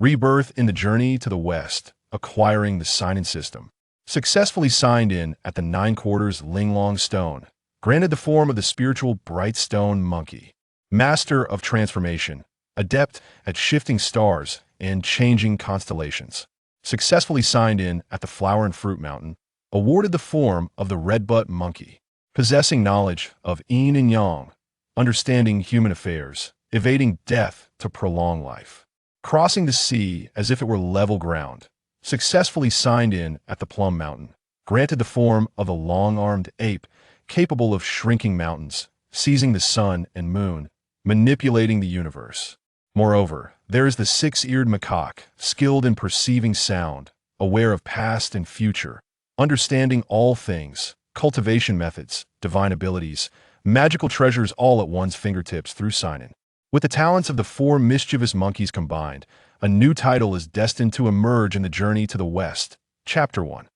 Rebirth in the journey to the west, acquiring the sign-in system. Successfully signed in at the 9 quarters Linglong stone. Granted the form of the spiritual bright stone monkey. Master of transformation. Adept at shifting stars and changing constellations. Successfully signed in at the Flower and Fruit Mountain. Awarded the form of the Red-Buttocked monkey. Possessing knowledge of yin and yang. Understanding human affairs. Evading death to prolong life. Crossing the sea as if it were level ground. Successfully signed in at the Plum Mountain. Granted the form of the long-armed ape, capable of shrinking mountains, seizing the sun and moon, manipulating the universe. Moreover, there is the Six-Eared Macaque, skilled in perceiving sound, aware of past and future, understanding all things, cultivation methods, divine abilities, magical treasures all at one's fingertips through sign-in. With the talents of the four mischievous monkeys combined, a new title is destined to emerge in the journey to the west. Chapter 1.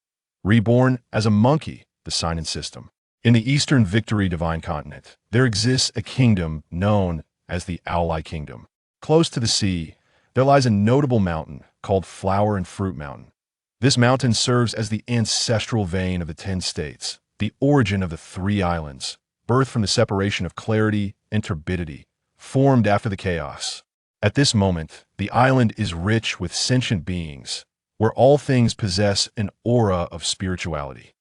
Reborn as a monkey, the sign-in system. In the Eastern Victory Divine Continent, there exists a kingdom known as the Owli Kingdom. Close to the sea, there lies a notable mountain called Flower and Fruit Mountain. This mountain serves as the ancestral vein of the 10 states, the origin of the 3 islands, birthed from the separation of clarity and turbidity, formed after the chaos. At this moment, the island is rich with sentient beings, where all things possess an aura of spirituality.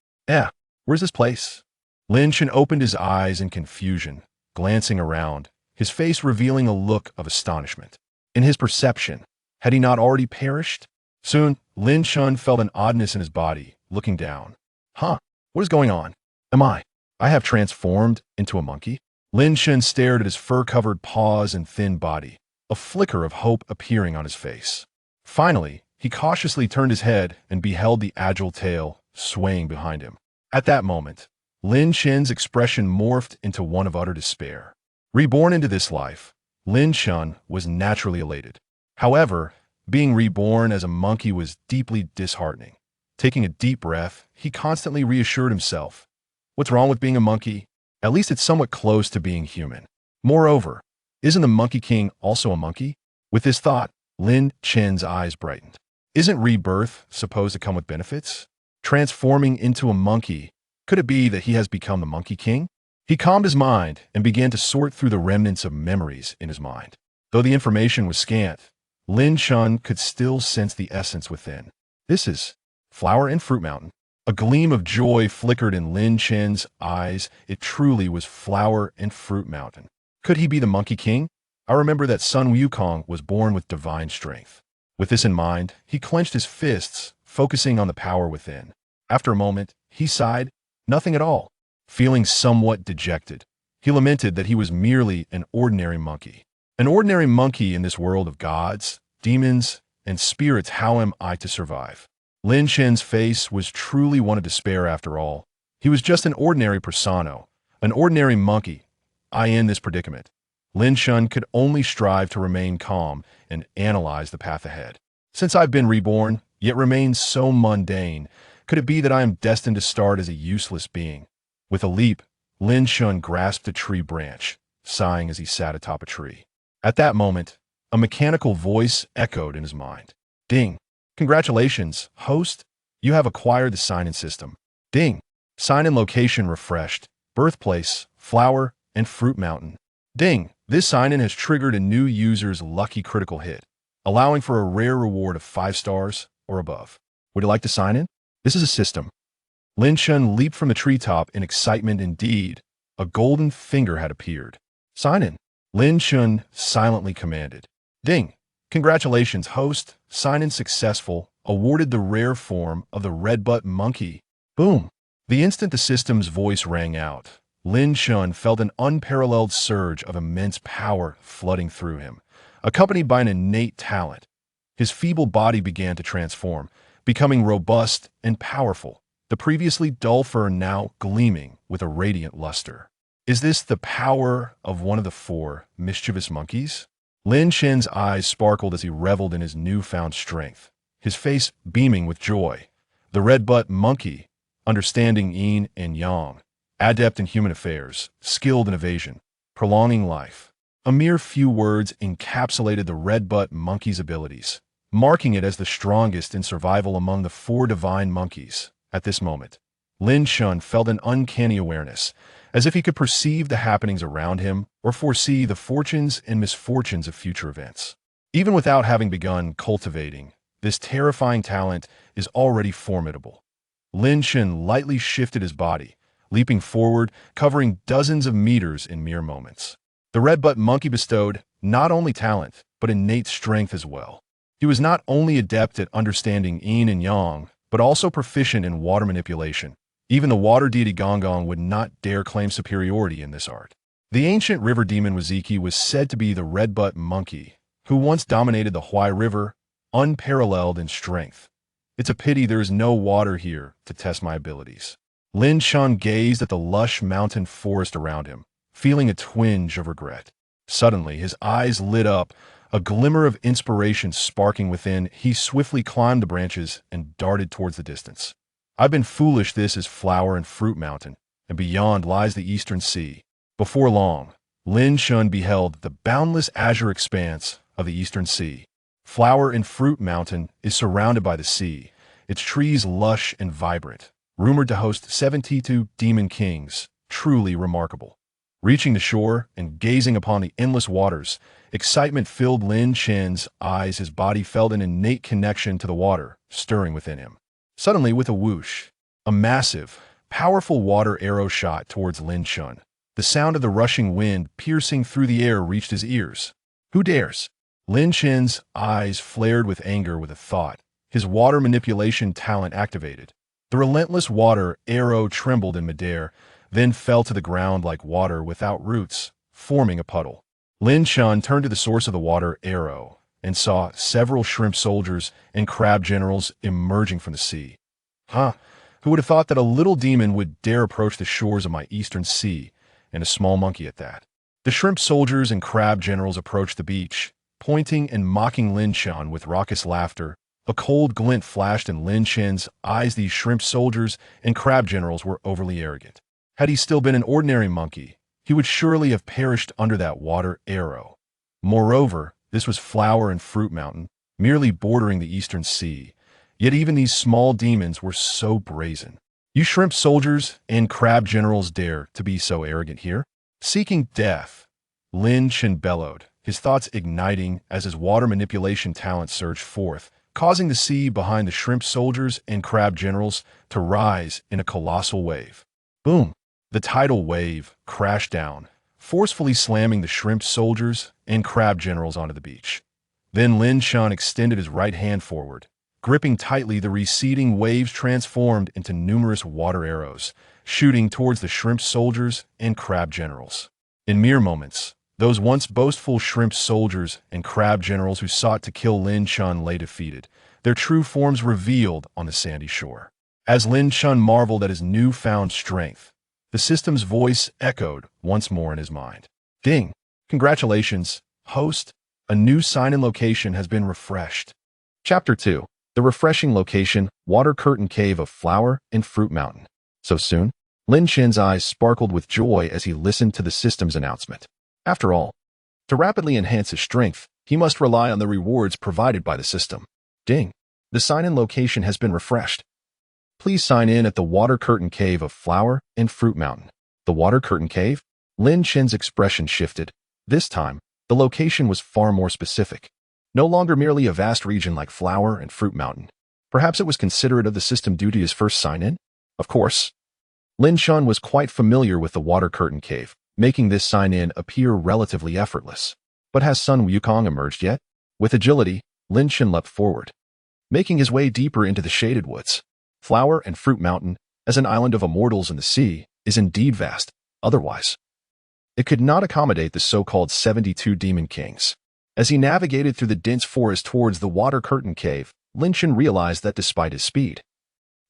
Where's this place? Lin Chen opened his eyes in confusion, glancing around, his face revealing a look of astonishment. In his perception, had he not already perished? Soon, Lin Chen felt an oddness in his body, looking down. What is going on? I have transformed into a monkey? Lin Chen stared at his fur-covered paws and thin body, a flicker of hope appearing on his face. Finally, he cautiously turned his head and beheld the agile tail swaying behind him. At that moment, Lin Chen's expression morphed into one of utter despair. Reborn into this life, Lin Chen was naturally elated. However, being reborn as a monkey was deeply disheartening. Taking a deep breath, he constantly reassured himself. What's wrong with being a monkey? At least it's somewhat close to being human. Moreover, isn't the Monkey King also a monkey? With this thought, Lin Chen's eyes brightened. Isn't rebirth supposed to come with benefits? Transforming into a monkey, could it be that he has become the Monkey King? He calmed his mind and began to sort through the remnants of memories in his mind. Though the information was scant, Lin Chen could still sense the essence within. This is Flower and Fruit Mountain. A gleam of joy flickered in Lin Chen's eyes. It truly was Flower and Fruit Mountain. Could he be the Monkey King? I remember that Sun Wukong was born with divine strength. With this in mind, he clenched his fists, focusing on the power within. After a moment, he sighed. Nothing at all. Feeling somewhat dejected, he lamented that he was merely an ordinary monkey. An ordinary monkey in this world of gods, demons, and spirits. How am I to survive? Lin Chen's face was truly one of despair after all. He was just an ordinary persona, an ordinary monkey. In this predicament, Lin Chen could only strive to remain calm and analyze the path ahead. Since I've been reborn, yet remain so mundane, could it be that I am destined to start as a useless being? With a leap, Lin Chen grasped a tree branch, sighing as he sat atop a tree. At that moment, a mechanical voice echoed in his mind. Ding! Congratulations, host! You have acquired the sign-in system. Ding! Sign-in location refreshed. Birthplace, Flower and Fruit Mountain. Ding! This sign-in has triggered a new user's lucky critical hit, allowing for a rare reward of 5 stars or above. Would you like to sign in? This is a system. Lin Chen leaped from the treetop in excitement. Indeed, a golden finger had appeared. Sign in. Lin Chen silently commanded. Ding! Congratulations, host. Sign in successful. Awarded the rare form of the Red-Buttocked monkey. Boom! The instant the system's voice rang out, Lin Chen felt an unparalleled surge of immense power flooding through him, accompanied by an innate talent. His feeble body began to transform, becoming robust and powerful, the previously dull fur now gleaming with a radiant luster. Is this the power of one of the 4 mischievous monkeys? Lin Chen's eyes sparkled as he reveled in his newfound strength, his face beaming with joy. The Red-Buttocked monkey, understanding yin and yang, adept in human affairs, skilled in evasion, prolonging life. A mere few words encapsulated the Red-Buttocked monkey's abilities. marking it as the strongest in survival among the four divine monkeys. At this moment, Lin Shun felt an uncanny awareness, as if he could perceive the happenings around him or foresee the fortunes and misfortunes of future events. Even without having begun cultivating, this terrifying talent is already formidable. Lin Shun lightly shifted his body, leaping forward, covering dozens of meters in mere moments. The Red-Buttocked monkey bestowed not only talent, but innate strength as well. He was not only adept at understanding yin and yang, but also proficient in water manipulation. Even the water deity Gong would not dare claim superiority in this art. The ancient river demon Waziki was said to be the Red-Buttocked monkey, who once dominated the Huai River, unparalleled in strength. It's a pity there is no water here to test my abilities. Lin Shun gazed at the lush mountain forest around him, feeling a twinge of regret. Suddenly, his eyes lit up, a glimmer of inspiration sparking within. He swiftly climbed the branches and darted towards the distance. I've been foolish. This is Flower and Fruit Mountain, and beyond lies the Eastern Sea. Before long, Lin Shun beheld the boundless azure expanse of the Eastern Sea. Flower and Fruit Mountain is surrounded by the sea, its trees lush and vibrant, rumored to host 72 demon kings, truly remarkable. Reaching the shore and gazing upon the endless waters, excitement filled Lin Shun's eyes. His body felt an innate connection to the water, stirring within him. Suddenly, with a whoosh, a massive, powerful water arrow shot towards Lin Shun. The sound of the rushing wind piercing through the air reached his ears. Who dares? Lin Shun's eyes flared with anger with a thought, his water manipulation talent activated. The relentless water arrow trembled in midair, then fell to the ground like water without roots, forming a puddle. Lin Shun turned to the source of the water arrow and saw several shrimp soldiers and crab generals emerging from the sea. Who would have thought that a little demon would dare approach the shores of my Eastern Sea, and a small monkey at that? The shrimp soldiers and crab generals approached the beach, pointing and mocking Lin Shun with raucous laughter. A cold glint flashed in Lin Shun's eyes. These shrimp soldiers and crab generals were overly arrogant. Had he still been an ordinary monkey, he would surely have perished under that water arrow. Moreover, this was Flower and Fruit Mountain, merely bordering the Eastern Sea. Yet even these small demons were so brazen. You shrimp soldiers and crab generals dare to be so arrogant here? Seeking death, Lin Shun bellowed, his thoughts igniting as his water manipulation talent surged forth, causing the sea behind the shrimp soldiers and crab generals to rise in a colossal wave. Boom! The tidal wave crashed down, forcefully slamming the shrimp soldiers and crab generals onto the beach. Then Lin Shun extended his right hand forward. Gripping tightly, the receding waves transformed into numerous water arrows, shooting towards the shrimp soldiers and crab generals. In mere moments, those once boastful shrimp soldiers and crab generals who sought to kill Lin Shun lay defeated, their true forms revealed on the sandy shore. As Lin Shun marveled at his newfound strength, the system's voice echoed once more in his mind. Ding! Congratulations, host. A new sign-in location has been refreshed. Chapter 2. The refreshing location, Water Curtain Cave of Flower and Fruit Mountain. So soon? Lin Shun's eyes sparkled with joy as he listened to the system's announcement. After all, to rapidly enhance his strength, he must rely on the rewards provided by the system. Ding! The sign-in location has been refreshed. Please sign in at the Water Curtain Cave of Flower and Fruit Mountain. The Water Curtain Cave? Lin Shun's expression shifted. This time, the location was far more specific. No longer merely a vast region like Flower and Fruit Mountain. Perhaps it was considerate of the system due to his first sign-in? Of course. Lin Shun was quite familiar with the Water Curtain Cave, making this sign-in appear relatively effortless. But has Sun Wukong emerged yet? With agility, Lin Shun leapt forward, making his way deeper into the shaded woods. Flower and Fruit Mountain, as an island of immortals in the sea, is indeed vast. Otherwise, it could not accommodate the so-called 72 demon kings. As he navigated through the dense forest towards the Water Curtain Cave, Lin Shun realized that despite his speed,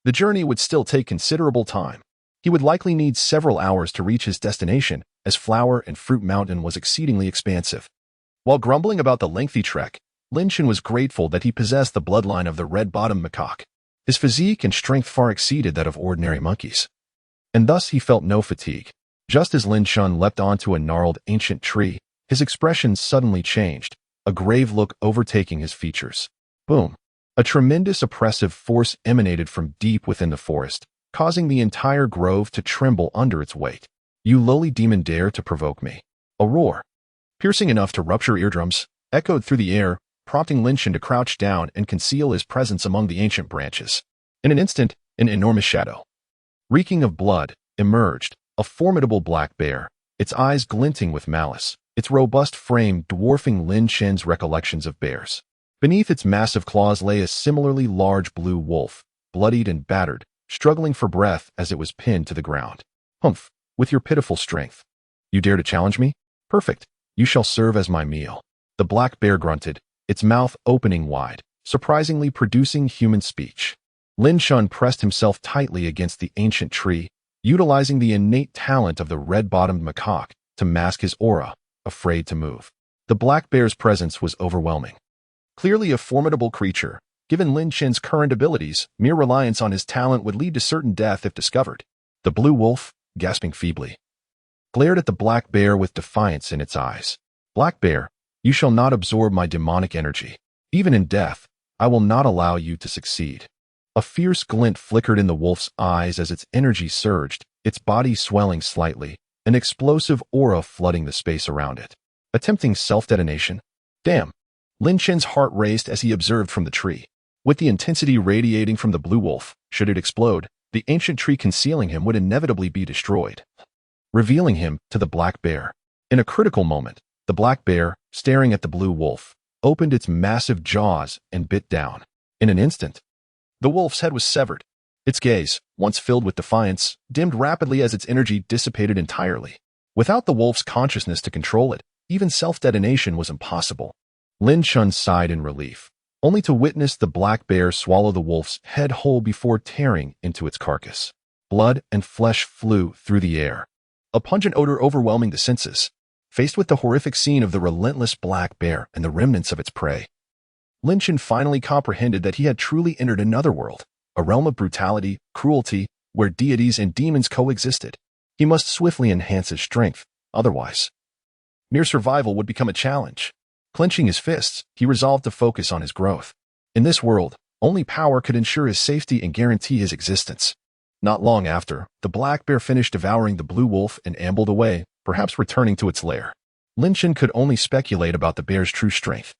the journey would still take considerable time. He would likely need several hours to reach his destination, as Flower and Fruit Mountain was exceedingly expansive. While grumbling about the lengthy trek, Lin Shun was grateful that he possessed the bloodline of the Red-Buttocked Macaque. His physique and strength far exceeded that of ordinary monkeys, and thus he felt no fatigue. Just as Lin Shun leapt onto a gnarled ancient tree, his expression suddenly changed, a grave look overtaking his features. Boom. A tremendous oppressive force emanated from deep within the forest, causing the entire grove to tremble under its weight. You lowly demon dare to provoke me. A roar, piercing enough to rupture eardrums, echoed through the air, prompting Lin Shan to crouch down and conceal his presence among the ancient branches. In an instant, an enormous shadow, reeking of blood, emerged, a formidable black bear, its eyes glinting with malice, its robust frame dwarfing Lin Shan's recollections of bears. Beneath its massive claws lay a similarly large blue wolf, bloodied and battered, struggling for breath as it was pinned to the ground. Humph, with your pitiful strength. You dare to challenge me? Perfect. You shall serve as my meal. The black bear grunted, its mouth opening wide, surprisingly producing human speech. Lin Shan pressed himself tightly against the ancient tree, utilizing the innate talent of the red-bottomed macaque to mask his aura, afraid to move. The black bear's presence was overwhelming. Clearly a formidable creature, given Lin Shan's current abilities, mere reliance on his talent would lead to certain death if discovered. The blue wolf, gasping feebly, glared at the black bear with defiance in its eyes. Black bear, you shall not absorb my demonic energy. Even in death, I will not allow you to succeed. A fierce glint flickered in the wolf's eyes as its energy surged, its body swelling slightly, an explosive aura flooding the space around it. Attempting self-detonation? Damn! Lin Shan's heart raced as he observed from the tree. With the intensity radiating from the blue wolf, should it explode, the ancient tree concealing him would inevitably be destroyed, revealing him to the black bear. In a critical moment, the black bear, staring at the blue wolf, opened its massive jaws and bit down. In an instant, the wolf's head was severed. Its gaze, once filled with defiance, dimmed rapidly as its energy dissipated entirely. Without the wolf's consciousness to control it, even self-detonation was impossible. Lin Shan sighed in relief, only to witness the black bear swallow the wolf's head whole before tearing into its carcass. Blood and flesh flew through the air, a pungent odor overwhelming the senses. Faced with the horrific scene of the relentless black bear and the remnants of its prey, Lin Shan finally comprehended that he had truly entered another world, a realm of brutality, cruelty, where deities and demons coexisted. He must swiftly enhance his strength, otherwise mere survival would become a challenge. Clenching his fists, he resolved to focus on his growth. In this world, only power could ensure his safety and guarantee his existence. Not long after, the black bear finished devouring the blue wolf and ambled away, perhaps returning to its lair. Lin Shan could only speculate about the bear's true strength.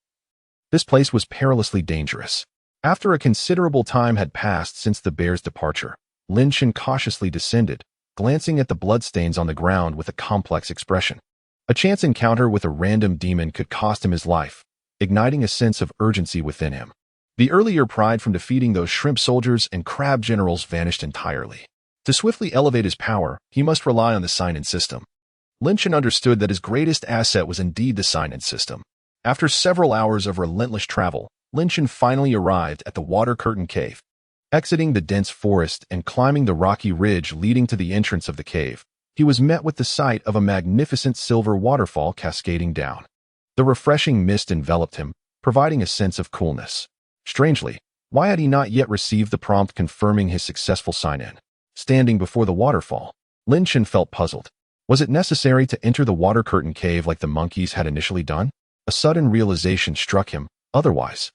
This place was perilously dangerous. After a considerable time had passed since the bear's departure, Lin Shan cautiously descended, glancing at the bloodstains on the ground with a complex expression. A chance encounter with a random demon could cost him his life, igniting a sense of urgency within him. The earlier pride from defeating those shrimp soldiers and crab generals vanished entirely. To swiftly elevate his power, he must rely on the sign-in system. Lin Shan understood that his greatest asset was indeed the sign-in system. After several hours of relentless travel, Lin Shan finally arrived at the Water Curtain Cave. Exiting the dense forest and climbing the rocky ridge leading to the entrance of the cave, he was met with the sight of a magnificent silver waterfall cascading down. The refreshing mist enveloped him, providing a sense of coolness. Strangely, why had he not yet received the prompt confirming his successful sign-in? Standing before the waterfall, Lin Shan felt puzzled. Was it necessary to enter the Water Curtain Cave like the monkeys had initially done? A sudden realization struck him. Otherwise,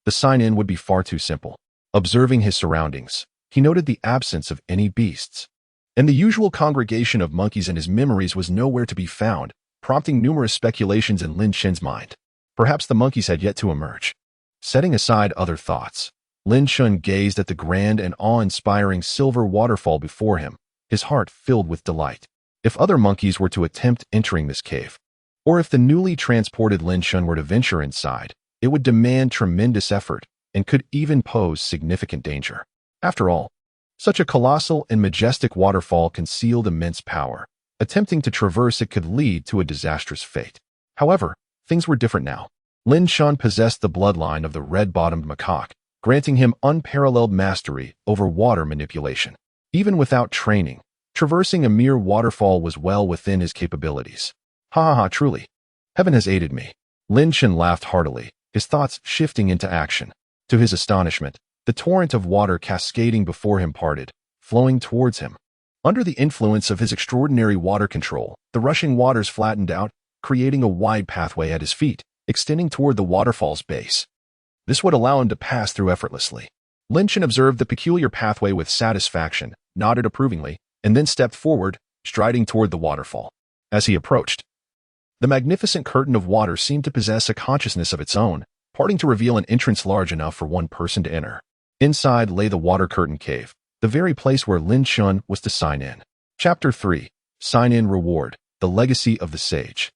the sign-in would be far too simple. Observing his surroundings, he noted the absence of any beasts, and the usual congregation of monkeys in his memories was nowhere to be found, prompting numerous speculations in Lin Shan's mind. Perhaps the monkeys had yet to emerge. Setting aside other thoughts, Lin Shan gazed at the grand and awe-inspiring silver waterfall before him, his heart filled with delight. If other monkeys were to attempt entering this cave, or if the newly transported Lin Shan were to venture inside, it would demand tremendous effort and could even pose significant danger. After all, such a colossal and majestic waterfall concealed immense power. Attempting to traverse it could lead to a disastrous fate. However, things were different now. Lin Shan possessed the bloodline of the red-bottomed macaque, granting him unparalleled mastery over water manipulation. Even without training, traversing a mere waterfall was well within his capabilities. Truly. Heaven has aided me. Lin Shan laughed heartily, his thoughts shifting into action. To his astonishment, the torrent of water cascading before him parted, flowing towards him. Under the influence of his extraordinary water control, the rushing waters flattened out, creating a wide pathway at his feet, extending toward the waterfall's base. This would allow him to pass through effortlessly. Lin Chen observed the peculiar pathway with satisfaction, nodded approvingly, and then stepped forward, striding toward the waterfall. As he approached, the magnificent curtain of water seemed to possess a consciousness of its own, parting to reveal an entrance large enough for one person to enter. Inside lay the water curtain cave, the very place where Lin Chen was to sign in. Chapter 3. Sign-in Reward, the Legacy of the Sage.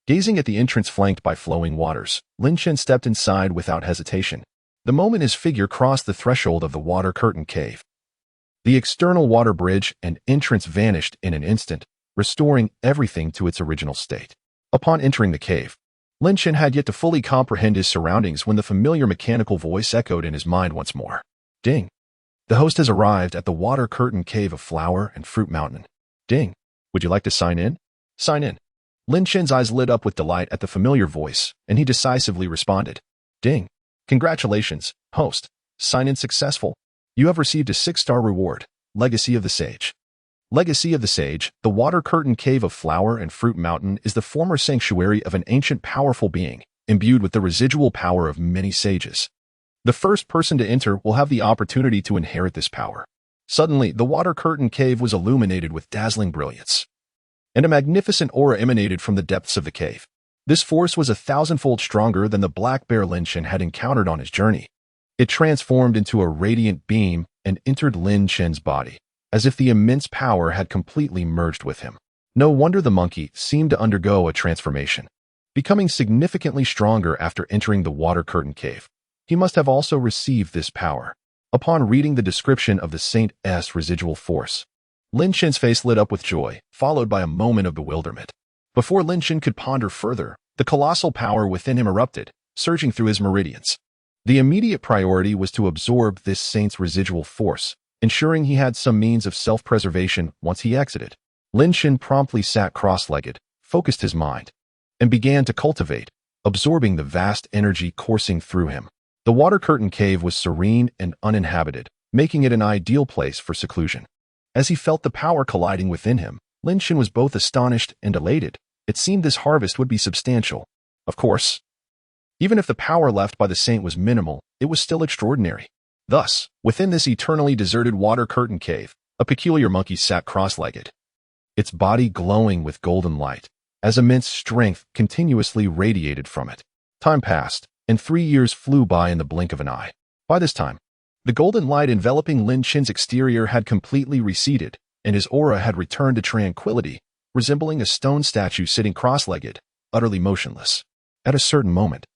Gazing at the entrance flanked by flowing waters, Lin Chen stepped inside without hesitation. The moment his figure crossed the threshold of the water curtain cave, the external water bridge and entrance vanished in an instant, restoring everything to its original state. Upon entering the cave, Lin Chen had yet to fully comprehend his surroundings when the familiar mechanical voice echoed in his mind once more. Ding! The host has arrived at the water curtain cave of Flower and Fruit Mountain. Ding! Would you like to sign in? Sign in. Lin Chen's eyes lit up with delight at the familiar voice, and he decisively responded. Ding! Congratulations, host. Sign-in successful. You have received a 6-star reward. Legacy of the Sage. Legacy of the Sage, the water curtain cave of Flower and Fruit Mountain is the former sanctuary of an ancient powerful being, imbued with the residual power of many sages. The first person to enter will have the opportunity to inherit this power. Suddenly, the water curtain cave was illuminated with dazzling brilliance, and a magnificent aura emanated from the depths of the cave. This force was 1,000-fold stronger than the black bear Lin Chen had encountered on his journey. It transformed into a radiant beam and entered Lin Chen's body, as if the immense power had completely merged with him. No wonder the monkey seemed to undergo a transformation, becoming significantly stronger after entering the water curtain cave. He must have also received this power. Upon reading the description of the Saint's residual force, Lin Chen's face lit up with joy, followed by a moment of bewilderment. Before Lin Chen could ponder further, the colossal power within him erupted, surging through his meridians. The immediate priority was to absorb this saint's residual force, ensuring he had some means of self-preservation once he exited. Lin Chen promptly sat cross-legged, focused his mind, and began to cultivate, absorbing the vast energy coursing through him. The water curtain cave was serene and uninhabited, making it an ideal place for seclusion. As he felt the power colliding within him, Lin Chen was both astonished and elated. It seemed this harvest would be substantial. Of course, even if the power left by the saint was minimal, it was still extraordinary. Thus, within this eternally deserted water curtain cave, a peculiar monkey sat cross-legged, its body glowing with golden light, as immense strength continuously radiated from it. Time passed, and 3 years flew by in the blink of an eye. By this time, the golden light enveloping Lin Chen's exterior had completely receded, and his aura had returned to tranquility, resembling a stone statue sitting cross-legged, utterly motionless. At a certain moment,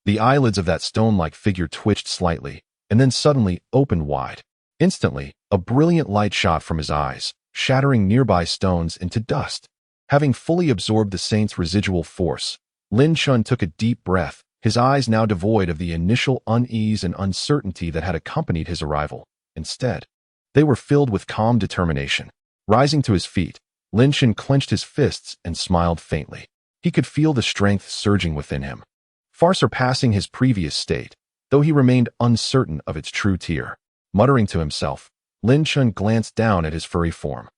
the eyelids of that stone-like figure twitched slightly, and then suddenly opened wide. Instantly, a brilliant light shot from his eyes, shattering nearby stones into dust. Having fully absorbed the saint's residual force, Lin Chen took a deep breath, his eyes now devoid of the initial unease and uncertainty that had accompanied his arrival. Instead, they were filled with calm determination. Rising to his feet, Lin Chen clenched his fists and smiled faintly. He could feel the strength surging within him, far surpassing his previous state, though he remained uncertain of its true tier. Muttering to himself, Lin Chen glanced down at his furry form.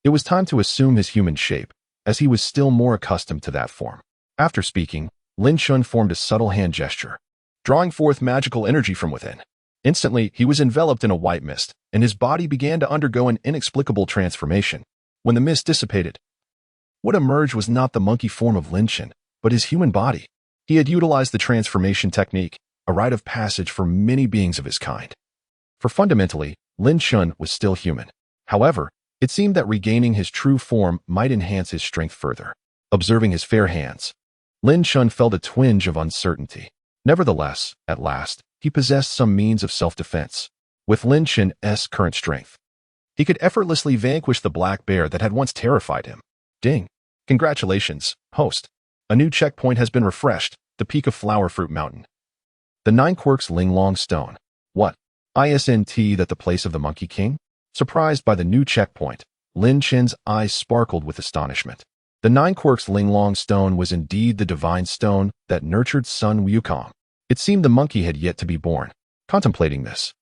It was time to assume his human shape, as he was still more accustomed to that form. After speaking, Lin Chen formed a subtle hand gesture, drawing forth magical energy from within. Instantly, he was enveloped in a white mist, and his body began to undergo an inexplicable transformation. When the mist dissipated, what emerged was not the monkey form of Lin Chen, but his human body. He had utilized the transformation technique, a rite of passage for many beings of his kind. For fundamentally, Lin Chen was still human. However, it seemed that regaining his true form might enhance his strength further. Observing his fair hands, Lin Chen felt a twinge of uncertainty. Nevertheless, at last, he possessed some means of self-defense. With Lin Chen's current strength, he could effortlessly vanquish the black bear that had once terrified him. Ding! Congratulations, host. A new checkpoint has been refreshed, the peak of Flower Fruit Mountain. The 9 Quirks Linglong Stone. What? Isn't that the place of the Monkey King? Surprised by the new checkpoint, Lin Chen's eyes sparkled with astonishment. The 9 Quirks Linglong Stone was indeed the divine stone that nurtured Sun Wukong. It seemed the monkey had yet to be born. Contemplating this,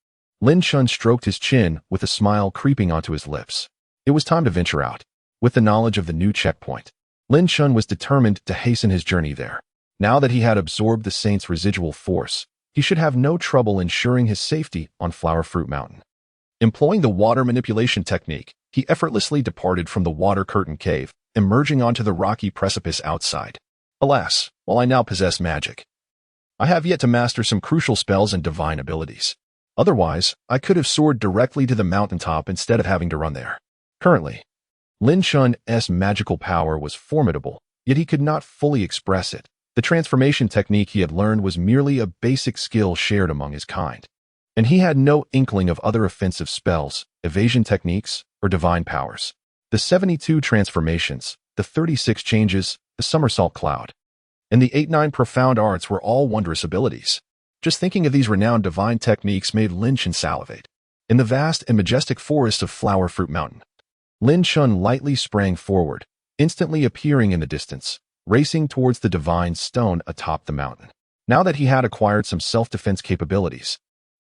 Lin Chen stroked his chin with a smile creeping onto his lips. It was time to venture out. With the knowledge of the new checkpoint, Lin Chen was determined to hasten his journey there. Now that he had absorbed the saint's residual force, he should have no trouble ensuring his safety on Flower Fruit Mountain. Employing the water manipulation technique, he effortlessly departed from the water curtain cave, emerging onto the rocky precipice outside. Alas, while I now possess magic, I have yet to master some crucial spells and divine abilities. Otherwise, I could have soared directly to the mountaintop instead of having to run there. Currently, Lin Chun's magical power was formidable, yet he could not fully express it. The transformation technique he had learned was merely a basic skill shared among his kind, and he had no inkling of other offensive spells, evasion techniques, or divine powers. The 72 transformations, the 36 changes, the somersault cloud, and the 8-9 profound arts were all wondrous abilities. Just thinking of these renowned divine techniques made Lin Chun salivate. In the vast and majestic forest of Flower Fruit Mountain, Lin Chun lightly sprang forward, instantly appearing in the distance, racing towards the divine stone atop the mountain. Now that he had acquired some self-defense capabilities,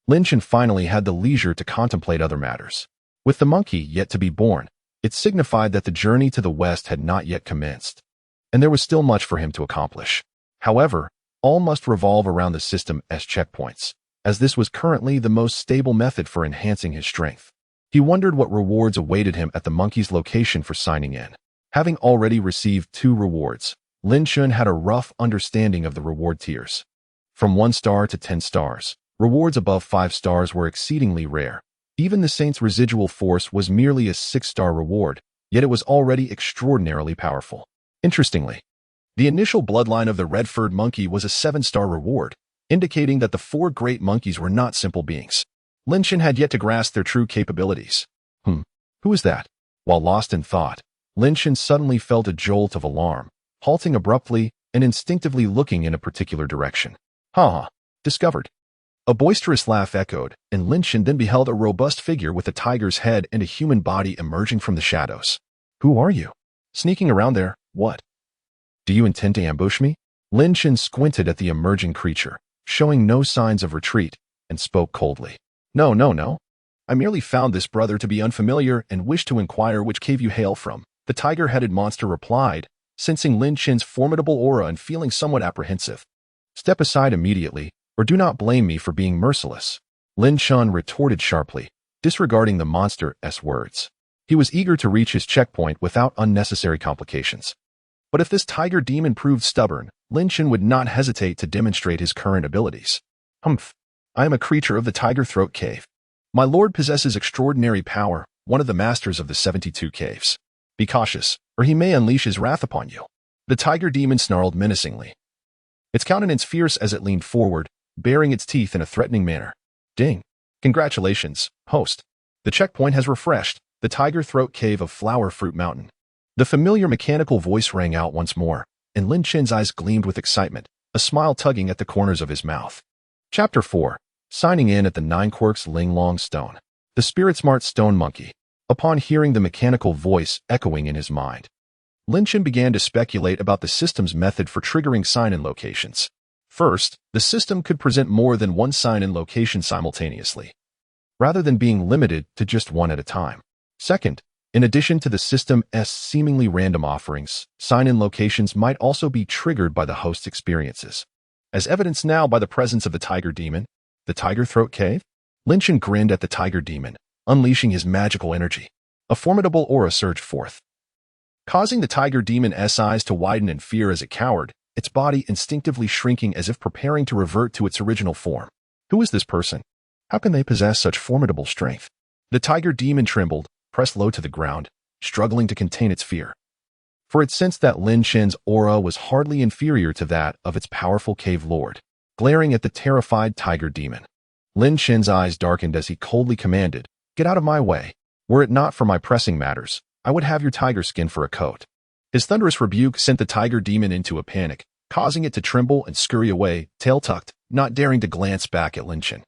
Lin Chun finally had the leisure to contemplate other matters. With the monkey yet to be born, it signified that the journey to the west had not yet commenced, and there was still much for him to accomplish. However, all must revolve around the system's checkpoints, as this was currently the most stable method for enhancing his strength. He wondered what rewards awaited him at the monkey's location for signing in. Having already received 2 rewards, Lin Chun had a rough understanding of the reward tiers. From 1 star to 10 stars, rewards above 5 stars were exceedingly rare. Even the Saint's residual force was merely a 6-star reward, yet it was already extraordinarily powerful. Interestingly, the initial bloodline of the red-furred monkey was a 7-star reward, indicating that the 4 great monkeys were not simple beings. Lin Chun had yet to grasp their true capabilities. Who is that? While lost in thought, Lin Chun suddenly felt a jolt of alarm, halting abruptly and instinctively looking in a particular direction. Discovered. A boisterous laugh echoed, and Lin Chun then beheld a robust figure with a tiger's head and a human body emerging from the shadows. Who are you? Sneaking around there, what? Do you intend to ambush me? Lin Chun squinted at the emerging creature, showing no signs of retreat, and spoke coldly. No. I merely found this brother to be unfamiliar and wished to inquire which cave you hail from. The tiger-headed monster replied, sensing Lin Chun's formidable aura and feeling somewhat apprehensive. Step aside immediately, or do not blame me for being merciless. Lin Chun retorted sharply, disregarding the monster's words. He was eager to reach his checkpoint without unnecessary complications. But if this tiger demon proved stubborn, Lin Chun would not hesitate to demonstrate his current abilities. I am a creature of the Tiger Throat Cave. My lord possesses extraordinary power, one of the masters of the 72 caves. Be cautious, or he may unleash his wrath upon you. The tiger demon snarled menacingly, its countenance fierce as it leaned forward, baring its teeth in a threatening manner. Ding. Congratulations, host. The checkpoint has refreshed, the Tiger Throat Cave of Flower Fruit Mountain. The familiar mechanical voice rang out once more, and Lin Chun's eyes gleamed with excitement, a smile tugging at the corners of his mouth. Chapter 4. Signing in at the 9 Quirks Linglong Stone. The Spirit-Smart Stone Monkey. Upon hearing the mechanical voice echoing in his mind, Lin Chun began to speculate about the system's method for triggering sign-in locations. First, the system could present more than one sign-in location simultaneously, rather than being limited to just one at a time. Second, in addition to the system's seemingly random offerings, sign-in locations might also be triggered by the host's experiences. As evidenced now by the presence of the tiger demon, the Tiger Throat Cave, Lin Chun grinned at the tiger demon, unleashing his magical energy. A formidable aura surged forth, causing the tiger demon's eyes to widen in fear as it cowered, its body instinctively shrinking as if preparing to revert to its original form. Who is this person? How can they possess such formidable strength? The tiger demon trembled, pressed low to the ground, struggling to contain its fear. For it sensed that Lin Chun's aura was hardly inferior to that of its powerful cave lord. Glaring at the terrified tiger demon, Lin Chun's eyes darkened as he coldly commanded, "Get out of my way. Were it not for my pressing matters, I would have your tiger skin for a coat." His thunderous rebuke sent the tiger demon into a panic, causing it to tremble and scurry away, tail tucked, not daring to glance back at Lin Chun.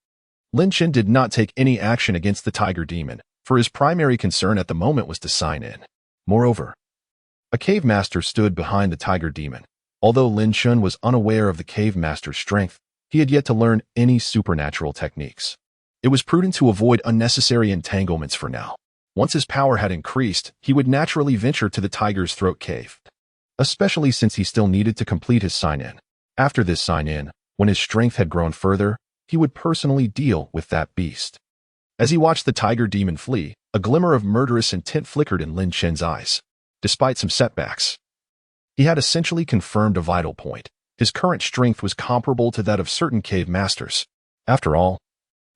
Lin Chun did not take any action against the tiger demon, for his primary concern at the moment was to sign in. Moreover, a cave master stood behind the tiger demon. Although Lin Chun was unaware of the cave master's strength, he had yet to learn any supernatural techniques. It was prudent to avoid unnecessary entanglements for now. Once his power had increased, he would naturally venture to the tiger's throat cave, especially since he still needed to complete his sign-in. After this sign-in, when his strength had grown further, he would personally deal with that beast. As he watched the tiger demon flee, a glimmer of murderous intent flickered in Lin Chen's eyes. Despite some setbacks, he had essentially confirmed a vital point. His current strength was comparable to that of certain cave masters. After all,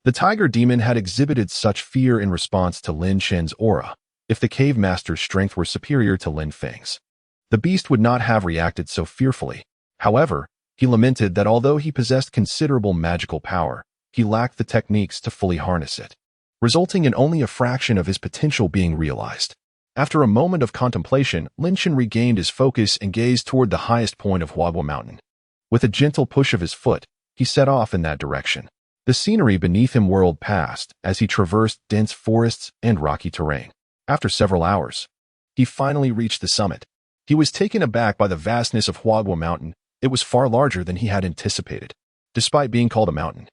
the tiger demon had exhibited such fear in response to Lin Chen's aura. If the cave master's strength were superior to Lin Feng's, the beast would not have reacted so fearfully. However, he lamented that although he possessed considerable magical power, he lacked the techniques to fully harness it, resulting in only a fraction of his potential being realized. After a moment of contemplation, Lin Chen regained his focus and gazed toward the highest point of Huagua Mountain. With a gentle push of his foot, he set off in that direction. The scenery beneath him whirled past as he traversed dense forests and rocky terrain. After several hours, he finally reached the summit. He was taken aback by the vastness of Huagua Mountain. It was far larger than he had anticipated. Despite being called a mountain,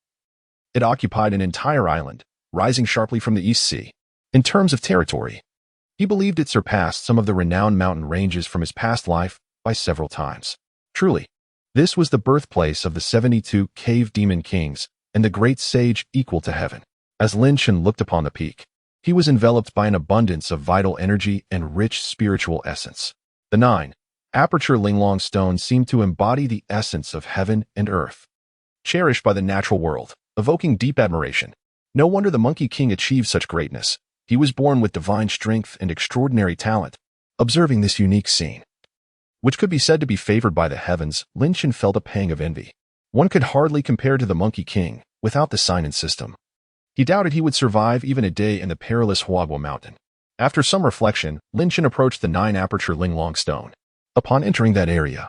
it occupied an entire island, rising sharply from the East Sea. In terms of territory, he believed it surpassed some of the renowned mountain ranges from his past life by several times. Truly, this was the birthplace of the 72 cave demon kings and the great sage equal to heaven. As Lin Chen looked upon the peak, he was enveloped by an abundance of vital energy and rich spiritual essence. The 9-aperture Linglong stone seemed to embody the essence of heaven and earth, cherished by the natural world, evoking deep admiration. No wonder the Monkey King achieved such greatness. He was born with divine strength and extraordinary talent. Observing this unique scene, which could be said to be favored by the heavens, Lin Chen felt a pang of envy. One could hardly compare to the Monkey King without the sign and system. He doubted he would survive even a day in the perilous Huagua Mountain. After some reflection, Lin Chen approached the 9-aperture Linglong stone. Upon entering that area,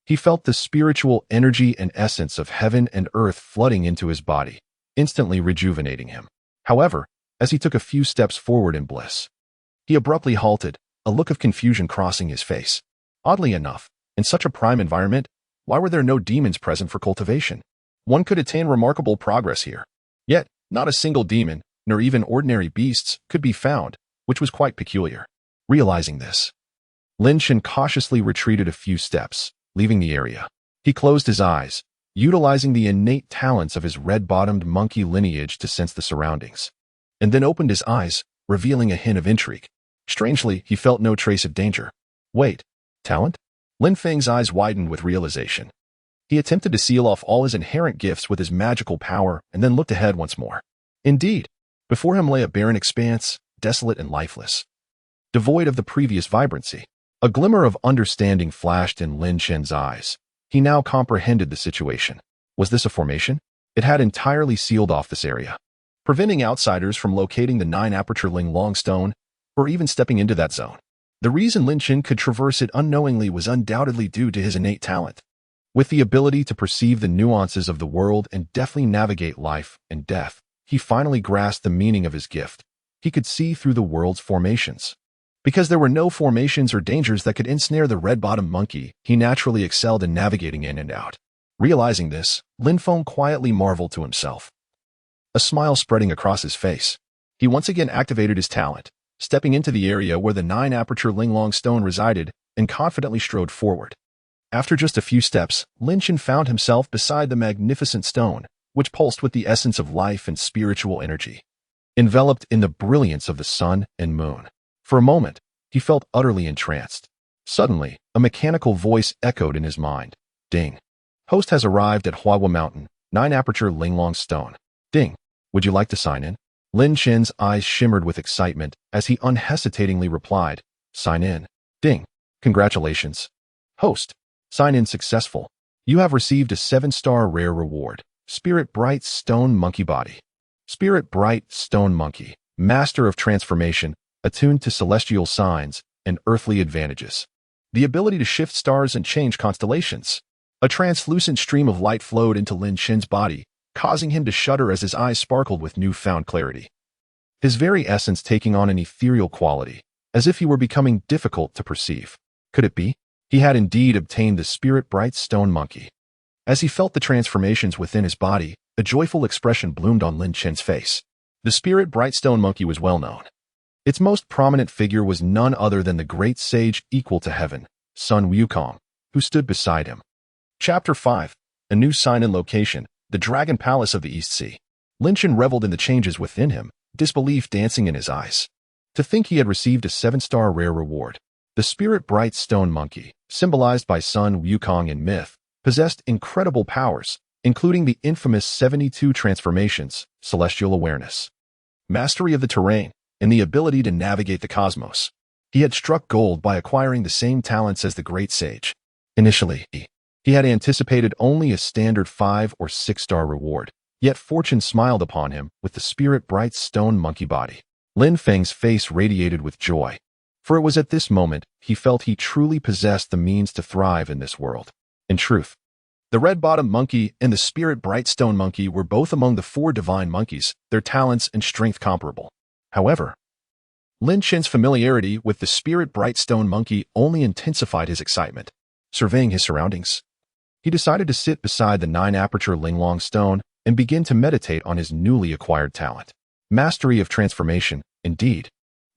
he felt the spiritual energy and essence of heaven and earth flooding into his body, instantly rejuvenating him. However, as he took a few steps forward in bliss, he abruptly halted, a look of confusion crossing his face. Oddly enough, in such a prime environment, why were there no demons present for cultivation? One could attain remarkable progress here. Yet, not a single demon, nor even ordinary beasts, could be found, which was quite peculiar. Realizing this, Lin Chen cautiously retreated a few steps, leaving the area. He closed his eyes, utilizing the innate talents of his red-bottomed monkey lineage to sense the surroundings, and then opened his eyes, revealing a hint of intrigue. Strangely, he felt no trace of danger. Wait, talent? Lin Feng's eyes widened with realization. He attempted to seal off all his inherent gifts with his magical power and then looked ahead once more. Indeed, before him lay a barren expanse, desolate and lifeless, devoid of the previous vibrancy. A glimmer of understanding flashed in Lin Chen's eyes. He now comprehended the situation. Was this a formation? It had entirely sealed off this area, preventing outsiders from locating the 9-aperture Linglong stone or even stepping into that zone. The reason Lin Chen could traverse it unknowingly was undoubtedly due to his innate talent. With the ability to perceive the nuances of the world and deftly navigate life and death, he finally grasped the meaning of his gift. He could see through the world's formations. Because there were no formations or dangers that could ensnare the red-bottomed monkey, he naturally excelled in navigating in and out. Realizing this, Lin Feng quietly marveled to himself, a smile spreading across his face. He once again activated his talent, stepping into the area where the 9-aperture Linglong stone resided, and confidently strode forward. After just a few steps, Lin Chen found himself beside the magnificent stone, which pulsed with the essence of life and spiritual energy, enveloped in the brilliance of the sun and moon. For a moment, he felt utterly entranced. Suddenly, a mechanical voice echoed in his mind. Ding. Host has arrived at Huagua Mountain, 9-aperture Linglong stone. Ding. Would you like to sign in? Lin Chen's eyes shimmered with excitement as he unhesitatingly replied, Sign in. Ding. Congratulations. Host. Sign in successful. You have received a 7-star rare reward. Spirit Bright Stone Monkey Body. Spirit Bright Stone Monkey, master of transformation, attuned to celestial signs and earthly advantages. The ability to shift stars and change constellations. A translucent stream of light flowed into Lin Chen's body, causing him to shudder as his eyes sparkled with newfound clarity. His very essence taking on an ethereal quality, as if he were becoming difficult to perceive. Could it be? He had indeed obtained the Spirit Bright Stone Monkey. As he felt the transformations within his body, a joyful expression bloomed on Lin Chen's face. The Spirit Bright Stone Monkey was well known. Its most prominent figure was none other than the great sage equal to heaven, Sun Wukong, who stood beside him. Chapter 5. A new sign and location. the Dragon Palace of the East Sea. Lin Chen reveled in the changes within him, disbelief dancing in his eyes. To think he had received a 7-star rare reward. The spirit bright stone monkey, symbolized by Sun Wukong in myth, possessed incredible powers, including the infamous 72 transformations, celestial awareness, mastery of the terrain, and the ability to navigate the cosmos. He had struck gold by acquiring the same talents as the great sage. Initially, he had anticipated only a standard 5 or 6-star reward, yet fortune smiled upon him with the spirit bright stone monkey body. Lin Feng's face radiated with joy, for it was at this moment he felt he truly possessed the means to thrive in this world. In truth, the Red-Buttocked monkey and the spirit bright stone monkey were both among the 4 divine monkeys, their talents and strength comparable. However, Lin Chen's familiarity with the spirit bright stone monkey only intensified his excitement. Surveying his surroundings, he decided to sit beside the 9-aperture Linglong stone and begin to meditate on his newly acquired talent. Mastery of transformation, indeed.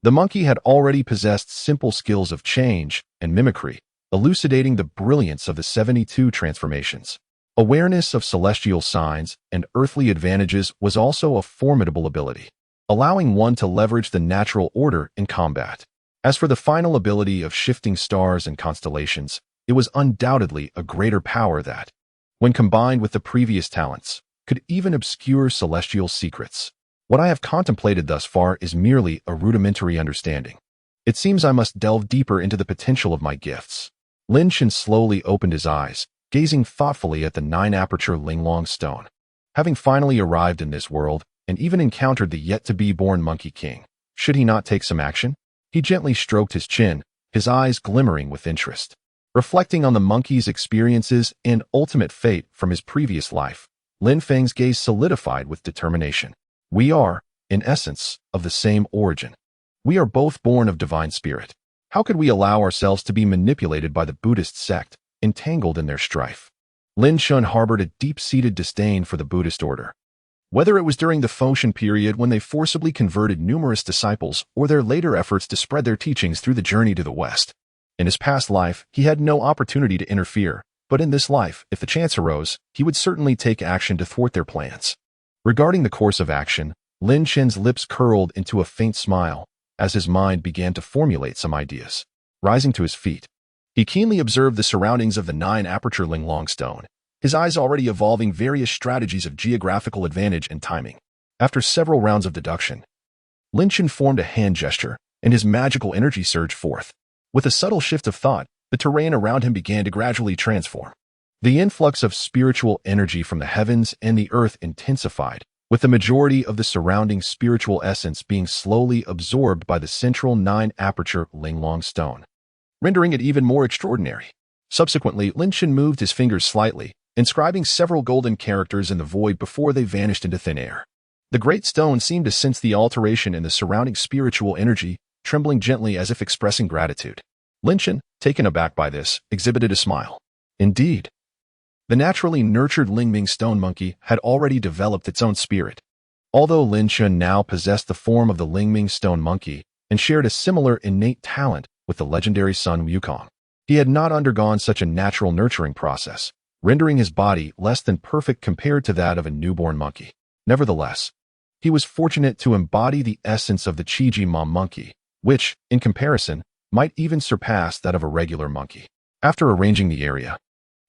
The monkey had already possessed simple skills of change and mimicry, elucidating the brilliance of the 72 transformations. Awareness of celestial signs and earthly advantages was also a formidable ability, allowing one to leverage the natural order in combat. As for the final ability of shifting stars and constellations, it was undoubtedly a greater power that, when combined with the previous talents, could even obscure celestial secrets. What I have contemplated thus far is merely a rudimentary understanding. It seems I must delve deeper into the potential of my gifts. Lin Chen slowly opened his eyes, gazing thoughtfully at the 9-aperture Linglong stone. Having finally arrived in this world, and even encountered the yet-to-be-born Monkey King, should he not take some action? He gently stroked his chin, his eyes glimmering with interest. Reflecting on the monkey's experiences and ultimate fate from his previous life, Lin Feng's gaze solidified with determination. We are, in essence, of the same origin. We are both born of divine spirit. How could we allow ourselves to be manipulated by the Buddhist sect, entangled in their strife? Lin Chen harbored a deep-seated disdain for the Buddhist order. Whether it was during the Foshan period when they forcibly converted numerous disciples or their later efforts to spread their teachings through the journey to the West. In his past life, he had no opportunity to interfere, but in this life, if the chance arose, he would certainly take action to thwart their plans. Regarding the course of action, Lin Chen's lips curled into a faint smile as his mind began to formulate some ideas. Rising to his feet, he keenly observed the surroundings of the 9-aperture Linglong stone, his eyes already evolving various strategies of geographical advantage and timing. After several rounds of deduction, Lin Chen formed a hand gesture, and his magical energy surged forth. With a subtle shift of thought, the terrain around him began to gradually transform. The influx of spiritual energy from the heavens and the earth intensified, with the majority of the surrounding spiritual essence being slowly absorbed by the central 9-aperture Linglong stone, rendering it even more extraordinary. Subsequently, Lin Chen moved his fingers slightly, inscribing several golden characters in the void before they vanished into thin air. The great stone seemed to sense the alteration in the surrounding spiritual energy, trembling gently as if expressing gratitude. Lin Chen, taken aback by this, exhibited a smile. Indeed, the naturally nurtured Lingming stone monkey had already developed its own spirit. Although Lin Chen now possessed the form of the Lingming stone monkey and shared a similar innate talent with the legendary Sun Wukong, he had not undergone such a natural nurturing process, rendering his body less than perfect compared to that of a newborn monkey. Nevertheless, he was fortunate to embody the essence of the Qiji Ma monkey, which, in comparison, might even surpass that of a regular monkey. After arranging the area,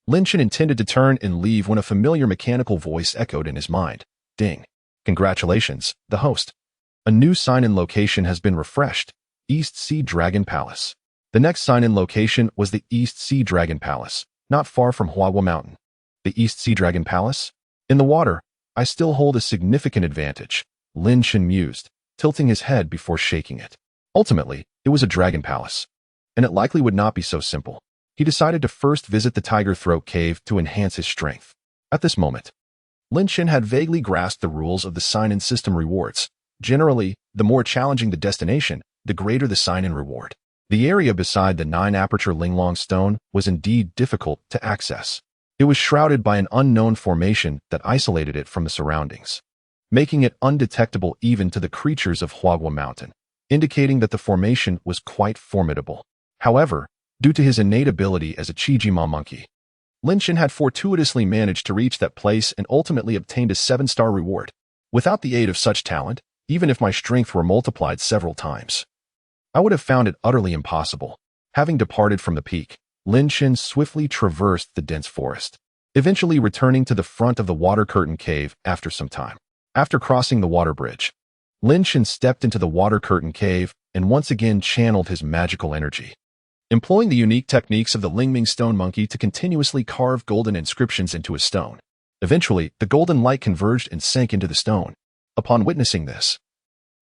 Lin Chen intended to turn and leave when a familiar mechanical voice echoed in his mind. Ding. Congratulations, the host. A new sign-in location has been refreshed. East Sea Dragon Palace. The next sign-in location was the East Sea Dragon Palace, not far from Huahua Mountain. The East Sea Dragon Palace? In the water, I still hold a significant advantage, Lin Chen mused, tilting his head before shaking it. Ultimately, it was a dragon palace, and it likely would not be so simple. He decided to first visit the Tiger Throat Cave to enhance his strength. At this moment, Lin Chen had vaguely grasped the rules of the sign-in system rewards. Generally, the more challenging the destination, the greater the sign-in reward. The area beside the 9-aperture Linglong stone was indeed difficult to access. It was shrouded by an unknown formation that isolated it from the surroundings, making it undetectable even to the creatures of Huahua Mountain, indicating that the formation was quite formidable. However, due to his innate ability as a Qiji Ma monkey, Lin Shen had fortuitously managed to reach that place and ultimately obtained a 7-star reward. Without the aid of such talent, even if my strength were multiplied several times, I would have found it utterly impossible. Having departed from the peak, Lin Shen swiftly traversed the dense forest, eventually returning to the front of the water curtain cave after some time. After crossing the water bridge, Lin Shen stepped into the water curtain cave and once again channeled his magical energy, employing the unique techniques of the Lingming stone monkey to continuously carve golden inscriptions into a stone. Eventually, the golden light converged and sank into the stone. Upon witnessing this,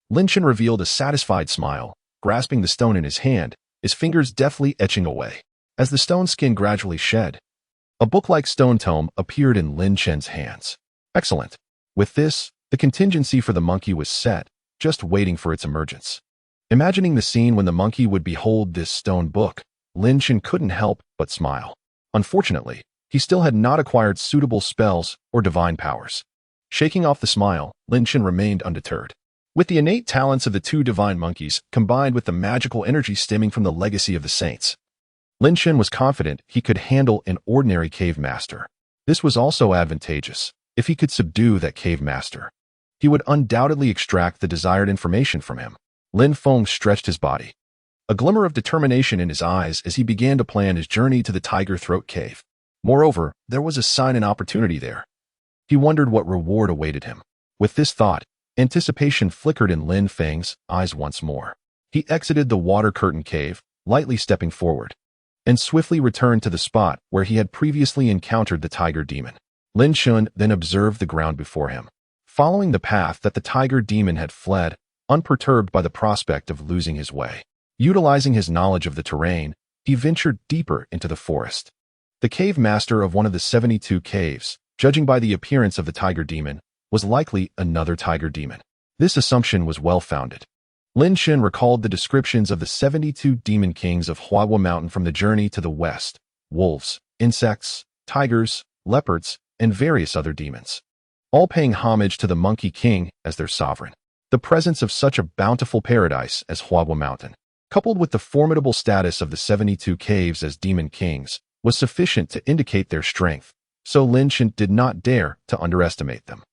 Lin Shen revealed a satisfied smile, grasping the stone in his hand, his fingers deftly etching away. As the stone skin gradually shed, a book-like stone tome appeared in Lin Shen's hands. Excellent. With this, the contingency for the monkey was set, just waiting for its emergence. Imagining the scene when the monkey would behold this stone book, Lin Shen couldn't help but smile. Unfortunately, he still had not acquired suitable spells or divine powers. Shaking off the smile, Lin Shen remained undeterred. With the innate talents of the two divine monkeys, combined with the magical energy stemming from the legacy of the saints, Lin Shen was confident he could handle an ordinary cave master. This was also advantageous. If he could subdue that cave master, he would undoubtedly extract the desired information from him. Lin Feng stretched his body, a glimmer of determination in his eyes as he began to plan his journey to the Tiger Throat Cave. Moreover, there was a sign and opportunity there. He wondered what reward awaited him. With this thought, anticipation flickered in Lin Feng's eyes once more. He exited the water curtain cave, lightly stepping forward, and swiftly returned to the spot where he had previously encountered the tiger demon. Lin Shen then observed the ground before him, following the path that the tiger demon had fled, unperturbed by the prospect of losing his way. Utilizing his knowledge of the terrain, he ventured deeper into the forest. The cave master of one of the 72 caves, judging by the appearance of the tiger demon, was likely another tiger demon. This assumption was well-founded. Lin Shen recalled the descriptions of the 72 demon kings of Huahua Mountain from the journey to the west: wolves, insects, tigers, leopards, and various other demons, all paying homage to the Monkey King as their sovereign. The presence of such a bountiful paradise as Huahua Mountain, coupled with the formidable status of the 72 caves as demon kings, was sufficient to indicate their strength, so Lin Shen did not dare to underestimate them.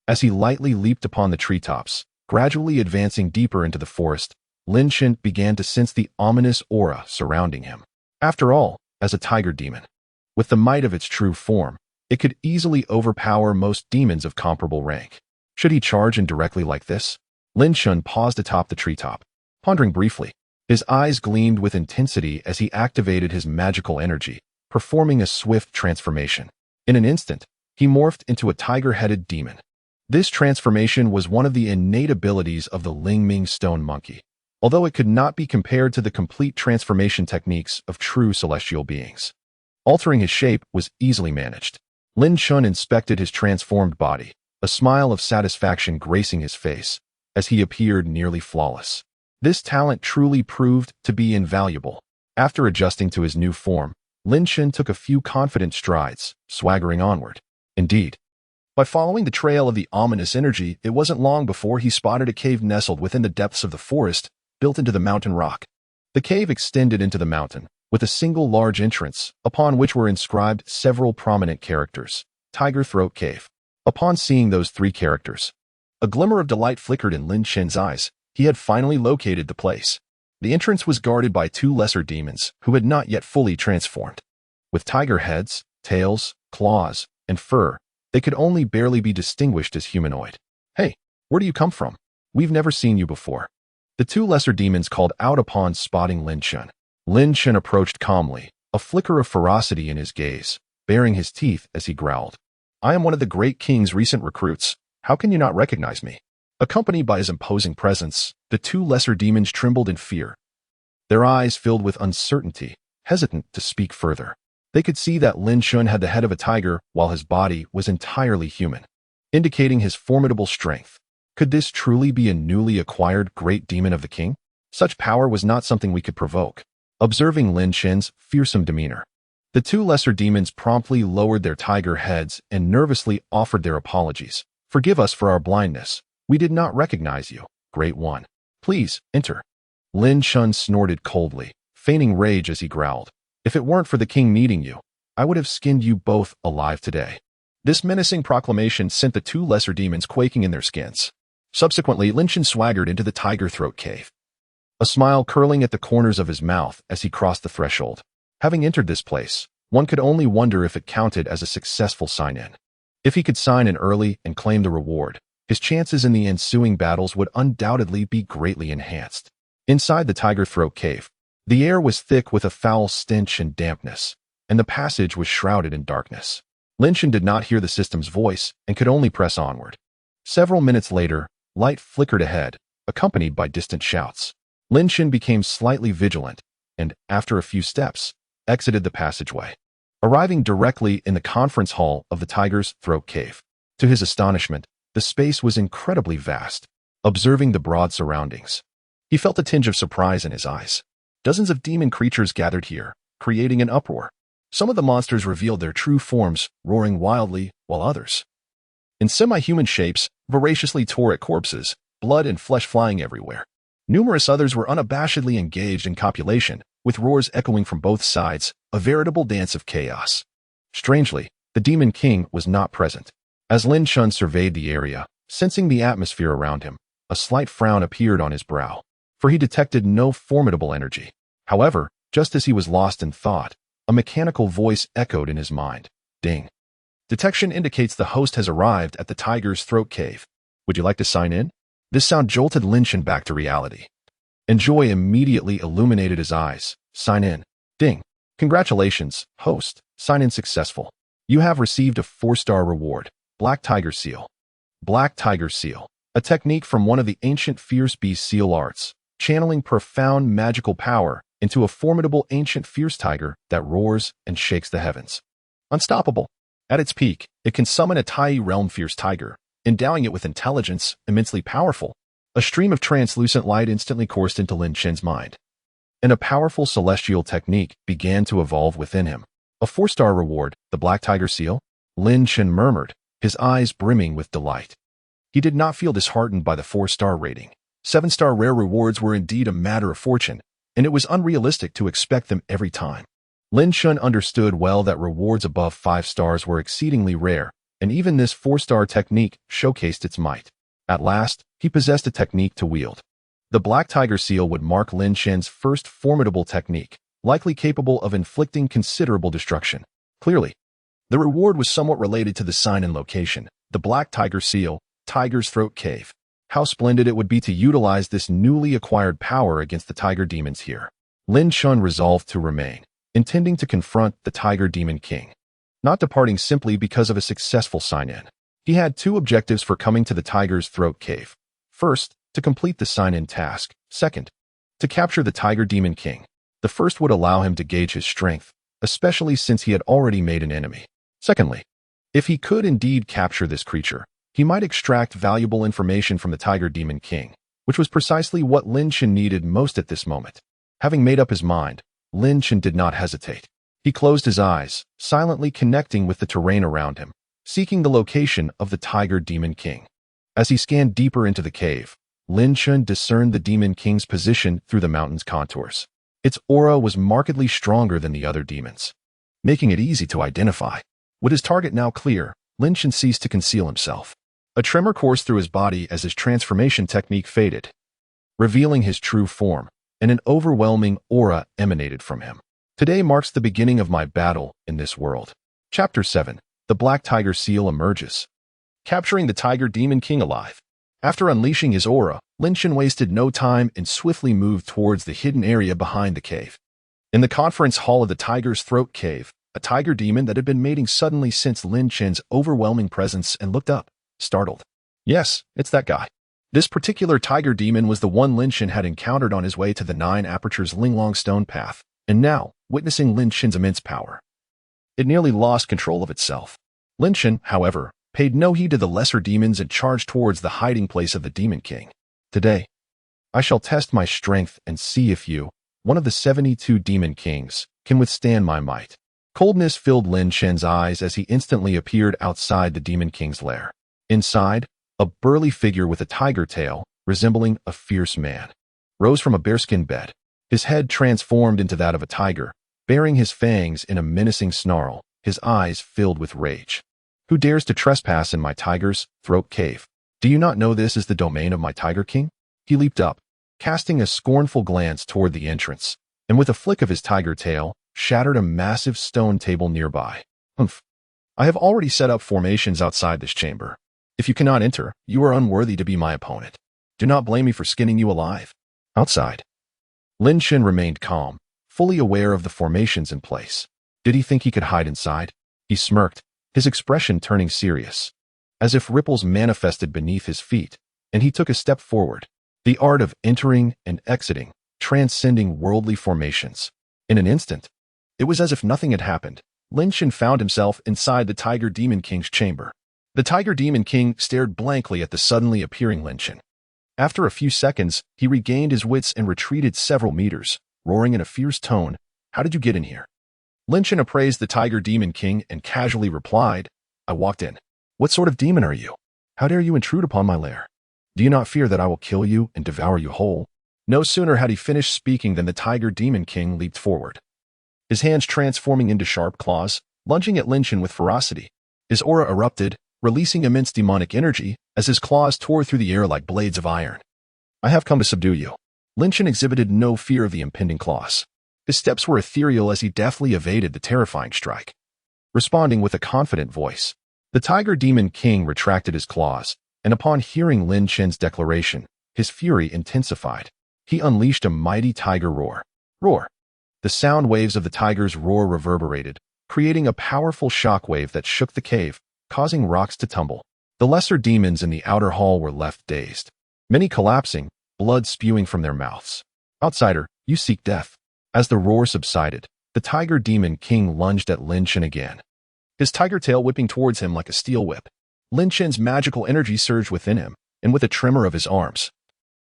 As he lightly leaped upon the treetops, gradually advancing deeper into the forest, Lin Shen began to sense the ominous aura surrounding him. After all, as a tiger demon, with the might of its true form, it could easily overpower most demons of comparable rank. Should he charge in directly like this? Lin Shen paused atop the treetop, pondering briefly. His eyes gleamed with intensity as he activated his magical energy, performing a swift transformation. In an instant, he morphed into a tiger-headed demon. This transformation was one of the innate abilities of the Lingming stone monkey, although it could not be compared to the complete transformation techniques of true celestial beings. Altering his shape was easily managed. Lin Shen inspected his transformed body, a smile of satisfaction gracing his face, as he appeared nearly flawless. This talent truly proved to be invaluable. After adjusting to his new form, Lin Shen took a few confident strides, swaggering onward. Indeed, by following the trail of the ominous energy, it wasn't long before he spotted a cave nestled within the depths of the forest, built into the mountain rock. The cave extended into the mountain, with a single large entrance, upon which were inscribed several prominent characters. Tiger Throat Cave. Upon seeing those 3 characters, a glimmer of delight flickered in Lin Shen's eyes. He had finally located the place. The entrance was guarded by 2 lesser demons who had not yet fully transformed. With tiger heads, tails, claws, and fur, they could only barely be distinguished as humanoid. "Hey, where do you come from? We've never seen you before." The 2 lesser demons called out upon spotting Lin Shen. Lin Shen approached calmly, a flicker of ferocity in his gaze, baring his teeth as he growled. "I am one of the great king's recent recruits. How can you not recognize me?" Accompanied by his imposing presence, the 2 lesser demons trembled in fear. Their eyes filled with uncertainty, hesitant to speak further. They could see that Lin Shen had the head of a tiger while his body was entirely human, indicating his formidable strength. Could this truly be a newly acquired great demon of the king? Such power was not something we could provoke. Observing Lin Shen's fearsome demeanor, the 2 lesser demons promptly lowered their tiger heads and nervously offered their apologies. "Forgive us for our blindness. We did not recognize you, Great One. Please, enter." Lin Shen snorted coldly, feigning rage as he growled. "If it weren't for the king needing you, I would have skinned you both alive today." This menacing proclamation sent the two lesser demons quaking in their skins. Subsequently, Lin Shan swaggered into the tiger throat cave, a smile curling at the corners of his mouth as he crossed the threshold. Having entered this place, one could only wonder if it counted as a successful sign-in. If he could sign in early and claim the reward, his chances in the ensuing battles would undoubtedly be greatly enhanced. Inside the tiger throat cave, the air was thick with a foul stench and dampness, and the passage was shrouded in darkness. Lin Shan did not hear the system's voice and could only press onward. Several minutes later, light flickered ahead, accompanied by distant shouts. Lin Shan became slightly vigilant and, after a few steps, exited the passageway, arriving directly in the conference hall of the tiger's throat cave. To his astonishment, the space was incredibly vast. Observing the broad surroundings, he felt a tinge of surprise in his eyes. Dozens of demon creatures gathered here, creating an uproar. Some of the monsters revealed their true forms, roaring wildly, while others, in semi-human shapes, voraciously tore at corpses, blood and flesh flying everywhere. Numerous others were unabashedly engaged in copulation, with roars echoing from both sides, a veritable dance of chaos. Strangely, the Demon King was not present. As Lin Shan surveyed the area, sensing the atmosphere around him, a slight frown appeared on his brow, for he detected no formidable energy. However, just as he was lost in thought, a mechanical voice echoed in his mind. Ding. Detection indicates the host has arrived at the tiger's throat cave. Would you like to sign in? This sound jolted Lin Shan back to reality, and joy immediately illuminated his eyes. Sign in. Ding. Congratulations, host. Sign in successful. You have received a 4-star reward. Black Tiger Seal. Black Tiger Seal, a technique from one of the ancient Fierce Beast seal arts, channeling profound magical power into a formidable ancient fierce tiger that roars and shakes the heavens. Unstoppable. At its peak, it can summon a Tai realm fierce tiger, endowing it with intelligence immensely powerful. A stream of translucent light instantly coursed into Lin Shan's mind, and a powerful celestial technique began to evolve within him. A 4-star reward, the Black Tiger Seal? Lin Shan murmured, his eyes brimming with delight. He did not feel disheartened by the 4-star rating. 7-star rare rewards were indeed a matter of fortune, and it was unrealistic to expect them every time. Lin Shan understood well that rewards above 5 stars were exceedingly rare, and even this 4-star technique showcased its might. At last, he possessed a technique to wield. The Black Tiger Seal would mark Lin Shan's first formidable technique, likely capable of inflicting considerable destruction. Clearly, the reward was somewhat related to the sign and location, the Black Tiger Seal, Tiger's Throat Cave. How splendid it would be to utilize this newly acquired power against the tiger demons here. Lin Shan resolved to remain, intending to confront the Tiger Demon King, not departing simply because of a successful sign-in. He had 2 objectives for coming to the tiger's throat cave. First, to complete the sign-in task. Second, to capture the Tiger Demon King. The first would allow him to gauge his strength, especially since he had already made an enemy. Secondly, if he could indeed capture this creature, he might extract valuable information from the Tiger Demon King, which was precisely what Lin Shan needed most at this moment. Having made up his mind, Lin Shan did not hesitate. He closed his eyes, silently connecting with the terrain around him, seeking the location of the Tiger Demon King. As he scanned deeper into the cave, Lin Shan discerned the Demon King's position through the mountain's contours. Its aura was markedly stronger than the other demons, making it easy to identify. With his target now clear, Lin Shan ceased to conceal himself. A tremor coursed through his body as his transformation technique faded, revealing his true form, and an overwhelming aura emanated from him. Today marks the beginning of my battle in this world. Chapter 7. The Black Tiger Seal emerges. Capturing the Tiger Demon King alive. After unleashing his aura, Lin Shan wasted no time and swiftly moved towards the hidden area behind the cave. In the conference hall of the Tiger's Throat Cave, a tiger demon that had been mating suddenly sensed Lin Shan's overwhelming presence and looked up, startled. Yes, it's that guy. This particular tiger demon was the one Lin Shan had encountered on his way to the 9 Apertures Linglong Stone Path, and now, witnessing Lin Shan's immense power, it nearly lost control of itself. Lin Shan, however, paid no heed to the lesser demons and charged towards the hiding place of the Demon King. Today, I shall test my strength and see if you, one of the 72 Demon Kings, can withstand my might. Coldness filled Lin Shan's eyes as he instantly appeared outside the Demon King's lair. Inside, a burly figure with a tiger tail, resembling a fierce man, rose from a bearskin bed. His head transformed into that of a tiger, baring his fangs in a menacing snarl, his eyes filled with rage. "Who dares to trespass in my tiger's throat cave? Do you not know this is the domain of my Tiger King?" He leaped up, casting a scornful glance toward the entrance, and with a flick of his tiger tail, shattered a massive stone table nearby. "Humph. I have already set up formations outside this chamber. If you cannot enter, you are unworthy to be my opponent. Do not blame me for skinning you alive." Outside, Lin Shen remained calm, fully aware of the formations in place. Did he think he could hide inside? He smirked, his expression turning serious, as if ripples manifested beneath his feet, and he took a step forward. The art of entering and exiting, transcending worldly formations. In an instant, it was as if nothing had happened. Lin Shen found himself inside the Tiger Demon King's chamber. The Tiger Demon King stared blankly at the suddenly appearing Lin Shen. After a few seconds, he regained his wits and retreated several meters, roaring in a fierce tone, "How did you get in here?" Lin Shen appraised the Tiger Demon King and casually replied, "I walked in." "What sort of demon are you? How dare you intrude upon my lair? Do you not fear that I will kill you and devour you whole?" No sooner had he finished speaking than the Tiger Demon King leaped forward, his hands transforming into sharp claws, lunging at Lin Shen with ferocity. His aura erupted, releasing immense demonic energy as his claws tore through the air like blades of iron. "I have come to subdue you." Lin Shen exhibited no fear of the impending claws. His steps were ethereal as he deftly evaded the terrifying strike. Responding with a confident voice, the Tiger Demon King retracted his claws, and upon hearing Lin Shen's declaration, his fury intensified. He unleashed a mighty tiger roar. Roar! The sound waves of the tiger's roar reverberated, creating a powerful shockwave that shook the cave, causing rocks to tumble. The lesser demons in the outer hall were left dazed, many collapsing, blood spewing from their mouths. "Outsider, you seek death." As the roar subsided, the Tiger Demon King lunged at Lin Shen again, his tiger tail whipping towards him like a steel whip. Lin Shen's magical energy surged within him, and with a tremor of his arms,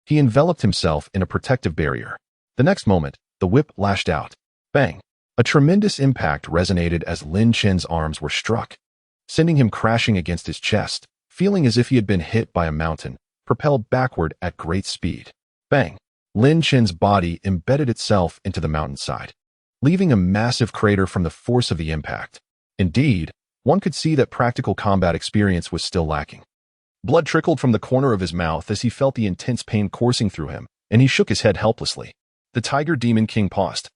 he enveloped himself in a protective barrier. The next moment, the whip lashed out. Bang! A tremendous impact resonated as Lin Shen's arms were struck, sending him crashing against his chest, feeling as if he had been hit by a mountain, propelled backward at great speed. Bang! Lin Shen's body embedded itself into the mountainside, leaving a massive crater from the force of the impact. Indeed, one could see that practical combat experience was still lacking. Blood trickled from the corner of his mouth as he felt the intense pain coursing through him, and he shook his head helplessly. The Tiger Demon King paused,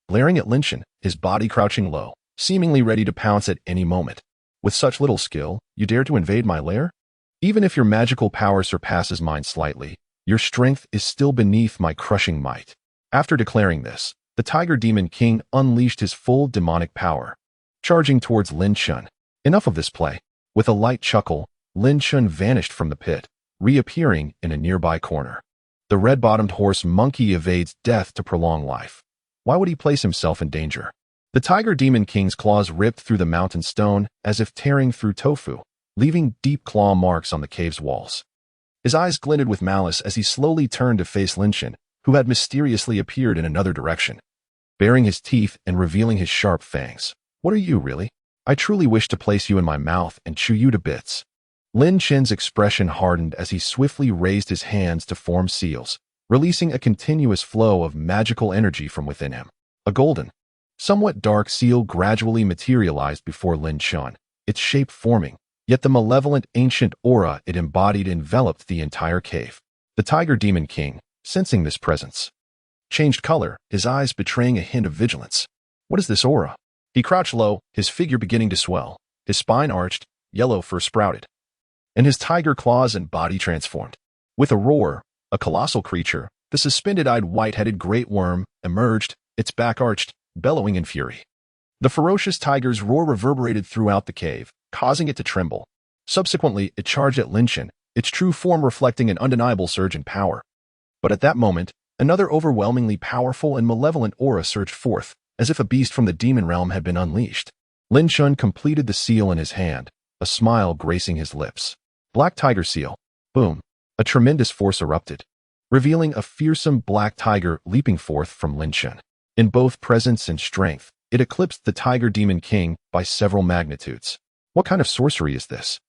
glaring at Lin Shen, his body crouching low, seemingly ready to pounce at any moment. "With such little skill, you dare to invade my lair? Even if your magical power surpasses mine slightly, your strength is still beneath my crushing might." After declaring this, the Tiger Demon King unleashed his full demonic power, charging towards Lin Shen. Enough of this play. With a light chuckle, Lin Shen vanished from the pit, reappearing in a nearby corner. The red-bottomed horse monkey evades death to prolong life. Why would he place himself in danger? The Tiger Demon King's claws ripped through the mountain stone as if tearing through tofu, leaving deep claw marks on the cave's walls. His eyes glinted with malice as he slowly turned to face Lin Shen, who had mysteriously appeared in another direction, baring his teeth and revealing his sharp fangs. "What are you, really? I truly wish to place you in my mouth and chew you to bits." Lin Shen's expression hardened as he swiftly raised his hands to form seals, releasing a continuous flow of magical energy from within him. A golden, somewhat dark seal gradually materialized before Lin Shen, its shape forming, yet the malevolent ancient aura it embodied enveloped the entire cave. The Tiger Demon King, sensing this presence, changed color, his eyes betraying a hint of vigilance. "What is this aura?" He crouched low, his figure beginning to swell, his spine arched, yellow fur sprouted, and his tiger claws and body transformed. With a roar, a colossal creature, the suspended-eyed white-headed great worm, emerged, its back arched, bellowing in fury. The ferocious tiger's roar reverberated throughout the cave, causing it to tremble. Subsequently, it charged at Lin Shen, its true form reflecting an undeniable surge in power. But at that moment, another overwhelmingly powerful and malevolent aura surged forth, as if a beast from the demon realm had been unleashed. Lin Shen completed the seal in his hand, a smile gracing his lips. Black Tiger Seal. Boom. A tremendous force erupted, revealing a fearsome black tiger leaping forth from Lin Shen. In both presence and strength, it eclipsed the Tiger Demon King by several magnitudes. What kind of sorcery is this?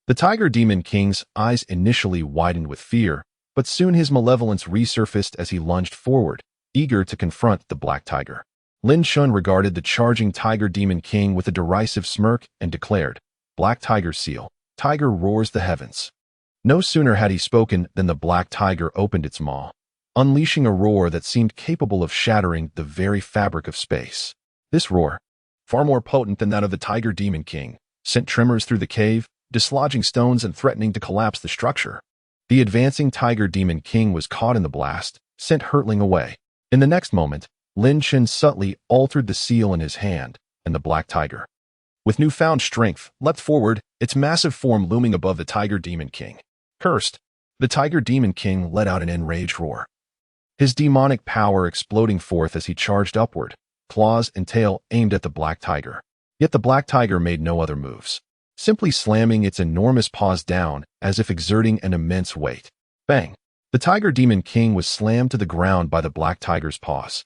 The Tiger Demon King's eyes initially widened with fear, but soon his malevolence resurfaced as he lunged forward, eager to confront the black tiger. Lin Shun regarded the charging Tiger Demon King with a derisive smirk and declared, "Black Tiger Seal, Tiger roars the heavens." No sooner had he spoken than the black tiger opened its maw, unleashing a roar that seemed capable of shattering the very fabric of space. This roar, far more potent than that of the Tiger Demon King, sent tremors through the cave, dislodging stones and threatening to collapse the structure. The advancing Tiger Demon King was caught in the blast, sent hurtling away. In the next moment, Lin Shun subtly altered the seal in his hand, and the black tiger, with newfound strength, leapt forward, its massive form looming above the Tiger Demon King. Cursed, the Tiger Demon King let out an enraged roar, his demonic power exploding forth as he charged upward, claws and tail aimed at the black tiger. Yet the black tiger made no other moves, simply slamming its enormous paws down as if exerting an immense weight. Bang! The Tiger Demon King was slammed to the ground by the black tiger's paws,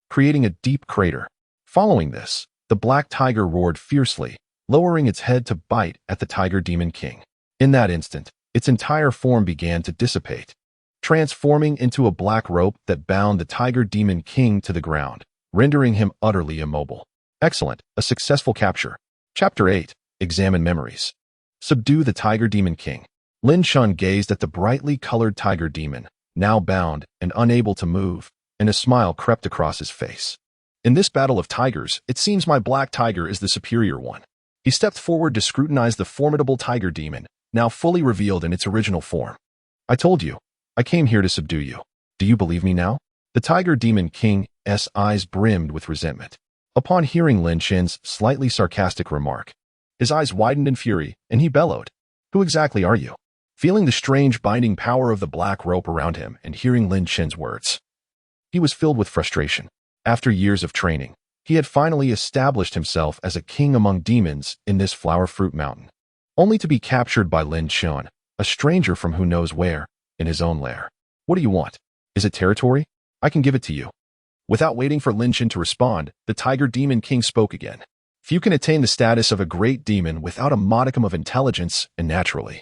creating a deep crater. Following this, the black tiger roared fiercely, lowering its head to bite at the Tiger Demon King. In that instant, its entire form began to dissipate, transforming into a black rope that bound the Tiger Demon King to the ground, rendering him utterly immobile. Excellent, a successful capture. Chapter 8, Examine Memories. Subdue the Tiger Demon King. Lin Shun gazed at the brightly colored tiger demon, now bound and unable to move, and a smile crept across his face. In this battle of tigers, it seems my black tiger is the superior one. He stepped forward to scrutinize the formidable tiger demon, now fully revealed in its original form. I told you, I came here to subdue you. Do you believe me now? The Tiger Demon King's eyes brimmed with resentment. Upon hearing Lin Shun's slightly sarcastic remark, his eyes widened in fury, and he bellowed, "Who exactly are you?" Feeling the strange binding power of the black rope around him and hearing Lin Shun's words, he was filled with frustration. After years of training, he had finally established himself as a king among demons in this flower fruit mountain, only to be captured by Lin Shun, a stranger from who knows where, in his own lair. What do you want? Is it territory? I can give it to you. Without waiting for Lin Shun to respond, the Tiger Demon King spoke again. Few can attain the status of a great demon without a modicum of intelligence, and naturally,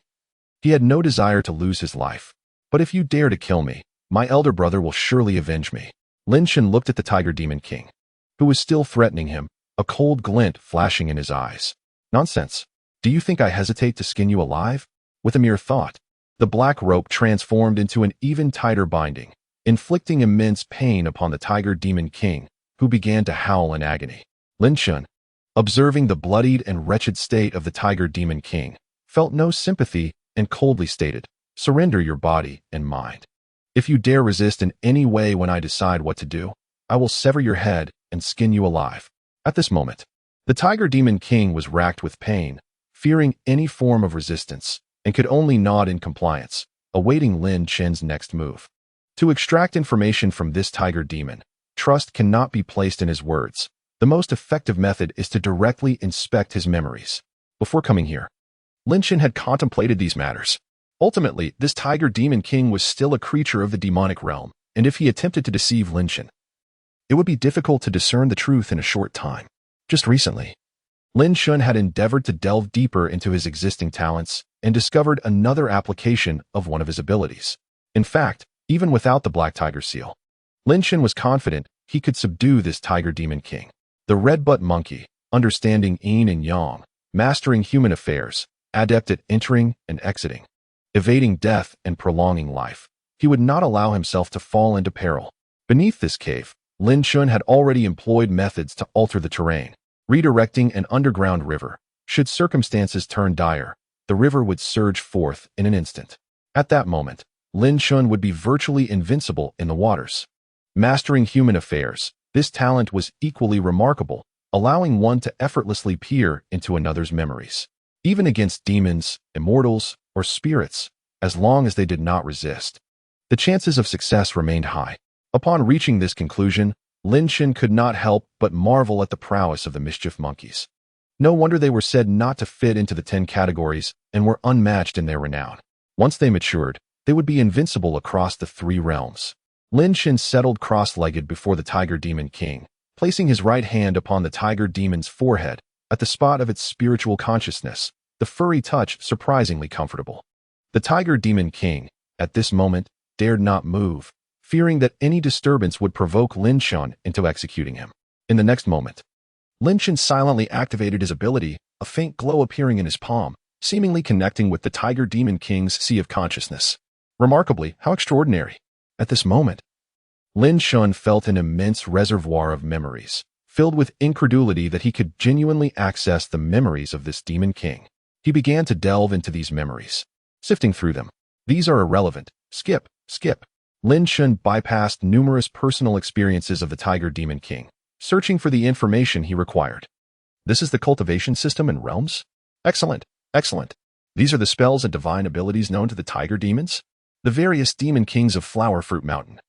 he had no desire to lose his life. But if you dare to kill me, my elder brother will surely avenge me. Lin Shun looked at the Tiger Demon King, who was still threatening him, a cold glint flashing in his eyes. Nonsense. Do you think I hesitate to skin you alive? With a mere thought, the black rope transformed into an even tighter binding, inflicting immense pain upon the Tiger Demon King, who began to howl in agony. Lin Shun, observing the bloodied and wretched state of the Tiger Demon King, felt no sympathy and coldly stated, "Surrender your body and mind. If you dare resist in any way when I decide what to do, I will sever your head and skin you alive." At this moment, the Tiger Demon King was racked with pain, fearing any form of resistance, and could only nod in compliance, awaiting Lin Shun's next move. To extract information from this tiger demon, trust cannot be placed in his words. The most effective method is to directly inspect his memories. Before coming here, Lin Shun had contemplated these matters. Ultimately, this Tiger Demon King was still a creature of the demonic realm, and if he attempted to deceive Lin Shun, it would be difficult to discern the truth in a short time. Just recently, Lin Shun had endeavored to delve deeper into his existing talents and discovered another application of one of his abilities. In fact, even without the Black Tiger Seal, Lin Shun was confident he could subdue this Tiger Demon King. The Red-Buttocked monkey, understanding yin and yang, mastering human affairs, adept at entering and exiting, evading death and prolonging life. He would not allow himself to fall into peril. Beneath this cave, Lin Shun had already employed methods to alter the terrain, redirecting an underground river. Should circumstances turn dire, the river would surge forth in an instant. At that moment, Lin Shun would be virtually invincible in the waters. Mastering human affairs, this talent was equally remarkable, allowing one to effortlessly peer into another's memories, even against demons, immortals, or spirits, as long as they did not resist. The chances of success remained high. Upon reaching this conclusion, Lin Shun could not help but marvel at the prowess of the mischief monkeys. No wonder they were said not to fit into the 10 categories and were unmatched in their renown. Once they matured, they would be invincible across the 3 realms. Lin Shun settled cross-legged before the Tiger Demon King, placing his right hand upon the Tiger Demon's forehead, at the spot of its spiritual consciousness, the furry touch surprisingly comfortable. The Tiger Demon King, at this moment, dared not move, fearing that any disturbance would provoke Lin Shun into executing him. In the next moment, Lin Shan silently activated his ability, a faint glow appearing in his palm, seemingly connecting with the Tiger Demon King's sea of consciousness. Remarkably, how extraordinary. At this moment, Lin Shan felt an immense reservoir of memories, filled with incredulity that he could genuinely access the memories of this Demon King. He began to delve into these memories, sifting through them. These are irrelevant. Skip. Lin Shan bypassed numerous personal experiences of the Tiger Demon King, searching for the information he required. This is the cultivation system and realms? Excellent. These are the spells and divine abilities known to the Tiger Demons? The various Demon Kings of Flower Fruit Mountain.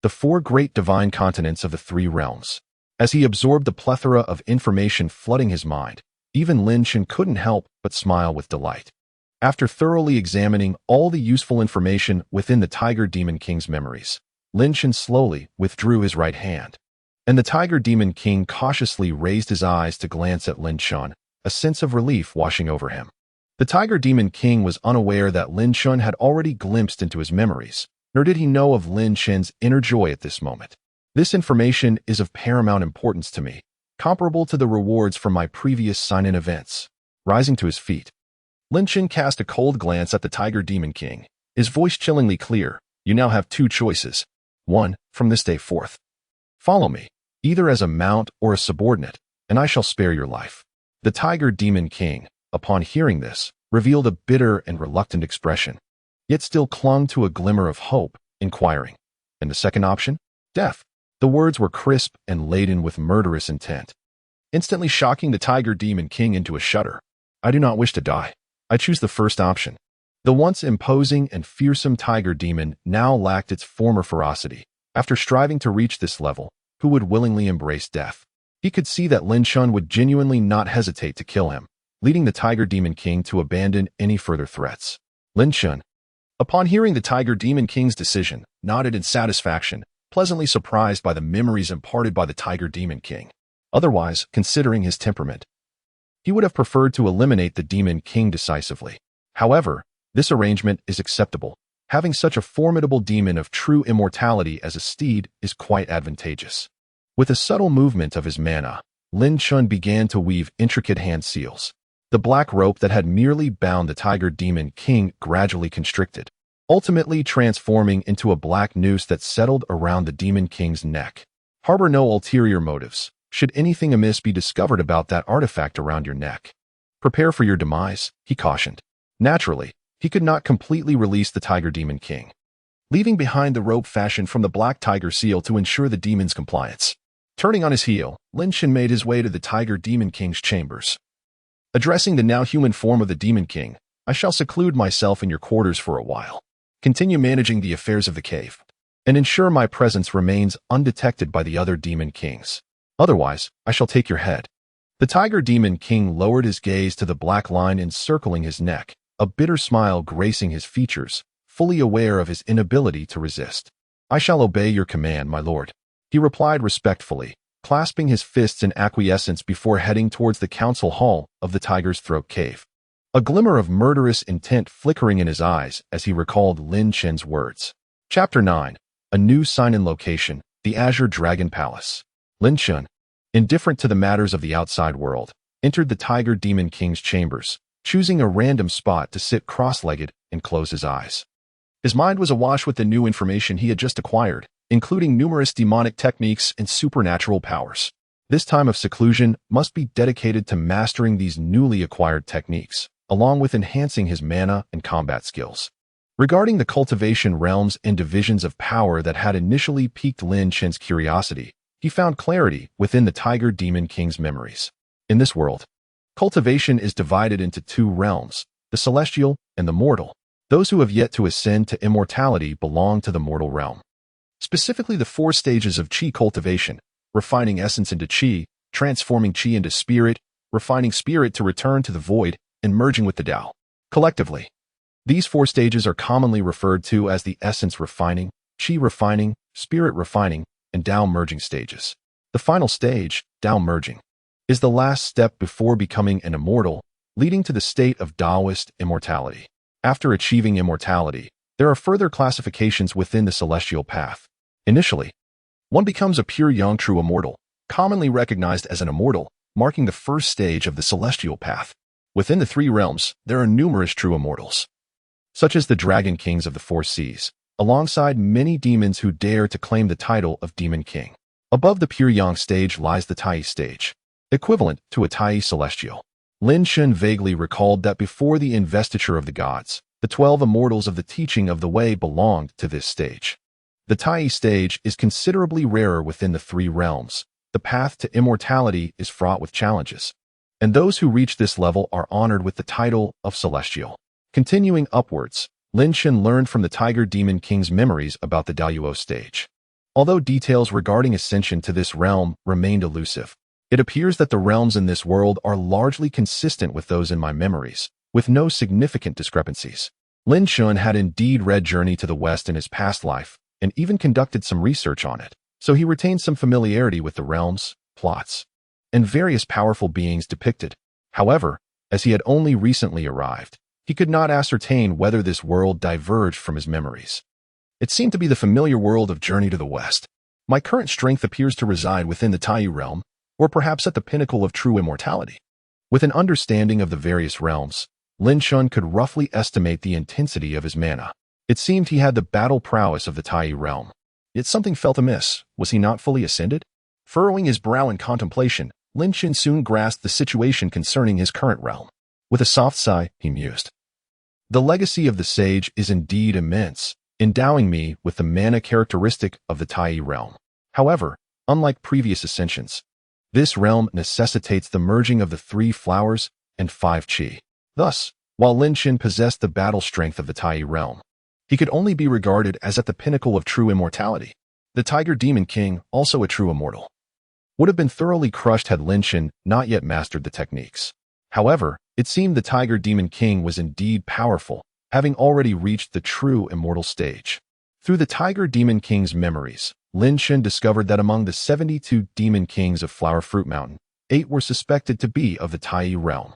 The 4 great divine continents of the 3 realms. As he absorbed the plethora of information flooding his mind, even Lin Shan couldn't help but smile with delight. After thoroughly examining all the useful information within the Tiger Demon King's memories, Lin Shan slowly withdrew his right hand, and the Tiger Demon King cautiously raised his eyes to glance at Lin Shan, a sense of relief washing over him. The Tiger Demon King was unaware that Lin Shan had already glimpsed into his memories, nor did he know of Lin Shan's inner joy at this moment. This information is of paramount importance to me, comparable to the rewards from my previous sign-in events. Rising to his feet, Lin Shan cast a cold glance at the Tiger Demon King, his voice chillingly clear. You now have 2 choices. 1. From this day forth, follow me, either as a mount or a subordinate, and I shall spare your life. The Tiger Demon King, upon hearing this, revealed a bitter and reluctant expression, yet still clung to a glimmer of hope, inquiring, and the second option? Death. The words were crisp and laden with murderous intent, instantly shocking the Tiger Demon King into a shudder. I do not wish to die. I choose the first option. The once imposing and fearsome Tiger Demon now lacked its former ferocity. After striving to reach this level, who would willingly embrace death? He could see that Lin Shan would genuinely not hesitate to kill him, leading the Tiger Demon King to abandon any further threats. Lin Shan, upon hearing the Tiger Demon King's decision, nodded in satisfaction, pleasantly surprised by the memories imparted by the Tiger Demon King. Otherwise, considering his temperament, he would have preferred to eliminate the Demon King decisively. However, this arrangement is acceptable. Having such a formidable demon of true immortality as a steed is quite advantageous. With a subtle movement of his mana, Lin Shan began to weave intricate hand seals. The black rope that had merely bound the Tiger Demon King gradually constricted, ultimately transforming into a black noose that settled around the Demon King's neck. Harbor no ulterior motives. Should anything amiss be discovered about that artifact around your neck, prepare for your demise, he cautioned. Naturally, he could not completely release the Tiger Demon King, leaving behind the rope fashioned from the black tiger seal to ensure the demon's compliance. Turning on his heel, Lin Shan made his way to the Tiger Demon King's chambers. Addressing the now human form of the Demon King, I shall seclude myself in your quarters for a while, continue managing the affairs of the cave, and ensure my presence remains undetected by the other Demon Kings. Otherwise, I shall take your head. The Tiger Demon King lowered his gaze to the black line encircling his neck, a bitter smile gracing his features, fully aware of his inability to resist. I shall obey your command, my lord, he replied respectfully, clasping his fists in acquiescence before heading towards the council hall of the Tiger's Throat Cave. A glimmer of murderous intent flickering in his eyes as he recalled Lin Shan's words. Chapter 9. A new sign-in location, the Azure Dragon Palace. Lin Shan, indifferent to the matters of the outside world, entered the Tiger Demon King's chambers, choosing a random spot to sit cross-legged and close his eyes. His mind was awash with the new information he had just acquired, including numerous demonic techniques and supernatural powers. This time of seclusion must be dedicated to mastering these newly acquired techniques, along with enhancing his mana and combat skills. Regarding the cultivation realms and divisions of power that had initially piqued Lin Shan's curiosity, he found clarity within the Tiger Demon King's memories. In this world, cultivation is divided into 2 realms, the celestial and the mortal. Those who have yet to ascend to immortality belong to the mortal realm. Specifically the 4 stages of Qi cultivation, refining essence into Qi, transforming Qi into spirit, refining spirit to return to the void, and merging with the Tao. Collectively, these 4 stages are commonly referred to as the essence refining, Qi refining, spirit refining, and Tao merging stages. The final stage, Tao merging, is the last step before becoming an immortal, leading to the state of Taoist immortality. After achieving immortality, there are further classifications within the celestial path. Initially, one becomes a pure young true immortal, commonly recognized as an immortal, marking the first stage of the celestial path. Within the three realms, there are numerous true immortals, such as the Dragon Kings of the Four Seas, alongside many demons who dare to claim the title of Demon King. Above the pure yang stage lies the Tai stage, equivalent to a Tai celestial. Lin Shun vaguely recalled that before the investiture of the gods, the 12 immortals of the teaching of the way belonged to this stage. The Tai stage is considerably rarer within the three realms. The path to immortality is fraught with challenges, and those who reach this level are honored with the title of Celestial. Continuing upwards, Lin Shun learned from the Tiger Demon King's memories about the Daoyuo stage. Although details regarding ascension to this realm remained elusive, it appears that the realms in this world are largely consistent with those in my memories, with no significant discrepancies. Lin Shun had indeed read Journey to the West in his past life, and even conducted some research on it, so he retained some familiarity with the realms, plots, and various powerful beings depicted. However, as he had only recently arrived, he could not ascertain whether this world diverged from his memories. It seemed to be the familiar world of Journey to the West. My current strength appears to reside within the Taiyu realm, or perhaps at the pinnacle of true immortality. With an understanding of the various realms, Lin Shun could roughly estimate the intensity of his mana. It seemed he had the battle prowess of the Taiyu realm. Yet something felt amiss. Was he not fully ascended? Furrowing his brow in contemplation, Lin Shun soon grasped the situation concerning his current realm. With a soft sigh, he mused. The legacy of the sage is indeed immense, endowing me with the mana characteristic of the Tai realm. However, unlike previous ascensions, this realm necessitates the merging of the 3 flowers and 5 chi. Thus, while Lin Shun possessed the battle strength of the Tai realm, he could only be regarded as at the pinnacle of true immortality. The Tiger Demon King, also a true immortal, would have been thoroughly crushed had Lin Shun not yet mastered the techniques. However, it seemed the Tiger Demon King was indeed powerful, having already reached the true immortal stage. Through the Tiger Demon King's memories, Lin Shun discovered that among the 72 Demon Kings of Flower Fruit Mountain, 8 were suspected to be of the Tai realm.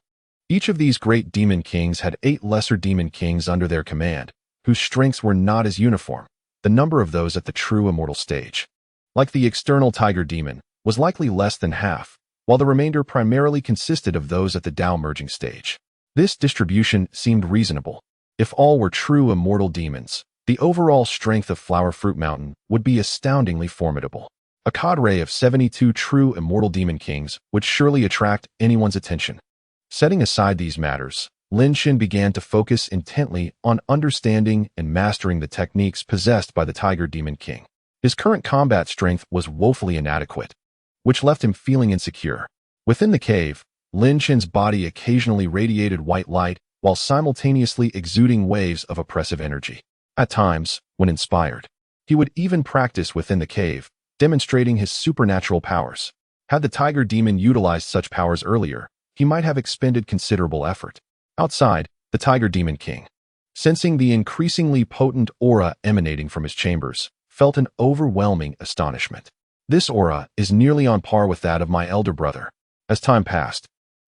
Each of these great Demon Kings had 8 lesser Demon Kings under their command, whose strengths were not as uniform, the number of those at the true immortal stage. Like the external Tiger Demon, was likely less than half, while the remainder primarily consisted of those at the Dao merging stage. This distribution seemed reasonable. If all were true immortal demons, the overall strength of Flower Fruit Mountain would be astoundingly formidable. A cadre of 72 true immortal Demon Kings would surely attract anyone's attention. Setting aside these matters, Lin Shun began to focus intently on understanding and mastering the techniques possessed by the Tiger Demon King. His current combat strength was woefully inadequate, which left him feeling insecure. Within the cave, Lin Shun's body occasionally radiated white light while simultaneously exuding waves of oppressive energy. At times, when inspired, he would even practice within the cave, demonstrating his supernatural powers. Had the Tiger Demon utilized such powers earlier, he might have expended considerable effort. Outside, the Tiger Demon King, sensing the increasingly potent aura emanating from his chambers, felt an overwhelming astonishment. This aura is nearly on par with that of my elder brother. As time passed,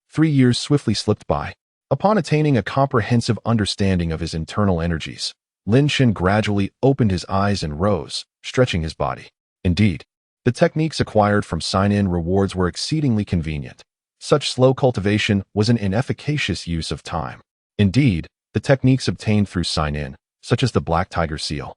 3 years swiftly slipped by. Upon attaining a comprehensive understanding of his internal energies, Lin Shun gradually opened his eyes and rose, stretching his body. Indeed, the techniques acquired from sign-in rewards were exceedingly convenient. Such slow cultivation was an inefficacious use of time. Indeed, the techniques obtained through sign-in, such as the Black Tiger Seal,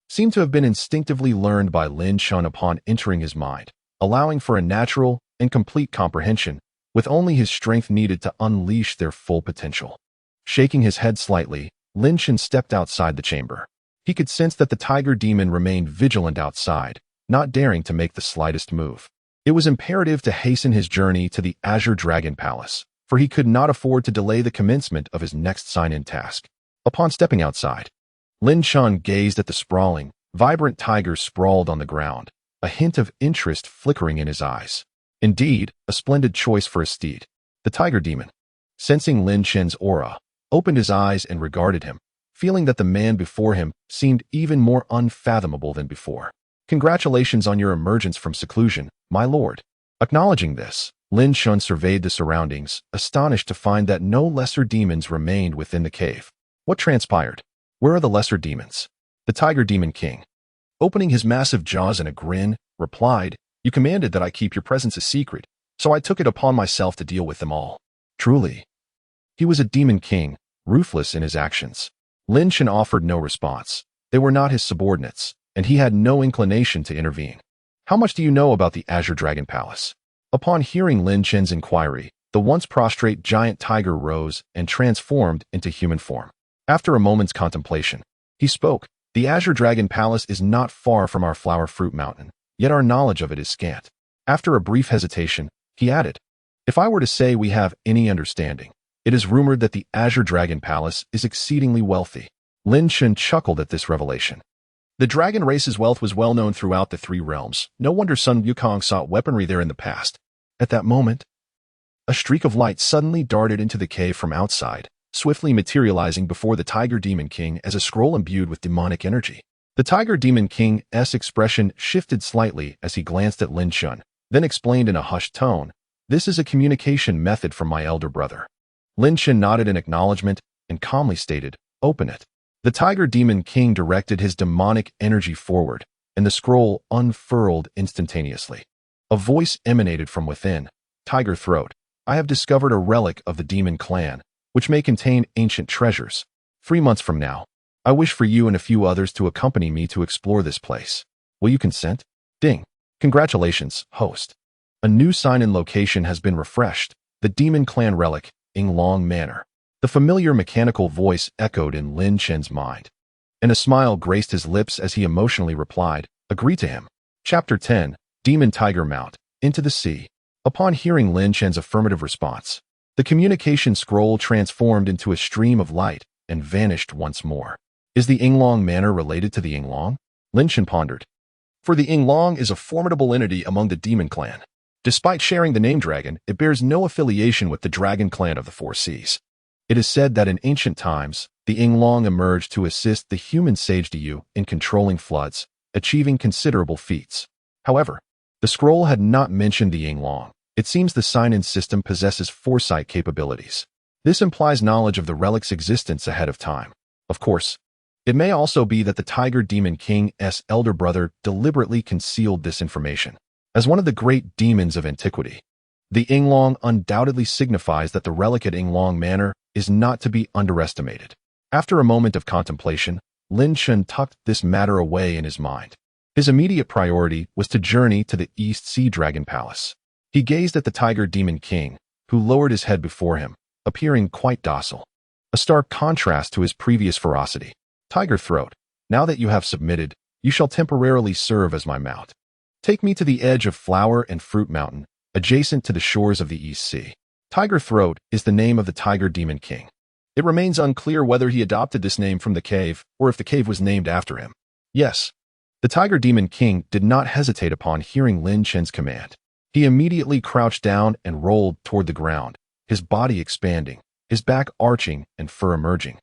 seemed to have been instinctively learned by Lin Shun upon entering his mind, allowing for a natural and complete comprehension, with only his strength needed to unleash their full potential. Shaking his head slightly, Lin Shun stepped outside the chamber. He could sense that the Tiger Demon remained vigilant outside, not daring to make the slightest move. It was imperative to hasten his journey to the Azure Dragon Palace, for he could not afford to delay the commencement of his next sign-in task. Upon stepping outside, Lin Shun gazed at the sprawling, vibrant tiger sprawled on the ground, a hint of interest flickering in his eyes. Indeed, a splendid choice for a steed. The Tiger Demon, sensing Lin Shun's aura, opened his eyes and regarded him, feeling that the man before him seemed even more unfathomable than before. Congratulations on your emergence from seclusion, my lord. Acknowledging this, Lin Shun surveyed the surroundings, astonished to find that no lesser demons remained within the cave. What transpired? Where are the lesser demons? The Tiger Demon King, opening his massive jaws in a grin, replied, You commanded that I keep your presence a secret, so I took it upon myself to deal with them all. Truly. He was a demon king, ruthless in his actions. Lin Chen offered no response. They were not his subordinates, and he had no inclination to intervene. How much do you know about the Azure Dragon Palace? Upon hearing Lin Chen's inquiry, the once prostrate giant tiger rose and transformed into human form. After a moment's contemplation, he spoke. The Azure Dragon Palace is not far from our flower fruit mountain, yet our knowledge of it is scant. After a brief hesitation, he added, if I were to say we have any understanding, it is rumored that the Azure Dragon Palace is exceedingly wealthy. Lin Chen chuckled at this revelation. The dragon race's wealth was well known throughout the three realms. No wonder Sun Wukong sought weaponry there in the past. At that moment, a streak of light suddenly darted into the cave from outside, swiftly materializing before the Tiger Demon King as a scroll imbued with demonic energy. The Tiger Demon King's expression shifted slightly as he glanced at Lin Chen, then explained in a hushed tone, this is a communication method from my elder brother. Lin Chen nodded in acknowledgement and calmly stated, open it. The Tiger Demon King directed his demonic energy forward, and the scroll unfurled instantaneously. A voice emanated from within. Tiger Throat, I have discovered a relic of the demon clan, which may contain ancient treasures. 3 months from now, I wish for you and a few others to accompany me to explore this place. Will you consent? Ding. Congratulations, host. A new sign-in location has been refreshed. The demon clan relic, Yinglong Manor. The familiar mechanical voice echoed in Lin Chen's mind, and a smile graced his lips as he emotionally replied, agree to him. Chapter 10, Demon Tiger Mount, Into the Sea. Upon hearing Lin Chen's affirmative response, the communication scroll transformed into a stream of light and vanished once more. Is the Yinglong Manor related to the Yinglong? Lin Chen pondered. For the Yinglong is a formidable entity among the demon clan. Despite sharing the name dragon, it bears no affiliation with the dragon clan of the Four Seas. It is said that in ancient times, the Yinglong emerged to assist the human sage Diyu in controlling floods, achieving considerable feats. However, the scroll had not mentioned the Yinglong. It seems the sign-in system possesses foresight capabilities. This implies knowledge of the relic's existence ahead of time. Of course, it may also be that the Tiger Demon King's elder brother deliberately concealed this information. As one of the great demons of antiquity, the Yinglong undoubtedly signifies that the relic at Yinglong Manor is not to be underestimated. After a moment of contemplation, Lin Chen tucked this matter away in his mind. His immediate priority was to journey to the East Sea Dragon Palace. He gazed at the Tiger Demon King, who lowered his head before him, appearing quite docile. A stark contrast to his previous ferocity. Tiger Throat, now that you have submitted, you shall temporarily serve as my mount. Take me to the edge of Flower and Fruit Mountain, adjacent to the shores of the East Sea. Tiger Throat is the name of the Tiger Demon King. It remains unclear whether he adopted this name from the cave or if the cave was named after him. Yes, the Tiger Demon King did not hesitate upon hearing Lin Chen's command. He immediately crouched down and rolled toward the ground, his body expanding, his back arching and fur emerging,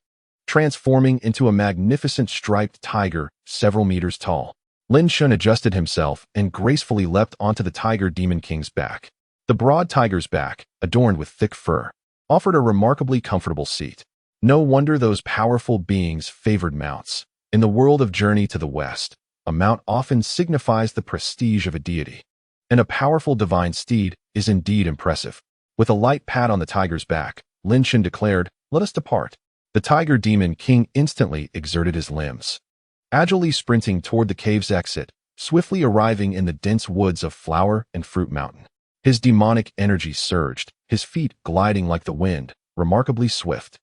transforming into a magnificent striped tiger several meters tall. Lin Chen adjusted himself and gracefully leapt onto the Tiger Demon King's back. The broad tiger's back, adorned with thick fur, offered a remarkably comfortable seat. No wonder those powerful beings favored mounts. In the world of Journey to the West, a mount often signifies the prestige of a deity, and a powerful divine steed is indeed impressive. With a light pat on the tiger's back, Lin Chen declared, let us depart. The Tiger Demon King instantly exerted his limbs, agilely sprinting toward the cave's exit, swiftly arriving in the dense woods of Flower and Fruit Mountain. His demonic energy surged, his feet gliding like the wind, remarkably swift.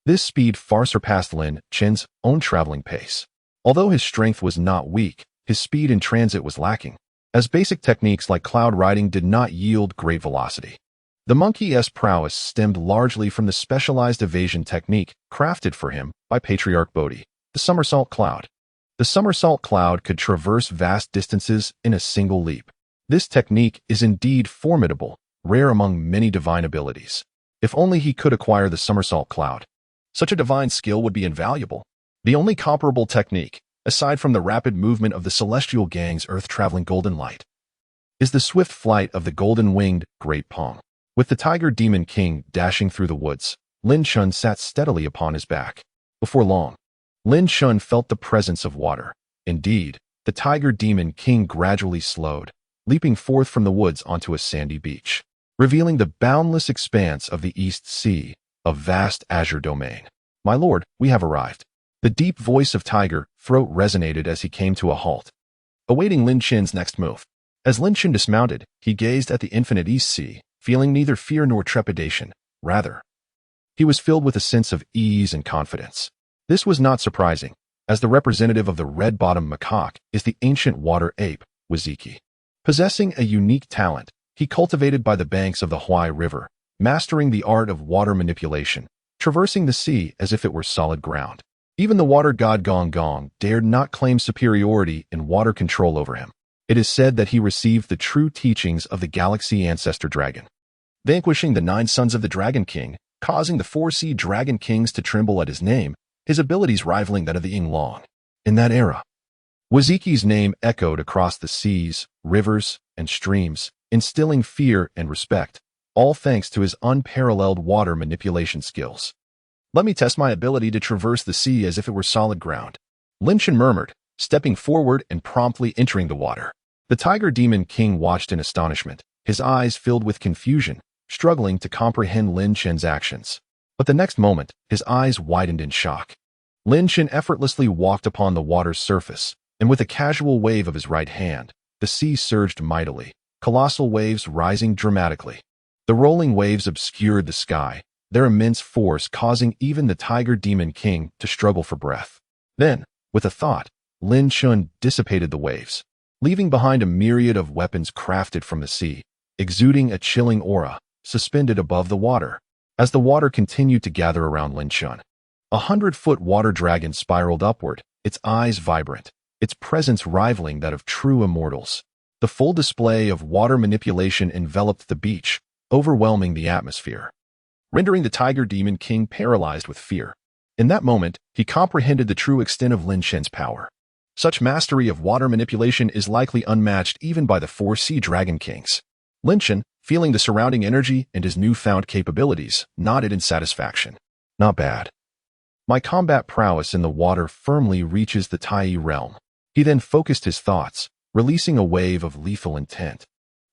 This speed far surpassed Lin Chen's own traveling pace. Although his strength was not weak, his speed in transit was lacking, as basic techniques like cloud riding did not yield great velocity. The monkey's prowess stemmed largely from the specialized evasion technique crafted for him by Patriarch Bodhi, the somersault cloud. The somersault cloud could traverse vast distances in a single leap. This technique is indeed formidable, rare among many divine abilities. If only he could acquire the somersault cloud. Such a divine skill would be invaluable. The only comparable technique, aside from the rapid movement of the celestial gang's earth-traveling golden light, is the swift flight of the golden-winged Great Pong. With the Tiger Demon King dashing through the woods, Lin Chen sat steadily upon his back. Before long, Lin Chen felt the presence of water. Indeed, the Tiger Demon King gradually slowed, leaping forth from the woods onto a sandy beach, revealing the boundless expanse of the East Sea, a vast azure domain. "My lord, we have arrived." The deep voice of Tiger Throat resonated as he came to a halt, awaiting Lin Chen's next move. As Lin Chen dismounted, he gazed at the infinite East Sea, feeling neither fear nor trepidation. Rather, he was filled with a sense of ease and confidence. This was not surprising, as the representative of the red-bottomed macaque is the ancient water ape, Wuziki. Possessing a unique talent, he cultivated by the banks of the Huai River, mastering the art of water manipulation, traversing the sea as if it were solid ground. Even the water god Gong Gong dared not claim superiority in water control over him. It is said that he received the true teachings of the galaxy ancestor dragon, vanquishing the 9 sons of the Dragon King, causing the 4 sea Dragon Kings to tremble at his name, his abilities rivaling that of the Ying Long. In that era, Wuziki's name echoed across the seas, rivers, and streams, instilling fear and respect, all thanks to his unparalleled water manipulation skills. "Let me test my ability to traverse the sea as if it were solid ground," Lin Chen murmured, stepping forward and promptly entering the water. The Tiger Demon King watched in astonishment, his eyes filled with confusion, struggling to comprehend Lin Chen's actions. But the next moment, his eyes widened in shock. Lin Chen effortlessly walked upon the water's surface, and with a casual wave of his right hand, the sea surged mightily, colossal waves rising dramatically. The rolling waves obscured the sky, their immense force causing even the Tiger Demon King to struggle for breath. Then, with a thought, Lin Chen dissipated the waves, leaving behind a myriad of weapons crafted from the sea, exuding a chilling aura, suspended above the water. As the water continued to gather around Lin Chen, 100-foot water dragon spiraled upward, its eyes vibrant, its presence rivaling that of true immortals. The full display of water manipulation enveloped the beach, overwhelming the atmosphere, rendering the Tiger Demon King paralyzed with fear. In that moment, he comprehended the true extent of Lin Chen's power. Such mastery of water manipulation is likely unmatched even by the 4 sea Dragon Kings. Lin Chen, feeling the surrounding energy and his newfound capabilities, nodded in satisfaction. "Not bad. My combat prowess in the water firmly reaches the Tai realm." He then focused his thoughts, releasing a wave of lethal intent,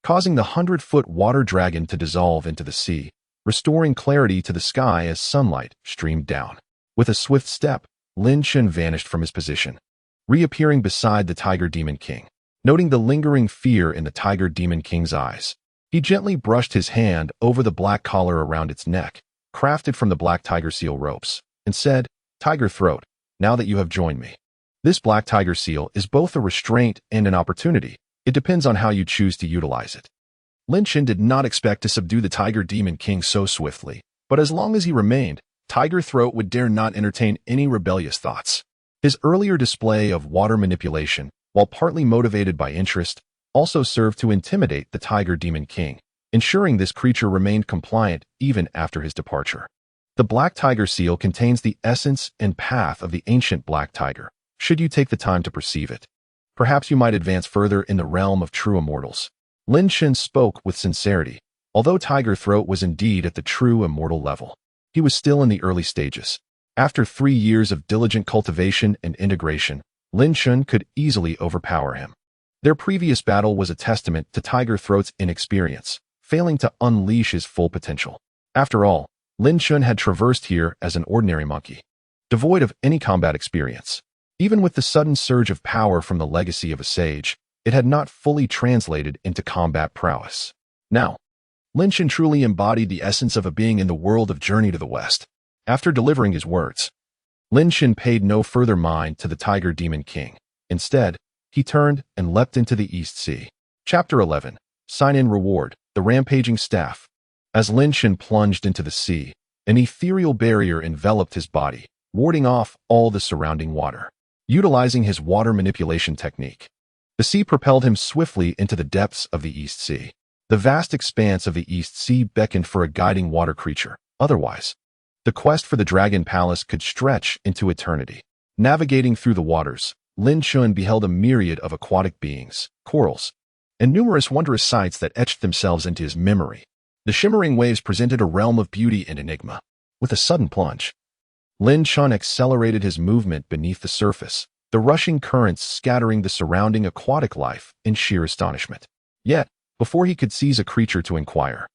causing the 100-foot water dragon to dissolve into the sea, restoring clarity to the sky as sunlight streamed down. With a swift step, Lin Chen vanished from his position, reappearing beside the Tiger Demon King. Noting the lingering fear in the Tiger Demon King's eyes, he gently brushed his hand over the black collar around its neck, crafted from the black tiger seal ropes, and said, "Tiger Throat, now that you have joined me, this black tiger seal is both a restraint and an opportunity. It depends on how you choose to utilize it." Lin Chen did not expect to subdue the Tiger Demon King so swiftly, but as long as he remained, Tiger Throat would dare not entertain any rebellious thoughts. His earlier display of water manipulation, while partly motivated by interest, also served to intimidate the Tiger Demon King, ensuring this creature remained compliant even after his departure. The black tiger seal contains the essence and path of the ancient black tiger, should you take the time to perceive it. Perhaps you might advance further in the realm of true immortals. Lin Chen spoke with sincerity. Although Tiger Throat was indeed at the true immortal level, he was still in the early stages. After 3 years of diligent cultivation and integration, Lin Chen could easily overpower him. Their previous battle was a testament to Tiger Throat's inexperience, failing to unleash his full potential. After all, Lin Chen had traversed here as an ordinary monkey, devoid of any combat experience. Even with the sudden surge of power from the legacy of a sage, it had not fully translated into combat prowess. Now, Lin Chen truly embodied the essence of a being in the world of Journey to the West. After delivering his words, Lin Chen paid no further mind to the Tiger Demon King. Instead, he turned and leapt into the East Sea. Chapter 11. Sign-in Reward, the Rampaging Staff. As Lin Chen plunged into the sea, an ethereal barrier enveloped his body, warding off all the surrounding water. Utilizing his water manipulation technique, the sea propelled him swiftly into the depths of the East Sea. The vast expanse of the East Sea beckoned for a guiding water creature. Otherwise, the quest for the Dragon Palace could stretch into eternity. Navigating through the waters, Lin Chen beheld a myriad of aquatic beings, corals, and numerous wondrous sights that etched themselves into his memory. The shimmering waves presented a realm of beauty and enigma. With a sudden plunge, Lin Chen accelerated his movement beneath the surface, the rushing currents scattering the surrounding aquatic life in sheer astonishment. Yet, before he could seize a creature to inquire,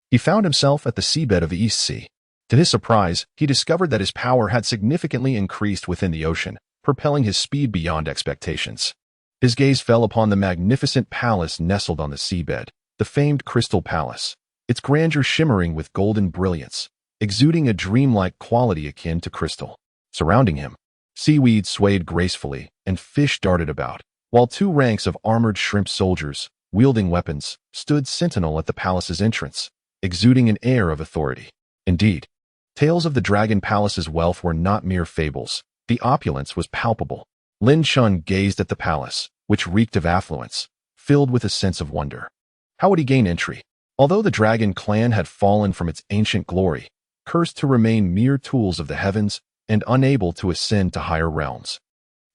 he found himself at the seabed of the East Sea. To his surprise, he discovered that his power had significantly increased within the ocean, propelling his speed beyond expectations. His gaze fell upon the magnificent palace nestled on the seabed, the famed Crystal Palace, its grandeur shimmering with golden brilliance, exuding a dreamlike quality akin to crystal. Surrounding him, seaweed swayed gracefully and fish darted about, while two ranks of armored shrimp soldiers, wielding weapons, stood sentinel at the palace's entrance, exuding an air of authority. Indeed, tales of the Dragon Palace's wealth were not mere fables. The opulence was palpable. Lin Chun gazed at the palace, which reeked of affluence, filled with a sense of wonder. How would he gain entry? Although the Dragon clan had fallen from its ancient glory, cursed to remain mere tools of the heavens and unable to ascend to higher realms,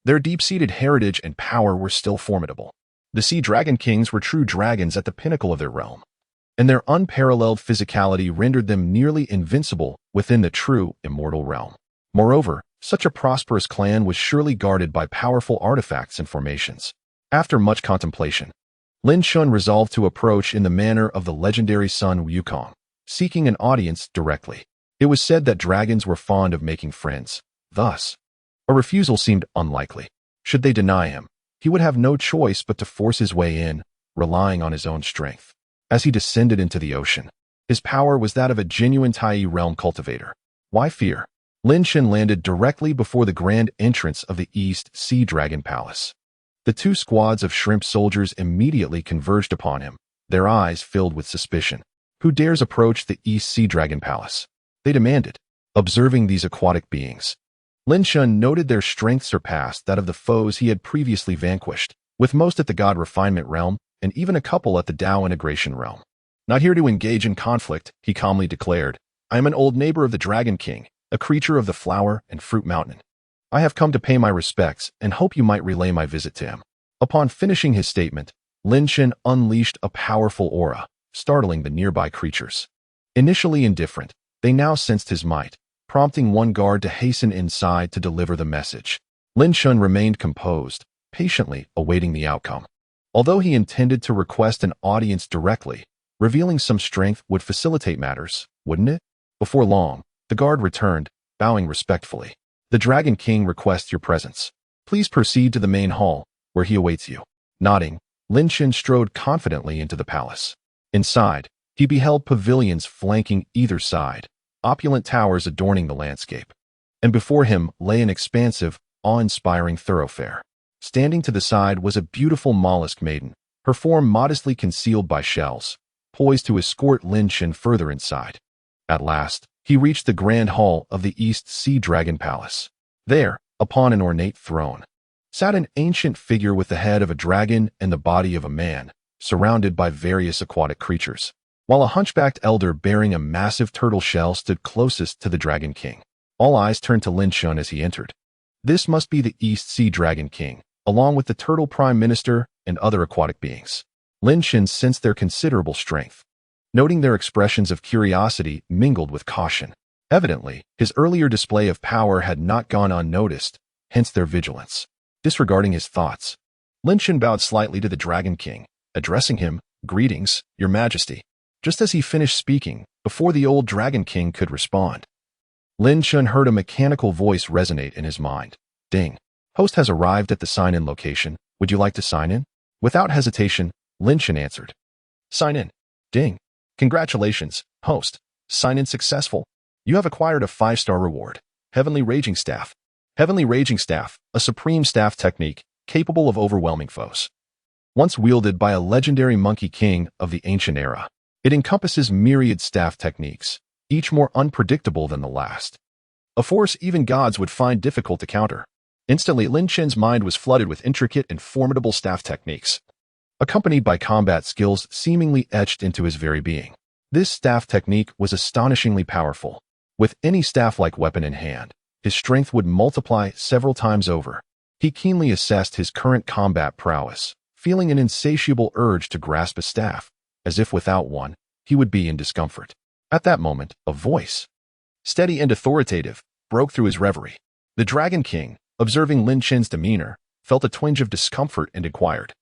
their deep-seated heritage and power were still formidable. The Sea Dragon Kings were true dragons at the pinnacle of their realm, and their unparalleled physicality rendered them nearly invincible within the true immortal realm. Moreover, such a prosperous clan was surely guarded by powerful artifacts and formations. After much contemplation, Lin Chun resolved to approach in the manner of the legendary Sun Wukong, seeking an audience directly. It was said that dragons were fond of making friends. Thus, a refusal seemed unlikely. Should they deny him, he would have no choice but to force his way in, relying on his own strength. As he descended into the ocean, his power was that of a genuine Tai realm cultivator. Why fear? Lin Chun landed directly before the grand entrance of the East Sea Dragon Palace. The two squads of shrimp soldiers immediately converged upon him, their eyes filled with suspicion. Who dares approach the East Sea Dragon Palace? They demanded. Observing these aquatic beings, Lin Chun noted their strength surpassed that of the foes he had previously vanquished, with most at the God Refinement realm and even a couple at the Tao Integration realm. Not here to engage in conflict, he calmly declared. I am an old neighbor of the Dragon King, a creature of the Flower and Fruit Mountain. I have come to pay my respects and hope you might relay my visit to him. Upon finishing his statement, Lin Chun unleashed a powerful aura, startling the nearby creatures. Initially indifferent, they now sensed his might, prompting one guard to hasten inside to deliver the message. Lin Chun remained composed, patiently awaiting the outcome. Although he intended to request an audience directly, revealing some strength would facilitate matters, wouldn't it? Before long, the guard returned, bowing respectfully. The Dragon King requests your presence. Please proceed to the main hall, where he awaits you. Nodding, Lin Chun strode confidently into the palace. Inside, he beheld pavilions flanking either side, opulent towers adorning the landscape. And before him lay an expansive, awe-inspiring thoroughfare. Standing to the side was a beautiful mollusk maiden, her form modestly concealed by shells, poised to escort Lin Chun further inside. At last, he reached the grand hall of the East Sea Dragon Palace. There, upon an ornate throne, sat an ancient figure with the head of a dragon and the body of a man, surrounded by various aquatic creatures, while a hunchbacked elder bearing a massive turtle shell stood closest to the Dragon King. All eyes turned to Lin Chun as he entered. This must be the East Sea Dragon King, along with the Turtle Prime Minister and other aquatic beings. Lin Chun sensed their considerable strength, noting their expressions of curiosity mingled with caution. Evidently, his earlier display of power had not gone unnoticed, hence their vigilance. Disregarding his thoughts, Lin Chun bowed slightly to the Dragon King, addressing him, "Greetings, Your Majesty." Just as he finished speaking, before the old Dragon King could respond, Lin Chun heard a mechanical voice resonate in his mind. Ding. Host has arrived at the sign-in location. Would you like to sign in? Without hesitation, Lin Chun answered. Sign in. Ding. Congratulations, host. Sign-in successful. You have acquired a 5-star reward. Heavenly Raging Staff. Heavenly Raging Staff, a supreme staff technique capable of overwhelming foes. Once wielded by a legendary monkey king of the ancient era, it encompasses myriad staff techniques, each more unpredictable than the last. A force even gods would find difficult to counter. Instantly, Lin Chun's mind was flooded with intricate and formidable staff techniques, accompanied by combat skills seemingly etched into his very being. This staff technique was astonishingly powerful. With any staff-like weapon in hand, his strength would multiply several times over. He keenly assessed his current combat prowess, feeling an insatiable urge to grasp a staff, as if without one, he would be in discomfort. At that moment, a voice, steady and authoritative, broke through his reverie. The Dragon King, observing Lin Chun's demeanor, felt a twinge of discomfort and inquired.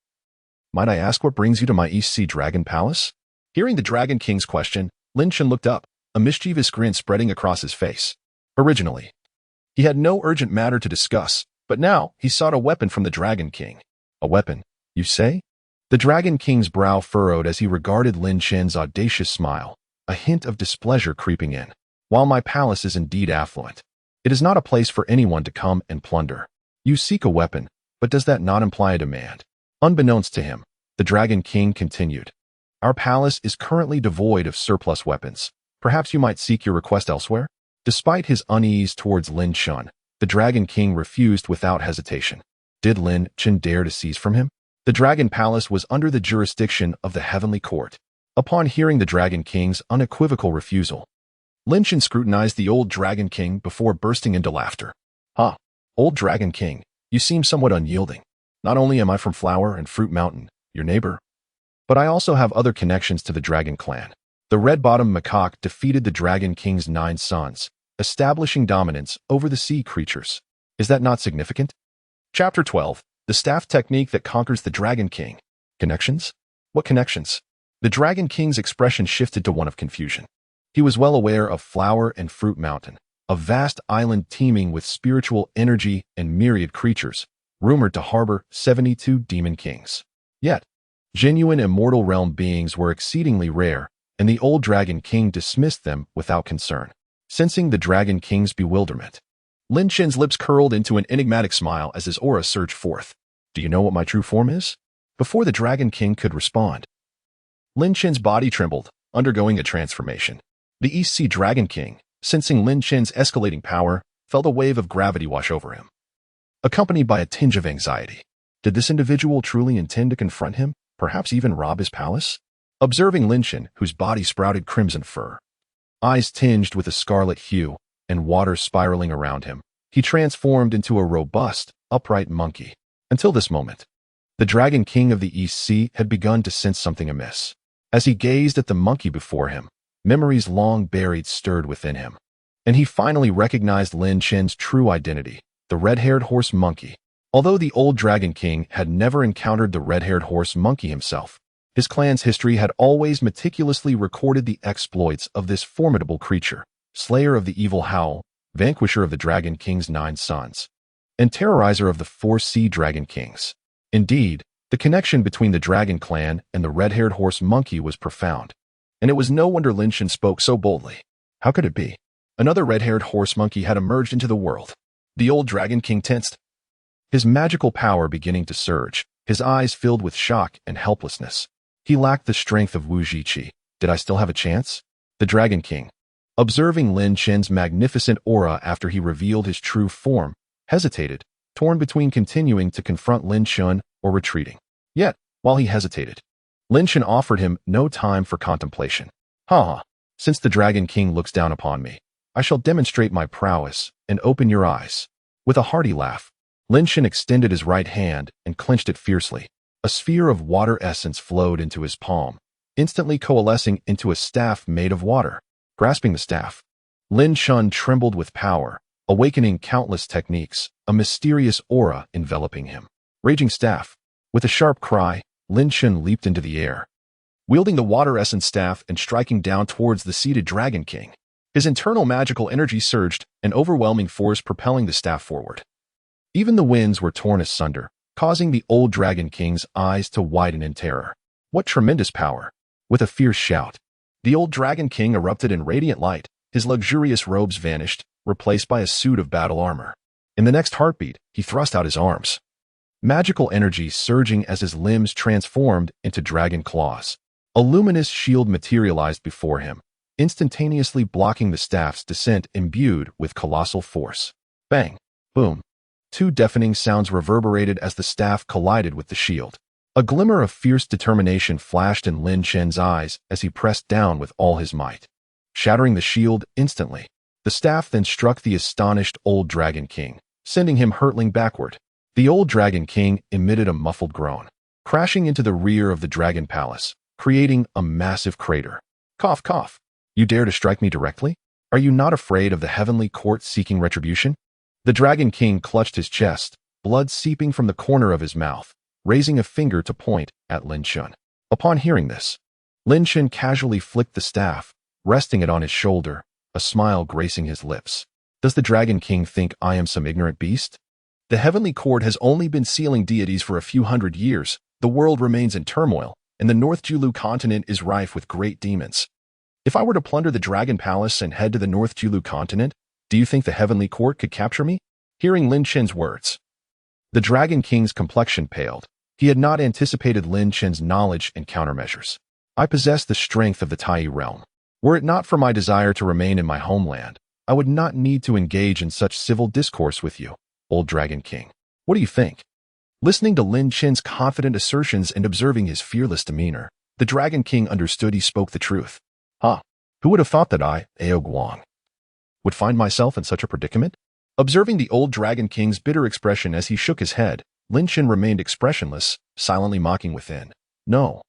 Might I ask what brings you to my East Sea Dragon Palace? Hearing the Dragon King's question, Lin Chen looked up, a mischievous grin spreading across his face. Originally, he had no urgent matter to discuss, but now he sought a weapon from the Dragon King. A weapon, you say? The Dragon King's brow furrowed as he regarded Lin Chen's audacious smile, a hint of displeasure creeping in. While my palace is indeed affluent, it is not a place for anyone to come and plunder. You seek a weapon, but does that not imply a demand? Unbeknownst to him, the Dragon King continued. Our palace is currently devoid of surplus weapons. Perhaps you might seek your request elsewhere? Despite his unease towards Lin Chen, the Dragon King refused without hesitation. Did Lin Chen dare to seize from him? The Dragon Palace was under the jurisdiction of the Heavenly Court. Upon hearing the Dragon King's unequivocal refusal, Lin Chen scrutinized the old Dragon King before bursting into laughter. Ha! Old Dragon King, you seem somewhat unyielding. Not only am I from Flower and Fruit Mountain, your neighbor, but I also have other connections to the Dragon Clan. The Red-Buttocked Macaque defeated the Dragon King's 9 sons, establishing dominance over the sea creatures. Is that not significant? Chapter 12. The Staff Technique that Conquers the Dragon King. Connections? What connections? The Dragon King's expression shifted to one of confusion. He was well aware of Flower and Fruit Mountain, a vast island teeming with spiritual energy and myriad creatures, rumored to harbor 72 demon kings. Yet, genuine immortal realm beings were exceedingly rare, and the old Dragon King dismissed them without concern. Sensing the Dragon King's bewilderment, Lin Chen's lips curled into an enigmatic smile as his aura surged forth. Do you know what my true form is? Before the Dragon King could respond, Lin Chen's body trembled, undergoing a transformation. The East Sea Dragon King, sensing Lin Chen's escalating power, felt a wave of gravity wash over him, accompanied by a tinge of anxiety. Did this individual truly intend to confront him, perhaps even rob his palace? Observing Lin Chen, whose body sprouted crimson fur, eyes tinged with a scarlet hue, and water spiraling around him, he transformed into a robust, upright monkey. Until this moment, the Dragon King of the East Sea had begun to sense something amiss. As he gazed at the monkey before him, memories long buried stirred within him, and he finally recognized Lin Chen's true identity, the red-haired horse monkey. Although the old Dragon King had never encountered the red-haired horse monkey himself, his clan's history had always meticulously recorded the exploits of this formidable creature, slayer of the evil Howl, vanquisher of the Dragon King's 9 sons, and terrorizer of the 4 sea Dragon Kings. Indeed, the connection between the Dragon Clan and the red-haired horse monkey was profound, and it was no wonder Lin Chen spoke so boldly. How could it be? Another red-haired horse monkey had emerged into the world. The old Dragon King tensed, his magical power beginning to surge, his eyes filled with shock and helplessness. He lacked the strength of Wu Zhiqi. Did I still have a chance? The Dragon King, observing Lin Chen's magnificent aura after he revealed his true form, hesitated, torn between continuing to confront Lin Chen or retreating. Yet, while he hesitated, Lin Chen offered him no time for contemplation. Since the Dragon King looks down upon me, I shall demonstrate my prowess and open your eyes. With a hearty laugh, Lin Chen extended his right hand and clenched it fiercely. A sphere of water essence flowed into his palm, instantly coalescing into a staff made of water. Grasping the staff, Lin Chen trembled with power, awakening countless techniques, a mysterious aura enveloping him. Raging staff. With a sharp cry, Lin Chen leaped into the air, wielding the water essence staff and striking down towards the seated Dragon King. His internal magical energy surged, an overwhelming force propelling the staff forward. Even the winds were torn asunder, causing the old Dragon King's eyes to widen in terror. What tremendous power! With a fierce shout, the old Dragon King erupted in radiant light. His luxurious robes vanished, replaced by a suit of battle armor. In the next heartbeat, he thrust out his arms, magical energy surging as his limbs transformed into dragon claws. A luminous shield materialized before him, instantaneously blocking the staff's descent imbued with colossal force. Bang! Boom! 2 deafening sounds reverberated as the staff collided with the shield. A glimmer of fierce determination flashed in Lin Chen's eyes as he pressed down with all his might, shattering the shield instantly. The staff then struck the astonished old Dragon King, sending him hurtling backward. The old Dragon King emitted a muffled groan, crashing into the rear of the Dragon Palace, creating a massive crater. Cough, cough. You dare to strike me directly? Are you not afraid of the Heavenly Court seeking retribution? The Dragon King clutched his chest, blood seeping from the corner of his mouth. raising a finger to point at Lin Shun. Upon hearing this, Lin Shun casually flicked the staff, resting it on his shoulder, a smile gracing his lips. Does the Dragon King think I am some ignorant beast? The Heavenly Court has only been sealing deities for a few hundred years. The world remains in turmoil, and the North Julu continent is rife with great demons. If I were to plunder the Dragon Palace and head to the North Julu continent, do you think the Heavenly Court could capture me? Hearing Lin Chen's words, the Dragon King's complexion paled. He had not anticipated Lin Chen's knowledge and countermeasures. I possess the strength of the Tai realm. Were it not for my desire to remain in my homeland, I would not need to engage in such civil discourse with you, old Dragon King. What do you think? Listening to Lin Chen's confident assertions and observing his fearless demeanor, the Dragon King understood he spoke the truth. Who would have thought that I, Ao Guang, would find myself in such a predicament? Observing the old Dragon King's bitter expression as he shook his head, Lin Chen remained expressionless, silently mocking within. No.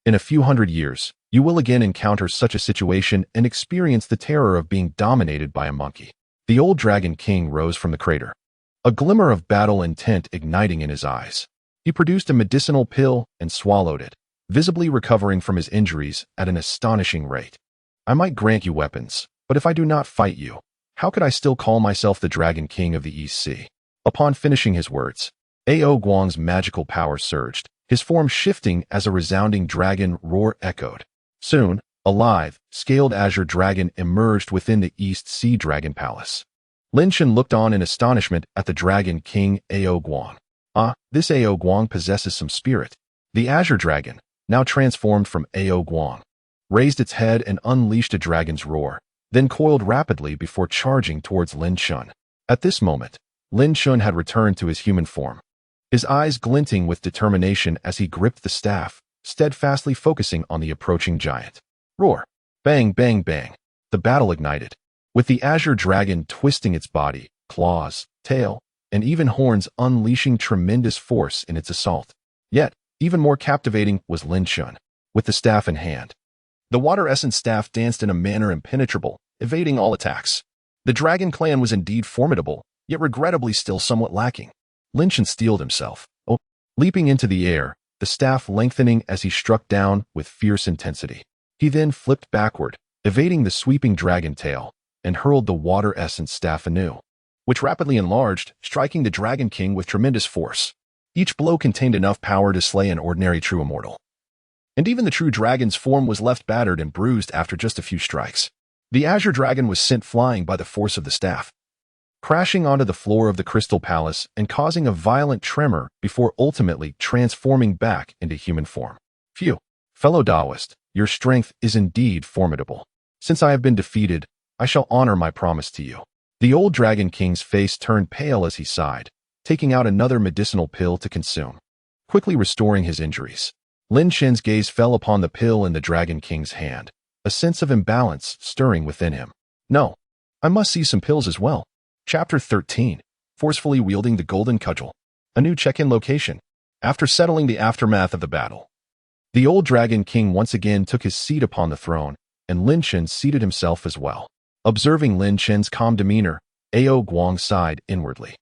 In a few hundred years, you will again encounter such a situation and experience the terror of being dominated by a monkey. The old Dragon King rose from the crater, a glimmer of battle intent igniting in his eyes. He produced a medicinal pill and swallowed it, visibly recovering from his injuries at an astonishing rate. I might grant you weapons, but if I do not fight you, how could I still call myself the Dragon King of the East Sea? Upon finishing his words, Ao Guang's magical power surged, his form shifting as a resounding dragon roar echoed. Soon, a lithe, scaled azure dragon emerged within the East Sea Dragon Palace. Lin Chen looked on in astonishment at the Dragon King Ao Guang. This Ao Guang possesses some spirit. The azure dragon, now transformed from Ao Guang, raised its head and unleashed a dragon's roar, then coiled rapidly before charging towards Lin Shun. At this moment, Lin Shun had returned to his human form, his eyes glinting with determination as he gripped the staff, steadfastly focusing on the approaching giant. Roar! Bang, bang, bang! The battle ignited, with the azure dragon twisting its body, claws, tail, and even horns unleashing tremendous force in its assault. Yet, even more captivating was Lin Shun, with the staff in hand. The water essence staff danced in a manner impenetrable, evading all attacks. The dragon clan was indeed formidable, yet regrettably still somewhat lacking. Lin Shun steeled himself, leaping into the air, the staff lengthening as he struck down with fierce intensity. He then flipped backward, evading the sweeping dragon tail, and hurled the water essence staff anew, which rapidly enlarged, striking the Dragon King with tremendous force. Each blow contained enough power to slay an ordinary true immortal. And even the true dragon's form was left battered and bruised after just a few strikes. The azure dragon was sent flying by the force of the staff, crashing onto the floor of the Crystal Palace and causing a violent tremor before ultimately transforming back into human form. Phew, fellow Taoist, your strength is indeed formidable. Since I have been defeated, I shall honor my promise to you. The old Dragon King's face turned pale as he sighed, taking out another medicinal pill to consume, quickly restoring his injuries. Lin Chen's gaze fell upon the pill in the Dragon King's hand, a sense of imbalance stirring within him. No, I must see some pills as well. Chapter 13. Forcefully wielding the golden cudgel. A new check-in location. After settling the aftermath of the battle, the old Dragon King once again took his seat upon the throne, and Lin Chen seated himself as well. Observing Lin Chen's calm demeanor, Ao Guang sighed inwardly.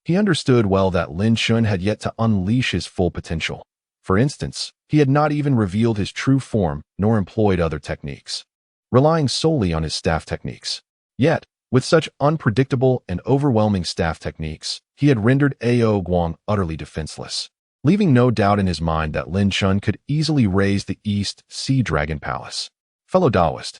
He understood well that Lin Shun had yet to unleash his full potential. For instance, he had not even revealed his true form nor employed other techniques, relying solely on his staff techniques. Yet, with such unpredictable and overwhelming staff techniques, he had rendered Ao Guang utterly defenseless, leaving no doubt in his mind that Lin Shun could easily raise the East Sea Dragon Palace. Fellow Taoist,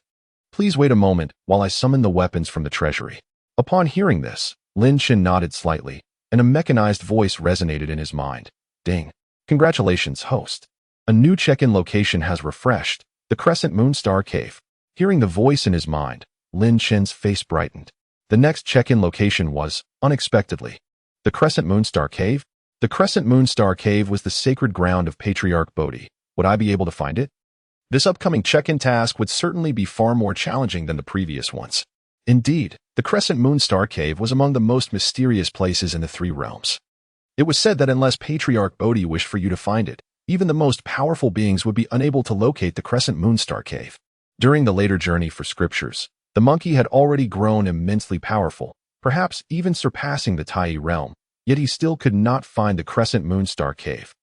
please wait a moment while I summon the weapons from the treasury. Upon hearing this, Lin Chen nodded slightly, and a mechanized voice resonated in his mind. Ding. Congratulations, host. A new check-in location has refreshed, the Crescent Moonstar Cave. Hearing the voice in his mind, Lin Chen's face brightened. The next check-in location was, unexpectedly, the Crescent Moonstar Cave. The Crescent Moonstar Cave was the sacred ground of Patriarch Bodhi. Would I be able to find it? This upcoming check-in task would certainly be far more challenging than the previous ones. Indeed, the Crescent Moonstar Cave was among the most mysterious places in the three realms. It was said that unless Patriarch Bodhi wished for you to find it, even the most powerful beings would be unable to locate the Crescent Moonstar Cave. During the later journey for scriptures, the monkey had already grown immensely powerful, perhaps even surpassing the Tai realm, yet he still could not find the Crescent Moonstar Cave.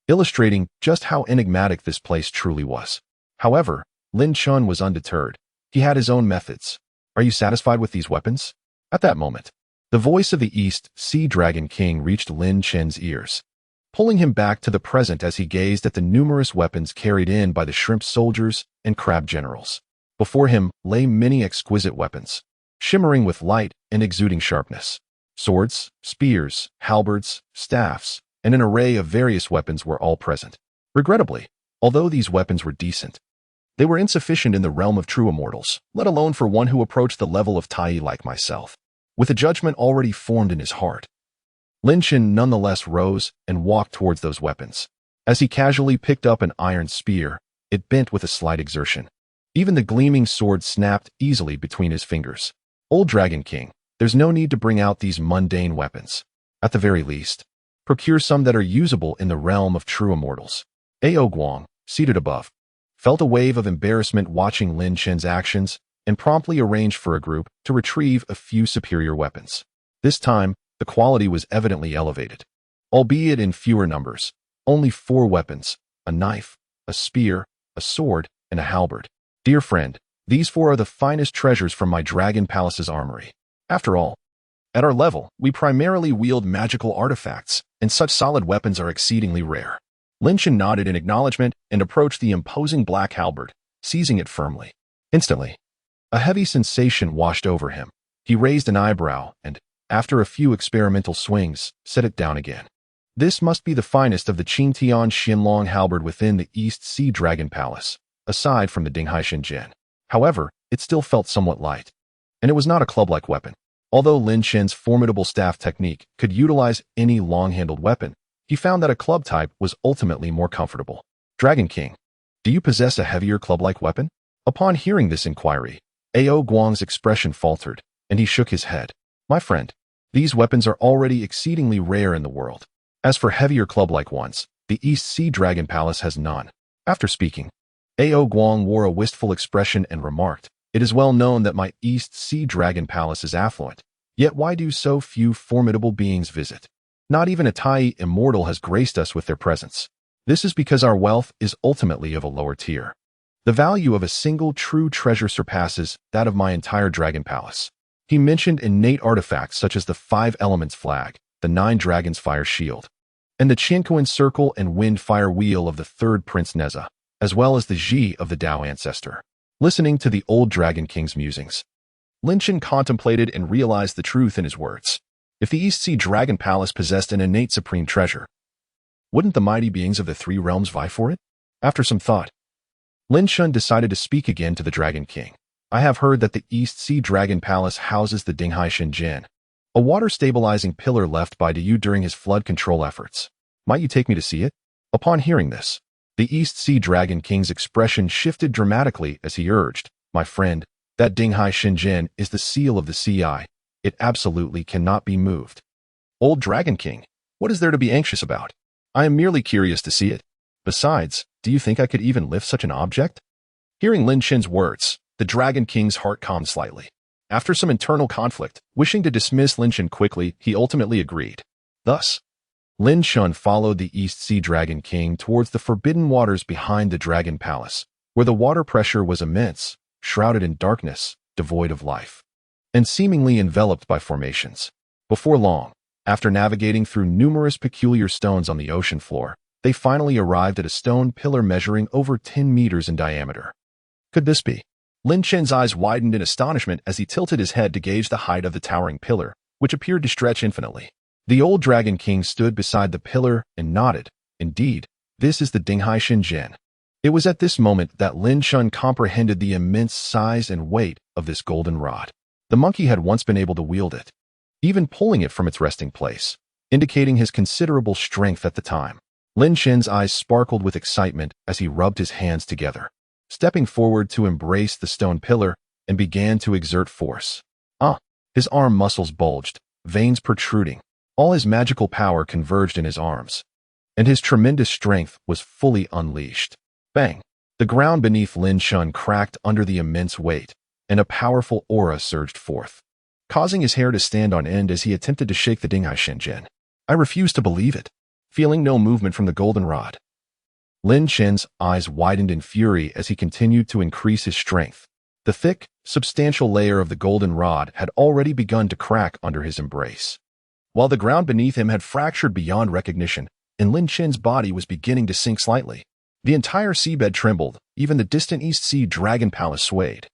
illustrating just how enigmatic this place truly was. However, Lin Chun was undeterred. He had his own methods. "Are you satisfied with these weapons?" At that moment, the voice of the East Sea Dragon King reached Lin Chen's ears, pulling him back to the present as he gazed at the numerous weapons carried in by the shrimp soldiers and crab generals. Before him lay many exquisite weapons, shimmering with light and exuding sharpness. Swords, spears, halberds, staffs, and an array of various weapons were all present. Regrettably, although these weapons were decent, they were insufficient in the realm of true immortals, let alone for one who approached the level of Tai like myself. With a judgment already formed in his heart, Lin Chen nonetheless rose and walked towards those weapons. As he casually picked up an iron spear, it bent with a slight exertion. Even the gleaming sword snapped easily between his fingers. "Old Dragon King, there's no need to bring out these mundane weapons. At the very least, procure some that are usable in the realm of true immortals." Ao Guang, seated above, felt a wave of embarrassment watching Lin Chen's actions and promptly arranged for a group to retrieve a few superior weapons. This time, the quality was evidently elevated, albeit in fewer numbers. Only 4 weapons: a knife, a spear, a sword, and a halberd. "Dear friend, these 4 are the finest treasures from my Dragon Palace's armory. After all, at our level, we primarily wield magical artifacts, and such solid weapons are exceedingly rare." Lin Chen nodded in acknowledgement and approached the imposing black halberd, seizing it firmly. Instantly, a heavy sensation washed over him. He raised an eyebrow and, after a few experimental swings, set it down again. This must be the finest of the Qingtian Xinlong halberd within the East Sea Dragon Palace, aside from the Dinghai Shenzhen. However, it still felt somewhat light, and it was not a club-like weapon. Although Lin Chen's formidable staff technique could utilize any long-handled weapon, he found that a club type was ultimately more comfortable. "Dragon King, do you possess a heavier club-like weapon?" Upon hearing this inquiry, Ao Guang's expression faltered, and he shook his head. "My friend, these weapons are already exceedingly rare in the world. As for heavier club-like ones, the East Sea Dragon Palace has none." After speaking, Ao Guang wore a wistful expression and remarked, "It is well known that my East Sea Dragon Palace is affluent, yet why do so few formidable beings visit? Not even a Tai immortal has graced us with their presence. This is because our wealth is ultimately of a lower tier. The value of a single true treasure surpasses that of my entire Dragon Palace." He mentioned innate artifacts such as the 5 Elements flag, the 9 Dragons Fire Shield, and the Qianquan Circle and Wind Fire Wheel of the 3rd Prince Neza, as well as the Ji of the Tao Ancestor. Listening to the old Dragon King's musings, Lin Chen contemplated and realized the truth in his words. If the East Sea Dragon Palace possessed an innate supreme treasure, wouldn't the mighty beings of the 3 realms vie for it? After some thought, Lin Chen decided to speak again to the Dragon King. "I have heard that the East Sea Dragon Palace houses the Dinghai Shenzhen, a water-stabilizing pillar left by Diyu during his flood control efforts. Might you take me to see it?" Upon hearing this, the East Sea Dragon King's expression shifted dramatically as he urged, "My friend, that Dinghai Shenzhen is the seal of the CI. It absolutely cannot be moved." "Old Dragon King, what is there to be anxious about? I am merely curious to see it. Besides, do you think I could even lift such an object?" Hearing Lin Chen's words, the Dragon King's heart calmed slightly. After some internal conflict, wishing to dismiss Lin Chen quickly, he ultimately agreed. Thus, Lin Chen followed the East Sea Dragon King towards the forbidden waters behind the Dragon Palace, where the water pressure was immense, shrouded in darkness, devoid of life, and seemingly enveloped by formations. Before long, after navigating through numerous peculiar stones on the ocean floor, they finally arrived at a stone pillar measuring over 10 meters in diameter. Could this be? Lin Chen's eyes widened in astonishment as he tilted his head to gauge the height of the towering pillar, which appeared to stretch infinitely. The old Dragon King stood beside the pillar and nodded. "Indeed, this is the Dinghai Shenzhen." It was at this moment that Lin Chen comprehended the immense size and weight of this golden rod. The monkey had once been able to wield it, even pulling it from its resting place, indicating his considerable strength at the time. Lin Chen's eyes sparkled with excitement as he rubbed his hands together, stepping forward to embrace the stone pillar and began to exert force. His arm muscles bulged, veins protruding. All his magical power converged in his arms, and his tremendous strength was fully unleashed. Bang! The ground beneath Lin Chen cracked under the immense weight, and a powerful aura surged forth, causing his hair to stand on end as he attempted to shake the Dinghai Shenzhen. "I refuse to believe it. feeling no movement from the goldenrod. Lin Chen's eyes widened in fury as he continued to increase his strength. The thick, substantial layer of the goldenrod had already begun to crack under his embrace, while the ground beneath him had fractured beyond recognition, and Lin Chen's body was beginning to sink slightly. The entire seabed trembled, even the distant East Sea Dragon Palace swayed,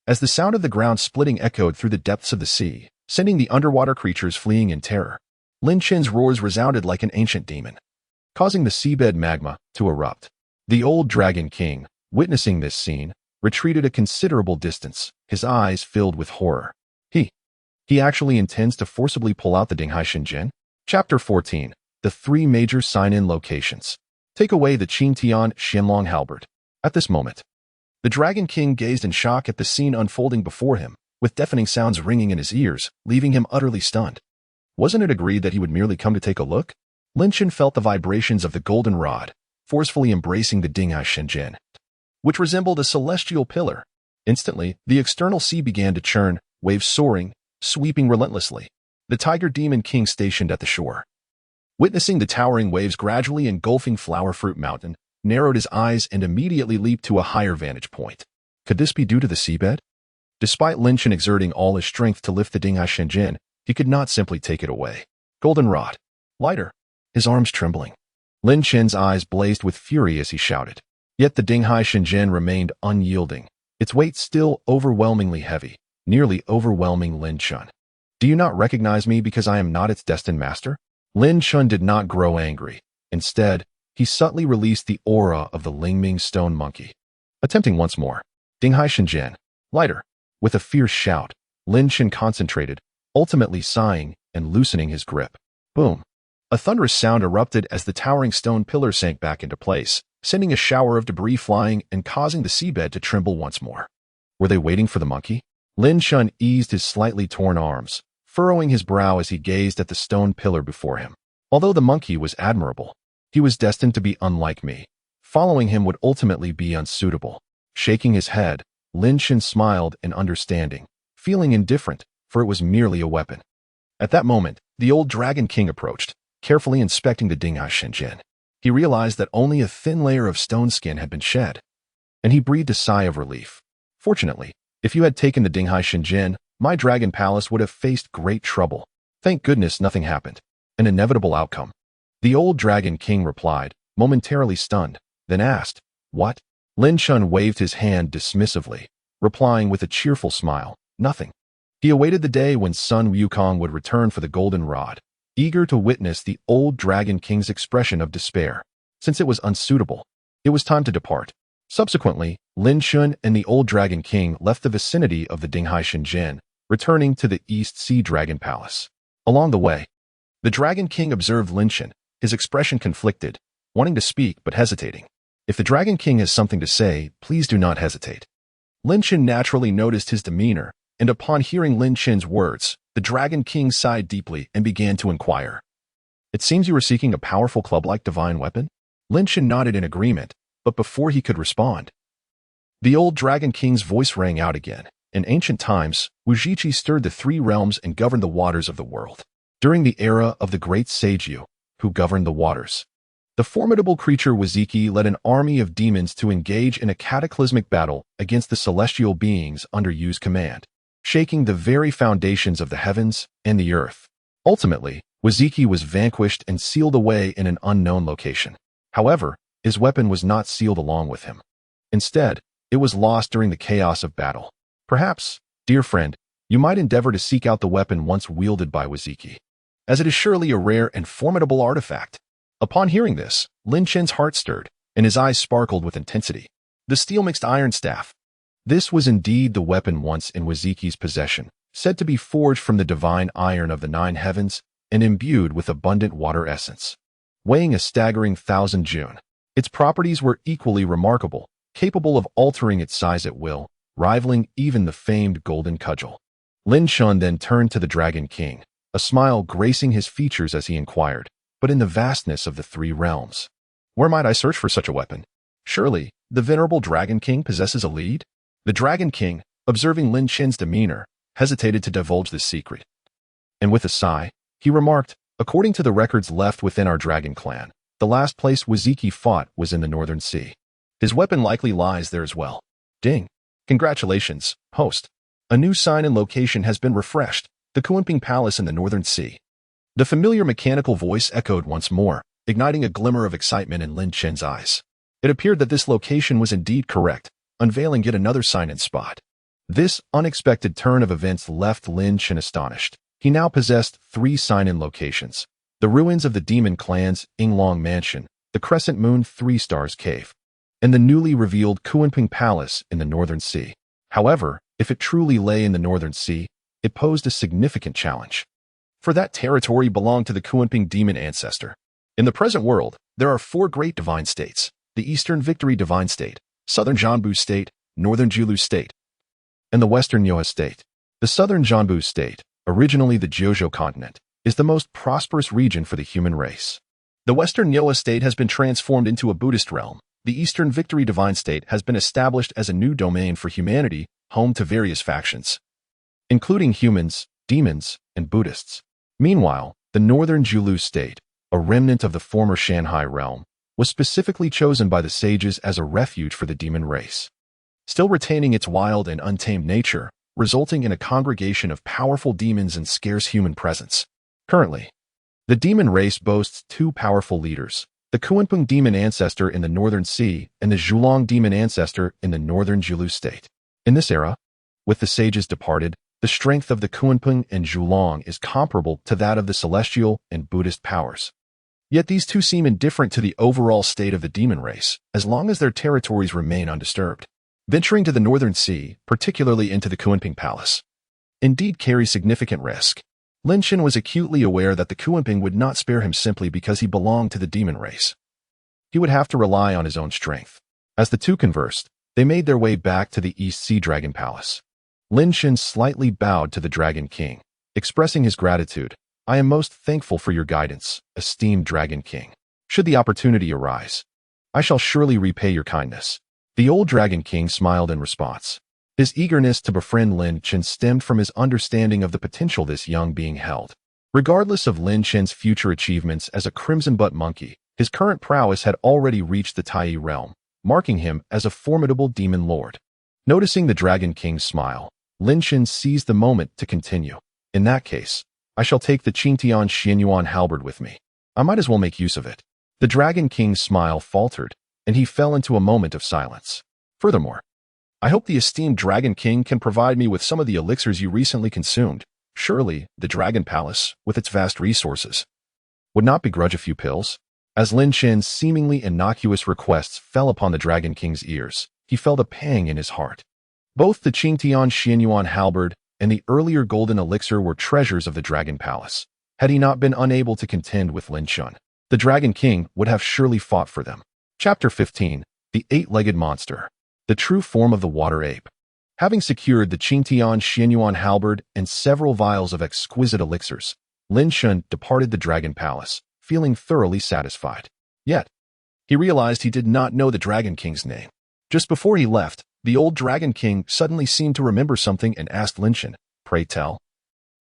as the sound of the ground splitting echoed through the depths of the sea, sending the underwater creatures fleeing in terror. Lin Chen's roars resounded like an ancient demon, causing the seabed magma to erupt. The old Dragon King, witnessing this scene, retreated a considerable distance, his eyes filled with horror. He actually intends to forcibly pull out the Dinghai Shenzhen? Chapter 14. The three major sign-in locations. Take away the Qingtian Xianlong halberd. At this moment, the Dragon King gazed in shock at the scene unfolding before him, with deafening sounds ringing in his ears, leaving him utterly stunned. Wasn't it agreed that he would merely come to take a look? Lin Chen felt the vibrations of the goldenrod, forcefully embracing the Dinghai Shenzhen, which resembled a celestial pillar. Instantly, the external sea began to churn, waves soaring, sweeping relentlessly. The Tiger Demon King stationed at the shore, witnessing the towering waves gradually engulfing Flower Fruit Mountain, narrowed his eyes and immediately leaped to a higher vantage point. Could this be due to the seabed? Despite Lin Chen exerting all his strength to lift the Dinghai Shenzhen, he could not simply take it away. Goldenrod. Lighter. His arms trembling. Lin Chen's eyes blazed with fury as he shouted. Yet the Dinghai Shenzhen remained unyielding, its weight still overwhelmingly heavy, nearly overwhelming Lin Chen. Do you not recognize me because I am not its destined master? Lin Chen did not grow angry. Instead, he subtly released the aura of the Lingming stone monkey. Attempting once more. Dinghai Shenzhen. Lighter. With a fierce shout, Lin Chen concentrated, ultimately sighing and loosening his grip. Boom. A thunderous sound erupted as the towering stone pillar sank back into place, sending a shower of debris flying and causing the seabed to tremble once more. Were they waiting for the monkey? Lin Chen eased his slightly torn arms, furrowing his brow as he gazed at the stone pillar before him. Although the monkey was admirable, he was destined to be unlike me. Following him would ultimately be unsuitable. Shaking his head, Lin Chen smiled in understanding, feeling indifferent, for it was merely a weapon. At that moment, the old Dragon King approached, carefully inspecting the Dinghai Shenzhen. He realized that only a thin layer of stone skin had been shed, and he breathed a sigh of relief. Fortunately, if you had taken the Dinghai Shenzhen, my Dragon Palace would have faced great trouble. Thank goodness nothing happened. An inevitable outcome. The old Dragon King replied, momentarily stunned, then asked, "What?" Lin Chen waved his hand dismissively, replying with a cheerful smile, "Nothing." He awaited the day when Sun Wukong would return for the golden rod, eager to witness the old Dragon King's expression of despair. Since it was unsuitable, it was time to depart. Subsequently, Lin Chen and the old Dragon King left the vicinity of the Dinghai Shenzhen, returning to the East Sea Dragon Palace. Along the way, the Dragon King observed Lin Chen, his expression conflicted, wanting to speak but hesitating. If the Dragon King has something to say, please do not hesitate. Lin Chen naturally noticed his demeanor, and upon hearing Lin Chen's words, the Dragon King sighed deeply and began to inquire. "It seems you were seeking a powerful club-like divine weapon?" Lin Chen nodded in agreement, but before he could respond, the old Dragon King's voice rang out again. In ancient times, Wujiqi stirred the three realms and governed the waters of the world. During the era of the great sage Yu, who governed the waters, the formidable creature Wujiqi led an army of demons to engage in a cataclysmic battle against the celestial beings under Yu's command, shaking the very foundations of the heavens and the earth. Ultimately, Wujiqi was vanquished and sealed away in an unknown location. However, his weapon was not sealed along with him. Instead, it was lost during the chaos of battle. Perhaps, dear friend, you might endeavor to seek out the weapon once wielded by Wujiqi, as it is surely a rare and formidable artifact. Upon hearing this, Lin Chen's heart stirred, and his eyes sparkled with intensity. The steel-mixed iron staff. This was indeed the weapon once in Wujiqi's possession, said to be forged from the divine iron of the 9 heavens and imbued with abundant water essence. Weighing a staggering 1,000 jun, its properties were equally remarkable, capable of altering its size at will, rivaling even the famed golden cudgel. Lin Chen then turned to the Dragon King, a smile gracing his features as he inquired, "But in the vastness of the 3 realms, where might I search for such a weapon? Surely, the venerable Dragon King possesses a lead?" The Dragon King, observing Lin Chen's demeanor, hesitated to divulge this secret. And with a sigh, he remarked, According to the records left within our dragon clan, the last place Waziki fought was in the Northern Sea. His weapon likely lies there as well. Ding. Congratulations, host. A new sign and location has been refreshed, the Kunping Palace in the Northern Sea. The familiar mechanical voice echoed once more, igniting a glimmer of excitement in Lin Chen's eyes. It appeared that this location was indeed correct, unveiling yet another sign and spot. This unexpected turn of events left Lin Chen astonished. He now possessed 3 sign-in locations: the ruins of the demon clan's Yinglong Mansion, the Crescent Moon 3 Stars Cave, and the newly revealed Kunping Palace in the Northern Sea. However, if it truly lay in the Northern Sea, it posed a significant challenge. For that territory belonged to the Kunping demon ancestor. In the present world, there are 4 great divine states: the Eastern Victory Divine State, Southern Jianbu State, Northern Jiulu State, and the Western Yoha State. The Southern Jianbu State, originally the Jiuzhou continent, is the most prosperous region for the human race. The Western Yoha State has been transformed into a Buddhist realm. The Eastern Victory Divine State has been established as a new domain for humanity, home to various factions, including humans, demons, and Buddhists. Meanwhile, the Northern Jiulu State, a remnant of the former Shanhai realm, was specifically chosen by the sages as a refuge for the demon race, still retaining its wild and untamed nature, resulting in a congregation of powerful demons and scarce human presence. Currently, the demon race boasts 2 powerful leaders: the Kunping demon ancestor in the Northern Sea and the Zhulong demon ancestor in the Northern Jiulu State. In this era, with the sages departed, the strength of the Kunping and Zhulong is comparable to that of the celestial and Buddhist powers. Yet these 2 seem indifferent to the overall state of the demon race, as long as their territories remain undisturbed. Venturing to the Northern Sea, particularly into the Kunping Palace, indeed carries significant risk. Lin Chen was acutely aware that the Kunping would not spare him simply because he belonged to the demon race. He would have to rely on his own strength. As the 2 conversed, they made their way back to the East Sea Dragon Palace. Lin Chen slightly bowed to the Dragon King, expressing his gratitude. "I am most thankful for your guidance, esteemed Dragon King. Should the opportunity arise, I shall surely repay your kindness." The old Dragon King smiled in response. His eagerness to befriend Lin Chen stemmed from his understanding of the potential this young being held. Regardless of Lin Chen's future achievements as a crimson-butt monkey, his current prowess had already reached the Tai realm, marking him as a formidable demon lord. Noticing the Dragon King's smile, Lin Chen seized the moment to continue. "In that case, I shall take the Qingtian Xianyuan halberd with me. I might as well make use of it." The Dragon King's smile faltered, and he fell into a moment of silence. "Furthermore, I hope the esteemed Dragon King can provide me with some of the elixirs you recently consumed. Surely, the Dragon Palace, with its vast resources, would not begrudge a few pills." As Lin Chen's seemingly innocuous requests fell upon the Dragon King's ears, he felt a pang in his heart. Both the Qingtian Xianyuan halberd and the earlier golden elixir were treasures of the Dragon Palace. Had he not been unable to contend with Lin Chen, the Dragon King would have surely fought for them. Chapter 15. The Eight-Legged Monster. The True Form of the Water Ape. Having secured the Qingtian Xianyuan halberd and several vials of exquisite elixirs, Lin Chen departed the Dragon Palace, feeling thoroughly satisfied. Yet, he realized he did not know the Dragon King's name. Just before he left, the old Dragon King suddenly seemed to remember something and asked Lin Chen, "Pray tell,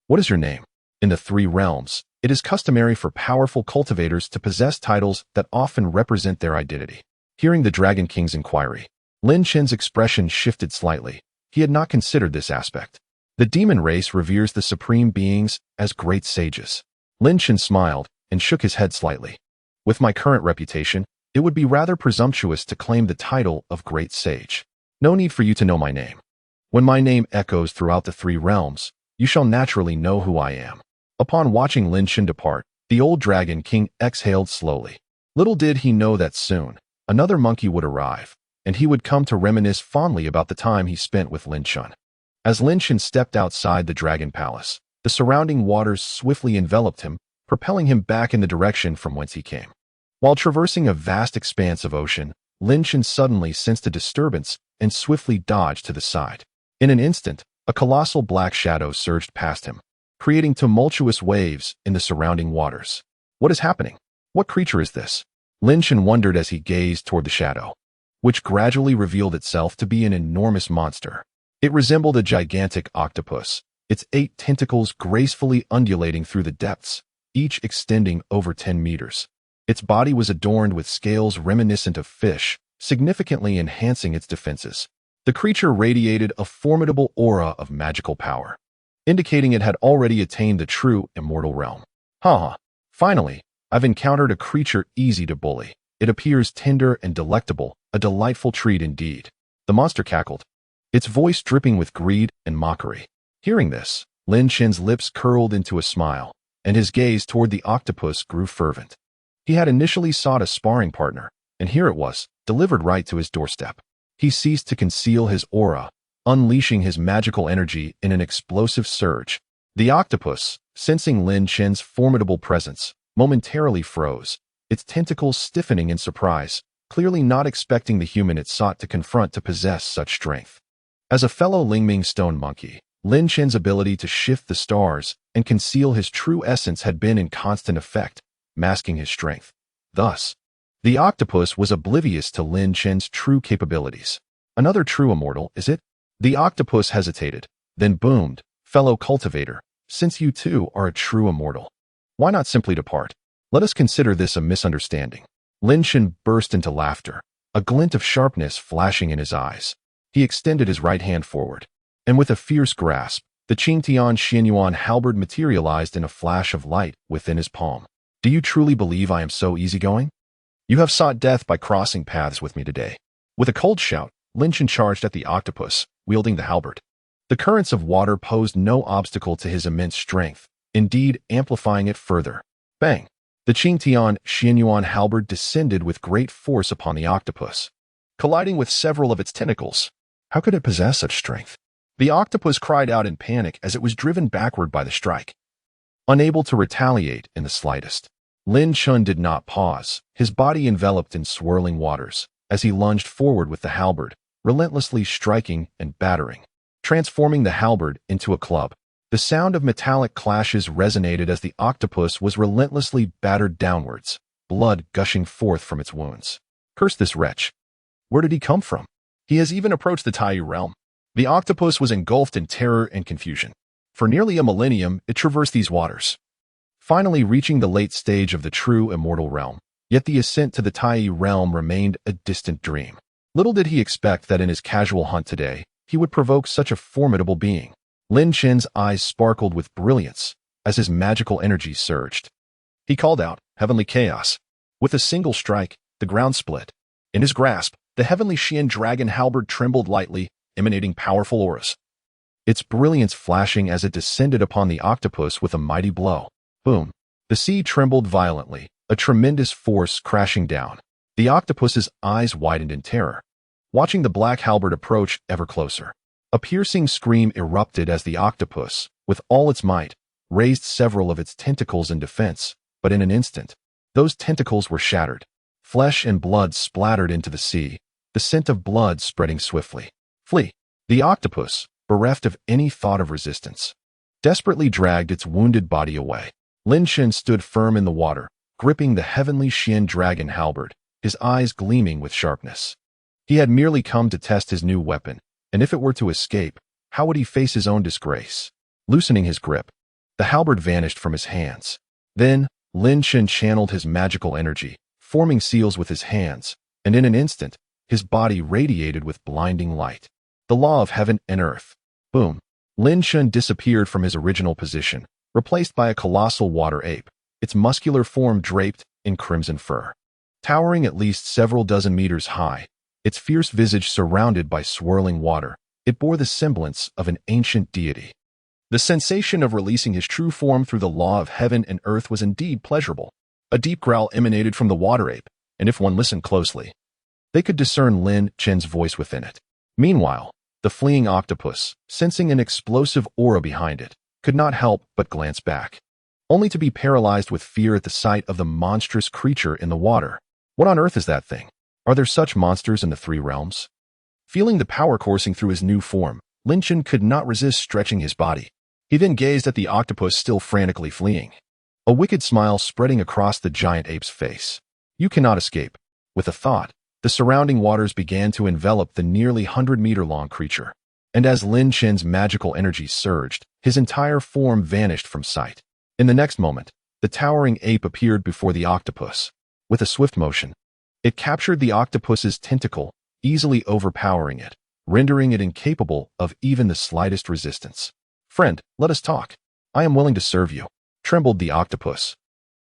what is your name?" In the 3 realms, it is customary for powerful cultivators to possess titles that often represent their identity. Hearing the Dragon King's inquiry, Lin Chen's expression shifted slightly. He had not considered this aspect. The demon race reveres the supreme beings as great sages. Lin Chen smiled and shook his head slightly. "With my current reputation, it would be rather presumptuous to claim the title of great sage. No need for you to know my name. When my name echoes throughout the 3 realms, you shall naturally know who I am." Upon watching Lin Chen depart, the old Dragon King exhaled slowly. Little did he know that soon, another monkey would arrive, and he would come to reminisce fondly about the time he spent with Lin Chen. As Lin Chen stepped outside the Dragon Palace, the surrounding waters swiftly enveloped him, propelling him back in the direction from whence he came. While traversing a vast expanse of ocean, Lin Chen suddenly sensed a disturbance and swiftly dodged to the side. In an instant, a colossal black shadow surged past him, creating tumultuous waves in the surrounding waters. What is happening? What creature is this? Lin Chen wondered as he gazed toward the shadow, which gradually revealed itself to be an enormous monster. It resembled a gigantic octopus, its 8 tentacles gracefully undulating through the depths, each extending over 10 meters. Its body was adorned with scales reminiscent of fish, significantly enhancing its defenses. The creature radiated a formidable aura of magical power, indicating it had already attained the true immortal realm. Haha, finally, I've encountered a creature easy to bully. It appears tender and delectable, a delightful treat indeed. The monster cackled, its voice dripping with greed and mockery. Hearing this, Lin Chen's lips curled into a smile, and his gaze toward the octopus grew fervent. He had initially sought a sparring partner, and here it was, delivered right to his doorstep. He ceased to conceal his aura, unleashing his magical energy in an explosive surge. The octopus, sensing Lin Chen's formidable presence, momentarily froze, its tentacles stiffening in surprise, clearly not expecting the human it sought to confront to possess such strength. As a fellow Lingming stone monkey, Lin Chen's ability to shift the stars and conceal his true essence had been in constant effect, masking his strength. Thus, the octopus was oblivious to Lin Chen's true capabilities. Another true immortal, is it? The octopus hesitated, then boomed, "Fellow cultivator, since you too are a true immortal, why not simply depart? Let us consider this a misunderstanding." Lin Chen burst into laughter, a glint of sharpness flashing in his eyes. He extended his right hand forward, and with a fierce grasp, the Qingtian Xianyuan halberd materialized in a flash of light within his palm. "Do you truly believe I am so easygoing? You have sought death by crossing paths with me today." With a cold shout, Lin Chen charged at the octopus, wielding the halberd. The currents of water posed no obstacle to his immense strength, indeed amplifying it further. Bang! The Qingtian Xianyuan halberd descended with great force upon the octopus, colliding with several of its tentacles. How could it possess such strength? The octopus cried out in panic as it was driven backward by the strike. Unable to retaliate in the slightest, Lin Chen did not pause, his body enveloped in swirling waters, as he lunged forward with the halberd, relentlessly striking and battering, transforming the halberd into a club. The sound of metallic clashes resonated as the octopus was relentlessly battered downwards, blood gushing forth from its wounds. Curse this wretch! Where did he come from? He has even approached the Tai realm. The octopus was engulfed in terror and confusion. For nearly a millennium, it traversed these waters, finally reaching the late stage of the true immortal realm. Yet the ascent to the Tai realm remained a distant dream. Little did he expect that in his casual hunt today, he would provoke such a formidable being. Lin Chen's eyes sparkled with brilliance as his magical energy surged. He called out, "Heavenly Chaos." With a single strike, the ground split. In his grasp, the heavenly Xian dragon halberd trembled lightly, emanating powerful auras, its brilliance flashing as it descended upon the octopus with a mighty blow. Boom! The sea trembled violently, a tremendous force crashing down. The octopus's eyes widened in terror, watching the black halberd approach ever closer. A piercing scream erupted as the octopus, with all its might, raised several of its tentacles in defense, but in an instant, those tentacles were shattered. Flesh and blood splattered into the sea, the scent of blood spreading swiftly. Flee! The octopus, bereft of any thought of resistance, desperately dragged its wounded body away. Lin Chen stood firm in the water, gripping the heavenly Xian dragon halberd, his eyes gleaming with sharpness. He had merely come to test his new weapon, and if it were to escape, how would he face his own disgrace? Loosening his grip, the halberd vanished from his hands. Then, Lin Chen channeled his magical energy, forming seals with his hands, and in an instant, his body radiated with blinding light. The law of heaven and earth. Boom! Lin Chen disappeared from his original position, replaced by a colossal water ape, its muscular form draped in crimson fur. Towering at least several dozen meters high, its fierce visage surrounded by swirling water, it bore the semblance of an ancient deity. The sensation of releasing his true form through the law of heaven and earth was indeed pleasurable. A deep growl emanated from the water ape, and if one listened closely, they could discern Lin Chen's voice within it. Meanwhile, the fleeing octopus, sensing an explosive aura behind it, could not help but glance back, only to be paralyzed with fear at the sight of the monstrous creature in the water. What on earth is that thing? Are there such monsters in the three realms? Feeling the power coursing through his new form, Lin Chen could not resist stretching his body. He then gazed at the octopus still frantically fleeing, a wicked smile spreading across the giant ape's face. "You cannot escape." With a thought, the surrounding waters began to envelop the nearly 100-meter-long creature, and as Lin Chen's magical energy surged, his entire form vanished from sight. In the next moment, the towering ape appeared before the octopus. With a swift motion, it captured the octopus's tentacle, easily overpowering it, rendering it incapable of even the slightest resistance. "Friend, let us talk. I am willing to serve you," trembled the octopus,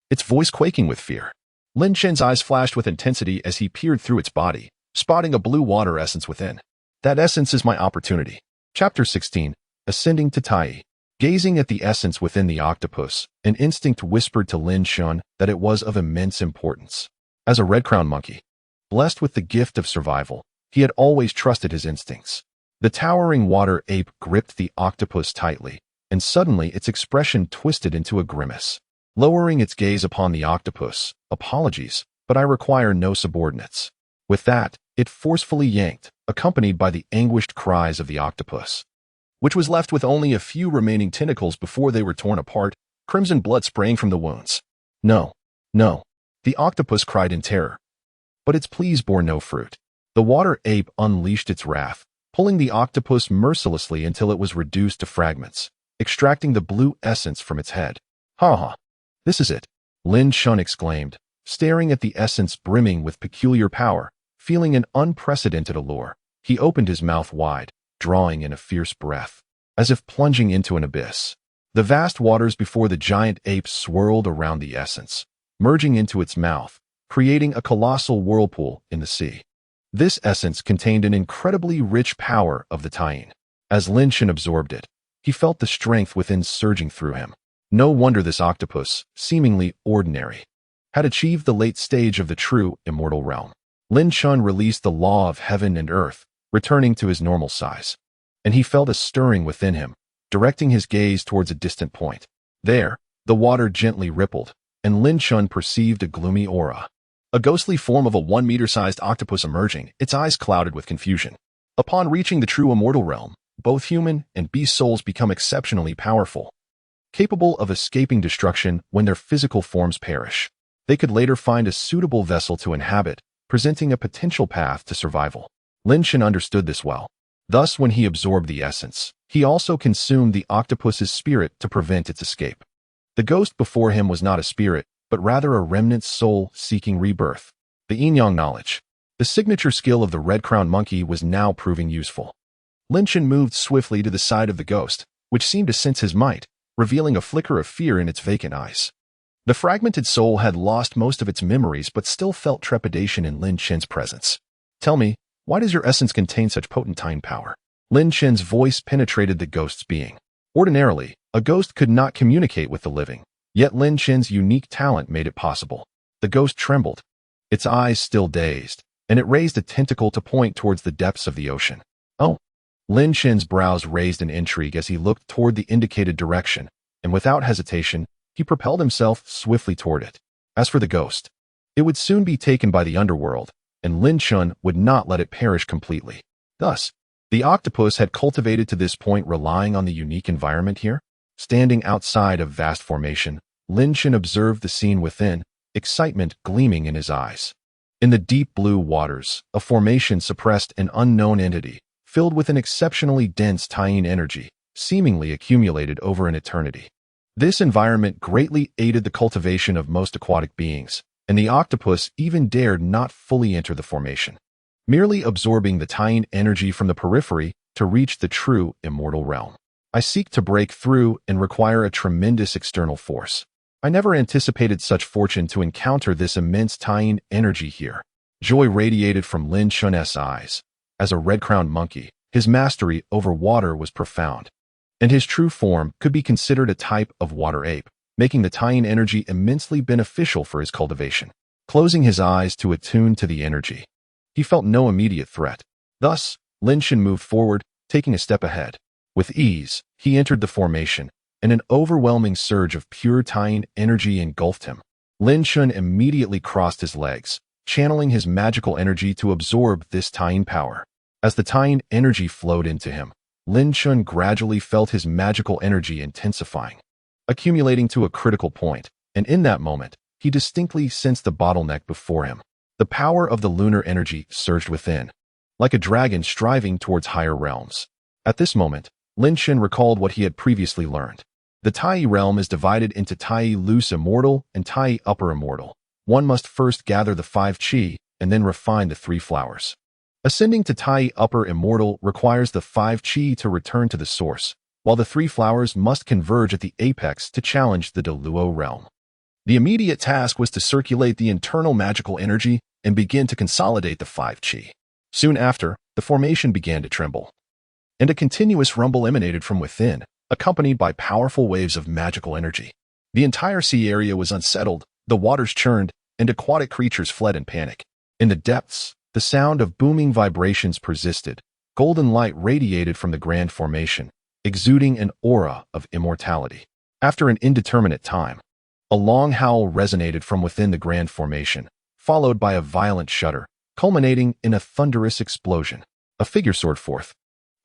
its voice quaking with fear. Lin Chen's eyes flashed with intensity as he peered through its body, spotting a blue water essence within. "That essence is my opportunity." Chapter 16. Ascending to Tai. Gazing at the essence within the octopus, an instinct whispered to Lin Chen that it was of immense importance. As a red-crowned monkey, blessed with the gift of survival, he had always trusted his instincts. The towering water ape gripped the octopus tightly, and suddenly its expression twisted into a grimace. Lowering its gaze upon the octopus, "Apologies, but I require no subordinates." With that, it forcefully yanked, accompanied by the anguished cries of the octopus, which was left with only a few remaining tentacles before they were torn apart, crimson blood spraying from the wounds. "No, no," the octopus cried in terror. But its pleas bore no fruit. The water ape unleashed its wrath, pulling the octopus mercilessly until it was reduced to fragments, extracting the blue essence from its head. "Ha ha! This is it," Lin Chen exclaimed, staring at the essence brimming with peculiar power. Feeling an unprecedented allure, he opened his mouth wide, drawing in a fierce breath, as if plunging into an abyss. The vast waters before the giant ape swirled around the essence, merging into its mouth, creating a colossal whirlpool in the sea. This essence contained an incredibly rich power of the Tai. As Lin Chen absorbed it, he felt the strength within surging through him. No wonder this octopus, seemingly ordinary, had achieved the late stage of the true immortal realm. Lin Chen released the law of heaven and earth, returning to his normal size, and he felt a stirring within him, directing his gaze towards a distant point. There, the water gently rippled, and Lin Chen perceived a gloomy aura. A ghostly form of a 1-meter-sized octopus emerging, its eyes clouded with confusion. Upon reaching the true immortal realm, both human and beast souls become exceptionally powerful, capable of escaping destruction when their physical forms perish. They could later find a suitable vessel to inhabit, presenting a potential path to survival. Lin Chen understood this well. Thus, when he absorbed the essence, he also consumed the octopus's spirit to prevent its escape. The ghost before him was not a spirit, but rather a remnant soul seeking rebirth. The yin-yang knowledge, the signature skill of the red-crowned monkey, was now proving useful. Lin Chen moved swiftly to the side of the ghost, which seemed to sense his might, revealing a flicker of fear in its vacant eyes. The fragmented soul had lost most of its memories but still felt trepidation in Lin Chen's presence. "Tell me, why does your essence contain such potent Tai power?" Lin Chen's voice penetrated the ghost's being. Ordinarily, a ghost could not communicate with the living, yet Lin Chen's unique talent made it possible. The ghost trembled, its eyes still dazed, and it raised a tentacle to point towards the depths of the ocean. "Oh." Lin Chen's brows raised in intrigue as he looked toward the indicated direction, and without hesitation, he propelled himself swiftly toward it. As for the ghost, it would soon be taken by the underworld, and Lin Chen would not let it perish completely. Thus, the octopus had cultivated to this point, relying on the unique environment here. Standing outside a vast formation, Lin Chen observed the scene within, excitement gleaming in his eyes. In the deep blue waters, a formation suppressed an unknown entity, filled with an exceptionally dense Tai energy, seemingly accumulated over an eternity. This environment greatly aided the cultivation of most aquatic beings, and the octopus even dared not fully enter the formation, merely absorbing the Tai energy from the periphery to reach the true immortal realm. "I seek to break through and require a tremendous external force. I never anticipated such fortune to encounter this immense Tai energy here." Joy radiated from Lin Chen's eyes. As a red-crowned monkey, his mastery over water was profound, and his true form could be considered a type of water ape, making the Tai energy immensely beneficial for his cultivation. Closing his eyes to attune to the energy, he felt no immediate threat. Thus, Lin Chen moved forward, taking a step ahead. With ease, he entered the formation, and an overwhelming surge of pure Tai energy engulfed him. Lin Chen immediately crossed his legs, channeling his magical energy to absorb this Tai power. As the Tai energy flowed into him, Lin Chen gradually felt his magical energy intensifying, accumulating to a critical point, and in that moment, he distinctly sensed the bottleneck before him. The power of the lunar energy surged within, like a dragon striving towards higher realms. At this moment, Lin Chen recalled what he had previously learned. The Tai realm is divided into Tai Loose Immortal and Tai Upper Immortal. One must first gather the 5 Qi and then refine the 3 flowers. Ascending to Tai Upper Immortal requires the 5 Qi to return to the source, while the 3 flowers must converge at the apex to challenge the Deluo realm. The immediate task was to circulate the internal magical energy and begin to consolidate the 5 Qi. Soon after, the formation began to tremble, and a continuous rumble emanated from within, accompanied by powerful waves of magical energy. The entire sea area was unsettled, the waters churned, and aquatic creatures fled in panic. In the depths, the sound of booming vibrations persisted. Golden light radiated from the grand formation, exuding an aura of immortality. After an indeterminate time, a long howl resonated from within the grand formation, followed by a violent shudder, culminating in a thunderous explosion. A figure soared forth,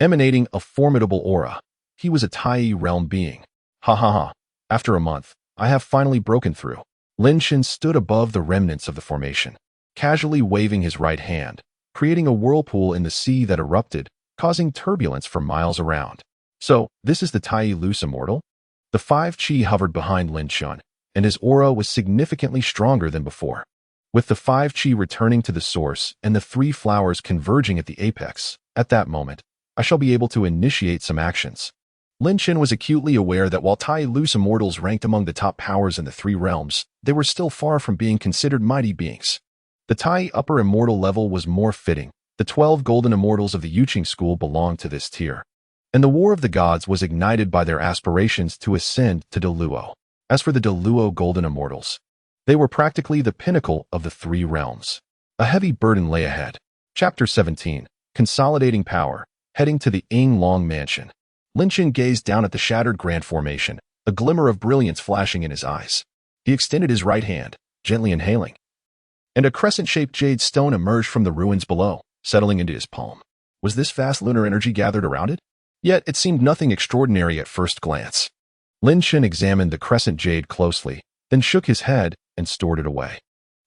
emanating a formidable aura. He was a Tai realm being. Ha ha ha. After a month, I have finally broken through. Lin Shen stood above the remnants of the formation, casually waving his right hand, creating a whirlpool in the sea that erupted, causing turbulence for miles around. So, this is the Tai Loose Immortal? The 5 Qi hovered behind Lin Shen, and his aura was significantly stronger than before. With the 5 Qi returning to the source and the 3 flowers converging at the apex, at that moment, I shall be able to initiate some actions. Lin Shen was acutely aware that while Tai Loose Immortals ranked among the top powers in the 3 realms, they were still far from being considered mighty beings. The Tai Upper Immortal level was more fitting. The 12 Golden Immortals of the Yuqing school belonged to this tier, and the War of the Gods was ignited by their aspirations to ascend to Deluo. As for the Deluo Golden Immortals, they were practically the pinnacle of the 3 realms. A heavy burden lay ahead. Chapter 17, Consolidating Power, heading to the Ying Long Mansion. Lin Shen gazed down at the shattered grand formation, a glimmer of brilliance flashing in his eyes. He extended his right hand, gently inhaling, and a crescent-shaped jade stone emerged from the ruins below, settling into his palm. Was this vast lunar energy gathered around it? Yet it seemed nothing extraordinary at first glance. Lin Shen examined the crescent jade closely, then shook his head and stored it away.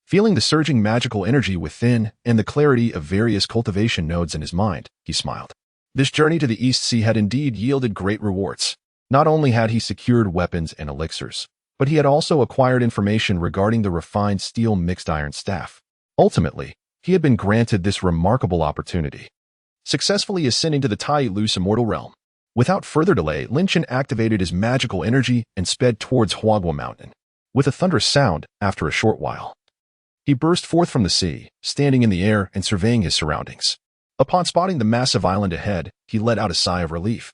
Feeling the surging magical energy within and the clarity of various cultivation nodes in his mind, he smiled. This journey to the East Sea had indeed yielded great rewards. Not only had he secured weapons and elixirs, but he had also acquired information regarding the refined steel mixed iron staff. Ultimately, he had been granted this remarkable opportunity, successfully ascending to the Tai Loose Immortal realm. Without further delay, Lin Shen activated his magical energy and sped towards Huagua Mountain. With a thunderous sound, after a short while, he burst forth from the sea, standing in the air and surveying his surroundings. Upon spotting the massive island ahead, he let out a sigh of relief,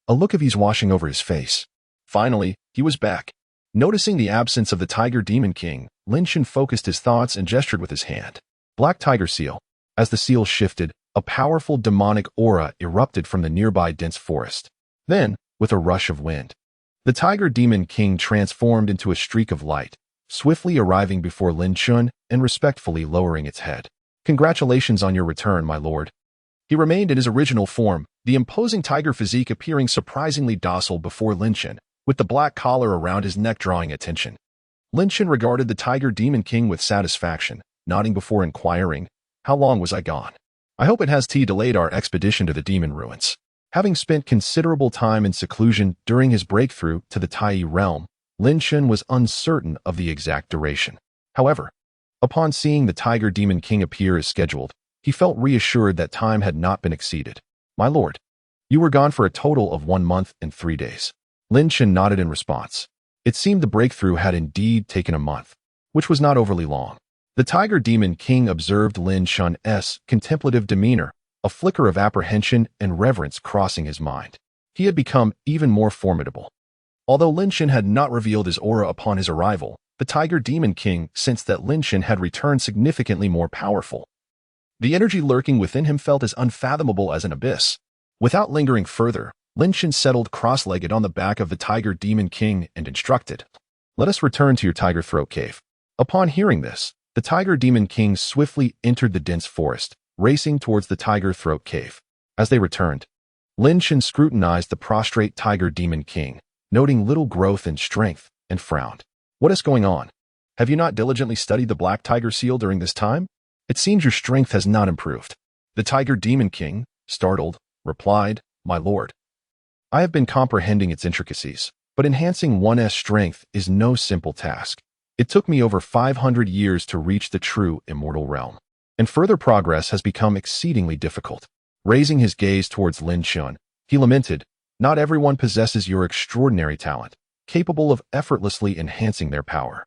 a look of ease washing over his face. Finally, he was back. Noticing the absence of the Tiger Demon King, Lin Shen focused his thoughts and gestured with his hand. Black Tiger Seal. As the seal shifted, a powerful demonic aura erupted from the nearby dense forest. Then, with a rush of wind, the Tiger Demon King transformed into a streak of light, swiftly arriving before Lin Shen and respectfully lowering its head. Congratulations on your return, my lord. He remained in his original form, the imposing tiger physique appearing surprisingly docile before Lin Shen, with the black collar around his neck drawing attention. Lin Shen regarded the Tiger Demon King with satisfaction, nodding before inquiring, "How long was I gone?" "I hope it has delayed our expedition to the demon ruins." Having spent considerable time in seclusion during his breakthrough to the Tai realm, Lin Shen was uncertain of the exact duration. However, upon seeing the Tiger Demon King appear as scheduled, he felt reassured that time had not been exceeded. "My lord, you were gone for a total of 1 month and 3 days. Lin Shen nodded in response. It seemed the breakthrough had indeed taken a month, which was not overly long. The Tiger Demon King observed Lin Shen's contemplative demeanor, a flicker of apprehension and reverence crossing his mind. He had become even more formidable. Although Lin Shen had not revealed his aura upon his arrival, the Tiger Demon King sensed that Lin Shen had returned significantly more powerful. The energy lurking within him felt as unfathomable as an abyss. Without lingering further, Lin Shen settled cross-legged on the back of the Tiger Demon King and instructed, "Let us return to your Tiger Throat Cave." Upon hearing this, the Tiger Demon King swiftly entered the dense forest, racing towards the Tiger Throat Cave. As they returned, Lin Shen scrutinized the prostrate Tiger Demon King, noting little growth in strength, and frowned. "What is going on? Have you not diligently studied the Black Tiger Seal during this time? It seems your strength has not improved." The Tiger Demon King, startled, replied, "My lord, I have been comprehending its intricacies. But enhancing one's strength is no simple task. It took me over 500 years to reach the true immortal realm, and further progress has become exceedingly difficult. Raising his gaze towards Lin Chun, he lamented, "Not everyone possesses your extraordinary talent, capable of effortlessly enhancing their power."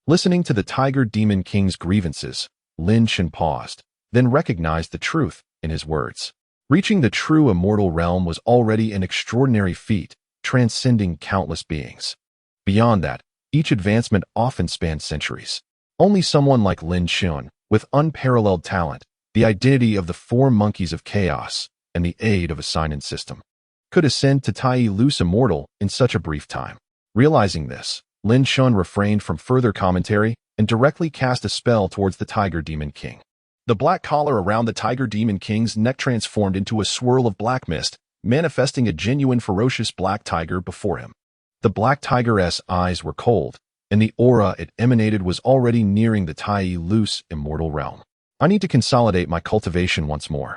Listening to the Tiger Demon King's grievances, Lin Chun paused, then recognized the truth in his words. Reaching the true immortal realm was already an extraordinary feat, transcending countless beings. Beyond that, each advancement often spanned centuries. Only someone like Lin Chun, with unparalleled talent, the identity of the four monkeys of chaos, and the aid of a sign-in system, could ascend to Tai Lus Immortal in such a brief time. Realizing this, Lin Chun refrained from further commentary and directly cast a spell towards the Tiger Demon King. The black collar around the Tiger Demon King's neck transformed into a swirl of black mist, manifesting a genuine ferocious black tiger before him. The black tiger's eyes were cold, and the aura it emanated was already nearing the Tai Lus Immortal realm. "I need to consolidate my cultivation once more.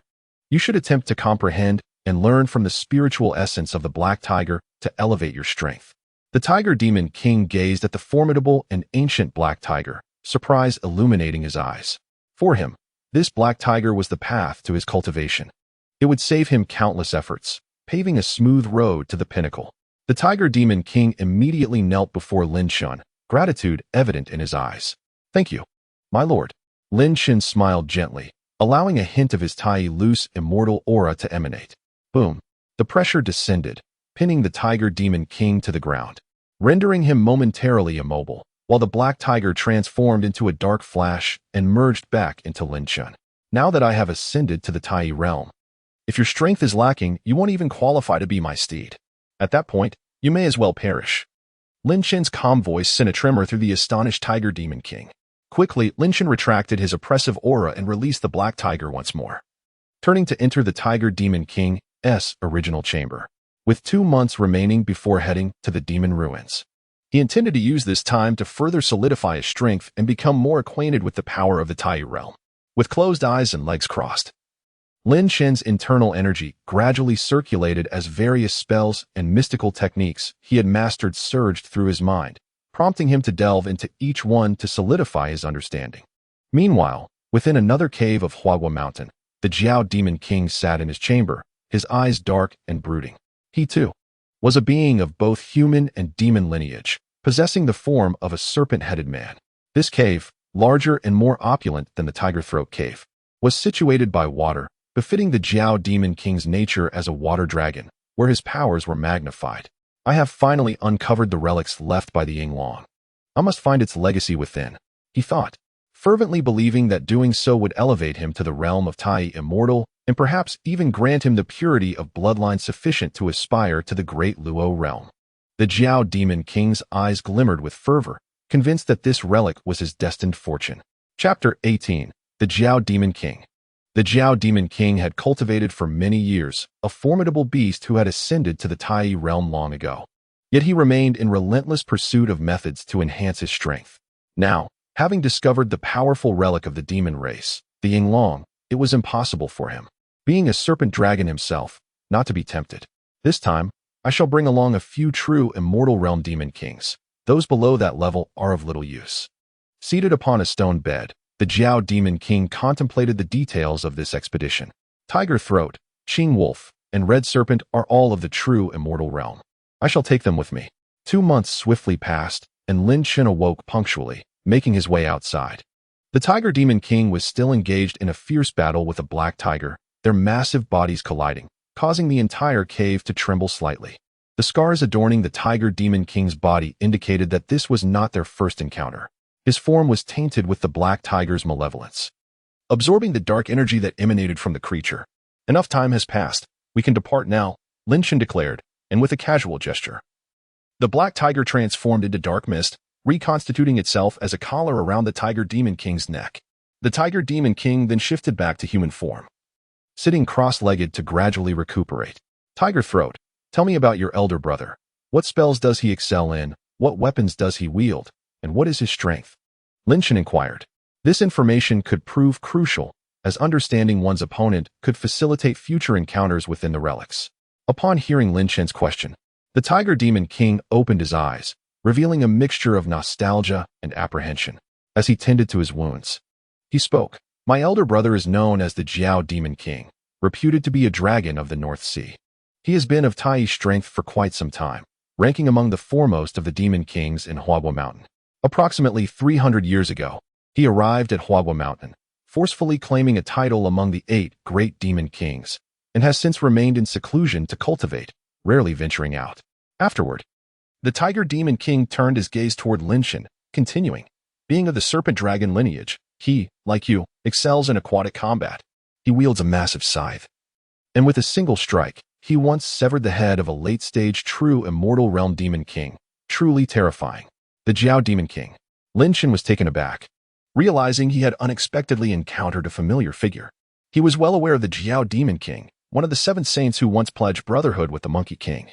You should attempt to comprehend and learn from the spiritual essence of the black tiger to elevate your strength." The Tiger Demon King gazed at the formidable and ancient black tiger, surprise illuminating his eyes. For him, this black tiger was the path to his cultivation. It would save him countless efforts, paving a smooth road to the pinnacle. The Tiger Demon King immediately knelt before Lin Chun, gratitude evident in his eyes. "Thank you, my lord." Lin Chun smiled gently, allowing a hint of his Tai Lus immortal aura to emanate. Boom. The pressure descended, pinning the Tiger Demon King to the ground, rendering him momentarily immobile, while the black tiger transformed into a dark flash and merged back into Lin Chun. "Now that I have ascended to the Tai realm, if your strength is lacking, you won't even qualify to be my steed. At that point, you may as well perish." Lin Chun's calm voice sent a tremor through the astonished Tiger Demon King. Quickly, Lin Chun retracted his oppressive aura and released the black tiger once more, turning to enter the Tiger Demon King's original chamber. With 2 months remaining before heading to the demon ruins, he intended to use this time to further solidify his strength and become more acquainted with the power of the Tai realm. With closed eyes and legs crossed, Lin Chun's internal energy gradually circulated as various spells and mystical techniques he had mastered surged through his mind, prompting him to delve into each one to solidify his understanding. Meanwhile, within another cave of Huagua Mountain, the Jiao Demon King sat in his chamber, his eyes dark and brooding. He, too, was a being of both human and demon lineage, possessing the form of a serpent-headed man. This cave, larger and more opulent than the Tiger Throat Cave, was situated by water, befitting the Jiao Demon King's nature as a water dragon, where his powers were magnified. "I have finally uncovered the relics left by the Yinglong. I must find its legacy within," he thought, fervently believing that doing so would elevate him to the realm of Tai Immortal and perhaps even grant him the purity of bloodline sufficient to aspire to the great Luo realm. The Jiao Demon King's eyes glimmered with fervor, convinced that this relic was his destined fortune. Chapter 18. The Jiao Demon King. The Jiao Demon King had cultivated for many years a formidable beast who had ascended to the Tai realm long ago. Yet he remained in relentless pursuit of methods to enhance his strength. Now, having discovered the powerful relic of the demon race, the Yinglong, it was impossible for him, being a serpent dragon himself, not to be tempted. "This time, I shall bring along a few true immortal realm demon kings. Those below that level are of little use." Seated upon a stone bed, the Jiao Demon King contemplated the details of this expedition. Tiger Throat, Qing Wolf, and Red Serpent are all of the true immortal realm. I shall take them with me. 2 months swiftly passed, and Lin Chun awoke punctually, making his way outside. The Tiger Demon King was still engaged in a fierce battle with a black tiger, their massive bodies colliding, causing the entire cave to tremble slightly. The scars adorning the Tiger Demon King's body indicated that this was not their first encounter. His form was tainted with the black tiger's malevolence, absorbing the dark energy that emanated from the creature. "Enough time has passed. We can depart now," Lin Chun declared, and with a casual gesture, the black tiger transformed into dark mist, reconstituting itself as a collar around the Tiger Demon King's neck. The Tiger Demon King then shifted back to human form, sitting cross-legged to gradually recuperate. "Tiger Throat, tell me about your elder brother. What spells does he excel in? What weapons does he wield? And what is his strength?" Lin Chun inquired. This information could prove crucial, as understanding one's opponent could facilitate future encounters within the relics. Upon hearing Lin Chun's question, The Tiger Demon King opened his eyes, revealing a mixture of nostalgia and apprehension. As he tended to his wounds, he spoke. My elder brother is known as the Jiao Demon King, reputed to be a dragon of the North Sea. He has been of Tai strength for quite some time, ranking among the foremost of the demon kings in Huagua Mountain. Approximately 300 years ago, he arrived at Huagua Mountain, forcefully claiming a title among the 8 great demon kings, and has since remained in seclusion to cultivate, rarely venturing out. Afterward, the Tiger Demon King turned his gaze toward Linshan, continuing, being of the serpent dragon lineage, he, like you, excels in aquatic combat. He wields a massive scythe, and with a single strike, he once severed the head of a late-stage true immortal realm demon king, truly terrifying. The Jiao Demon King. Linshan was taken aback, realizing he had unexpectedly encountered a familiar figure. He was well aware of the Jiao Demon King, one of the 7 saints who once pledged brotherhood with the Monkey King.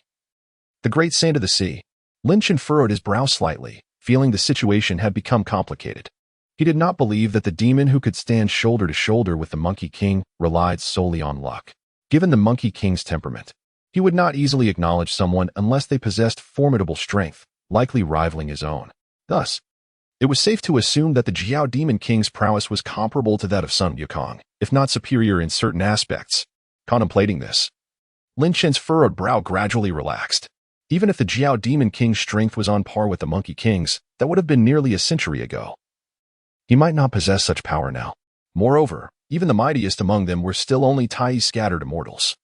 The great saint of the sea. Linshan furrowed his brow slightly, feeling the situation had become complicated. He did not believe that the demon who could stand shoulder to shoulder with the Monkey King relied solely on luck. Given the Monkey King's temperament, he would not easily acknowledge someone unless they possessed formidable strength, likely rivaling his own. Thus, it was safe to assume that the Jiao Demon King's prowess was comparable to that of Sun Wukong, if not superior in certain aspects. Contemplating this, Linshan's furrowed brow gradually relaxed. Even if the Jiao Demon King's strength was on par with the Monkey King's, that would have been nearly a century ago. He might not possess such power now. Moreover, even the mightiest among them were still only tiny scattered immortals.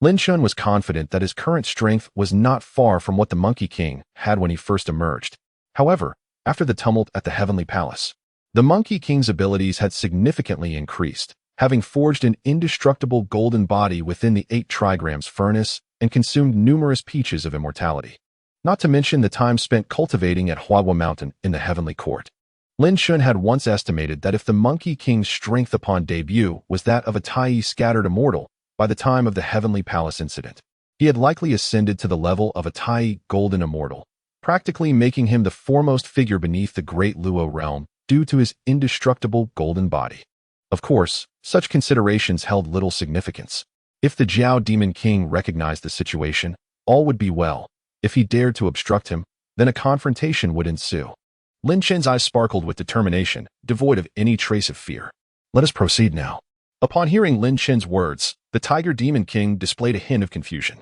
Linshan was confident that his current strength was not far from what the Monkey King had when he first emerged. However, after the tumult at the Heavenly Palace, the Monkey King's abilities had significantly increased, having forged an indestructible golden body within the 8 trigrams furnace and consumed numerous peaches of immortality. Not to mention the time spent cultivating at Huagua Mountain in the Heavenly Court. Linshan had once estimated that if the Monkey King's strength upon debut was that of a Tai scattered immortal, by the time of the Heavenly Palace incident, he had likely ascended to the level of a Tai golden immortal, practically making him the foremost figure beneath the great Luo realm due to his indestructible golden body. Of course, such considerations held little significance. If the Jiao Demon King recognized the situation, all would be well. If he dared to obstruct him, then a confrontation would ensue. Linshan's eyes sparkled with determination, devoid of any trace of fear. Let us proceed now. Upon hearing Linshan's words, the Tiger Demon King displayed a hint of confusion.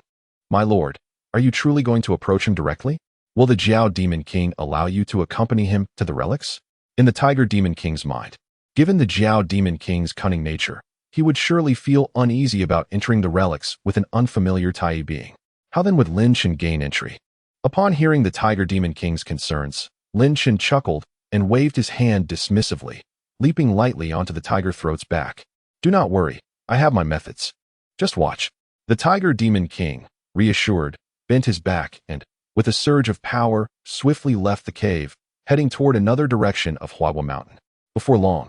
My lord, are you truly going to approach him directly? Will the Jiao Demon King allow you to accompany him to the relics? In the Tiger Demon King's mind, given the Jiao Demon King's cunning nature, he would surely feel uneasy about entering the relics with an unfamiliar Tai being. How then would Linshan gain entry? Upon hearing the Tiger Demon King's concerns, Linshan chuckled and waved his hand dismissively, leaping lightly onto the tiger throat's back. Do not worry, I have my methods. Just watch. The Tiger Demon King, reassured, bent his back and, with a surge of power, swiftly left the cave, heading toward another direction of Huagua Mountain. Before long,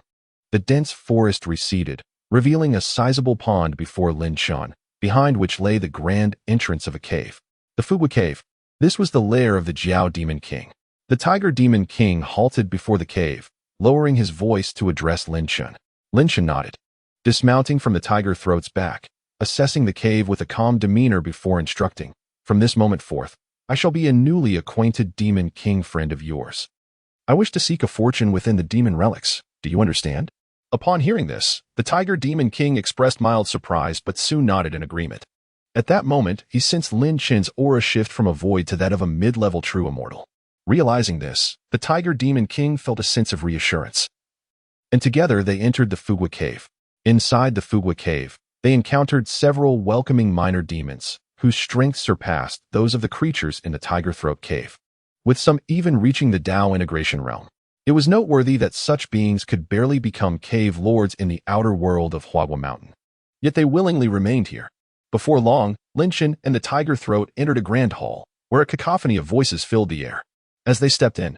the dense forest receded, revealing a sizable pond before Linshan, behind which lay the grand entrance of a cave. The Fugua Cave. This was the lair of the Jiao Demon King. The Tiger Demon King halted before the cave, lowering his voice to address Linshan. Linshan nodded, dismounting from the tiger throat's back, assessing the cave with a calm demeanor before instructing. From this moment forth, I shall be a newly acquainted Demon King friend of yours. I wish to seek a fortune within the demon relics. Do you understand? Upon hearing this, the Tiger Demon King expressed mild surprise but soon nodded in agreement. At that moment, he sensed Linshan's aura shift from a void to that of a mid-level true immortal. Realizing this, the Tiger Demon King felt a sense of reassurance. And together they entered the Fugua Cave. Inside the Fugua Cave, they encountered several welcoming minor demons, whose strength surpassed those of the creatures in the Tiger Throat Cave, with some even reaching the Dao integration realm. It was noteworthy that such beings could barely become cave lords in the outer world of Huagua Mountain. Yet they willingly remained here. Before long, Linshan and the Tiger Throat entered a grand hall, where a cacophony of voices filled the air. As they stepped in,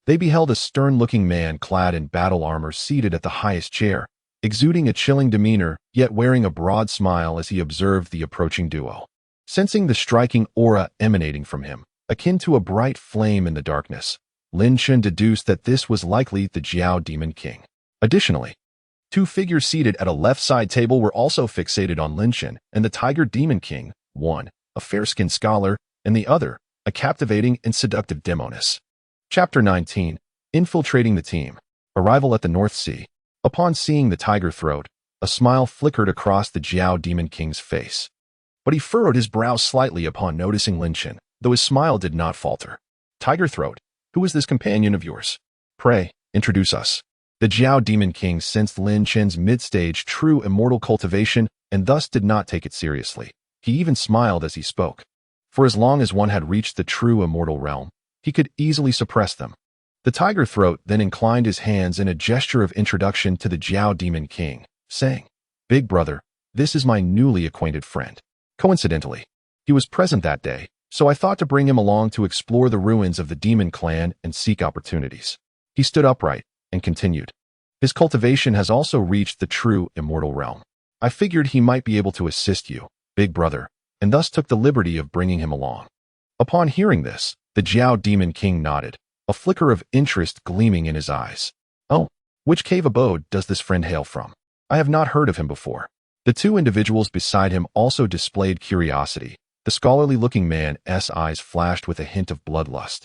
they beheld a stern-looking man clad in battle armor seated at the highest chair, exuding a chilling demeanor, yet wearing a broad smile as he observed the approaching duo. Sensing the striking aura emanating from him, akin to a bright flame in the darkness, Linshan deduced that this was likely the Jiao Demon King. Additionally, 2 figures seated at a left-side table were also fixated on Linshan and the Tiger Demon King, one, a fair-skinned scholar, and the other, a captivating and seductive demoness. Chapter 19. Infiltrating the team. Arrival at the North Sea. Upon seeing the tiger throat, a smile flickered across the Jiao Demon King's face. But he furrowed his brow slightly upon noticing Lin Chen, though his smile did not falter. Tiger throat, who is this companion of yours? Pray, introduce us. The Jiao Demon King sensed Lin Chen's mid-stage true immortal cultivation and thus did not take it seriously. He even smiled as he spoke. For as long as one had reached the true immortal realm, he could easily suppress them. The tiger throat then inclined his hands in a gesture of introduction to the Jiao Demon King, saying, Big brother, this is my newly acquainted friend. Coincidentally, he was present that day, so I thought to bring him along to explore the ruins of the demon clan and seek opportunities. He stood upright and continued. His cultivation has also reached the true immortal realm. I figured he might be able to assist you, big brother, and thus took the liberty of bringing him along. Upon hearing this, the Jiao Demon King nodded, a flicker of interest gleaming in his eyes. Oh, which cave abode does this friend hail from? I have not heard of him before. The two individuals beside him also displayed curiosity. The scholarly-looking man's eyes flashed with a hint of bloodlust,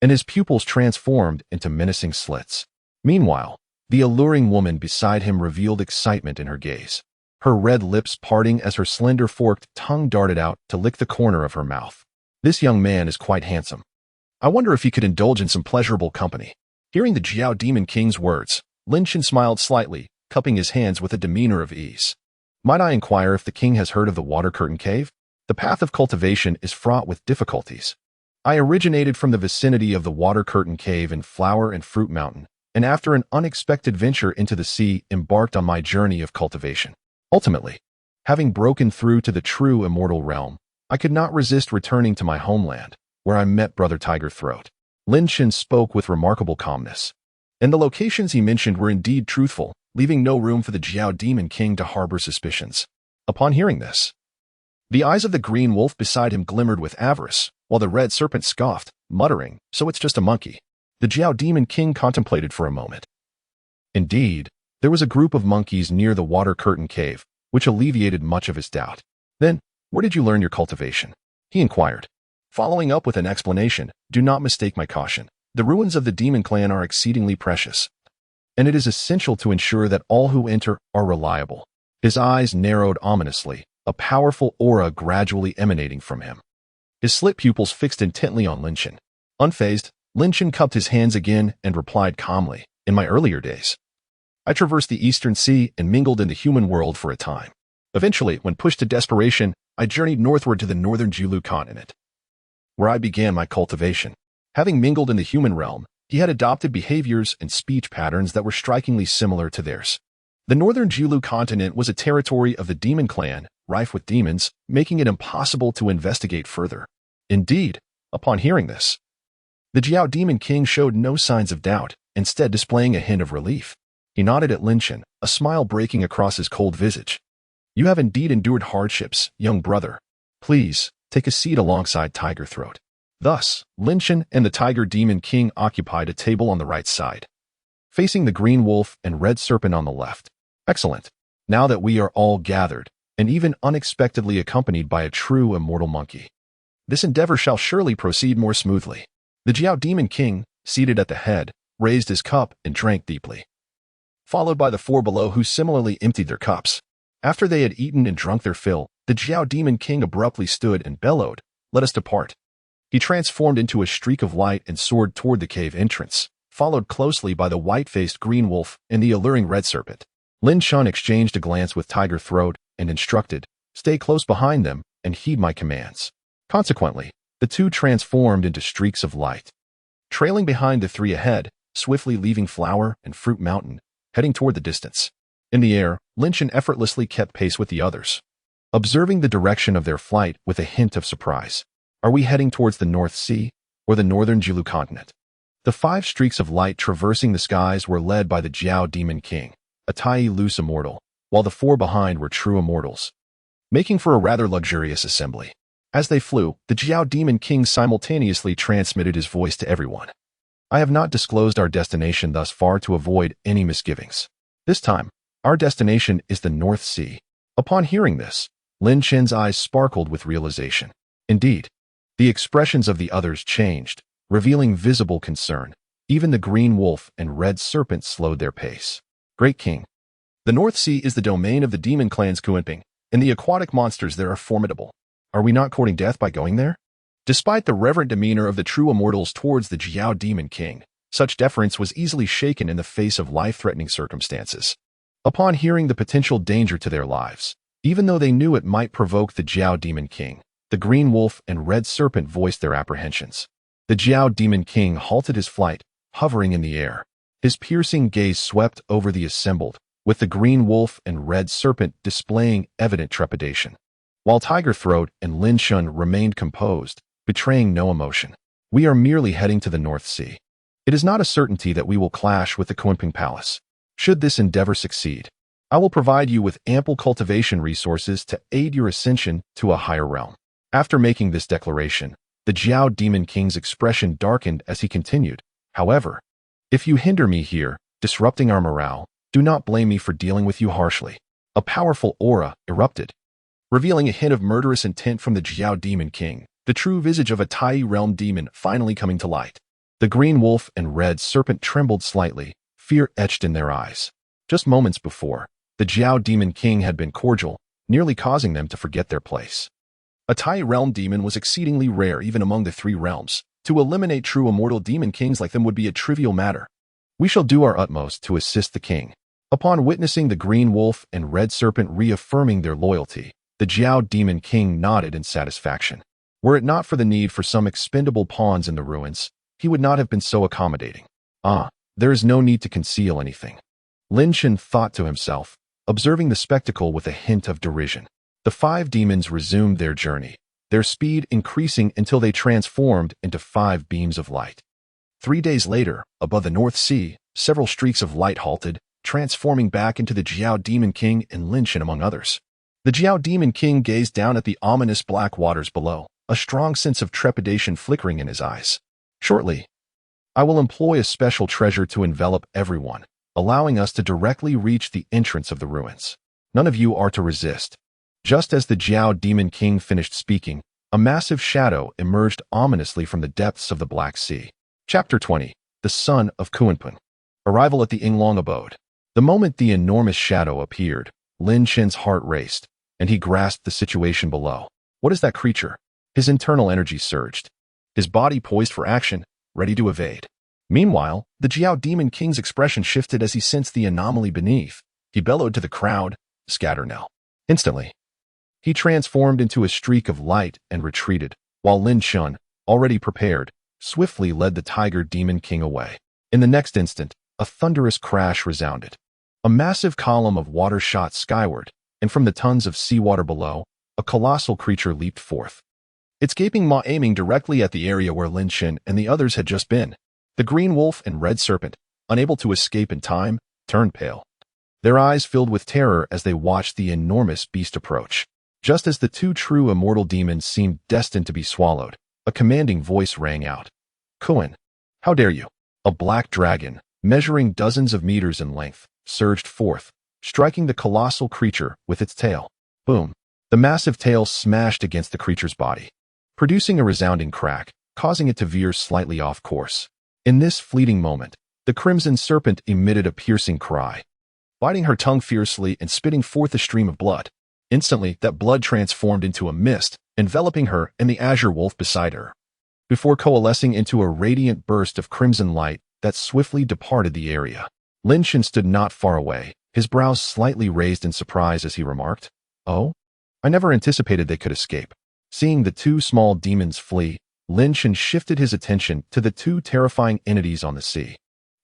and his pupils transformed into menacing slits. Meanwhile, the alluring woman beside him revealed excitement in her gaze, her red lips parting as her slender forked tongue darted out to lick the corner of her mouth. This young man is quite handsome. I wonder if he could indulge in some pleasurable company. Hearing the Jiao Demon King's words, Lin Chen smiled slightly, cupping his hands with a demeanor of ease. Might I inquire if the king has heard of the Water Curtain Cave? The path of cultivation is fraught with difficulties. I originated from the vicinity of the Water Curtain Cave in Flower and Fruit Mountain, and after an unexpected venture into the sea, embarked on my journey of cultivation. Ultimately, having broken through to the true immortal realm, I could not resist returning to my homeland, where I met Brother Tiger Throat. Lin Chen spoke with remarkable calmness, and the locations he mentioned were indeed truthful, leaving no room for the Jiao Demon King to harbor suspicions. Upon hearing this, the eyes of the green wolf beside him glimmered with avarice, while the red serpent scoffed, muttering, So it's just a monkey. The Jiao Demon King contemplated for a moment. Indeed, there was a group of monkeys near the Water Curtain Cave, which alleviated much of his doubt. Then, where did you learn your cultivation? He inquired. Following up with an explanation, do not mistake my caution. The ruins of the demon clan are exceedingly precious, and it is essential to ensure that all who enter are reliable. His eyes narrowed ominously, a powerful aura gradually emanating from him. His slit pupils fixed intently on Lin Chen. Unfazed, Lin Chen cupped his hands again and replied calmly, In my earlier days, I traversed the Eastern Sea and mingled in the human world for a time. Eventually, when pushed to desperation, I journeyed northward to the northern Julu continent, where I began my cultivation. Having mingled in the human realm, he had adopted behaviors and speech patterns that were strikingly similar to theirs. The northern Julu continent was a territory of the demon clan, rife with demons, making it impossible to investigate further. Indeed, upon hearing this, the Jiao Demon King showed no signs of doubt, instead displaying a hint of relief. He nodded at Lin Chen, a smile breaking across his cold visage. You have indeed endured hardships, young brother. Please, take a seat alongside Tiger Throat. Thus, Lin Chen and the Tiger Demon King occupied a table on the right side, facing the green wolf and red serpent on the left. Excellent. Now that we are all gathered, and even unexpectedly accompanied by a true immortal monkey, this endeavor shall surely proceed more smoothly. The Jiao Demon King, seated at the head, raised his cup and drank deeply, followed by the four below who similarly emptied their cups. After they had eaten and drunk their fill, the Jiao Demon King abruptly stood and bellowed, Let us depart. He transformed into a streak of light and soared toward the cave entrance, followed closely by the white-faced green wolf and the alluring red serpent. Lin Chen exchanged a glance with Tiger Throat and instructed, Stay close behind them and heed my commands. Consequently, the two transformed into streaks of light, trailing behind the three ahead, swiftly leaving Flower and Fruit Mountain, heading toward the distance. In the air, Lin Chen effortlessly kept pace with the others, observing the direction of their flight with a hint of surprise. Are we heading towards the North Sea or the northern Julu continent? The 5 streaks of light traversing the skies were led by the Jiao Demon King, a Tai loose immortal, while the 4 behind were true immortals, making for a rather luxurious assembly. As they flew, the Jiao Demon King simultaneously transmitted his voice to everyone. I have not disclosed our destination thus far to avoid any misgivings. This time, our destination is the North Sea. Upon hearing this, Lin Chen's eyes sparkled with realization. Indeed, The expressions of the others changed, revealing visible concern. Even the green wolf and red serpent slowed their pace. Great King. The North Sea is the domain of the demon clans Kunping, and the aquatic monsters there are formidable. Are we not courting death by going there? Despite the reverent demeanor of the true immortals towards the Jiao Demon King, such deference was easily shaken in the face of life-threatening circumstances. Upon hearing the potential danger to their lives, even though they knew it might provoke the Jiao Demon King, the green wolf and red serpent voiced their apprehensions. The Jiao Demon King halted his flight, hovering in the air. His piercing gaze swept over the assembled, with the green wolf and red serpent displaying evident trepidation, while Tiger Throat and Lin Shun remained composed, betraying no emotion. We are merely heading to the North Sea. It is not a certainty that we will clash with the Kunping Palace. Should this endeavor succeed, I will provide you with ample cultivation resources to aid your ascension to a higher realm. After making this declaration, the Jiao Demon King's expression darkened as he continued. However, if you hinder me here, disrupting our morale, do not blame me for dealing with you harshly. A powerful aura erupted, revealing a hint of murderous intent from the Jiao Demon King, the true visage of a Tai realm demon finally coming to light. The green wolf and red serpent trembled slightly, fear etched in their eyes. Just moments before, the Jiao Demon King had been cordial, nearly causing them to forget their place. A Tai realm demon was exceedingly rare even among the three realms. To eliminate true immortal demon kings like them would be a trivial matter. We shall do our utmost to assist the king. Upon witnessing the green wolf and red serpent reaffirming their loyalty, the Jiao Demon King nodded in satisfaction. Were it not for the need for some expendable pawns in the ruins, he would not have been so accommodating. There is no need to conceal anything. Lin Shen thought to himself, observing the spectacle with a hint of derision. The five demons resumed their journey, their speed increasing until they transformed into 5 beams of light. 3 days later, above the North Sea, several streaks of light halted, transforming back into the Jiao Demon King and Lin Shen among others. The Jiao Demon King gazed down at the ominous black waters below, a strong sense of trepidation flickering in his eyes. Shortly, I will employ a special treasure to envelop everyone, allowing us to directly reach the entrance of the ruins. None of you are to resist. Just as the Jiao Demon King finished speaking, a massive shadow emerged ominously from the depths of the Black Sea. Chapter 20. The Son of Kunping. Arrival at the Yinglong abode. The moment the enormous shadow appeared, Lin Shen's heart raced, and he grasped the situation below. What is that creature? His internal energy surged, his body poised for action, ready to evade. Meanwhile, the Jiao Demon King's expression shifted as he sensed the anomaly beneath. He bellowed to the crowd, "Scatter now." Instantly, he transformed into a streak of light and retreated, while Lin Shun, already prepared, swiftly led the Tiger Demon King away. In the next instant, a thunderous crash resounded. A massive column of water shot skyward, and from the tons of seawater below, a colossal creature leaped forth, its gaping maw aiming directly at the area where Lin Shen and the others had just been. The green wolf and red serpent, unable to escape in time, turned pale. Their eyes filled with terror as they watched the enormous beast approach. Just as the two true immortal demons seemed destined to be swallowed, a commanding voice rang out. "Kun, how dare you?" A black dragon, measuring dozens of meters in length, surged forth, striking the colossal creature with its tail. Boom! The massive tail smashed against the creature's body, producing a resounding crack, causing it to veer slightly off course. In this fleeting moment, the crimson serpent emitted a piercing cry, biting her tongue fiercely and spitting forth a stream of blood. Instantly, that blood transformed into a mist, enveloping her and the azure wolf beside her, before coalescing into a radiant burst of crimson light that swiftly departed the area. Lin Shen stood not far away, his brows slightly raised in surprise as he remarked, "Oh, I never anticipated they could escape." Seeing the two small demons flee, Lin Shen shifted his attention to the two terrifying entities on the sea.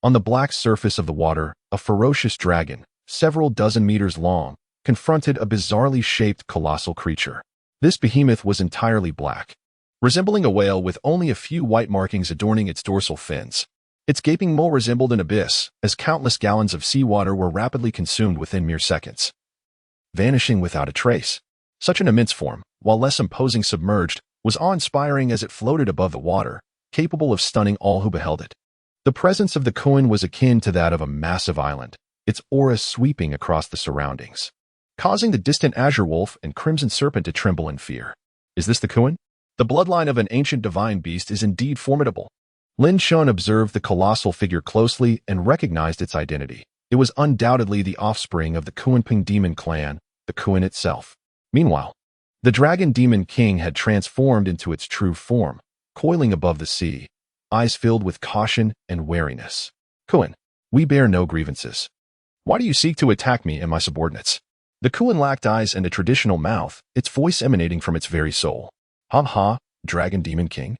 On the black surface of the water, a ferocious dragon, several dozen meters long, confronted a bizarrely shaped colossal creature. This behemoth was entirely black, resembling a whale with only a few white markings adorning its dorsal fins. Its gaping maw resembled an abyss, as countless gallons of seawater were rapidly consumed within mere seconds, vanishing without a trace. Such an immense form, while less imposing submerged, was awe-inspiring as it floated above the water, capable of stunning all who beheld it. The presence of the Kun was akin to that of a massive island, its aura sweeping across the surroundings, causing the distant azure wolf and crimson serpent to tremble in fear. "Is this the Kun?" The bloodline of an ancient divine beast is indeed formidable. Lin Shun observed the colossal figure closely and recognized its identity. It was undoubtedly the offspring of the Kunping demon clan, the Kun itself. Meanwhile, the dragon demon king had transformed into its true form, coiling above the sea, eyes filled with caution and wariness. Kun, we bear no grievances. Why do you seek to attack me and my subordinates? The Kun lacked eyes and a traditional mouth, its voice emanating from its very soul. Ha, dragon demon king.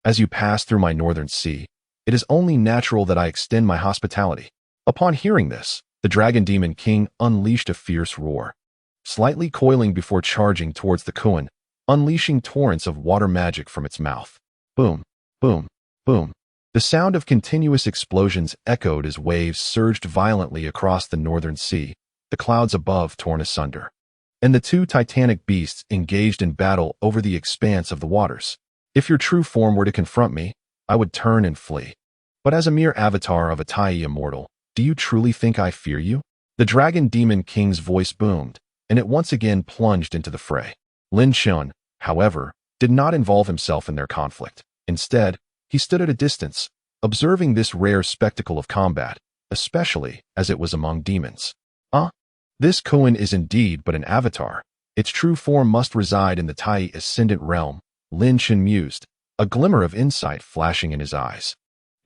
As you pass through my northern sea, it is only natural that I extend my hospitality. Upon hearing this, the dragon demon king unleashed a fierce roar, slightly coiling before charging towards the Kun, unleashing torrents of water magic from its mouth. Boom, boom, boom. The sound of continuous explosions echoed as waves surged violently across the northern sea, the clouds above torn asunder. And the two titanic beasts engaged in battle over the expanse of the waters. If your true form were to confront me, I would turn and flee. But as a mere avatar of a Tai immortal, do you truly think I fear you? The dragon demon king's voice boomed, and it once again plunged into the fray. Lin Shun, however, did not involve himself in their conflict. Instead, he stood at a distance, observing this rare spectacle of combat, especially as it was among demons. This Kun is indeed but an avatar. Its true form must reside in the Tai ascendant realm, Lin Shun mused, a glimmer of insight flashing in his eyes.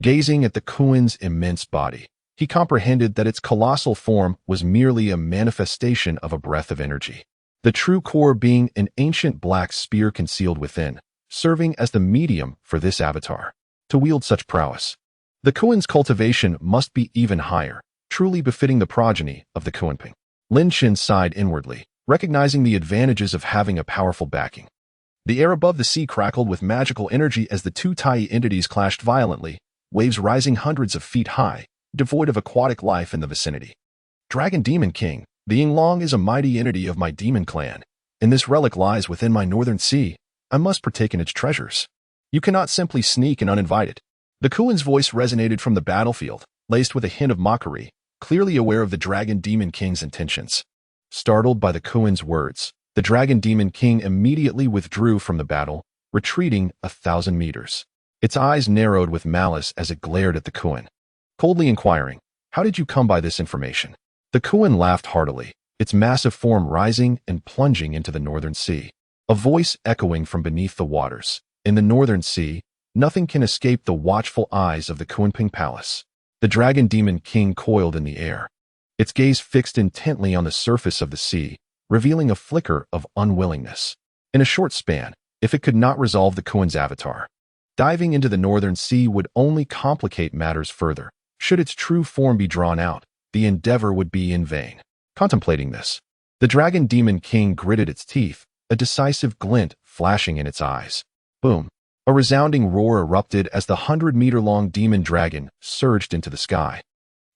Gazing at the Kun's immense body, he comprehended that its colossal form was merely a manifestation of a breath of energy, the true core being an ancient black spear concealed within, serving as the medium for this avatar. To wield such prowess, the Kun's cultivation must be even higher, truly befitting the progeny of the Kunping. Lin Shun sighed inwardly, recognizing the advantages of having a powerful backing. The air above the sea crackled with magical energy as the two Tai entities clashed violently, waves rising hundreds of feet high, devoid of aquatic life in the vicinity. Dragon Demon King, the Yinglong is a mighty entity of my demon clan, and this relic lies within my northern sea. I must partake in its treasures. You cannot simply sneak in uninvited. The Kun's voice resonated from the battlefield, laced with a hint of mockery, clearly aware of the Dragon Demon King's intentions. Startled by the Kun's words, the Dragon Demon King immediately withdrew from the battle, retreating 1,000 meters. Its eyes narrowed with malice as it glared at the Kun, coldly inquiring, "How did you come by this information?" The Kun laughed heartily, its massive form rising and plunging into the northern sea. A voice echoing from beneath the waters. In the northern sea, nothing can escape the watchful eyes of the Kunping Palace. The Dragon Demon King coiled in the air, its gaze fixed intently on the surface of the sea, revealing a flicker of unwillingness. In a short span, if it could not resolve the Kun's avatar, diving into the northern sea would only complicate matters further. Should its true form be drawn out, the endeavor would be in vain. Contemplating this, the Dragon Demon King gritted its teeth, a decisive glint flashing in its eyes. Boom! A resounding roar erupted as the 100-meter-long demon dragon surged into the sky,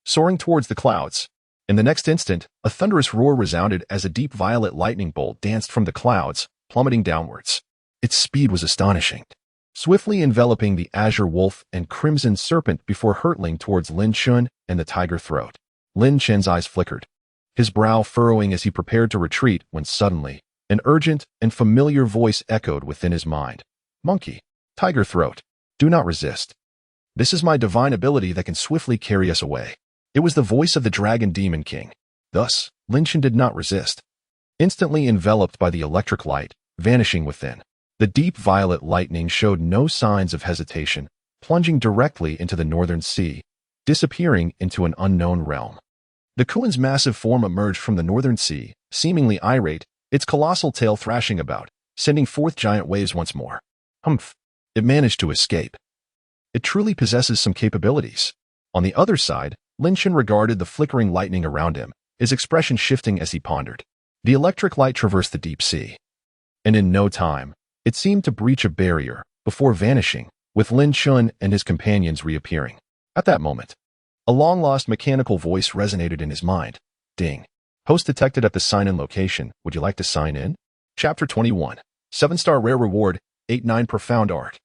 soaring towards the clouds. In the next instant, a thunderous roar resounded as a deep violet lightning bolt danced from the clouds, plummeting downwards. Its speed was astonishing, swiftly enveloping the azure wolf and crimson serpent before hurtling towards Lin Shun and the tiger throat. Lin Chen's eyes flickered, his brow furrowing as he prepared to retreat when suddenly, an urgent and familiar voice echoed within his mind. "Monkey, tiger throat, do not resist. This is my divine ability that can swiftly carry us away." It was the voice of the Dragon Demon King. Thus, Lin Chen did not resist. Instantly enveloped by the electric light, vanishing within, the deep violet lightning showed no signs of hesitation, plunging directly into the northern sea, disappearing into an unknown realm. The Kun's massive form emerged from the northern sea, seemingly irate, its colossal tail thrashing about, sending forth giant waves once more. Humph! It managed to escape. It truly possesses some capabilities. On the other side, Lin Chen regarded the flickering lightning around him, his expression shifting as he pondered. The electric light traversed the deep sea, and in no time, it seemed to breach a barrier before vanishing, with Lin Chen and his companions reappearing. At that moment, a long-lost mechanical voice resonated in his mind. Ding. Host detected at the sign-in location. Would you like to sign in? Chapter 21. 7-star rare reward, 8-9 profound art.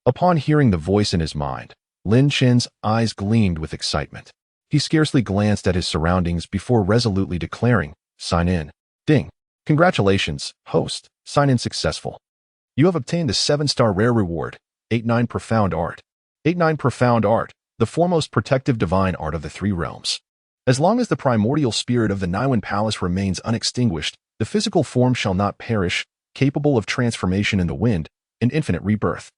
Upon hearing the voice in his mind, Lin Chen's eyes gleamed with excitement. He scarcely glanced at his surroundings before resolutely declaring, "Sign in." Ding. Congratulations, host. Sign in successful. You have obtained the 7-star rare reward, 8-9 Profound Art. 8-9 Profound Art, the foremost protective divine art of the three realms. As long as the primordial spirit of the Nine Palace remains unextinguished, the physical form shall not perish, capable of transformation in the wind and infinite rebirth.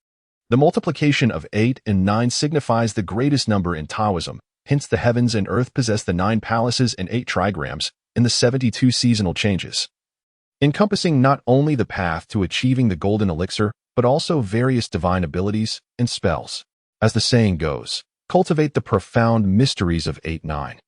The multiplication of 8 and 9 signifies the greatest number in Taoism, hence the heavens and earth possess the 9 palaces and 8 trigrams in the 72 seasonal changes, encompassing not only the path to achieving the golden elixir, but also various divine abilities and spells. As the saying goes, cultivate the profound mysteries of 8-9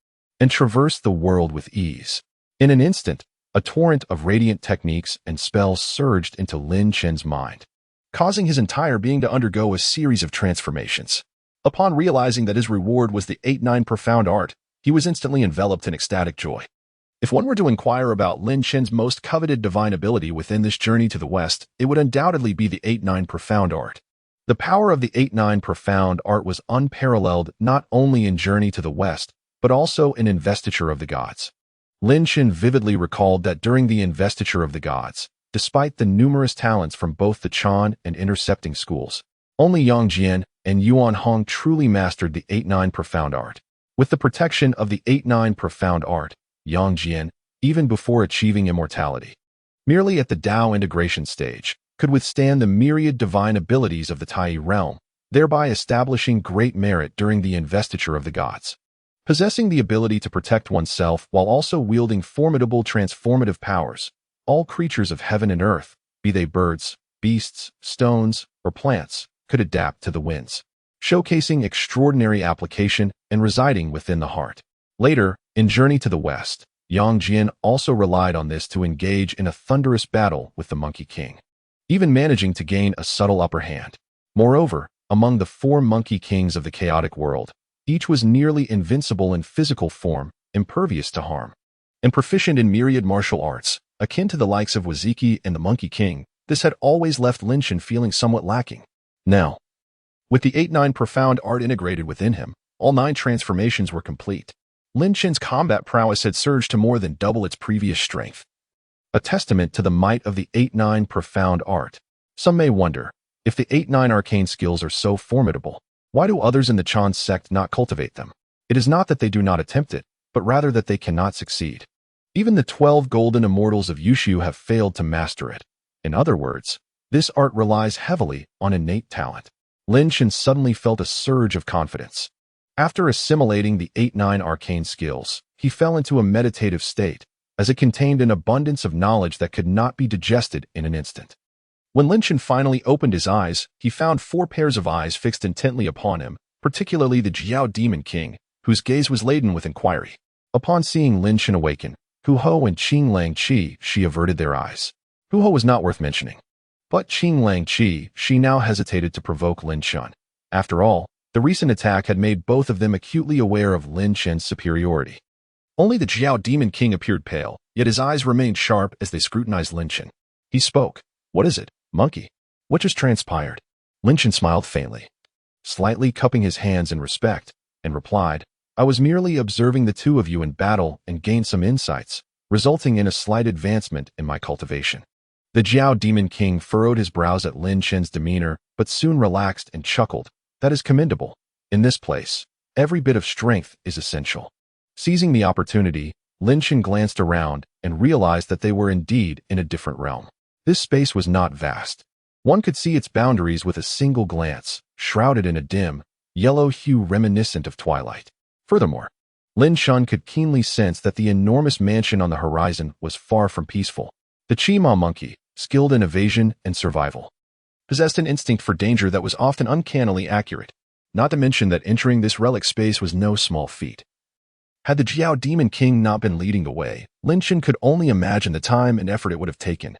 and traverse the world with ease. In an instant, a torrent of radiant techniques and spells surged into Lin Chen's mind, causing his entire being to undergo a series of transformations. Upon realizing that his reward was the 8-9 Profound Art, he was instantly enveloped in ecstatic joy. If one were to inquire about Lin Chen's most coveted divine ability within this journey to the West, it would undoubtedly be the 8-9 Profound Art. The power of the 8-9 Profound Art was unparalleled not only in Journey to the West, but also in Investiture of the Gods. Lin Chen vividly recalled that during the Investiture of the Gods, despite the numerous talents from both the Chan and Intercepting schools, only Yang Jian and Yuan Hong truly mastered the 8-9 Profound Art. With the protection of the 8-9 Profound Art, Yang Jian, even before achieving immortality, merely at the Tao integration stage, could withstand the myriad divine abilities of the Tai realm, thereby establishing great merit during the Investiture of the Gods. Possessing the ability to protect oneself while also wielding formidable transformative powers, all creatures of heaven and earth, be they birds, beasts, stones, or plants, could adapt to the winds, showcasing extraordinary application and residing within the heart. Later, in Journey to the West, Yang Jian also relied on this to engage in a thunderous battle with the Monkey King, even managing to gain a subtle upper hand. Moreover, among the 4 Monkey Kings of the chaotic world, each was nearly invincible in physical form, impervious to harm, and proficient in myriad martial arts, akin to the likes of Waziki and the Monkey King. This had always left Lin Chen feeling somewhat lacking. Now, with the 8-9 Profound Art integrated within him, all 9 transformations were complete. Lin Chen's combat prowess had surged to more than double its previous strength, a testament to the might of the 8-9 Profound Art. Some may wonder, if the 8-9 arcane skills are so formidable, why do others in the Chan sect not cultivate them? It is not that they do not attempt it, but rather that they cannot succeed. Even the 12 golden immortals of Yushu have failed to master it. In other words, this art relies heavily on innate talent. Lin Chen suddenly felt a surge of confidence. After assimilating the 8-9 arcane skills, he fell into a meditative state, as it contained an abundance of knowledge that could not be digested in an instant. When Lin Chen finally opened his eyes, he found 4 pairs of eyes fixed intently upon him, particularly the Jiao Demon King, whose gaze was laden with inquiry. Upon seeing Lin Chen awaken, Hu Ho and Qing Lang Qi, she averted their eyes. Hu Ho was not worth mentioning, but Qing Lang Qi, she now hesitated to provoke Lin Chen. After all, the recent attack had made both of them acutely aware of Lin Chen's superiority. Only the Jiao Demon King appeared pale, yet his eyes remained sharp as they scrutinized Lin Chen. He spoke. "What is it, monkey? What just transpired?" Lin Chen smiled faintly, slightly cupping his hands in respect, and replied, "I was merely observing the 2 of you in battle and gained some insights, resulting in a slight advancement in my cultivation." The Jiao Demon King furrowed his brows at Lin Chen's demeanor, but soon relaxed and chuckled. "That is commendable. In this place, every bit of strength is essential." Seizing the opportunity, Lin Chen glanced around and realized that they were indeed in a different realm. This space was not vast. One could see its boundaries with a single glance, shrouded in a dim, yellow hue reminiscent of twilight. Furthermore, Lin Chen could keenly sense that the enormous mansion on the horizon was far from peaceful. The Chima monkey, skilled in evasion and survival, possessed an instinct for danger that was often uncannily accurate, not to mention that entering this relic space was no small feat. Had the Jiao Demon King not been leading the way, Lin Chen could only imagine the time and effort it would have taken,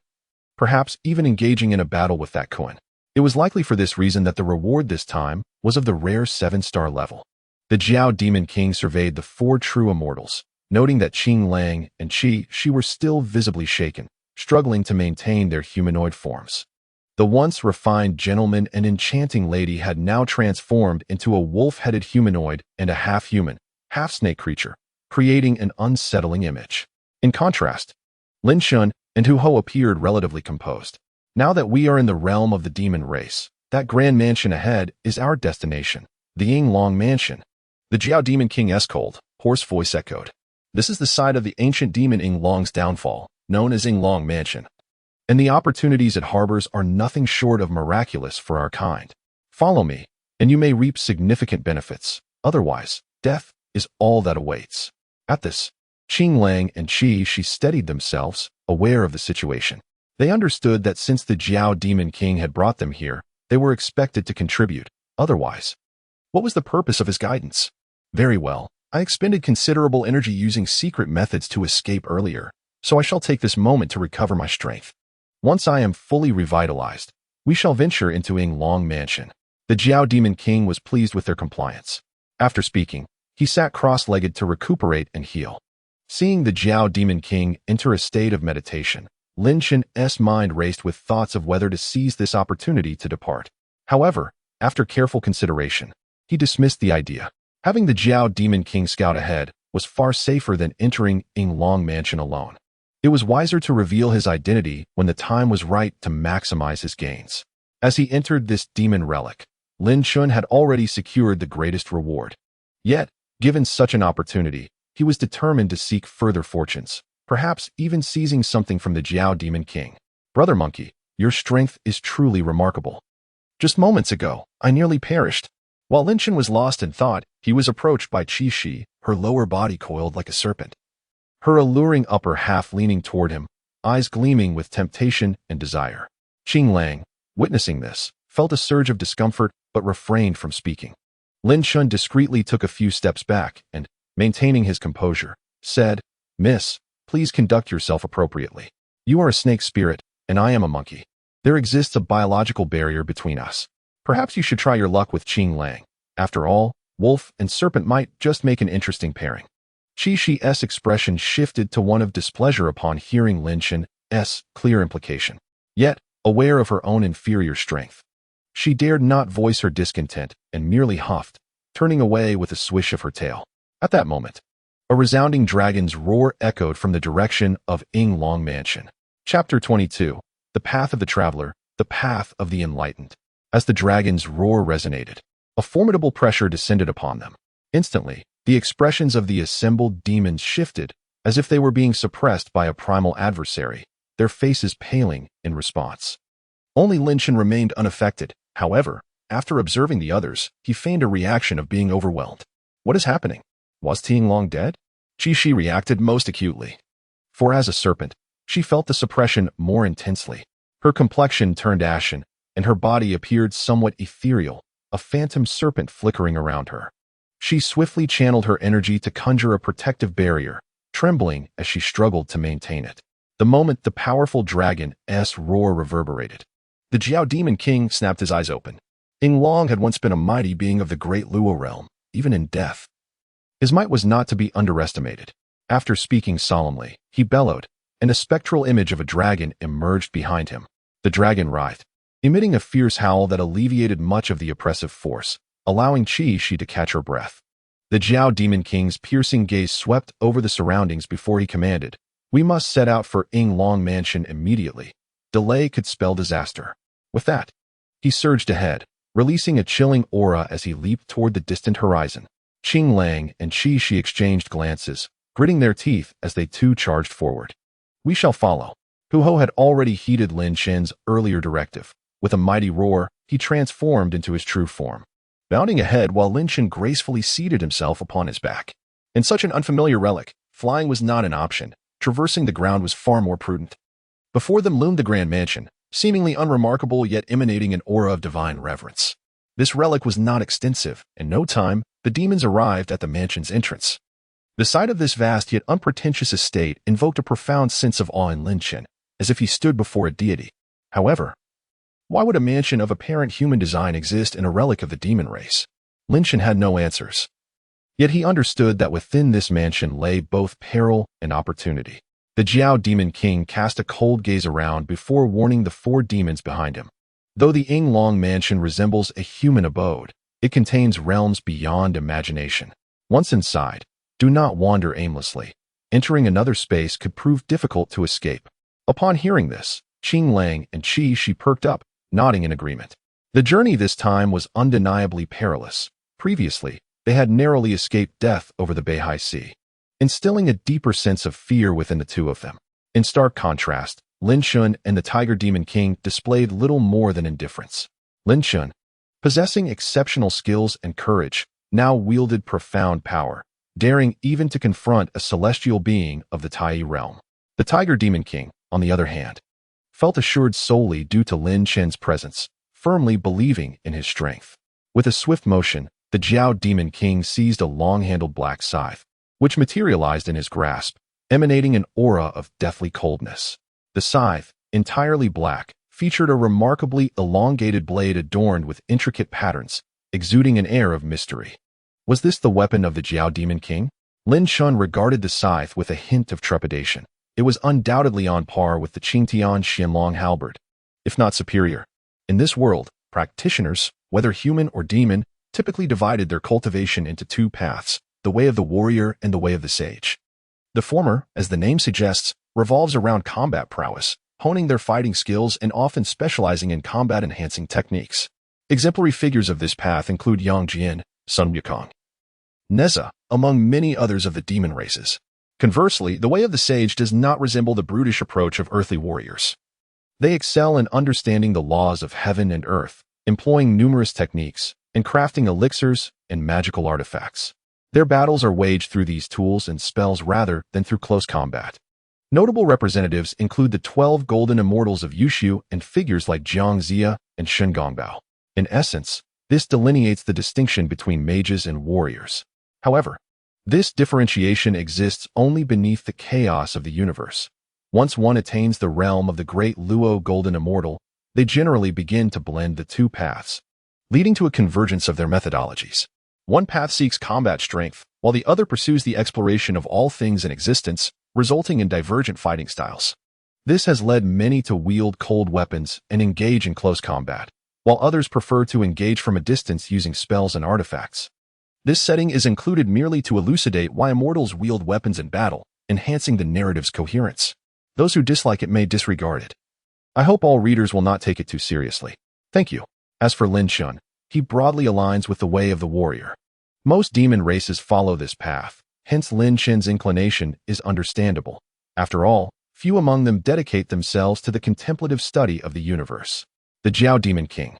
perhaps even engaging in a battle with that coin. It was likely for this reason that the reward this time was of the rare 7-star level. The Jiao Demon King surveyed the 4 true immortals, noting that Qing Lang and Qi, she were still visibly shaken, struggling to maintain their humanoid forms. The once refined gentleman and enchanting lady had now transformed into a wolf-headed humanoid and a half-human, half-snake creature, creating an unsettling image. In contrast, Lin Chen and Hu Ho appeared relatively composed. Now that we are in the realm of the demon race, that grand mansion ahead is our destination, the Yinglong Mansion. The Jiao Demon King cold, hoarse voice echoed. This is the site of the ancient demon Yinglong's downfall, known as Yinglong Mansion. And the opportunities it harbors are nothing short of miraculous for our kind. Follow me, and you may reap significant benefits. Otherwise, death is all that awaits. At this, Qing Lang and Qi Shi steadied themselves, aware of the situation. They understood that since the Jiao Demon King had brought them here, they were expected to contribute. Otherwise, what was the purpose of his guidance? Very well, I expended considerable energy using secret methods to escape earlier, so I shall take this moment to recover my strength. Once I am fully revitalized, we shall venture into Yinglong Mansion. The Jiao Demon King was pleased with their compliance. After speaking, he sat cross-legged to recuperate and heal. Seeing the Jiao Demon King enter a state of meditation, Lin Chen's mind raced with thoughts of whether to seize this opportunity to depart. However, after careful consideration, he dismissed the idea. Having the Jiao Demon King scout ahead was far safer than entering Yinglong Mansion alone. It was wiser to reveal his identity when the time was right to maximize his gains. As he entered this demon relic, Lin Chun had already secured the greatest reward. Yet, given such an opportunity, he was determined to seek further fortunes, perhaps even seizing something from the Jiao Demon King. Brother Monkey, your strength is truly remarkable. Just moments ago, I nearly perished. While Lin Chun was lost in thought, he was approached by Qi Shi, her lower body coiled like a serpent. Her alluring upper half leaning toward him, eyes gleaming with temptation and desire. Qing Lang, witnessing this, felt a surge of discomfort but refrained from speaking. Lin Chun discreetly took a few steps back and, maintaining his composure, said, "Miss, please conduct yourself appropriately. You are a snake spirit, and I am a monkey. There exists a biological barrier between us. Perhaps you should try your luck with Qing Lang. After all, wolf and serpent might just make an interesting pairing." Qi Shi's expression shifted to one of displeasure upon hearing Lin Chen's clear implication. Yet, aware of her own inferior strength, she dared not voice her discontent and merely huffed, turning away with a swish of her tail. At that moment, a resounding dragon's roar echoed from the direction of Yinglong Mansion. Chapter 22. The Path of the Traveler, the Path of the Enlightened. As the dragon's roar resonated, a formidable pressure descended upon them. Instantly, the expressions of the assembled demons shifted, as if they were being suppressed by a primal adversary, their faces paling in response. Only Lin Chen remained unaffected. However, after observing the others, he feigned a reaction of being overwhelmed. What is happening? Was Yinglong dead? Qi Shi reacted most acutely. For as a serpent, she felt the suppression more intensely. Her complexion turned ashen, and her body appeared somewhat ethereal, a phantom serpent flickering around her. She swiftly channeled her energy to conjure a protective barrier, trembling as she struggled to maintain it. The moment the powerful dragon's roar reverberated, the Jiao Demon King snapped his eyes open. Yinglong had once been a mighty being of the great Luo realm, even in death. His might was not to be underestimated. After speaking solemnly, he bellowed, and a spectral image of a dragon emerged behind him. The dragon writhed, emitting a fierce howl that alleviated much of the oppressive force, allowing Qi Shi to catch her breath. The Jiao Demon King's piercing gaze swept over the surroundings before he commanded, "We must set out for Yinglong Mansion immediately. Delay could spell disaster." With that, he surged ahead, releasing a chilling aura as he leaped toward the distant horizon. Qing Lang and Qi Shi exchanged glances, gritting their teeth as they too charged forward. "We shall follow." Hu Ho had already heeded Lin Chen's earlier directive. With a mighty roar, he transformed into his true form, bounding ahead while Lin Chen gracefully seated himself upon his back. In such an unfamiliar relic, flying was not an option. Traversing the ground was far more prudent. Before them loomed the grand mansion, seemingly unremarkable yet emanating an aura of divine reverence. This relic was not extensive. In no time, the demons arrived at the mansion's entrance. The sight of this vast yet unpretentious estate invoked a profound sense of awe in Lin Chen, as if he stood before a deity. However, why would a mansion of apparent human design exist in a relic of the demon race? Lin Chen had no answers. Yet he understood that within this mansion lay both peril and opportunity. The Jiao Demon King cast a cold gaze around before warning the four demons behind him. Though the Yinglong Mansion resembles a human abode, it contains realms beyond imagination. Once inside, do not wander aimlessly. Entering another space could prove difficult to escape. Upon hearing this, Qing Lang and Qi Shi perked up, nodding in agreement. The journey this time was undeniably perilous. Previously, they had narrowly escaped death over the Beihai Sea, instilling a deeper sense of fear within the two of them. In stark contrast, Lin Shun and the Tiger Demon King displayed little more than indifference. Lin Shun, possessing exceptional skills and courage, now wielded profound power, daring even to confront a celestial being of the Tai realm. The Tiger Demon King, on the other hand, felt assured solely due to Lin Chen's presence, firmly believing in his strength. With a swift motion, the Jiao Demon King seized a long-handled black scythe, which materialized in his grasp, emanating an aura of deathly coldness. The scythe, entirely black, featured a remarkably elongated blade adorned with intricate patterns, exuding an air of mystery. Was this the weapon of the Jiao Demon King? Lin Shun regarded the scythe with a hint of trepidation. It was undoubtedly on par with the Qingtian Xianlong halberd, if not superior. In this world, practitioners, whether human or demon, typically divided their cultivation into two paths, the way of the warrior and the way of the sage. The former, as the name suggests, revolves around combat prowess, honing their fighting skills and often specializing in combat-enhancing techniques. Exemplary figures of this path include Yang Jian, Sun Wukong, Neza, among many others of the demon races. Conversely, the way of the sage does not resemble the brutish approach of earthly warriors. They excel in understanding the laws of heaven and earth, employing numerous techniques, and crafting elixirs and magical artifacts. Their battles are waged through these tools and spells rather than through close combat. Notable representatives include the 12 golden immortals of Yushu and figures like Jiang Zia and Shen Gongbao. In essence, this delineates the distinction between mages and warriors. However, this differentiation exists only beneath the chaos of the universe. Once one attains the realm of the great Luo Golden Immortal, they generally begin to blend the two paths, leading to a convergence of their methodologies. One path seeks combat strength, while the other pursues the exploration of all things in existence, resulting in divergent fighting styles. This has led many to wield cold weapons and engage in close combat, while others prefer to engage from a distance using spells and artifacts. This setting is included merely to elucidate why immortals wield weapons in battle, enhancing the narrative's coherence. Those who dislike it may disregard it. I hope all readers will not take it too seriously. Thank you. As for Lin Shun, he broadly aligns with the way of the warrior. Most demon races follow this path, hence Lin Chen's inclination is understandable. After all, few among them dedicate themselves to the contemplative study of the universe. The Jiao Demon King,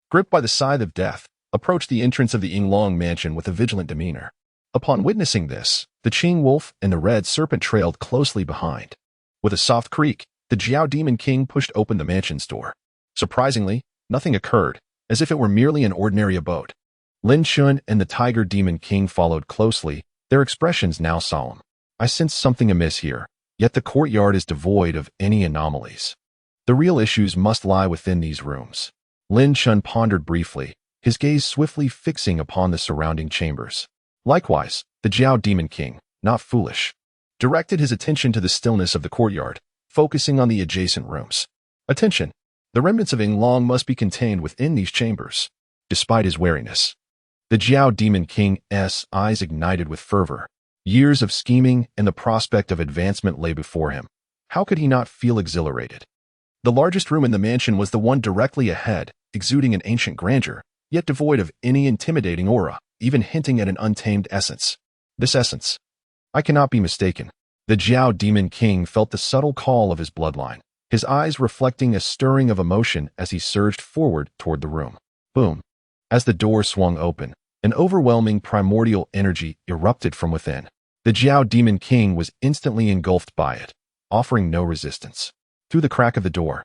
gripped by the scythe of death, approached the entrance of the Yinglong mansion with a vigilant demeanor. Upon witnessing this, the Qing Wolf and the Red Serpent trailed closely behind. With a soft creak, the Jiao Demon King pushed open the mansion's door. Surprisingly, nothing occurred, as if it were merely an ordinary abode. Lin Shun and the Tiger Demon King followed closely, their expressions now solemn. I sense something amiss here, yet the courtyard is devoid of any anomalies. The real issues must lie within these rooms. Lin Shun pondered briefly, his gaze swiftly fixing upon the surrounding chambers. Likewise, the Jiao Demon King, not foolish, directed his attention to the stillness of the courtyard, focusing on the adjacent rooms. Attention! The remnants of Yinglong must be contained within these chambers. Despite his wariness, the Jiao Demon King's eyes ignited with fervor. Years of scheming and the prospect of advancement lay before him. How could he not feel exhilarated? The largest room in the mansion was the one directly ahead, exuding an ancient grandeur, yet devoid of any intimidating aura, even hinting at an untamed essence. This essence, I cannot be mistaken. The Jiao Demon King felt the subtle call of his bloodline, his eyes reflecting a stirring of emotion as he surged forward toward the room. Boom! As the door swung open, an overwhelming primordial energy erupted from within. The Jiao Demon King was instantly engulfed by it, offering no resistance. Through the crack of the door,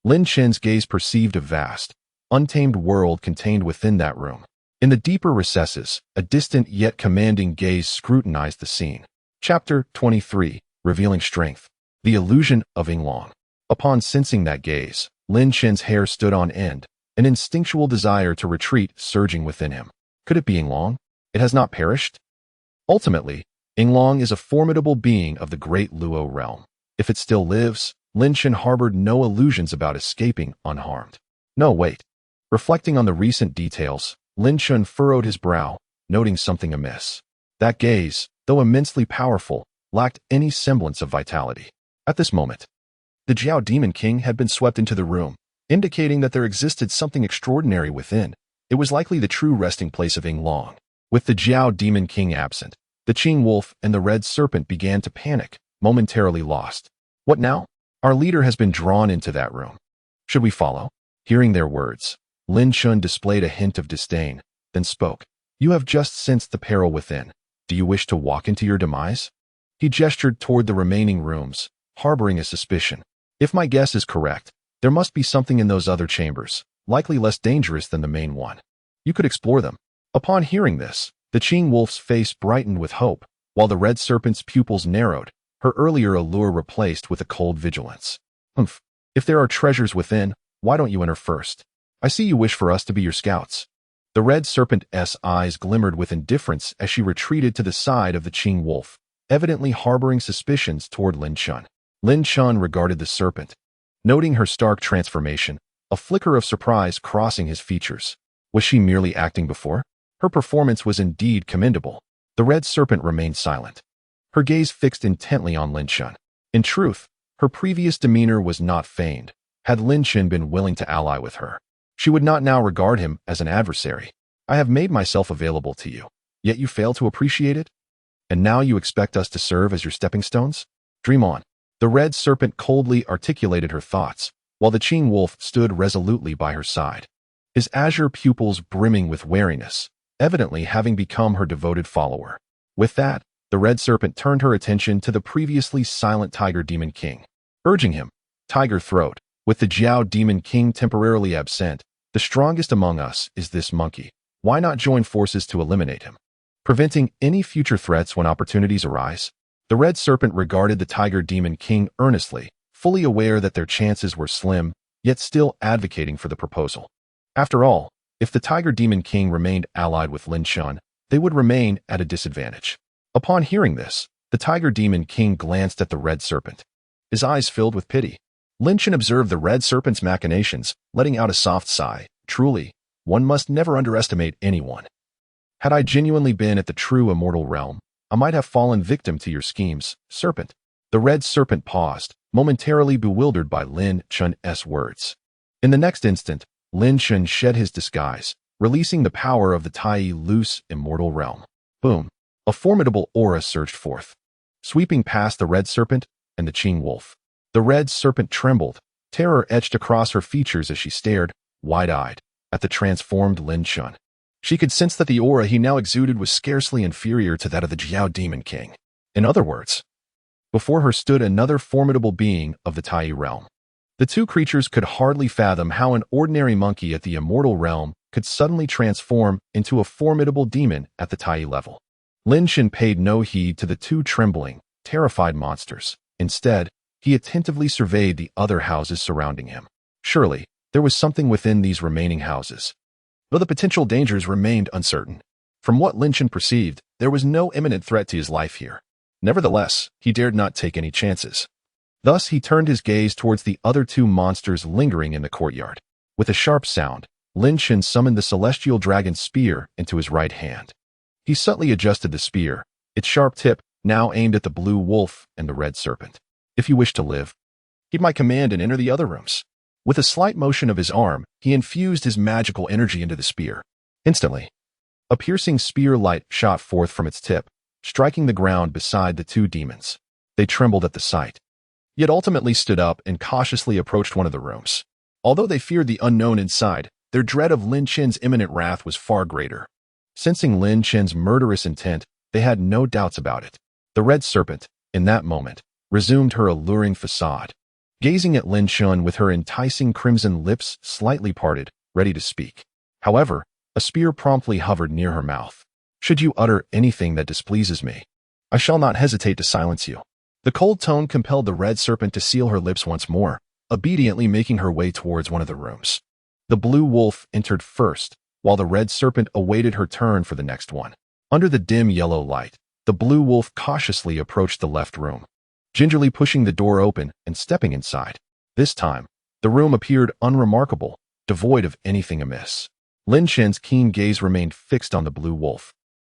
Lin Chen's gaze perceived a vast, untamed world contained within that room. In the deeper recesses, a distant yet commanding gaze scrutinized the scene. Chapter 23, Revealing Strength. The Illusion of Yinglong. Upon sensing that gaze, Lin Chen's hair stood on end, an instinctual desire to retreat surging within him. Could it be Yinglong? It has not perished? Ultimately, Yinglong is a formidable being of the great Luo realm. If it still lives, Lin Chen harbored no illusions about escaping unharmed. No, wait. Reflecting on the recent details, Lin Chen furrowed his brow, noting something amiss. That gaze, though immensely powerful, lacked any semblance of vitality. At this moment, The Jiao Demon King had been swept into the room, indicating that there existed something extraordinary within. It was likely the true resting place of Ying Long. With the Jiao Demon King absent, the Qing Wolf and the Red Serpent began to panic, momentarily lost. What now? Our leader has been drawn into that room. Should we follow? Hearing their words, Lin Chun displayed a hint of disdain, then spoke. You have just sensed the peril within. Do you wish to walk into your demise? He gestured toward the remaining rooms, harboring a suspicion. If my guess is correct, there must be something in those other chambers, likely less dangerous than the main one. You could explore them. Upon hearing this, the Qing Wolf's face brightened with hope, while the Red Serpent's pupils narrowed, her earlier allure replaced with a cold vigilance. Humph. If there are treasures within, why don't you enter first? I see you wish for us to be your scouts. The Red Serpent's eyes glimmered with indifference as she retreated to the side of the Qing Wolf, evidently harboring suspicions toward Lin Chun. Lin Chun regarded the serpent, noting her stark transformation, a flicker of surprise crossing his features. Was she merely acting before? Her performance was indeed commendable. The Red Serpent remained silent, her gaze fixed intently on Lin Chun. In truth, her previous demeanor was not feigned. Had Lin Chun been willing to ally with her, she would not now regard him as an adversary. I have made myself available to you, yet you fail to appreciate it? And now you expect us to serve as your stepping stones? Dream on. The Red Serpent coldly articulated her thoughts, while the Qing Wolf stood resolutely by her side, his azure pupils brimming with wariness, evidently having become her devoted follower. With that, the Red Serpent turned her attention to the previously silent Tiger Demon King, urging him, Tiger Throat, with the Jiao Demon King temporarily absent, the strongest among us is this monkey. Why not join forces to eliminate him? Preventing any future threats when opportunities arise? The Red Serpent regarded the Tiger Demon King earnestly, fully aware that their chances were slim, yet still advocating for the proposal. After all, if the Tiger Demon King remained allied with Lin Chun, they would remain at a disadvantage. Upon hearing this, the Tiger Demon King glanced at the Red Serpent, his eyes filled with pity. Lin Chun observed the Red Serpent's machinations, letting out a soft sigh. Truly, one must never underestimate anyone. Had I genuinely been at the true immortal realm, I might have fallen victim to your schemes, Serpent. The Red Serpent paused, momentarily bewildered by Lin Chun's words. In the next instant, Lin Chun shed his disguise, releasing the power of the Tai loose immortal realm. Boom! A formidable aura surged forth, sweeping past the Red Serpent and the Qing Wolf. The Red Serpent trembled, terror etched across her features as she stared, wide-eyed, at the transformed Lin Chun. She could sense that the aura he now exuded was scarcely inferior to that of the Jiao Demon King. In other words, before her stood another formidable being of the Tai realm. The two creatures could hardly fathom how an ordinary monkey at the immortal realm could suddenly transform into a formidable demon at the Tai level. Lin Chun paid no heed to the two trembling, terrified monsters. Instead, he attentively surveyed the other houses surrounding him. Surely, there was something within these remaining houses, though the potential dangers remained uncertain. From what Lin Chun perceived, there was no imminent threat to his life here. Nevertheless, he dared not take any chances. Thus, he turned his gaze towards the other two monsters lingering in the courtyard. With a sharp sound, Lin Chun summoned the celestial dragon spear into his right hand. He subtly adjusted the spear, its sharp tip now aimed at the blue wolf and the Red Serpent. If you wish to live, heed my command and enter the other rooms. With a slight motion of his arm, he infused his magical energy into the spear. Instantly, a piercing spear light shot forth from its tip, striking the ground beside the two demons. They trembled at the sight, yet ultimately stood up and cautiously approached one of the rooms. Although they feared the unknown inside, their dread of Lin Chun's imminent wrath was far greater. Sensing Lin Chun's murderous intent, they had no doubts about it. The Red Serpent, in that moment, resumed her alluring facade, gazing at Lin Chun with her enticing crimson lips slightly parted, ready to speak. However, a spear promptly hovered near her mouth. Should you utter anything that displeases me, I shall not hesitate to silence you. The cold tone compelled the Red Serpent to seal her lips once more, obediently making her way towards one of the rooms. The blue wolf entered first, while the Red Serpent awaited her turn for the next one. Under the dim yellow light, the blue wolf cautiously approached the left room, gingerly pushing the door open and stepping inside. This time, the room appeared unremarkable, devoid of anything amiss. Lin Chun's keen gaze remained fixed on the blue wolf,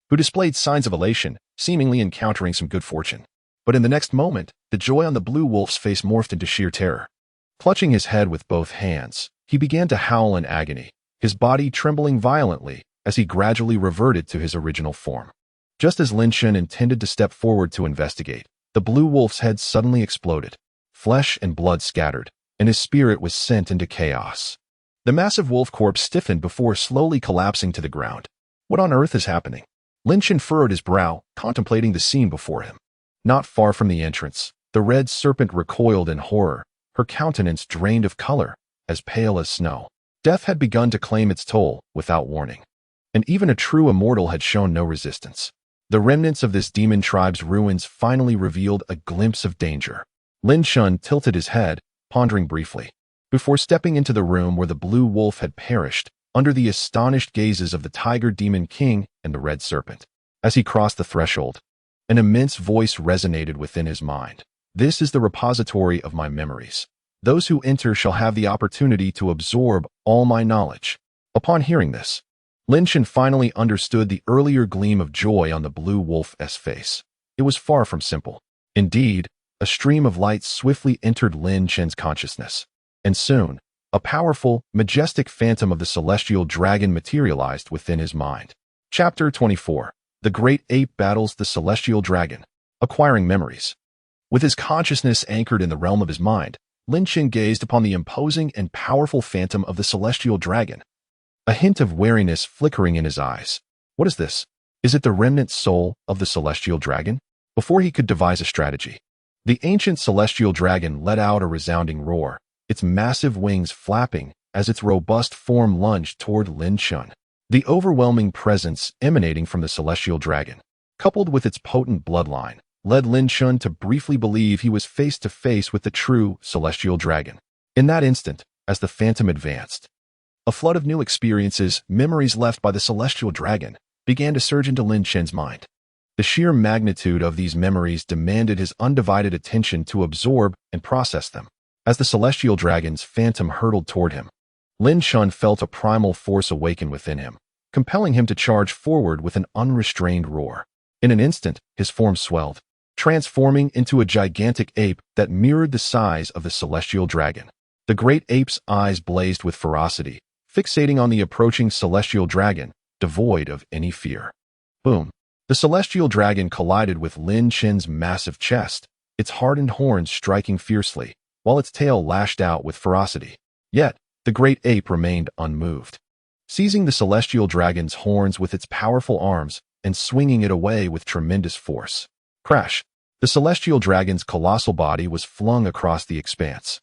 who displayed signs of elation, seemingly encountering some good fortune. But in the next moment, the joy on the blue wolf's face morphed into sheer terror. Clutching his head with both hands, he began to howl in agony, his body trembling violently as he gradually reverted to his original form. Just as Lin Shen intended to step forward to investigate, the blue wolf's head suddenly exploded. Flesh and blood scattered, and his spirit was sent into chaos. The massive wolf corpse stiffened before slowly collapsing to the ground. What on earth is happening? Lin Shen furrowed his brow, contemplating the scene before him. Not far from the entrance, the red serpent recoiled in horror, her countenance drained of color, as pale as snow. Death had begun to claim its toll without warning. And even a true immortal had shown no resistance. The remnants of this demon tribe's ruins finally revealed a glimpse of danger. Lin Shen tilted his head, pondering briefly, before stepping into the room where the blue wolf had perished, under the astonished gazes of the tiger demon king and the red serpent. As he crossed the threshold, an immense voice resonated within his mind. This is the repository of my memories. Those who enter shall have the opportunity to absorb all my knowledge. Upon hearing this, Lin Shen finally understood the earlier gleam of joy on the blue wolf's face. It was far from simple. Indeed, a stream of light swiftly entered Lin Shen's consciousness. And soon, a powerful, majestic phantom of the celestial dragon materialized within his mind. Chapter 24. The Great Ape Battles the Celestial Dragon. Acquiring Memories. With his consciousness anchored in the realm of his mind, Lin Shen gazed upon the imposing and powerful phantom of the celestial dragon, a hint of wariness flickering in his eyes. What is this? Is it the remnant soul of the celestial dragon? Before he could devise a strategy, the ancient celestial dragon let out a resounding roar, its massive wings flapping as its robust form lunged toward Lin Shen. The overwhelming presence emanating from the celestial dragon, coupled with its potent bloodline, led Lin Shen to briefly believe he was face to face with the true celestial dragon. In that instant, as the phantom advanced, a flood of new experiences, memories left by the celestial dragon, began to surge into Lin Shen's mind. The sheer magnitude of these memories demanded his undivided attention to absorb and process them. As the celestial dragon's phantom hurtled toward him, Lin Shen felt a primal force awaken within him, compelling him to charge forward with an unrestrained roar. In an instant, his form swelled, transforming into a gigantic ape that mirrored the size of the celestial dragon. The great ape's eyes blazed with ferocity, fixating on the approaching celestial dragon, devoid of any fear. Boom! The celestial dragon collided with Lin Shen's massive chest, its hardened horns striking fiercely, while its tail lashed out with ferocity. Yet, the great ape remained unmoved, seizing the celestial dragon's horns with its powerful arms and swinging it away with tremendous force. Crash! The celestial dragon's colossal body was flung across the expanse,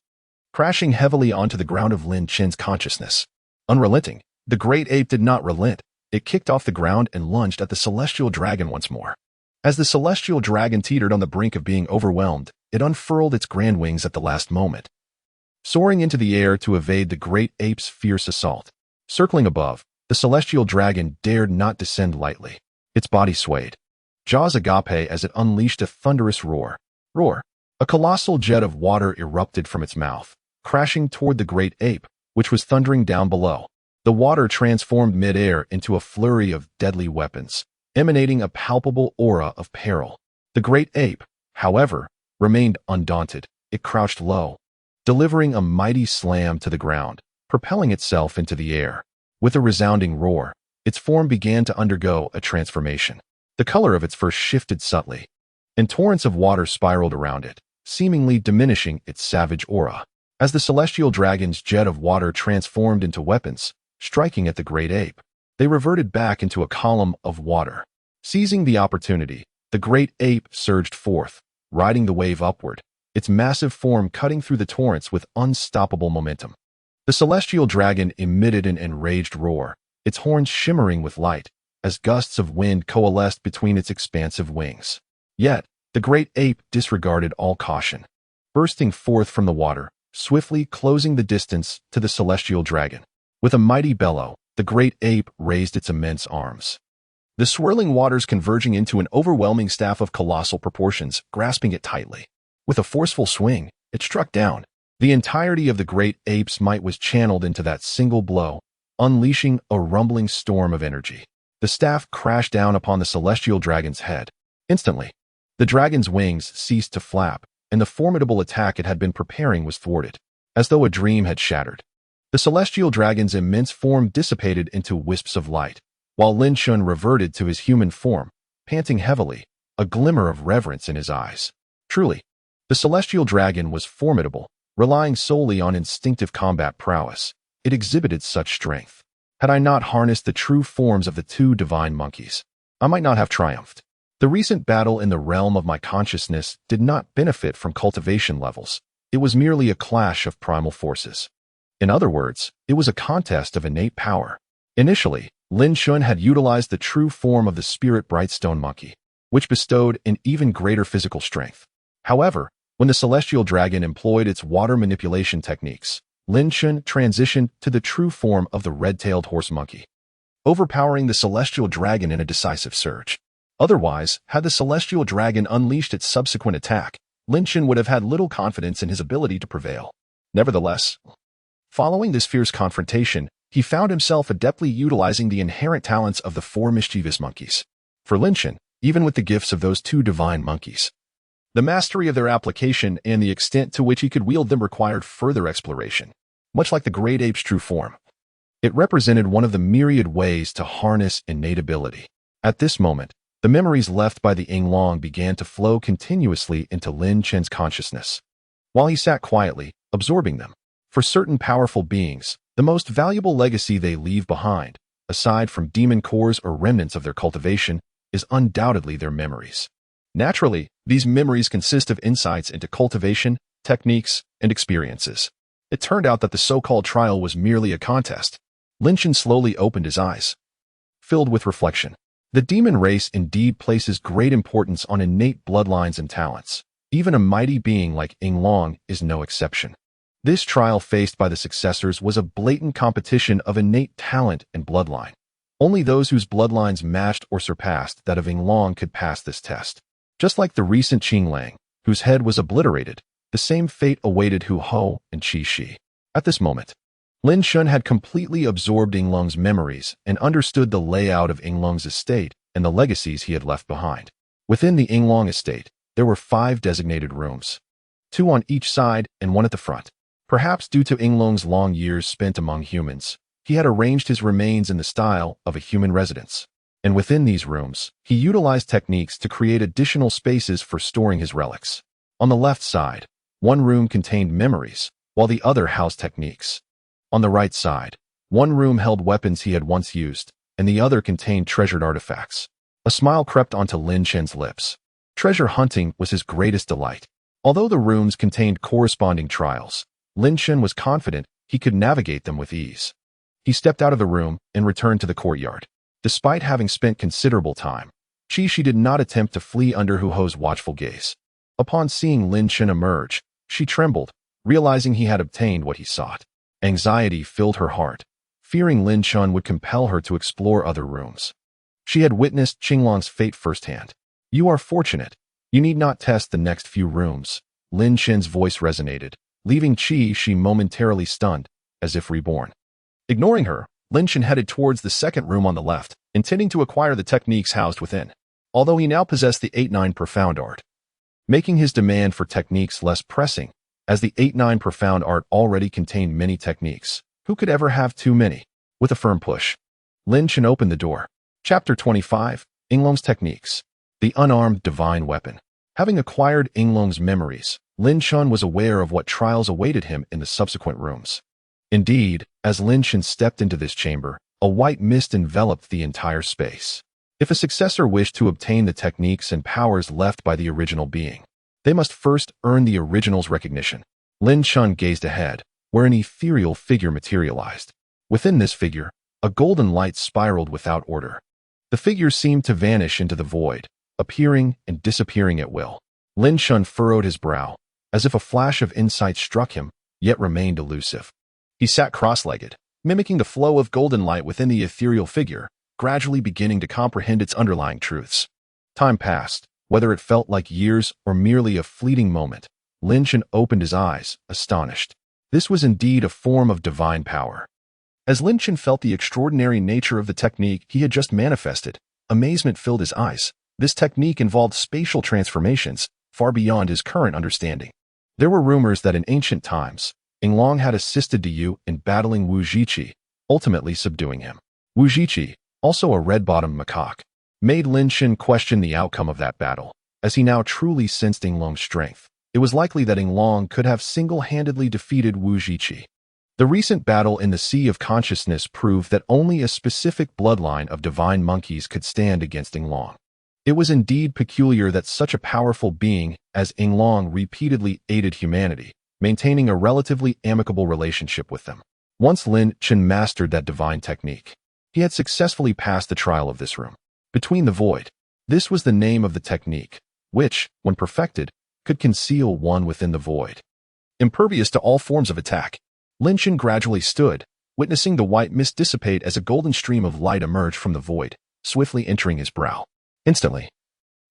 crashing heavily onto the ground of Lin Shen's consciousness. Unrelenting, the great ape did not relent. It kicked off the ground and lunged at the celestial dragon once more. As the celestial dragon teetered on the brink of being overwhelmed, it unfurled its grand wings at the last moment, soaring into the air to evade the great ape's fierce assault. Circling above, the celestial dragon dared not descend lightly. Its body swayed, jaws agape as it unleashed a thunderous roar. Roar! A colossal jet of water erupted from its mouth, crashing toward the great ape, which was thundering down below. The water transformed mid-air into a flurry of deadly weapons, emanating a palpable aura of peril. The great ape, however, remained undaunted. It crouched low, delivering a mighty slam to the ground, propelling itself into the air. With a resounding roar, its form began to undergo a transformation. The color of its fur shifted subtly, and torrents of water spiraled around it, seemingly diminishing its savage aura. As the celestial dragon's jet of water transformed into weapons, striking at the great ape, they reverted back into a column of water. Seizing the opportunity, the great ape surged forth, riding the wave upward, its massive form cutting through the torrents with unstoppable momentum. The celestial dragon emitted an enraged roar, its horns shimmering with light, as gusts of wind coalesced between its expansive wings. Yet, the great ape disregarded all caution, bursting forth from the water, swiftly closing the distance to the celestial dragon. With a mighty bellow, the great ape raised its immense arms, the swirling waters converging into an overwhelming staff of colossal proportions, grasping it tightly. With a forceful swing, it struck down. The entirety of the great ape's might was channeled into that single blow, unleashing a rumbling storm of energy. The staff crashed down upon the celestial dragon's head. Instantly, The dragon's wings ceased to flap, and the formidable attack it had been preparing was thwarted, as though a dream had shattered. The celestial dragon's immense form dissipated into wisps of light, while Lin Shun reverted to his human form, panting heavily, a glimmer of reverence in his eyes. Truly, the celestial dragon was formidable, relying solely on instinctive combat prowess. It exhibited such strength. Had I not harnessed the true forms of the two divine monkeys, I might not have triumphed. The recent battle in the realm of my consciousness did not benefit from cultivation levels. It was merely a clash of primal forces. In other words, it was a contest of innate power. Initially, Lin Shun had utilized the true form of the spirit Brightstone monkey, which bestowed an even greater physical strength. However, when the celestial dragon employed its water manipulation techniques, Lin Shun transitioned to the true form of the red-tailed horse monkey, overpowering the celestial dragon in a decisive surge. Otherwise, had the celestial dragon unleashed its subsequent attack, Lin Shun would have had little confidence in his ability to prevail. Nevertheless, following this fierce confrontation, he found himself adeptly utilizing the inherent talents of the four mischievous monkeys. For Lin Shun, even with the gifts of those two divine monkeys, the mastery of their application and the extent to which he could wield them required further exploration. Much like the great ape's true form, it represented one of the myriad ways to harness innate ability. At this moment, the memories left by the Yinglong began to flow continuously into Lin Shun's consciousness, while he sat quietly, absorbing them. For certain powerful beings, the most valuable legacy they leave behind, aside from demon cores or remnants of their cultivation, is undoubtedly their memories. Naturally, these memories consist of insights into cultivation, techniques, and experiences. It turned out that the so-called trial was merely a contest. Lin Shun slowly opened his eyes, filled with reflection. The demon race indeed places great importance on innate bloodlines and talents. Even a mighty being like Yinglong is no exception. This trial faced by the successors was a blatant competition of innate talent and bloodline. Only those whose bloodlines matched or surpassed that of Yinglong could pass this test. Just like the recent Qinglang, whose head was obliterated, the same fate awaited Hu Ho and Qi Shi. At this moment, Lin Shun had completely absorbed Yinglong's memories and understood the layout of Yinglong's estate and the legacies he had left behind. Within the Yinglong estate, there were 5 designated rooms, 2 on each side and 1 at the front. Perhaps due to Yinglong's long years spent among humans, he had arranged his remains in the style of a human residence. And within these rooms, he utilized techniques to create additional spaces for storing his relics. On the left side, 1 room contained memories, while the other housed techniques. On the right side, 1 room held weapons he had once used, and the other contained treasured artifacts. A smile crept onto Lin Shun's lips. Treasure hunting was his greatest delight. Although the rooms contained corresponding trials, Lin Shun was confident he could navigate them with ease. He stepped out of the room and returned to the courtyard. Despite having spent considerable time, Qi Shi did not attempt to flee under Hu Ho's watchful gaze. Upon seeing Lin Shun emerge, she trembled, realizing he had obtained what he sought. Anxiety filled her heart, fearing Lin Shun would compel her to explore other rooms. She had witnessed Qinglong's fate firsthand. "You are fortunate. You need not test the next few rooms." Lin Shun's voice resonated, leaving Qi Shi momentarily stunned, as if reborn. Ignoring her, Lin Shun headed towards the second room on the left, intending to acquire the techniques housed within. Although he now possessed the 8-9 Profound Art, making his demand for techniques less pressing, as the 8-9 Profound Art already contained many techniques. Who could ever have too many? With a firm push, Lin Shun opened the door. Chapter 25, Yinglong's Techniques. The Unarmed Divine Weapon. Having acquired Yinglong's memories, Lin Shun was aware of what trials awaited him in the subsequent rooms. Indeed, as Lin Shun stepped into this chamber, a white mist enveloped the entire space. If a successor wished to obtain the techniques and powers left by the original being, they must first earn the original's recognition. Lin Shun gazed ahead, where an ethereal figure materialized. Within this figure, a golden light spiraled without order. The figure seemed to vanish into the void, appearing and disappearing at will. Lin Shun furrowed his brow, as if a flash of insight struck him, yet remained elusive. He sat cross-legged, mimicking the flow of golden light within the ethereal figure, gradually beginning to comprehend its underlying truths. Time passed. Whether it felt like years or merely a fleeting moment, Lin Shun opened his eyes, astonished. This was indeed a form of divine power. As Lin Shun felt the extraordinary nature of the technique he had just manifested, amazement filled his eyes. This technique involved spatial transformations far beyond his current understanding. There were rumors that in ancient times, Yinglong had assisted Yu in battling Wu Zhiqi, ultimately subduing him. Wu Zhiqi, also a red-bottomed macaque, made Lin Shen question the outcome of that battle. As he now truly sensed Yinglong's strength, it was likely that Yinglong could have single-handedly defeated Wu Zhiqi. The recent battle in the Sea of Consciousness proved that only a specific bloodline of divine monkeys could stand against Yinglong. It was indeed peculiar that such a powerful being as Yinglong repeatedly aided humanity, maintaining a relatively amicable relationship with them. Once Lin Shen mastered that divine technique, he had successfully passed the trial of this room. Between the void. This was the name of the technique, which, when perfected, could conceal one within the void. Impervious to all forms of attack, Lin Shen gradually stood, witnessing the white mist dissipate as a golden stream of light emerged from the void, swiftly entering his brow. Instantly,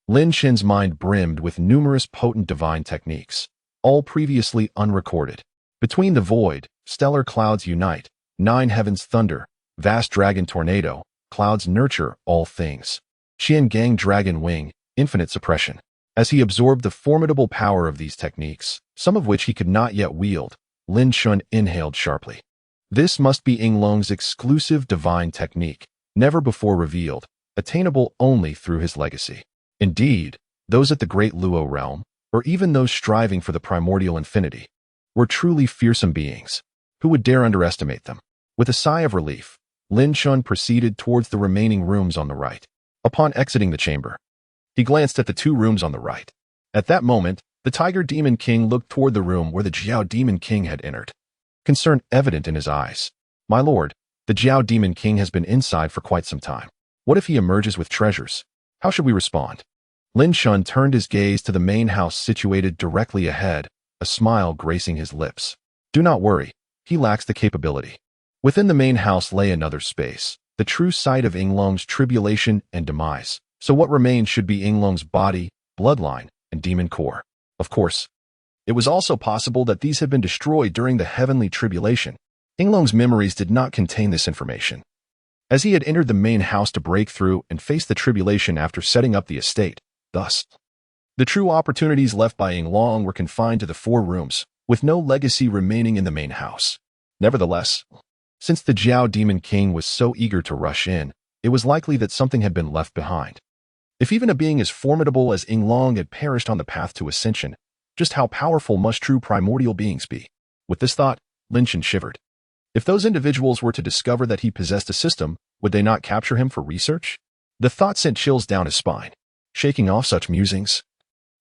Lin Shen's mind brimmed with numerous potent divine techniques, all previously unrecorded. Between the void, stellar clouds unite, nine heavens thunder, vast dragon tornado, clouds nurture all things. Qian Gang dragon wing, infinite suppression. As he absorbed the formidable power of these techniques, some of which he could not yet wield, Lin Shen inhaled sharply. This must be Yinglong's exclusive divine technique, never before revealed, attainable only through his legacy. Indeed, those at the Great Luo realm, or even those striving for the primordial infinity, were truly fearsome beings. Who would dare underestimate them? With a sigh of relief, Lin Shen proceeded towards the remaining rooms on the right. Upon exiting the chamber, he glanced at the two rooms on the right. At that moment, the Tiger Demon King looked toward the room where the Jiao Demon King had entered. Concern evident in his eyes. My lord, the Jiao Demon King has been inside for quite some time. What if he emerges with treasures? How should we respond? Lin Shen turned his gaze to the main house situated directly ahead, a smile gracing his lips. Do not worry, he lacks the capability. Within the main house lay another space, the true site of Yinglong's tribulation and demise. So what remained should be Yinglong's body, bloodline, and demon core. Of course, it was also possible that these had been destroyed during the heavenly tribulation. Yinglong's memories did not contain this information. As he had entered the main house to break through and face the tribulation after setting up the estate, thus, the true opportunities left by Yinglong were confined to the four rooms, with no legacy remaining in the main house. Nevertheless, since the Jiao Demon King was so eager to rush in, it was likely that something had been left behind. If even a being as formidable as Yinglong had perished on the path to ascension, just how powerful must true primordial beings be? With this thought, Lin Shen shivered. If those individuals were to discover that he possessed a system, would they not capture him for research? The thought sent chills down his spine. Shaking off such musings,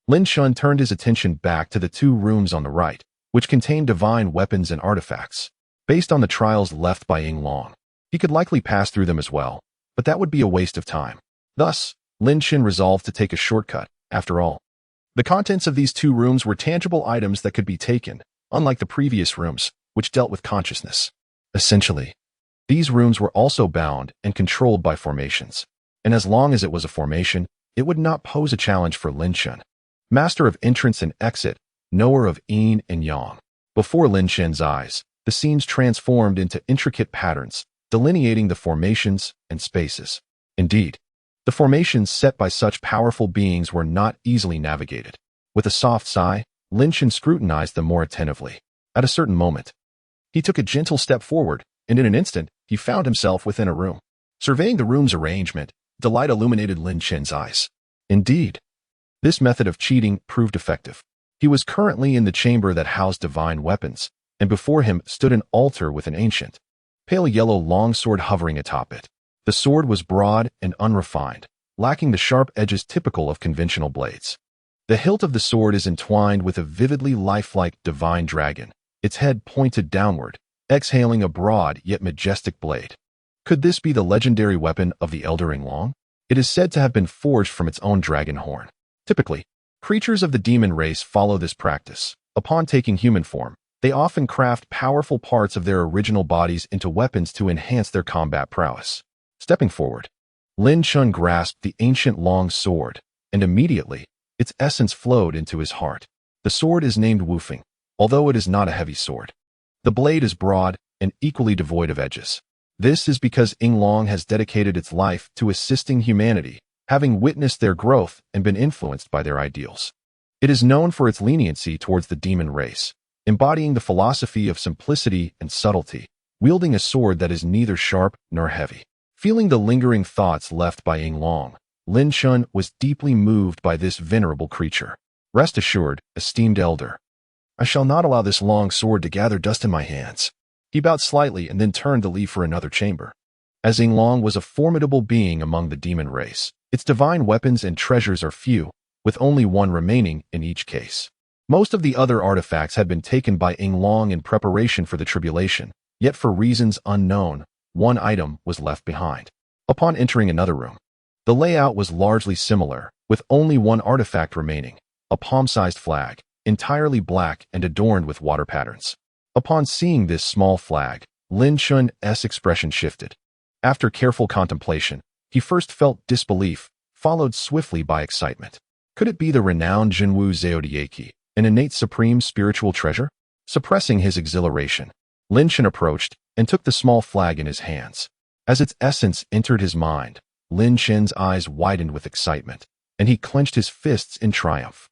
Lin Shen turned his attention back to the two rooms on the right, which contained divine weapons and artifacts. Based on the trials left by Yinglong, he could likely pass through them as well, but that would be a waste of time. Thus, Lin Shen resolved to take a shortcut. After all, the contents of these two rooms were tangible items that could be taken, unlike the previous rooms, which dealt with consciousness. Essentially, these rooms were also bound and controlled by formations, and as long as it was a formation, it would not pose a challenge for Lin Shen. Master of entrance and exit, knower of yin and yang. Before Lin Shen's eyes, the scenes transformed into intricate patterns, delineating the formations and spaces. Indeed, the formations set by such powerful beings were not easily navigated. With a soft sigh, Lin Shen scrutinized them more attentively. At a certain moment, he took a gentle step forward, and in an instant, he found himself within a room. Surveying the room's arrangement, delight illuminated Lin Shen's eyes. Indeed, this method of cheating proved effective. He was currently in the chamber that housed divine weapons, and before him stood an altar with an ancient, pale yellow longsword hovering atop it. The sword was broad and unrefined, lacking the sharp edges typical of conventional blades. The hilt of the sword is entwined with a vividly lifelike divine dragon, its head pointed downward, exhaling a broad yet majestic blade. Could this be the legendary weapon of the Elder Yinglong? It is said to have been forged from its own dragon horn. Typically, creatures of the demon race follow this practice. Upon taking human form, they often craft powerful parts of their original bodies into weapons to enhance their combat prowess. Stepping forward, Lin Shen grasped the ancient long sword, and immediately, its essence flowed into his heart. The sword is named Wufeng, although it is not a heavy sword. The blade is broad and equally devoid of edges. This is because Yinglong has dedicated its life to assisting humanity, having witnessed their growth and been influenced by their ideals. It is known for its leniency towards the demon race, embodying the philosophy of simplicity and subtlety, wielding a sword that is neither sharp nor heavy. Feeling the lingering thoughts left by Yinglong, Lin Chun was deeply moved by this venerable creature. Rest assured, esteemed elder, I shall not allow this long sword to gather dust in my hands. He bowed slightly and then turned to leave for another chamber. As Yinglong was a formidable being among the demon race, its divine weapons and treasures are few, with only one remaining in each case. Most of the other artifacts had been taken by Yinglong in preparation for the tribulation, yet for reasons unknown, one item was left behind. Upon entering another room, the layout was largely similar, with only one artifact remaining, a palm-sized flag, entirely black and adorned with water patterns. Upon seeing this small flag, Lin Chun's expression shifted. After careful contemplation, he first felt disbelief, followed swiftly by excitement. Could it be the renowned Jinwu Zodiaci, an innate supreme spiritual treasure? Suppressing his exhilaration, Lin Chun approached and took the small flag in his hands. As its essence entered his mind, Lin Chun's eyes widened with excitement, and he clenched his fists in triumph.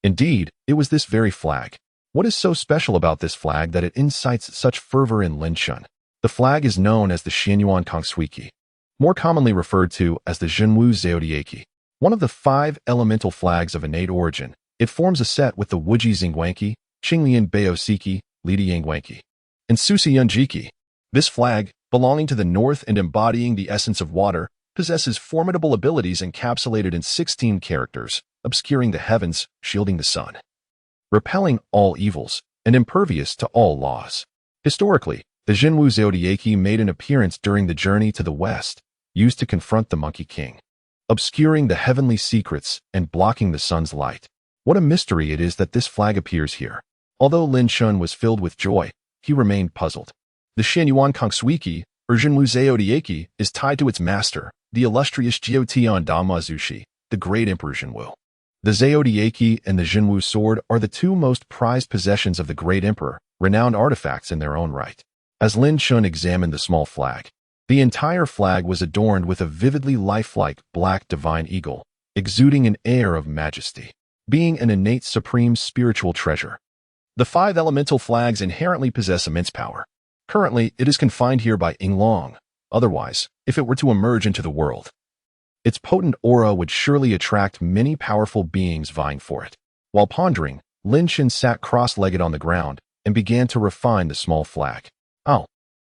Indeed, it was this very flag. What is so special about this flag that it incites such fervor in Lin Chun? The flag is known as the Xianyuan Kongswiki, more commonly referred to as the Jinwu Zodiaci. One of the 5 elemental flags of innate origin, it forms a set with the Wuji Zingwanki, Qinglian Beosiki, Lidi Yangwanki, and Susi Yunjiki. This flag, belonging to the north and embodying the essence of water, possesses formidable abilities encapsulated in 16 characters, obscuring the heavens, shielding the sun, repelling all evils, and impervious to all laws. Historically, the Jinwu Zodiaci made an appearance during the journey to the west, used to confront the Monkey King, obscuring the heavenly secrets and blocking the sun's light. What a mystery it is that this flag appears here. Although Lin Chun was filled with joy, he remained puzzled. The Xianyuan Kongswiki, or Jinwu Zodiaci, is tied to its master, the illustrious Jiutian Damazushi, the great Emperor Jinwu. The Zodiaci and the Jinwu sword are the 2 most prized possessions of the great emperor, renowned artifacts in their own right. As Lin Chun examined the small flag, the entire flag was adorned with a vividly lifelike black divine eagle, exuding an air of majesty, being an innate supreme spiritual treasure. The 5 elemental flags inherently possess immense power. Currently, it is confined here by Yinglong. Otherwise, if it were to emerge into the world, its potent aura would surely attract many powerful beings vying for it. While pondering, Lin Chun sat cross-legged on the ground and began to refine the small flag. Oh,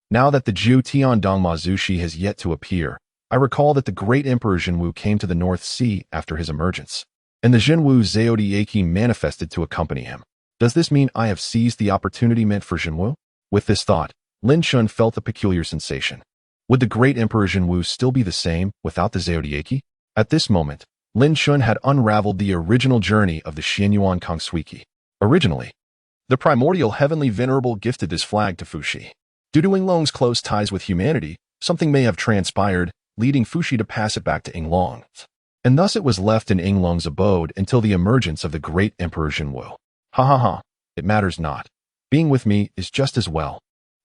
now that the Jiu Tiandong Mazushi has yet to appear, I recall that the great Emperor Jinwu came to the North Sea after his emergence, and the Jinwu Zodiaci manifested to accompany him. Does this mean I have seized the opportunity meant for Jinwu? With this thought, Lin Chun felt a peculiar sensation. Would the great Emperor Jinwu still be the same without the Zodiaci? At this moment, Lin Chun had unraveled the original journey of the Xianyuan Kongswiki. Originally, the primordial heavenly venerable gifted this flag to Fuxi. Due to Yinglong's close ties with humanity, something may have transpired, leading Fuxi to pass it back to Yinglong. And thus it was left in Yinglong's abode until the emergence of the great Emperor Jinwu. Ha ha ha, it matters not. Being with me is just as well.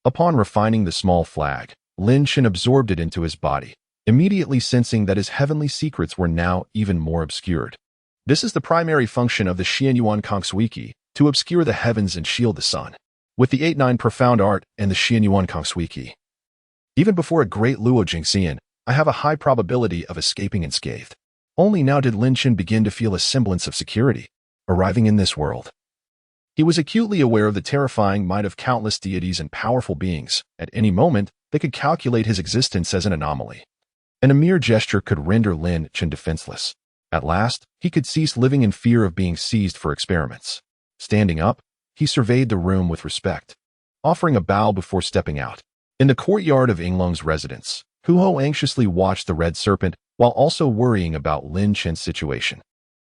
Upon refining the small flag, Lin Chun absorbed it into his body, immediately sensing that his heavenly secrets were now even more obscured. This is the primary function of the Xianyuan Kongswiki, to obscure the heavens and shield the sun. With the 8-9 profound art and the Xianyuan Kongswiki, even before a great Luo Jingxian, I have a high probability of escaping unscathed. Only now did Lin Chun begin to feel a semblance of security. Arriving in this world, he was acutely aware of the terrifying might of countless deities and powerful beings. At any moment, they could calculate his existence as an anomaly, and a mere gesture could render Lin Chun defenseless. At last, he could cease living in fear of being seized for experiments. Standing up, he surveyed the room with respect, offering a bow before stepping out. In the courtyard of Yinglong's residence, Hu Ho anxiously watched the red serpent while also worrying about Lin Chun's situation.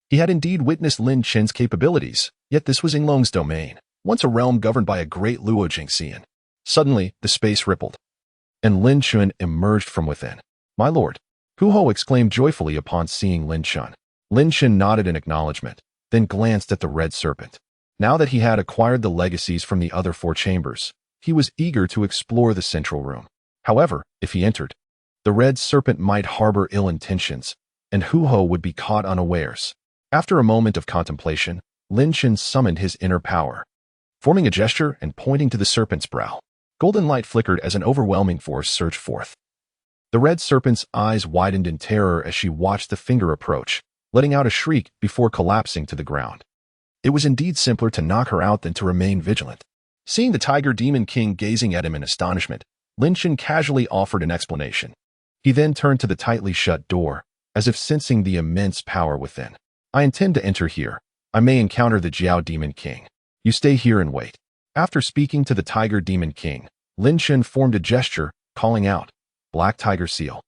He had indeed witnessed Lin Chun's capabilities, yet this was Yinglong's domain, once a realm governed by a great Luo Jingxian. Suddenly, the space rippled, and Lin Chun emerged from within. "My lord," Hu Ho exclaimed joyfully upon seeing Lin Chun. Lin Chun nodded in acknowledgement, then glanced at the red serpent. Now that he had acquired the legacies from the other 4 chambers, he was eager to explore the central room. However, if he entered, the red serpent might harbor ill intentions, and Hu Ho would be caught unawares. After a moment of contemplation, Lin Shen summoned his inner power, forming a gesture and pointing to the serpent's brow. Golden light flickered as an overwhelming force surged forth. The red serpent's eyes widened in terror as she watched the finger approach, letting out a shriek before collapsing to the ground. It was indeed simpler to knock her out than to remain vigilant. Seeing the Tiger Demon King gazing at him in astonishment, Lin Shen casually offered an explanation. He then turned to the tightly shut door, as if sensing the immense power within. I intend to enter here. I may encounter the Jiao Demon King. You stay here and wait. After speaking to the Tiger Demon King, Lin Shen formed a gesture, calling out, Black Tiger Seal.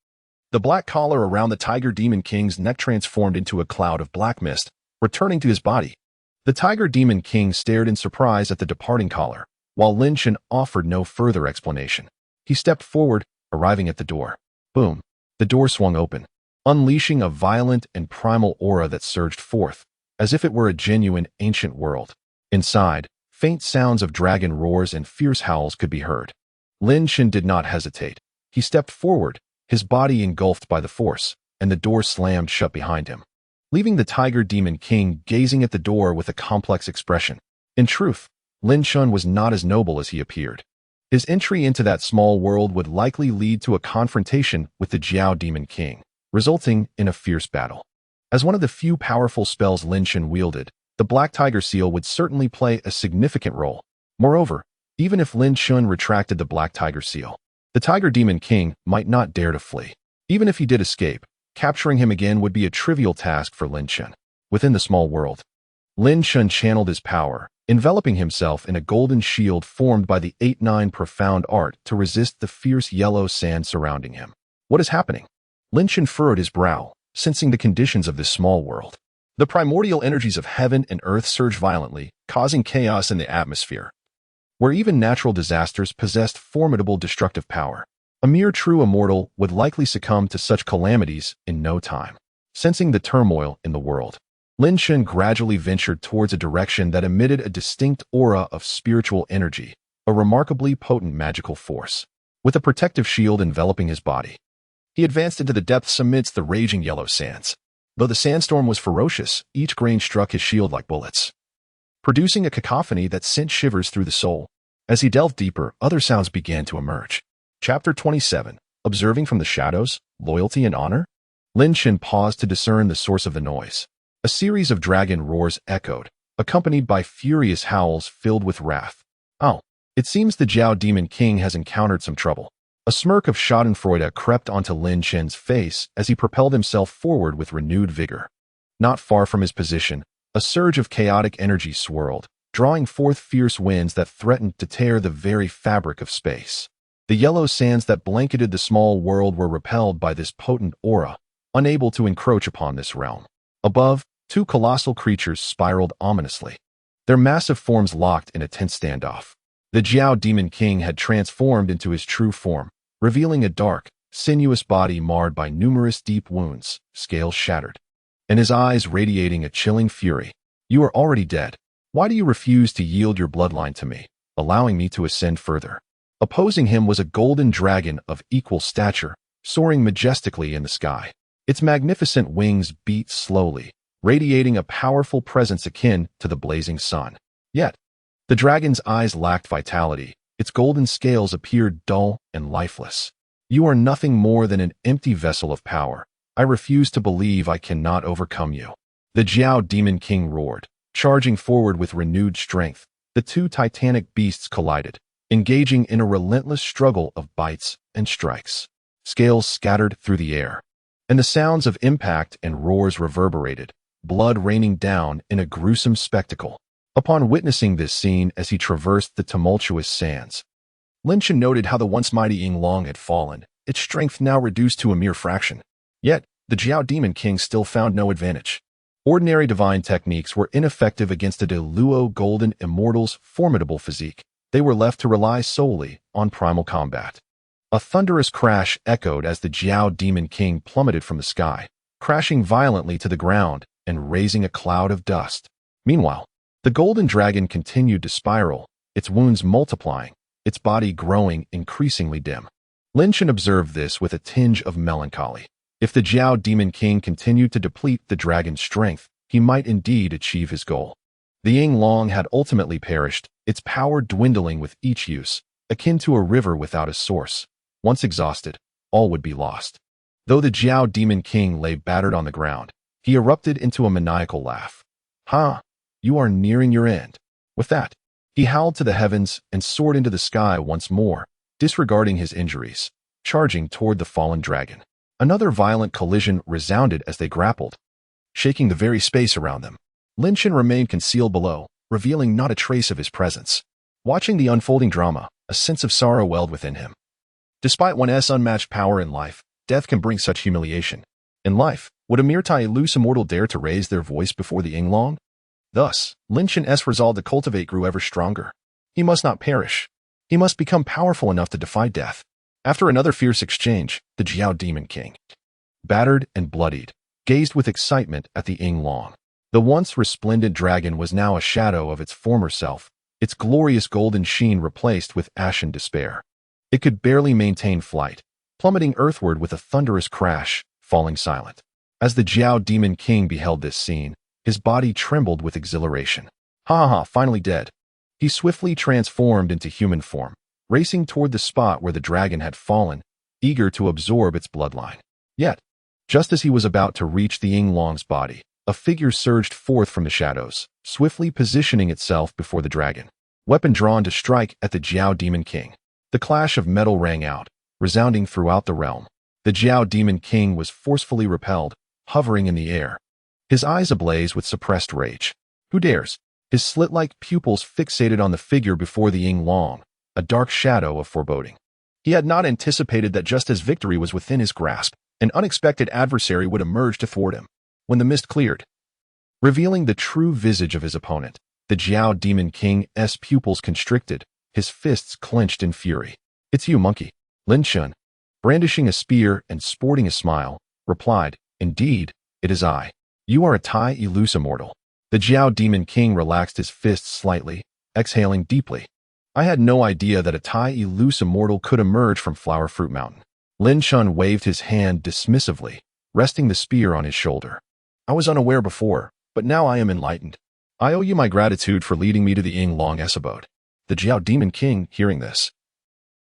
The black collar around the Tiger Demon King's neck transformed into a cloud of black mist, returning to his body. The Tiger Demon King stared in surprise at the departing collar, while Lin Shen offered no further explanation. He stepped forward, arriving at the door. Boom! The door swung open, unleashing a violent and primal aura that surged forth, as if it were a genuine ancient world. Inside, faint sounds of dragon roars and fierce howls could be heard. Lin Shen did not hesitate. He stepped forward, his body engulfed by the force, and the door slammed shut behind him, leaving the Tiger Demon King gazing at the door with a complex expression. In truth, Lin Shen was not as noble as he appeared. His entry into that small world would likely lead to a confrontation with the Jiao Demon King, resulting in a fierce battle. As one of the few powerful spells Lin Shen wielded, the Black Tiger Seal would certainly play a significant role. Moreover, even if Lin Shen retracted the Black Tiger Seal, the Tiger Demon King might not dare to flee. Even if he did escape, capturing him again would be a trivial task for Lin Shen. Within the small world, Lin Shen channeled his power, enveloping himself in a golden shield formed by the 8-9 profound art to resist the fierce yellow sand surrounding him. What is happening? Lin Shen furrowed his brow, sensing the conditions of this small world. The primordial energies of heaven and earth surged violently, causing chaos in the atmosphere, where even natural disasters possessed formidable destructive power. A mere true immortal would likely succumb to such calamities in no time. Sensing the turmoil in the world, Lin Shen gradually ventured towards a direction that emitted a distinct aura of spiritual energy, a remarkably potent magical force. With a protective shield enveloping his body, he advanced into the depths amidst the raging yellow sands. Though the sandstorm was ferocious, each grain struck his shield like bullets, producing a cacophony that sent shivers through the soul. As he delved deeper, other sounds began to emerge. Chapter 27. Observing from the shadows, Loyalty and Honor? Lin Shen paused to discern the source of the noise. A series of dragon roars echoed, accompanied by furious howls filled with wrath. Oh, it seems the Jiao Demon King has encountered some trouble. A smirk of schadenfreude crept onto Lin Shen's face as he propelled himself forward with renewed vigor. Not far from his position, a surge of chaotic energy swirled, drawing forth fierce winds that threatened to tear the very fabric of space. The yellow sands that blanketed the small world were repelled by this potent aura, unable to encroach upon this realm. Above, two colossal creatures spiraled ominously, their massive forms locked in a tense standoff. The Jiao Demon King had transformed into his true form, revealing a dark, sinuous body marred by numerous deep wounds, scales shattered, and his eyes radiating a chilling fury. You are already dead. Why do you refuse to yield your bloodline to me, allowing me to ascend further? Opposing him was a golden dragon of equal stature, soaring majestically in the sky. Its magnificent wings beat slowly, radiating a powerful presence akin to the blazing sun. Yet, the dragon's eyes lacked vitality. Its golden scales appeared dull and lifeless. You are nothing more than an empty vessel of power. I refuse to believe I cannot overcome you. The Jiao Demon King roared, charging forward with renewed strength. The two titanic beasts collided, engaging in a relentless struggle of bites and strikes. Scales scattered through the air, and the sounds of impact and roars reverberated, blood raining down in a gruesome spectacle. Upon witnessing this scene as he traversed the tumultuous sands, Lin Shen noted how the once mighty Yinglong had fallen, its strength now reduced to a mere fraction. Yet, the Jiao Demon King still found no advantage. Ordinary divine techniques were ineffective against the Deluo Golden Immortal's formidable physique. They were left to rely solely on primal combat. A thunderous crash echoed as the Jiao Demon King plummeted from the sky, crashing violently to the ground and raising a cloud of dust. Meanwhile, the golden dragon continued to spiral, its wounds multiplying, its body growing increasingly dim. Lin Shen observed this with a tinge of melancholy. If the Jiao Demon King continued to deplete the dragon's strength, he might indeed achieve his goal. The Ying Long had ultimately perished, its power dwindling with each use, akin to a river without a source. Once exhausted, all would be lost. Though the Jiao Demon King lay battered on the ground, he erupted into a maniacal laugh. "Ha! You are nearing your end." With that, he howled to the heavens and soared into the sky once more, disregarding his injuries, charging toward the fallen dragon. Another violent collision resounded as they grappled, shaking the very space around them. Lin Chen remained concealed below, revealing not a trace of his presence. Watching the unfolding drama, a sense of sorrow welled within him. Despite one's unmatched power in life, death can bring such humiliation. In life, would a mere Tai Lu immortal dare to raise their voice before the Ying Long? Thus, Lin Chen's resolve to cultivate grew ever stronger. He must not perish. He must become powerful enough to defy death. After another fierce exchange, the Jiao Demon King, battered and bloodied, gazed with excitement at the Ying Long. The once resplendent dragon was now a shadow of its former self, its glorious golden sheen replaced with ashen despair. It could barely maintain flight, plummeting earthward with a thunderous crash, falling silent. As the Jiao Demon King beheld this scene, his body trembled with exhilaration. Ha, finally dead. He swiftly transformed into human form, racing toward the spot where the dragon had fallen, eager to absorb its bloodline. Yet, just as he was about to reach the Ying Long's body, a figure surged forth from the shadows, swiftly positioning itself before the dragon, weapon drawn to strike at the Jiao Demon King. The clash of metal rang out, resounding throughout the realm. The Jiao Demon King was forcefully repelled, hovering in the air, his eyes ablaze with suppressed rage. Who dares? His slit-like pupils fixated on the figure before the Ying Long, a dark shadow of foreboding. He had not anticipated that just as victory was within his grasp, an unexpected adversary would emerge to thwart him. When the mist cleared, revealing the true visage of his opponent, the Jiao Demon King's pupils constricted, his fists clenched in fury. "It's you, monkey." Lin Chen, brandishing a spear and sporting a smile, replied, "Indeed, it is I. You are a Tai Lu immortal." The Jiao Demon King relaxed his fists slightly, exhaling deeply. "I had no idea that a Tai Lu immortal could emerge from Flower Fruit Mountain." Lin Chen waved his hand dismissively, resting the spear on his shoulder. "I was unaware before, but now I am enlightened. I owe you my gratitude for leading me to the Ying Long's abode." The Jiao Demon King, hearing this,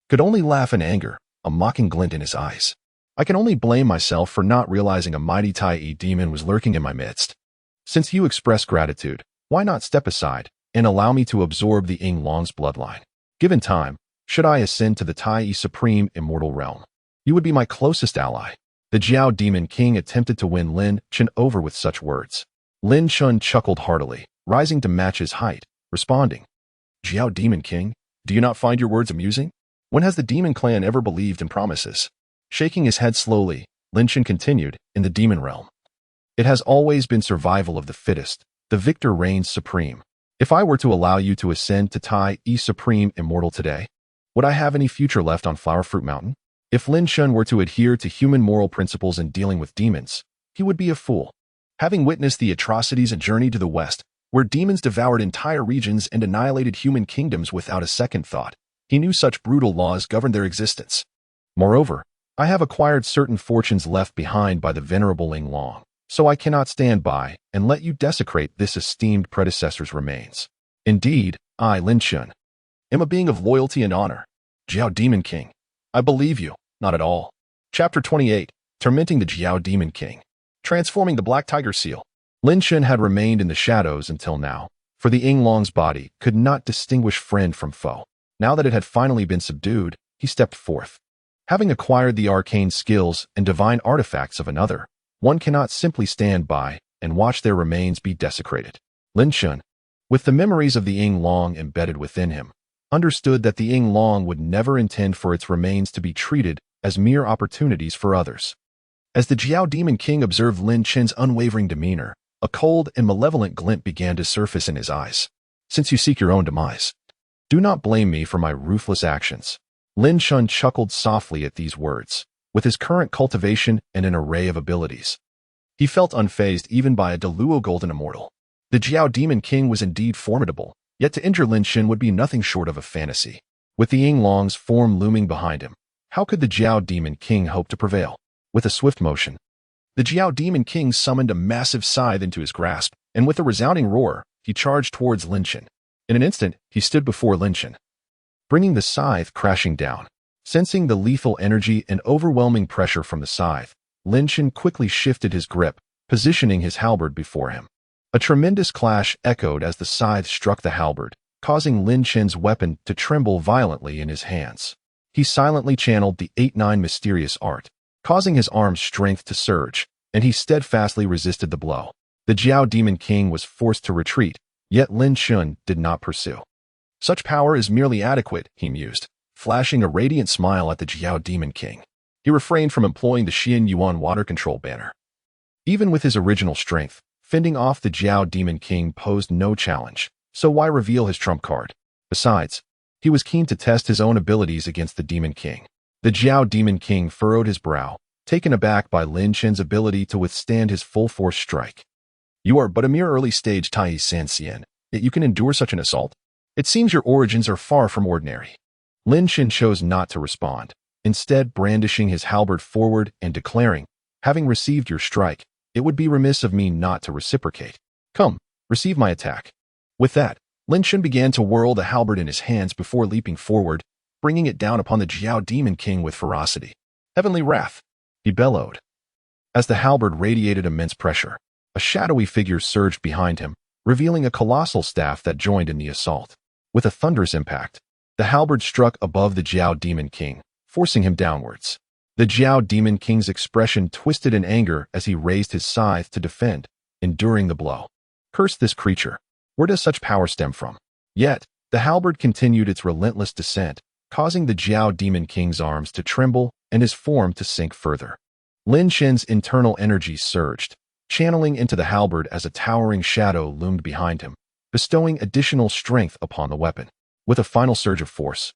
could only laugh in anger, a mocking glint in his eyes. "I can only blame myself for not realizing a mighty Tai demon was lurking in my midst. Since you express gratitude, why not step aside and allow me to absorb the Ying Long's bloodline? Given time, should I ascend to the Tai Supreme Immortal Realm, you would be my closest ally." The Jiao Demon King attempted to win Lin Chen over with such words. Lin Chen chuckled heartily, rising to match his height, responding, "Jiao Demon King, do you not find your words amusing? When has the Demon Clan ever believed in promises?" Shaking his head slowly, Lin Chen continued, "In the demon realm, it has always been survival of the fittest. The victor reigns supreme. If I were to allow you to ascend to Tai Supreme Immortal today, would I have any future left on Flower Fruit Mountain? If Lin Chen were to adhere to human moral principles in dealing with demons, he would be a fool. Having witnessed the atrocities and journey to the west, where demons devoured entire regions and annihilated human kingdoms without a second thought, he knew such brutal laws governed their existence. Moreover, I have acquired certain fortunes left behind by the venerable Ying Long, so I cannot stand by and let you desecrate this esteemed predecessor's remains. Indeed, I, Lin Chen, am a being of loyalty and honor." Jiao Demon King, "I believe you, not at all." Chapter 28, Tormenting the Jiao Demon King. Transforming the Black Tiger Seal. Lin Chen had remained in the shadows until now, for the Ying Long's body could not distinguish friend from foe. Now that it had finally been subdued, he stepped forth. Having acquired the arcane skills and divine artifacts of another, one cannot simply stand by and watch their remains be desecrated. Lin Chen, with the memories of the Ying Long embedded within him, understood that the Ying Long would never intend for its remains to be treated as mere opportunities for others. As the Jiao Demon King observed Lin Chen's unwavering demeanor, a cold and malevolent glint began to surface in his eyes. "Since you seek your own demise, do not blame me for my ruthless actions." Lin Chen chuckled softly at these words. With his current cultivation and an array of abilities, he felt unfazed even by a Deluo Golden Immortal. The Jiao Demon King was indeed formidable, yet to injure Lin Chen would be nothing short of a fantasy. With the Ying Long's form looming behind him, how could the Jiao Demon King hope to prevail? With a swift motion, The Jiao Demon King summoned a massive scythe into his grasp, and with a resounding roar, he charged towards Lin Chen. In an instant, he stood before Lin Chen, bringing the scythe crashing down. Sensing the lethal energy and overwhelming pressure from the scythe, Lin Chen quickly shifted his grip, positioning his halberd before him. A tremendous clash echoed as the scythe struck the halberd, causing Lin Chen's weapon to tremble violently in his hands. He silently channeled the 8-9 mysterious art, causing his arm's strength to surge, and he steadfastly resisted the blow. The Jiao Demon King was forced to retreat, yet Lin Chen did not pursue. Such power is merely adequate, he mused, flashing a radiant smile at the Jiao Demon King. He refrained from employing the Xian Yuan water control banner. Even with his original strength, fending off the Jiao Demon King posed no challenge, so why reveal his trump card? Besides, he was keen to test his own abilities against the Demon King. The Jiao Demon King furrowed his brow, taken aback by Lin Chen's ability to withstand his full-force strike. You are but a mere early-stage Tai San Xian, yet you can endure such an assault? It seems your origins are far from ordinary. Lin Chen chose not to respond, instead brandishing his halberd forward and declaring, having received your strike, it would be remiss of me not to reciprocate. Come, receive my attack. With that, Lin Chen began to whirl the halberd in his hands before leaping forward, bringing it down upon the Jiao Demon King with ferocity. Heavenly wrath, he bellowed. As the halberd radiated immense pressure, a shadowy figure surged behind him, revealing a colossal staff that joined in the assault. With a thunderous impact, the halberd struck above the Jiao Demon King, forcing him downwards. The Jiao Demon King's expression twisted in anger as he raised his scythe to defend, enduring the blow. Curse this creature. Where does such power stem from? Yet, the halberd continued its relentless descent, causing the Jiao Demon King's arms to tremble and his form to sink further. Lin Chen's internal energy surged, channeling into the halberd as a towering shadow loomed behind him, bestowing additional strength upon the weapon. With a final surge of force,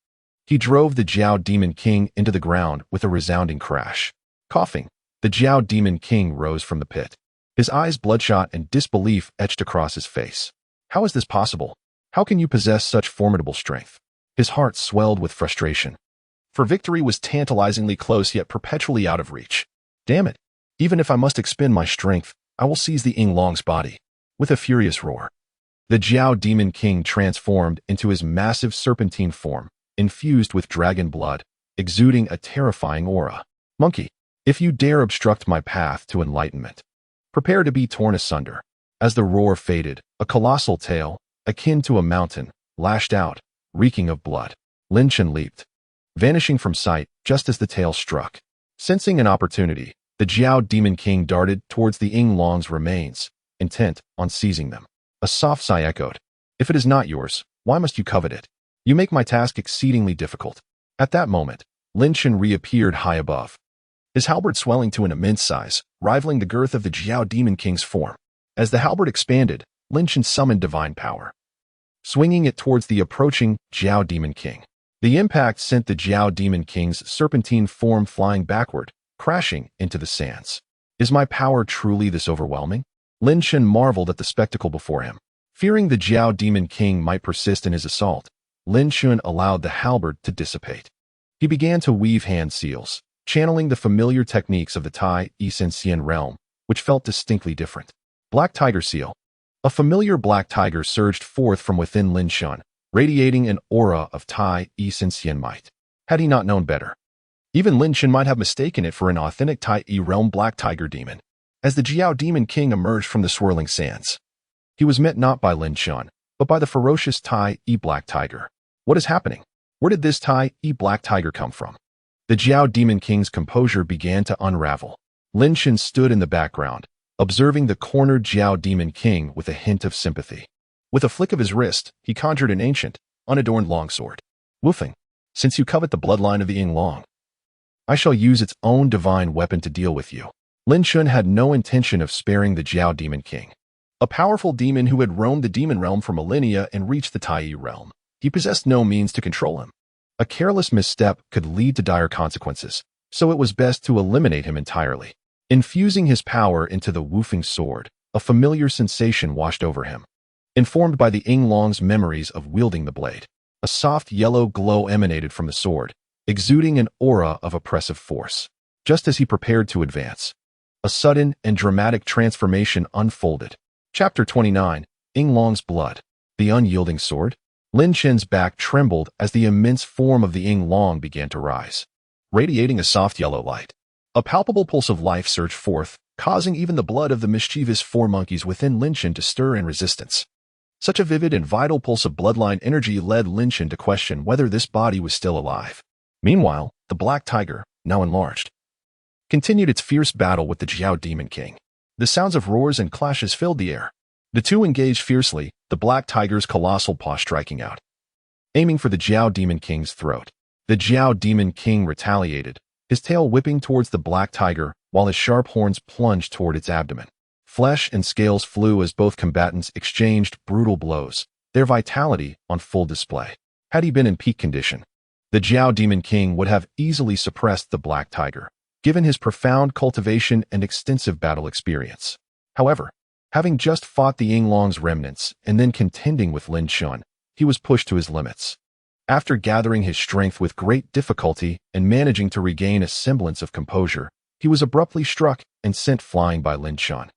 he drove the Jiao Demon King into the ground with a resounding crash. Coughing, the Jiao Demon King rose from the pit. His eyes bloodshot and disbelief etched across his face. How is this possible? How can you possess such formidable strength? His heart swelled with frustration. For victory was tantalizingly close yet perpetually out of reach. Damn it! Even if I must expend my strength, I will seize the Ying Long's body. With a furious roar, the Jiao Demon King transformed into his massive serpentine form, infused with dragon blood, exuding a terrifying aura. Monkey, if you dare obstruct my path to enlightenment, prepare to be torn asunder. As the roar faded, a colossal tail, akin to a mountain, lashed out, reeking of blood. Lin Chen leaped, vanishing from sight just as the tail struck. Sensing an opportunity, the Jiao Demon King darted towards the Ying Long's remains, intent on seizing them. A soft sigh echoed. If it is not yours, why must you covet it? You make my task exceedingly difficult. At that moment, Lin Chen reappeared high above, his halberd swelling to an immense size, rivaling the girth of the Jiao Demon King's form. As the halberd expanded, Lin Chen summoned divine power, swinging it towards the approaching Jiao Demon King. The impact sent the Jiao Demon King's serpentine form flying backward, crashing into the sands. Is my power truly this overwhelming? Lin Chen marveled at the spectacle before him. Fearing the Jiao Demon King might persist in his assault, Lin Chen allowed the halberd to dissipate. He began to weave hand seals, channeling the familiar techniques of the Tai San Xian realm, which felt distinctly different. Black Tiger Seal. A familiar black tiger surged forth from within Lin Chen, radiating an aura of Tai San Xian might. Had he not known better, even Lin Chen might have mistaken it for an authentic Tai realm black tiger demon. As the Jiao Demon King emerged from the swirling sands, he was met not by Lin Chen, but by the ferocious Tai black tiger. What is happening? Where did this Tai black tiger come from? The Jiao Demon King's composure began to unravel. Lin Chen stood in the background, observing the cornered Jiao Demon King with a hint of sympathy. With a flick of his wrist, he conjured an ancient, unadorned longsword. Wufeng, since you covet the bloodline of the Ying Long, I shall use its own divine weapon to deal with you. Lin Chen had no intention of sparing the Jiao Demon King, a powerful demon who had roamed the demon realm for millennia and reached the Tai realm. He possessed no means to control him. A careless misstep could lead to dire consequences, so it was best to eliminate him entirely. Infusing his power into the Wufeng sword, a familiar sensation washed over him. Informed by the Ying Long's memories of wielding the blade, a soft yellow glow emanated from the sword, exuding an aura of oppressive force. Just as he prepared to advance, a sudden and dramatic transformation unfolded. Chapter 29, Yinglong's Blood. The Unyielding Sword. Lin Chen's back trembled as the immense form of the Yinglong began to rise, radiating a soft yellow light. A palpable pulse of life surged forth, causing even the blood of the mischievous four monkeys within Lin Chen to stir in resistance. Such a vivid and vital pulse of bloodline energy led Lin Chen to question whether this body was still alive. Meanwhile, the Black Tiger, now enlarged, continued its fierce battle with the Jiao Demon King. The sounds of roars and clashes filled the air. The two engaged fiercely, the Black Tiger's colossal paw striking out, aiming for the Jiao Demon King's throat. The Jiao Demon King retaliated, his tail whipping towards the Black Tiger while his sharp horns plunged toward its abdomen. Flesh and scales flew as both combatants exchanged brutal blows, their vitality on full display. Had he been in peak condition, the Jiao Demon King would have easily suppressed the Black Tiger, given his profound cultivation and extensive battle experience. However, having just fought the Yinglong's remnants and then contending with Lin Chen, he was pushed to his limits. After gathering his strength with great difficulty and managing to regain a semblance of composure, he was abruptly struck and sent flying by Lin Chen.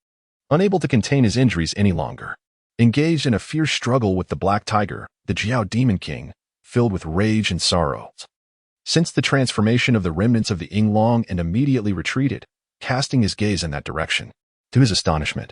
Unable to contain his injuries any longer, engaged in a fierce struggle with the Black Tiger, the Jiao Demon King, filled with rage and sorrow, sensed the transformation of the remnants of the Yinglong and immediately retreated, casting his gaze in that direction. To his astonishment,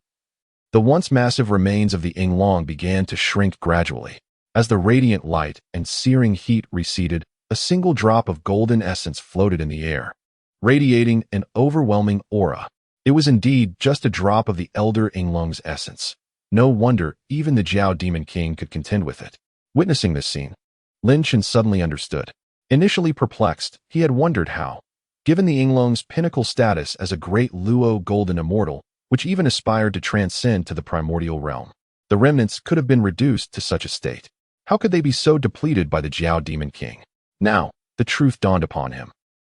the once massive remains of the Yinglong began to shrink gradually. As the radiant light and searing heat receded, a single drop of golden essence floated in the air, radiating an overwhelming aura. It was indeed just a drop of the elder Yinglong's essence. No wonder even the Jiao Demon King could contend with it. Witnessing this scene, Lin Chen suddenly understood. Initially perplexed, he had wondered how, given the Yinglong's pinnacle status as a great Luo golden immortal, which even aspired to transcend to the primordial realm, the remnants could have been reduced to such a state. How could they be so depleted by the Jiao Demon King? Now, the truth dawned upon him.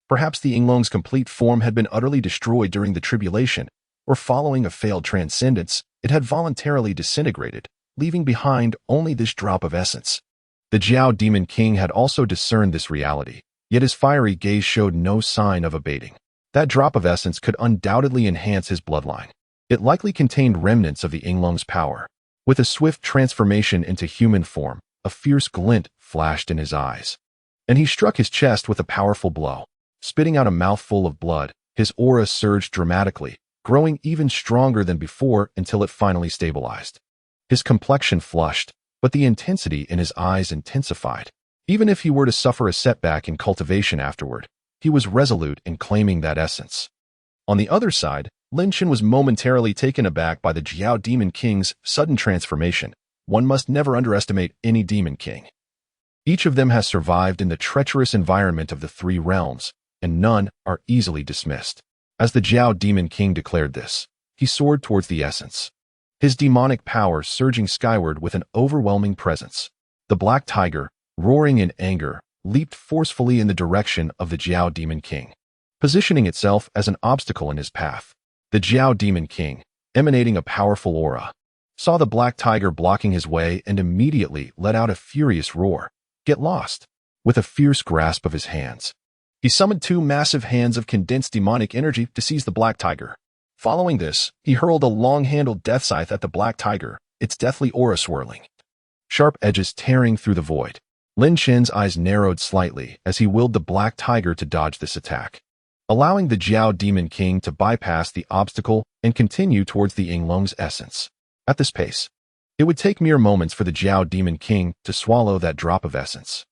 Perhaps the Yinglong's complete form had been utterly destroyed during the tribulation, or following a failed transcendence, it had voluntarily disintegrated, leaving behind only this drop of essence. The Jiao Demon King had also discerned this reality, yet his fiery gaze showed no sign of abating. That drop of essence could undoubtedly enhance his bloodline. It likely contained remnants of the Yinglong's power. With a swift transformation into human form, a fierce glint flashed in his eyes, and he struck his chest with a powerful blow. Spitting out a mouthful of blood, his aura surged dramatically, growing even stronger than before until it finally stabilized. His complexion flushed, but the intensity in his eyes intensified. Even if he were to suffer a setback in cultivation afterward, he was resolute in claiming that essence. On the other side, Lin Chen was momentarily taken aback by the Jiao Demon King's sudden transformation. One must never underestimate any Demon King. Each of them has survived in the treacherous environment of the three realms, and none are easily dismissed. As the Jiao Demon King declared this, he soared towards the essence, his demonic power surging skyward with an overwhelming presence. The Black Tiger, roaring in anger, leaped forcefully in the direction of the Jiao Demon King, positioning itself as an obstacle in his path. The Jiao Demon King, emanating a powerful aura, saw the Black Tiger blocking his way and immediately let out a furious roar. Get lost! With a fierce grasp of his hands, he summoned two massive hands of condensed demonic energy to seize the Black Tiger. Following this, he hurled a long-handled death scythe at the Black Tiger, its deathly aura swirling, sharp edges tearing through the void. Lin Chen's eyes narrowed slightly as he willed the Black Tiger to dodge this attack, allowing the Jiao Demon King to bypass the obstacle and continue towards the Yinglong's essence. At this pace, it would take mere moments for the Jiao Demon King to swallow that drop of essence.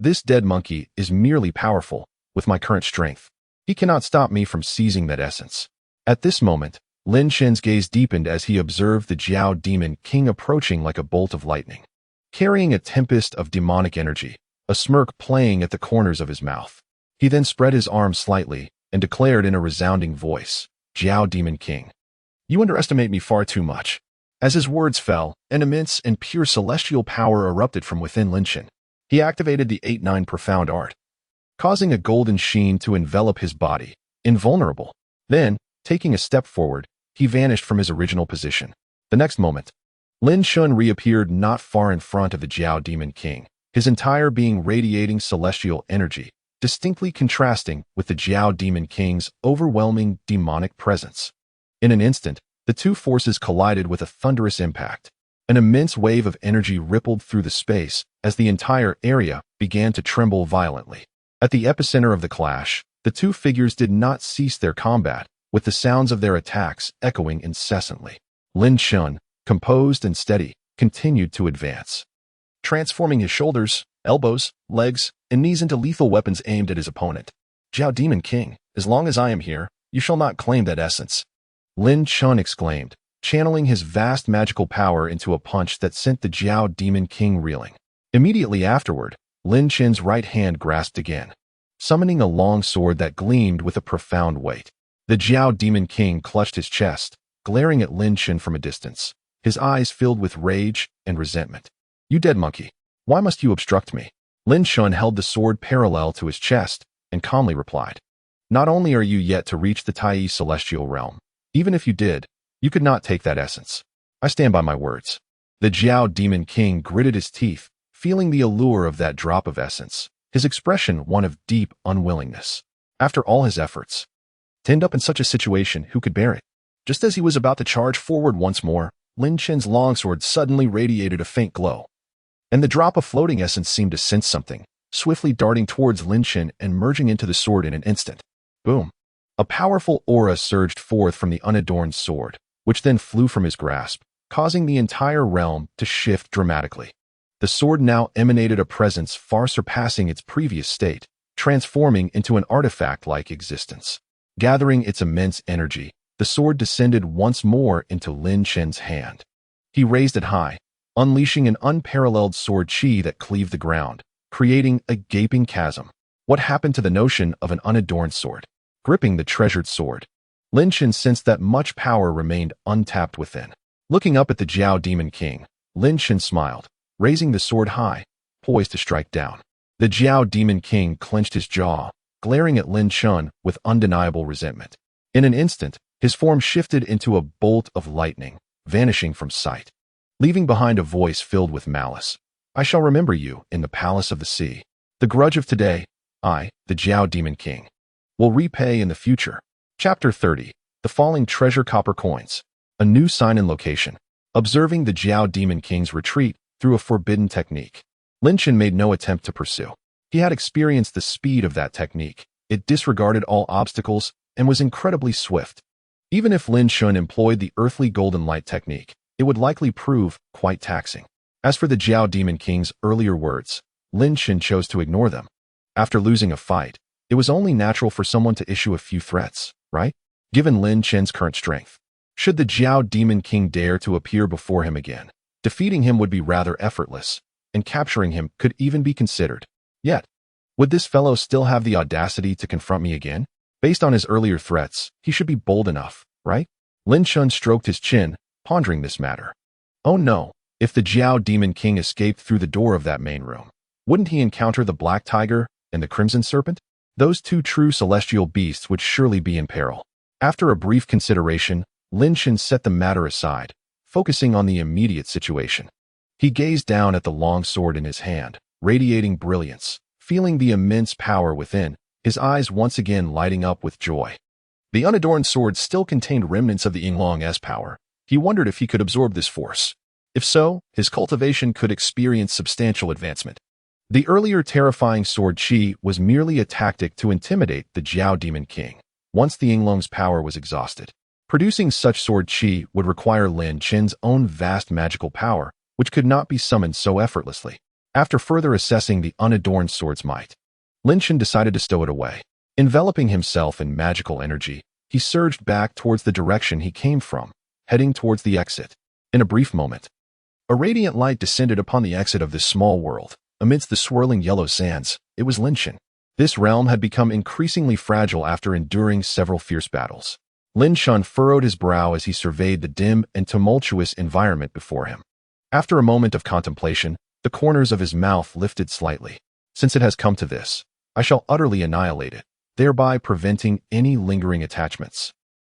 This dead monkey is merely powerful. With my current strength, he cannot stop me from seizing that essence. At this moment, Lin Chen's gaze deepened as he observed the Jiao Demon King approaching like a bolt of lightning, carrying a tempest of demonic energy, a smirk playing at the corners of his mouth. He then spread his arms slightly and declared in a resounding voice, "Jiao Demon King, you underestimate me far too much." As his words fell, an immense and pure celestial power erupted from within Lin Chen. He activated the 8-9 Profound Art, causing a golden sheen to envelop his body, invulnerable. Then, taking a step forward, he vanished from his original position. The next moment, Lin Chen reappeared not far in front of the Jiao Demon King, his entire being radiating celestial energy, distinctly contrasting with the Jiao Demon King's overwhelming demonic presence. In an instant, the two forces collided with a thunderous impact. An immense wave of energy rippled through the space as the entire area began to tremble violently. At the epicenter of the clash, the two figures did not cease their combat, with the sounds of their attacks echoing incessantly. Lin Chun, composed and steady, continued to advance, transforming his shoulders, elbows, legs, and knees into lethal weapons aimed at his opponent. Jiao Demon King, as long as I am here, you shall not claim that essence, Lin Chun exclaimed, channeling his vast magical power into a punch that sent the Jiao Demon King reeling. Immediately afterward, Lin Chun's right hand grasped again, summoning a long sword that gleamed with a profound weight. The Jiao Demon King clutched his chest, glaring at Lin Chun from a distance, his eyes filled with rage and resentment. You dead monkey, why must you obstruct me? Lin Chun held the sword parallel to his chest and calmly replied, not only are you yet to reach the Tai celestial realm, even if you did, you could not take that essence. I stand by my words. The Jiao Demon King gritted his teeth, feeling the allure of that drop of essence, his expression one of deep unwillingness. After all his efforts, to end up in such a situation, who could bear it? Just as he was about to charge forward once more, Lin Chun's longsword suddenly radiated a faint glow, and the drop of floating essence seemed to sense something, swiftly darting towards Lin Chun and merging into the sword in an instant. Boom! A powerful aura surged forth from the unadorned sword, which then flew from his grasp, causing the entire realm to shift dramatically. The sword now emanated a presence far surpassing its previous state, transforming into an artifact-like existence. Gathering its immense energy, the sword descended once more into Lin Chun's hand. He raised it high, unleashing an unparalleled sword chi that cleaved the ground, creating a gaping chasm. What happened to the notion of an unadorned sword? Gripping the treasured sword, Lin Chun sensed that much power remained untapped within. Looking up at the Jiao Demon King, Lin Chun smiled, raising the sword high, poised to strike down. The Jiao Demon King clenched his jaw, glaring at Lin Chun with undeniable resentment. In an instant, his form shifted into a bolt of lightning, vanishing from sight, leaving behind a voice filled with malice. I shall remember you in the palace of the sea. The grudge of today, I, the Jiao Demon King, will repay in the future. Chapter 30. The Falling Treasure Copper Coins. A new sign and location. Observing the Jiao Demon King's retreat through a forbidden technique, Lin Chun made no attempt to pursue. He had experienced the speed of that technique. It disregarded all obstacles and was incredibly swift. Even if Lin Chun employed the earthly golden light technique, it would likely prove quite taxing. As for the Jiao Demon King's earlier words, Lin Chun chose to ignore them. After losing a fight, it was only natural for someone to issue a few threats, right? Given Lin Chun's current strength, should the Jiao Demon King dare to appear before him again, defeating him would be rather effortless, and capturing him could even be considered. Yet, would this fellow still have the audacity to confront me again? Based on his earlier threats, he should be bold enough, right? Lin Chun stroked his chin, pondering this matter. Oh no, if the Jiao Demon King escaped through the door of that main room, wouldn't he encounter the Black Tiger and the Crimson Serpent? Those two true celestial beasts would surely be in peril. After a brief consideration, Lin Chun set the matter aside, focusing on the immediate situation. He gazed down at the long sword in his hand, radiating brilliance, feeling the immense power within, his eyes once again lighting up with joy. The unadorned sword still contained remnants of the Yinglong's power. He wondered if he could absorb this force. If so, his cultivation could experience substantial advancement. The earlier terrifying sword chi was merely a tactic to intimidate the Jiao Demon King. Once the Yinglong's power was exhausted, producing such sword chi would require Lin Chun's own vast magical power, which could not be summoned so effortlessly. After further assessing the unadorned sword's might, Lin Chun decided to stow it away. Enveloping himself in magical energy, he surged back towards the direction he came from, heading towards the exit. In a brief moment, a radiant light descended upon the exit of this small world. Amidst the swirling yellow sands, it was Lin Chun. This realm had become increasingly fragile after enduring several fierce battles. Lin Chun furrowed his brow as he surveyed the dim and tumultuous environment before him. After a moment of contemplation, the corners of his mouth lifted slightly. Since it has come to this, I shall utterly annihilate it, thereby preventing any lingering attachments.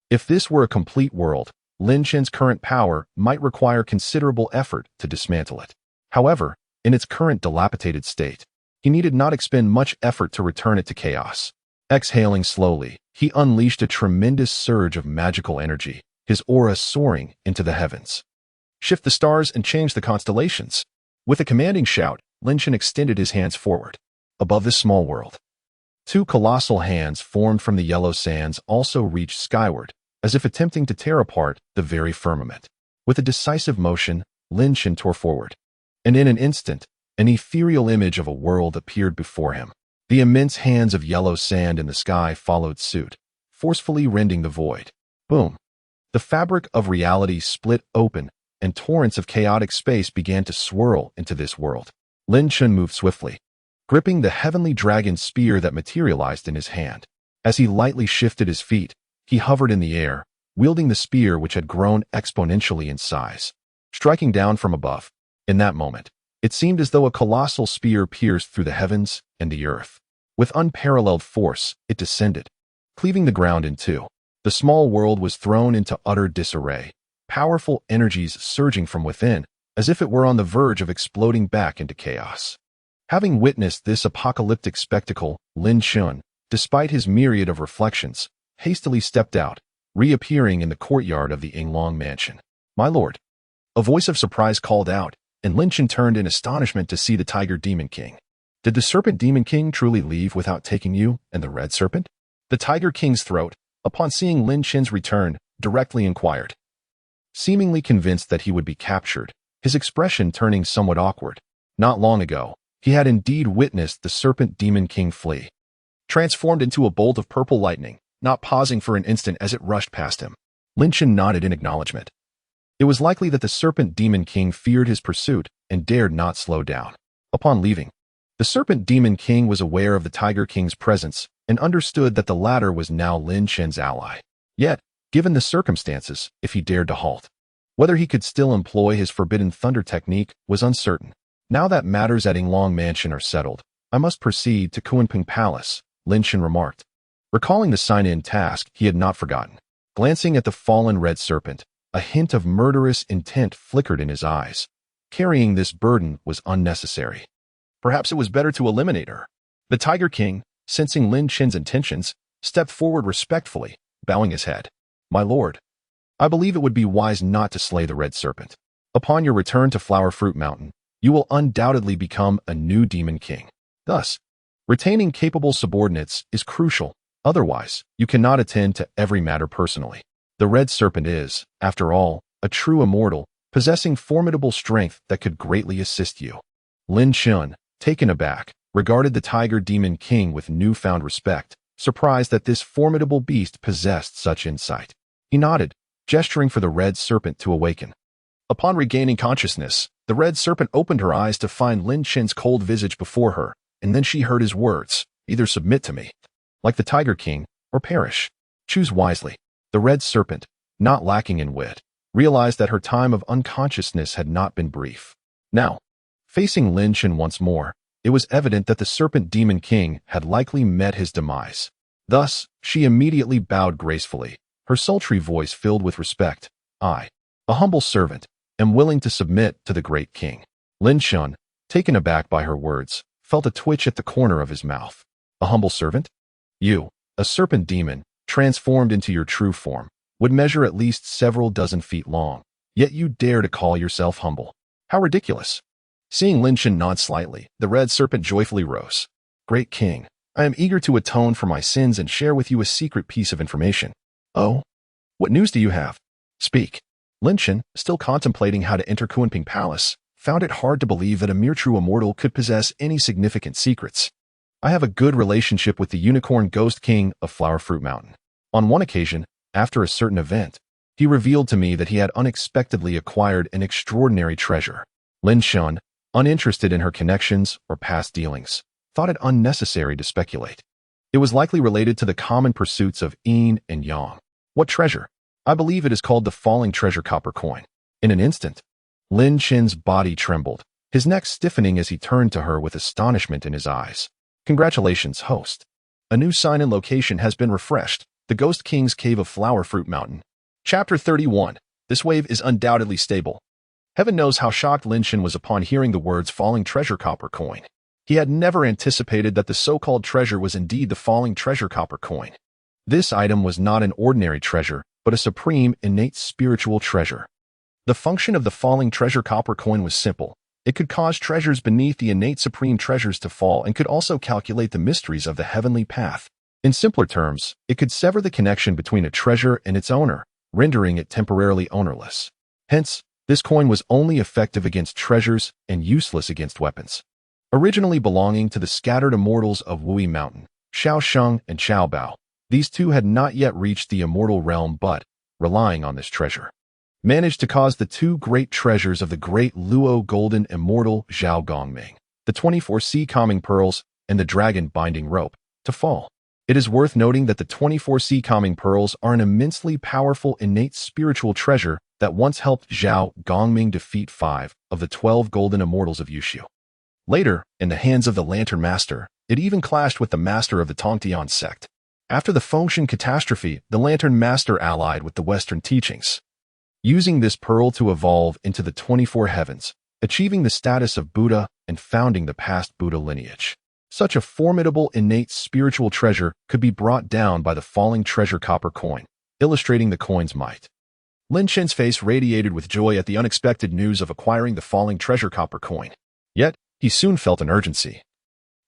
If this were a complete world, Lin Chun's current power might require considerable effort to dismantle it. However, in its current dilapidated state, He needed not expend much effort to return it to chaos. Exhaling slowly, he unleashed a tremendous surge of magical energy, his aura soaring into the heavens. Shift the stars and change the constellations. With a commanding shout, Lin Chen extended his hands forward. Above this small world, two colossal hands formed from the yellow sands also reached skyward, as if attempting to tear apart the very firmament. With a decisive motion, Lin Chen tore forward, and in an instant, an ethereal image of a world appeared before him. The immense hands of yellow sand in the sky followed suit, forcefully rending the void. Boom! The fabric of reality split open, and torrents of chaotic space began to swirl into this world. Lin Chen moved swiftly, gripping the heavenly dragon spear that materialized in his hand. As he lightly shifted his feet, he hovered in the air, wielding the spear which had grown exponentially in size. Striking down from above, in that moment, it seemed as though a colossal spear pierced through the heavens and the earth. With unparalleled force, it descended, cleaving the ground in two. The small world was thrown into utter disarray, powerful energies surging from within, as if it were on the verge of exploding back into chaos. Having witnessed this apocalyptic spectacle, Lin Chen, despite his myriad of reflections, hastily stepped out, reappearing in the courtyard of the Yinglong mansion. "My lord." A voice of surprise called out, and Lin Chen turned in astonishment to see the Tiger Demon King. "Did the Serpent Demon King truly leave without taking you and the Red Serpent?" The Tiger King's throat, upon seeing Lin Chen's return, directly inquired. Seemingly convinced that he would be captured, his expression turning somewhat awkward. Not long ago, he had indeed witnessed the Serpent Demon King flee, transformed into a bolt of purple lightning, not pausing for an instant as it rushed past him. Lin Chen nodded in acknowledgement. It was likely that the Serpent Demon King feared his pursuit and dared not slow down. Upon leaving, the Serpent Demon King was aware of the Tiger King's presence and understood that the latter was now Lin Chen's ally. Yet, given the circumstances, if he dared to halt, whether he could still employ his Forbidden Thunder technique was uncertain. "Now that matters at Yinglong Mansion are settled, I must proceed to Kunping Palace," Lin Chen remarked. Recalling the sign-in task he had not forgotten. Glancing at the fallen Red Serpent, a hint of murderous intent flickered in his eyes. Carrying this burden was unnecessary. Perhaps it was better to eliminate her. The Tiger King, sensing Lin Chen's intentions, stepped forward respectfully, bowing his head. "My lord, I believe it would be wise not to slay the Red Serpent. Upon your return to Flower Fruit Mountain, you will undoubtedly become a new Demon King. Thus, retaining capable subordinates is crucial. Otherwise, you cannot attend to every matter personally. The Red Serpent is, after all, a true immortal, possessing formidable strength that could greatly assist you." Lin Chen, taken aback, regarded the Tiger Demon King with newfound respect, surprised that this formidable beast possessed such insight. He nodded, gesturing for the Red Serpent to awaken. Upon regaining consciousness, the Red Serpent opened her eyes to find Lin Chen's cold visage before her, and then she heard his words, "Either submit to me, like the Tiger King, or perish. Choose wisely." The Red Serpent, not lacking in wit, realized that her time of unconsciousness had not been brief. Now, facing Lin Chen once more, it was evident that the Serpent Demon King had likely met his demise. Thus, she immediately bowed gracefully, her sultry voice filled with respect. "I, a humble servant, am willing to submit to the great king." Lin Chen, taken aback by her words, felt a twitch at the corner of his mouth. "A humble servant? You, a serpent demon, transformed into your true form, would measure at least several dozen feet long, yet you dare to call yourself humble. How ridiculous." Seeing Lin Chen nod slightly, the Red Serpent joyfully rose. "Great king, I am eager to atone for my sins and share with you a secret piece of information." "Oh? What news do you have? Speak." Lin Chen, still contemplating how to enter Kunping Palace, found it hard to believe that a mere true immortal could possess any significant secrets. "I have a good relationship with the Unicorn Ghost King of Flower Fruit Mountain. On one occasion, after a certain event, he revealed to me that he had unexpectedly acquired an extraordinary treasure." Lin Chen, uninterested in her connections or past dealings, thought it unnecessary to speculate. It was likely related to the common pursuits of yin and yang. "What treasure?" "I believe it is called the Falling Treasure Copper Coin." In an instant, Lin Chen's body trembled, his neck stiffening as he turned to her with astonishment in his eyes. "Congratulations, host. A new sign-in location has been refreshed, the Ghost King's Cave of Flower Fruit Mountain." Chapter 31. This wave is undoubtedly stable. Heaven knows how shocked Lin Chen was upon hearing the words Falling Treasure Copper Coin. He had never anticipated that the so-called treasure was indeed the falling treasure copper coin. This item was not an ordinary treasure, but a supreme, innate spiritual treasure. The function of the falling treasure copper coin was simple. It could cause treasures beneath the innate supreme treasures to fall and could also calculate the mysteries of the heavenly path. In simpler terms, it could sever the connection between a treasure and its owner, rendering it temporarily ownerless. Hence, this coin was only effective against treasures and useless against weapons. Originally belonging to the scattered immortals of Wui Mountain, Shaosheng and Xiaobao, these two had not yet reached the immortal realm but, relying on this treasure, managed to cause the two great treasures of the great Luo golden immortal Zhao Gongming, the 24 sea calming pearls and the dragon binding rope, to fall. It is worth noting that the 24 sea calming pearls are an immensely powerful innate spiritual treasure that once helped Zhao Gongming defeat 5 of the 12 golden immortals of Yushu. Later, in the hands of the Lantern Master, it even clashed with the master of the Tongtian sect. After the Fengshen catastrophe, the Lantern Master allied with the Western teachings, using this pearl to evolve into the 24 heavens, achieving the status of Buddha and founding the past Buddha lineage. Such a formidable innate spiritual treasure could be brought down by the falling treasure copper coin, illustrating the coin's might. Lin Chen's face radiated with joy at the unexpected news of acquiring the falling treasure copper coin. Yet, he soon felt an urgency.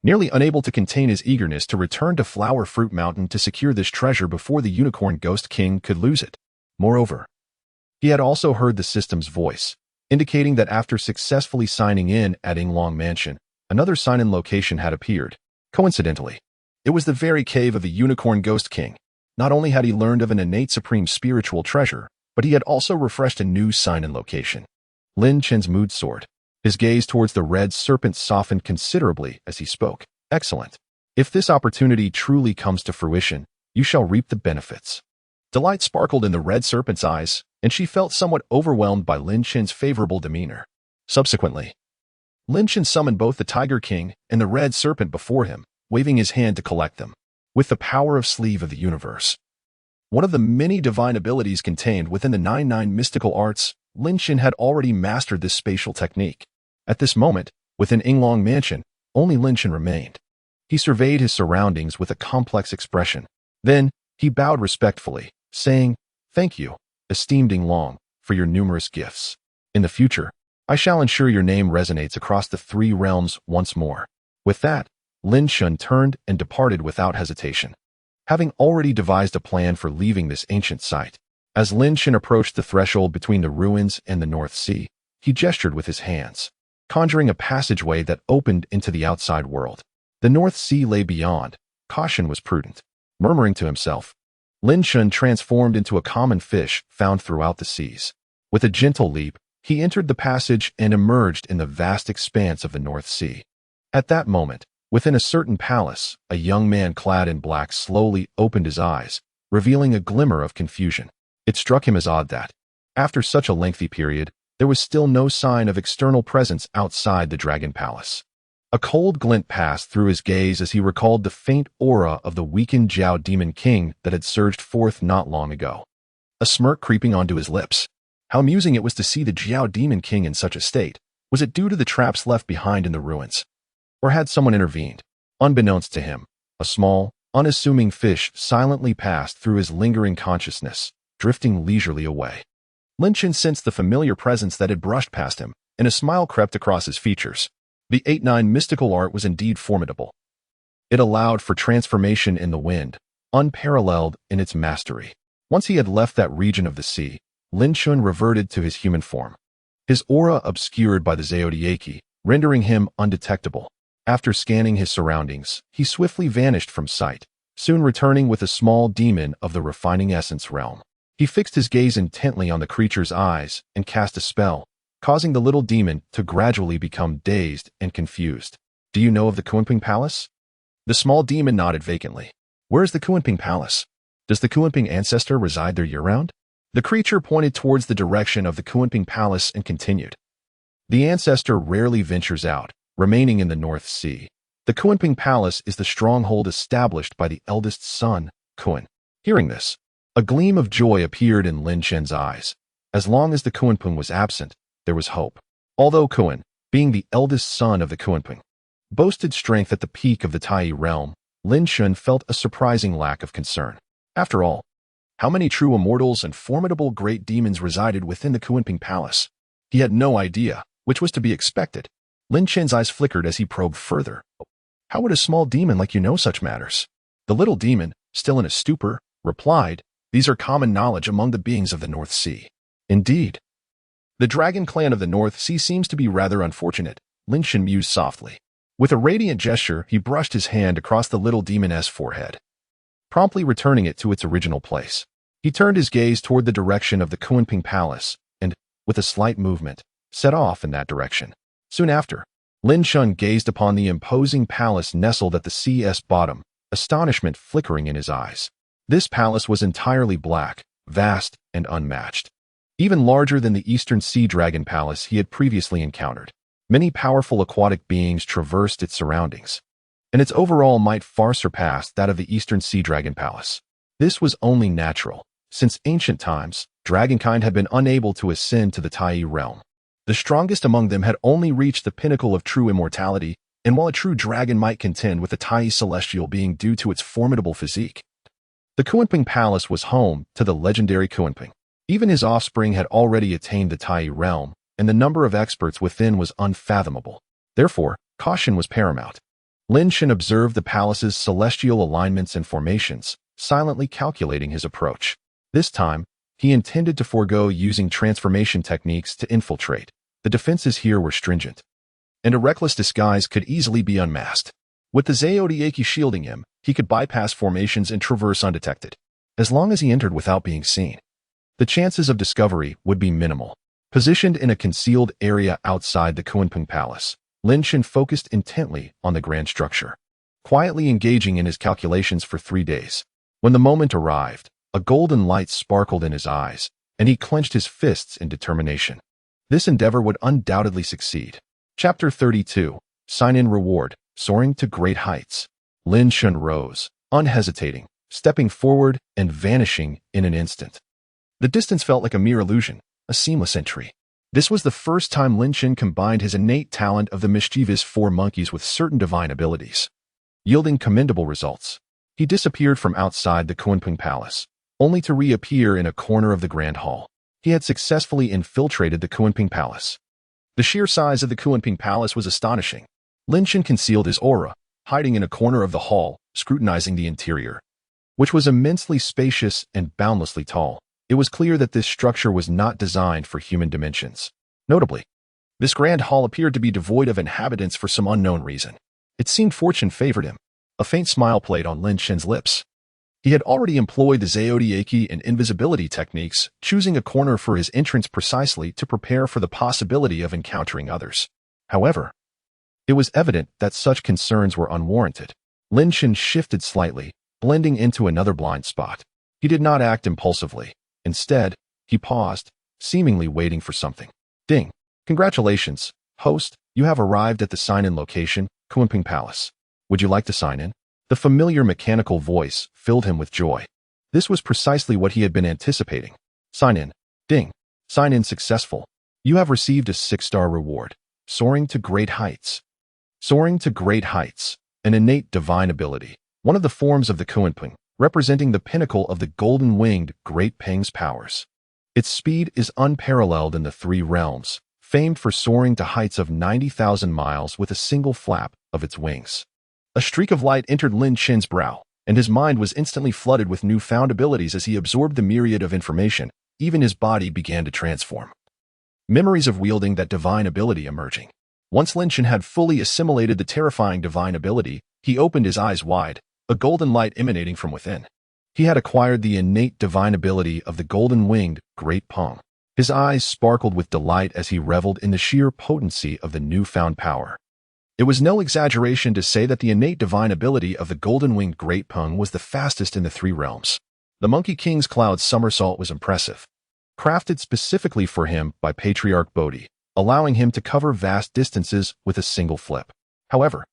Nearly unable to contain his eagerness to return to Flower Fruit Mountain to secure this treasure before the Unicorn Ghost King could lose it. Moreover, he had also heard the system's voice, indicating that after successfully signing in at Yinglong Mansion, another sign-in location had appeared. Coincidentally, it was the very cave of the Unicorn Ghost King. Not only had he learned of an innate supreme spiritual treasure, but he had also refreshed a new sign-in location. Lin Chen's mood soared. His gaze towards the red serpent softened considerably as he spoke. Excellent. If this opportunity truly comes to fruition, you shall reap the benefits. Delight sparkled in the red serpent's eyes, and she felt somewhat overwhelmed by Lin Chen's favorable demeanor. Subsequently, Lin Chen summoned both the Tiger King and the red serpent before him, waving his hand to collect them. With the power of Sleeve of the Universe, one of the many divine abilities contained within the 99 mystical arts, Lin Chen had already mastered this spatial technique. At this moment, within Yinglong Mansion, only Lin Chen remained. He surveyed his surroundings with a complex expression. Then, he bowed respectfully, saying, "Thank you, esteemed Yinglong, for your numerous gifts. In the future, I shall ensure your name resonates across the 3 realms once more." With that, Lin Chen turned and departed without hesitation, having already devised a plan for leaving this ancient site. As Lin Chen approached the threshold between the ruins and the North Sea, he gestured with his hands, conjuring a passageway that opened into the outside world. The North Sea lay beyond. Caution was prudent. Murmuring to himself, Lin Chen transformed into a common fish found throughout the seas. With a gentle leap, he entered the passage and emerged in the vast expanse of the North Sea. At that moment, within a certain palace, a young man clad in black slowly opened his eyes, revealing a glimmer of confusion. It struck him as odd that, after such a lengthy period, there was still no sign of external presence outside the Dragon Palace. A cold glint passed through his gaze as he recalled the faint aura of the weakened Jiao Demon King that had surged forth not long ago. A smirk creeping onto his lips. How amusing it was to see the Jiao Demon King in such a state. Was it due to the traps left behind in the ruins? Or had someone intervened? Unbeknownst to him, a small, unassuming fish silently passed through his lingering consciousness, drifting leisurely away. Lin Chen sensed the familiar presence that had brushed past him, and a smile crept across his features. The 8-9 mystical art was indeed formidable. It allowed for transformation in the wind, unparalleled in its mastery. Once he had left that region of the sea, Lin Chen reverted to his human form, his aura obscured by the Zodiaci, rendering him undetectable. After scanning his surroundings, he swiftly vanished from sight, soon returning with a small demon of the refining essence realm. He fixed his gaze intently on the creature's eyes and cast a spell, causing the little demon to gradually become dazed and confused. "Do you know of the Kunping Palace?" The small demon nodded vacantly. "Where is the Kunping Palace? Does the Kunping ancestor reside there year-round?" The creature pointed towards the direction of the Kunping Palace and continued. "The ancestor rarely ventures out, remaining in the North Sea. The Kunping Palace is the stronghold established by the eldest son, Kun." Hearing this, a gleam of joy appeared in Lin Chen's eyes. As long as the Kunping was absent, there was hope. Although Kun, being the eldest son of the Kunping, boasted strength at the peak of the Tai realm, Lin Shun felt a surprising lack of concern. After all, how many true immortals and formidable great demons resided within the Kunping Palace? He had no idea, which was to be expected. Lin Chen's eyes flickered as he probed further. How would a small demon like you know such matters? The little demon, still in a stupor, replied, These are common knowledge among the beings of the North Sea. Indeed. The dragon clan of the North Sea seems to be rather unfortunate, Lin Chen mused softly. With a radiant gesture, he brushed his hand across the little demon's forehead, promptly returning it to its original place. He turned his gaze toward the direction of the Kunping Palace and, with a slight movement, set off in that direction. Soon after, Lin Shun gazed upon the imposing palace nestled at the sea's bottom, astonishment flickering in his eyes. This palace was entirely black, vast, and unmatched. Even larger than the Eastern Sea Dragon Palace he had previously encountered. Many powerful aquatic beings traversed its surroundings, and its overall might far surpassed that of the Eastern Sea Dragon Palace. This was only natural. Since ancient times, dragonkind had been unable to ascend to the Tai realm. The strongest among them had only reached the pinnacle of true immortality, and while a true dragon might contend with the Tai celestial being due to its formidable physique, the Kunping Palace was home to the legendary Kunping. Even his offspring had already attained the Tai realm, and the number of experts within was unfathomable. Therefore, caution was paramount. Lin Shen observed the palace's celestial alignments and formations, silently calculating his approach. This time, he intended to forego using transformation techniques to infiltrate. The defenses here were stringent, and a reckless disguise could easily be unmasked. With the Zodiac shielding him, he could bypass formations and traverse undetected. As long as he entered without being seen, the chances of discovery would be minimal. Positioned in a concealed area outside the Kunping Palace, Lin Shen focused intently on the grand structure, quietly engaging in his calculations for 3 days. When the moment arrived, a golden light sparkled in his eyes, and he clenched his fists in determination. This endeavor would undoubtedly succeed. Chapter 32. Sign-in Reward, Soaring to Great Heights. Lin Shen rose, unhesitating, stepping forward and vanishing in an instant. The distance felt like a mere illusion, a seamless entry. This was the first time Lin Shen combined his innate talent of the mischievous four monkeys with certain divine abilities, yielding commendable results. He disappeared from outside the Kunping Palace, only to reappear in a corner of the Grand Hall. He had successfully infiltrated the Kunping Palace. The sheer size of the Kunping Palace was astonishing. Lin Shen concealed his aura, hiding in a corner of the hall, scrutinizing the interior, which was immensely spacious and boundlessly tall. It was clear that this structure was not designed for human dimensions. Notably, this grand hall appeared to be devoid of inhabitants for some unknown reason. It seemed fortune favored him. A faint smile played on Lin Shen's lips. He had already employed the Zodiac and invisibility techniques, choosing a corner for his entrance precisely to prepare for the possibility of encountering others. However, it was evident that such concerns were unwarranted. Lin Shen shifted slightly, blending into another blind spot. He did not act impulsively. Instead, he paused, seemingly waiting for something. Ding. Congratulations, host, you have arrived at the sign-in location, Kunping Palace. Would you like to sign in? The familiar mechanical voice filled him with joy. This was precisely what he had been anticipating. Sign in. Ding. Sign in successful. You have received a 6-star reward. Soaring to Great Heights. Soaring to Great Heights, an innate divine ability, one of the forms of the Kunping, representing the pinnacle of the golden-winged Great Peng's powers. Its speed is unparalleled in the 3 realms, famed for soaring to heights of 90,000 miles with a single flap of its wings. A streak of light entered Lin Shen's brow, and his mind was instantly flooded with newfound abilities as he absorbed the myriad of information. Even his body began to transform. Memories of wielding that divine ability emerging. Once Lin Shen had fully assimilated the terrifying divine ability, he opened his eyes wide, a golden light emanating from within. He had acquired the innate divine ability of the golden-winged Great Peng. His eyes sparkled with delight as he reveled in the sheer potency of the newfound power. It was no exaggeration to say that the innate divine ability of the golden-winged Great Peng was the fastest in the 3 realms. The Monkey King's cloud somersault was impressive, crafted specifically for him by Patriarch Bodhi, allowing him to cover vast distances with a single flip. However,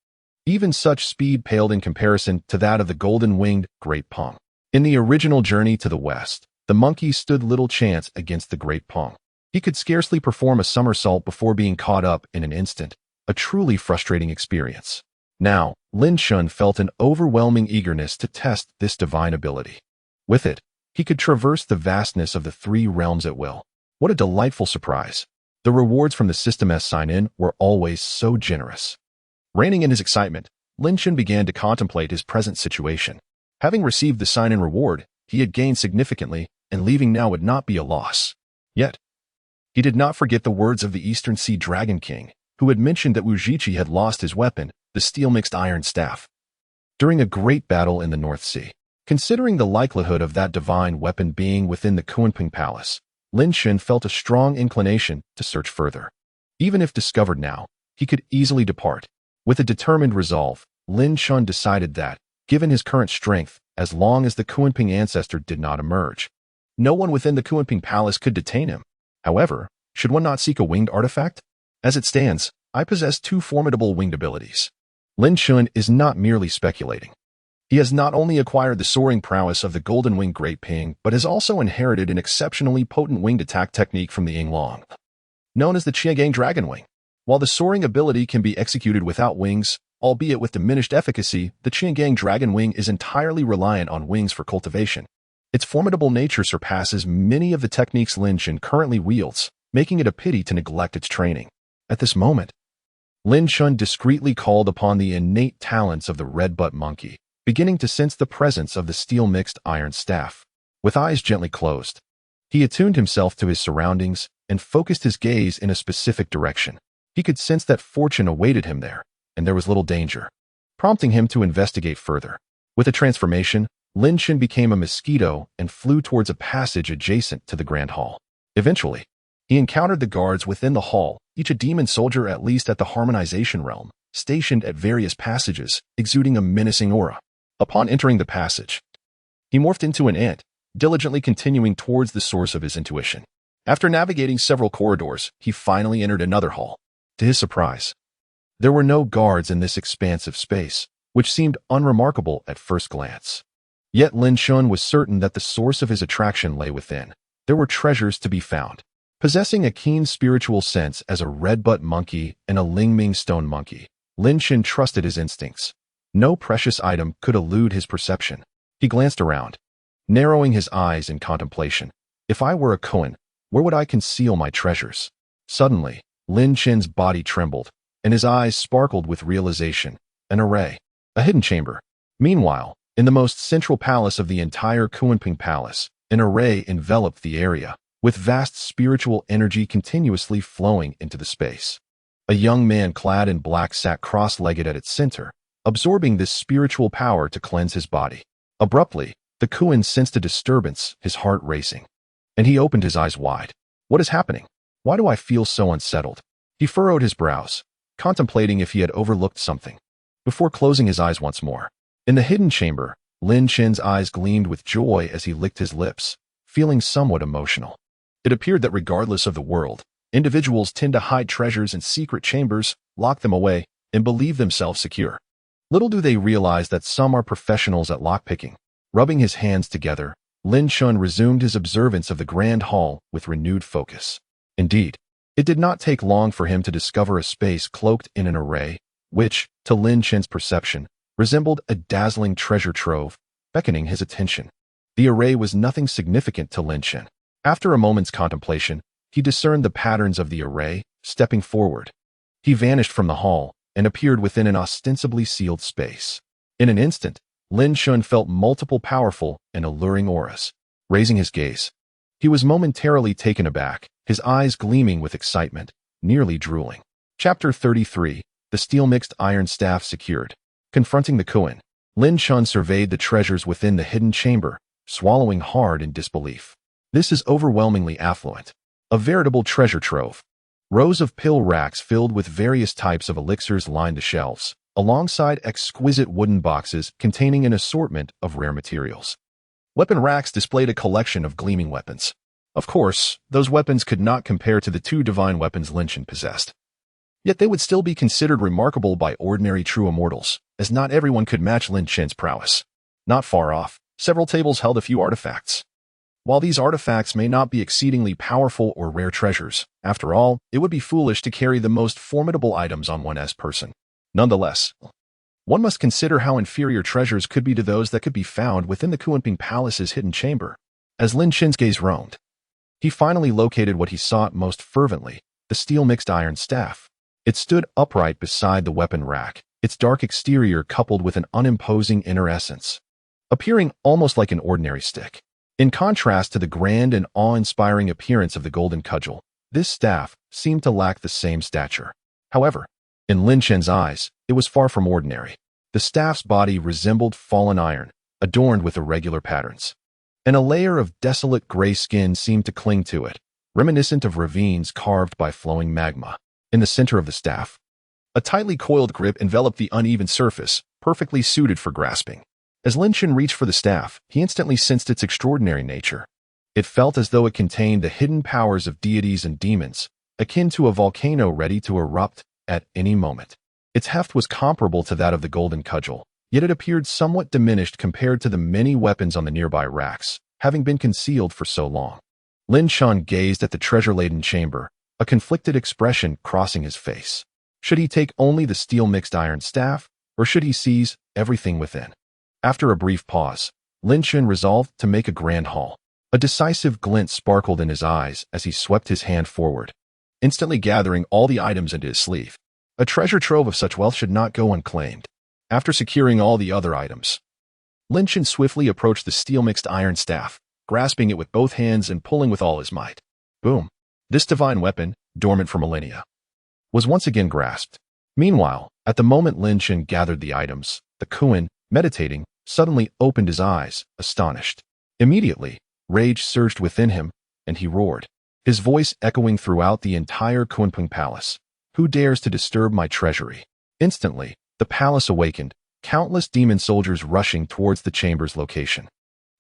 even such speed paled in comparison to that of the golden-winged Great Peng. In the original journey to the west, the monkey stood little chance against the Great Peng. He could scarcely perform a somersault before being caught up in an instant, a truly frustrating experience. Now, Lin Shun felt an overwhelming eagerness to test this divine ability. With it, he could traverse the vastness of the three realms at will. What a delightful surprise. The rewards from the System S sign-in were always so generous. Reining in his excitement, Lin Shun began to contemplate his present situation. Having received the sign-in reward, he had gained significantly, and leaving now would not be a loss. Yet, he did not forget the words of the Eastern Sea Dragon King, who had mentioned that Wu Zhiqi had lost his weapon, the steel-mixed iron staff, during a great battle in the North Sea. Considering the likelihood of that divine weapon being within the Kunping Palace, Lin Shun felt a strong inclination to search further. Even if discovered now, he could easily depart. With a determined resolve, Lin Shun decided that, given his current strength, as long as the Kunping ancestor did not emerge, no one within the Kunping Palace could detain him. However, should one not seek a winged artifact? As it stands, I possess two formidable winged abilities. Lin Shun is not merely speculating. He has not only acquired the soaring prowess of the Golden Winged Great Ping, but has also inherited an exceptionally potent winged attack technique from the Yinglong, known as the Qiangang Dragon Wing. While the soaring ability can be executed without wings, albeit with diminished efficacy, the Qiangang Dragon Wing is entirely reliant on wings for cultivation. Its formidable nature surpasses many of the techniques Lin Shun currently wields, making it a pity to neglect its training. At this moment, Lin Shun discreetly called upon the innate talents of the Red-Buttocked monkey, beginning to sense the presence of the steel-mixed iron staff. With eyes gently closed, he attuned himself to his surroundings and focused his gaze in a specific direction. He could sense that fortune awaited him there, and there was little danger, prompting him to investigate further. With a transformation, Lin Shun became a mosquito and flew towards a passage adjacent to the Grand Hall. Eventually, he encountered the guards within the hall, each a demon soldier at least at the harmonization realm, stationed at various passages, exuding a menacing aura. Upon entering the passage, he morphed into an ant, diligently continuing towards the source of his intuition. After navigating several corridors, he finally entered another hall. To his surprise, there were no guards in this expansive space, which seemed unremarkable at first glance. Yet Lin Shun was certain that the source of his attraction lay within. There were treasures to be found. Possessing a keen spiritual sense as a Red-Buttocked monkey and a Lingming stone monkey, Lin Shun trusted his instincts. No precious item could elude his perception. He glanced around, narrowing his eyes in contemplation. If I were a Koan, where would I conceal my treasures? Suddenly, Lin Shun's body trembled, and his eyes sparkled with realization. An array. A hidden chamber. Meanwhile, in the most central palace of the entire Kunping Palace, an array enveloped the area, with vast spiritual energy continuously flowing into the space. A young man clad in black sat cross-legged at its center, absorbing this spiritual power to cleanse his body. Abruptly, the Kuan sensed a disturbance, his heart racing, and he opened his eyes wide. What is happening? Why do I feel so unsettled? He furrowed his brows, contemplating if he had overlooked something, before closing his eyes once more. In the hidden chamber, Lin Shun's eyes gleamed with joy as he licked his lips, feeling somewhat emotional. It appeared that regardless of the world, individuals tend to hide treasures in secret chambers, lock them away, and believe themselves secure. Little do they realize that some are professionals at lockpicking. Rubbing his hands together, Lin Shun resumed his observance of the Grand Hall with renewed focus. Indeed, it did not take long for him to discover a space cloaked in an array, which, to Lin Shun's perception, resembled a dazzling treasure trove, beckoning his attention. The array was nothing significant to Lin Shun. After a moment's contemplation, he discerned the patterns of the array, stepping forward. He vanished from the hall and appeared within an ostensibly sealed space. In an instant, Lin Shun felt multiple powerful and alluring auras. Raising his gaze, he was momentarily taken aback, his eyes gleaming with excitement, nearly drooling. Chapter 33, The Steel-Mixed Iron Staff Secured. Confronting the Kuan, Lin Shun surveyed the treasures within the hidden chamber, swallowing hard in disbelief. This is overwhelmingly affluent. A veritable treasure trove. Rows of pill racks filled with various types of elixirs lined the shelves, alongside exquisite wooden boxes containing an assortment of rare materials. Weapon racks displayed a collection of gleaming weapons. Of course, those weapons could not compare to the two divine weapons Lin Shun possessed. Yet they would still be considered remarkable by ordinary true immortals, as not everyone could match Lin Shun's prowess. Not far off, several tables held a few artifacts. While these artifacts may not be exceedingly powerful or rare treasures, after all, it would be foolish to carry the most formidable items on one's person. Nonetheless, One must consider how inferior treasures could be to those that could be found within the Kunping Palace's hidden chamber. As Lin Chen's gaze roamed, he finally located what he sought most fervently, the steel mixed iron staff. It stood upright beside the weapon rack, its dark exterior coupled with an unimposing inner essence, appearing almost like an ordinary stick. In contrast to the grand and awe-inspiring appearance of the golden cudgel, this staff seemed to lack the same stature. However, in Lin Chen's eyes, it was far from ordinary. The staff's body resembled fallen iron, adorned with irregular patterns, and a layer of desolate gray skin seemed to cling to it, reminiscent of ravines carved by flowing magma. In the center of the staff, a tightly coiled grip enveloped the uneven surface, perfectly suited for grasping. As Lin Chen reached for the staff, he instantly sensed its extraordinary nature. It felt as though it contained the hidden powers of deities and demons, akin to a volcano ready to erupt at any moment. Its heft was comparable to that of the golden cudgel, yet it appeared somewhat diminished compared to the many weapons on the nearby racks, having been concealed for so long. Lin Chen gazed at the treasure-laden chamber, a conflicted expression crossing his face. Should he take only the steel-mixed iron staff, or should he seize everything within? After a brief pause, Lin Chen resolved to make a grand haul. A decisive glint sparkled in his eyes as he swept his hand forward, instantly gathering all the items into his sleeve. A treasure trove of such wealth should not go unclaimed. After securing all the other items, Lin Chen swiftly approached the steel-mixed iron staff, grasping it with both hands and pulling with all his might. Boom! This divine weapon, dormant for millennia, was once again grasped. Meanwhile, at the moment Lin Chen gathered the items, the Kuan, meditating, suddenly opened his eyes, astonished. Immediately, rage surged within him, and he roared, his voice echoing throughout the entire Kunping Palace. Who dares to disturb my treasury? Instantly, the palace awakened, countless demon soldiers rushing towards the chamber's location.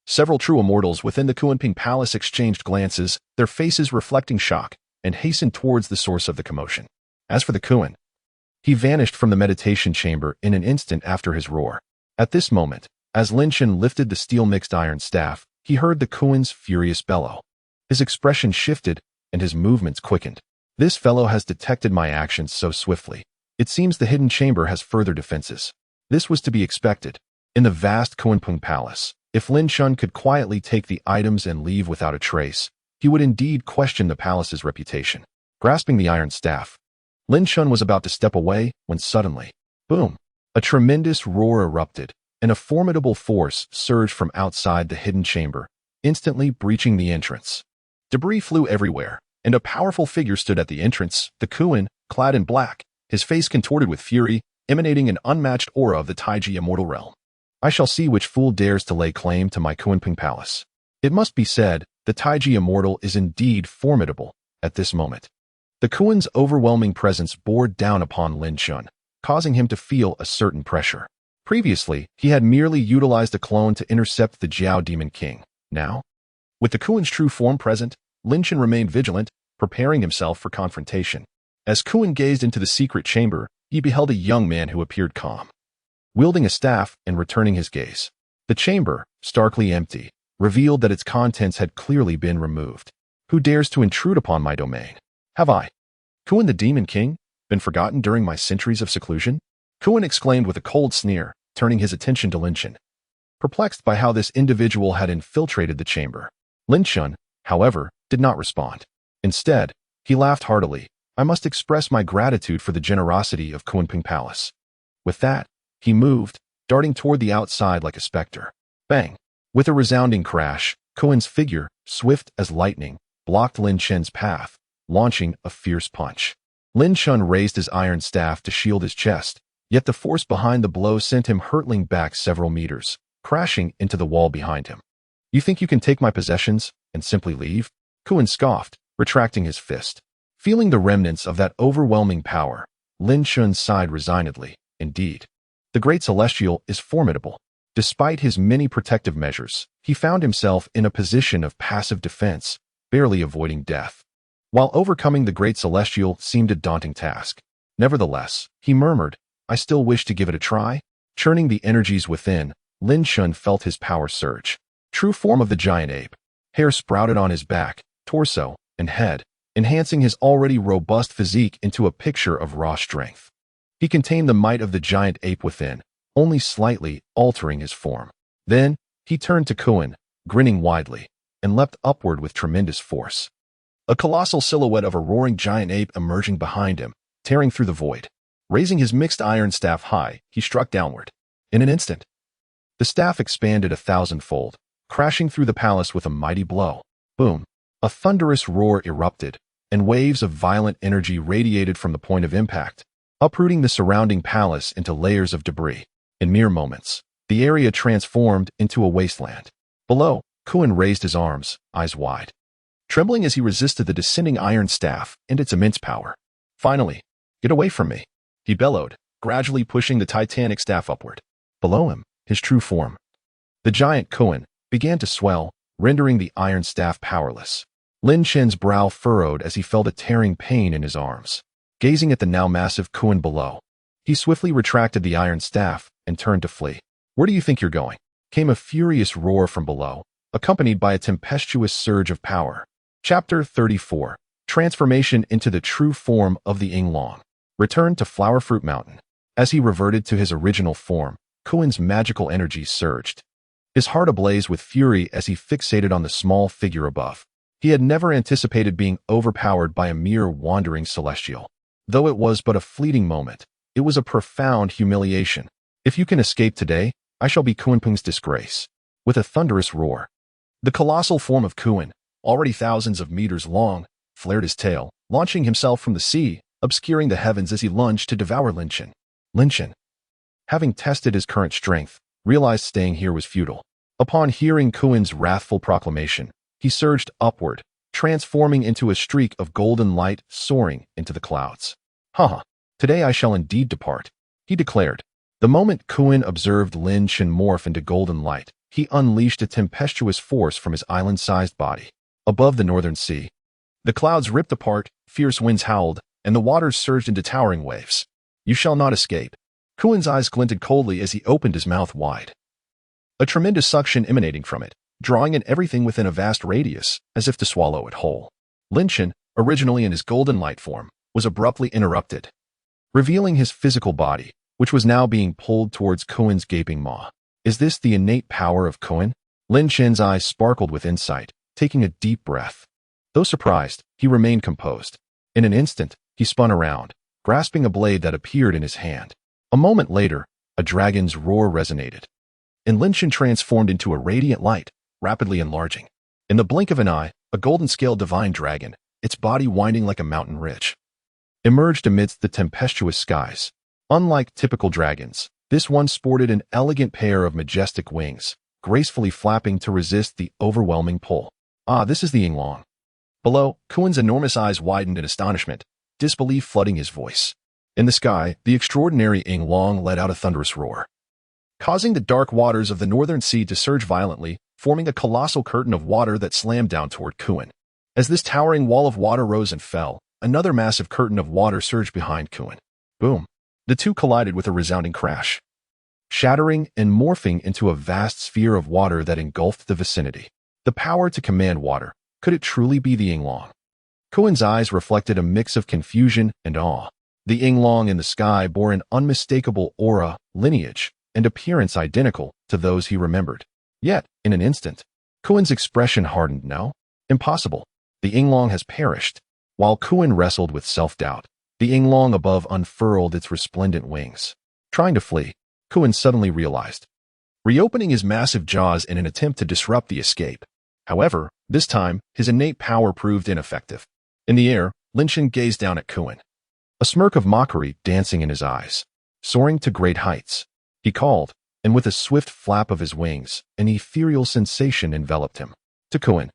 Several true immortals within the Kunping Palace exchanged glances, their faces reflecting shock, and hastened towards the source of the commotion. As for the Kuan, he vanished from the meditation chamber in an instant after his roar. At this moment, as Lin Chen lifted the steel-mixed iron staff, he heard the Kuan's furious bellow. His expression shifted, and his movements quickened. This fellow has detected my actions so swiftly. It seems the hidden chamber has further defenses. This was to be expected. In the vast Kunping Palace, if Lin Chen could quietly take the items and leave without a trace, he would indeed question the palace's reputation. Grasping the iron staff, Lin Chen was about to step away when suddenly, boom, a tremendous roar erupted, and a formidable force surged from outside the hidden chamber, instantly breaching the entrance. Debris flew everywhere, and a powerful figure stood at the entrance, the Kuan, clad in black, his face contorted with fury, emanating an unmatched aura of the Taiji immortal realm. I shall see which fool dares to lay claim to my Kunping Palace. It must be said, the Taiji immortal is indeed formidable at this moment. The Kuan's overwhelming presence bore down upon Lin Chen, causing him to feel a certain pressure. Previously, he had merely utilized a clone to intercept the Jiao Demon King. Now, with the Kuan's true form present, Lin Chen remained vigilant, preparing himself for confrontation. As Kuan gazed into the secret chamber, he beheld a young man who appeared calm, wielding a staff and returning his gaze. The chamber, starkly empty, revealed that its contents had clearly been removed. Who dares to intrude upon my domain? Have I, Kuan the Demon King, been forgotten during my centuries of seclusion? Kuan exclaimed with a cold sneer, turning his attention to Lin Chen, perplexed by how this individual had infiltrated the chamber. Lin Chen, however, did not respond. Instead, he laughed heartily. I must express my gratitude for the generosity of Kunping Palace. With that, he moved, darting toward the outside like a specter. Bang! With a resounding crash, Kuan's figure, swift as lightning, blocked Lin Chen's path, launching a fierce punch. Lin Chen raised his iron staff to shield his chest, yet the force behind the blow sent him hurtling back several meters, crashing into the wall behind him. You think you can take my possessions and simply leave? Kuan scoffed, retracting his fist. Feeling the remnants of that overwhelming power, Lin Chen sighed resignedly. Indeed, the Great Celestial is formidable. Despite his many protective measures, he found himself in a position of passive defense, barely avoiding death. While overcoming the Great Celestial seemed a daunting task, nevertheless, he murmured, I still wish to give it a try. Churning the energies within, Lin Chen felt his power surge. True form of the giant ape. Hair sprouted on his back, torso, and head, enhancing his already robust physique into a picture of raw strength. He contained the might of the giant ape within, only slightly altering his form. Then, he turned to Kuan, grinning widely, and leapt upward with tremendous force. A colossal silhouette of a roaring giant ape emerging behind him, tearing through the void. Raising his mixed iron staff high, he struck downward. In an instant, the staff expanded 1,000-fold, crashing through the palace with a mighty blow. Boom! A thunderous roar erupted, and waves of violent energy radiated from the point of impact, uprooting the surrounding palace into layers of debris. In mere moments, the area transformed into a wasteland. Below, Kuan raised his arms, eyes wide, trembling as he resisted the descending iron staff and its immense power. Finally, get away from me, he bellowed, gradually pushing the titanic staff upward. Below him, his true form, the giant Kuan, began to swell, rendering the iron staff powerless. Lin Chen's brow furrowed as he felt a tearing pain in his arms. Gazing at the now massive Kuan below, he swiftly retracted the iron staff and turned to flee. Where do you think you're going? Came a furious roar from below, accompanied by a tempestuous surge of power. Chapter 34. Transformation into the true form of the Yinglong. Return to Flower Fruit Mountain. As he reverted to his original form, Kuan's magical energy surged, his heart ablaze with fury as he fixated on the small figure above. He had never anticipated being overpowered by a mere wandering celestial. Though it was but a fleeting moment, it was a profound humiliation. If you can escape today, I shall be Kuanping's disgrace. With a thunderous roar, the colossal form of Kuan, already thousands of meters long, flared his tail, launching himself from the sea, obscuring the heavens as he lunged to devour Lin Chen. Lin Chen, having tested his current strength, realized staying here was futile. Upon hearing Kuan's wrathful proclamation, he surged upward, transforming into a streak of golden light soaring into the clouds. Haha, today I shall indeed depart, he declared. The moment Kuan observed Lin Chen morph into golden light, he unleashed a tempestuous force from his island-sized body. Above the northern sea, the clouds ripped apart, fierce winds howled, and the waters surged into towering waves. You shall not escape. Kuan's eyes glinted coldly as he opened his mouth wide, a tremendous suction emanating from it, drawing in everything within a vast radius, as if to swallow it whole. Lin Chen, originally in his golden light form, was abruptly interrupted, revealing his physical body, which was now being pulled towards Kuan's gaping maw. Is this the innate power of Kuan? Lin Chen's eyes sparkled with insight, taking a deep breath. Though surprised, he remained composed. In an instant, he spun around, grasping a blade that appeared in his hand. A moment later, a dragon's roar resonated, and Lin Chen transformed into a radiant light, rapidly enlarging. In the blink of an eye, a golden-scaled divine dragon, its body winding like a mountain ridge, emerged amidst the tempestuous skies. Unlike typical dragons, this one sported an elegant pair of majestic wings, gracefully flapping to resist the overwhelming pull. Ah, this is the Yinglong. Below, Kuan's enormous eyes widened in astonishment, disbelief flooding his voice. In the sky, the extraordinary Yinglong let out a thunderous roar, causing the dark waters of the northern sea to surge violently, forming a colossal curtain of water that slammed down toward Kuan. As this towering wall of water rose and fell, another massive curtain of water surged behind Kuan. Boom! The two collided with a resounding crash, shattering and morphing into a vast sphere of water that engulfed the vicinity. The power to command water. Could it truly be the Yinglong? Kuan's eyes reflected a mix of confusion and awe. The Yinglong in the sky bore an unmistakable aura, lineage, and appearance identical to those he remembered. Yet, in an instant, Kuan's expression hardened. No? Impossible. The Yinglong has perished. While Kuan wrestled with self-doubt, the Yinglong above unfurled its resplendent wings. Trying to flee, Kuan suddenly realized, reopening his massive jaws in an attempt to disrupt the escape. However, this time, his innate power proved ineffective. In the air, Lin Chen gazed down at Kuan, a smirk of mockery dancing in his eyes. Soaring to great heights, he called, and with a swift flap of his wings, an ethereal sensation enveloped him. To Kuan,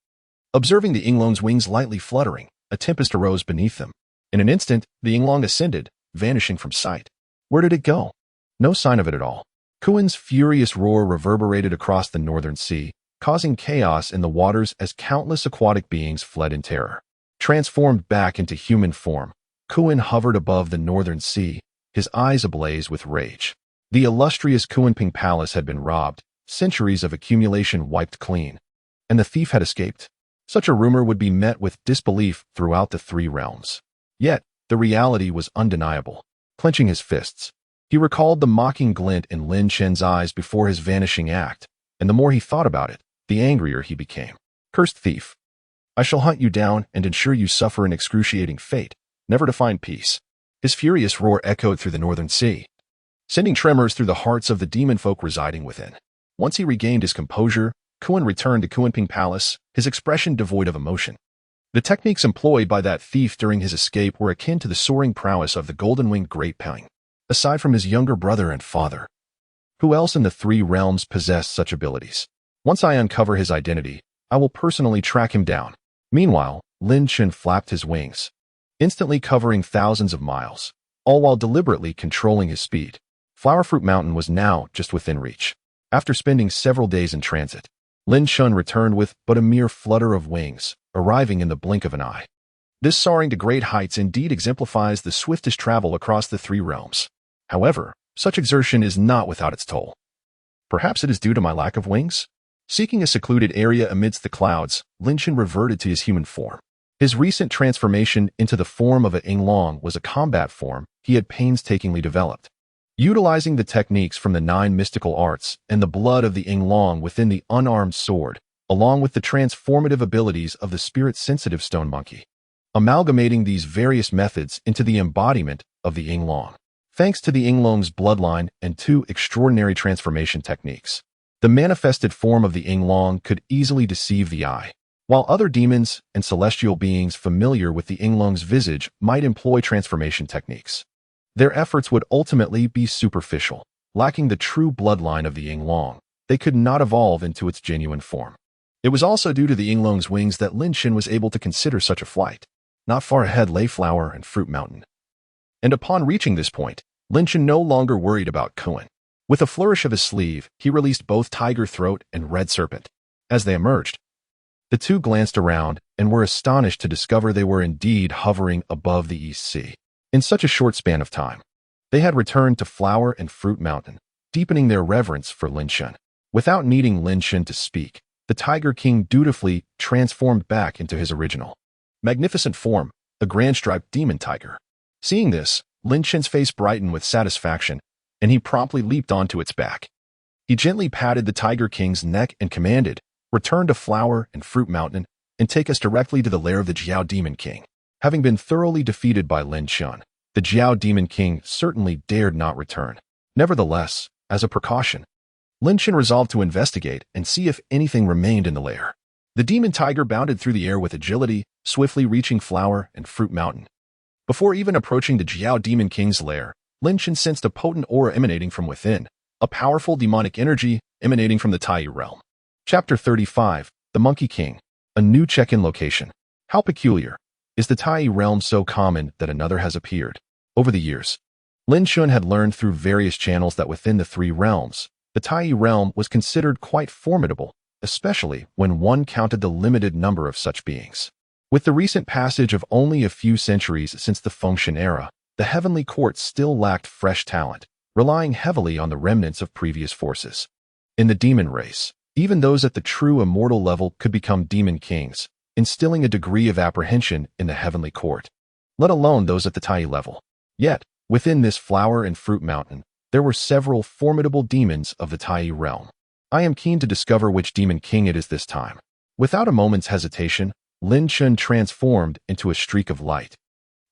observing the Yinglong's wings lightly fluttering, a tempest arose beneath them. In an instant, the Yinglong ascended, vanishing from sight. Where did it go? No sign of it at all. Kuan's furious roar reverberated across the northern sea, causing chaos in the waters as countless aquatic beings fled in terror. Transformed back into human form, Kuan hovered above the northern sea, his eyes ablaze with rage. The illustrious Kuanping Palace had been robbed, centuries of accumulation wiped clean, and the thief had escaped. Such a rumor would be met with disbelief throughout the three realms. Yet, the reality was undeniable. Clenching his fists, He recalled the mocking glint in Lin Chen's eyes before his vanishing act, and the more he thought about it, the angrier he became. Cursed thief! I shall hunt you down and ensure you suffer an excruciating fate, never to find peace. His furious roar echoed through the northern sea, sending tremors through the hearts of the demon folk residing within. Once he regained his composure, Kuan returned to Kunping Palace, his expression devoid of emotion. The techniques employed by that thief during his escape were akin to the soaring prowess of the golden-winged Great Peng. Aside from his younger brother and father, who else in the three realms possessed such abilities? Once I uncover his identity, I will personally track him down. Meanwhile, Lin Chen flapped his wings, instantly covering thousands of miles, all while deliberately controlling his speed. Flowerfruit Mountain was now just within reach. After spending several days in transit, Lin Chen returned with but a mere flutter of wings, arriving in the blink of an eye. This soaring to great heights indeed exemplifies the swiftest travel across the three realms. However, such exertion is not without its toll. Perhaps it is due to my lack of wings? Seeking a secluded area amidst the clouds, Lin Chen reverted to his human form. His recent transformation into the form of a Yinglong was a combat form he had painstakingly developed. Utilizing the techniques from the 9 mystical arts and the blood of the Yinglong within the unarmed sword, along with the transformative abilities of the spirit-sensitive stone monkey. Amalgamating these various methods into the embodiment of the Yinglong. Thanks to the Yinglong's bloodline and 2 extraordinary transformation techniques, the manifested form of the Yinglong could easily deceive the eye, while other demons and celestial beings familiar with the Yinglong's visage might employ transformation techniques. Their efforts would ultimately be superficial, lacking the true bloodline of the Yinglong. They could not evolve into its genuine form. It was also due to the Yinglong's wings that Lin Chen was able to consider such a flight. Not far ahead lay Flower and Fruit Mountain. And upon reaching this point, Lin Chen no longer worried about Kuan. With a flourish of his sleeve, he released both Tiger Throat and Red Serpent. As they emerged, the two glanced around and were astonished to discover they were indeed hovering above the East Sea. In such a short span of time, they had returned to Flower and Fruit Mountain, deepening their reverence for Lin Chen. Without needing Lin Chen to speak, the Tiger King dutifully transformed back into his original magnificent form, a grand striped demon tiger. Seeing this, Lin Chen's face brightened with satisfaction, and he promptly leaped onto its back. He gently patted the Tiger King's neck and commanded, "Return to Flower and Fruit Mountain and take us directly to the lair of the Jiao Demon King." Having been thoroughly defeated by Lin Chen, the Jiao Demon King certainly dared not return. Nevertheless, as a precaution, Lin Chen resolved to investigate and see if anything remained in the lair. The demon tiger bounded through the air with agility, swiftly reaching Flower and Fruit Mountain. Before even approaching the Jiao Demon King's lair, Lin Chen sensed a potent aura emanating from within, a powerful demonic energy emanating from the Tai realm. Chapter 35, The Monkey King, a new check-in location. How peculiar. Is the Tai realm so common that another has appeared? Over the years, Lin Chen had learned through various channels that within the 3 realms, the Tai realm was considered quite formidable, especially when one counted the limited number of such beings. With the recent passage of only a few centuries since the Fengshen era, the heavenly court still lacked fresh talent, relying heavily on the remnants of previous forces. In the demon race, even those at the true immortal level could become demon kings, instilling a degree of apprehension in the heavenly court, let alone those at the Tai level. Yet, within this Flower and Fruit Mountain, there were several formidable demons of the Tai realm. I am keen to discover which demon king it is this time. Without a moment's hesitation, Lin Chen transformed into a streak of light,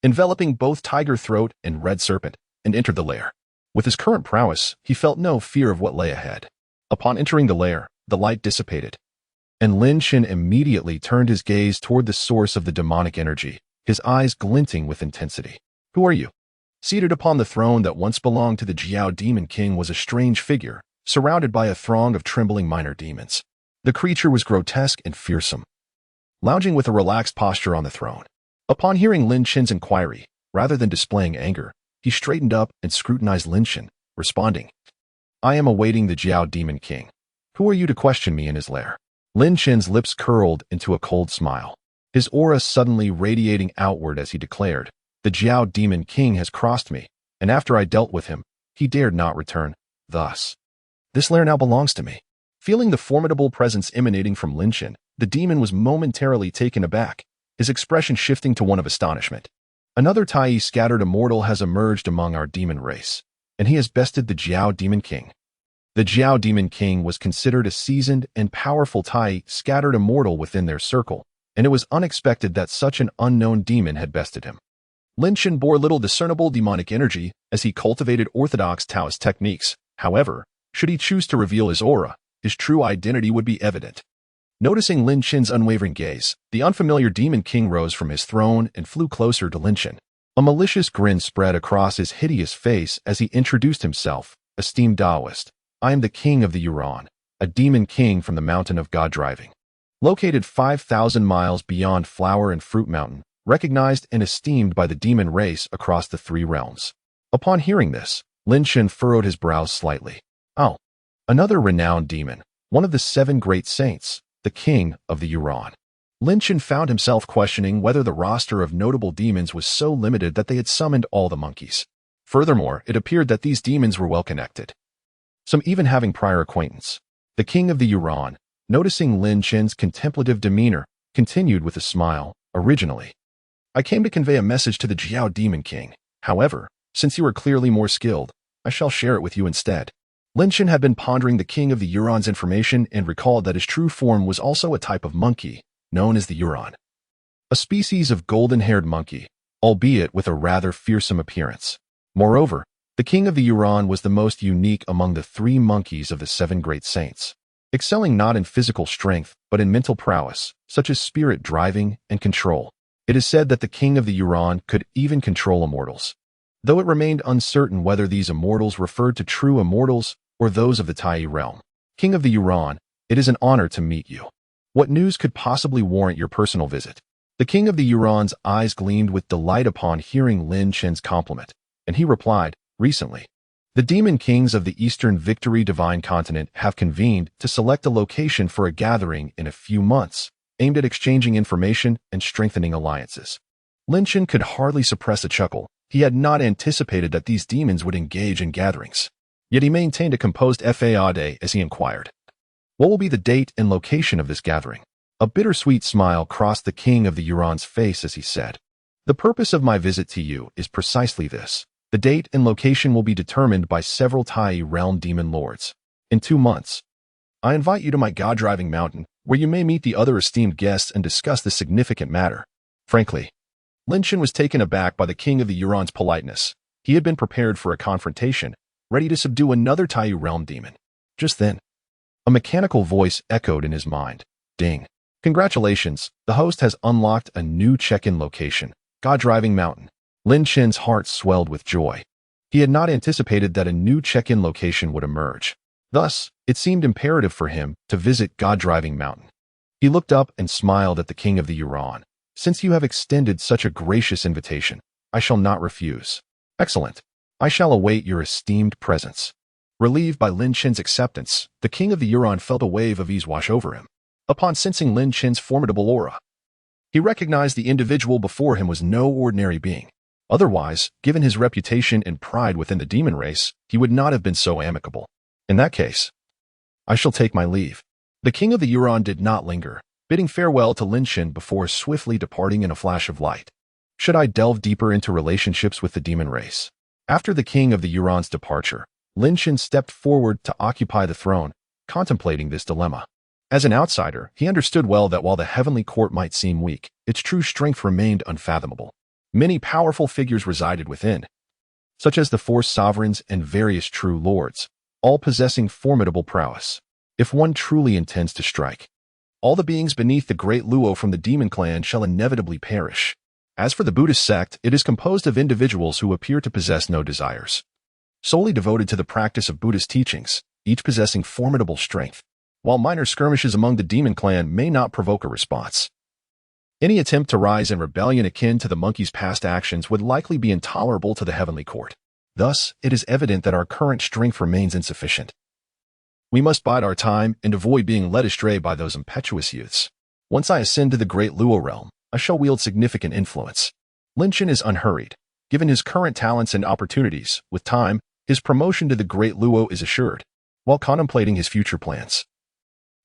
enveloping both Tiger Throat and Red Serpent, and entered the lair. With his current prowess, he felt no fear of what lay ahead. Upon entering the lair, the light dissipated, and Lin Chen immediately turned his gaze toward the source of the demonic energy, his eyes glinting with intensity. "Who are you?" Seated upon the throne that once belonged to the Jiao Demon King was a strange figure, surrounded by a throng of trembling minor demons. The creature was grotesque and fearsome, lounging with a relaxed posture on the throne. Upon hearing Lin Chen's inquiry, rather than displaying anger, he straightened up and scrutinized Lin Chen, responding, "I am awaiting the Jiao Demon King. Who are you to question me in his lair?" Lin Chen's lips curled into a cold smile, his aura suddenly radiating outward as he declared, "The Jiao Demon King has crossed me, and after I dealt with him, he dared not return. Thus, this lair now belongs to me." Feeling the formidable presence emanating from Lin Chen, the demon was momentarily taken aback, his expression shifting to one of astonishment. "Another Tai scattered immortal has emerged among our demon race. and he has bested the Jiao Demon King. The Jiao Demon King was considered a seasoned and powerful Tai scattered immortal within their circle, and it was unexpected that such an unknown demon had bested him. Lin Shen bore little discernible demonic energy as he cultivated orthodox Taoist techniques. However, should he choose to reveal his aura, his true identity would be evident. Noticing Lin Shen's unwavering gaze, the unfamiliar Demon King rose from his throne and flew closer to Lin Shen. A malicious grin spread across his hideous face as he introduced himself. Esteemed Taoist, I am the King of the Yuan, a demon king from the mountain of God Driving. Located 5,000 miles beyond Flower and Fruit Mountain, recognized and esteemed by the demon race across the three realms. Upon hearing this, Lin Shen furrowed his brows slightly. Oh, another renowned demon, one of the 7 great saints, the King of the Yuan. Lin Shen found himself questioning whether the roster of notable demons was so limited that they had summoned all the monkeys. Furthermore, it appeared that these demons were well connected, some even having prior acquaintance. The King of the Yuan, noticing Lin Shen's contemplative demeanor, continued with a smile. Originally, I came to convey a message to the Jiao Demon King. However, since you are clearly more skilled, I shall share it with you instead. Lin Shen had been pondering the King of the Yuan's information and recalled that his true form was also a type of monkey, known as the Yuan. A species of golden-haired monkey, albeit with a rather fearsome appearance. Moreover, the King of the Yuan was the most unique among the 3 monkeys of the 7 great saints, excelling not in physical strength but in mental prowess, such as spirit driving and control. It is said that the King of the Yuan could even control immortals, though it remained uncertain whether these immortals referred to true immortals or those of the Tai realm. King of the Yuan, it is an honor to meet you. What news could possibly warrant your personal visit? The King of the Yuan's eyes gleamed with delight upon hearing Lin Shen's compliment, and he replied, recently, the Demon Kings of the Eastern Victory Divine Continent have convened to select a location for a gathering in a few months, aimed at exchanging information and strengthening alliances. Lin Shen could hardly suppress a chuckle. He had not anticipated that these demons would engage in gatherings. Yet he maintained a composed faade as he inquired, what will be the date and location of this gathering? A bittersweet smile crossed the King of the Yuan's face as he said, the purpose of my visit to you is precisely this. The date and location will be determined by several Tai realm demon lords. In 2 months, I invite you to my God-driving mountain, where you may meet the other esteemed guests and discuss this significant matter. Frankly, Lin Shen was taken aback by the King of the Yuan's politeness. He had been prepared for a confrontation, ready to subdue another Tai realm demon. Just then, a mechanical voice echoed in his mind. Ding. Congratulations, the host has unlocked a new check-in location, God-driving mountain. Lin Shen's heart swelled with joy. He had not anticipated that a new check-in location would emerge. Thus, it seemed imperative for him to visit God-driving mountain. He looked up and smiled at the King of the Yuan. Since you have extended such a gracious invitation, I shall not refuse. Excellent. I shall await your esteemed presence. Relieved by Lin Shen's acceptance, the King of the Yuan felt a wave of ease wash over him. Upon sensing Lin Shen's formidable aura, he recognized the individual before him was no ordinary being. Otherwise, given his reputation and pride within the demon race, he would not have been so amicable. In that case, I shall take my leave. The King of the Yuan did not linger, bidding farewell to Lin Shen before swiftly departing in a flash of light. Should I delve deeper into relationships with the demon race? After the King of the Yuan's departure, Lin Shen stepped forward to occupy the throne, contemplating this dilemma. As an outsider, he understood well that while the heavenly court might seem weak, its true strength remained unfathomable. Many powerful figures resided within, such as the 4 sovereigns and various true lords, all possessing formidable prowess. If one truly intends to strike, all the beings beneath the great Luo from the demon clan shall inevitably perish. As for the Buddhist sect, it is composed of individuals who appear to possess no desires, solely devoted to the practice of Buddhist teachings, each possessing formidable strength. While minor skirmishes among the demon clan may not provoke a response, any attempt to rise in rebellion akin to the monkey's past actions would likely be intolerable to the heavenly court. Thus, it is evident that our current strength remains insufficient. We must bide our time and avoid being led astray by those impetuous youths. Once I ascend to the great Luo realm, I shall wield significant influence. Lin Shen is unhurried. Given his current talents and opportunities, with time, his promotion to the great Luo is assured. While contemplating his future plans,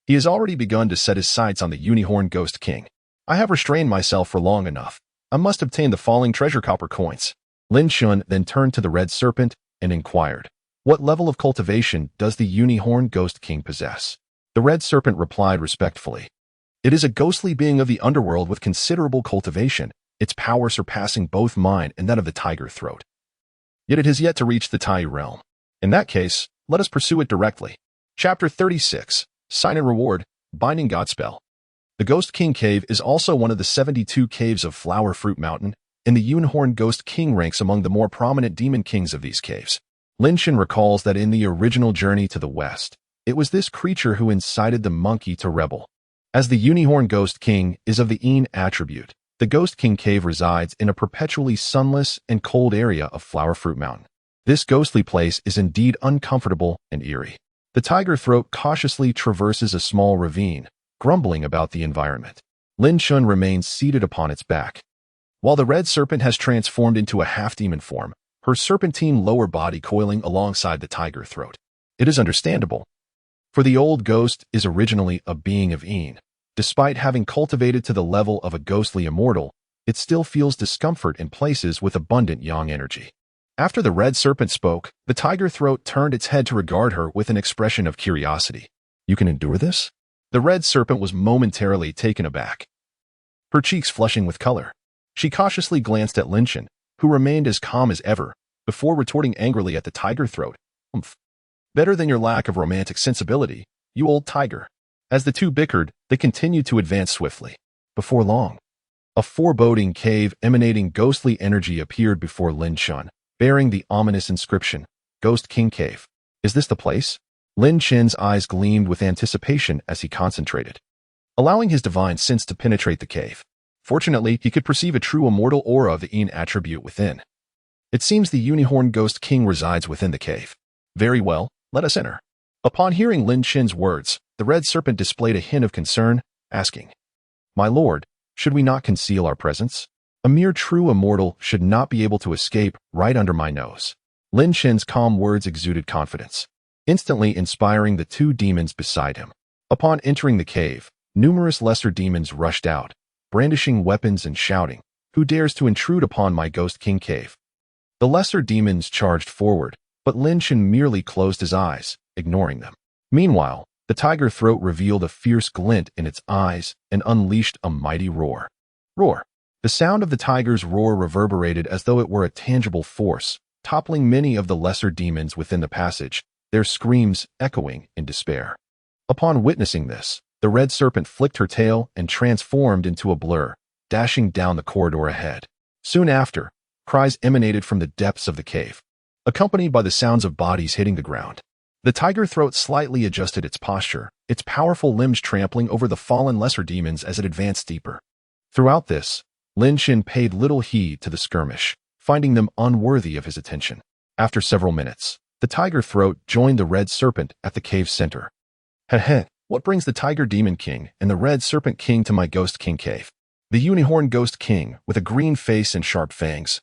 he has already begun to set his sights on the Unicorn Ghost King. I have restrained myself for long enough. I must obtain the falling treasure copper coins. Lin Shen then turned to the Red Serpent and inquired, "What level of cultivation does the Unicorn Ghost King possess?" The red serpent replied respectfully, "It is a ghostly being of the underworld with considerable cultivation, its power surpassing both mine and that of the tiger throat. Yet it has yet to reach the Tai realm. In that case, let us pursue it directly." Chapter 36, Sign and Reward, Binding God Spell. The Ghost King Cave is also one of the 72 caves of Flower Fruit Mountain, and the Unicorn Ghost King ranks among the more prominent demon kings of these caves. Lin Shen recalls that in the original journey to the west, it was this creature who incited the monkey to rebel. As the Unicorn Ghost King is of the Yin attribute, the Ghost King Cave resides in a perpetually sunless and cold area of Flower Fruit Mountain. This ghostly place is indeed uncomfortable and eerie. The tiger throat cautiously traverses a small ravine, grumbling about the environment. Lin Shen remains seated upon its back. While the red serpent has transformed into a half-demon form, her serpentine lower body coiling alongside the tiger throat. It is understandable, for the old ghost is originally a being of Yin. Despite having cultivated to the level of a ghostly immortal, it still feels discomfort in places with abundant yang energy. After the red serpent spoke, the tiger throat turned its head to regard her with an expression of curiosity. "You can endure this?" The red serpent was momentarily taken aback, her cheeks flushing with color. She cautiously glanced at Lin Shen, who remained as calm as ever, before retorting angrily at the tiger throat, "Humph. Better than your lack of romantic sensibility, you old tiger." As the two bickered, they continued to advance swiftly. Before long, a foreboding cave emanating ghostly energy appeared before Lin Shen, bearing the ominous inscription, "Ghost King Cave." "Is this the place?" Lin Shen's eyes gleamed with anticipation as he concentrated, allowing his divine sense to penetrate the cave. Fortunately, he could perceive a true immortal aura of the Yin attribute within. It seems the Unicorn Ghost King resides within the cave. "Very well, let us enter." Upon hearing Lin Shen's words, the red serpent displayed a hint of concern, asking, "My lord, should we not conceal our presence? A mere true immortal should not be able to escape right under my nose." Lin Shen's calm words exuded confidence, instantly inspiring the two demons beside him. Upon entering the cave, numerous lesser demons rushed out, brandishing weapons and shouting, "Who dares to intrude upon my Ghost King Cave?" The lesser demons charged forward, but Lin Shen merely closed his eyes, ignoring them. Meanwhile, the tiger throat revealed a fierce glint in its eyes and unleashed a mighty roar. Roar! The sound of the tiger's roar reverberated as though it were a tangible force, toppling many of the lesser demons within the passage, their screams echoing in despair. Upon witnessing this, the red serpent flicked her tail and transformed into a blur, dashing down the corridor ahead. Soon after, cries emanated from the depths of the cave, accompanied by the sounds of bodies hitting the ground. The tiger throat slightly adjusted its posture, its powerful limbs trampling over the fallen lesser demons as it advanced deeper. Throughout this, Lin Shen paid little heed to the skirmish, finding them unworthy of his attention. After several minutes, the tiger throat joined the red serpent at the cave's center. "Heh, what brings the tiger demon king and the red serpent king to my Ghost King Cave?" The unicorn ghost king, with a green face and sharp fangs,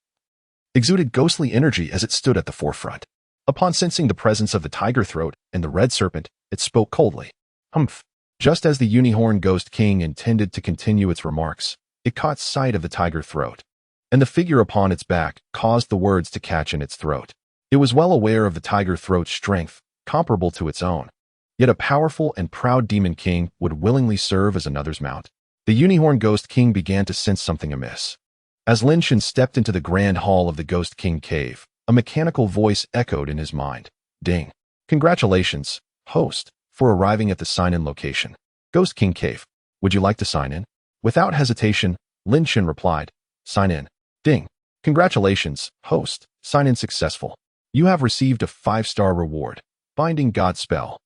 exuded ghostly energy as it stood at the forefront. Upon sensing the presence of the tiger throat and the red serpent, it spoke coldly. "Humph." Just as the unicorn ghost king intended to continue its remarks, it caught sight of the tiger throat, and the figure upon its back caused the words to catch in its throat. It was well aware of the tiger throat's strength, comparable to its own. Yet a powerful and proud demon king would willingly serve as another's mount. The unicorn ghost king began to sense something amiss. As Lin Shen stepped into the grand hall of the Ghost King Cave, a mechanical voice echoed in his mind. "Ding. Congratulations, host, for arriving at the sign-in location. Ghost King Cave. Would you like to sign in?" Without hesitation, Lin Shen replied, "Sign in." "Ding. Congratulations, host. Sign in successful. You have received a 5-star reward. Binding God Spell."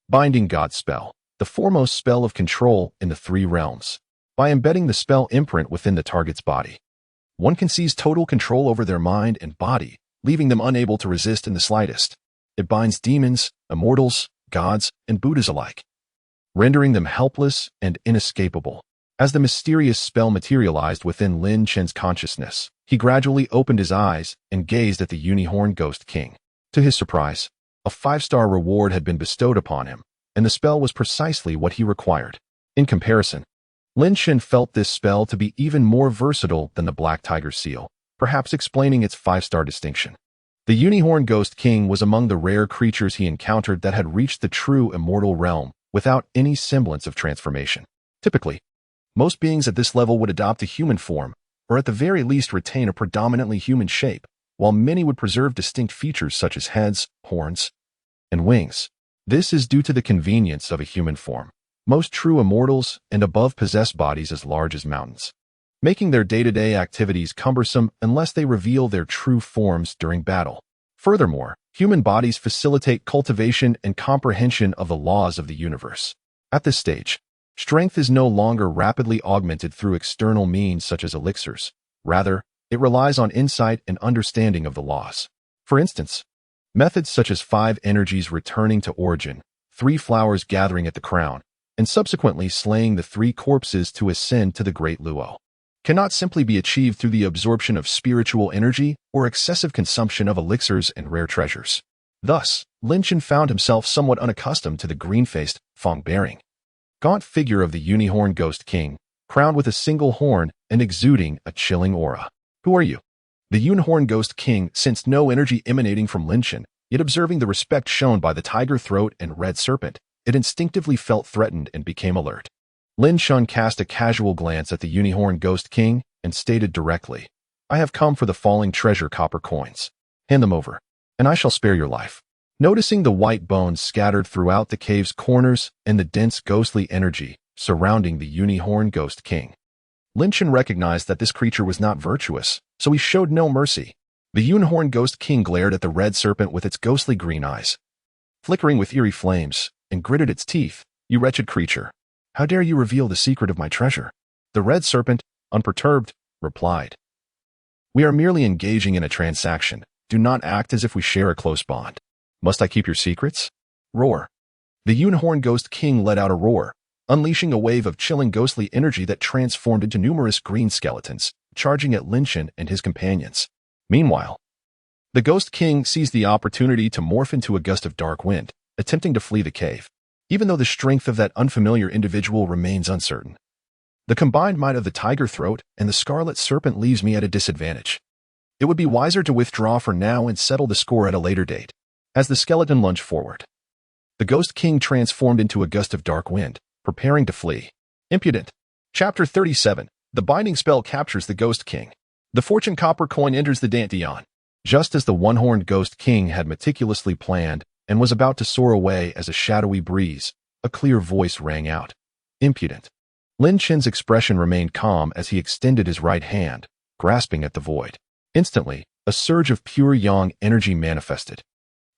Binding God Spell, the foremost spell of control in the 3 realms. By embedding the spell imprint within the target's body, one can seize total control over their mind and body, leaving them unable to resist in the slightest. It binds demons, immortals, gods, and Buddhas alike, rendering them helpless and inescapable. As the mysterious spell materialized within Lin Shen's consciousness, he gradually opened his eyes and gazed at the unicorn ghost king. To his surprise, a 5-star reward had been bestowed upon him, and the spell was precisely what he required. In comparison, Lin Shen felt this spell to be even more versatile than the Black Tiger seal, perhaps explaining its 5-star distinction. The Unicorn Ghost King was among the rare creatures he encountered that had reached the true immortal realm without any semblance of transformation. Typically, most beings at this level would adopt a human form, or at the very least retain a predominantly human shape, while many would preserve distinct features such as heads, horns, and wings. This is due to the convenience of a human form. Most true immortals and above possess bodies as large as mountains, making their day-to-day activities cumbersome unless they reveal their true forms during battle. Furthermore, human bodies facilitate cultivation and comprehension of the laws of the universe. At this stage, strength is no longer rapidly augmented through external means such as elixirs. Rather, it relies on insight and understanding of the laws. For instance, methods such as 5 energies returning to origin, 3 flowers gathering at the crown, and subsequently slaying the 3 corpses to ascend to the Great Luo, cannot simply be achieved through the absorption of spiritual energy or excessive consumption of elixirs and rare treasures. Thus, Lin Chen found himself somewhat unaccustomed to the green-faced, fang-bearing, gaunt figure of the Unicorn Ghost King, crowned with a single horn and exuding a chilling aura. Who are you? The Unicorn Ghost King sensed no energy emanating from Lin Chen, yet observing the respect shown by the tiger throat and red serpent, it instinctively felt threatened and became alert. Lin Chen cast a casual glance at the Unicorn Ghost King and stated directly, "I have come for the falling treasure copper coins. Hand them over, and I shall spare your life." Noticing the white bones scattered throughout the cave's corners and the dense ghostly energy surrounding the Unicorn Ghost King, Lin Chen recognized that this creature was not virtuous, so he showed no mercy. The Unicorn Ghost King glared at the red serpent with its ghostly green eyes, flickering with eerie flames, and gritted its teeth. "You wretched creature, how dare you reveal the secret of my treasure?" The red serpent, unperturbed, replied, "We are merely engaging in a transaction. Do not act as if we share a close bond. Must I keep your secrets?" Roar. The Unicorn Ghost King let out a roar, unleashing a wave of chilling ghostly energy that transformed into numerous green skeletons, charging at Lin Chen and his companions. Meanwhile, the Ghost King seized the opportunity to morph into a gust of dark wind, attempting to flee the cave, even though the strength of that unfamiliar individual remains uncertain. The combined might of the tiger throat and the scarlet serpent leaves me at a disadvantage. It would be wiser to withdraw for now and settle the score at a later date. As the skeleton lunged forward, the Ghost King transformed into a gust of dark wind, preparing to flee. Impudent. Chapter 37. The binding spell captures the Ghost King. The fortune copper coin enters the Dantian. Just as the one-horned Ghost King had meticulously planned and was about to soar away as a shadowy breeze, a clear voice rang out. Impudent. Lin Chen's expression remained calm as he extended his right hand, grasping at the void. Instantly, a surge of pure yang energy manifested,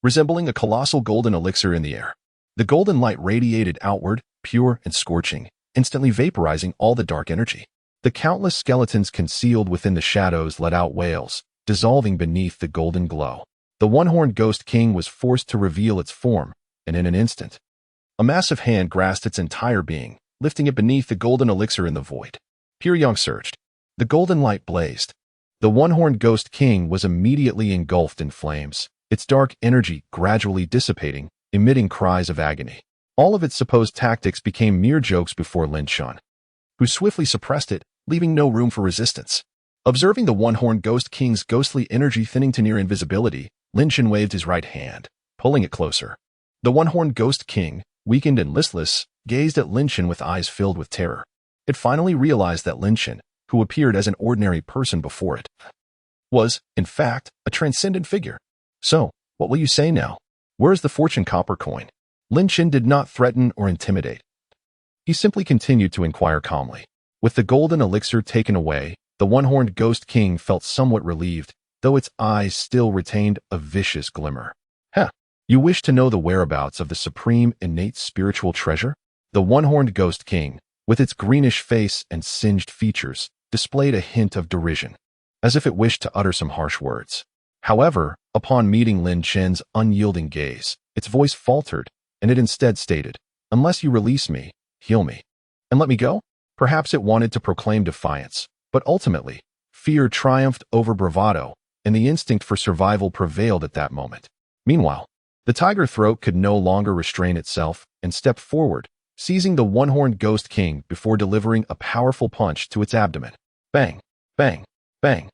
resembling a colossal golden elixir in the air. The golden light radiated outward, pure and scorching, instantly vaporizing all the dark energy. The countless skeletons concealed within the shadows let out wails, dissolving beneath the golden glow. The one-horned Ghost King was forced to reveal its form, and in an instant, a massive hand grasped its entire being, lifting it beneath the golden elixir in the void. Pure yang surged. The golden light blazed. The one-horned Ghost King was immediately engulfed in flames, its dark energy gradually dissipating, emitting cries of agony. All of its supposed tactics became mere jokes before Lin Chen, who swiftly suppressed it, leaving no room for resistance. Observing the one-horned Ghost King's ghostly energy thinning to near invisibility, Lin Chen waved his right hand, pulling it closer. The one-horned Ghost King, weakened and listless, gazed at Lin Chen with eyes filled with terror. It finally realized that Lin Chen, who appeared as an ordinary person before it, was, in fact, a transcendent figure. "So, what will you say now? Where is the fortune copper coin?" Lin Chen did not threaten or intimidate. He simply continued to inquire calmly. With the golden elixir taken away, the one-horned Ghost King felt somewhat relieved, though its eyes still retained a vicious glimmer. "Huh, you wish to know the whereabouts of the supreme innate spiritual treasure?" The one-horned Ghost King, with its greenish face and singed features, displayed a hint of derision, as if it wished to utter some harsh words. However, upon meeting Lin Chen's unyielding gaze, its voice faltered, and it instead stated, "Unless you release me, heal me, and let me go?" Perhaps it wanted to proclaim defiance, but ultimately, fear triumphed over bravado, and the instinct for survival prevailed at that moment. Meanwhile, the tiger throat could no longer restrain itself and stepped forward, seizing the one-horned Ghost King before delivering a powerful punch to its abdomen. Bang, bang, bang.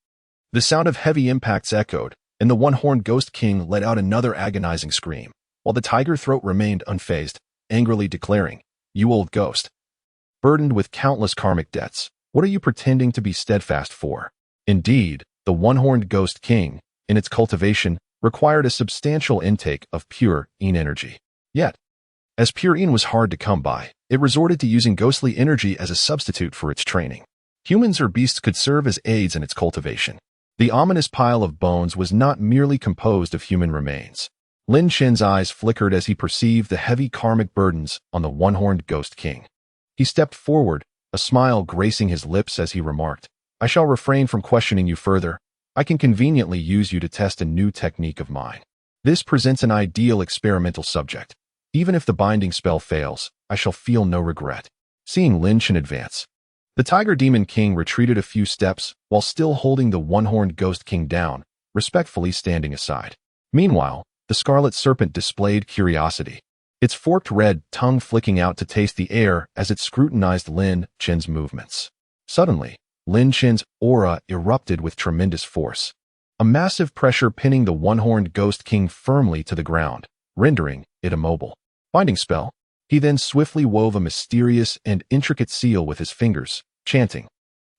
The sound of heavy impacts echoed, and the one-horned Ghost King let out another agonizing scream, while the tiger throat remained unfazed, angrily declaring, "You old ghost, burdened with countless karmic debts, what are you pretending to be steadfast for?" Indeed, the one-horned Ghost King, in its cultivation, required a substantial intake of pure Yin energy. Yet, as pure Yin was hard to come by, it resorted to using ghostly energy as a substitute for its training. Humans or beasts could serve as aids in its cultivation. The ominous pile of bones was not merely composed of human remains. Lin Chen's eyes flickered as he perceived the heavy karmic burdens on the one-horned Ghost King. He stepped forward, a smile gracing his lips as he remarked, "I shall refrain from questioning you further. I can conveniently use you to test a new technique of mine. This presents an ideal experimental subject. Even if the binding spell fails, I shall feel no regret." Seeing Lin Chen advance, the Tiger Demon King retreated a few steps while still holding the one-horned Ghost King down, respectfully standing aside. Meanwhile, the Scarlet Serpent displayed curiosity, its forked red tongue flicking out to taste the air as it scrutinized Lin Chen's movements. Suddenly, Lin Chen's aura erupted with tremendous force, a massive pressure pinning the one-horned Ghost King firmly to the ground, rendering it immobile. Binding spell. He then swiftly wove a mysterious and intricate seal with his fingers, chanting,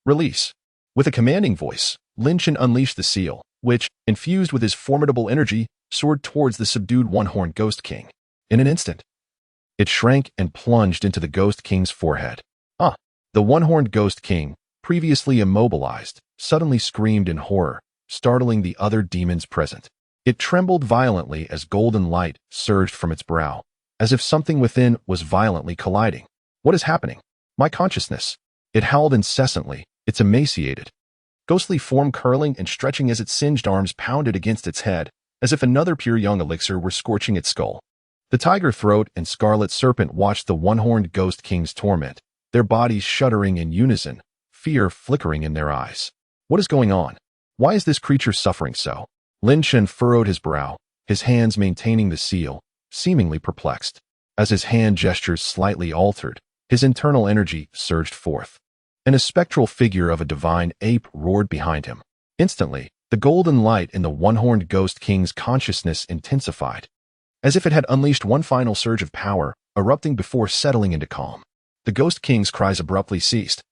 "Release." With a commanding voice, Lin Chen unleashed the seal, which, infused with his formidable energy, soared towards the subdued one-horned Ghost King. In an instant, it shrank and plunged into the Ghost King's forehead. Ah! The one-horned Ghost King, previously immobilized, suddenly screamed in horror, startling the other demons present. It trembled violently as golden light surged from its brow, as if something within was violently colliding. "What is happening? My consciousness!" It howled incessantly, its emaciated, ghostly form curling and stretching as its singed arms pounded against its head, as if another pure young elixir were scorching its skull. The Tiger Throat and Scarlet Serpent watched the one-horned Ghost King's torment, their bodies shuddering in unison, fear flickering in their eyes. What is going on? Why is this creature suffering so? Lin Chen furrowed his brow, his hands maintaining the seal, seemingly perplexed. As his hand gestures slightly altered, his internal energy surged forth, and a spectral figure of a divine ape roared behind him. Instantly, the golden light in the one-horned Ghost King's consciousness intensified, as if it had unleashed one final surge of power, erupting before settling into calm. The Ghost King's cries abruptly ceased,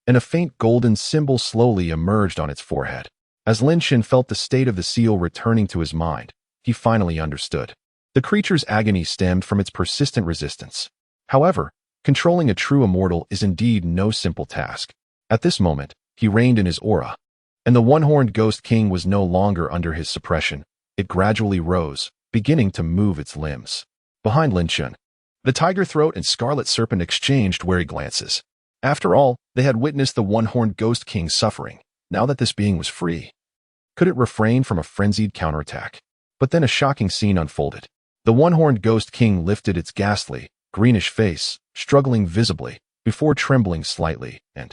and a faint golden symbol slowly emerged on its forehead. As Lin Chen felt the state of the seal returning to his mind, he finally understood. The creature's agony stemmed from its persistent resistance. However, controlling a true immortal is indeed no simple task. At this moment, he reigned in his aura, and the one-horned Ghost King was no longer under his suppression. It gradually rose, beginning to move its limbs. Behind Lin Chen, the Tiger Throat and Scarlet Serpent exchanged wary glances. After all, they had witnessed the one-horned Ghost King suffering. Now that this being was free, could it refrain from a frenzied counterattack? But then a shocking scene unfolded. The one-horned Ghost King lifted its ghastly, greenish face, struggling visibly, before trembling slightly, and,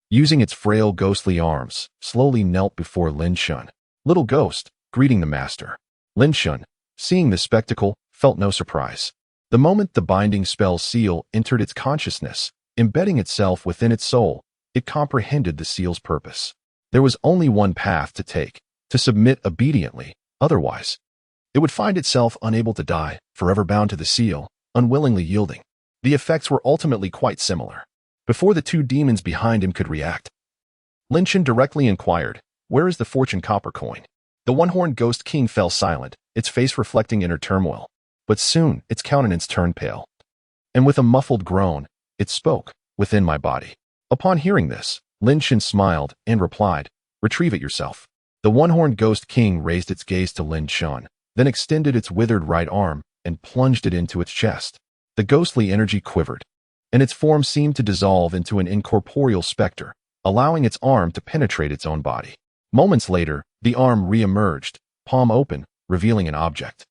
using its frail ghostly arms, slowly knelt before Lin Chen. "Little ghost," greeting the master. Lin Chen, seeing this spectacle, felt no surprise. The moment the binding spell seal entered its consciousness, embedding itself within its soul, it comprehended the seal's purpose. There was only one path to take, to submit obediently, otherwise, it would find itself unable to die, forever bound to the seal, unwillingly yielding. The effects were ultimately quite similar. Before the two demons behind him could react, Lin Chen directly inquired, "Where is the fortune copper coin?" The one-horned Ghost King fell silent, its face reflecting inner turmoil. But soon, its countenance turned pale, and with a muffled groan, it spoke, "Within my body." Upon hearing this, Lin Chen smiled and replied, "Retrieve it yourself." The one-horned Ghost King raised its gaze to Lin Chen, then extended its withered right arm and plunged it into its chest. The ghostly energy quivered, and its form seemed to dissolve into an incorporeal specter, allowing its arm to penetrate its own body. Moments later, the arm re-emerged, palm open, revealing an object.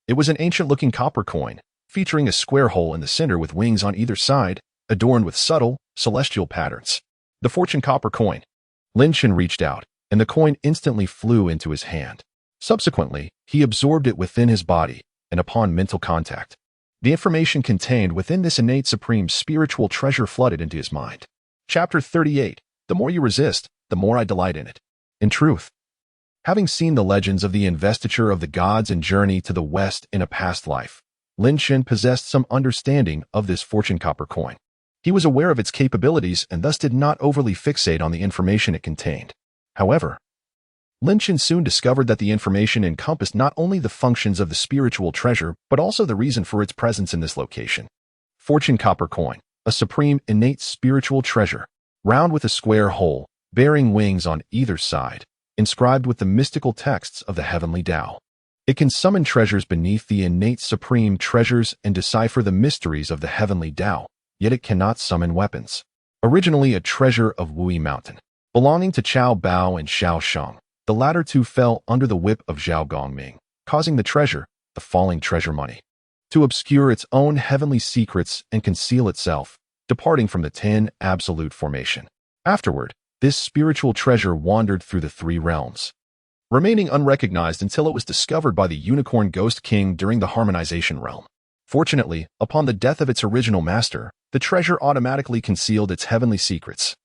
It was an ancient-looking copper coin, featuring a square hole in the center with wings on either side, adorned with subtle, celestial patterns. The fortune copper coin. Lin Chen reached out, and the coin instantly flew into his hand. Subsequently, he absorbed it within his body, and upon mental contact, the information contained within this innate supreme spiritual treasure flooded into his mind. Chapter 38. The more you resist, the more I delight in it. In truth, Having seen the legends of the investiture of the gods and journey to the west in a past life, Lin Shen possessed some understanding of this fortune copper coin. He was aware of its capabilities and thus did not overly fixate on the information it contained. However, Lin Shen soon discovered that the information encompassed not only the functions of the spiritual treasure, but also the reason for its presence in this location. Fortune copper coin, a supreme innate spiritual treasure, round with a square hole, bearing wings on either side, inscribed with the mystical texts of the heavenly Tao. It can summon treasures beneath the innate supreme treasures and decipher the mysteries of the heavenly Tao, yet it cannot summon weapons. Originally a treasure of Wui Mountain, belonging to Qiao Bao and Xiao Sheng, the latter two fell under the whip of Zhao Gongming, causing the treasure, the falling treasure money, to obscure its own heavenly secrets and conceal itself, departing from the 10 absolute formation. Afterward, this spiritual treasure wandered through the 3 realms, remaining unrecognized until it was discovered by the Unicorn Ghost King during the Harmonization realm. Fortunately, upon the death of its original master, the treasure automatically concealed its heavenly secrets.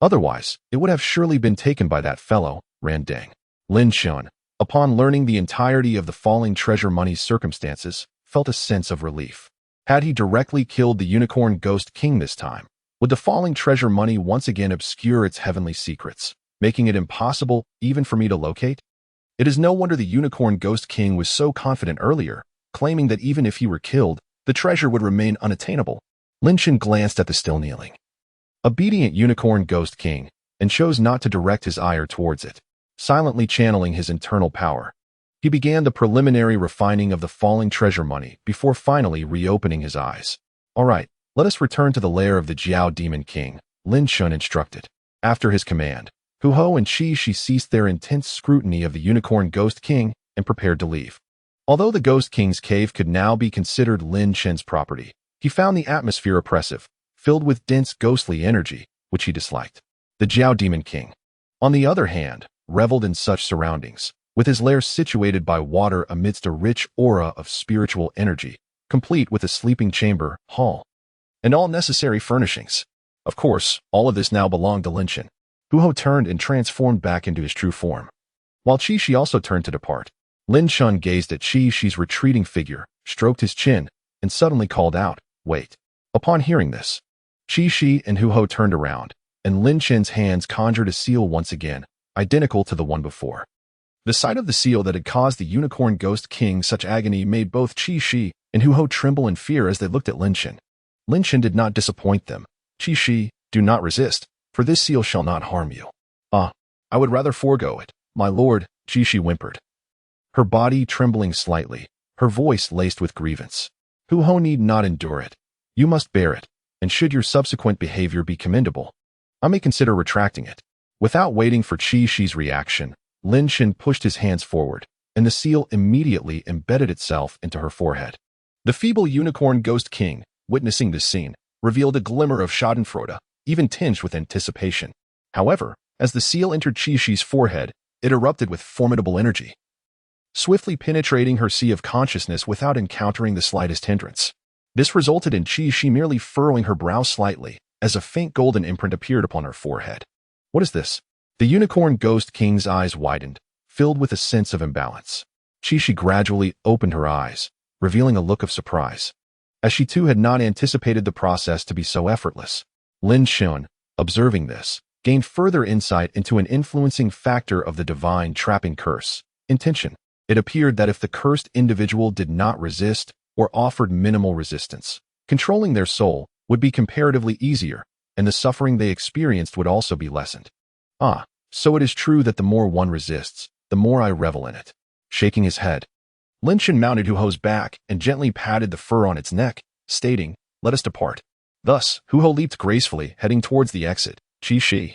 Otherwise, it would have surely been taken by that fellow, Randang. Lin Shen, upon learning the entirety of the falling treasure money's circumstances, felt a sense of relief. Had he directly killed the Unicorn Ghost King this time, would the falling treasure money once again obscure its heavenly secrets, making it impossible even for me to locate? It is no wonder the Unicorn Ghost King was so confident earlier, claiming that even if he were killed, the treasure would remain unattainable. Lin Shen glanced at the still kneeling, obedient Unicorn Ghost King and chose not to direct his ire towards it. Silently channeling his internal power, he began the preliminary refining of the falling treasure money before finally reopening his eyes. All right, let us return to the lair of the Jiao Demon King, Lin Shen instructed. After his command, Hu Ho and Qi Shi ceased their intense scrutiny of the Unicorn Ghost King and prepared to leave. Although the Ghost King's cave could now be considered Lin Shen's property, he found the atmosphere oppressive, filled with dense ghostly energy, which he disliked. The Jiao Demon King, on the other hand, reveled in such surroundings, with his lair situated by water amidst a rich aura of spiritual energy, complete with a sleeping chamber, hall, and all necessary furnishings. Of course, all of this now belonged to Lin Shen. Hu Ho turned and transformed back into his true form. While Qi Shi also turned to depart, Lin Shen gazed at Qi Shi's retreating figure, stroked his chin, and suddenly called out, "Wait." Upon hearing this, Qi Shi and Hu Ho turned around, and Lin Shen's hands conjured a seal once again, identical to the one before. The sight of the seal that had caused the Unicorn Ghost King such agony made both Qi Shi and Hu Ho tremble in fear as they looked at Lin Shen. Lin Shen did not disappoint them. "Qi Shi, do not resist, for this seal shall not harm you." I would rather forego it, my lord," Qi Shi whimpered, her body trembling slightly, her voice laced with grievance. "Hu Ho need not endure it. You must bear it, and should your subsequent behavior be commendable, I may consider retracting it." Without waiting for Qi Shi's reaction, Lin Shen pushed his hands forward, and the seal immediately embedded itself into her forehead. The feeble Unicorn Ghost King, witnessing this scene, revealed a glimmer of schadenfreude, even tinged with anticipation. However, as the seal entered Qi Shi's forehead, it erupted with formidable energy, swiftly penetrating her sea of consciousness without encountering the slightest hindrance. This resulted in Qi Shi merely furrowing her brow slightly, as a faint golden imprint appeared upon her forehead. "What is this?" The Unicorn Ghost King's eyes widened, filled with a sense of imbalance. Qi Shi gradually opened her eyes, revealing a look of surprise, as she too had not anticipated the process to be so effortless. Lin Shen, observing this, gained further insight into an influencing factor of the divine trapping curse, intention. It appeared that if the cursed individual did not resist or offered minimal resistance, controlling their soul would be comparatively easier, and the suffering they experienced would also be lessened. So it is true that the more one resists, the more I revel in it. Shaking his head, Lin Shen mounted Hu Ho's back and gently patted the fur on its neck, stating, "Let us depart." Thus, Hu Ho leaped gracefully, heading towards the exit. Qi Shi,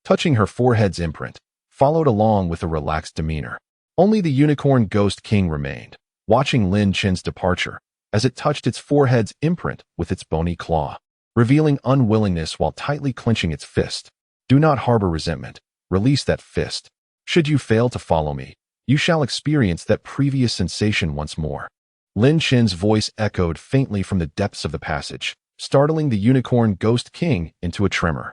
touching her forehead's imprint, followed along with a relaxed demeanor. Only the Unicorn Ghost King remained, watching Lin Shen's departure, as it touched its forehead's imprint with its bony claw, revealing unwillingness while tightly clenching its fist. "Do not harbor resentment. Release that fist. Should you fail to follow me, you shall experience that previous sensation once more." Lin Shen's voice echoed faintly from the depths of the passage, startling the Unicorn Ghost King into a tremor.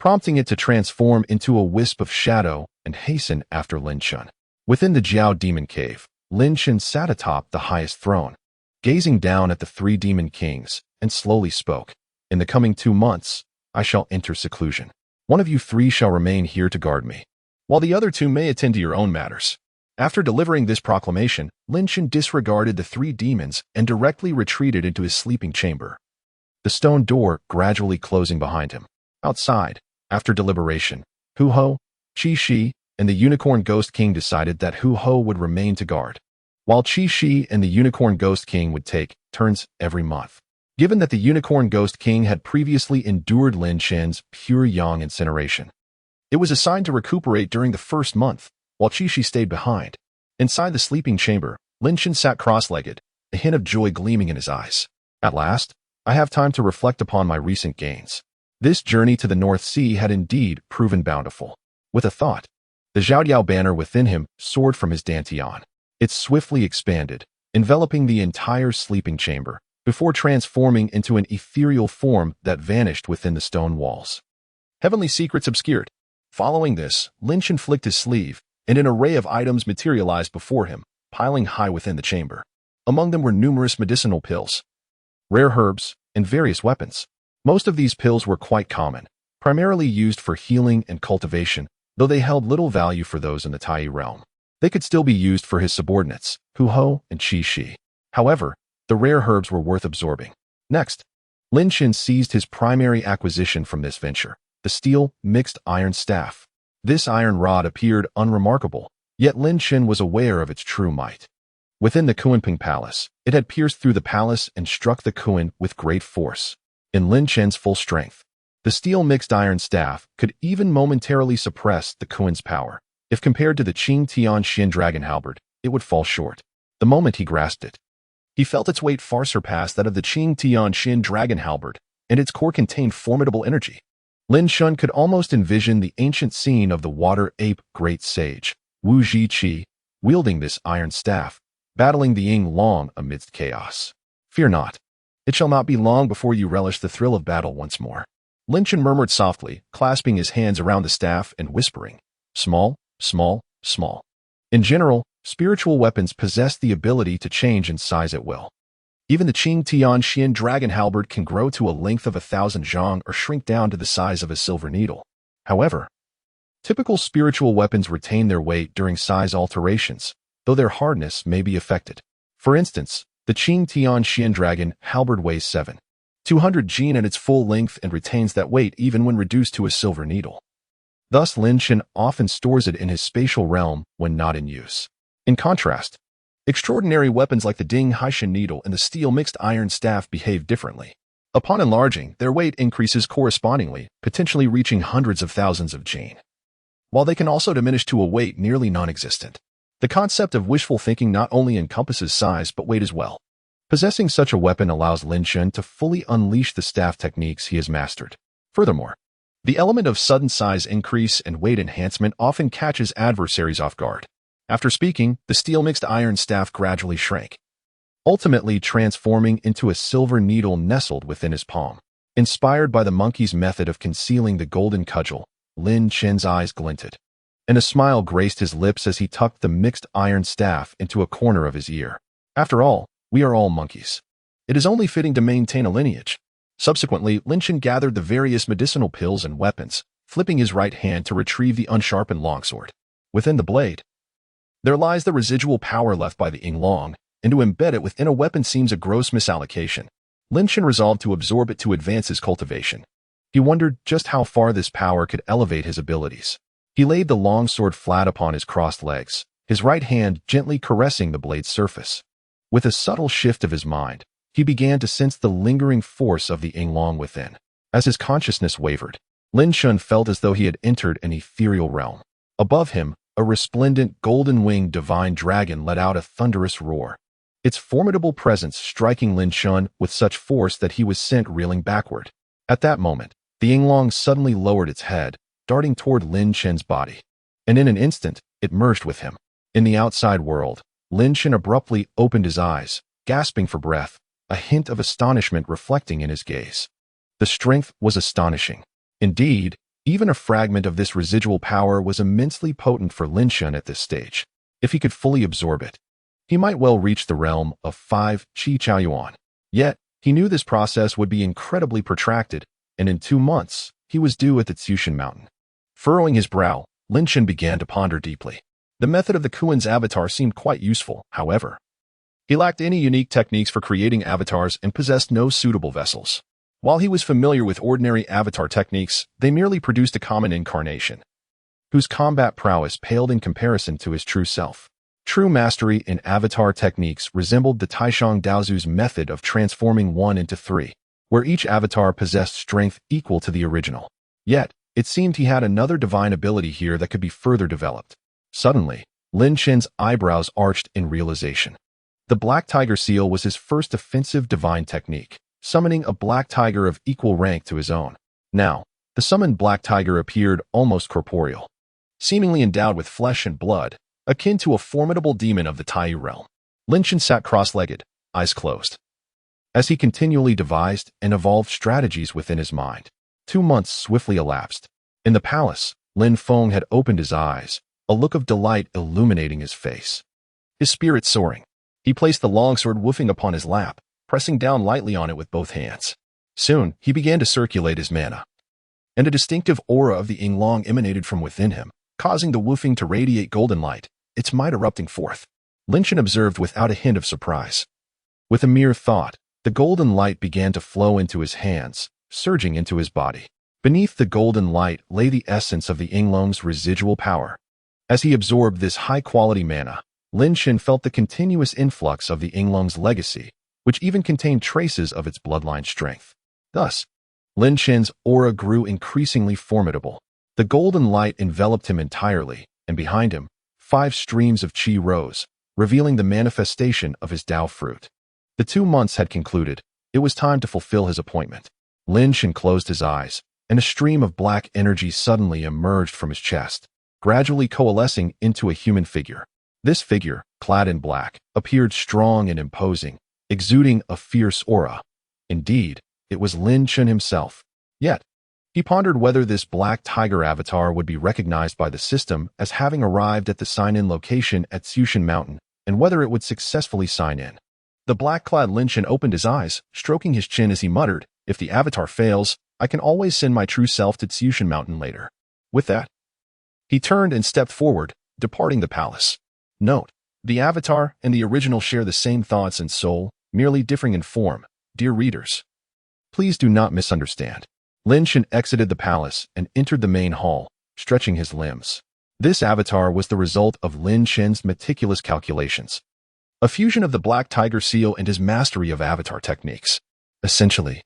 prompting it to transform into a wisp of shadow and hasten after Lin Chun. Within the Jiao Demon Cave, Lin Chun sat atop the highest throne, gazing down at the three demon kings, and slowly spoke. In the coming 2 months, I shall enter seclusion. One of you three shall remain here to guard me, while the other two may attend to your own matters. After delivering this proclamation, Lin Chun disregarded the three demons and directly retreated into his sleeping chamber, the stone door gradually closing behind him. Outside, after deliberation, Hu Ho, Qi Shi, and the Unicorn Ghost King decided that Hu Ho would remain to guard, while Qi Shi and the Unicorn Ghost King would take turns every month. Given that the Unicorn Ghost King had previously endured Lin Chun's pure yang incineration, it was assigned to recuperate during the first month, while Qi Shi stayed behind. Inside the sleeping chamber, Lin Chun sat cross-legged, a hint of joy gleaming in his eyes. At last, I have time to reflect upon my recent gains. This journey to the North Sea had indeed proven bountiful. With a thought, the Zhaodiao banner within him soared from his dantian. It swiftly expanded, enveloping the entire sleeping chamber, before transforming into an ethereal form that vanished within the stone walls. Heavenly secrets obscured. Following this, Lin Chun flicked his sleeve, and an array of items materialized before him, piling high within the chamber. Among them were numerous medicinal pills, rare herbs, and various weapons. Most of these pills were quite common, primarily used for healing and cultivation, though they held little value for those in the Tai realm. They could still be used for his subordinates, Hu Ho and Qi Shi. However, the rare herbs were worth absorbing. Next, Lin Chun seized his primary acquisition from this venture, the steel mixed iron staff. This iron rod appeared unremarkable, yet Lin Chun was aware of its true might. Within the Kunping Palace, it had pierced through the palace and struck the Kun with great force. In Lin Chun's full strength, the steel mixed iron staff could even momentarily suppress the Kun's power. If compared to the Qing Tian Xin Dragon Halberd, it would fall short. The moment he grasped it, he felt its weight far surpass that of the Qing Tian Xin Dragon Halberd, and its core contained formidable energy. Lin Chun could almost envision the ancient scene of the water ape great sage, Wu Zhiqi, wielding this iron staff, battling the Ying Long amidst chaos. Fear not. It shall not be long before you relish the thrill of battle once more. Lin Chun murmured softly, clasping his hands around the staff and whispering, small, small, small. In general, spiritual weapons possess the ability to change in size at will. Even the Qing Tian Xin Dragon Halberd can grow to a length of 1,000 zhang or shrink down to the size of a silver needle. However, typical spiritual weapons retain their weight during size alterations, though their hardness may be affected. For instance, the Qing Tian Xin Dragon Halberd weighs 7,200 jin at its full length and retains that weight even when reduced to a silver needle. Thus, Lin Chun often stores it in his spatial realm when not in use. In contrast, extraordinary weapons like the Ding Haishan needle and the steel mixed iron staff behave differently. Upon enlarging, their weight increases correspondingly, potentially reaching hundreds of thousands of jin, while they can also diminish to a weight nearly non-existent. The concept of wishful thinking not only encompasses size but weight as well. Possessing such a weapon allows Lin Chun to fully unleash the staff techniques he has mastered. Furthermore, the element of sudden size increase and weight enhancement often catches adversaries off guard. After speaking, the steel mixed iron staff gradually shrank, ultimately transforming into a silver needle nestled within his palm. Inspired by the monkey's method of concealing the golden cudgel, Lin Chun's eyes glinted, and a smile graced his lips as he tucked the mixed iron staff into a corner of his ear. After all, we are all monkeys. It is only fitting to maintain a lineage. Subsequently, Lin Chun gathered the various medicinal pills and weapons, flipping his right hand to retrieve the unsharpened longsword. Within the blade, there lies the residual power left by the Ying Long, and to embed it within a weapon seems a gross misallocation. Lin Chun resolved to absorb it to advance his cultivation. He wondered just how far this power could elevate his abilities. He laid the longsword flat upon his crossed legs, his right hand gently caressing the blade's surface. With a subtle shift of his mind, he began to sense the lingering force of the Ying Long within. As his consciousness wavered, Lin Chun felt as though he had entered an ethereal realm. Above him, a resplendent golden-winged divine dragon let out a thunderous roar, its formidable presence striking Lin Chun with such force that he was sent reeling backward. At that moment, the Ying Long suddenly lowered its head, darting toward Lin Chun's body, and in an instant, it merged with him. In the outside world, Lin Chun abruptly opened his eyes, gasping for breath, a hint of astonishment reflecting in his gaze. The strength was astonishing. Indeed, Even a fragment of this residual power was immensely potent for Lin Shan at this stage. If he could fully absorb it, he might well reach the realm of 5 Qi Chaoyuan. Yet, he knew this process would be incredibly protracted, and in 2 months, he was due at the Tsushan Mountain. Furrowing his brow, Lin Shan began to ponder deeply. The method of the Kuan's avatar seemed quite useful, however. He lacked any unique techniques for creating avatars and possessed no suitable vessels. While he was familiar with ordinary avatar techniques, they merely produced a common incarnation, whose combat prowess paled in comparison to his true self. True mastery in avatar techniques resembled the Taishang Daozu's method of transforming one into 3, where each avatar possessed strength equal to the original. Yet, it seemed he had another divine ability here that could be further developed. Suddenly, Lin Shan's eyebrows arched in realization. The Black Tiger Seal was his first offensive divine technique, summoning a black tiger of equal rank to his own. Now, the summoned black tiger appeared almost corporeal, seemingly endowed with flesh and blood, akin to a formidable demon of the Tai realm. Lin Shan sat cross-legged, eyes closed, as he continually devised and evolved strategies within his mind. 2 months swiftly elapsed. In the palace, Lin Feng had opened his eyes, a look of delight illuminating his face. His spirit soaring, he placed the longsword woofing upon his lap, pressing down lightly on it with both hands. Soon, he began to circulate his mana, and a distinctive aura of the Yinglong emanated from within him, causing the woofing to radiate golden light, its might erupting forth. Lin Shan observed without a hint of surprise. With a mere thought, the golden light began to flow into his hands, surging into his body. Beneath the golden light lay the essence of the Yinglong's residual power. As he absorbed this high-quality mana, Lin Shan felt the continuous influx of the Yinglong's legacy, which even contained traces of its bloodline strength. Thus, Lin Shan's aura grew increasingly formidable. The golden light enveloped him entirely, and behind him, 5 streams of qi rose, revealing the manifestation of his Dao fruit. The 2 months had concluded. It was time to fulfill his appointment. Lin Shan closed his eyes, and a stream of black energy suddenly emerged from his chest, gradually coalescing into a human figure. This figure, clad in black, appeared strong and imposing, exuding a fierce aura. Indeed, it was Lin Shan himself. Yet, he pondered whether this black tiger avatar would be recognized by the system as having arrived at the sign-in location at Tsushan Mountain, and whether it would successfully sign in. The black-clad Lin Shan opened his eyes, stroking his chin as he muttered, "If the avatar fails, I can always send my true self to Tsushan Mountain later." With that, he turned and stepped forward, departing the palace. Note: the avatar and the original share the same thoughts and soul, merely differing in form. Dear readers, please do not misunderstand. Lin Shan exited the palace and entered the main hall, stretching his limbs. This avatar was the result of Lin Shan's meticulous calculations, a fusion of the Black Tiger Seal and his mastery of avatar techniques. Essentially,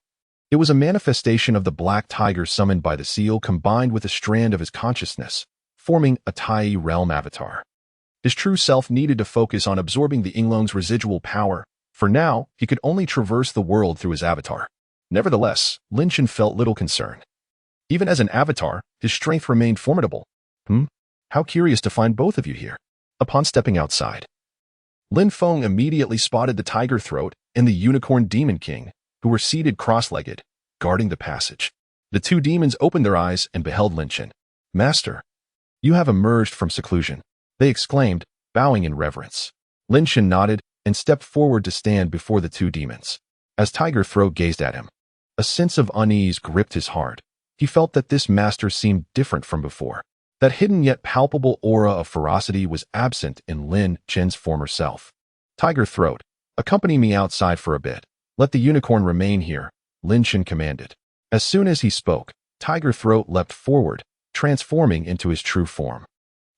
it was a manifestation of the Black Tiger summoned by the seal combined with a strand of his consciousness, forming a Tai realm avatar. His true self needed to focus on absorbing the Yinglong's residual power. For now, he could only traverse the world through his avatar. Nevertheless, Lin Shan felt little concern. Even as an avatar, his strength remained formidable. How curious to find both of you here. Upon stepping outside, Lin Feng immediately spotted the Tiger Throat and the Unicorn Demon King, who were seated cross-legged, guarding the passage. The 2 demons opened their eyes and beheld Lin Shan. "Master, you have emerged from seclusion," they exclaimed, bowing in reverence. Lin Shan nodded and stepped forward to stand before the 2 demons. As Tiger Throat gazed at him, a sense of unease gripped his heart. He felt that this master seemed different from before. That hidden yet palpable aura of ferocity was absent in Lin Shan's former self. "Tiger Throat, accompany me outside for a bit. Let the unicorn remain here," Lin Shan commanded. As soon as he spoke, Tiger Throat leapt forward, transforming into his true form,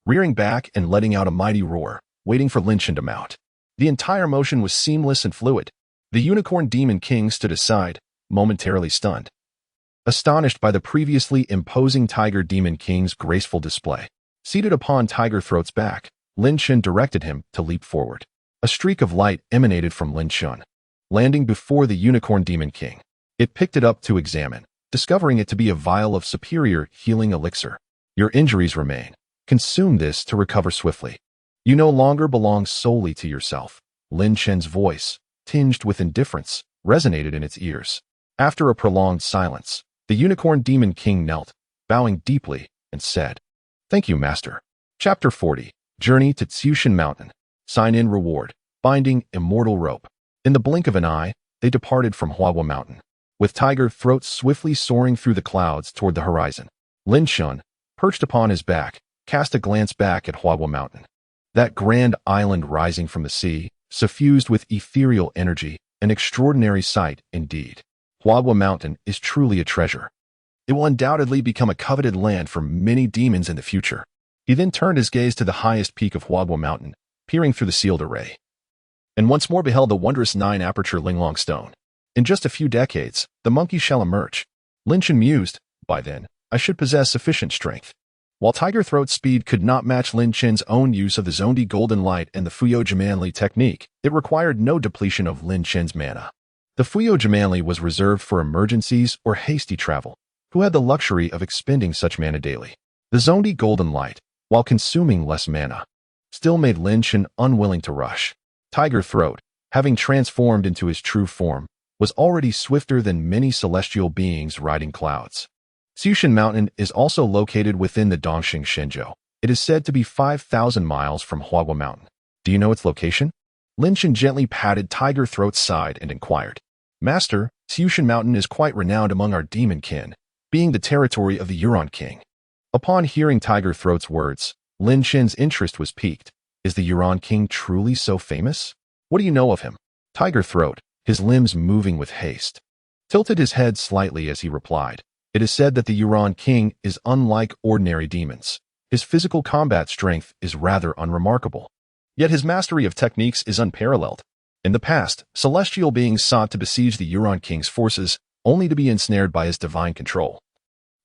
rearing back and letting out a mighty roar, waiting for Lin Shan to mount. The entire motion was seamless and fluid. The Unicorn Demon King stood aside, momentarily stunned, astonished by the previously imposing Tiger Demon King's graceful display. Seated upon Tiger Throat's back, Lin Shan directed him to leap forward. A streak of light emanated from Lin Shan, landing before the Unicorn Demon King. It picked it up to examine, discovering it to be a vial of superior healing elixir. "Your injuries remain. Consume this to recover swiftly. You no longer belong solely to yourself." Lin Shan's voice, tinged with indifference, resonated in its ears. After a prolonged silence, the Unicorn Demon King knelt, bowing deeply, and said, "Thank you, Master." Chapter 40. Journey to Tsushin Mountain. Sign-in reward. Binding immortal rope. In the blink of an eye, they departed from Huahua Mountain, with tiger throats swiftly soaring through the clouds toward the horizon. Lin Shun, perched upon his back, cast a glance back at Huahua Mountain. That grand island rising from the sea, suffused with ethereal energy, an extraordinary sight indeed. Huahua Mountain is truly a treasure. It will undoubtedly become a coveted land for many demons in the future. He then turned his gaze to the highest peak of Huahua Mountain, peering through the sealed array, and once more beheld the wondrous 9-aperture Linglong stone. In just a few decades, the monkey shall emerge. Lin Shun mused, by then, I should possess sufficient strength. While Tiger Throat's speed could not match Lin Chen's own use of the Zondi Golden Light and the Fuyo Jimanli technique, it required no depletion of Lin Chen's mana. The Fuyo Jimanli was reserved for emergencies or hasty travel, who had the luxury of expending such mana daily. The Zondi Golden Light, while consuming less mana, still made Lin Chen unwilling to rush. Tiger Throat, having transformed into his true form, was already swifter than many celestial beings riding clouds. Tsushin Mountain is also located within the Dongxing Shenzhou. It is said to be 5,000 miles from Huahua Mountain. Do you know its location? Lin Chen gently patted Tiger Throat's side and inquired. Master, Tsushin Mountain is quite renowned among our demon kin, being the territory of the Yuron King. Upon hearing Tiger Throat's words, Lin Chen's interest was piqued. Is the Yuron King truly so famous? What do you know of him? Tiger Throat, his limbs moving with haste, tilted his head slightly as he replied. It is said that the Yuron King is unlike ordinary demons. His physical combat strength is rather unremarkable. Yet his mastery of techniques is unparalleled. In the past, celestial beings sought to besiege the Yuron King's forces, only to be ensnared by his divine control,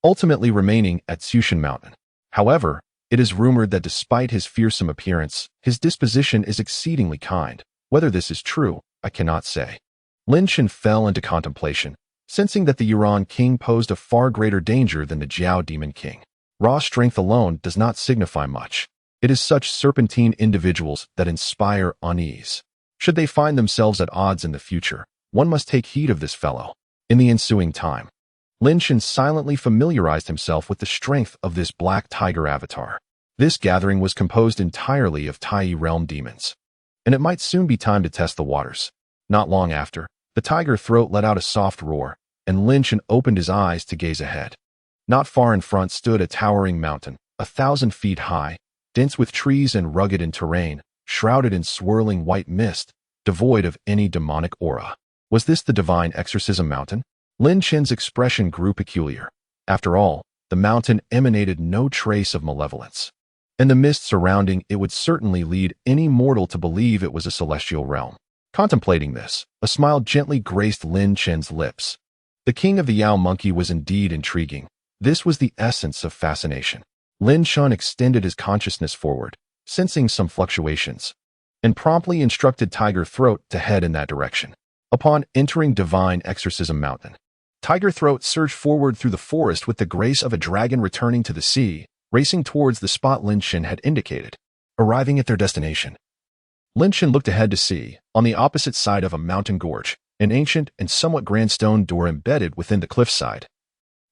ultimately remaining at Tsushin Mountain. However, it is rumored that despite his fearsome appearance, his disposition is exceedingly kind. Whether this is true, I cannot say. Lin Chen fell into contemplation, sensing that the Yuron King posed a far greater danger than the Jiao Demon King. Raw strength alone does not signify much. It is such serpentine individuals that inspire unease. Should they find themselves at odds in the future, one must take heed of this fellow. In the ensuing time, Lin Chen silently familiarized himself with the strength of this black tiger avatar. This gathering was composed entirely of Tai realm demons, and it might soon be time to test the waters. Not long after, the Tiger Throat let out a soft roar, and Lin Chen opened his eyes to gaze ahead. Not far in front stood a towering mountain, 1,000 feet high, dense with trees and rugged in terrain, shrouded in swirling white mist, devoid of any demonic aura. Was this the Divine Exorcism Mountain? Lin Chen's expression grew peculiar. After all, the mountain emanated no trace of malevolence, and the mist surrounding it would certainly lead any mortal to believe it was a celestial realm. Contemplating this, a smile gently graced Lin Chen's lips. The king of the Yao monkey was indeed intriguing. This was the essence of fascination. Lin Chen extended his consciousness forward, sensing some fluctuations, and promptly instructed Tiger Throat to head in that direction. Upon entering Divine Exorcism Mountain, Tiger Throat surged forward through the forest with the grace of a dragon returning to the sea, racing towards the spot Lin Chen had indicated. Arriving at their destination, Lin Chen looked ahead to see, on the opposite side of a mountain gorge, an ancient and somewhat grand stone door embedded within the cliffside.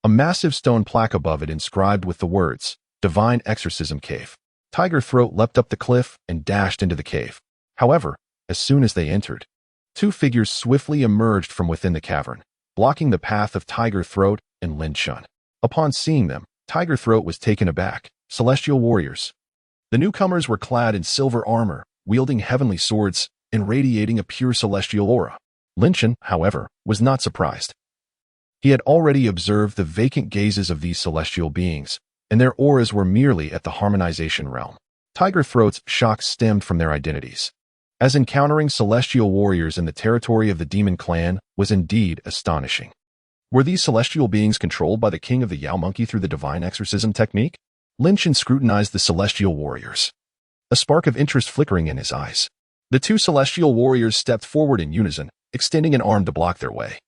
A massive stone plaque above it inscribed with the words, Divine Exorcism Cave. Tiger Throat leapt up the cliff and dashed into the cave. However, as soon as they entered, two figures swiftly emerged from within the cavern, blocking the path of Tiger Throat and Lin Chen. Upon seeing them, Tiger Throat was taken aback. Celestial warriors. The newcomers were clad in silver armor, wielding heavenly swords, and radiating a pure celestial aura. Lin Chen, however, was not surprised. He had already observed the vacant gazes of these celestial beings, and their auras were merely at the harmonization realm. Tiger Throat's shock stemmed from their identities, as encountering celestial warriors in the territory of the demon clan was indeed astonishing. Were these celestial beings controlled by the king of the Yao monkey through the divine exorcism technique? Lin Chen scrutinized the celestial warriors, a spark of interest flickering in his eyes. The two celestial warriors stepped forward in unison, extending an arm to block their way,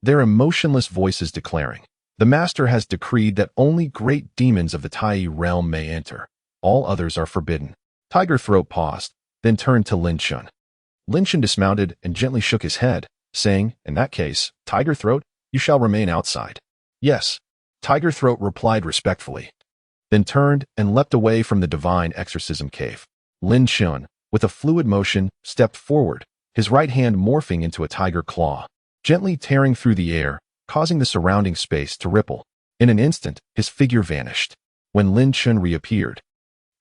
their emotionless voices declaring, "The master has decreed that only great demons of the Tai realm may enter. All others are forbidden." Tiger Throat paused, then turned to Lin Chen. Lin Chen dismounted and gently shook his head, saying, "In that case, Tiger Throat, you shall remain outside." "Yes." Tiger Throat replied respectfully, then turned and leapt away from the divine exorcism cave. Lin Chun, with a fluid motion, stepped forward, his right hand morphing into a tiger claw, gently tearing through the air, causing the surrounding space to ripple. In an instant, his figure vanished. When Lin Chun reappeared,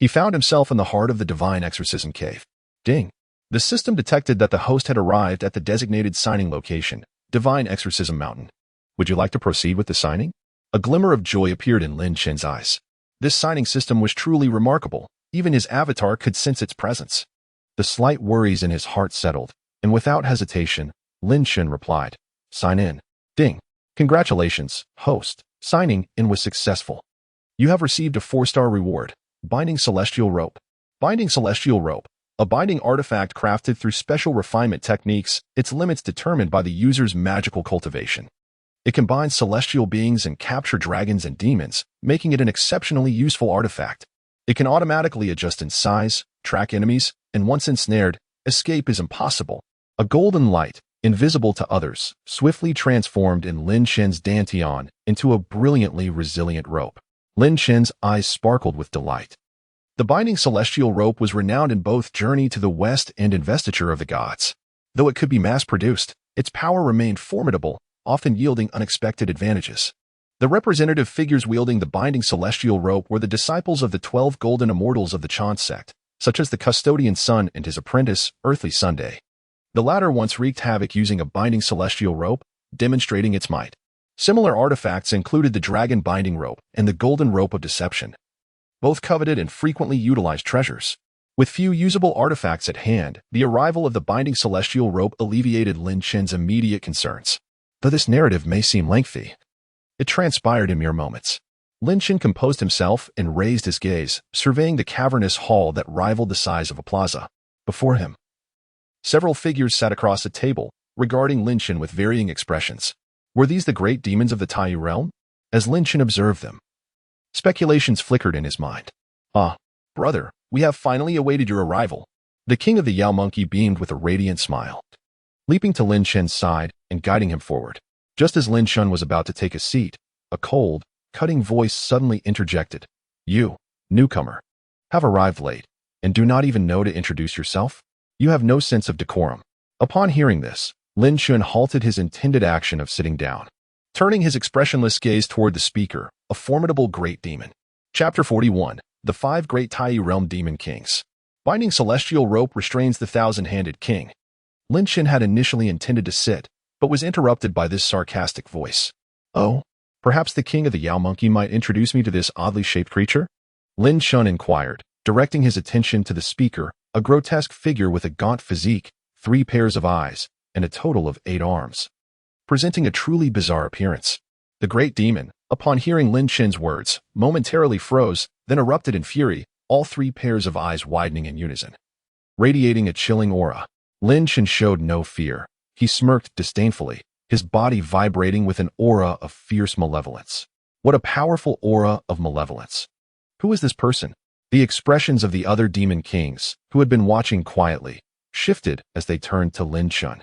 he found himself in the heart of the divine exorcism cave. Ding! The system detected that the host had arrived at the designated signing location, Divine Exorcism Mountain. Would you like to proceed with the signing? A glimmer of joy appeared in Lin Chun's eyes. This signing system was truly remarkable. Even his avatar could sense its presence. The slight worries in his heart settled, and without hesitation, Lin Chun replied, "Sign in." Ding! Congratulations, host. Signing in was successful. You have received a 4-star reward. Binding Celestial Rope. Binding Celestial Rope. A binding artifact crafted through special refinement techniques, its limits determined by the user's magical cultivation. It combines celestial beings and capture dragons and demons, making it an exceptionally useful artifact. It can automatically adjust in size, track enemies, and once ensnared, escape is impossible. A golden light, invisible to others, swiftly transformed in Lin Chun's dantian into a brilliantly resilient rope. Lin Chun's eyes sparkled with delight. The binding celestial rope was renowned in both Journey to the West and Investiture of the Gods. Though it could be mass-produced, its power remained formidable, often yielding unexpected advantages. The representative figures wielding the binding celestial rope were the disciples of the 12 golden immortals of the Chan sect, such as the custodian Sun and his apprentice, Earthly Sunday. The latter once wreaked havoc using a binding celestial rope, demonstrating its might. Similar artifacts included the dragon binding rope and the golden rope of deception, both coveted and frequently utilized treasures. With few usable artifacts at hand, the arrival of the binding celestial rope alleviated Lin Chun's immediate concerns. Though this narrative may seem lengthy, it transpired in mere moments. Lin Chun composed himself and raised his gaze, surveying the cavernous hall that rivaled the size of a plaza. Before him, several figures sat across a table, regarding Lin Chun with varying expressions. Were these the great demons of the Tai realm? As Lin Chun observed them, speculations flickered in his mind. "Ah, brother, we have finally awaited your arrival." The king of the Yao Monkey beamed with a radiant smile, leaping to Lin Chun's side and guiding him forward. Just as Lin Chun was about to take a seat, a cold, cutting voice suddenly interjected. "You, newcomer, have arrived late, and do not even know to introduce yourself? You have no sense of decorum." Upon hearing this, Lin Chun halted his intended action of sitting down, turning his expressionless gaze toward the speaker, a formidable great demon. Chapter 41. The 5 Great Tai Realm Demon Kings. Binding celestial rope restrains the thousand-handed king. Lin Chun had initially intended to sit, but was interrupted by this sarcastic voice. "Oh, perhaps the king of the Yao Monkey might introduce me to this oddly shaped creature?" Lin Chun inquired, directing his attention to the speaker, a grotesque figure with a gaunt physique, 3 pairs of eyes, and a total of 8 arms, presenting a truly bizarre appearance. The great demon, upon hearing Lin Chun's words, momentarily froze, then erupted in fury, all 3 pairs of eyes widening in unison, radiating a chilling aura. Lin Chun showed no fear. He smirked disdainfully, his body vibrating with an aura of fierce malevolence. What a powerful aura of malevolence. Who is this person? The expressions of the other demon kings, who had been watching quietly, shifted as they turned to Lin Chun.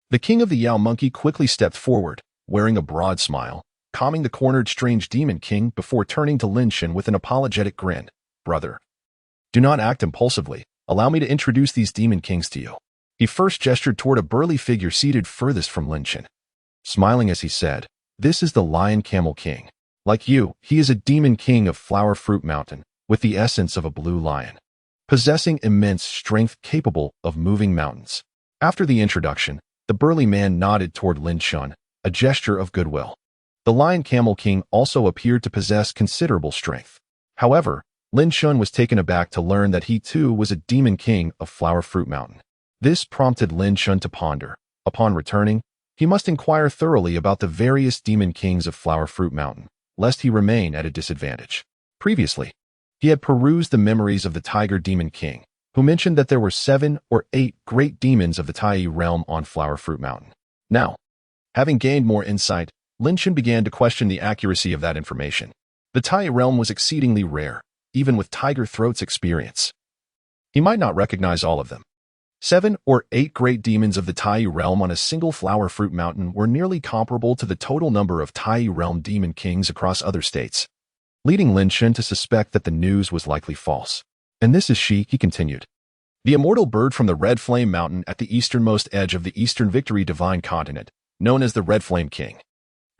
The king of the Yao Monkey quickly stepped forward, wearing a broad smile, calming the cornered strange demon king before turning to Lin Chun with an apologetic grin. "Brother, do not act impulsively. Allow me to introduce these demon kings to you." He first gestured toward a burly figure seated furthest from Lin Chun. Smiling as he said, "This is the Lion Camel King. Like you, he is a demon king of Flower Fruit Mountain, with the essence of a blue lion, possessing immense strength capable of moving mountains." After the introduction, the burly man nodded toward Lin Chun, a gesture of goodwill. The Lion Camel King also appeared to possess considerable strength. However, Lin Chun was taken aback to learn that he too was a demon king of Flower Fruit Mountain. This prompted Lin Chun to ponder. Upon returning, he must inquire thoroughly about the various demon kings of Flower Fruit Mountain, lest he remain at a disadvantage. Previously, he had perused the memories of the Tiger Demon King, who mentioned that there were 7 or 8 great demons of the Tai realm on Flower Fruit Mountain. Now, having gained more insight, Lin Chun began to question the accuracy of that information. The Tai realm was exceedingly rare, even with Tiger Throat's experience. He might not recognize all of them. 7 or 8 great demons of the Tai realm on a single flower fruit mountain were nearly comparable to the total number of Tai realm demon kings across other states, leading Lin Shen to suspect that the news was likely false. And this is she, he continued. The immortal bird from the Red Flame Mountain at the easternmost edge of the Eastern Victory Divine Continent, known as the Red Flame King.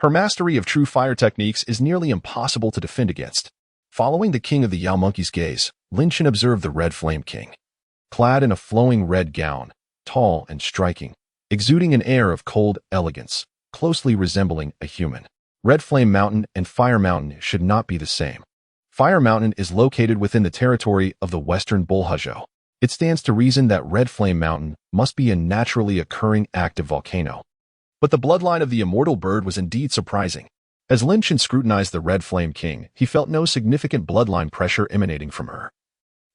Her mastery of true fire techniques is nearly impossible to defend against. Following the king of the Yao Monkey's gaze, Lin Shen observed the Red Flame King. Clad in a flowing red gown, tall and striking, exuding an air of cold elegance, closely resembling a human. Red Flame Mountain and Fire Mountain should not be the same. Fire Mountain is located within the territory of the Western Bulhazhou. It stands to reason that Red Flame Mountain must be a naturally occurring active volcano. But the bloodline of the immortal bird was indeed surprising. As Lin Shen scrutinized the Red Flame King, he felt no significant bloodline pressure emanating from her.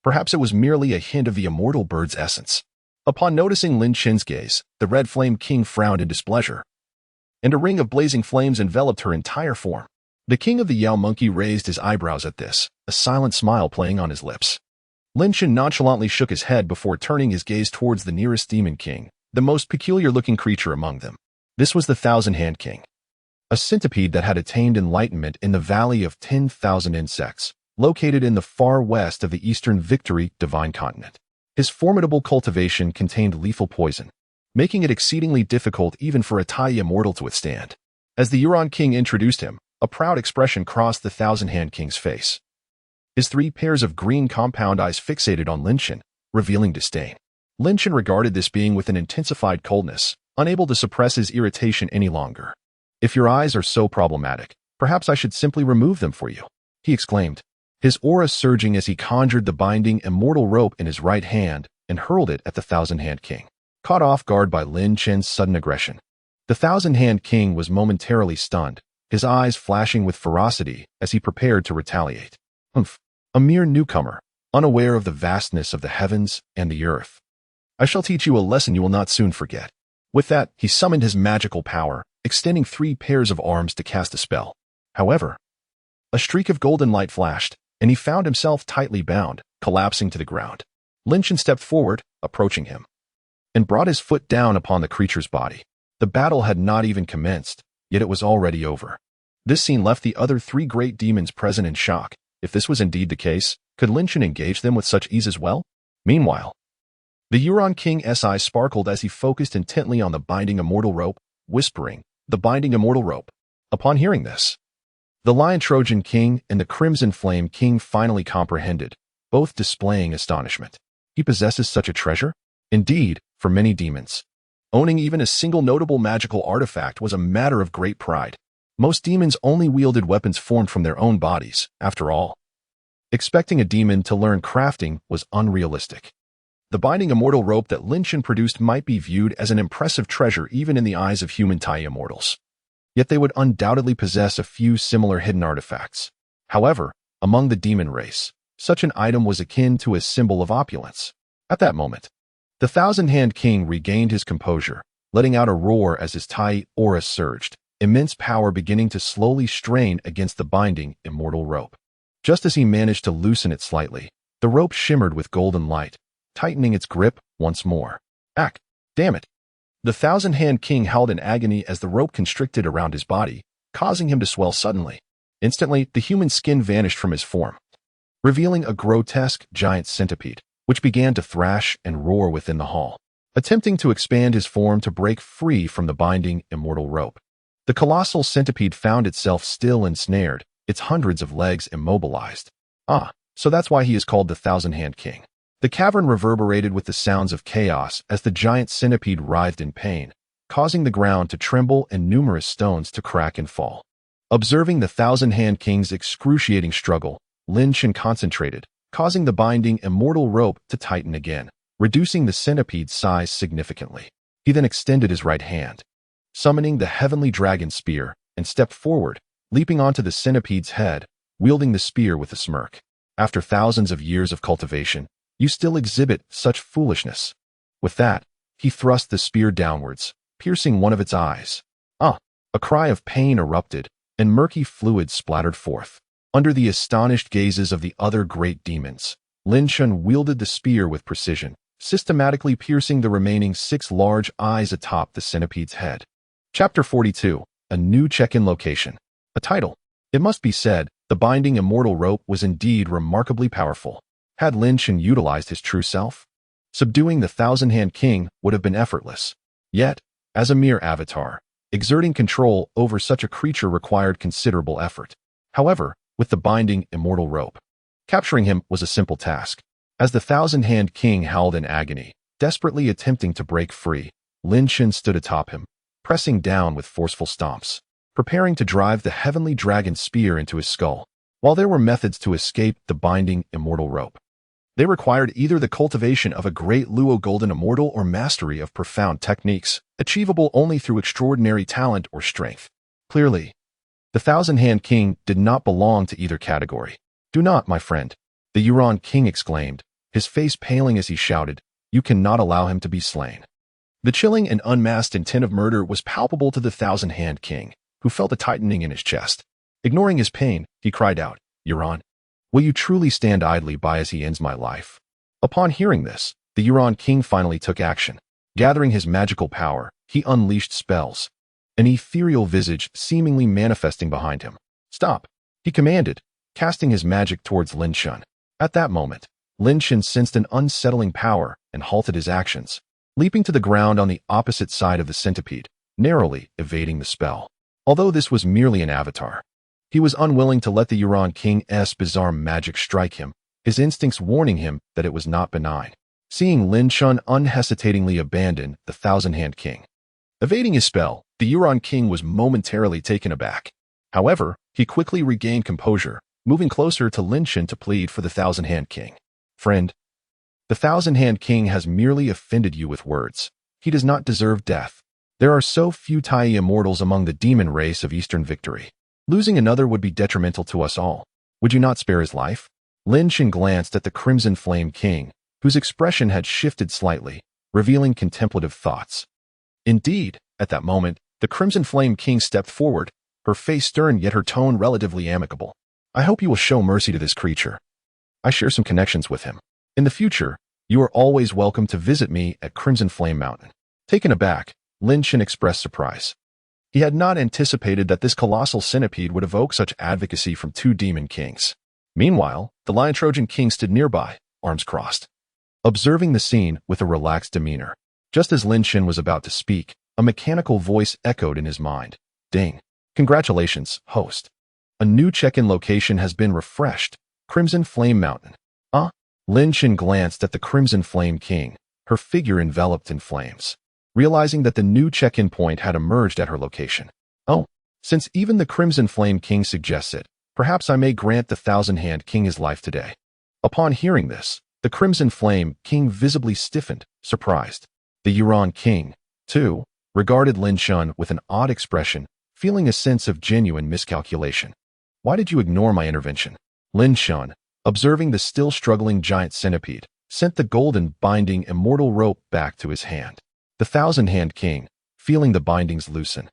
Perhaps it was merely a hint of the immortal bird's essence. Upon noticing Lin Shen's gaze, the Red Flame King frowned in displeasure, and a ring of blazing flames enveloped her entire form. The king of the Yao Monkey raised his eyebrows at this, a silent smile playing on his lips. Lin Shen nonchalantly shook his head before turning his gaze towards the nearest demon king, the most peculiar-looking creature among them. This was the Thousand-Hand King, a centipede that had attained enlightenment in the Valley of 10,000 Insects, located in the far west of the Eastern Victory Divine Continent. His formidable cultivation contained lethal poison, making it exceedingly difficult even for a Tai immortal to withstand. As the Yuan King introduced him, a proud expression crossed the Thousand-Hand King's face. His 3 pairs of green compound eyes fixated on Lin Shen, revealing disdain. Lin Shen regarded this being with an intensified coldness, unable to suppress his irritation any longer. If your eyes are so problematic, perhaps I should simply remove them for you, he exclaimed, his aura surging as he conjured the binding immortal rope in his right hand and hurled it at the Thousand-Hand King. Caught off guard by Lin Shen's sudden aggression, the Thousand-Hand King was momentarily stunned, his eyes flashing with ferocity as he prepared to retaliate. A mere newcomer, unaware of the vastness of the heavens and the earth. I shall teach you a lesson you will not soon forget. With that, he summoned his magical power, extending 3 pairs of arms to cast a spell. However, a streak of golden light flashed, and he found himself tightly bound, collapsing to the ground. Lin Shen stepped forward, approaching him, and brought his foot down upon the creature's body. The battle had not even commenced, yet it was already over. This scene left the other 3 great demons present in shock. If this was indeed the case, could Lin Shen engage them with such ease as well? Meanwhile, the Yuan King's eyes sparkled as he focused intently on the binding immortal rope, whispering, "The binding immortal rope." Upon hearing this, the Lion Trojan King and the Crimson Flame King finally comprehended, both displaying astonishment. He possesses such a treasure? Indeed, for many demons, owning even a single notable magical artifact was a matter of great pride. Most demons only wielded weapons formed from their own bodies, after all. Expecting a demon to learn crafting was unrealistic. The binding immortal rope that Lin Shen produced might be viewed as an impressive treasure even in the eyes of human Tai immortals. Yet they would undoubtedly possess a few similar hidden artifacts. However, among the demon race, such an item was akin to a symbol of opulence. At that moment, the Thousand-Hand King regained his composure, letting out a roar as his Tai aura surged, immense power beginning to slowly strain against the binding immortal rope. Just as he managed to loosen it slightly, the rope shimmered with golden light, tightening its grip once more. Damn it! The Thousand-Hand King howled in agony as the rope constricted around his body, causing him to swell suddenly. Instantly, the human skin vanished from his form, revealing a grotesque giant centipede, which began to thrash and roar within the hall, attempting to expand his form to break free from the binding immortal rope. The colossal centipede found itself still ensnared, its hundreds of legs immobilized. So that's why he is called the Thousand-Hand King. The cavern reverberated with the sounds of chaos as the giant centipede writhed in pain, causing the ground to tremble and numerous stones to crack and fall. Observing the Thousand-Hand King's excruciating struggle, Lin Shen concentrated, causing the binding immortal rope to tighten again, reducing the centipede's size significantly. He then extended his right hand, summoning the heavenly dragon spear, and stepped forward, leaping onto the centipede's head, wielding the spear with a smirk. After thousands of years of cultivation, you still exhibit such foolishness. With that, he thrust the spear downwards, piercing one of its eyes. A cry of pain erupted, and murky fluid splattered forth. Under the astonished gazes of the other great demons, Lin Shen wielded the spear with precision, systematically piercing the remaining 6 large eyes atop the centipede's head. Chapter 42. A New Check-in Location. A title. It must be said, the binding immortal rope was indeed remarkably powerful. Had Lin Shan utilized his true self, subduing the Thousand-Hand King would have been effortless. Yet, as a mere avatar, exerting control over such a creature required considerable effort. However, with the binding immortal rope, capturing him was a simple task. As the Thousand-Hand King howled in agony, desperately attempting to break free, Lin Shan stood atop him, pressing down with forceful stomps, preparing to drive the heavenly dragon spear into his skull. While there were methods to escape the binding immortal rope, they required either the cultivation of a great Luo Golden Immortal or mastery of profound techniques, achievable only through extraordinary talent or strength. Clearly, the Thousand-Hand King did not belong to either category. "Do not, my friend," the Huron King exclaimed, his face paling as he shouted, "You cannot allow him to be slain." The chilling and unmasked intent of murder was palpable to the Thousand-Hand King, who felt a tightening in his chest. Ignoring his pain, he cried out, "Huron, will you truly stand idly by as he ends my life?" Upon hearing this, the Huron King finally took action. Gathering his magical power, he unleashed spells, an ethereal visage seemingly manifesting behind him. "Stop," he commanded, casting his magic towards Lin Shan. At that moment, Lin Shan sensed an unsettling power and halted his actions, leaping to the ground on the opposite side of the centipede, narrowly evading the spell. Although this was merely an avatar, he was unwilling to let the Huron King's bizarre magic strike him, his instincts warning him that it was not benign. Seeing Lin Shan unhesitatingly abandon the Thousand-Hand King, evading his spell, the Huron King was momentarily taken aback. However, he quickly regained composure, moving closer to Lin Shan to plead for the Thousand-Hand King. "Friend, the Thousand-Hand King has merely offended you with words. He does not deserve death. There are so few Tai immortals among the demon race of Eastern Victory. Losing another would be detrimental to us all. Would you not spare his life?" Lin Shan glanced at the Crimson Flame King, whose expression had shifted slightly, revealing contemplative thoughts. Indeed, at that moment, the Crimson Flame King stepped forward, her face stern yet her tone relatively amicable. "I hope you will show mercy to this creature. I share some connections with him. In the future, you are always welcome to visit me at Crimson Flame Mountain." Taken aback, Lin Shan expressed surprise. He had not anticipated that this colossal centipede would evoke such advocacy from 2 demon kings. Meanwhile, the Lion Trojan King stood nearby, arms crossed, observing the scene with a relaxed demeanor. Just as Lin Shan was about to speak, a mechanical voice echoed in his mind. "Ding. Congratulations, host. A new check-in location has been refreshed. Crimson Flame Mountain." Lin Shan glanced at the Crimson Flame King, her figure enveloped in flames, realizing that the new check-in point had emerged at her location. "Oh, since even the Crimson Flame King suggests it, perhaps I may grant the Thousand-Hand King his life today." Upon hearing this, the Crimson Flame King visibly stiffened, surprised. The Huron King, too, regarded Lin Shan with an odd expression, feeling a sense of genuine miscalculation. "Why did you ignore my intervention?" Lin Shan, observing the still struggling giant centipede, sent the golden binding immortal rope back to his hand. The Thousand-Hand King, feeling the bindings loosen,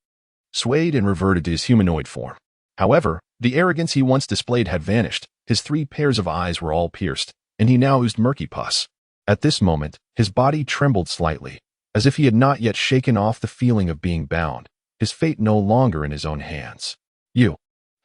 swayed and reverted to his humanoid form. However, the arrogance he once displayed had vanished. His 3 pairs of eyes were all pierced, and he now oozed murky pus. At this moment, his body trembled slightly, as if he had not yet shaken off the feeling of being bound, his fate no longer in his own hands. "You!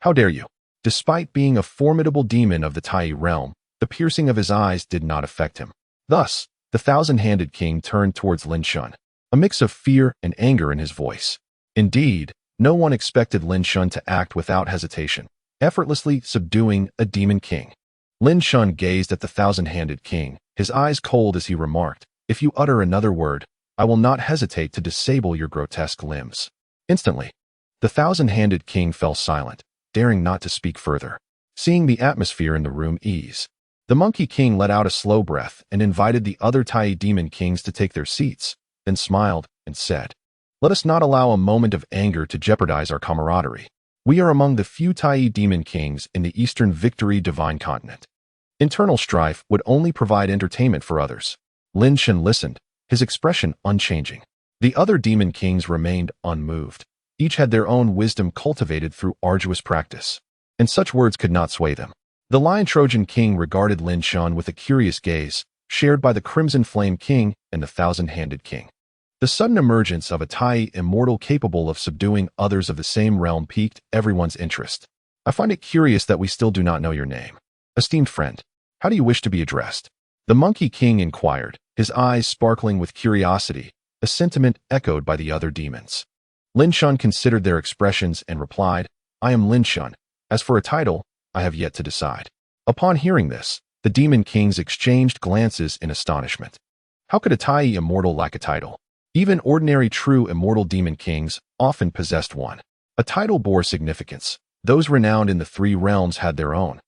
How dare you!" Despite being a formidable demon of the Tai realm, the piercing of his eyes did not affect him. Thus, the Thousand-Handed King turned towards Lin Shan, a mix of fear and anger in his voice. Indeed, no one expected Lin Shan to act without hesitation, effortlessly subduing a demon king. Lin Shan gazed at the Thousand-Handed King, his eyes cold as he remarked, "If you utter another word, I will not hesitate to disable your grotesque limbs." Instantly, the Thousand-Handed King fell silent, daring not to speak further. Seeing the atmosphere in the room ease, the Monkey King let out a slow breath and invited the other Tai demon kings to take their seats, then smiled and said, "Let us not allow a moment of anger to jeopardize our camaraderie. We are among the few Tai demon kings in the Eastern Victory Divine Continent. Internal strife would only provide entertainment for others." Lin Shan listened, his expression unchanging. The other demon kings remained unmoved. Each had their own wisdom cultivated through arduous practice, and such words could not sway them. The Lion Trojan King regarded Lin Shan with a curious gaze, shared by the Crimson Flame King and the Thousand-Handed King. The sudden emergence of a Tai immortal capable of subduing others of the same realm piqued everyone's interest. I find it curious that we still do not know your name. Esteemed friend, how do you wish to be addressed? The Monkey King inquired, his eyes sparkling with curiosity, a sentiment echoed by the other demons. Lin Shun considered their expressions and replied, I am Lin Shun. As for a title, I have yet to decide. Upon hearing this, the demon kings exchanged glances in astonishment. How could a Tai immortal lack a title? Even ordinary true immortal demon kings often possessed one. A title bore significance. Those renowned in the three realms had their own,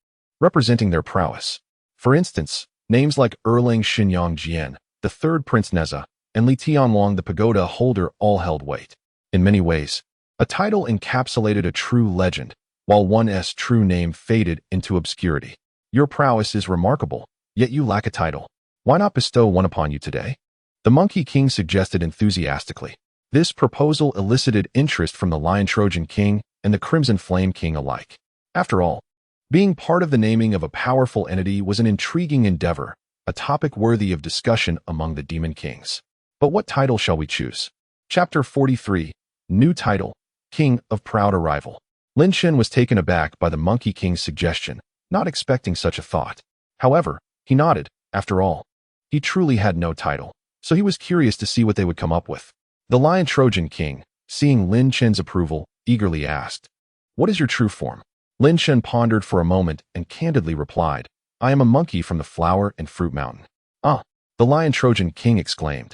representing their prowess. For instance, names like Erlang Xinyang Jian, the third Prince Neza, and Li Tianlong the pagoda holder all held weight. In many ways, a title encapsulated a true legend, while one's true name faded into obscurity. Your prowess is remarkable, yet you lack a title. Why not bestow one upon you today? The Monkey King suggested enthusiastically. This proposal elicited interest from the Lion Trojan King and the Crimson Flame King alike. After all, being part of the naming of a powerful entity was an intriguing endeavor, a topic worthy of discussion among the Demon Kings. But what title shall we choose? Chapter 43, New Title, King of Proud Arrival. Lin Shun was taken aback by the Monkey King's suggestion, not expecting such a thought. However, he nodded. After all, he truly had no title, so he was curious to see what they would come up with. The Lion Trojan King, seeing Lin Shun's approval, eagerly asked, What is your true form? Lin Shun pondered for a moment and candidly replied, I am a monkey from the Flower and Fruit Mountain. Ah, the Lion Trojan King exclaimed,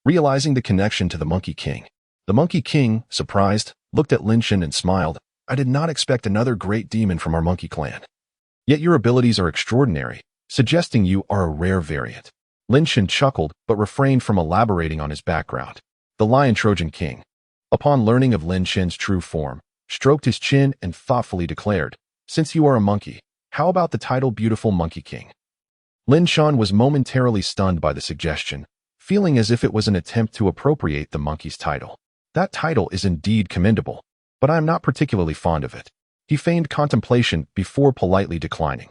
realizing the connection to the Monkey King. The Monkey King, surprised, looked at Lin Shun and smiled. I did not expect another great demon from our monkey clan. Yet your abilities are extraordinary, suggesting you are a rare variant. Lin Shun chuckled but refrained from elaborating on his background. The Lion Trojan King, upon learning of Lin Shun's true form, stroked his chin and thoughtfully declared, Since you are a monkey, how about the title Beautiful Monkey King? Lin Shun was momentarily stunned by the suggestion, feeling as if it was an attempt to appropriate the monkey's title. That title is indeed commendable, but I am not particularly fond of it. He feigned contemplation before politely declining.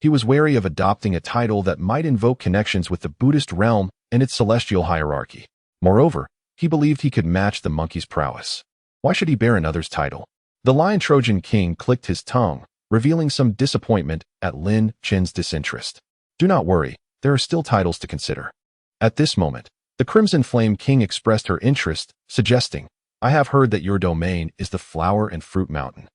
He was wary of adopting a title that might invoke connections with the Buddhist realm and its celestial hierarchy. Moreover, he believed he could match the monkey's prowess. Why should he bear another's title? The Lion Trojan King clicked his tongue, revealing some disappointment at Lin Shun's disinterest. Do not worry, there are still titles to consider. At this moment, the Crimson Flame King expressed her interest, suggesting, I have heard that your domain is the Flower and Fruit Mountain.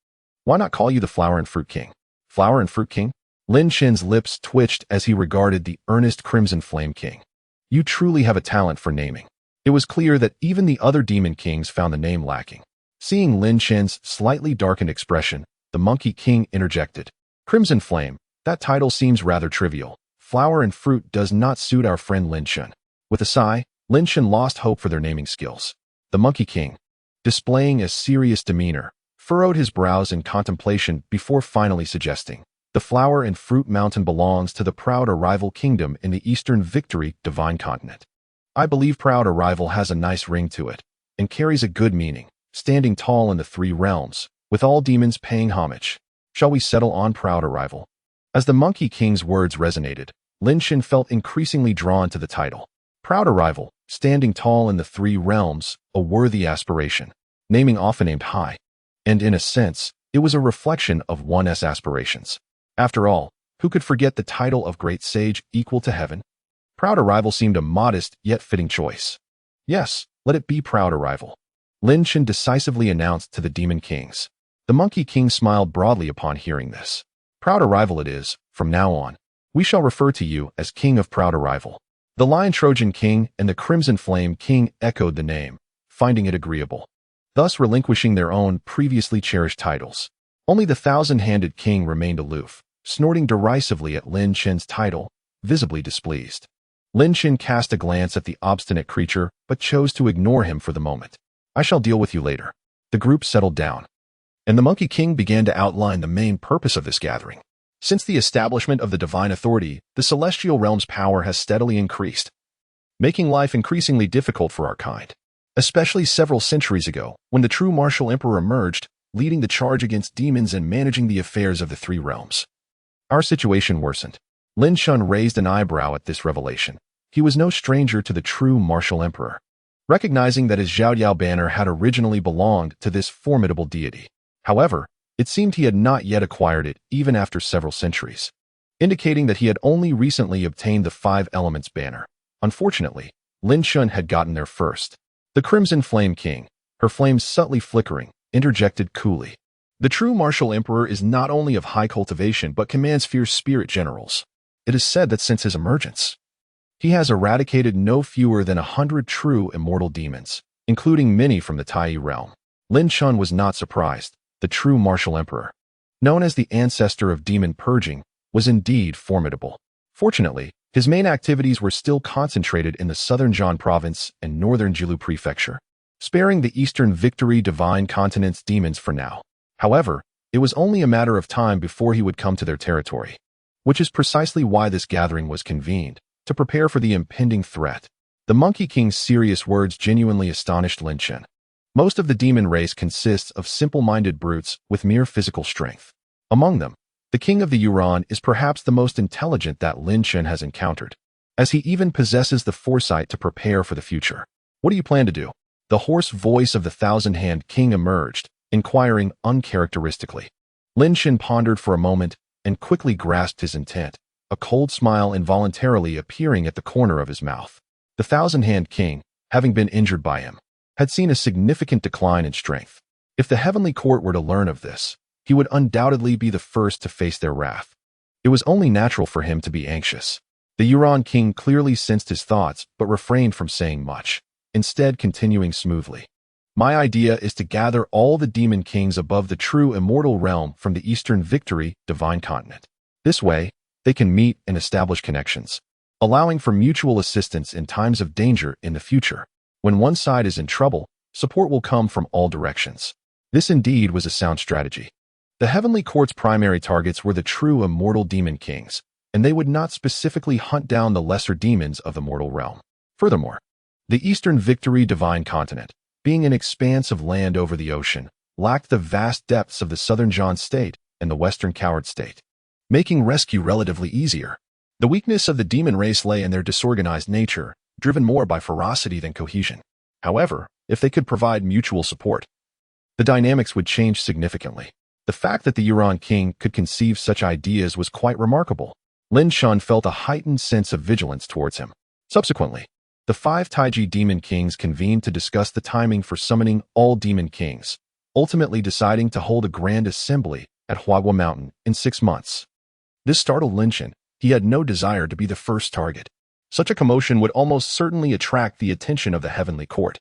Why not call you the Flower and Fruit King? Flower and Fruit King? Lin Shun's lips twitched as he regarded the earnest Crimson Flame King. You truly have a talent for naming. It was clear that even the other Demon Kings found the name lacking. Seeing Lin Shun's slightly darkened expression, the Monkey King interjected. Crimson Flame, that title seems rather trivial. Flower and Fruit does not suit our friend Lin Shun. With a sigh, Lin Shun lost hope for their naming skills. The Monkey King, displaying a serious demeanor, furrowed his brows in contemplation before finally suggesting, The Flower and Fruit Mountain belongs to the Proud Arrival Kingdom in the Eastern Victory Divine Continent. I believe Proud Arrival has a nice ring to it, and carries a good meaning, standing tall in the three realms, with all demons paying homage. Shall we settle on Proud Arrival? As the Monkey King's words resonated, Lin Shun felt increasingly drawn to the title. Proud Arrival, standing tall in the three realms, a worthy aspiration. Naming often aimed high. And in a sense, it was a reflection of one's aspirations. After all, who could forget the title of Great Sage equal to heaven? Proud Arrival seemed a modest yet fitting choice. Yes, let it be Proud Arrival. Lin Shun decisively announced to the Demon Kings. The Monkey King smiled broadly upon hearing this. Proud Arrival it is, from now on. We shall refer to you as King of Proud Arrival. The Lion Trojan King and the Crimson Flame King echoed the name, finding it agreeable, thus relinquishing their own previously cherished titles. Only the Thousand-Handed King remained aloof, snorting derisively at Lin Shun's title, visibly displeased. Lin Shun cast a glance at the obstinate creature, but chose to ignore him for the moment. I shall deal with you later. The group settled down, and the Monkey King began to outline the main purpose of this gathering. Since the establishment of the divine authority, the celestial realm's power has steadily increased, making life increasingly difficult for our kind. Especially several centuries ago, when the true martial emperor emerged, leading the charge against demons and managing the affairs of the three realms. Our situation worsened. Lin Shun raised an eyebrow at this revelation. He was no stranger to the true martial emperor, recognizing that his Xiaoyao banner had originally belonged to this formidable deity. However, it seemed he had not yet acquired it even after several centuries, indicating that he had only recently obtained the Five Elements banner. Unfortunately, Lin Shun had gotten there first. The Crimson Flame King, her flames subtly flickering, interjected coolly. The true martial emperor is not only of high cultivation but commands fierce spirit generals. It is said that since his emergence, he has eradicated no fewer than 100 true immortal demons, including many from the Tai realm. Lin Shun was not surprised. The true martial emperor, known as the ancestor of demon purging, was indeed formidable. Fortunately, his main activities were still concentrated in the southern Zhan province and northern Jilu prefecture, sparing the eastern Victory Divine Continent's demons for now. However, it was only a matter of time before he would come to their territory, which is precisely why this gathering was convened, to prepare for the impending threat. The Monkey King's serious words genuinely astonished Lin Shun. Most of the demon race consists of simple-minded brutes with mere physical strength. Among them, the King of the Yuran is perhaps the most intelligent that Lin Shun has encountered, as he even possesses the foresight to prepare for the future. What do you plan to do? The hoarse voice of the Thousand-Hand King emerged, inquiring uncharacteristically. Lin Shun pondered for a moment and quickly grasped his intent, a cold smile involuntarily appearing at the corner of his mouth. The Thousand-Hand King, having been injured by him, had seen a significant decline in strength. If the Heavenly Court were to learn of this, he would undoubtedly be the first to face their wrath. It was only natural for him to be anxious. The Yuran King clearly sensed his thoughts but refrained from saying much, instead continuing smoothly. My idea is to gather all the demon kings above the true immortal realm from the Eastern Victory Divine Continent. This way, they can meet and establish connections, allowing for mutual assistance in times of danger in the future. When one side is in trouble, support will come from all directions. This indeed was a sound strategy. The Heavenly Court's primary targets were the true immortal demon kings, and they would not specifically hunt down the lesser demons of the mortal realm. Furthermore, the Eastern Victory Divine Continent, being an expanse of land over the ocean, lacked the vast depths of the Southern Zhan State and the Western Coward State, making rescue relatively easier. The weakness of the demon race lay in their disorganized nature, driven more by ferocity than cohesion. However, if they could provide mutual support, the dynamics would change significantly. The fact that the Yuran King could conceive such ideas was quite remarkable. Lin Shun felt a heightened sense of vigilance towards him. Subsequently, the 5 Taiji demon kings convened to discuss the timing for summoning all demon kings, ultimately deciding to hold a grand assembly at Huagua Mountain in 6 months. This startled Lin Shun. He had no desire to be the first target. Such a commotion would almost certainly attract the attention of the Heavenly Court,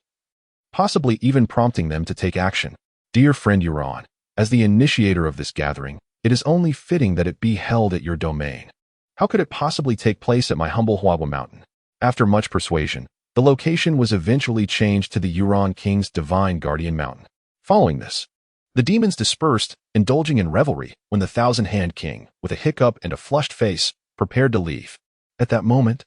possibly even prompting them to take action. Dear friend Yuran, as the initiator of this gathering, it is only fitting that it be held at your domain. How could it possibly take place at my humble Huagua Mountain? After much persuasion, the location was eventually changed to the Yuran King's Divine Guardian Mountain. Following this, the demons dispersed, indulging in revelry, when the Thousand-Hand King, with a hiccup and a flushed face, prepared to leave. At that moment,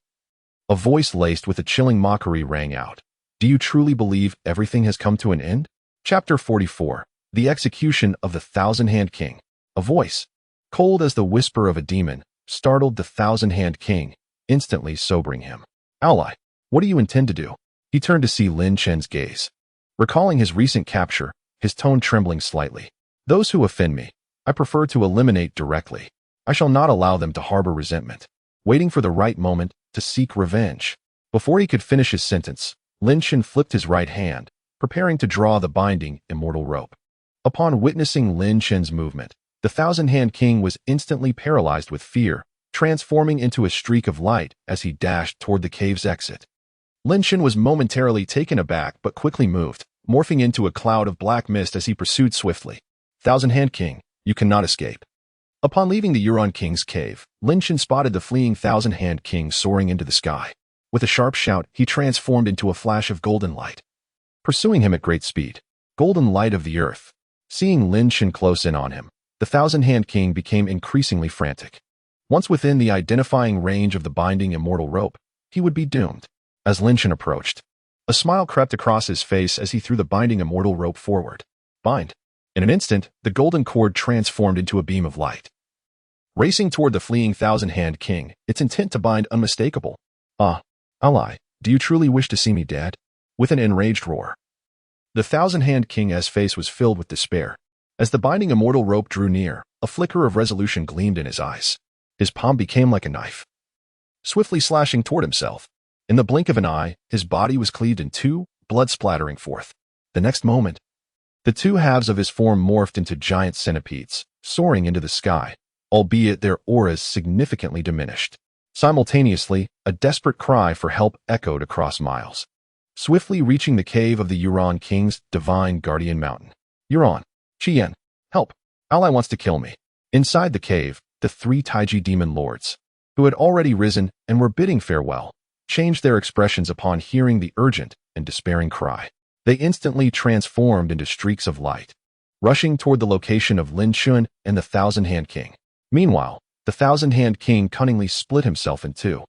a voice laced with a chilling mockery rang out. Do you truly believe everything has come to an end? Chapter 44. The Execution of the Thousand-Hand King. A voice, cold as the whisper of a demon, startled the Thousand-Hand King, instantly sobering him. Ally, what do you intend to do? He turned to see Lin Shun's gaze. Recalling his recent capture, his tone trembling slightly. Those who offend me, I prefer to eliminate directly. I shall not allow them to harbor resentment, waiting for the right moment to seek revenge. Before he could finish his sentence, Lin Shun flipped his right hand, preparing to draw the binding immortal rope. Upon witnessing Lin Shun's movement, the Thousand-Hand King was instantly paralyzed with fear, transforming into a streak of light as he dashed toward the cave's exit. Lin Shun was momentarily taken aback but quickly moved, morphing into a cloud of black mist as he pursued swiftly. Thousand-Hand King, you cannot escape. Upon leaving the Yuran King's cave, Lin Shun spotted the fleeing Thousand-Hand King soaring into the sky. With a sharp shout, he transformed into a flash of golden light, pursuing him at great speed. Golden light of the earth. Seeing Lin Shun close in on him, the Thousand-Hand King became increasingly frantic. Once within the identifying range of the binding immortal rope, he would be doomed. As Lin Shun approached, a smile crept across his face as he threw the binding immortal rope forward. Bind. In an instant, the golden cord transformed into a beam of light, racing toward the fleeing thousand-hand king, its intent to bind unmistakable. "Ah, ally, do you truly wish to see me dead?" With an enraged roar. The thousand-hand king's face was filled with despair. As the binding immortal rope drew near, a flicker of resolution gleamed in his eyes. His palm became like a knife, swiftly slashing toward himself. In the blink of an eye, his body was cleaved in two, blood splattering forth. The next moment, the two halves of his form morphed into giant centipedes, soaring into the sky, albeit their auras significantly diminished. Simultaneously, a desperate cry for help echoed across miles, swiftly reaching the cave of the Euron King's divine guardian mountain. "Euron, Chien, help! Ally wants to kill me." Inside the cave, the three Taiji demon lords, who had already risen and were bidding farewell, changed their expressions upon hearing the urgent and despairing cry. They instantly transformed into streaks of light, rushing toward the location of Lin Chun and the Thousand-Hand King. Meanwhile, the Thousand-Hand King cunningly split himself in two,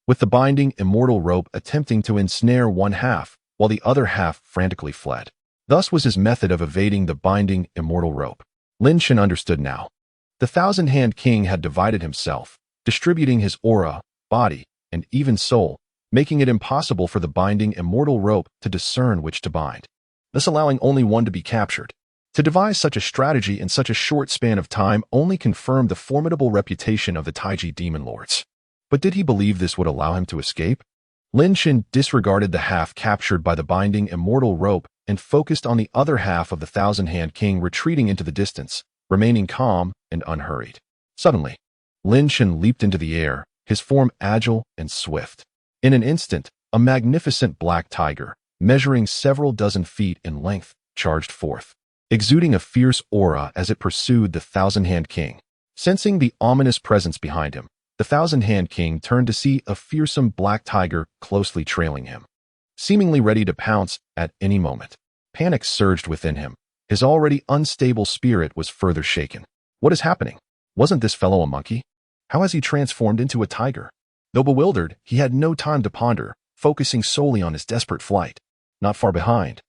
with the binding immortal rope attempting to ensnare one half, while the other half frantically fled. Thus was his method of evading the binding immortal rope. Lin Chun understood now. The Thousand-Hand King had divided himself, distributing his aura, body, and even soul, making it impossible for the binding immortal rope to discern which to bind, thus allowing only one to be captured. To devise such a strategy in such a short span of time only confirmed the formidable reputation of the Taiji demon lords. But did he believe this would allow him to escape? Lin Chun disregarded the half captured by the binding immortal rope and focused on the other half of the Thousand-Hand King retreating into the distance, remaining calm and unhurried. Suddenly, Lin Chun leaped into the air, his form agile and swift. In an instant, a magnificent black tiger, measuring several dozen feet in length, charged forth, exuding a fierce aura as it pursued the Thousand-Hand King. Sensing the ominous presence behind him, the Thousand-Hand King turned to see a fearsome black tiger closely trailing him, seemingly ready to pounce at any moment. Panic surged within him. His already unstable spirit was further shaken. What is happening? Wasn't this fellow a monkey? How has he transformed into a tiger? Though bewildered, he had no time to ponder, focusing solely on his desperate flight. Not far behind,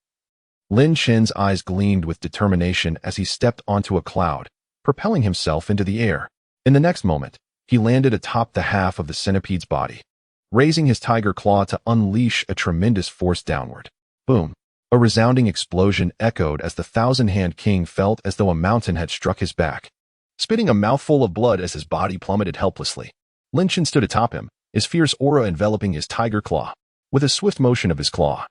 Lin Chun's eyes gleamed with determination as he stepped onto a cloud, propelling himself into the air. In the next moment, he landed atop the half of the centipede's body, raising his tiger claw to unleash a tremendous force downward. Boom! A resounding explosion echoed as the Thousand-Hand King felt as though a mountain had struck his back, spitting a mouthful of blood as his body plummeted helplessly. Lin Chun stood atop him, his fierce aura enveloping his tiger claw. With a swift motion of his claw,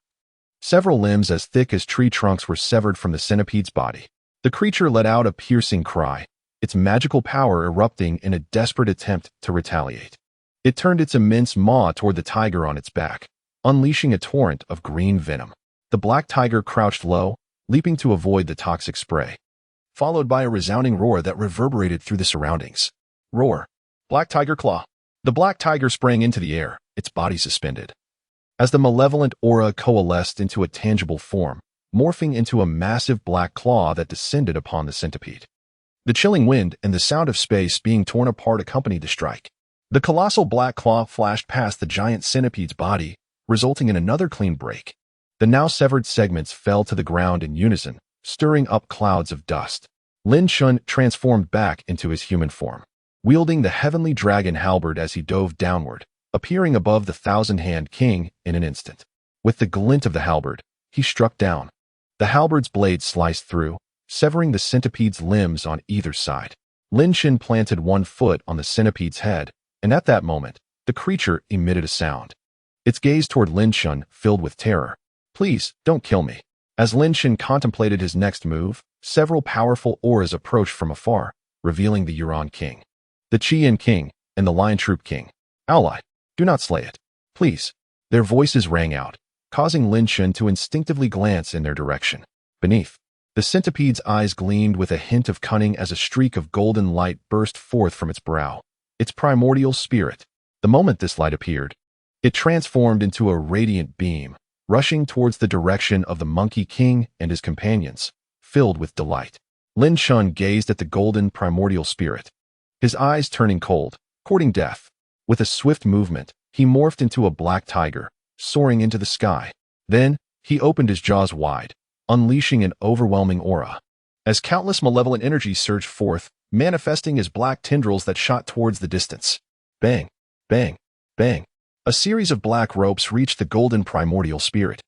several limbs as thick as tree trunks were severed from the centipede's body. The creature let out a piercing cry, its magical power erupting in a desperate attempt to retaliate. It turned its immense maw toward the tiger on its back, unleashing a torrent of green venom. The black tiger crouched low, leaping to avoid the toxic spray, followed by a resounding roar that reverberated through the surroundings. Roar! Black tiger claw! The black tiger sprang into the air, its body suspended, as the malevolent aura coalesced into a tangible form, morphing into a massive black claw that descended upon the centipede. The chilling wind and the sound of space being torn apart accompanied the strike. The colossal black claw flashed past the giant centipede's body, resulting in another clean break. The now severed segments fell to the ground in unison, stirring up clouds of dust. Lin Chun transformed back into his human form, wielding the heavenly dragon halberd as he dove downward, appearing above the Thousand-Hand King in an instant. With the glint of the halberd, he struck down. The halberd's blade sliced through, severing the centipede's limbs on either side. Lin Chun planted one foot on the centipede's head, and at that moment, the creature emitted a sound. Its gaze toward Lin Chun filled with terror. "Please, don't kill me." As Lin Chun contemplated his next move, several powerful auras approached from afar, revealing the Euron King, the Chien King, and the Lion Troop King. "Ally, do not slay it. Please." Their voices rang out, causing Lin Chun to instinctively glance in their direction. Beneath, the centipede's eyes gleamed with a hint of cunning as a streak of golden light burst forth from its brow, its primordial spirit. The moment this light appeared, it transformed into a radiant beam, rushing towards the direction of the Monkey King and his companions, filled with delight. Lin Chun gazed at the golden primordial spirit, his eyes turning cold, courting death. With a swift movement, he morphed into a black tiger, soaring into the sky. Then, he opened his jaws wide, unleashing an overwhelming aura. As countless malevolent energies surged forth, manifesting as black tendrils that shot towards the distance. Bang, bang, bang. A series of black ropes reached the golden primordial spirit,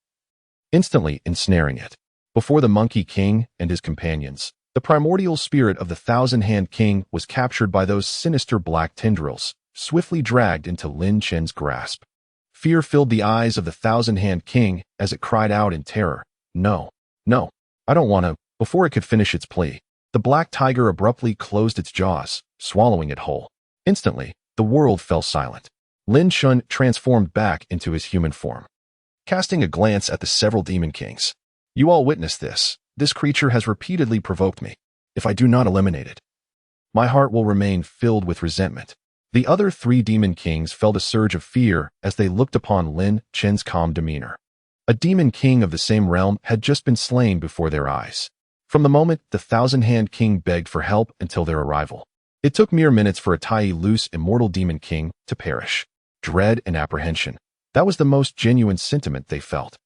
instantly ensnaring it. Before the Monkey King and his companions, the primordial spirit of the Thousand-Hand King was captured by those sinister black tendrils, swiftly dragged into Lin Chen's grasp. Fear filled the eyes of the Thousand-Hand King as it cried out in terror, "No, no, I don't want to." Before it could finish its plea, the black tiger abruptly closed its jaws, swallowing it whole. Instantly, the world fell silent. Lin Chen transformed back into his human form. Casting a glance at the several demon kings, "You all witnessed this. This creature has repeatedly provoked me. If I do not eliminate it, my heart will remain filled with resentment." The other three demon kings felt a surge of fear as they looked upon Lin Chen's calm demeanor. A demon king of the same realm had just been slain before their eyes. From the moment the Thousand-Hand King begged for help until their arrival, it took mere minutes for a Tai loose immortal demon king to perish. Dread and apprehension. That was the most genuine sentiment they felt.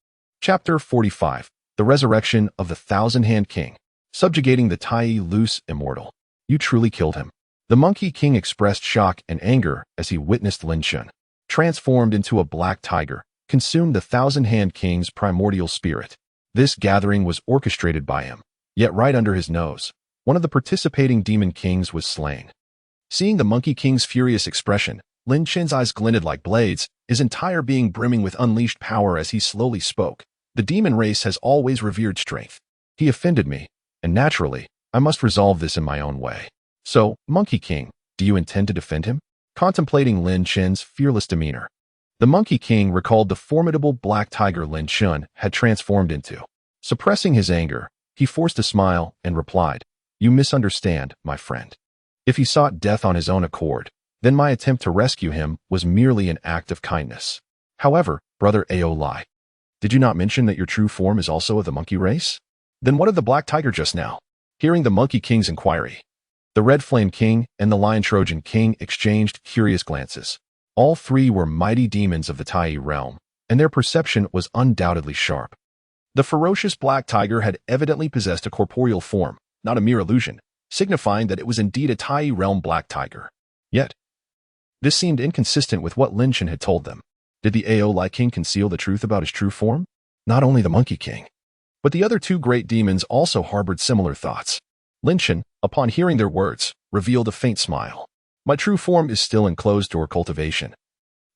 Chapter 45. The Resurrection of the Thousand-Hand King. Subjugating the Tai loose immortal. You truly killed him. The Monkey King expressed shock and anger as he witnessed Lin Chen, transformed into a black tiger, consume the Thousand-Hand King's primordial spirit. This gathering was orchestrated by him, yet right under his nose, one of the participating demon kings was slain. Seeing the Monkey King's furious expression, Lin Chen's eyes glinted like blades, his entire being brimming with unleashed power as he slowly spoke. The demon race has always revered strength. He offended me, and naturally, I must resolve this in my own way. So, Monkey King, do you intend to defend him? Contemplating Lin Chen's fearless demeanor, the Monkey King recalled the formidable black tiger Lin Chen had transformed into. Suppressing his anger, he forced a smile and replied, "You misunderstand, my friend. If he sought death on his own accord, then my attempt to rescue him was merely an act of kindness. However, Brother Ao Lai, did you not mention that your true form is also of the monkey race? Then what of the black tiger just now?" Hearing the Monkey King's inquiry, the Red Flame King and the Lion Trojan King exchanged curious glances. All three were mighty demons of the Tai realm, and their perception was undoubtedly sharp. The ferocious black tiger had evidently possessed a corporeal form, not a mere illusion, signifying that it was indeed a Tai realm black tiger. Yet, this seemed inconsistent with what Lin Chen had told them. Did the Ao Lai King conceal the truth about his true form? Not only the Monkey King, but the other two great demons also harbored similar thoughts. Lin Chen, upon hearing their words, revealed a faint smile. "My true form is still in closed-door cultivation.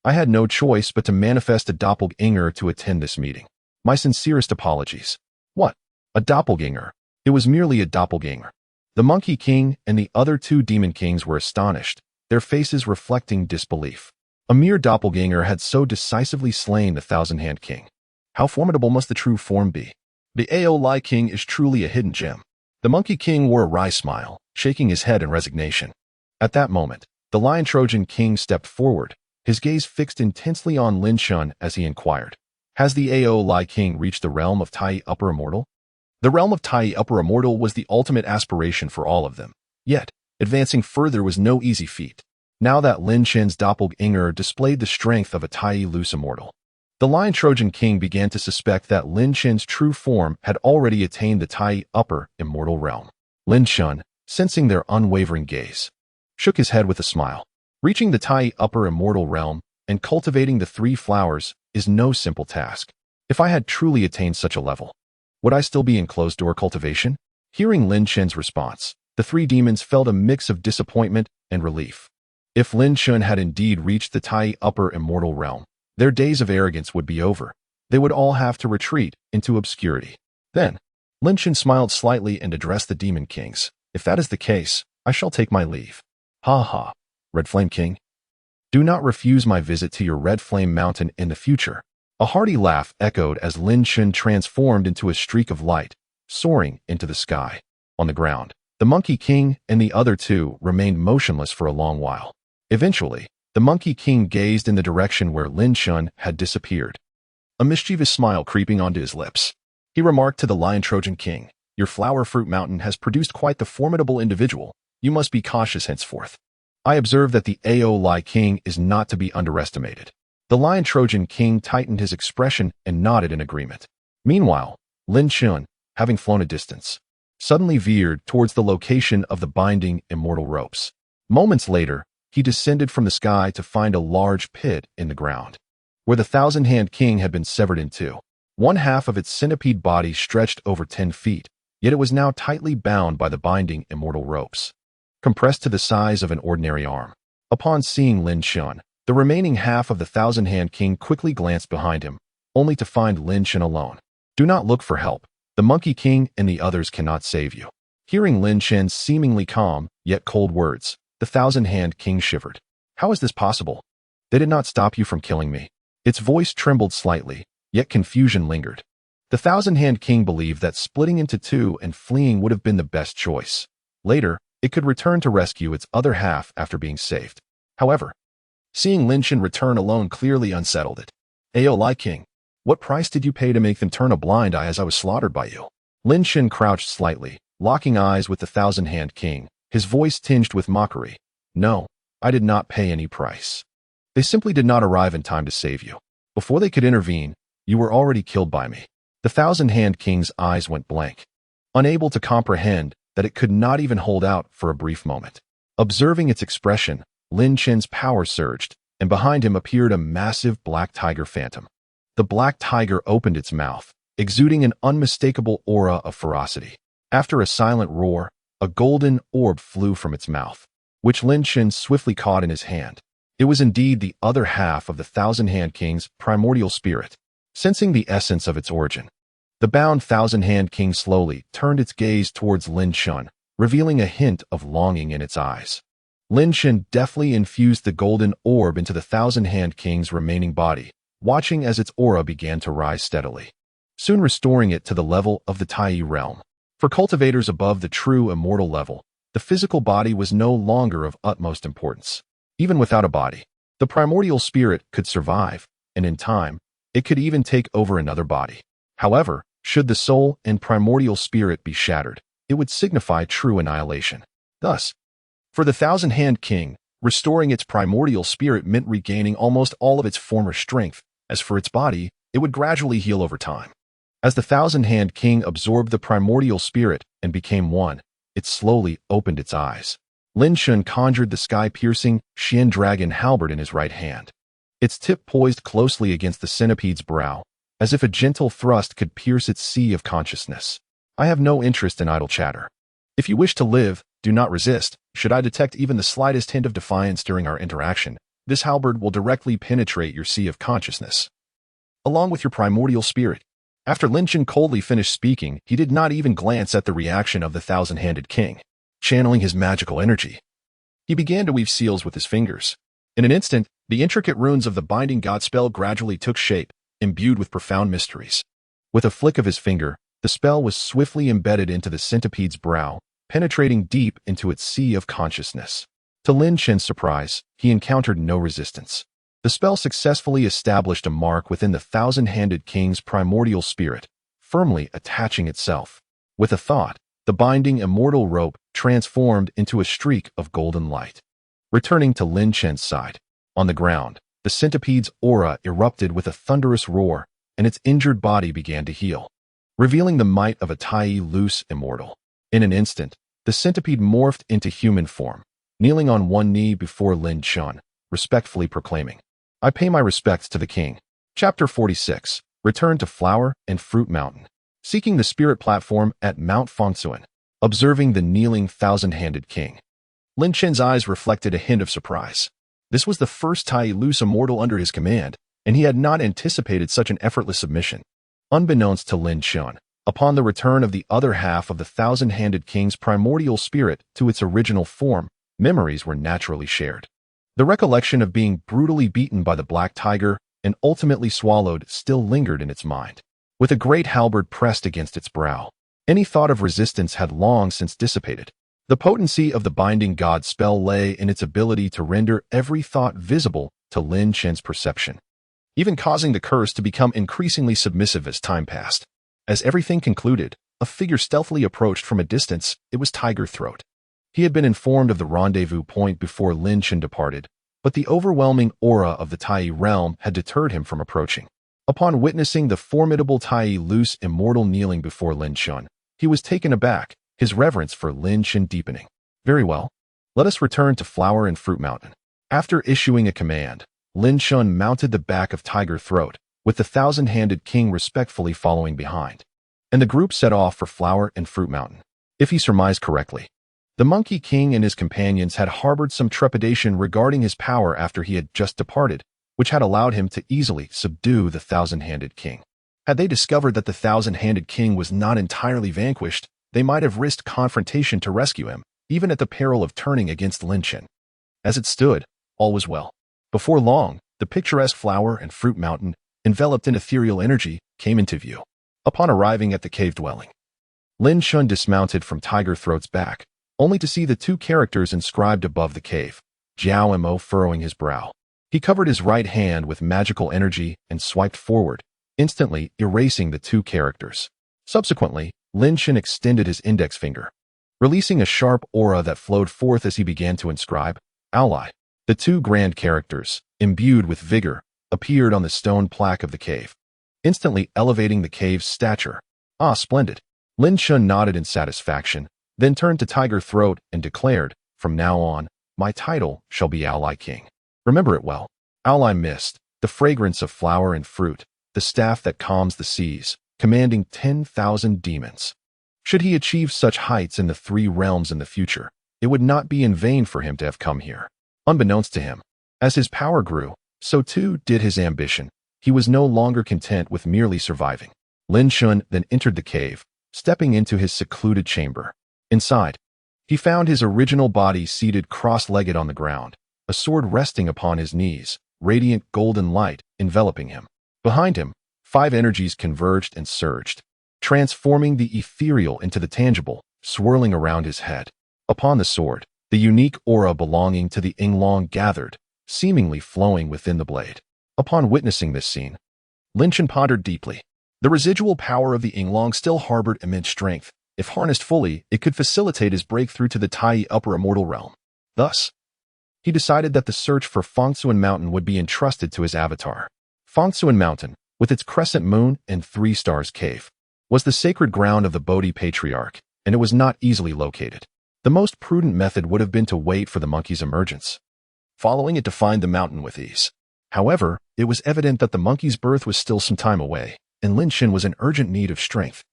I had no choice but to manifest a doppelganger to attend this meeting. My sincerest apologies." What? A doppelganger? It was merely a doppelganger. The Monkey King and the other two demon kings were astonished, their faces reflecting disbelief. A mere doppelganger had so decisively slain the Thousand-Hand King. How formidable must the true form be? The Ao Lai King is truly a hidden gem. The Monkey King wore a wry smile, shaking his head in resignation. At that moment, the Lion Trojan King stepped forward, his gaze fixed intensely on Lin Chen as he inquired, "Has the Ao Lai King reached the realm of Tai Upper Immortal?" The realm of Tai Upper Immortal was the ultimate aspiration for all of them. Yet, advancing further was no easy feat. Now that Lin Chen's doppelganger displayed the strength of a Tai loose immortal, the Lion Trojan King began to suspect that Lin Chen's true form had already attained the Tai Upper Immortal realm. Lin Chen, sensing their unwavering gaze, shook his head with a smile. Reaching the Tai Upper Immortal realm and cultivating the three flowers is no simple task. If I had truly attained such a level, would I still be in closed-door cultivation? Hearing Lin Chen's response, the three demons felt a mix of disappointment and relief. If Lin Chen had indeed reached the Tai Upper Immortal realm, their days of arrogance would be over. They would all have to retreat into obscurity. Then, Lin Chen smiled slightly and addressed the demon kings. "If that is the case, I shall take my leave." "Ha ha, Red Flame King. Do not refuse my visit to your Red Flame Mountain in the future." A hearty laugh echoed as Lin Chen transformed into a streak of light, soaring into the sky. On the ground, the Monkey King and the other two remained motionless for a long while. Eventually, the Monkey King gazed in the direction where Lin Chen had disappeared, a mischievous smile creeping onto his lips. He remarked to the Lion Trojan King, "Your flower fruit mountain has produced quite the formidable individual. You must be cautious henceforth. I observe that the Ao Lai King is not to be underestimated." The Lion Trojan King tightened his expression and nodded in agreement. Meanwhile, Lin Chen, having flown a distance, suddenly veered towards the location of the binding immortal ropes. Moments later, he descended from the sky to find a large pit in the ground, where the Thousand-Hand King had been severed in two. One half of its centipede body stretched over 10 feet, yet it was now tightly bound by the binding immortal ropes, compressed to the size of an ordinary arm. Upon seeing Lin Shun, the remaining half of the Thousand-Hand King quickly glanced behind him, only to find Lin Shun alone. Do not look for help. The Monkey King and the others cannot save you. Hearing Lin Shun's seemingly calm, yet cold words, the Thousand-Hand King shivered. How is this possible? They did not stop you from killing me. Its voice trembled slightly, yet confusion lingered. The Thousand-Hand King believed that splitting into two and fleeing would have been the best choice. Later, it could return to rescue its other half after being saved. However, seeing Lin Shun return alone clearly unsettled it. Ayo Lai King, what price did you pay to make them turn a blind eye as I was slaughtered by you? Lin Shun crouched slightly, locking eyes with the Thousand-Hand King, his voice tinged with mockery. No, I did not pay any price. They simply did not arrive in time to save you. Before they could intervene, you were already killed by me. The Thousand-Hand King's eyes went blank, unable to comprehend that it could not even hold out for a brief moment. Observing its expression, Lin Shun's power surged, and behind him appeared a massive black tiger phantom. The black tiger opened its mouth, exuding an unmistakable aura of ferocity. After a silent roar, a golden orb flew from its mouth, which Lin Shun swiftly caught in his hand. It was indeed the other half of the Thousand-Hand King's primordial spirit. Sensing the essence of its origin, the bound Thousand-Hand King slowly turned its gaze towards Lin Shun, revealing a hint of longing in its eyes. Lin Shun deftly infused the golden orb into the Thousand-Hand King's remaining body, watching as its aura began to rise steadily, soon restoring it to the level of the Tai realm. For cultivators above the true immortal level, the physical body was no longer of utmost importance. Even without a body, the primordial spirit could survive, and in time, it could even take over another body. However, should the soul and primordial spirit be shattered, it would signify true annihilation. Thus, for the Thousand-Hand King, restoring its primordial spirit meant regaining almost all of its former strength. As for its body, it would gradually heal over time. As the Thousand-Hand King absorbed the primordial spirit and became one, it slowly opened its eyes. Lin Shun conjured the sky-piercing Xian dragon halberd in his right hand, its tip poised closely against the centipede's brow, as if a gentle thrust could pierce its sea of consciousness. I have no interest in idle chatter. If you wish to live, do not resist. Should I detect even the slightest hint of defiance during our interaction, this halberd will directly penetrate your sea of consciousness, along with your primordial spirit. After Lin Shun coldly finished speaking, he did not even glance at the reaction of the Thousand-Handed King. Channeling his magical energy, he began to weave seals with his fingers. In an instant, the intricate runes of the binding god spell gradually took shape, imbued with profound mysteries. With a flick of his finger, the spell was swiftly embedded into the centipede's brow, penetrating deep into its sea of consciousness. To Lin Shun's surprise, he encountered no resistance. The spell successfully established a mark within the Thousand-Handed King's primordial spirit, firmly attaching itself. With a thought, the binding immortal rope transformed into a streak of golden light. Returning to Lin Shun's side, on the ground, the centipede's aura erupted with a thunderous roar, and its injured body began to heal, revealing the might of a Tai loose immortal. In an instant, the centipede morphed into human form, kneeling on one knee before Lin Shun, respectfully proclaiming, "I pay my respects to the king." Chapter 46. Return to Flower and Fruit Mountain. Seeking the spirit platform at Mount Fengsuan, observing the kneeling Thousand-Handed King, Lin Shun's eyes reflected a hint of surprise. This was the first Tai loose immortal under his command, and he had not anticipated such an effortless submission. Unbeknownst to Lin Shun, upon the return of the other half of the Thousand-Handed King's primordial spirit to its original form, memories were naturally shared. The recollection of being brutally beaten by the black tiger and ultimately swallowed still lingered in its mind. With a great halberd pressed against its brow, any thought of resistance had long since dissipated. The potency of the binding god spell lay in its ability to render every thought visible to Lin Shun's perception, even causing the curse to become increasingly submissive as time passed. As everything concluded, a figure stealthily approached from a distance. It was Tiger Throat. He had been informed of the rendezvous point before Lin Shun departed, but the overwhelming aura of the Tai realm had deterred him from approaching. Upon witnessing the formidable Tai loose immortal kneeling before Lin Shun, he was taken aback, his reverence for Lin Shen deepening. Very well. Let us return to Flower and Fruit Mountain. After issuing a command, Lin Shen mounted the back of Tiger Throat, with the thousand-handed king respectfully following behind. And the group set off for Flower and Fruit Mountain. If he surmised correctly, the Monkey King and his companions had harbored some trepidation regarding his power after he had just departed, which had allowed him to easily subdue the thousand-handed king. Had they discovered that the thousand-handed king was not entirely vanquished, they might have risked confrontation to rescue him, even at the peril of turning against Lin Shen. As it stood, all was well. Before long, the picturesque Flower and Fruit Mountain, enveloped in ethereal energy, came into view. Upon arriving at the cave dwelling, Lin Shen dismounted from Tiger Throat's back, only to see the two characters inscribed above the cave, Jiao Mo furrowing his brow. He covered his right hand with magical energy and swiped forward, instantly erasing the two characters. Subsequently, Lin Shen extended his index finger, releasing a sharp aura that flowed forth as he began to inscribe, Ally. The two grand characters, imbued with vigor, appeared on the stone plaque of the cave, instantly elevating the cave's stature. Ah, splendid. Lin Shen nodded in satisfaction, then turned to Tiger Throat and declared, from now on, my title shall be Ally King. Remember it well. Ally Mist, the fragrance of flower and fruit, the staff that calms the seas, commanding 10,000 demons. Should he achieve such heights in the three realms in the future, it would not be in vain for him to have come here. Unbeknownst to him, as his power grew, so too did his ambition. He was no longer content with merely surviving. Lin Shen then entered the cave, stepping into his secluded chamber. Inside, he found his original body seated cross-legged on the ground, a sword resting upon his knees, radiant golden light enveloping him. Behind him, 5 energies converged and surged, transforming the ethereal into the tangible, swirling around his head. Upon the sword, the unique aura belonging to the Yinglong gathered, seemingly flowing within the blade. Upon witnessing this scene, Lin Shen pondered deeply. The residual power of the Yinglong still harbored immense strength. If harnessed fully, it could facilitate his breakthrough to the Tai upper immortal realm. Thus, he decided that the search for Fengsuan Mountain would be entrusted to his avatar. Fengsuan Mountain, with its crescent moon and 3 stars cave, was the sacred ground of the Bodhi Patriarch, and it was not easily located. The most prudent method would have been to wait for the monkey's emergence, following it to find the mountain with ease. However, it was evident that the monkey's birth was still some time away, and Lin Shen was in urgent need of strength.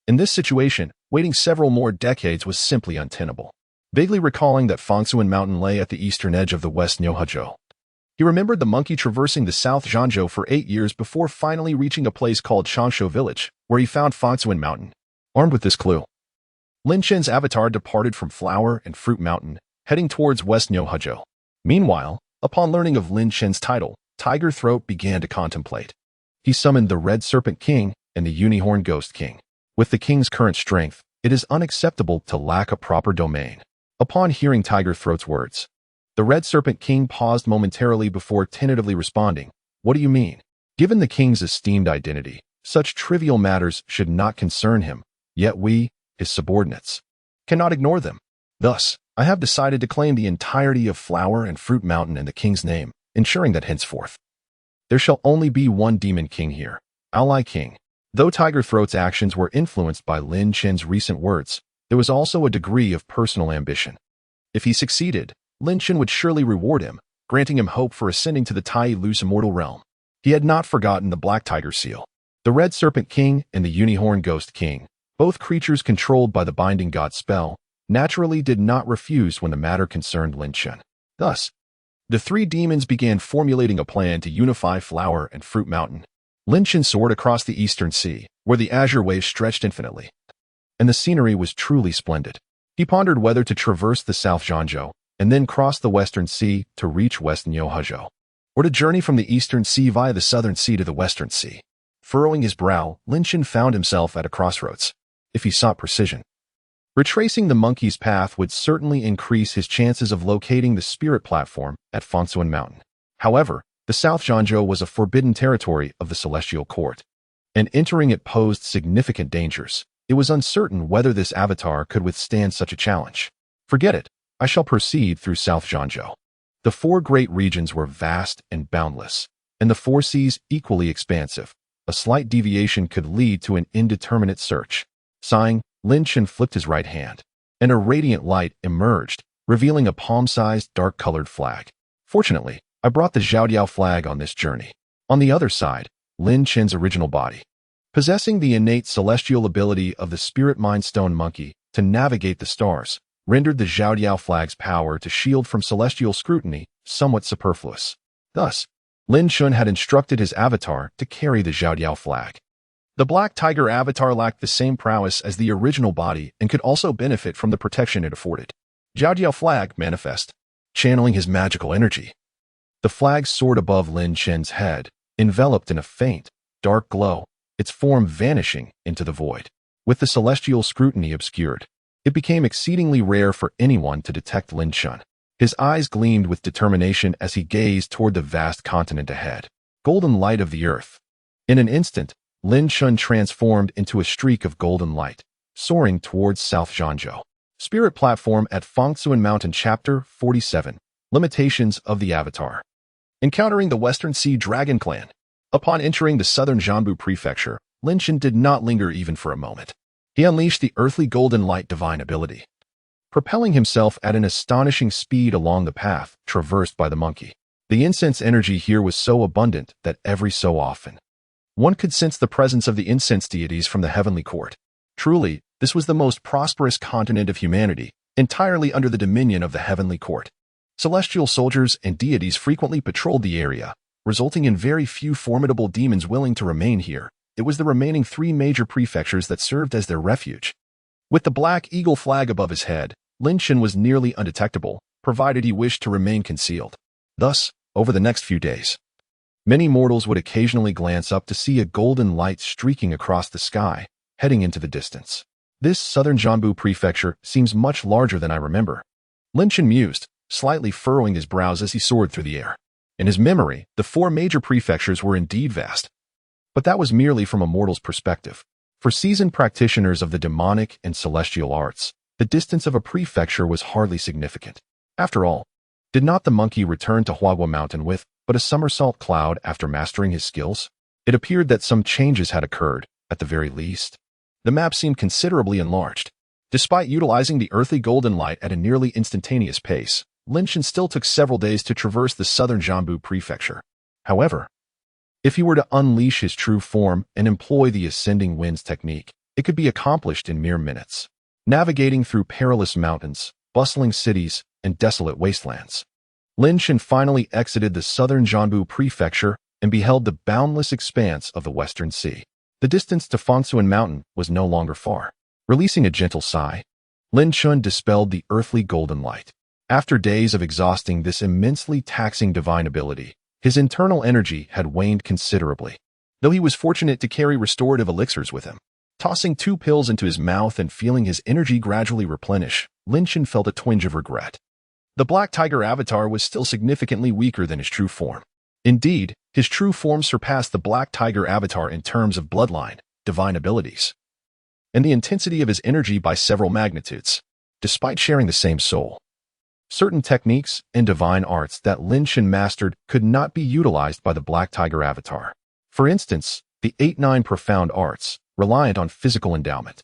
In this situation, waiting several more decades was simply untenable. Vaguely recalling that Fengsuan Mountain lay at the eastern edge of the West Nyohazhou, he remembered the monkey traversing the South Zhanzhou for 8 years before finally reaching a place called Changshu Village, where he found Fengsuan Mountain. Armed with this clue, Lin Shen's avatar departed from Flower and Fruit Mountain, heading towards West Nyohazhou. Meanwhile, upon learning of Lin Shen's title, Tiger Throat began to contemplate. He summoned the Red Serpent King and the Unicorn Ghost King. With the king's current strength, it is unacceptable to lack a proper domain. Upon hearing Tiger Throat's words, the Red Serpent King paused momentarily before tentatively responding. What do you mean? Given the king's esteemed identity, such trivial matters should not concern him, yet we, his subordinates, cannot ignore them. Thus, I have decided to claim the entirety of Flower and Fruit Mountain in the king's name, ensuring that henceforth there shall only be one demon king here, Ally King. Though Tiger Throat's actions were influenced by Lin Shen's recent words, there was also a degree of personal ambition. If he succeeded, Lin Shen would surely reward him, granting him hope for ascending to the Tai Lu's immortal realm. He had not forgotten the Black Tiger Seal, the Red Serpent King and the Unicorn Ghost King, both creatures controlled by the Binding God spell, naturally did not refuse when the matter concerned Lin Shen. Thus, the 3 demons began formulating a plan to unify Flower and Fruit Mountain. Lin Shen soared across the eastern sea, where the azure waves stretched infinitely, and the scenery was truly splendid. He pondered whether to traverse the South Zhanzhou and then cross the western sea to reach West Nyohazhou, or to journey from the eastern sea via the southern sea to the western sea. Furrowing his brow, Lin Shen found himself at a crossroads. If he sought precision, retracing the monkey's path would certainly increase his chances of locating the spirit platform at Fengsuan Mountain. However, the South Zhanzhou was a forbidden territory of the Celestial Court, and entering it posed significant dangers. It was uncertain whether this avatar could withstand such a challenge. Forget it. I shall proceed through South Zhanzhou. The 4 great regions were vast and boundless, and the 4 seas equally expansive. A slight deviation could lead to an indeterminate search. Sighing, Lin Chen flipped his right hand, and a radiant light emerged, revealing a palm-sized, dark-colored flag. Fortunately, I brought the Zhaodiao flag on this journey. On the other side, Lin Chen's original body. Possessing the innate celestial ability of the Spirit Mind Stone Monkey to navigate the stars, rendered the Zhaodiao flag's power to shield from celestial scrutiny somewhat superfluous. Thus, Lin Chen had instructed his avatar to carry the Zhaodiao flag. The Black Tiger avatar lacked the same prowess as the original body and could also benefit from the protection it afforded. Zhaodiao flag manifest, channeling his magical energy. The flag soared above Lin Chen's head, enveloped in a faint, dark glow, its form vanishing into the void. With the celestial scrutiny obscured, it became exceedingly rare for anyone to detect Lin Chen. His eyes gleamed with determination as he gazed toward the vast continent ahead. Golden light of the earth. In an instant, Lin Chen transformed into a streak of golden light, soaring towards South Zhanzhou. Spirit Platform at Fangsuan Mountain Chapter 47. Limitations of the Avatar. Encountering the Western Sea Dragon Clan. Upon entering the southern Jianbu Prefecture, Lin Chen did not linger even for a moment. He unleashed the earthly golden light divine ability, propelling himself at an astonishing speed along the path traversed by the monkey. The incense energy here was so abundant that every so often, one could sense the presence of the incense deities from the heavenly court. Truly, this was the most prosperous continent of humanity, entirely under the dominion of the heavenly court. Celestial soldiers and deities frequently patrolled the area, resulting in very few formidable demons willing to remain here. It was the remaining 3 major prefectures that served as their refuge. With the black eagle flag above his head, Lin Chen was nearly undetectable, provided he wished to remain concealed. Thus, over the next few days, many mortals would occasionally glance up to see a golden light streaking across the sky, heading into the distance. This southern Jianbu prefecture seems much larger than I remember. Lin Chen mused, slightly furrowing his brows as he soared through the air. In his memory, the 4 major prefectures were indeed vast. But that was merely from a mortal's perspective. For seasoned practitioners of the demonic and celestial arts, the distance of a prefecture was hardly significant. After all, did not the monkey return to Huagua Mountain with but a somersault cloud after mastering his skills? It appeared that some changes had occurred, at the very least. The map seemed considerably enlarged. Despite utilizing the earthly golden light at a nearly instantaneous pace, Lin Chen still took several days to traverse the southern Jianbu prefecture. However, if he were to unleash his true form and employ the ascending winds technique, it could be accomplished in mere minutes. Navigating through perilous mountains, bustling cities, and desolate wastelands, Lin Chen finally exited the southern Jianbu prefecture and beheld the boundless expanse of the Western Sea. The distance to Fangsuan Mountain was no longer far. Releasing a gentle sigh, Lin Chen dispelled the earthly golden light. After days of exhausting this immensely taxing divine ability, his internal energy had waned considerably. Though he was fortunate to carry restorative elixirs with him, tossing 2 pills into his mouth and feeling his energy gradually replenish, Lin Chen felt a twinge of regret. The Black Tiger avatar was still significantly weaker than his true form. Indeed, his true form surpassed the Black Tiger avatar in terms of bloodline, divine abilities, and the intensity of his energy by several magnitudes. Despite sharing the same soul, certain techniques and divine arts that Lin Chen mastered could not be utilized by the Black Tiger avatar. For instance, the 8-9 profound arts, reliant on physical endowment,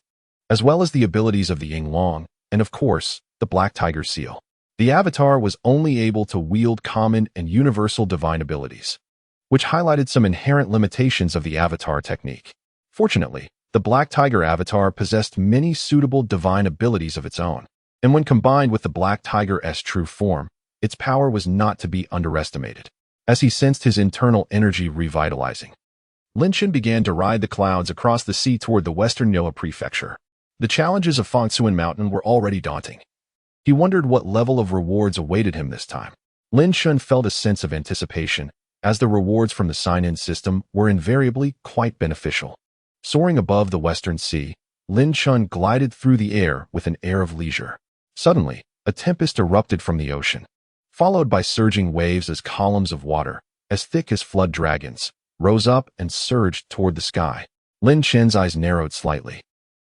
as well as the abilities of the Ying Long, and of course, the Black Tiger seal. The avatar was only able to wield common and universal divine abilities, which highlighted some inherent limitations of the avatar technique. Fortunately, the Black Tiger avatar possessed many suitable divine abilities of its own, and when combined with the Black Tiger's true form, its power was not to be underestimated. As he sensed his internal energy revitalizing, Lin Chen began to ride the clouds across the sea toward the western Nyoa prefecture. The challenges of Fangsuan Mountain were already daunting. He wondered what level of rewards awaited him this time. Lin Chen felt a sense of anticipation, as the rewards from the sign-in system were invariably quite beneficial. Soaring above the western sea, Lin Chen glided through the air with an air of leisure. Suddenly, a tempest erupted from the ocean, followed by surging waves as columns of water, as thick as flood dragons, rose up and surged toward the sky. Lin Chen's eyes narrowed slightly,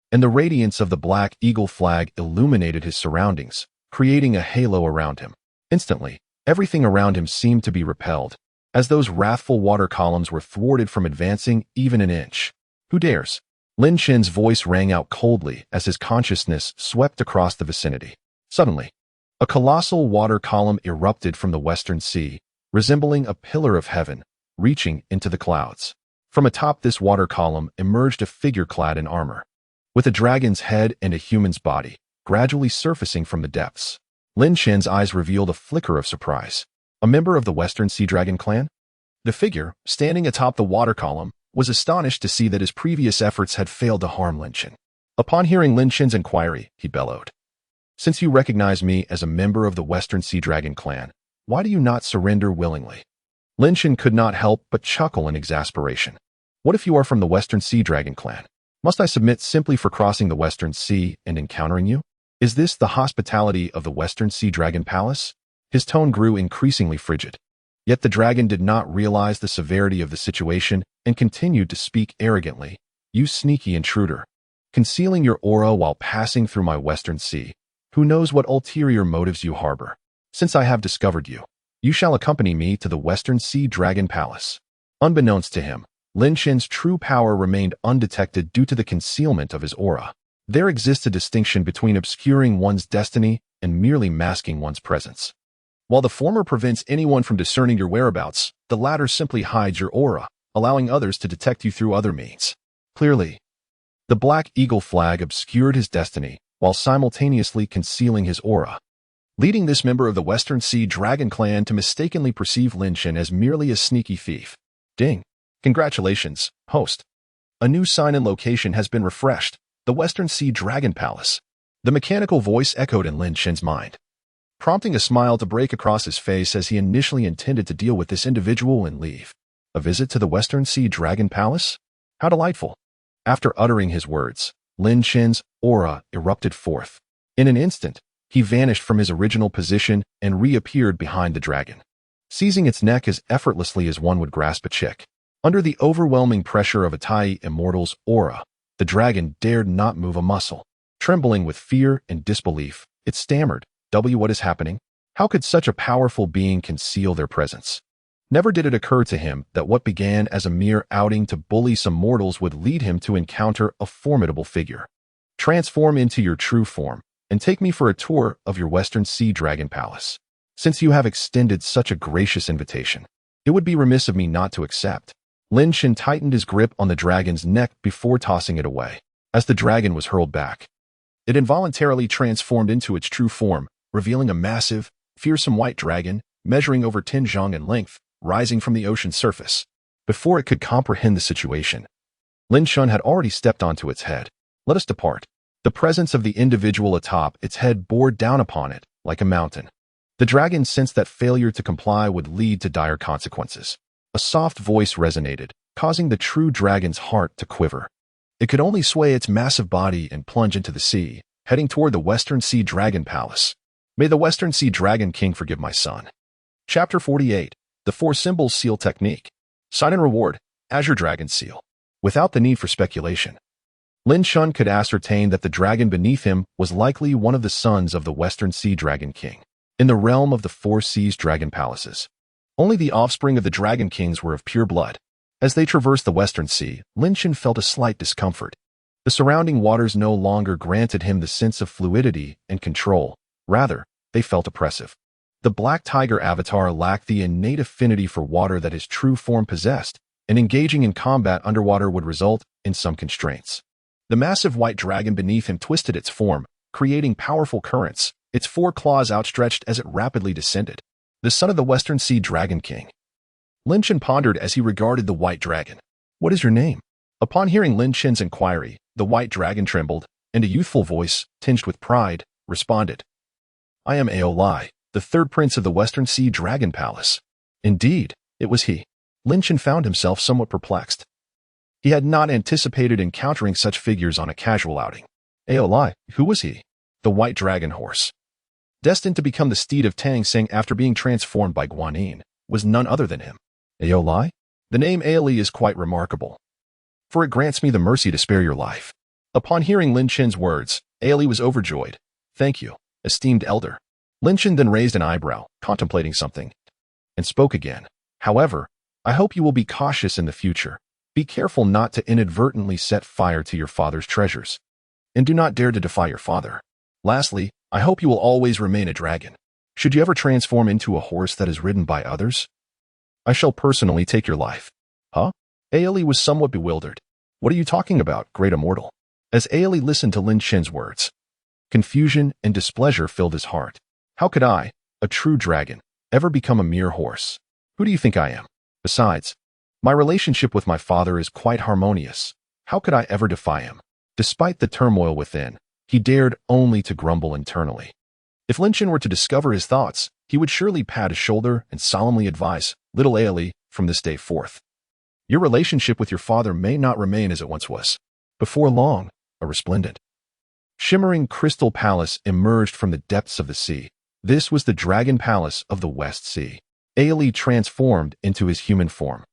and the radiance of the black eagle flag illuminated his surroundings, creating a halo around him. Instantly, everything around him seemed to be repelled, as those wrathful water columns were thwarted from advancing even an inch. Who dares? Lin Chen's voice rang out coldly as his consciousness swept across the vicinity. Suddenly, a colossal water column erupted from the western sea, resembling a pillar of heaven, reaching into the clouds. From atop this water column emerged a figure clad in armor, with a dragon's head and a human's body, gradually surfacing from the depths. Lin Chen's eyes revealed a flicker of surprise. A member of the Western Sea Dragon clan? The figure, standing atop the water column, was astonished to see that his previous efforts had failed to harm Lin Chen. Upon hearing Lin Chen's inquiry, he bellowed, "Since you recognize me as a member of the Western Sea Dragon clan, why do you not surrender willingly?" Lin Chen could not help but chuckle in exasperation. "What if you are from the Western Sea Dragon clan? Must I submit simply for crossing the Western Sea and encountering you? Is this the hospitality of the Western Sea Dragon Palace?" His tone grew increasingly frigid. Yet the dragon did not realize the severity of the situation and continued to speak arrogantly. "You sneaky intruder, concealing your aura while passing through my Western Sea. Who knows what ulterior motives you harbor? Since I have discovered you, you shall accompany me to the Western Sea Dragon Palace." Unbeknownst to him, Lin Chen's true power remained undetected due to the concealment of his aura. There exists a distinction between obscuring one's destiny and merely masking one's presence. While the former prevents anyone from discerning your whereabouts, the latter simply hides your aura, allowing others to detect you through other means. Clearly, the Black Eagle flag obscured his destiny while simultaneously concealing his aura, leading this member of the Western Sea Dragon clan to mistakenly perceive Lin Chen as merely a sneaky thief. Ding! Congratulations, host. A new sign and location has been refreshed, the Western Sea Dragon Palace. The mechanical voice echoed in Lin Chen's mind, prompting a smile to break across his face as he initially intended to deal with this individual and leave. A visit to the Western Sea Dragon Palace? How delightful. After uttering his words, Lin Chen's aura erupted forth. In an instant, he vanished from his original position and reappeared behind the dragon, seizing its neck as effortlessly as one would grasp a chick. Under the overwhelming pressure of a Tai Immortal's aura, the dragon dared not move a muscle. Trembling with fear and disbelief, it stammered, What is happening? How could such a powerful being conceal their presence?" Never did it occur to him that what began as a mere outing to bully some mortals would lead him to encounter a formidable figure. "Transform into your true form, and take me for a tour of your Western Sea Dragon Palace. Since you have extended such a gracious invitation, it would be remiss of me not to accept." Lin Chen tightened his grip on the dragon's neck before tossing it away. As the dragon was hurled back, it involuntarily transformed into its true form, revealing a massive, fearsome white dragon, measuring over 10 zhang in length, rising from the ocean's surface. Before it could comprehend the situation, Lin Chen had already stepped onto its head. "Let us depart." The presence of the individual atop its head bore down upon it, like a mountain. The dragon sensed that failure to comply would lead to dire consequences. A soft voice resonated, causing the true dragon's heart to quiver. It could only sway its massive body and plunge into the sea, heading toward the Western Sea Dragon Palace. May the Western Sea Dragon King forgive my son. Chapter 48. The Four Symbols Seal Technique. Sign and Reward, Azure Dragon Seal. Without the need for speculation, Lin Chen could ascertain that the dragon beneath him was likely one of the sons of the Western Sea Dragon King. In the realm of the Four Seas Dragon Palaces, only the offspring of the Dragon Kings were of pure blood. As they traversed the Western Sea, Lin Chen felt a slight discomfort. The surrounding waters no longer granted him the sense of fluidity and control. Rather, they felt oppressive. The Black Tiger avatar lacked the innate affinity for water that his true form possessed, and engaging in combat underwater would result in some constraints. The massive white dragon beneath him twisted its form, creating powerful currents, its 4 claws outstretched as it rapidly descended. The son of the Western Sea Dragon King. Lin Chen pondered as he regarded the white dragon. "What is your name?" Upon hearing Lin Chen's inquiry, the white dragon trembled, and a youthful voice, tinged with pride, responded, "I am Aolai, the 3rd prince of the Western Sea Dragon Palace." Indeed, it was he. Lin Chen found himself somewhat perplexed. He had not anticipated encountering such figures on a casual outing. Aolai, who was he? The white dragon horse, destined to become the steed of Tang Sing after being transformed by Guanyin, was none other than him. Aolai? The name Aoli is quite remarkable, for it grants me the mercy to spare your life. Upon hearing Lin Chen's words, Aoli was overjoyed. "Thank you, esteemed elder." Lin Chen then raised an eyebrow, contemplating something, and spoke again. "However, I hope you will be cautious in the future. Be careful not to inadvertently set fire to your father's treasures. And do not dare to defy your father. Lastly, I hope you will always remain a dragon. Should you ever transform into a horse that is ridden by others, I shall personally take your life. Huh? Ailey was somewhat bewildered. What are you talking about, great immortal? As Ailey listened to Lin Chen's words, confusion and displeasure filled his heart. How could I, a true dragon, ever become a mere horse? Who do you think I am? Besides, my relationship with my father is quite harmonious. How could I ever defy him? Despite the turmoil within, he dared only to grumble internally. If Lin Chen were to discover his thoughts, he would surely pat his shoulder and solemnly advise, little Ailey, from this day forth, your relationship with your father may not remain as it once was. Before long, a resplendent, shimmering crystal palace emerged from the depths of the sea. This was the Dragon Palace of the West Sea. Ailey transformed into his human form,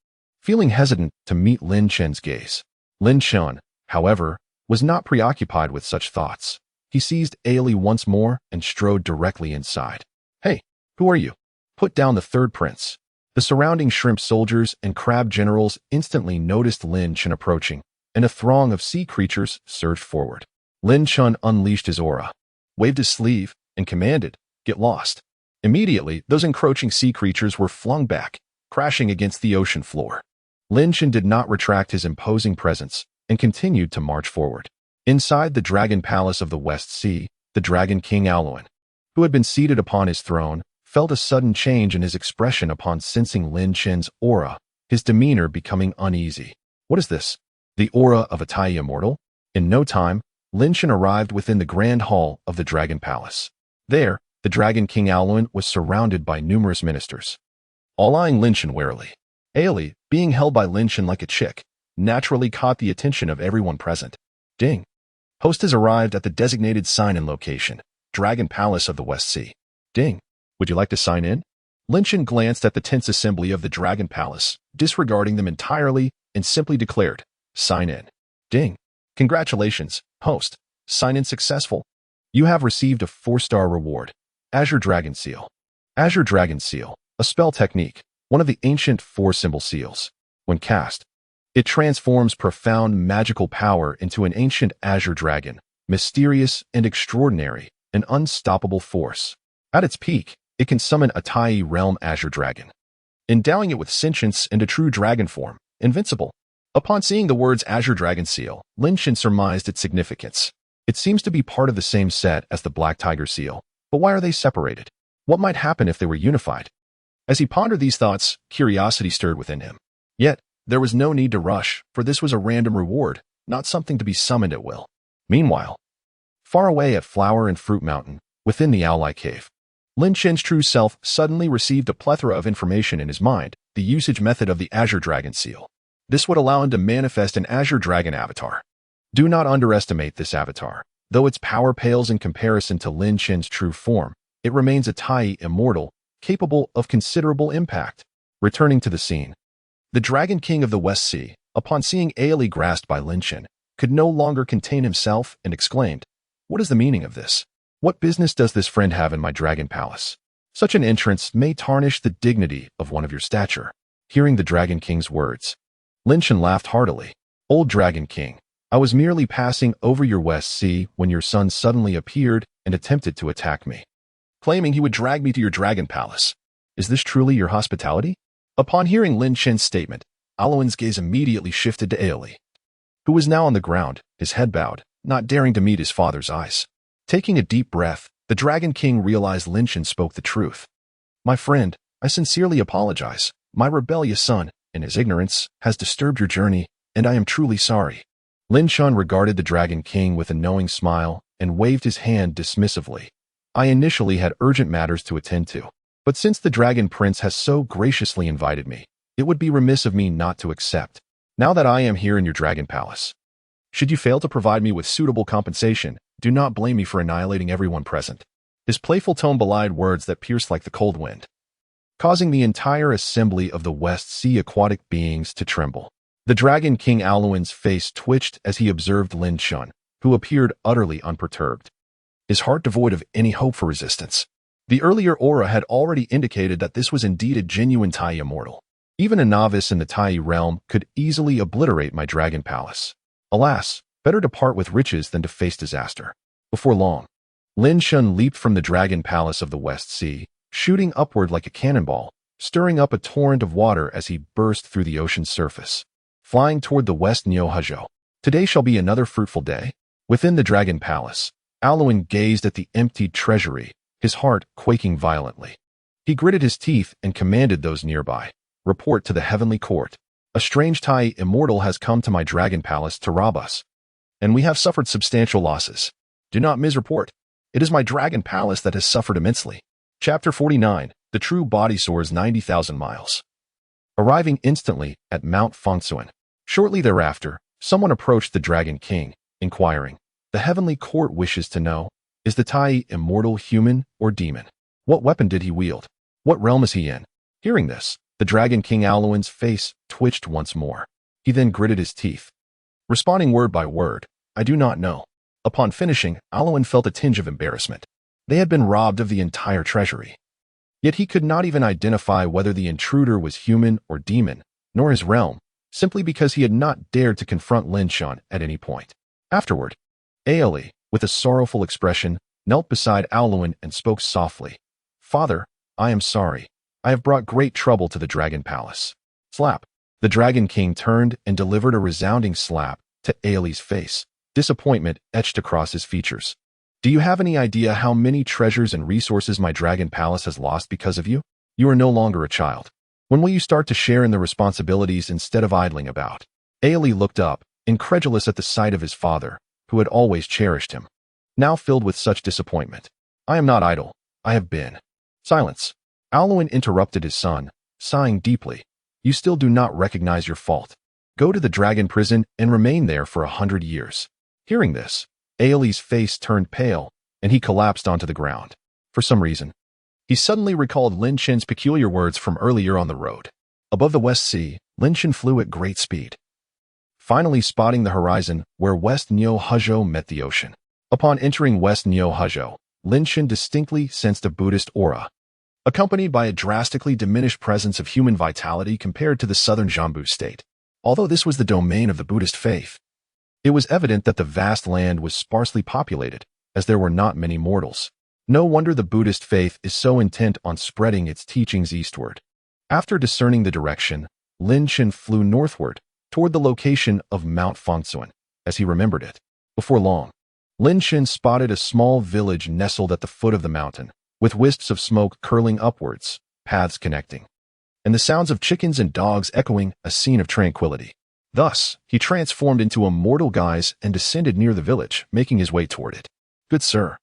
feeling hesitant to meet Lin Chen's gaze. Lin Chen, however, was not preoccupied with such thoughts. He seized Ailey once more and strode directly inside. Hey, who are you? Put down the third prince. The surrounding shrimp soldiers and crab generals instantly noticed Lin Chen approaching, and a throng of sea creatures surged forward. Lin Chen unleashed his aura, waved his sleeve, and commanded, "Get lost." Immediately, those encroaching sea creatures were flung back, crashing against the ocean floor. Lin Chen did not retract his imposing presence and continued to march forward. Inside the Dragon Palace of the West Sea, the Dragon King Awaken, who had been seated upon his throne, felt a sudden change in his expression upon sensing Lin Chen's aura, his demeanor becoming uneasy. What is this? The aura of a Tai immortal? In no time, Lin Chen arrived within the grand hall of the Dragon Palace. There, the Dragon King Awaken was surrounded by numerous ministers, all eyeing Lin Chen warily. Ailey, being held by Lin Chen like a chick, naturally caught the attention of everyone present. Ding! Host has arrived at the designated sign-in location, Dragon Palace of the West Sea. Ding! Would you like to sign in? Lin Chen glanced at the tense assembly of the Dragon Palace, disregarding them entirely, and simply declared, "Sign in." Ding! Congratulations, host. Sign-in successful. You have received a 4-star reward. Azure Dragon Seal. Azure Dragon Seal, a spell technique, one of the ancient 4-symbol seals. When cast, it transforms profound magical power into an ancient azure dragon, mysterious and extraordinary, an unstoppable force. At its peak, it can summon a Tai realm azure dragon, endowing it with sentience and a true dragon form, Invincible. Upon seeing the words Azure Dragon Seal, Lin Chen surmised its significance. It seems to be part of the same set as the Black Tiger Seal, but why are they separated? What might happen if they were unified? As he pondered these thoughts, curiosity stirred within him. Yet, there was no need to rush, for this was a random reward, not something to be summoned at will. Meanwhile, far away at Flower and Fruit Mountain, within the Owleye Cave, Lin Chen's true self suddenly received a plethora of information in his mind, the usage method of the Azure Dragon Seal. This would allow him to manifest an Azure Dragon avatar. Do not underestimate this avatar. Though its power pales in comparison to Lin Chen's true form, it remains a Tai immortal, capable of considerable impact. Returning to the scene, the Dragon King of the West Sea, upon seeing Ailey grasped by Lin Chen, could no longer contain himself and exclaimed, "What is the meaning of this? What business does this friend have in my Dragon Palace? Such an entrance may tarnish the dignity of one of your stature." Hearing the Dragon King's words, Lin Chen laughed heartily. "Old Dragon King, I was merely passing over your West Sea when your son suddenly appeared and attempted to attack me, claiming he would drag me to your Dragon Palace. Is this truly your hospitality?" Upon hearing Lin Chen's statement, Awaken's gaze immediately shifted to Ailey, who was now on the ground, his head bowed, not daring to meet his father's eyes. Taking a deep breath, the Dragon King realized Lin Chen spoke the truth. "My friend, I sincerely apologize. My rebellious son, in his ignorance, has disturbed your journey, and I am truly sorry." Lin Chen regarded the Dragon King with a knowing smile and waved his hand dismissively. "I initially had urgent matters to attend to, but since the Dragon Prince has so graciously invited me, it would be remiss of me not to accept. Now that I am here in your Dragon Palace, should you fail to provide me with suitable compensation, do not blame me for annihilating everyone present." His playful tone belied words that pierced like the cold wind, causing the entire assembly of the West Sea aquatic beings to tremble. The Dragon King Awaken's face twitched as he observed Lin Chen, who appeared utterly unperturbed, his heart devoid of any hope for resistance. The earlier aura had already indicated that this was indeed a genuine Tai immortal. Even a novice in the Tai realm could easily obliterate my dragon palace. Alas, better to part with riches than to face disaster. Before long, Lin Shun leaped from the dragon palace of the West Sea, shooting upward like a cannonball, stirring up a torrent of water as he burst through the ocean's surface. Flying toward the West Nyo-Hajo. Today shall be another fruitful day. Within the dragon palace, Awaken gazed at the emptied treasury, his heart quaking violently. He gritted his teeth and commanded those nearby. Report to the heavenly court. A strange Tai immortal has come to my dragon palace to rob us, and we have suffered substantial losses. Do not misreport. It is my dragon palace that has suffered immensely. Chapter 49. The true body soars 90,000 miles. Arriving instantly at Mount Fengsuan. Shortly thereafter, someone approached the Dragon King, inquiring, "The heavenly court wishes to know, is the Tai immortal human or demon? What weapon did he wield? What realm is he in?" Hearing this, the Dragon King Awaken's face twitched once more. He then gritted his teeth, responding word by word, "I do not know." Upon finishing, Awaken felt a tinge of embarrassment. They had been robbed of the entire treasury. Yet he could not even identify whether the intruder was human or demon, nor his realm, simply because he had not dared to confront Lin Shun at any point. Afterward, Ailey, with a sorrowful expression, knelt beside Awaken and spoke softly. "Father, I am sorry. I have brought great trouble to the Dragon Palace." Slap. The Dragon King turned and delivered a resounding slap to Ailey's face. Disappointment etched across his features. "Do you have any idea how many treasures and resources my Dragon Palace has lost because of you? You are no longer a child. When will you start to share in the responsibilities instead of idling about?" Ailey looked up, incredulous at the sight of his father, who had always cherished him, now filled with such disappointment. "I am not idle. I have been." Silence. Awaken interrupted his son, sighing deeply. "You still do not recognize your fault. Go to the dragon prison and remain there for 100 years. Hearing this, Ailey's face turned pale, and he collapsed onto the ground. For some reason, he suddenly recalled Lin Chen's peculiar words from earlier on the road. Above the West Sea, Lin Chen flew at great speed, finally spotting the horizon where West Nyo-Hajo met the ocean. Upon entering West Nyo-Hajo, Lin Chen distinctly sensed a Buddhist aura, accompanied by a drastically diminished presence of human vitality compared to the southern Jambu state. Although this was the domain of the Buddhist faith, it was evident that the vast land was sparsely populated, as there were not many mortals. No wonder the Buddhist faith is so intent on spreading its teachings eastward. After discerning the direction, Lin Chen flew northward, toward the location of Mount Fengsuan, as he remembered it. Before long, Lin Chen spotted a small village nestled at the foot of the mountain, with wisps of smoke curling upwards, paths connecting, and the sounds of chickens and dogs echoing a scene of tranquility. Thus, he transformed into a mortal guise and descended near the village, making his way toward it. "Good sir,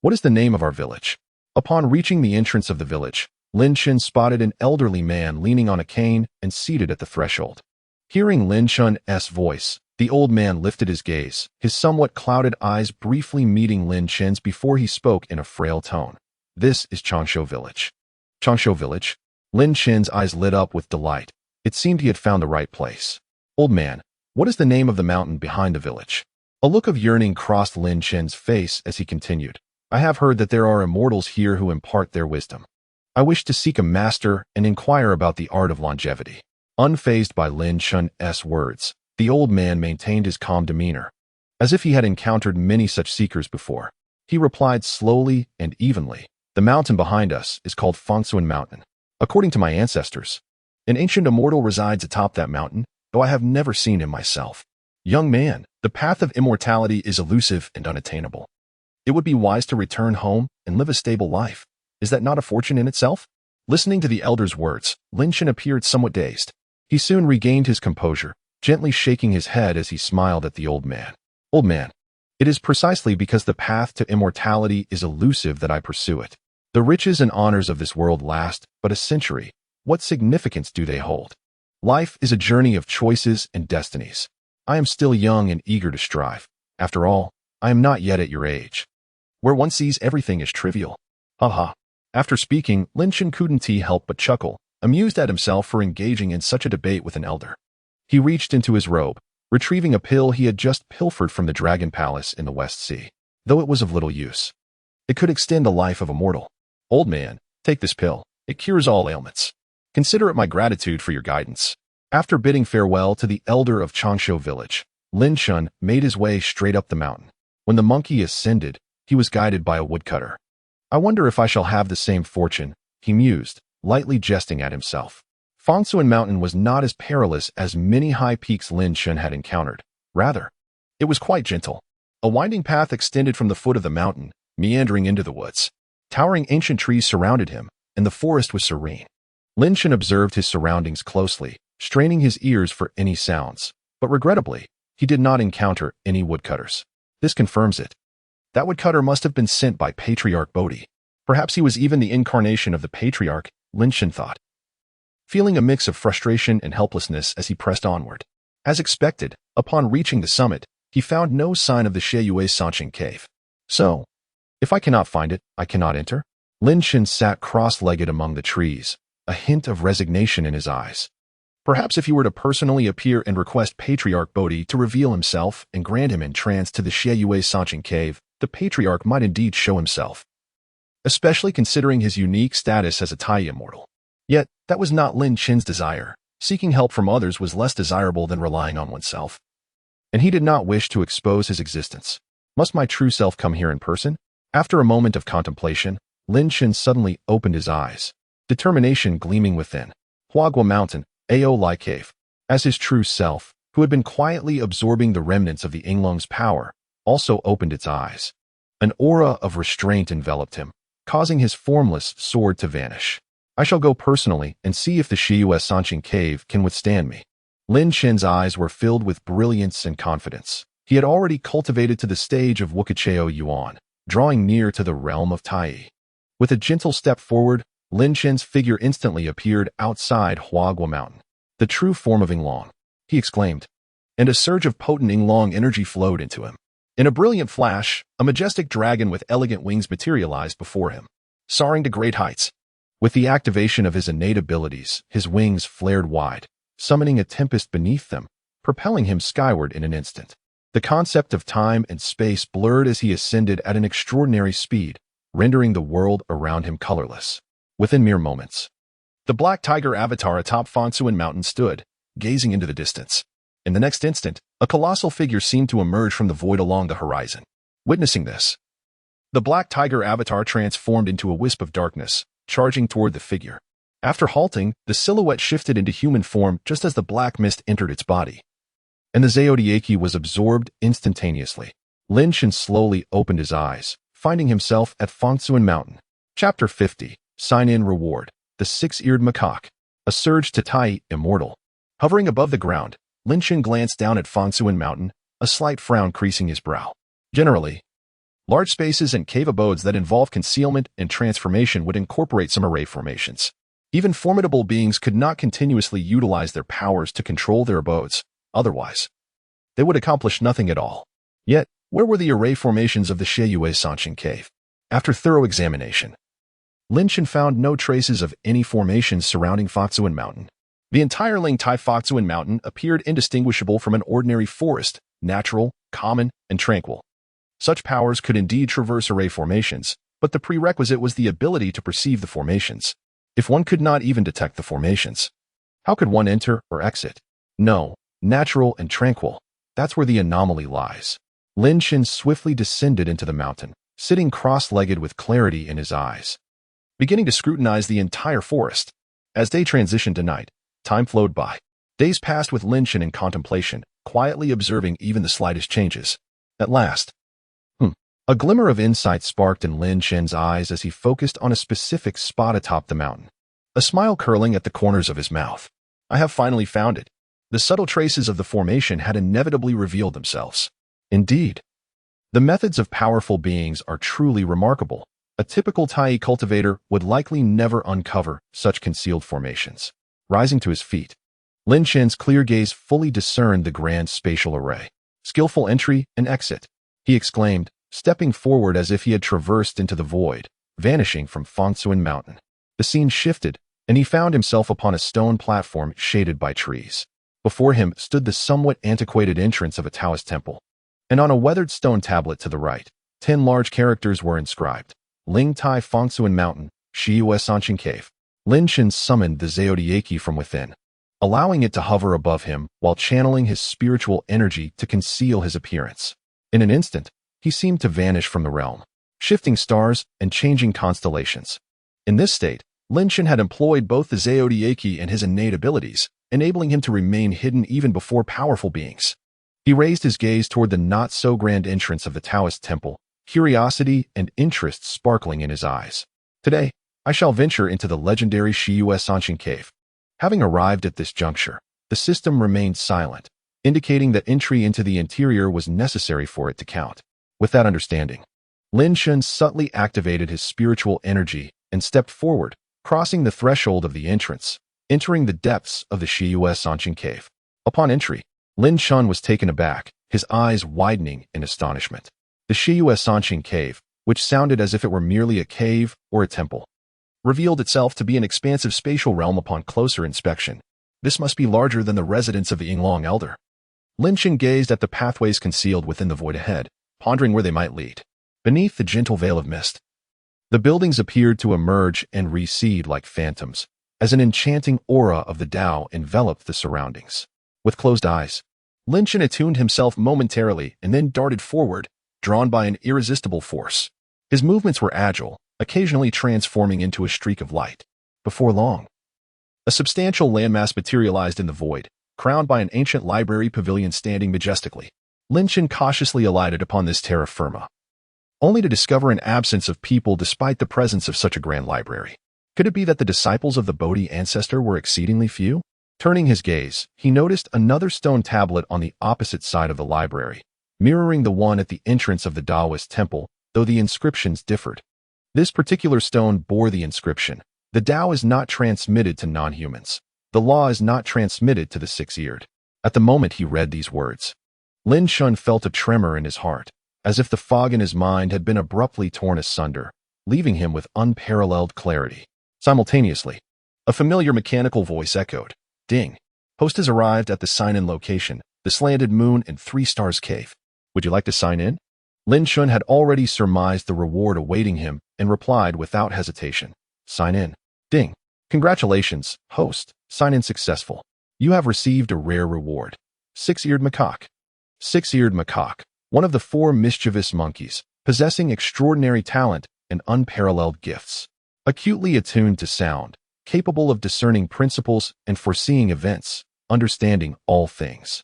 what is the name of our village?" Upon reaching the entrance of the village, Lin Chen spotted an elderly man leaning on a cane and seated at the threshold. Hearing Lin Chen's voice, the old man lifted his gaze, his somewhat clouded eyes briefly meeting Lin Chen's before he spoke in a frail tone. "This is Changshu Village." Changshu Village? Lin Chen's eyes lit up with delight. It seemed he had found the right place. "Old man, what is the name of the mountain behind the village?" A look of yearning crossed Lin Chen's face as he continued. "I have heard that there are immortals here who impart their wisdom. I wish to seek a master and inquire about the art of longevity." Unfazed by Lin Chen's words, the old man maintained his calm demeanor, as if he had encountered many such seekers before. He replied slowly and evenly, "The mountain behind us is called Fengsuan Mountain. According to my ancestors, an ancient immortal resides atop that mountain, though I have never seen him myself. Young man, the path of immortality is elusive and unattainable. It would be wise to return home and live a stable life. Is that not a fortune in itself?" Listening to the elder's words, Lin Chen appeared somewhat dazed. He soon regained his composure, gently shaking his head as he smiled at the old man. "Old man, it is precisely because the path to immortality is elusive that I pursue it. The riches and honors of this world last but a century. What significance do they hold? Life is a journey of choices and destinies. I am still young and eager to strive. After all, I am not yet at your age, where one sees everything as trivial." Haha. After speaking, Lin Chen couldn't help but chuckle, amused at himself for engaging in such a debate with an elder. He reached into his robe, retrieving a pill he had just pilfered from the Dragon Palace in the West Sea. Though it was of little use, it could extend the life of a mortal. "Old man, take this pill. It cures all ailments." Consider it my gratitude for your guidance." After bidding farewell to the elder of Changshu village, Lin Shun made his way straight up the mountain. When the monkey ascended, he was guided by a woodcutter. "I wonder if I shall have the same fortune," he mused, lightly jesting at himself. Fangsuan Mountain was not as perilous as many high peaks Lin Shun had encountered. Rather, it was quite gentle. A winding path extended from the foot of the mountain, meandering into the woods. Towering ancient trees surrounded him, and the forest was serene. Lin Shun observed his surroundings closely, straining his ears for any sounds. But regrettably, he did not encounter any woodcutters. This confirms it. That woodcutter must have been sent by Patriarch Bodhi. Perhaps he was even the incarnation of the Patriarch, Lin Shun thought, feeling a mix of frustration and helplessness as he pressed onward. As expected, upon reaching the summit, he found no sign of the Sheyue Sanqing cave. So, if I cannot find it, I cannot enter? Lin Shun sat cross-legged among the trees, a hint of resignation in his eyes. Perhaps if he were to personally appear and request Patriarch Bodhi to reveal himself and grant him entrance to the Sheyue Sanqing cave, the Patriarch might indeed show himself, especially considering his unique status as a Tai immortal. Yet, that was not Lin Shun's desire. Seeking help from others was less desirable than relying on oneself. And he did not wish to expose his existence. Must my true self come here in person? After a moment of contemplation, Lin Shun suddenly opened his eyes, determination gleaming within. Huagua Mountain, Ao Lai Cave. As his true self, who had been quietly absorbing the remnants of the Yinglong's power, also opened its eyes. An aura of restraint enveloped him, causing his formless sword to vanish. I shall go personally and see if the Sheyue Sanqing cave can withstand me. Lin Shun's eyes were filled with brilliance and confidence. He had already cultivated to the stage of Wukacheo Yuan, drawing near to the realm of Tai. With a gentle step forward, Lin Shun's figure instantly appeared outside Huagua Mountain. "The true form of Yinglong," he exclaimed, and a surge of potent Yinglong energy flowed into him. In a brilliant flash, a majestic dragon with elegant wings materialized before him, soaring to great heights. With the activation of his innate abilities, his wings flared wide, summoning a tempest beneath them, propelling him skyward in an instant. The concept of time and space blurred as he ascended at an extraordinary speed, rendering the world around him colorless. Within mere moments, the Black Tiger avatar atop Fangsuan Mountain stood, gazing into the distance. In the next instant, a colossal figure seemed to emerge from the void along the horizon. Witnessing this, the Black Tiger avatar transformed into a wisp of darkness, charging toward the figure. After halting, the silhouette shifted into human form just as the black mist entered its body, and the Zodiaci was absorbed instantaneously. Lin Shun slowly opened his eyes, finding himself at Fangsuan Mountain. Chapter 50. Sign-in Reward. The Six-Eared Macaque. A surge to Tai Immortal. Hovering above the ground, Lin Shun glanced down at Fangsuan Mountain, a slight frown creasing his brow. Generally, large spaces and cave abodes that involve concealment and transformation would incorporate some array formations. Even formidable beings could not continuously utilize their powers to control their abodes. Otherwise, they would accomplish nothing at all. Yet, where were the array formations of the Sheyue Sanqing cave? After thorough examination, Lin Shun found no traces of any formations surrounding Fangsuan Mountain. The entire Ling Tai Fangsuan Mountain appeared indistinguishable from an ordinary forest, natural, common, and tranquil. Such powers could indeed traverse array formations, but the prerequisite was the ability to perceive the formations. If one could not even detect the formations, how could one enter or exit? No, natural and tranquil, that's where the anomaly lies. Lin Shun swiftly descended into the mountain, sitting cross-legged with clarity in his eyes, beginning to scrutinize the entire forest. As day transitioned to night, time flowed by. Days passed with Lin Shun in contemplation, quietly observing even the slightest changes. At last, a glimmer of insight sparked in Lin Shun's eyes as he focused on a specific spot atop the mountain, a smile curling at the corners of his mouth. I have finally found it. The subtle traces of the formation had inevitably revealed themselves. Indeed, the methods of powerful beings are truly remarkable. A typical Tai cultivator would likely never uncover such concealed formations. Rising to his feet, Lin Shun's clear gaze fully discerned the grand spatial array. Skillful entry and exit, he exclaimed, stepping forward as if he had traversed into the void, vanishing from Fangsuan Mountain. The scene shifted, and he found himself upon a stone platform shaded by trees. Before him stood the somewhat antiquated entrance of a Taoist temple, and on a weathered stone tablet to the right, 10 large characters were inscribed. Ling Tai Fangsuan Mountain, Sheyue Sanqing Cave. Lin Shan summoned the Zodiaci from within, allowing it to hover above him while channeling his spiritual energy to conceal his appearance. In an instant, he seemed to vanish from the realm, shifting stars and changing constellations. In this state, Lin Shan had employed both the Zodiaci and his innate abilities, enabling him to remain hidden even before powerful beings. He raised his gaze toward the not-so-grand entrance of the Taoist temple, curiosity and interest sparkling in his eyes. Today, I shall venture into the legendary Shiyue Sanshin Cave. Having arrived at this juncture, the system remained silent, indicating that entry into the interior was necessary for it to count. With that understanding, Lin Shan subtly activated his spiritual energy and stepped forward, crossing the threshold of the entrance, entering the depths of the Shiyue Sanshin Cave. Upon entry, Lin Shan was taken aback, his eyes widening in astonishment. The Shiyue Sanshin Cave, which sounded as if it were merely a cave or a temple, revealed itself to be an expansive spatial realm upon closer inspection. This must be larger than the residence of the Yinglong Elder. Lin Shan gazed at the pathways concealed within the void ahead, pondering where they might lead. Beneath the gentle veil of mist, the buildings appeared to emerge and recede like phantoms, as an enchanting aura of the Tao enveloped the surroundings. With closed eyes, Lin Shan attuned himself momentarily and then darted forward, drawn by an irresistible force. His movements were agile, occasionally transforming into a streak of light. Before long, a substantial landmass materialized in the void, crowned by an ancient library pavilion standing majestically. Lin Shan cautiously alighted upon this terra firma, only to discover an absence of people despite the presence of such a grand library. Could it be that the disciples of the Bodhi ancestor were exceedingly few? Turning his gaze, he noticed another stone tablet on the opposite side of the library, mirroring the one at the entrance of the Taoist temple, though the inscriptions differed. This particular stone bore the inscription, "The Tao is not transmitted to non-humans. The law is not transmitted to the six-eared." At the moment he read these words, Lin Shan felt a tremor in his heart, as if the fog in his mind had been abruptly torn asunder, leaving him with unparalleled clarity. Simultaneously, a familiar mechanical voice echoed, "Ding. Host has arrived at the sign-in location, the Slanted Moon and 3 Stars Cave. Would you like to sign in?" Lin Shan had already surmised the reward awaiting him and replied without hesitation, "Sign in." Ding. "Congratulations, host. Sign-in successful. You have received a rare reward. Six-Eared Macaque." Six-Eared Macaque, one of the 4 mischievous monkeys, possessing extraordinary talent and unparalleled gifts. Acutely attuned to sound, capable of discerning principles and foreseeing events, understanding all things.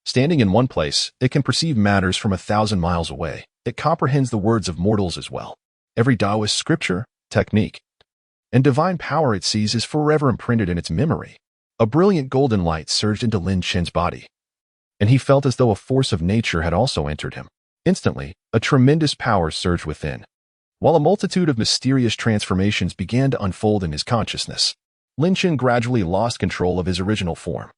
Standing in one place, it can perceive matters from 1,000 miles away. It comprehends the words of mortals as well. Every Taoist scripture, technique, and divine power it sees is forever imprinted in its memory. A brilliant golden light surged into Lin Shan's body, and he felt as though a force of nature had also entered him. Instantly, a tremendous power surged within, while a multitude of mysterious transformations began to unfold in his consciousness. Lin Shan gradually lost control of his original form,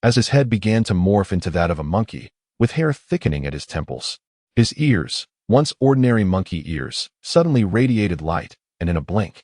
as his head began to morph into that of a monkey, with hair thickening at his temples. His ears, once ordinary monkey ears, suddenly radiated light, and in a blink,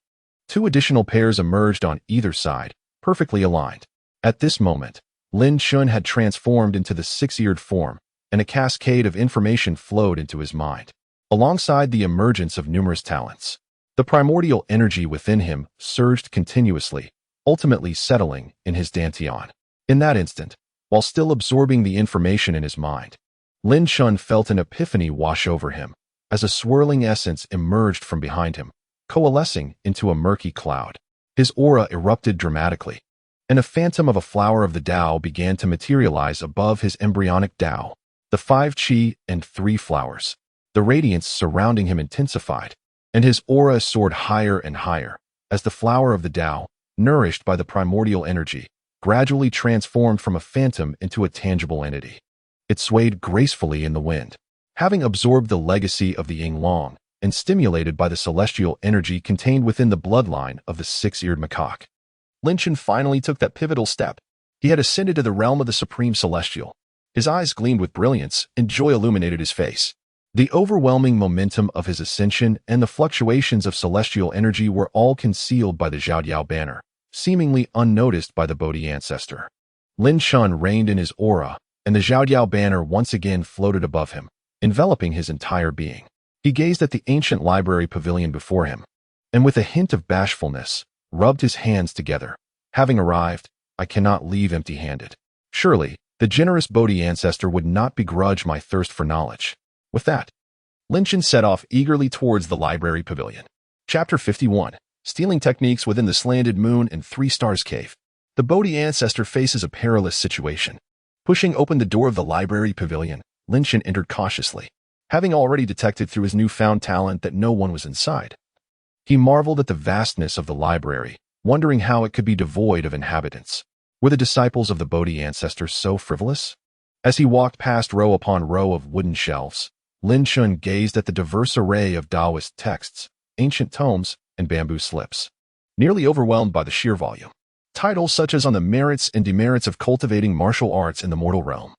2 additional pairs emerged on either side, perfectly aligned. At this moment, Lin Shan had transformed into the 6-eared form, and a cascade of information flowed into his mind. Alongside the emergence of numerous talents, the primordial energy within him surged continuously, ultimately settling in his dantian. In that instant, while still absorbing the information in his mind, Lin Shan felt an epiphany wash over him, as a swirling essence emerged from behind him, coalescing into a murky cloud. His aura erupted dramatically, and a phantom of a flower of the Tao began to materialize above his embryonic Tao. The 5 qi and 3 flowers. The radiance surrounding him intensified, and his aura soared higher and higher, as the flower of the Tao, nourished by the primordial energy, gradually transformed from a phantom into a tangible entity. It swayed gracefully in the wind, having absorbed the legacy of the Yinglong and stimulated by the celestial energy contained within the bloodline of the 6-eared macaque. Lin Shan finally took that pivotal step. He had ascended to the realm of the Supreme Celestial. His eyes gleamed with brilliance, and joy illuminated his face. The overwhelming momentum of his ascension and the fluctuations of celestial energy were all concealed by the Zhaodiao banner, seemingly unnoticed by the Bodhi ancestor. Lin Shan reigned in his aura, and the Zhaodiao banner once again floated above him, enveloping his entire being. He gazed at the ancient library pavilion before him, and with a hint of bashfulness, rubbed his hands together. Having arrived, I cannot leave empty-handed. Surely, the generous Bodhi ancestor would not begrudge my thirst for knowledge. With that, Lin Chen set off eagerly towards the library pavilion. Chapter 51. Stealing Techniques Within the Slanted Moon and Three Stars Cave. The Bodhi ancestor faces a perilous situation. Pushing open the door of the library pavilion, Lin Chen entered cautiously, having already detected through his newfound talent that no one was inside. He marveled at the vastness of the library, wondering how it could be devoid of inhabitants. Were the disciples of the Bodhi ancestor so frivolous? As he walked past row upon row of wooden shelves, Lin Chen gazed at the diverse array of Taoist texts, ancient tomes, and bamboo slips, nearly overwhelmed by the sheer volume. Titles such as On the Merits and Demerits of Cultivating Martial Arts in the Mortal Realm,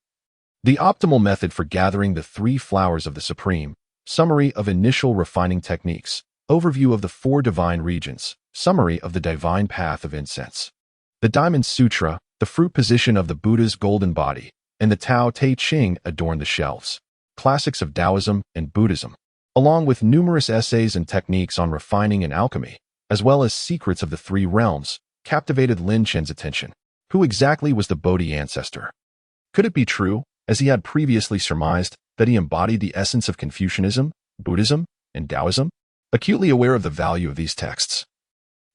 The Optimal Method for Gathering the Three Flowers of the Supreme, Summary of Initial Refining Techniques, Overview of the Four Divine Regions, Summary of the Divine Path of Incense, the Diamond Sutra, the Fruit Position of the Buddha's Golden Body, and the Tao Te Ching adorn the shelves. Classics of Taoism and Buddhism, along with numerous essays and techniques on refining and alchemy, as well as secrets of the three realms, captivated Lin Chen's attention. Who exactly was the Bodhi ancestor? Could it be true, as he had previously surmised, that he embodied the essence of Confucianism, Buddhism, and Taoism? Acutely aware of the value of these texts,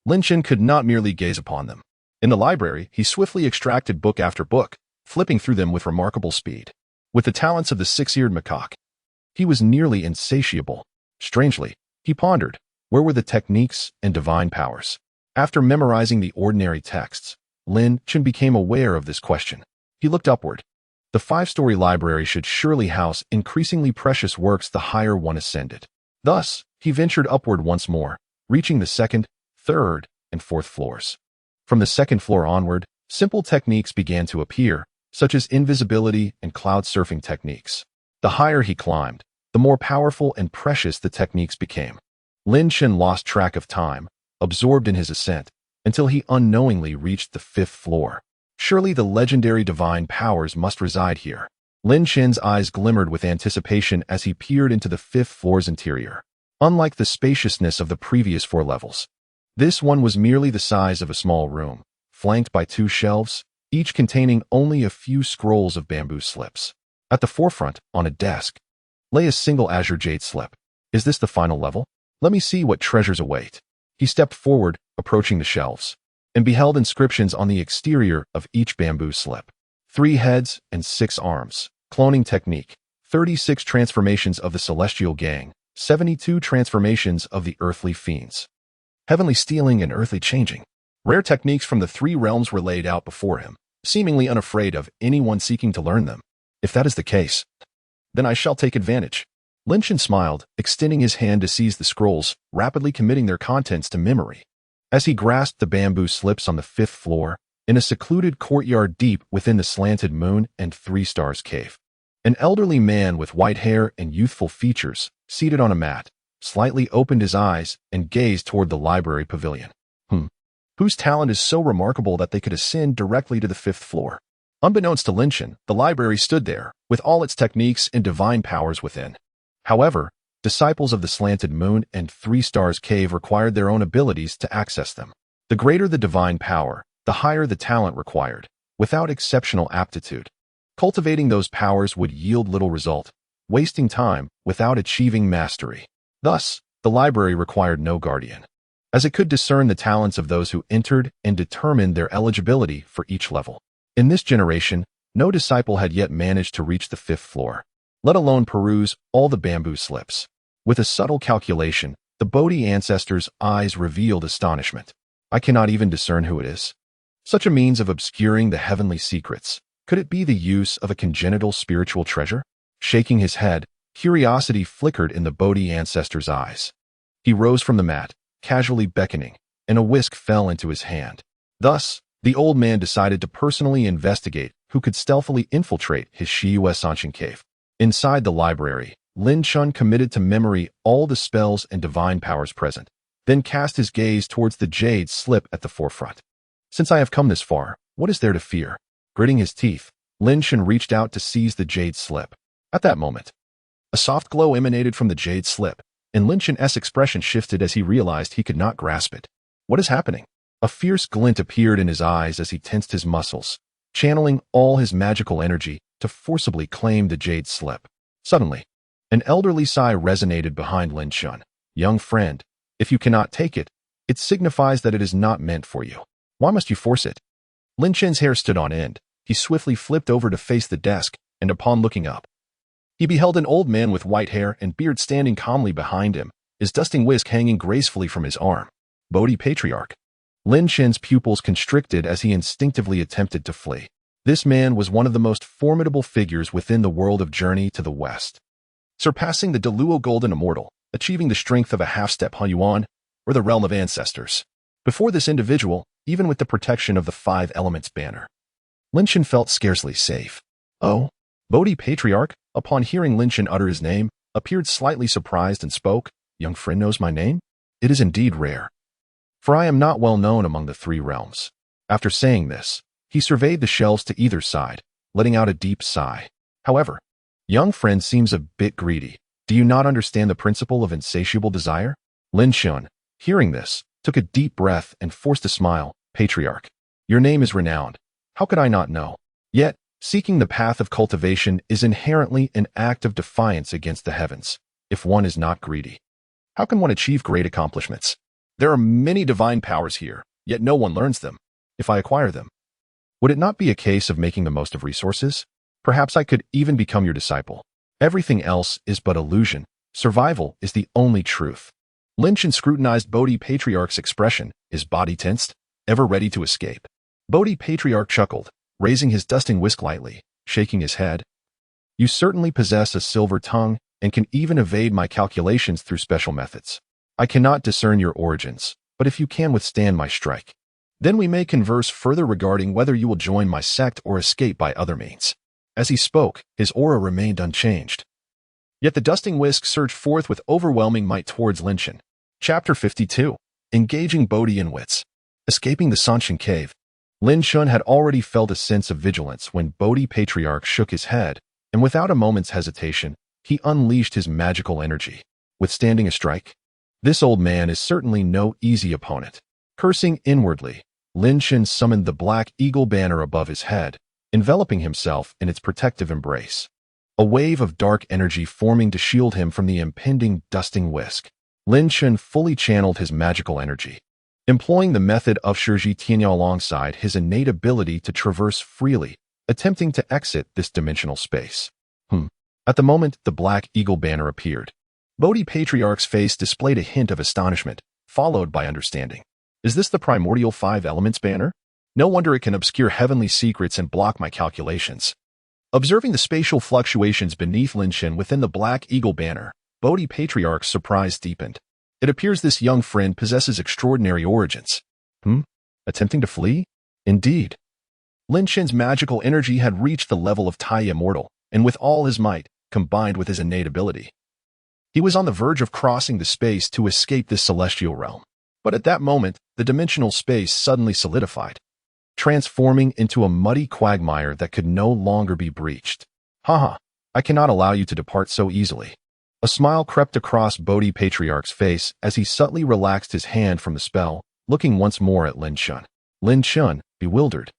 Lin Chen could not merely gaze upon them. In the library, he swiftly extracted book after book, flipping through them with remarkable speed. With the talents of the Six-Eared Macaque, he was nearly insatiable. Strangely, he pondered, where were the techniques and divine powers? After memorizing the ordinary texts, Lin Chen became aware of this question. He looked upward. The five-story library should surely house increasingly precious works the higher one ascended. Thus, he ventured upward once more, reaching the second, third, and fourth floors. From the second floor onward, simple techniques began to appear, such as invisibility and cloud surfing techniques. The higher he climbed, the more powerful and precious the techniques became. Lin Chen lost track of time, absorbed in his ascent, until he unknowingly reached the fifth floor. Surely the legendary divine powers must reside here. Lin Chen's eyes glimmered with anticipation as he peered into the fifth floor's interior. Unlike the spaciousness of the previous four levels, this one was merely the size of a small room, flanked by two shelves, each containing only a few scrolls of bamboo slips. At the forefront, on a desk, lay a single azure jade slip. Is this the final level? Let me see what treasures await. He stepped forward, approaching the shelves, and beheld inscriptions on the exterior of each bamboo slip. 3 heads and 6 arms. Cloning technique. 36 transformations of the celestial gang. 72 transformations of the earthly fiends. Heavenly stealing and earthly changing. Rare techniques from the three realms were laid out before him, seemingly unafraid of anyone seeking to learn them. If that is the case, then I shall take advantage. Lin Chen smiled, extending his hand to seize the scrolls, rapidly committing their contents to memory. As he grasped the bamboo slips on the 5th floor, in a secluded courtyard deep within the Slanted Moon and Three Stars Cave, an elderly man with white hair and youthful features, seated on a mat, slightly opened his eyes and gazed toward the library pavilion. Whose talent is so remarkable that they could ascend directly to the 5th floor? Unbeknownst to Lin Chen, the library stood there, with all its techniques and divine powers within. However, disciples of the Slanted Moon and Three Stars Cave required their own abilities to access them. The greater the divine power, the higher the talent required. Without exceptional aptitude, cultivating those powers would yield little result, wasting time without achieving mastery. Thus, the library required no guardian, as it could discern the talents of those who entered and determine their eligibility for each level. In this generation, no disciple had yet managed to reach the 5th floor, let alone peruse all the bamboo slips. With a subtle calculation, the Bodhi ancestor's eyes revealed astonishment. I cannot even discern who it is. Such a means of obscuring the heavenly secrets. Could it be the use of a congenital spiritual treasure? Shaking his head, curiosity flickered in the Bodhi ancestor's eyes. He rose from the mat, casually beckoning, and a whisk fell into his hand. Thus, the old man decided to personally investigate who could stealthily infiltrate his Shiyue Sanshin cave. Inside the library, Lin Chen committed to memory all the spells and divine powers present, then cast his gaze towards the jade slip at the forefront. Since I have come this far, what is there to fear? Gritting his teeth, Lin Chen reached out to seize the jade slip. At that moment, a soft glow emanated from the jade slip, and Lin Chen's expression shifted as he realized he could not grasp it. What is happening? A fierce glint appeared in his eyes as he tensed his muscles, channeling all his magical energy to forcibly claim the jade slip. Suddenly, an elderly sigh resonated behind Lin Shun. Young friend, if you cannot take it, it signifies that it is not meant for you. Why must you force it? Lin Shen's hair stood on end. He swiftly flipped over to face the desk, and upon looking up, he beheld an old man with white hair and beard standing calmly behind him, his dusting whisk hanging gracefully from his arm. Bodhi Patriarch. Lin Shen's pupils constricted as he instinctively attempted to flee. This man was one of the most formidable figures within the world of Journey to the West, surpassing the Deluo Golden Immortal, achieving the strength of a half-step Hunyuan, or the realm of ancestors. Before this individual, even with the protection of the Five Elements banner, Lin Shen felt scarcely safe. Oh, Bodhi Patriarch, upon hearing Lin Shen utter his name, appeared slightly surprised and spoke, "Young friend knows my name? It is indeed rare, for I am not well known among the three realms." After saying this, he surveyed the shelves to either side, letting out a deep sigh. However, young friend seems a bit greedy. Do you not understand the principle of insatiable desire? Lin Shen, hearing this, took a deep breath and forced a smile. Patriarch, your name is renowned. How could I not know? Yet, seeking the path of cultivation is inherently an act of defiance against the heavens. If one is not greedy, how can one achieve great accomplishments? There are many divine powers here, yet no one learns them. If I acquire them, would it not be a case of making the most of resources? Perhaps I could even become your disciple. Everything else is but illusion. Survival is the only truth. Lin Shen scrutinized Bodhi Patriarch's expression, his body tensed, ever ready to escape. Bodhi Patriarch chuckled, raising his dusting whisk lightly, shaking his head. You certainly possess a silver tongue and can even evade my calculations through special methods. I cannot discern your origins, but if you can withstand my strike, then we may converse further regarding whether you will join my sect or escape by other means. As he spoke, his aura remained unchanged. Yet the dusting whisk surged forth with overwhelming might towards Lin Shen. Chapter 52. Engaging Bodhi in Wits. Escaping the Sanshin Cave. Lin Shen had already felt a sense of vigilance when Bodhi Patriarch shook his head, and without a moment's hesitation, he unleashed his magical energy. Withstanding a strike? This old man is certainly no easy opponent. Cursing inwardly, Lin Shen summoned the Black Eagle banner above his head, enveloping himself in its protective embrace. A wave of dark energy forming to shield him from the impending dusting whisk. Lin Shen fully channeled his magical energy, employing the method of Shiji Tianya alongside his innate ability to traverse freely, attempting to exit this dimensional space. At the moment the Black Eagle banner appeared, Bodhi Patriarch's face displayed a hint of astonishment, followed by understanding. Is this the primordial Five Elements banner? No wonder it can obscure heavenly secrets and block my calculations. Observing the spatial fluctuations beneath Lin Shen within the Black Eagle banner, Bodhi Patriarch's surprise deepened. It appears this young friend possesses extraordinary origins. Attempting to flee? Indeed. Lin Shen's magical energy had reached the level of Tai Immortal, and with all his might, combined with his innate ability, he was on the verge of crossing the space to escape this celestial realm. But at that moment, the dimensional space suddenly solidified, transforming into a muddy quagmire that could no longer be breached. Haha, I cannot allow you to depart so easily. A smile crept across Bodhi Patriarch's face as he subtly relaxed his hand from the spell, looking once more at Lin Shen. Lin Shen, bewildered,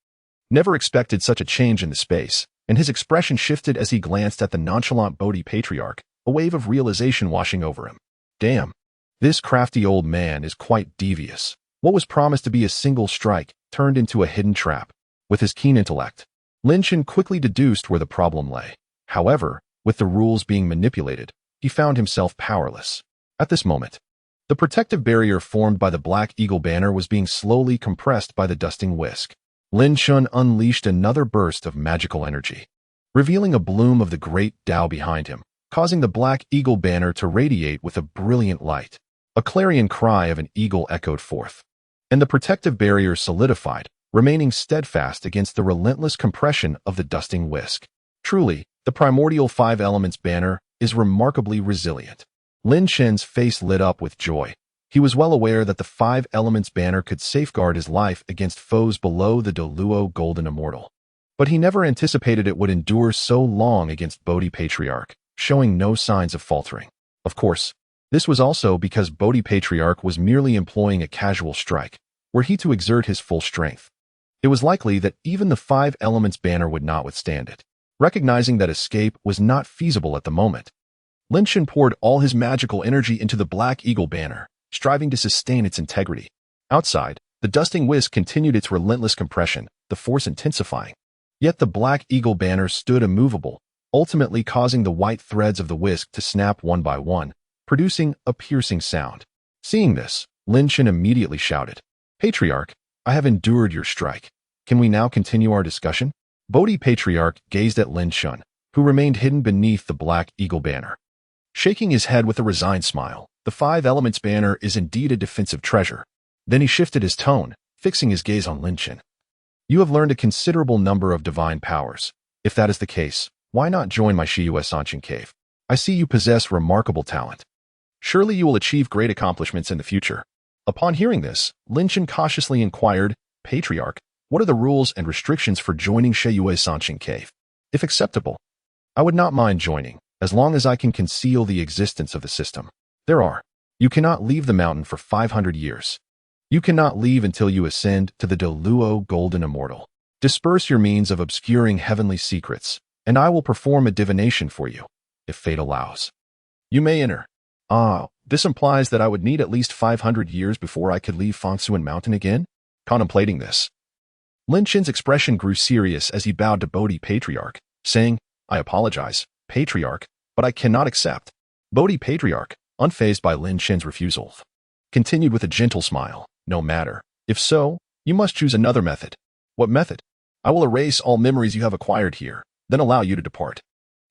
never expected such a change in the space, and his expression shifted as he glanced at the nonchalant Bodhi Patriarch, a wave of realization washing over him. Damn, this crafty old man is quite devious. What was promised to be a single strike turned into a hidden trap. With his keen intellect, Lin Shen quickly deduced where the problem lay. However, with the rules being manipulated, he found himself powerless. At this moment, the protective barrier formed by the Black Eagle banner was being slowly compressed by the dusting whisk. Lin Shen unleashed another burst of magical energy, revealing a bloom of the great Tao behind him, causing the Black Eagle banner to radiate with a brilliant light. A clarion cry of an eagle echoed forth, and the protective barrier solidified, remaining steadfast against the relentless compression of the dusting whisk. Truly, the primordial Five Elements banner is remarkably resilient. Lin Shen's face lit up with joy. He was well aware that the Five Elements banner could safeguard his life against foes below the Deluo Golden Immortal. But he never anticipated it would endure so long against Bodhi Patriarch, showing no signs of faltering. Of course, this was also because Bodhi Patriarch was merely employing a casual strike, were he to exert his full strength. It was likely that even the Five Elements banner would not withstand it. Recognizing that escape was not feasible at the moment, Lin Shan poured all his magical energy into the Black Eagle banner, striving to sustain its integrity. Outside, the dusting whisk continued its relentless compression, the force intensifying. Yet the Black Eagle banner stood immovable, ultimately causing the white threads of the whisk to snap one by one, producing a piercing sound. Seeing this, Lin Shan immediately shouted, "Patriarch, I have endured your strike. Can we now continue our discussion?" Bodhi Patriarch gazed at Lin Shan, who remained hidden beneath the Black Eagle banner. Shaking his head with a resigned smile, the Five Elements banner is indeed a defensive treasure. Then he shifted his tone, fixing his gaze on Lin Shan. "You have learned a considerable number of divine powers. If that is the case, why not join my Shiyue Sanshin cave? I see you possess remarkable talent. Surely you will achieve great accomplishments in the future." Upon hearing this, Lin Shan cautiously inquired, "Patriarch, what are the rules and restrictions for joining Shiyue Sanshin cave? If acceptable, I would not mind joining, as long as I can conceal the existence of the system. There are. You cannot leave the mountain for 500 years. You cannot leave until you ascend to the Deluo Golden Immortal. Disperse your means of obscuring heavenly secrets, and I will perform a divination for you, if fate allows. You may enter." This implies that I would need at least 500 years before I could leave Fangsuan Mountain again? Contemplating this, Lin Shan's expression grew serious as he bowed to Bodhi Patriarch, saying, "I apologize, Patriarch, but I cannot accept." Bodhi Patriarch, unfazed by Lin Shan's refusal, continued with a gentle smile, "No matter. If so, you must choose another method." "What method?" "I will erase all memories you have acquired here, then allow you to depart."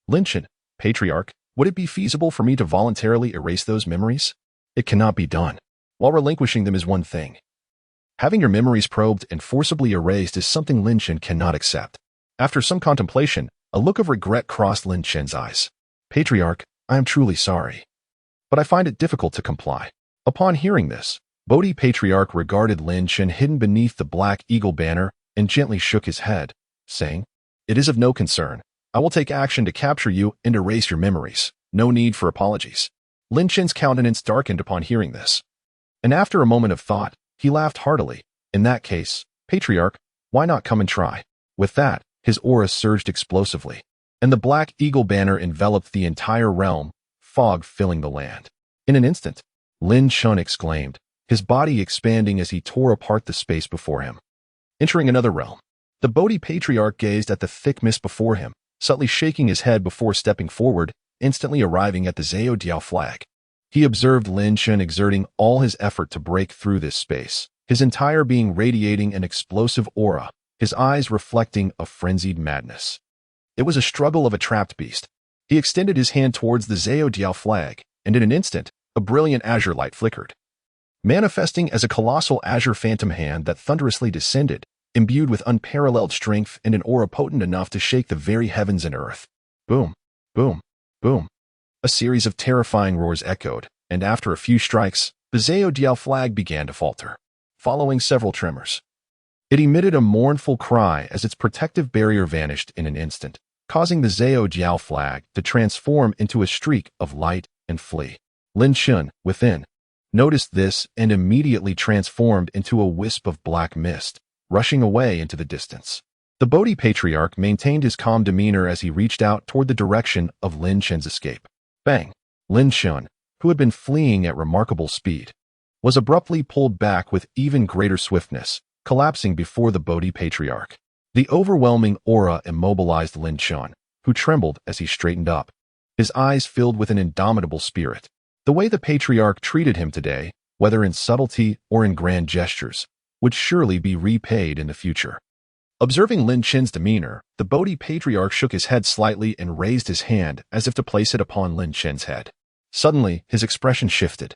"Lin Shan, Patriarch, would it be feasible for me to voluntarily erase those memories?" "It cannot be done. While relinquishing them is one thing. Having your memories probed and forcibly erased is something Lin Shan cannot accept." After some contemplation, a look of regret crossed Lin Shan's eyes. "Patriarch, I am truly sorry, but I find it difficult to comply." Upon hearing this, Bodhi Patriarch regarded Lin Shan hidden beneath the Black Eagle banner and gently shook his head, saying, "It is of no concern. I will take action to capture you and erase your memories. No need for apologies." Lin Shan's countenance darkened upon hearing this, and after a moment of thought, he laughed heartily. "In that case, Patriarch, why not come and try?" With that, his aura surged explosively, and the Black Eagle banner enveloped the entire realm, fog filling the land. In an instant, Lin Shan exclaimed, his body expanding as he tore apart the space before him. Entering another realm, the Bodhi Patriarch gazed at the thick mist before him, subtly shaking his head before stepping forward, instantly arriving at the Zhao Diao flag. He observed Lin Shan exerting all his effort to break through this space, his entire being radiating an explosive aura, his eyes reflecting a frenzied madness. It was a struggle of a trapped beast. He extended his hand towards the Zhao Diao flag, and in an instant, a brilliant azure light flickered, manifesting as a colossal azure phantom hand that thunderously descended, imbued with unparalleled strength and an aura potent enough to shake the very heavens and earth. Boom, boom, boom. A series of terrifying roars echoed, and after a few strikes, the Zhao Diao flag began to falter, following several tremors. It emitted a mournful cry as its protective barrier vanished in an instant, causing the Zhao Diao flag to transform into a streak of light and flee. Lin Shan, within, noticed this and immediately transformed into a wisp of black mist, rushing away into the distance. The Bodhi Patriarch maintained his calm demeanor as he reached out toward the direction of Lin Shan's escape. Bang! Lin Shan, who had been fleeing at remarkable speed, was abruptly pulled back with even greater swiftness, collapsing before the Bodhi Patriarch. The overwhelming aura immobilized Lin Shan, who trembled as he straightened up, his eyes filled with an indomitable spirit. The way the Patriarch treated him today, whether in subtlety or in grand gestures, would surely be repaid in the future. Observing Lin Shan's demeanor, the Bodhi Patriarch shook his head slightly and raised his hand as if to place it upon Lin Shan's head. Suddenly, his expression shifted,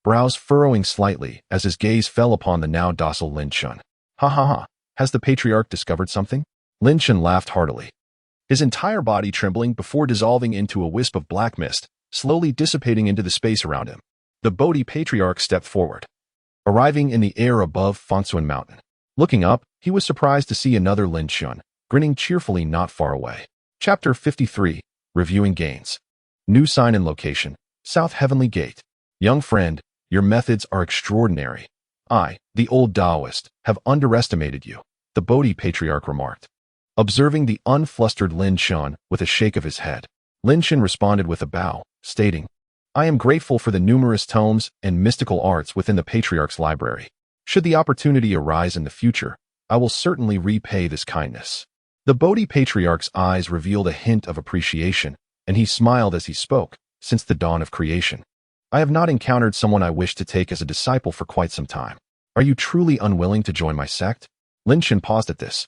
brows furrowing slightly as his gaze fell upon the now docile Lin Shan. "Ha ha ha, has the Patriarch discovered something?" Lin Shan laughed heartily, his entire body trembling before dissolving into a wisp of black mist, slowly dissipating into the space around him. The Bodhi Patriarch stepped forward, arriving in the air above Fangsuan Mountain. Looking up, he was surprised to see another Lin Shan, grinning cheerfully not far away. Chapter 53, Reviewing Gains. New sign and location, South Heavenly Gate. Young friend, your methods are extraordinary, I, the old Taoist, have underestimated you, the Bodhi Patriarch remarked. Observing the unflustered Lin Chun with a shake of his head, Lin Chun responded with a bow, stating, I am grateful for the numerous tomes and mystical arts within the Patriarch's library. Should the opportunity arise in the future, I will certainly repay this kindness. The Bodhi Patriarch's eyes revealed a hint of appreciation, and he smiled as he spoke. Since the dawn of creation, I have not encountered someone I wish to take as a disciple for quite some time. Are you truly unwilling to join my sect? Lin Chun paused at this,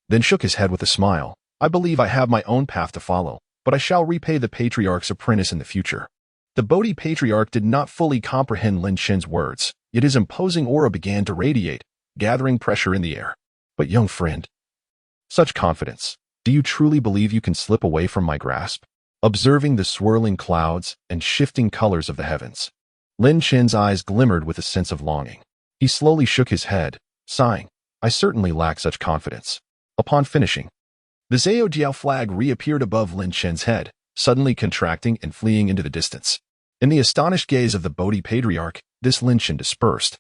then shook his head with a smile. I believe I have my own path to follow, but I shall repay the Patriarch's apprentice in the future. The Bodhi Patriarch did not fully comprehend Lin Chun's words, yet his imposing aura began to radiate, gathering pressure in the air. But young friend, such confidence, do you truly believe you can slip away from my grasp? Observing the swirling clouds and shifting colors of the heavens, Lin Chun's eyes glimmered with a sense of longing. He slowly shook his head, sighing, I certainly lack such confidence. Upon finishing, the Zhao Jiao flag reappeared above Lin Chun's head, suddenly contracting and fleeing into the distance. In the astonished gaze of the Bodhi Patriarch, this Lin Chun dispersed,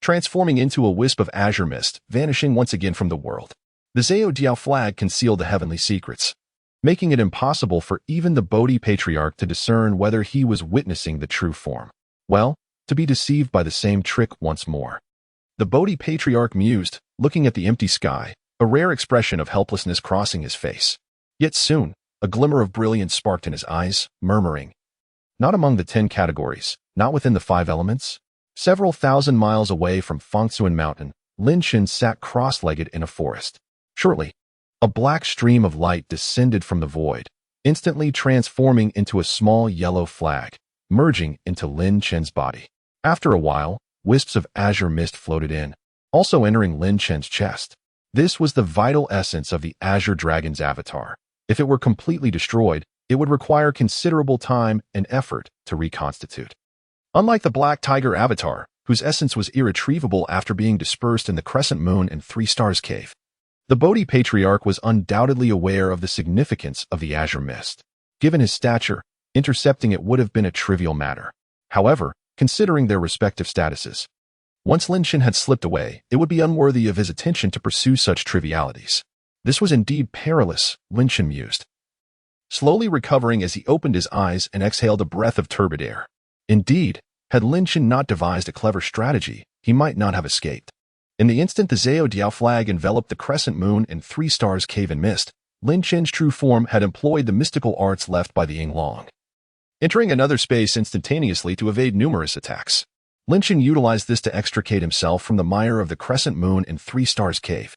transforming into a wisp of azure mist, vanishing once again from the world. The Zhao Jiao flag concealed the heavenly secrets, making it impossible for even the Bodhi Patriarch to discern whether he was witnessing the true form. Well, to be deceived by the same trick once more. The Bodhi Patriarch mused, looking at the empty sky, a rare expression of helplessness crossing his face. Yet soon, a glimmer of brilliance sparked in his eyes, murmuring, not among the 10 categories, not within the 5 elements. Several thousand miles away from Fengsuan Mountain, Lin Chun sat cross-legged in a forest. Shortly, a black stream of light descended from the void, instantly transforming into a small yellow flag, merging into Lin Chun's body. After a while, wisps of azure mist floated in, also entering Lin Chun's chest. This was the vital essence of the Azure Dragon's avatar. If it were completely destroyed, it would require considerable time and effort to reconstitute. Unlike the Black Tiger avatar, whose essence was irretrievable after being dispersed in the Crescent Moon and Three Stars Cave, the Bodhi Patriarch was undoubtedly aware of the significance of the Azure Mist. Given his stature, intercepting it would have been a trivial matter. However, considering their respective statuses, once Lin Chun had slipped away, it would be unworthy of his attention to pursue such trivialities. This was indeed perilous, Lin Chun mused, slowly recovering as he opened his eyes and exhaled a breath of turbid air. Indeed, had Lin Chun not devised a clever strategy, he might not have escaped. In the instant the Zhao Diao flag enveloped the Crescent Moon and Three Stars Cave in mist, Lin Chun's true form had employed the mystical arts left by the Yinglong, entering another space instantaneously to evade numerous attacks. Lin Chun utilized this to extricate himself from the mire of the Crescent Moon and Three Stars Cave,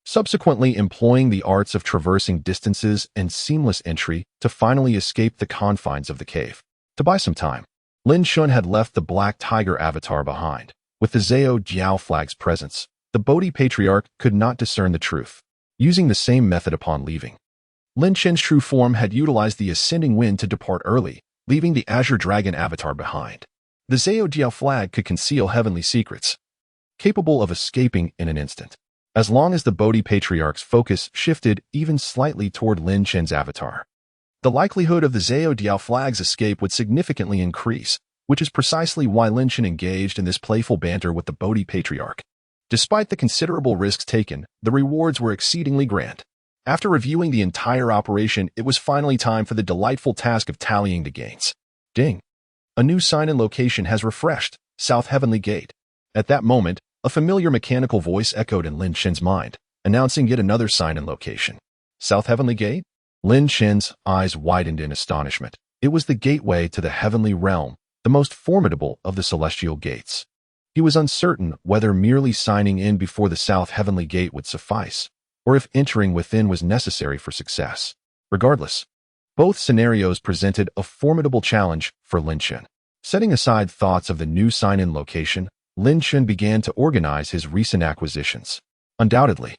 subsequently employing the arts of traversing distances and seamless entry to finally escape the confines of the cave. To buy some time, Lin Chun had left the Black Tiger avatar behind. With the Zhao Jiao flag's presence, the Bodhi Patriarch could not discern the truth. Using the same method upon leaving, Lin Chun's true form had utilized the ascending wind to depart early, leaving the Azure Dragon avatar behind. The Zhao Jiao flag could conceal heavenly secrets, capable of escaping in an instant. As long as the Bodhi Patriarch's focus shifted even slightly toward Lin Chun's avatar, the likelihood of the Zhao Diao flag's escape would significantly increase, which is precisely why Lin Chun engaged in this playful banter with the Bodhi Patriarch. Despite the considerable risks taken, the rewards were exceedingly grand. After reviewing the entire operation, it was finally time for the delightful task of tallying the gains. Ding! A new sign and location has refreshed, South Heavenly Gate. At that moment, a familiar mechanical voice echoed in Lin Chun's mind, announcing yet another sign and location. South Heavenly Gate? Lin Chun's eyes widened in astonishment. It was the gateway to the heavenly realm, the most formidable of the celestial gates. He was uncertain whether merely signing in before the South Heavenly Gate would suffice, or if entering within was necessary for success. Regardless, both scenarios presented a formidable challenge for Lin Chun. Setting aside thoughts of the new sign-in location, Lin Chun began to organize his recent acquisitions. Undoubtedly,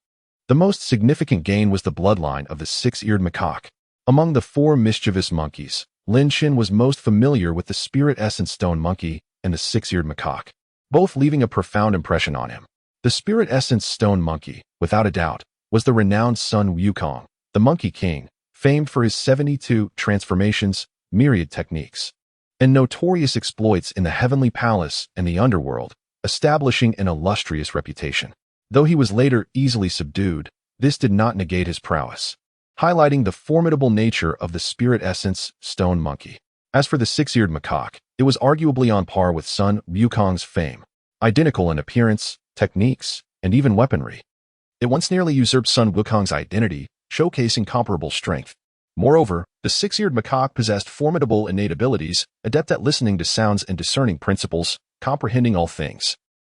the most significant gain was the bloodline of the Six-Eared Macaque. Among the 4 mischievous monkeys, Lin Chun was most familiar with the Spirit Essence Stone Monkey and the Six-Eared Macaque, both leaving a profound impression on him. The Spirit Essence Stone Monkey, without a doubt, was the renowned Sun Wukong, the Monkey King, famed for his 72 transformations, myriad techniques, and notorious exploits in the Heavenly Palace and the Underworld, establishing an illustrious reputation. Though he was later easily subdued, this did not negate his prowess, highlighting the formidable nature of the spirit essence stone monkey. As for the Six-Eared Macaque, it was arguably on par with Sun Wukong's fame, identical in appearance, techniques, and even weaponry. It once nearly usurped Sun Wukong's identity, showcasing comparable strength. Moreover, the Six-Eared Macaque possessed formidable innate abilities, adept at listening to sounds and discerning principles, comprehending all things.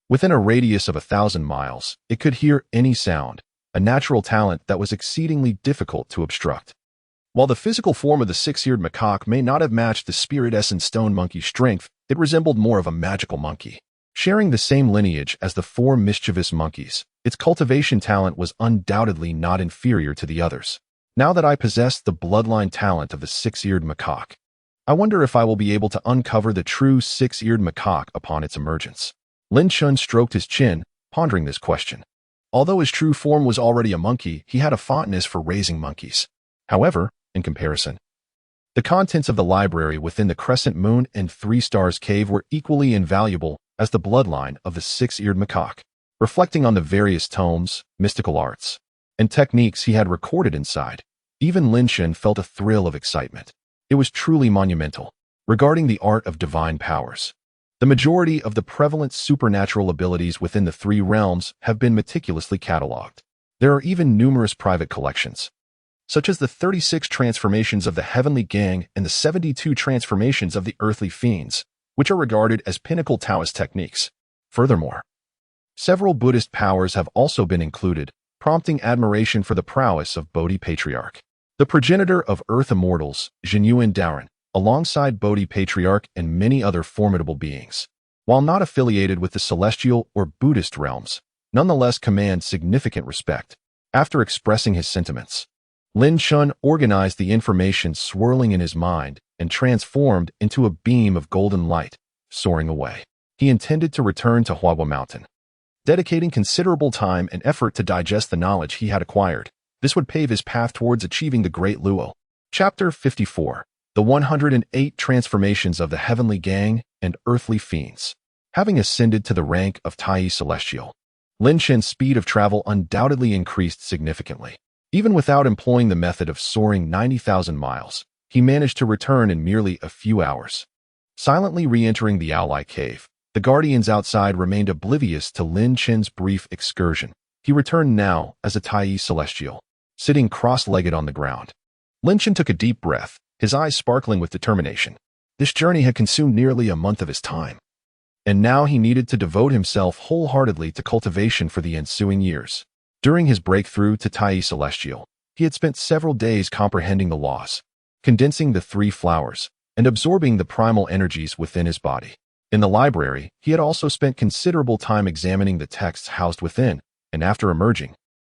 Within a radius of 1,000 miles, it could hear any sound, a natural talent that was exceedingly difficult to obstruct. While the physical form of the Six-Eared Macaque may not have matched the spirit essence stone monkey's strength, it resembled more of a magical monkey. Sharing the same lineage as the four mischievous monkeys, its cultivation talent was undoubtedly not inferior to the others. Now that I possess the bloodline talent of the Six-Eared Macaque, I wonder if I will be able to uncover the true Six-Eared Macaque upon its emergence. Lin Chun stroked his chin, pondering this question. Although his true form was already a monkey, he had a fondness for raising monkeys. However, in comparison, the contents of the library within the Crescent Moon and Three Stars Cave were equally invaluable as the bloodline of the Six-Eared Macaque. Reflecting on the various tomes, mystical arts, and techniques he had recorded inside, even Lin Chun felt a thrill of excitement. It was truly monumental. Regarding the art of divine powers, the majority of the prevalent supernatural abilities within the three realms have been meticulously catalogued. There are even numerous private collections, such as the 36 transformations of the Heavenly Gang and the 72 transformations of the Earthly Fiends, which are regarded as pinnacle Taoist techniques. Furthermore, several Buddhist powers have also been included, prompting admiration for the prowess of Bodhi Patriarch, the progenitor of Earth Immortals, Jinyuan Daoren, alongside Bodhi Patriarch and many other formidable beings. While not affiliated with the celestial or Buddhist realms, nonetheless command significant respect. After expressing his sentiments, Lin Chun organized the information swirling in his mind and transformed into a beam of golden light, soaring away. He intended to return to Huahua Mountain, dedicating considerable time and effort to digest the knowledge he had acquired. This would pave his path towards achieving the Great Luo. Chapter 54. The 108 Transformations of the Heavenly Gang and Earthly Fiends. Having ascended to the rank of Tai Celestial, Lin Chun's speed of travel undoubtedly increased significantly. Even without employing the method of soaring 90,000 miles, he managed to return in merely a few hours. Silently re-entering the Owleye Cave, the guardians outside remained oblivious to Lin Chun's brief excursion. He returned now as a Tai Celestial, sitting cross-legged on the ground. Lin Chun took a deep breath, his eyes sparkling with determination. This journey had consumed nearly a month of his time, and now he needed to devote himself wholeheartedly to cultivation for the ensuing years. During his breakthrough to Tai Celestial, he had spent several days comprehending the laws, condensing the three flowers, and absorbing the primal energies within his body. In the library, he had also spent considerable time examining the texts housed within, and after emerging,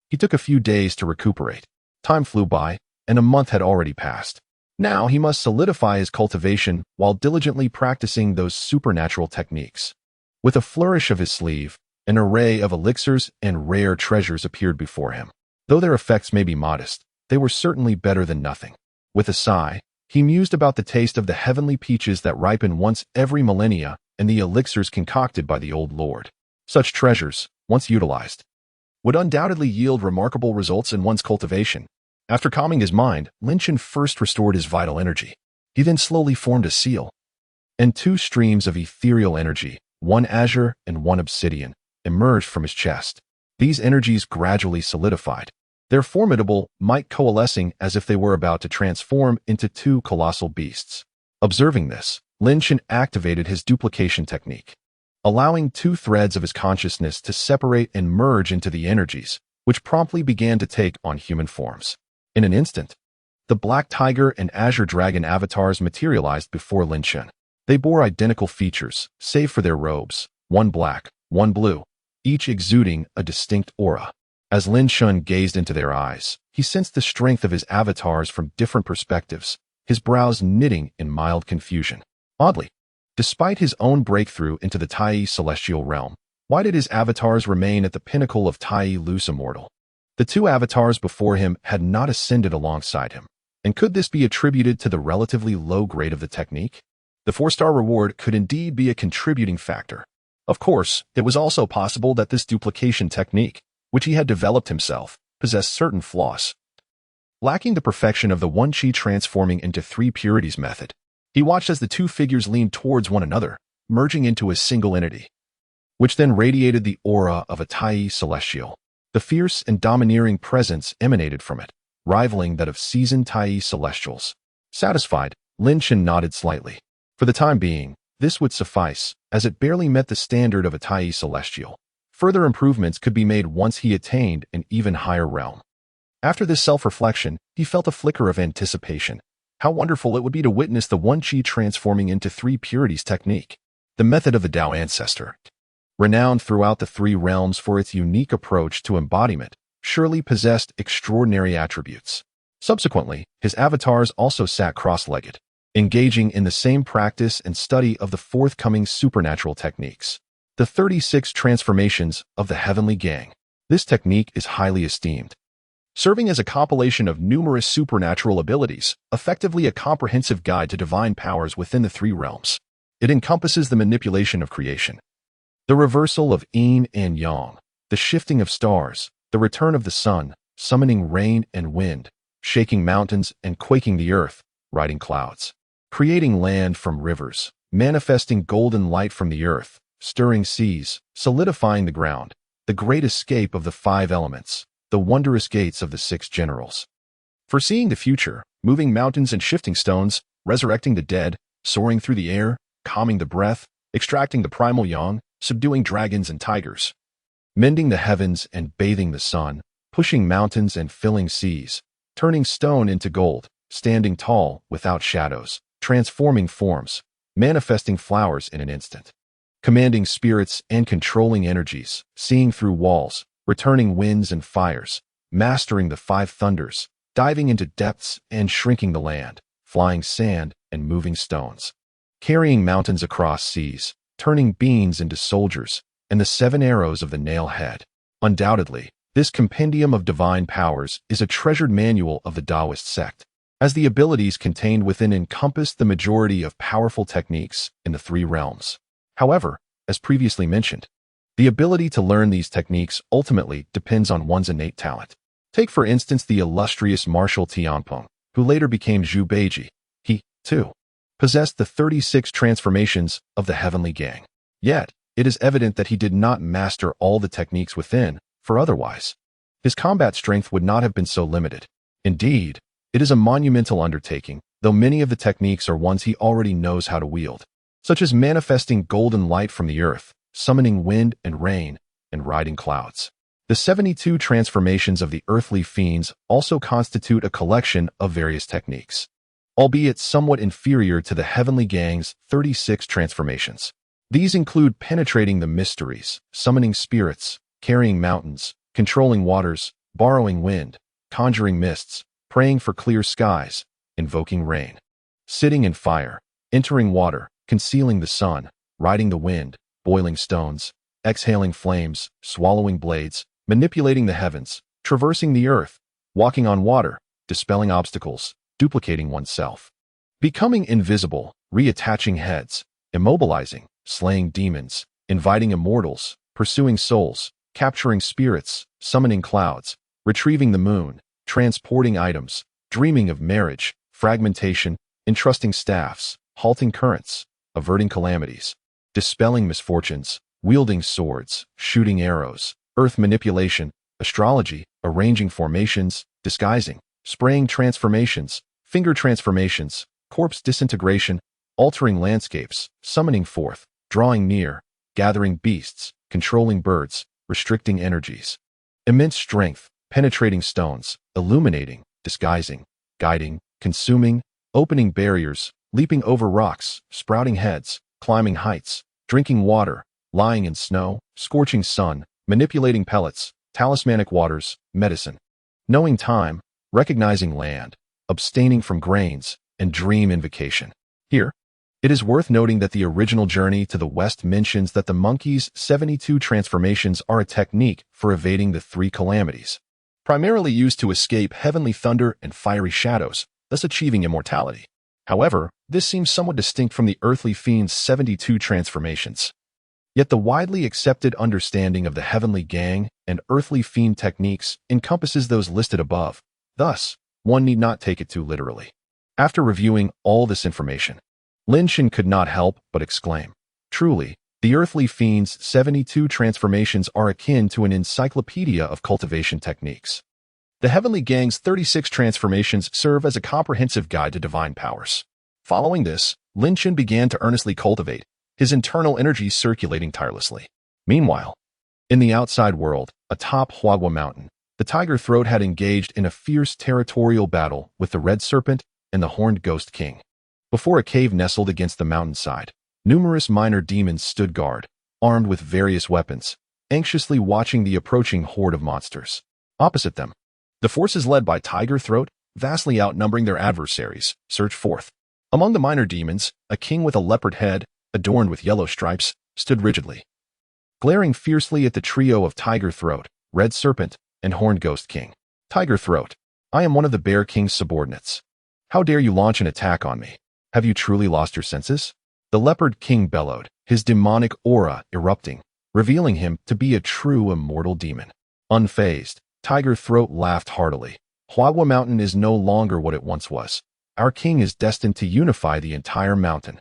he took a few days to recuperate. Time flew by, and a month had already passed. Now he must solidify his cultivation while diligently practicing those supernatural techniques. With a flourish of his sleeve, an array of elixirs and rare treasures appeared before him. Though their effects may be modest, they were certainly better than nothing. With a sigh, he mused about the taste of the heavenly peaches that ripen once every millennia and the elixirs concocted by the old lord. Such treasures, once utilized, would undoubtedly yield remarkable results in one's cultivation. After calming his mind, Lin Chun first restored his vital energy. He then slowly formed a seal, and two streams of ethereal energy, one azure and one obsidian, emerged from his chest. These energies gradually solidified, their formidable might coalescing as if they were about to transform into two colossal beasts. Observing this, Lin Chun activated his duplication technique, allowing two threads of his consciousness to separate and merge into the energies, which promptly began to take on human forms. In an instant, the Black Tiger and Azure Dragon avatars materialized before Lin Chun. They bore identical features, save for their robes, one black, one blue, each exuding a distinct aura. As Lin Chun gazed into their eyes, he sensed the strength of his avatars from different perspectives, his brows knitting in mild confusion. Oddly, despite his own breakthrough into the Tai Celestial realm, why did his avatars remain at the pinnacle of Tai Lus Immortal? The two avatars before him had not ascended alongside him, and could this be attributed to the relatively low grade of the technique? The 4-star reward could indeed be a contributing factor. Of course, it was also possible that this duplication technique, which he had developed himself, possessed certain flaws. Lacking the perfection of the one chi transforming into three purities method, he watched as the two figures leaned towards one another, merging into a single entity, which then radiated the aura of a Tai celestial. The fierce and domineering presence emanated from it, rivaling that of seasoned Tai celestials. Satisfied, Lin Chen nodded slightly. For the time being, this would suffice, as it barely met the standard of a Tai celestial. Further improvements could be made once he attained an even higher realm. After this self-reflection, he felt a flicker of anticipation. How wonderful it would be to witness the one chi transforming into three purities technique, the method of the Tao ancestor. Renowned throughout the three realms for its unique approach to embodiment, surely possessed extraordinary attributes. Subsequently, his avatars also sat cross-legged, engaging in the same practice and study of the forthcoming supernatural techniques. The 36 transformations of the Heavenly Gang. This technique is highly esteemed, serving as a compilation of numerous supernatural abilities, effectively a comprehensive guide to divine powers within the three realms. It encompasses the manipulation of creation, the reversal of yin and yang, the shifting of stars, the return of the sun, summoning rain and wind, shaking mountains and quaking the earth, riding clouds, creating land from rivers, manifesting golden light from the earth, stirring seas, solidifying the ground, the great escape of the five elements, the wondrous gates of the six generals. Foreseeing the future, moving mountains and shifting stones, resurrecting the dead, soaring through the air, calming the breath, extracting the primal yang, subduing dragons and tigers, mending the heavens and bathing the sun, pushing mountains and filling seas, turning stone into gold, standing tall without shadows, transforming forms, manifesting flowers in an instant, commanding spirits and controlling energies, seeing through walls, returning winds and fires, mastering the five thunders, diving into depths and shrinking the land, flying sand and moving stones, carrying mountains across seas, turning beings into soldiers, and the 7 arrows of the nail head. Undoubtedly, this compendium of divine powers is a treasured manual of the Taoist sect, as the abilities contained within encompass the majority of powerful techniques in the three realms. However, as previously mentioned, the ability to learn these techniques ultimately depends on one's innate talent. Take for instance the illustrious Marshal Tianpeng, who later became Zhu Beiji. He, too, possessed the 36 transformations of the Heavenly Gang. Yet, it is evident that he did not master all the techniques within, for otherwise, his combat strength would not have been so limited. Indeed, it is a monumental undertaking, though many of the techniques are ones he already knows how to wield, such as manifesting golden light from the earth, summoning wind and rain, and riding clouds. The 72 transformations of the earthly fiends also constitute a collection of various techniques, albeit somewhat inferior to the Heavenly Gang's 36 transformations. These include penetrating the mysteries, summoning spirits, carrying mountains, controlling waters, borrowing wind, conjuring mists, praying for clear skies, invoking rain, sitting in fire, entering water, concealing the sun, riding the wind, boiling stones, exhaling flames, swallowing blades, manipulating the heavens, traversing the earth, walking on water, dispelling obstacles, duplicating oneself, becoming invisible, reattaching heads, immobilizing, slaying demons, inviting immortals, pursuing souls, capturing spirits, summoning clouds, retrieving the moon, transporting items, dreaming of marriage, fragmentation, entrusting staffs, halting currents, averting calamities, dispelling misfortunes, wielding swords, shooting arrows, earth manipulation, astrology, arranging formations, disguising, spraying transformations, finger transformations, corpse disintegration, altering landscapes, summoning forth, drawing near, gathering beasts, controlling birds, restricting energies, immense strength, penetrating stones, illuminating, disguising, guiding, consuming, opening barriers, leaping over rocks, sprouting heads, climbing heights, drinking water, lying in snow, scorching sun, manipulating pellets, talismanic waters, medicine, knowing time, recognizing land, abstaining from grains, and dream invocation. Here, it is worth noting that the original journey to the West mentions that the monkey's 72 transformations are a technique for evading the 3 calamities, primarily used to escape heavenly thunder and fiery shadows, thus achieving immortality. However, this seems somewhat distinct from the earthly fiend's 72 transformations. Yet the widely accepted understanding of the heavenly gang and earthly fiend techniques encompasses those listed above. Thus, one need not take it too literally. After reviewing all this information, Lin Shan could not help but exclaim, "Truly, the earthly fiend's 72 transformations are akin to an encyclopedia of cultivation techniques. The heavenly gang's 36 transformations serve as a comprehensive guide to divine powers." Following this, Lin Shan began to earnestly cultivate, his internal energy circulating tirelessly. Meanwhile, in the outside world, atop Huagua Mountain, the Tiger Throat had engaged in a fierce territorial battle with the Red Serpent and the Horned Ghost King. Before a cave nestled against the mountainside, numerous minor demons stood guard, armed with various weapons, anxiously watching the approaching horde of monsters. Opposite them, the forces led by Tiger Throat, vastly outnumbering their adversaries, surged forth. Among the minor demons, a king with a leopard head, adorned with yellow stripes, stood rigidly, glaring fiercely at the trio of Tiger Throat, Red Serpent, and Horned Ghost King. "Tiger Throat, I am one of the Bear King's subordinates. How dare you launch an attack on me? Have you truly lost your senses?" The Leopard King bellowed, his demonic aura erupting, revealing him to be a true immortal demon. Unfazed, Tiger Throat laughed heartily. "Huagua Mountain is no longer what it once was. Our king is destined to unify the entire mountain."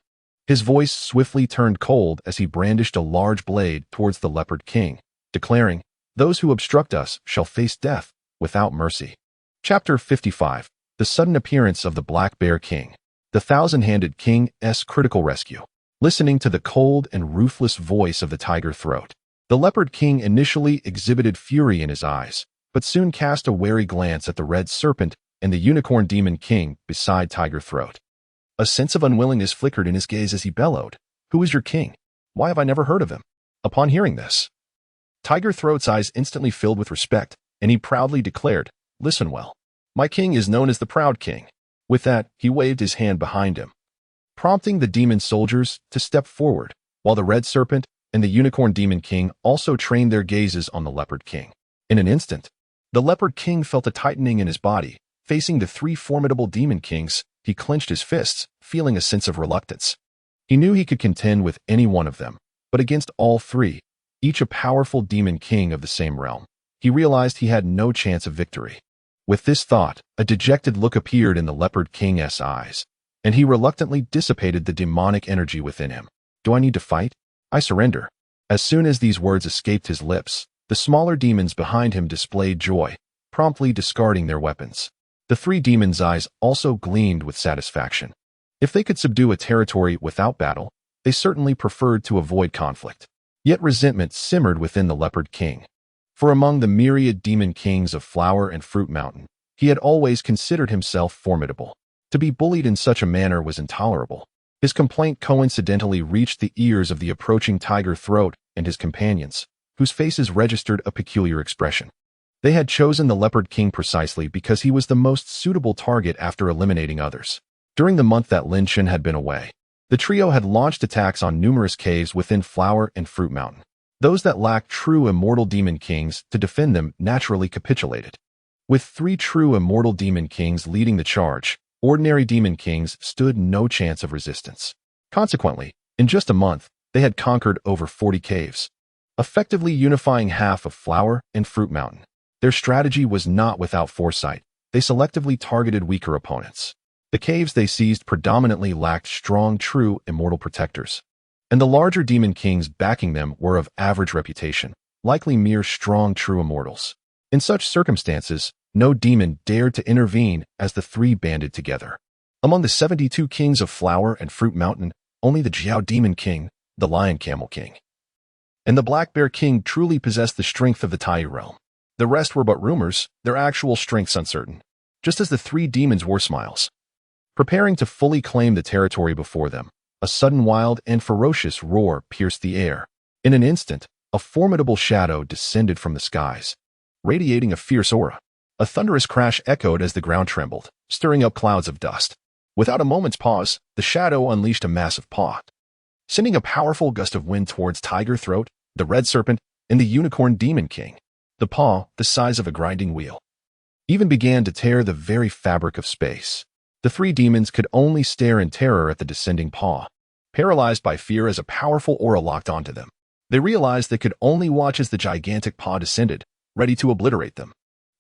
His voice swiftly turned cold as he brandished a large blade towards the Leopard King, declaring, "Those who obstruct us shall face death without mercy." Chapter 55. The Sudden Appearance of the Black Bear King. The Thousand-Handed King's Critical Rescue. Listening to the cold and ruthless voice of the Tiger Throat, the Leopard King initially exhibited fury in his eyes, but soon cast a wary glance at the Red Serpent and the Unicorn Demon King beside Tiger Throat. A sense of unwillingness flickered in his gaze as he bellowed, "Who is your king? Why have I never heard of him?" Upon hearing this, Tiger Throat's eyes instantly filled with respect, and he proudly declared, "Listen well. My king is known as the Proud King." With that, he waved his hand behind him, prompting the demon soldiers to step forward, while the Red Serpent and the Unicorn Demon King also trained their gazes on the Leopard King. In an instant, the Leopard King felt a tightening in his body. Facing the three formidable Demon Kings, he clenched his fists, feeling a sense of reluctance. He knew he could contend with any one of them, but against all three, each a powerful Demon King of the same realm, he realized he had no chance of victory. With this thought, a dejected look appeared in the Leopard King's eyes, and he reluctantly dissipated the demonic energy within him. "Do I need to fight? I surrender." As soon as these words escaped his lips, the smaller demons behind him displayed joy, promptly discarding their weapons. The three demons' eyes also gleamed with satisfaction. If they could subdue a territory without battle, they certainly preferred to avoid conflict. Yet resentment simmered within the Leopard King. For among the myriad demon kings of Flower and Fruit Mountain, he had always considered himself formidable. To be bullied in such a manner was intolerable. His complaint coincidentally reached the ears of the approaching Tiger Throat and his companions, whose faces registered a peculiar expression. They had chosen the Leopard King precisely because he was the most suitable target after eliminating others. During the month that Lin Shan had been away, the trio had launched attacks on numerous caves within Flower and Fruit Mountain. Those that lacked true immortal demon kings to defend them naturally capitulated. With three true immortal demon kings leading the charge, ordinary demon kings stood no chance of resistance. Consequently, in just a month, they had conquered over 40 caves, effectively unifying half of Flower and Fruit Mountain. Their strategy was not without foresight. They selectively targeted weaker opponents. The caves they seized predominantly lacked strong, true, immortal protectors, and the larger demon kings backing them were of average reputation, likely mere strong, true immortals. In such circumstances, no demon dared to intervene as the three banded together. Among the 72 kings of Flower and Fruit Mountain, only the Jiao Demon King, the Lion Camel King, and the Black Bear King truly possessed the strength of the Tai realm. The rest were but rumors, their actual strengths uncertain, just as the three demons wore smiles. Preparing to fully claim the territory before them, a sudden wild and ferocious roar pierced the air. In an instant, a formidable shadow descended from the skies, radiating a fierce aura. A thunderous crash echoed as the ground trembled, stirring up clouds of dust. Without a moment's pause, the shadow unleashed a massive paw, sending a powerful gust of wind towards Tiger Throat, the Red Serpent, and the Unicorn Demon King. The paw, the size of a grinding wheel, even began to tear the very fabric of space. The three demons could only stare in terror at the descending paw, paralyzed by fear as a powerful aura locked onto them. They realized they could only watch as the gigantic paw descended, ready to obliterate them.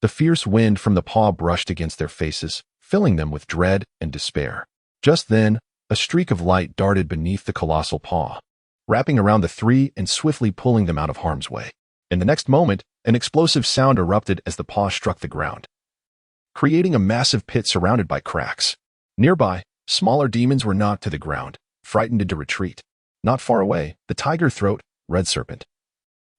The fierce wind from the paw brushed against their faces, filling them with dread and despair. Just then, a streak of light darted beneath the colossal paw, wrapping around the three and swiftly pulling them out of harm's way. In the next moment, an explosive sound erupted as the paw struck the ground, creating a massive pit surrounded by cracks. Nearby, smaller demons were knocked to the ground, frightened into retreat. Not far away, the tiger throat, red serpent,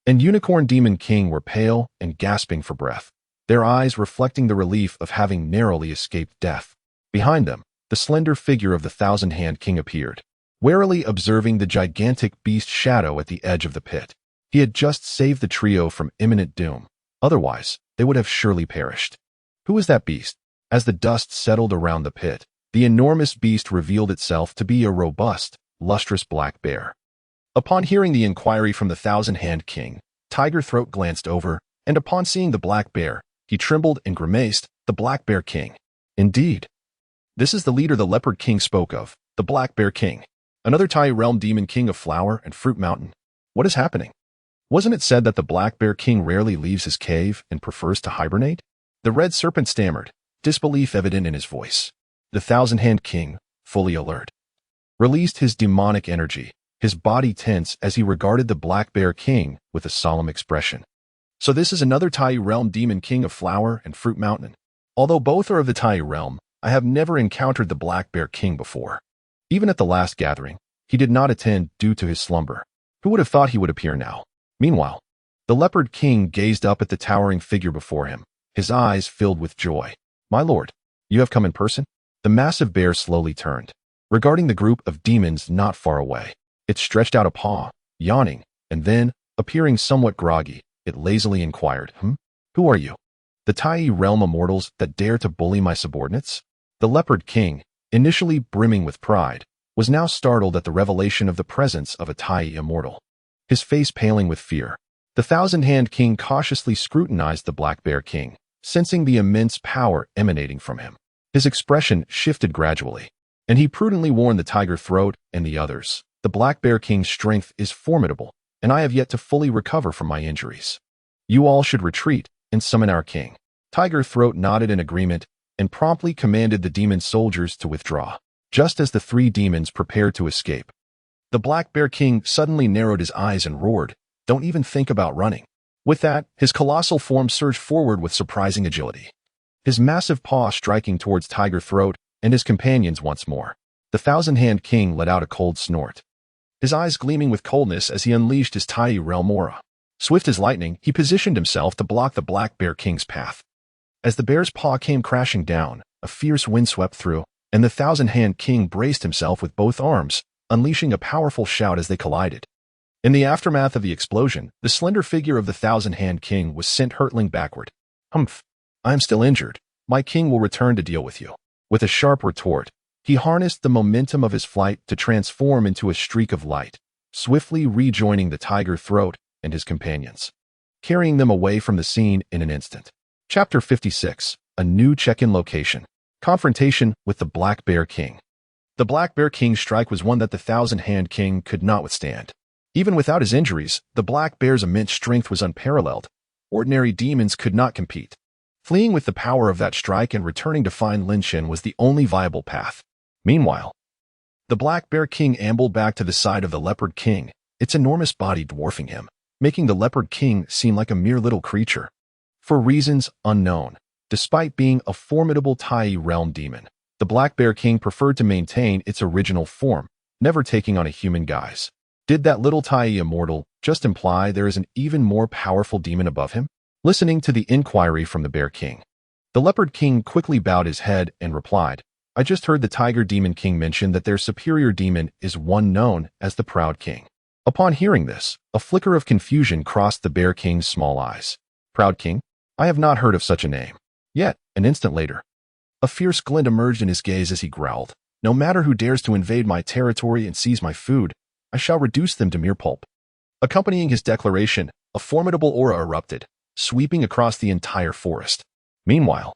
and unicorn demon king were pale and gasping for breath, their eyes reflecting the relief of having narrowly escaped death. Behind them, the slender figure of the thousand-hand king appeared, warily observing the gigantic beast shadow at the edge of the pit. He had just saved the trio from imminent doom. Otherwise, they would have surely perished. Who was that beast? As the dust settled around the pit, the enormous beast revealed itself to be a robust, lustrous black bear. Upon hearing the inquiry from the thousand-hand king, Tiger Throat glanced over, and upon seeing the black bear, he trembled and grimaced. The Black Bear King. Indeed. This is the leader the Leopard King spoke of, the Black Bear King, another Tai realm demon king of Flower and Fruit Mountain. What is happening? Wasn't it said that the Black Bear King rarely leaves his cave and prefers to hibernate? The red serpent stammered, disbelief evident in his voice. The thousand-hand king, fully alert, released his demonic energy, his body tense as he regarded the Black Bear King with a solemn expression. So this is another Tai realm demon king of Flower and Fruit Mountain. Although both are of the Tai realm, I have never encountered the Black Bear King before. Even at the last gathering, he did not attend due to his slumber. Who would have thought he would appear now? Meanwhile, the Leopard King gazed up at the towering figure before him, his eyes filled with joy. My lord, you have come in person? The massive bear slowly turned, regarding the group of demons not far away. It stretched out a paw, yawning, and then, appearing somewhat groggy, it lazily inquired, Who are you? The Tai realm immortals that dare to bully my subordinates? The Leopard King, initially brimming with pride, was now startled at the revelation of the presence of a Tai immortal, his face paling with fear. The thousand-hand king cautiously scrutinized the Black Bear King, sensing the immense power emanating from him. His expression shifted gradually, and he prudently warned the Tiger Throat and the others. The Black Bear King's strength is formidable, and I have yet to fully recover from my injuries. You all should retreat and summon our king. Tiger Throat nodded in agreement and promptly commanded the demon soldiers to withdraw, just as the three demons prepared to escape. The Black Bear King suddenly narrowed his eyes and roared, "Don't even think about running." With that, his colossal form surged forward with surprising agility, his massive paw striking towards Tiger Throat and his companions once more. The thousand-hand king let out a cold snort, his eyes gleaming with coldness as he unleashed his Tai realm aura. Swift as lightning, he positioned himself to block the Black Bear King's path. As the bear's paw came crashing down, a fierce wind swept through, and the thousand-hand king braced himself with both arms, unleashing a powerful shout as they collided. In the aftermath of the explosion, the slender figure of the thousand-hand king was sent hurtling backward. Humph! I am still injured. My king will return to deal with you. With a sharp retort, he harnessed the momentum of his flight to transform into a streak of light, swiftly rejoining the Tiger Throat and his companions, carrying them away from the scene in an instant. Chapter 56. A new check-in location. Confrontation with the Black Bear King. The Black Bear King's strike was one that the thousand-hand king could not withstand. Even without his injuries, the Black Bear's immense strength was unparalleled. Ordinary demons could not compete. Fleeing with the power of that strike and returning to find Lin Shen was the only viable path. Meanwhile, the Black Bear King ambled back to the side of the Leopard King, its enormous body dwarfing him, making the Leopard King seem like a mere little creature. For reasons unknown, despite being a formidable Tai realm demon, the Black Bear King preferred to maintain its original form, never taking on a human guise. Did that little Tai immortal just imply there is an even more powerful demon above him? Listening to the inquiry from the Bear King, the Leopard King quickly bowed his head and replied, I just heard the Tiger Demon King mention that their superior demon is one known as the Proud King. Upon hearing this, a flicker of confusion crossed the Bear King's small eyes. Proud King? I have not heard of such a name. Yet, an instant later, a fierce glint emerged in his gaze as he growled, No matter who dares to invade my territory and seize my food, I shall reduce them to mere pulp. Accompanying his declaration, a formidable aura erupted, sweeping across the entire forest. Meanwhile,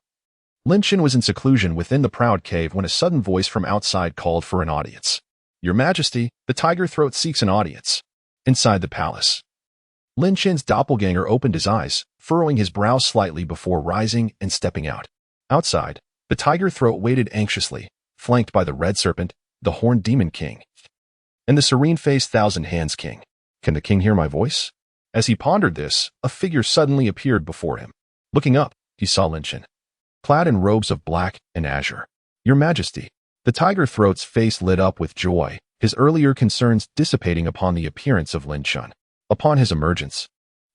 Lin Shen was in seclusion within the Proud Cave when a sudden voice from outside called for an audience. Your Majesty, the Tiger Throat seeks an audience. Inside the palace, Lin Chen's doppelganger opened his eyes, furrowing his brow slightly before rising and stepping out. Outside, the tiger throat waited anxiously, flanked by the red serpent, the horned demon king, and the serene-faced thousand hands king. Can the king hear my voice? As he pondered this, a figure suddenly appeared before him. Looking up, he saw Lin Chen, clad in robes of black and azure. Your Majesty. The tiger throat's face lit up with joy, his earlier concerns dissipating upon the appearance of Lin Chen. Upon his emergence,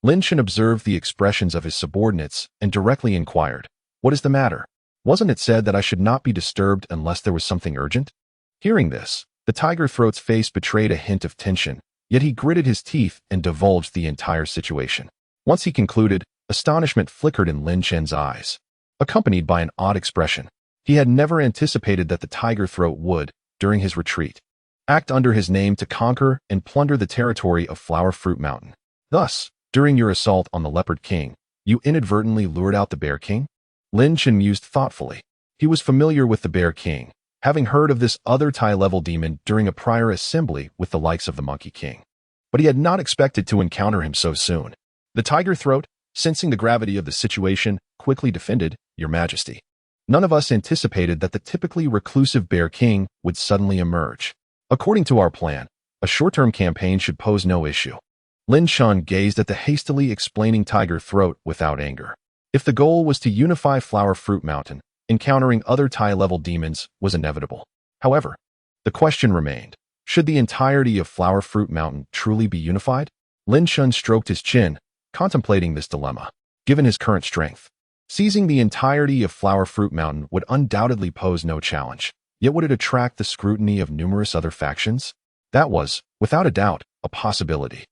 Lin Chen observed the expressions of his subordinates and directly inquired, "What is the matter? Wasn't it said that I should not be disturbed unless there was something urgent?" Hearing this, the tiger throat's face betrayed a hint of tension, yet he gritted his teeth and divulged the entire situation. Once he concluded, astonishment flickered in Lin Chen's eyes, accompanied by an odd expression. He had never anticipated that the tiger throat would, during his retreat, act under his name to conquer and plunder the territory of Flower Fruit Mountain. Thus, during your assault on the Leopard King, you inadvertently lured out the Bear King? Lin Chen mused thoughtfully. He was familiar with the Bear King, having heard of this other Thai-level demon during a prior assembly with the likes of the Monkey King. But he had not expected to encounter him so soon. The tiger throat, sensing the gravity of the situation, quickly defended, "Your Majesty. None of us anticipated that the typically reclusive Bear King would suddenly emerge. According to our plan, a short-term campaign should pose no issue." Lin Chen gazed at the hastily explaining tiger throat without anger. If the goal was to unify Flower Fruit Mountain, encountering other Thai-level demons was inevitable. However, the question remained, should the entirety of Flower Fruit Mountain truly be unified? Lin Chen stroked his chin, contemplating this dilemma. Given his current strength, seizing the entirety of Flower Fruit Mountain would undoubtedly pose no challenge. Yet would it attract the scrutiny of numerous other factions? That was, without a doubt, a possibility.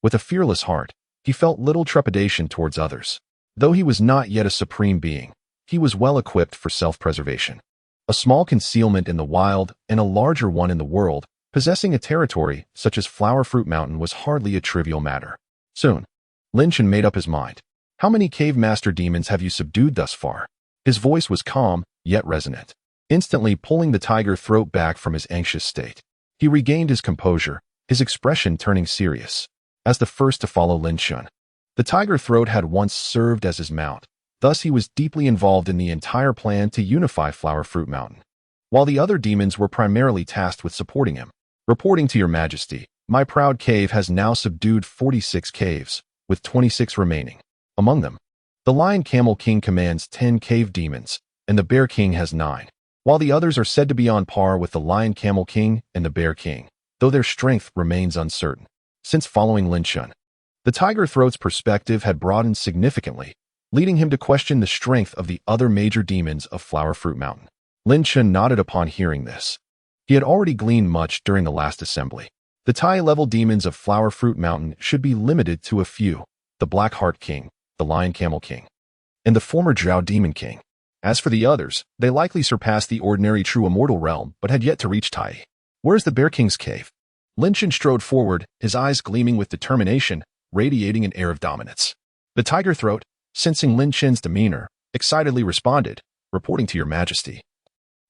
With a fearless heart, he felt little trepidation towards others. Though he was not yet a supreme being, he was well equipped for self-preservation. A small concealment in the wild and a larger one in the world, possessing a territory such as Flower Fruit Mountain was hardly a trivial matter. Soon, Lin Chen made up his mind. "How many cave master demons have you subdued thus far?" His voice was calm, yet resonant, instantly pulling the tiger throat back from his anxious state. He regained his composure, his expression turning serious. As the first to follow Lin Chen, the tiger throat had once served as his mount. Thus he was deeply involved in the entire plan to unify Flower Fruit Mountain, while the other demons were primarily tasked with supporting him. "Reporting to your Majesty, my proud cave has now subdued 46 caves, with 26 remaining. Among them, the Lion Camel King commands 10 cave demons, and the Bear King has 9. While the others are said to be on par with the Lion Camel King and the Bear King, though their strength remains uncertain." Since following Lin Chen, the tiger throat's perspective had broadened significantly, leading him to question the strength of the other major demons of Flower Fruit Mountain. Lin Chen nodded upon hearing this. He had already gleaned much during the last assembly. The Thai-level demons of Flower Fruit Mountain should be limited to a few: the Black Heart King, the Lion Camel King, and the former Drow Demon King. As for the others, they likely surpassed the ordinary true immortal realm but had yet to reach Tai. "Where's the Bear King's cave?" Lin Chen strode forward, his eyes gleaming with determination, radiating an air of dominance. The tiger throat, sensing Lin Chen's demeanor, excitedly responded, "Reporting to your Majesty.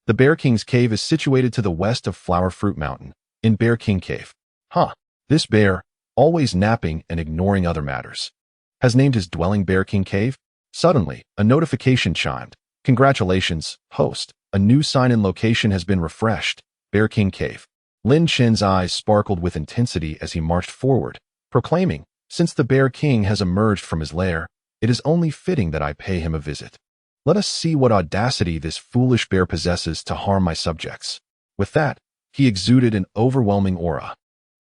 The Bear King's cave is situated to the west of Flower Fruit Mountain, in Bear King Cave." Huh. This bear, always napping and ignoring other matters, has named his dwelling Bear King Cave? Suddenly, a notification chimed. "Congratulations, host. A new sign and location has been refreshed. Bear King Cave." Lin Chen's eyes sparkled with intensity as he marched forward, proclaiming, "Since the Bear King has emerged from his lair, it is only fitting that I pay him a visit. Let us see what audacity this foolish bear possesses to harm my subjects." With that, he exuded an overwhelming aura,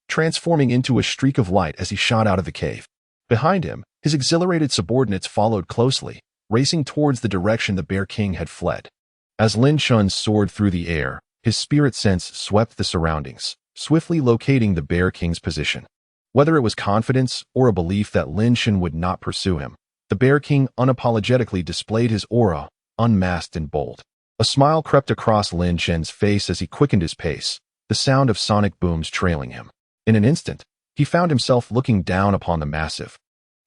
transforming into a streak of light as he shot out of the cave. Behind him, his exhilarated subordinates followed closely, racing towards the direction the Bear King had fled. As Lin Chen soared through the air, his spirit sense swept the surroundings, swiftly locating the Bear King's position. Whether it was confidence or a belief that Lin Chen would not pursue him, the Bear King unapologetically displayed his aura, unmasked and bold. A smile crept across Lin Chen's face as he quickened his pace, the sound of sonic booms trailing him. In an instant, he found himself looking down upon the massive,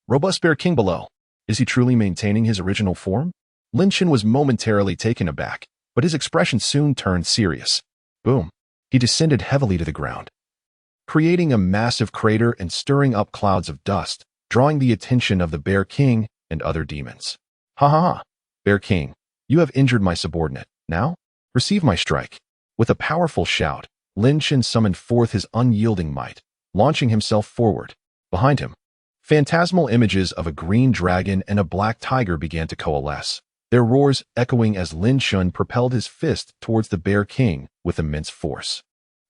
robust Bear King below. Is he truly maintaining his original form? Lin Chen was momentarily taken aback, but his expression soon turned serious. Boom. He descended heavily to the ground, creating a massive crater and stirring up clouds of dust, drawing the attention of the Bear King and other demons. Ha ha ha! Bear King, you have injured my subordinate. Now, receive my strike. With a powerful shout, Lin Shen summoned forth his unyielding might, launching himself forward. Behind him, phantasmal images of a green dragon and a black tiger began to coalesce, their roars echoing as Lin Shen propelled his fist towards the Bear King with immense force.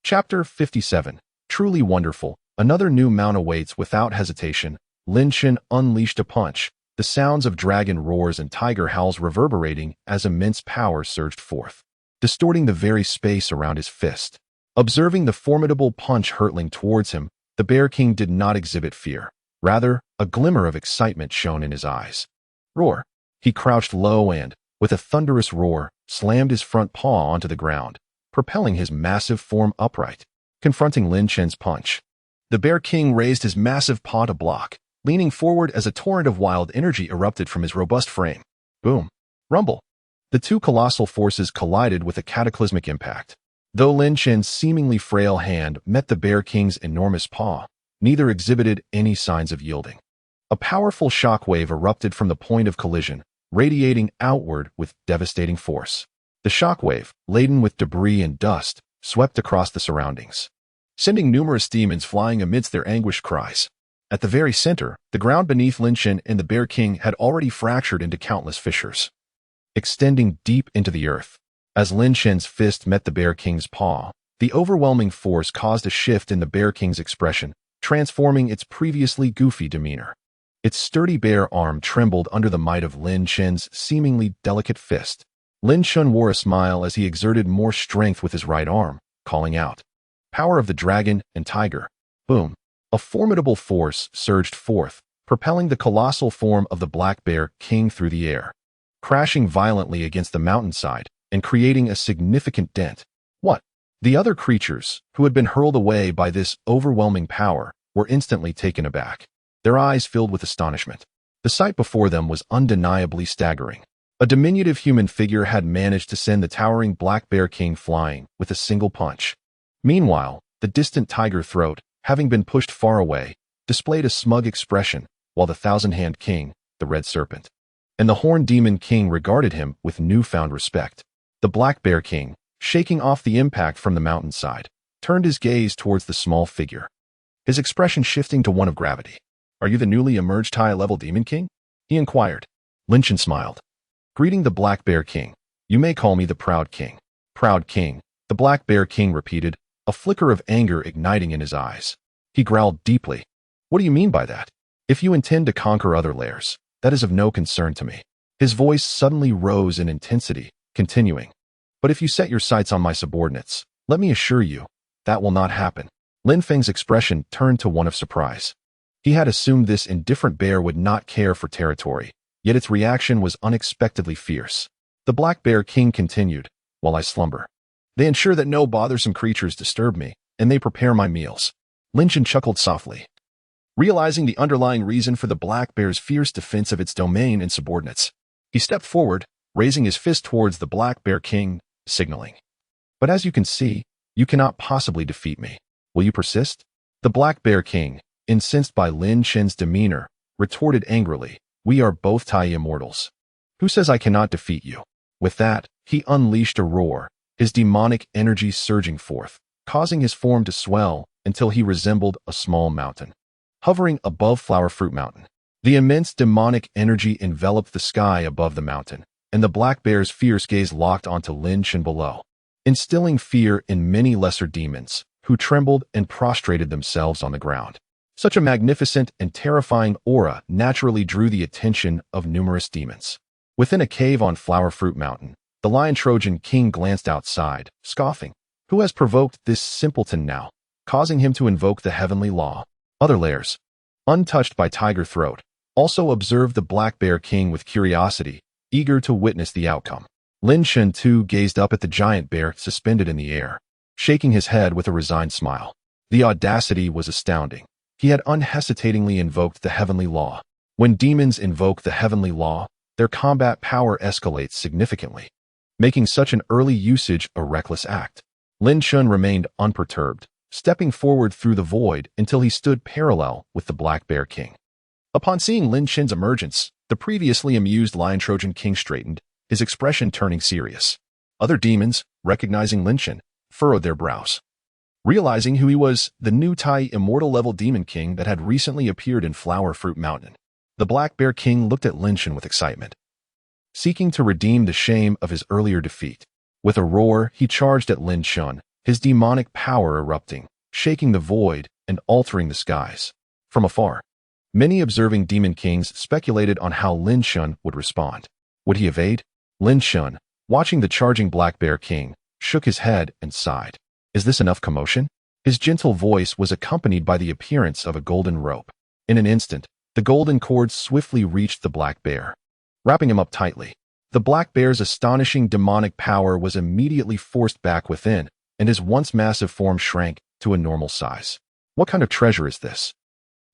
Chapter 57. Truly wonderful. Another new mount awaits. Without hesitation, Lin Shen unleashed a punch, the sounds of dragon roars and tiger howls reverberating as immense power surged forth, distorting the very space around his fist. Observing the formidable punch hurtling towards him, the Bear King did not exhibit fear. Rather, a glimmer of excitement shone in his eyes. Roar! He crouched low and, with a thunderous roar, slammed his front paw onto the ground, propelling his massive form upright, confronting Lin Shen's punch. The Bear King raised his massive paw to block, leaning forward as a torrent of wild energy erupted from his robust frame. Boom! Rumble! The two colossal forces collided with a cataclysmic impact. Though Lin Shen's seemingly frail hand met the Bear King's enormous paw, neither exhibited any signs of yielding. A powerful shockwave erupted from the point of collision, radiating outward with devastating force. The shockwave, laden with debris and dust, swept across the surroundings, sending numerous demons flying amidst their anguished cries. At the very center, the ground beneath Lin Shen and the Bear King had already fractured into countless fissures, extending deep into the earth. As Lin Shen's fist met the Bear King's paw, the overwhelming force caused a shift in the Bear King's expression, transforming its previously goofy demeanor. Its sturdy bare arm trembled under the might of Lin Shen's seemingly delicate fist. Lin Shen wore a smile as he exerted more strength with his right arm, calling out, "Power of the dragon and tiger." Boom! A formidable force surged forth, propelling the colossal form of the Black Bear King through the air, crashing violently against the mountainside and creating a significant dent. What? The other creatures, who had been hurled away by this overwhelming power, were instantly taken aback, their eyes filled with astonishment. The sight before them was undeniably staggering. A diminutive human figure had managed to send the towering Black Bear King flying with a single punch. Meanwhile, the distant tiger throat, having been pushed far away, displayed a smug expression, while the Thousand-Hand King, the Red Serpent, and the Horned Demon King regarded him with newfound respect. The Black Bear King, shaking off the impact from the mountainside, turned his gaze towards the small figure, his expression shifting to one of gravity. "Are you the newly emerged high-level Demon King?" he inquired. Lin Shen smiled. Greeting the Black Bear King, "You may call me the Proud King." "Proud King," the Black Bear King repeated, a flicker of anger igniting in his eyes. He growled deeply. "What do you mean by that? If you intend to conquer other lairs, that is of no concern to me." His voice suddenly rose in intensity, continuing, "But if you set your sights on my subordinates, let me assure you, that will not happen." Lin Feng's expression turned to one of surprise. He had assumed this indifferent bear would not care for territory, yet its reaction was unexpectedly fierce. The Black Bear King continued, "While I slumber, they ensure that no bothersome creatures disturb me, and they prepare my meals." Lin Shen chuckled softly, realizing the underlying reason for the Black Bear's fierce defense of its domain and subordinates. He stepped forward, raising his fist towards the Black Bear King, signaling, "But as you can see, you cannot possibly defeat me. Will you persist?" The Black Bear King, incensed by Lin Shen's demeanor, retorted angrily, "We are both Tai immortals. Who says I cannot defeat you?" With that, he unleashed a roar, his demonic energy surging forth, causing his form to swell until he resembled a small mountain, hovering above Flower Fruit Mountain. The immense demonic energy enveloped the sky above the mountain, and the Black Bear's fierce gaze locked onto Lin Shen below, instilling fear in many lesser demons, who trembled and prostrated themselves on the ground. Such a magnificent and terrifying aura naturally drew the attention of numerous demons. Within a cave on Flower Fruit Mountain, the Lion Trojan King glanced outside, scoffing. Who has provoked this simpleton now, causing him to invoke the heavenly law? Other lairs, untouched by Tiger Throat, also observed the Black Bear King with curiosity, eager to witness the outcome. Lin Shen too gazed up at the giant bear suspended in the air, shaking his head with a resigned smile. The audacity was astounding. He had unhesitatingly invoked the heavenly law. When demons invoke the heavenly law, their combat power escalates significantly, making such an early usage a reckless act. Lin Shen remained unperturbed, stepping forward through the void until he stood parallel with the Black Bear King. Upon seeing Lin Chen's emergence, the previously amused Lion Trojan King straightened, his expression turning serious. Other demons, recognizing Lin Chen, furrowed their brows. Realizing who he was, the new Tai Immortal level Demon King that had recently appeared in Flower Fruit Mountain, the Black Bear King looked at Lin Chen with excitement. Seeking to redeem the shame of his earlier defeat, with a roar, he charged at Lin Chen, his demonic power erupting, shaking the void and altering the skies. From afar, many observing Demon Kings speculated on how Lin Chen would respond. Would he evade? Lin Chen, watching the charging Black Bear King, shook his head and sighed. Is this enough commotion? His gentle voice was accompanied by the appearance of a golden rope. In an instant, the golden cord swiftly reached the Black Bear, wrapping him up tightly. The Black Bear's astonishing demonic power was immediately forced back within, and his once massive form shrank to a normal size. What kind of treasure is this?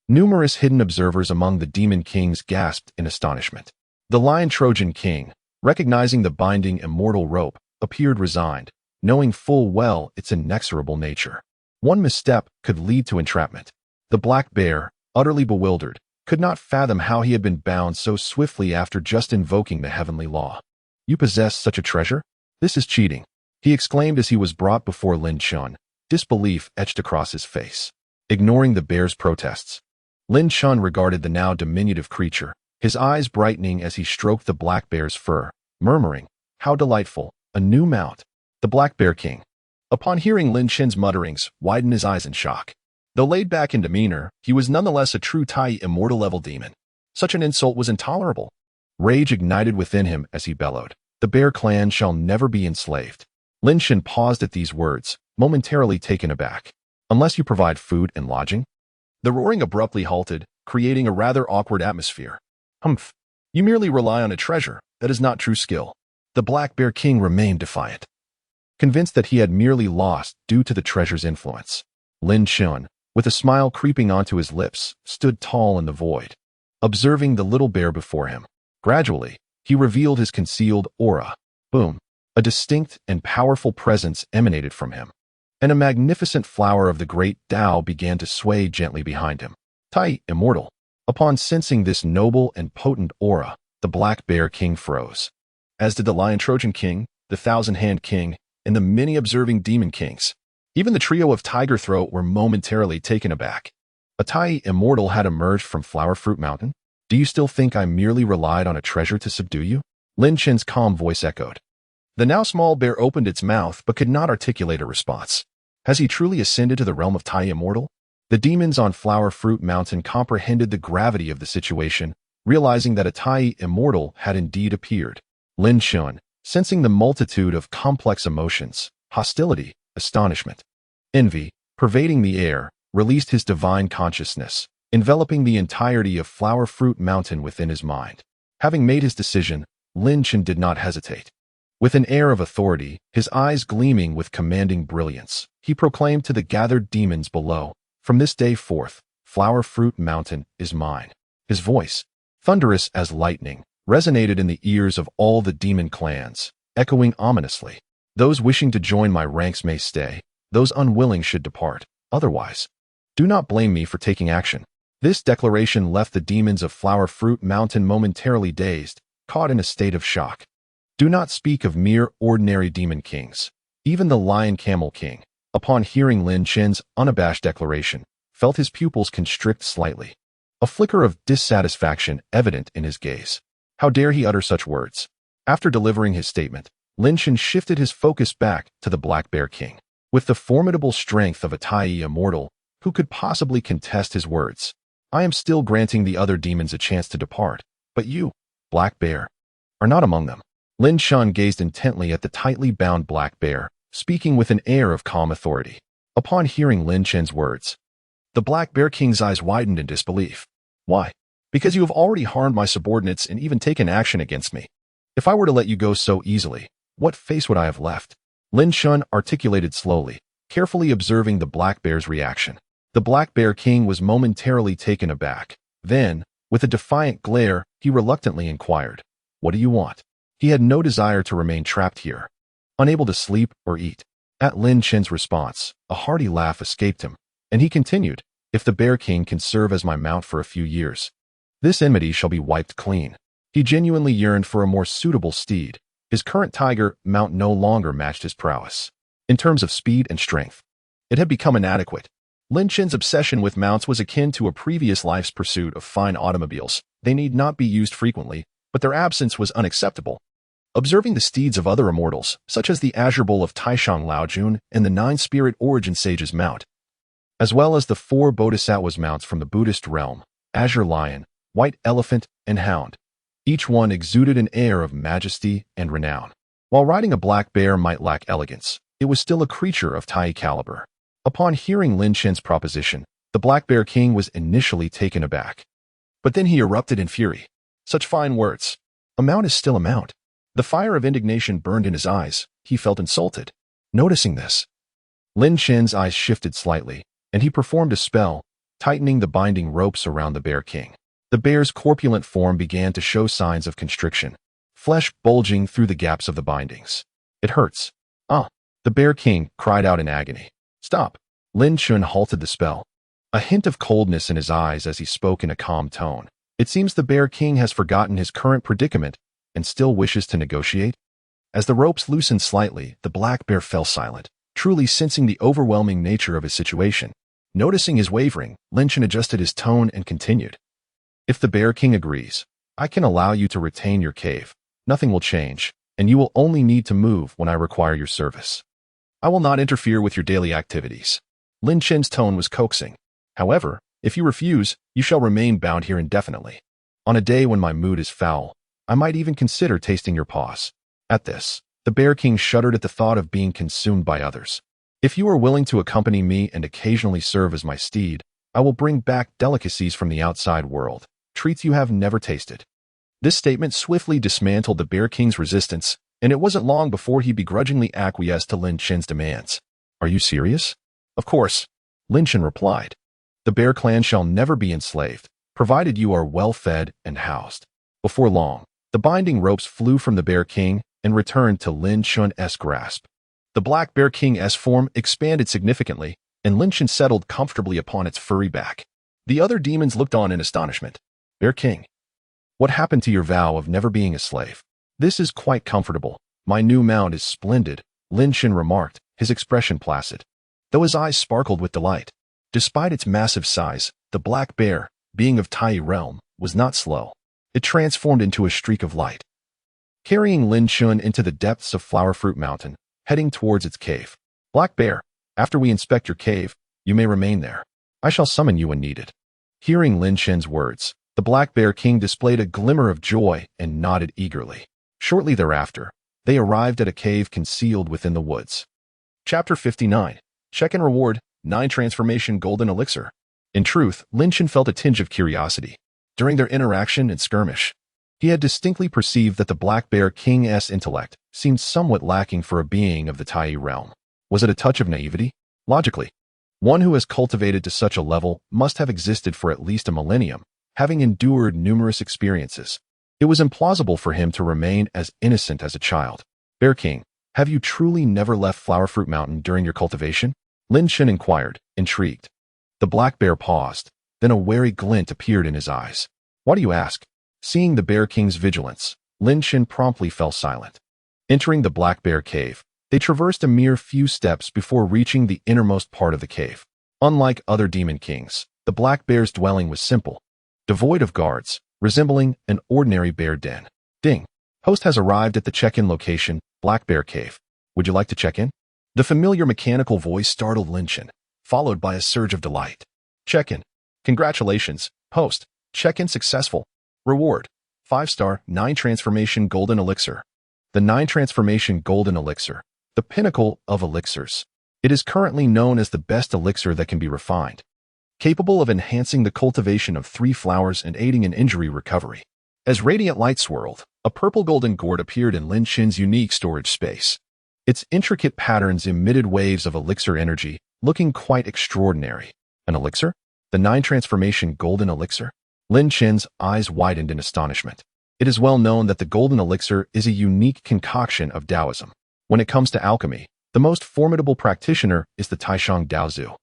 Numerous hidden observers among the Demon Kings gasped in astonishment. The Lion Trojan King, recognizing the binding immortal rope, appeared resigned, knowing full well its inexorable nature. One misstep could lead to entrapment. The Black Bear, utterly bewildered, could not fathom how he had been bound so swiftly after just invoking the heavenly law. You possess such a treasure? This is cheating, he exclaimed as he was brought before Lin Chen, disbelief etched across his face. Ignoring the bear's protests, Lin Chen regarded the now diminutive creature, his eyes brightening as he stroked the Black Bear's fur, murmuring, "How delightful, a new mount." The Black Bear King, upon hearing Lin Chen's mutterings, widened his eyes in shock. Though laid back in demeanor, he was nonetheless a true Tai Immortal level demon. Such an insult was intolerable. Rage ignited within him as he bellowed, "The Bear Clan shall never be enslaved." Lin Chen paused at these words, momentarily taken aback. "Unless you provide food and lodging?" The roaring abruptly halted, creating a rather awkward atmosphere. "Humph. You merely rely on a treasure. That is not true skill." The Black Bear King remained defiant, convinced that he had merely lost due to the treasure's influence. Lin Chen, with a smile creeping onto his lips, stood tall in the void, observing the little bear before him. Gradually, he revealed his concealed aura. Boom! A distinct and powerful presence emanated from him, and a magnificent flower of the great Tao began to sway gently behind him. Tai Immortal. Upon sensing this noble and potent aura, the Black Bear King froze, as did the Lion Trojan King, the Thousand-Hand King, and the many observing Demon Kings. Even the trio of Tiger Throat were momentarily taken aback. A Tai Immortal had emerged from Flower Fruit Mountain? Do you still think I merely relied on a treasure to subdue you? Lin Chen's calm voice echoed. The now small bear opened its mouth but could not articulate a response. Has he truly ascended to the realm of Tai Immortal? The demons on Flower Fruit Mountain comprehended the gravity of the situation, realizing that a Tai Immortal had indeed appeared. Lin Chen, sensing the multitude of complex emotions, hostility, astonishment, envy, pervading the air, released his divine consciousness, enveloping the entirety of Flower Fruit Mountain within his mind. Having made his decision, Lin Chen did not hesitate. With an air of authority, his eyes gleaming with commanding brilliance, he proclaimed to the gathered demons below, "From this day forth, Flower Fruit Mountain is mine." His voice, thunderous as lightning, resonated in the ears of all the demon clans, echoing ominously. "Those wishing to join my ranks may stay, those unwilling should depart. Otherwise, do not blame me for taking action." This declaration left the demons of Flower Fruit Mountain momentarily dazed, caught in a state of shock. Do not speak of mere ordinary demon kings. Even the Lion Camel King, upon hearing Lin Chen's unabashed declaration, felt his pupils constrict slightly, a flicker of dissatisfaction evident in his gaze. How dare he utter such words? After delivering his statement, Lin Chen shifted his focus back to the Black Bear King. With the formidable strength of a Tai Immortal, who could possibly contest his words? I am still granting the other demons a chance to depart, but you, Black Bear, are not among them. Lin Chen gazed intently at the tightly bound Black Bear, speaking with an air of calm authority. Upon hearing Lin Chen's words, the Black Bear King's eyes widened in disbelief. Why? Because you have already harmed my subordinates and even taken action against me. If I were to let you go so easily, what face would I have left? Lin Chen articulated slowly, carefully observing the Black Bear's reaction. The Black Bear King was momentarily taken aback. Then, with a defiant glare, he reluctantly inquired, "What do you want?" He had no desire to remain trapped here, unable to sleep or eat. At Lin Chen's response, a hearty laugh escaped him, and he continued, "If the Bear King can serve as my mount for a few years, This enmity shall be wiped clean. He genuinely yearned for a more suitable steed. His current tiger mount no longer matched his prowess. In terms of speed and strength, it had become inadequate. Lin Chen's obsession with mounts was akin to a previous life's pursuit of fine automobiles. They need not be used frequently, but their absence was unacceptable. Observing the steeds of other immortals, such as the Azure Bull of Taishang Laojun and the Nine-Spirit Origin Sage's mount, as well as the four Bodhisattvas mounts from the Buddhist realm, Azure Lion, White Elephant, and Hound. Each one exuded an air of majesty and renown. While riding a black bear might lack elegance, it was still a creature of Tai caliber. Upon hearing Lin Chen's proposition, the Black Bear King was initially taken aback. But then he erupted in fury. Such fine words. A mount is still a mount. The fire of indignation burned in his eyes. He felt insulted. Noticing this, Lin Chen's eyes shifted slightly, and he performed a spell, tightening the binding ropes around the Bear King. The bear's corpulent form began to show signs of constriction, flesh bulging through the gaps of the bindings. It hurts. Ah! The Bear King cried out in agony. Stop! Lin Chen halted the spell, a hint of coldness in his eyes as he spoke in a calm tone. It seems the Bear King has forgotten his current predicament and still wishes to negotiate? As the ropes loosened slightly, the black bear fell silent, truly sensing the overwhelming nature of his situation. Noticing his wavering, Lin Chen adjusted his tone and continued. If the Bear King agrees, I can allow you to retain your cave. Nothing will change, and you will only need to move when I require your service. I will not interfere with your daily activities. Lin Chen's tone was coaxing. However, if you refuse, you shall remain bound here indefinitely. On a day when my mood is foul, I might even consider tasting your paws. At this, the Bear King shuddered at the thought of being consumed by others. If you are willing to accompany me and occasionally serve as my steed, I will bring back delicacies from the outside world, treats you have never tasted. This statement swiftly dismantled the Bear King's resistance, and it wasn't long before he begrudgingly acquiesced to Lin Chen's demands. Are you serious? Of course, Lin Chen replied. The Bear Clan shall never be enslaved, provided you are well fed and housed. Before long, the binding ropes flew from the Bear King and returned to Lin Chen's grasp. The Black Bear King's form expanded significantly, and Lin Chen settled comfortably upon its furry back. The other demons looked on in astonishment. Bear King, what happened to your vow of never being a slave? This is quite comfortable. My new mount is splendid, Lin Chen remarked, his expression placid, though his eyes sparkled with delight. Despite its massive size, the black bear, being of Tai realm, was not slow. It transformed into a streak of light, carrying Lin Chen into the depths of Flower Fruit Mountain, heading towards its cave. Black Bear, after we inspect your cave, you may remain there. I shall summon you when needed. Hearing Lin Chen's words, the Black Bear King displayed a glimmer of joy and nodded eagerly. Shortly thereafter, they arrived at a cave concealed within the woods. Chapter 59. Check and Reward, 9 Transformation Golden Elixir. In truth, Lin Chen felt a tinge of curiosity. During their interaction and skirmish, he had distinctly perceived that the Black Bear King's intellect seemed somewhat lacking for a being of the Tai realm. Was it a touch of naivety? Logically, one who has cultivated to such a level must have existed for at least a millennium, having endured numerous experiences. It was implausible for him to remain as innocent as a child. Bear King, have you truly never left Flower Fruit Mountain during your cultivation? Lin Chen inquired, intrigued. The black bear paused, then a wary glint appeared in his eyes. Why do you ask? Seeing the Bear King's vigilance, Lin Chen promptly fell silent. Entering the Black Bear Cave, they traversed a mere few steps before reaching the innermost part of the cave. Unlike other demon kings, the Black Bear's dwelling was simple, devoid of guards, resembling an ordinary bear den. Ding! Host has arrived at the check-in location, Black Bear Cave. Would you like to check in? The familiar mechanical voice startled Lin Chen, followed by a surge of delight. Check-in. Congratulations, host. Check-in successful. Reward. 5-star, 9 Transformation Golden Elixir. The 9 Transformation Golden Elixir, the pinnacle of elixirs. It is currently known as the best elixir that can be refined, capable of enhancing the cultivation of 3 flowers and aiding in injury recovery. As radiant light swirled, a purple golden gourd appeared in Lin Chen's unique storage space. Its intricate patterns emitted waves of elixir energy, looking quite extraordinary. An elixir? The 9 Transformation Golden Elixir? Lin Chen's eyes widened in astonishment. It is well known that the golden elixir is a unique concoction of Taoism. When it comes to alchemy, the most formidable practitioner is the Taishang Daozu,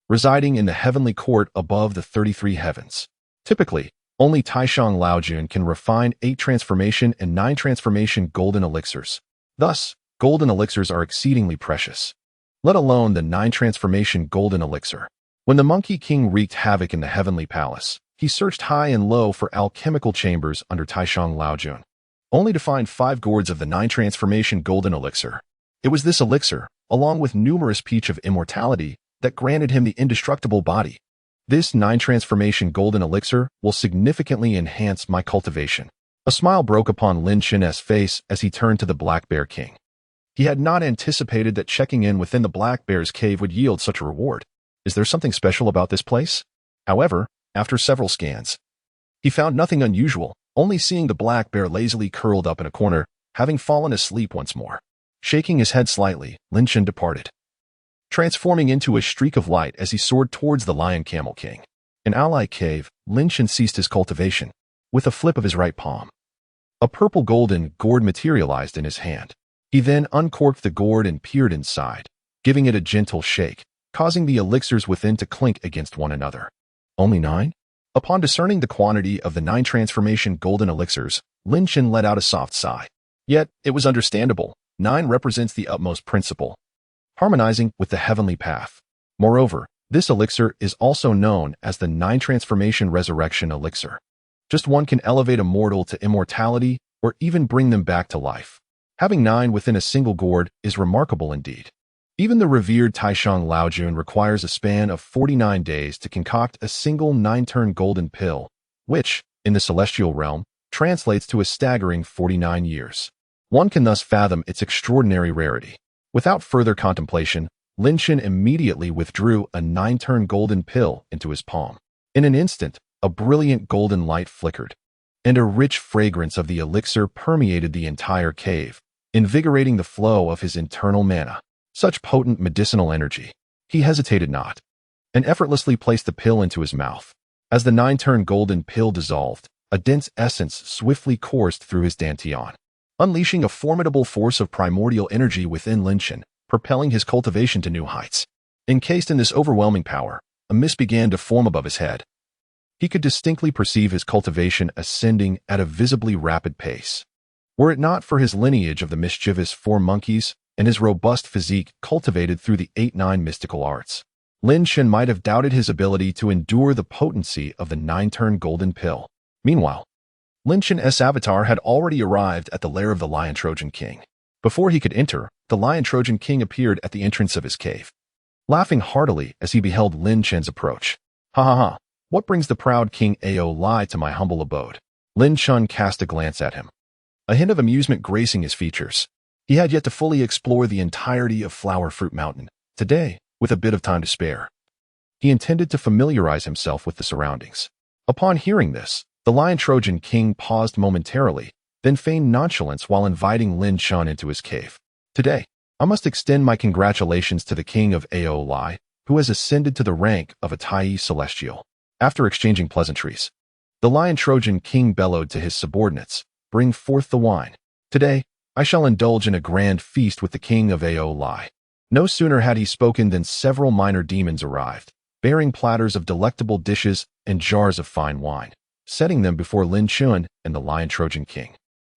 residing in the heavenly court above the 33 heavens. Typically, Only Taishang Laojun can refine 8 transformation and 9 transformation golden elixirs. Thus, golden elixirs are exceedingly precious, let alone the 9 transformation golden elixir. When the Monkey King wreaked havoc in the Heavenly Palace, he searched high and low for alchemical chambers under Taishang Laojun, only to find 5 gourds of the 9 transformation golden elixir. It was this elixir, along with numerous peach of immortality, that granted him the indestructible body. This 9 transformation golden elixir will significantly enhance my cultivation. A smile broke upon Lin Chen's face as he turned to the Black Bear King. He had not anticipated that checking in within the Black Bear's cave would yield such a reward. Is there something special about this place? However, after several scans, he found nothing unusual, only seeing the Black Bear lazily curled up in a corner, having fallen asleep once more. Shaking his head slightly, Lin Chen departed, transforming into a streak of light as he soared towards the Lion Camel King. In Ally Cave, Lin Chen ceased his cultivation. With a flip of his right palm, a purple golden gourd materialized in his hand. He then uncorked the gourd and peered inside, giving it a gentle shake, causing the elixirs within to clink against one another. Only 9? Upon discerning the quantity of the 9 transformation golden elixirs, Lin Chen let out a soft sigh. Yet, it was understandable. 9 represents the utmost principle, harmonizing with the heavenly path. Moreover, this elixir is also known as the 9 transformation resurrection elixir. Just one can elevate a mortal to immortality or even bring them back to life. Having 9 within a single gourd is remarkable indeed. Even the revered Taishang Laojun requires a span of 49 days to concoct a single 9-turn golden pill, which, in the celestial realm, translates to a staggering 49 years. One can thus fathom its extraordinary rarity. Without further contemplation, Lin Chen immediately withdrew a 9-turn golden pill into his palm. In an instant, a brilliant golden light flickered, and a rich fragrance of the elixir permeated the entire cave, invigorating the flow of his internal mana. Such potent medicinal energy. He hesitated not, and effortlessly placed the pill into his mouth. As the 9-turn golden pill dissolved, a dense essence swiftly coursed through his dantian, unleashing a formidable force of primordial energy within Lin Chen, propelling his cultivation to new heights. Encased in this overwhelming power, a mist began to form above his head. He could distinctly perceive his cultivation ascending at a visibly rapid pace. Were it not for his lineage of the mischievous 4 monkeys and his robust physique cultivated through the 8-9 mystical arts, Lin Chen might have doubted his ability to endure the potency of the 9-turn golden pill. Meanwhile, Lin Chen's avatar had already arrived at the lair of the Lion Trojan King. Before he could enter, the Lion Trojan King appeared at the entrance of his cave, laughing heartily as he beheld Lin Chen's approach. Ha ha ha, what brings the proud King Ao Lai to my humble abode? Lin Chen cast a glance at him, a hint of amusement gracing his features. He had yet to fully explore the entirety of Flower Fruit Mountain. Today, with a bit of time to spare, he intended to familiarize himself with the surroundings. Upon hearing this, the Lion Trojan King paused momentarily, then feigned nonchalance while inviting Lin Chen into his cave. Today, I must extend my congratulations to the King of Ao Lai, who has ascended to the rank of a Tai Celestial. After exchanging pleasantries, the Lion Trojan King bellowed to his subordinates, "Bring forth the wine. Today, I shall indulge in a grand feast with the King of Ao Lai." No sooner had he spoken than several minor demons arrived, bearing platters of delectable dishes and jars of fine wine, setting them before Lin Chen and the Lion Trojan King.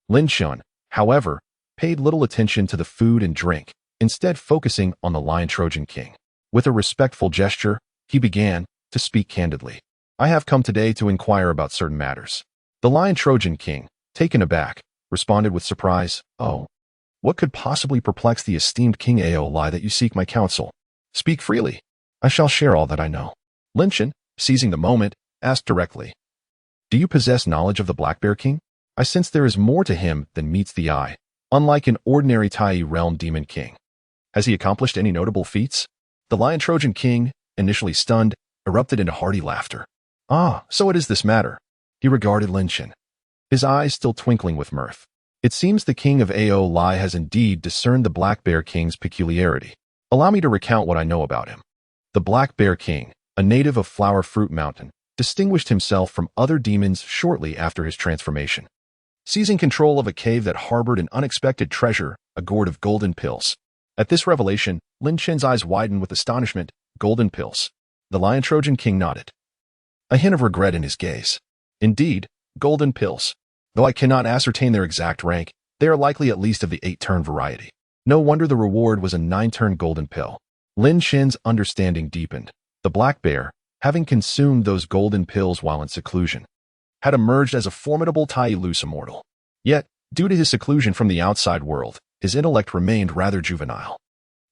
Lin Chen, however, paid little attention to the food and drink, instead focusing on the Lion Trojan King. With a respectful gesture, he began to speak candidly. "I have come today to inquire about certain matters." The Lion Trojan King, taken aback, responded with surprise, "Oh, what could possibly perplex the esteemed King Ao Lai that you seek my counsel? Speak freely. I shall share all that I know." Lin Chen, seizing the moment, asked directly, "Do you possess knowledge of the Black Bear King? I sense there is more to him than meets the eye, unlike an ordinary Tai realm demon king. Has he accomplished any notable feats?" The Lion Trojan King, initially stunned, erupted into hearty laughter. "Ah, so it is this matter." He regarded Lin Chen, his eyes still twinkling with mirth. "It seems the King of Ao Lai has indeed discerned the Black Bear King's peculiarity. Allow me to recount what I know about him." The Black Bear King, a native of Flower Fruit Mountain, distinguished himself from other demons shortly after his transformation, seizing control of a cave that harbored an unexpected treasure, a gourd of golden pills. At this revelation, Lin Chen's eyes widened with astonishment. Golden pills. The Lion Trojan King nodded, a hint of regret in his gaze. Indeed, golden pills. Though I cannot ascertain their exact rank, they are likely at least of the 8-turn variety. No wonder the reward was a 9-turn golden pill. Lin Shen's understanding deepened. The black bear, having consumed those golden pills while in seclusion, had emerged as a formidable Tai Loose immortal. Yet, due to his seclusion from the outside world, his intellect remained rather juvenile.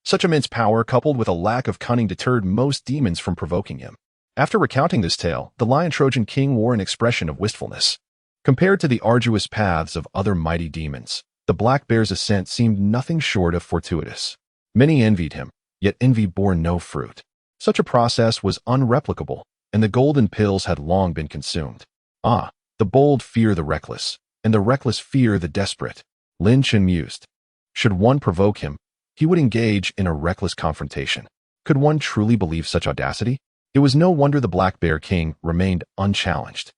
Such immense power coupled with a lack of cunning deterred most demons from provoking him. After recounting this tale, the Lion Trojan King wore an expression of wistfulness. Compared to the arduous paths of other mighty demons, the black bear's ascent seemed nothing short of fortuitous. Many envied him, yet envy bore no fruit. Such a process was unreplicable, and the golden pills had long been consumed. Ah, the bold fear the reckless, and the reckless fear the desperate, Lin Shen mused. Should one provoke him, he would engage in a reckless confrontation. Could one truly believe such audacity? It was no wonder the Black Bear King remained unchallenged.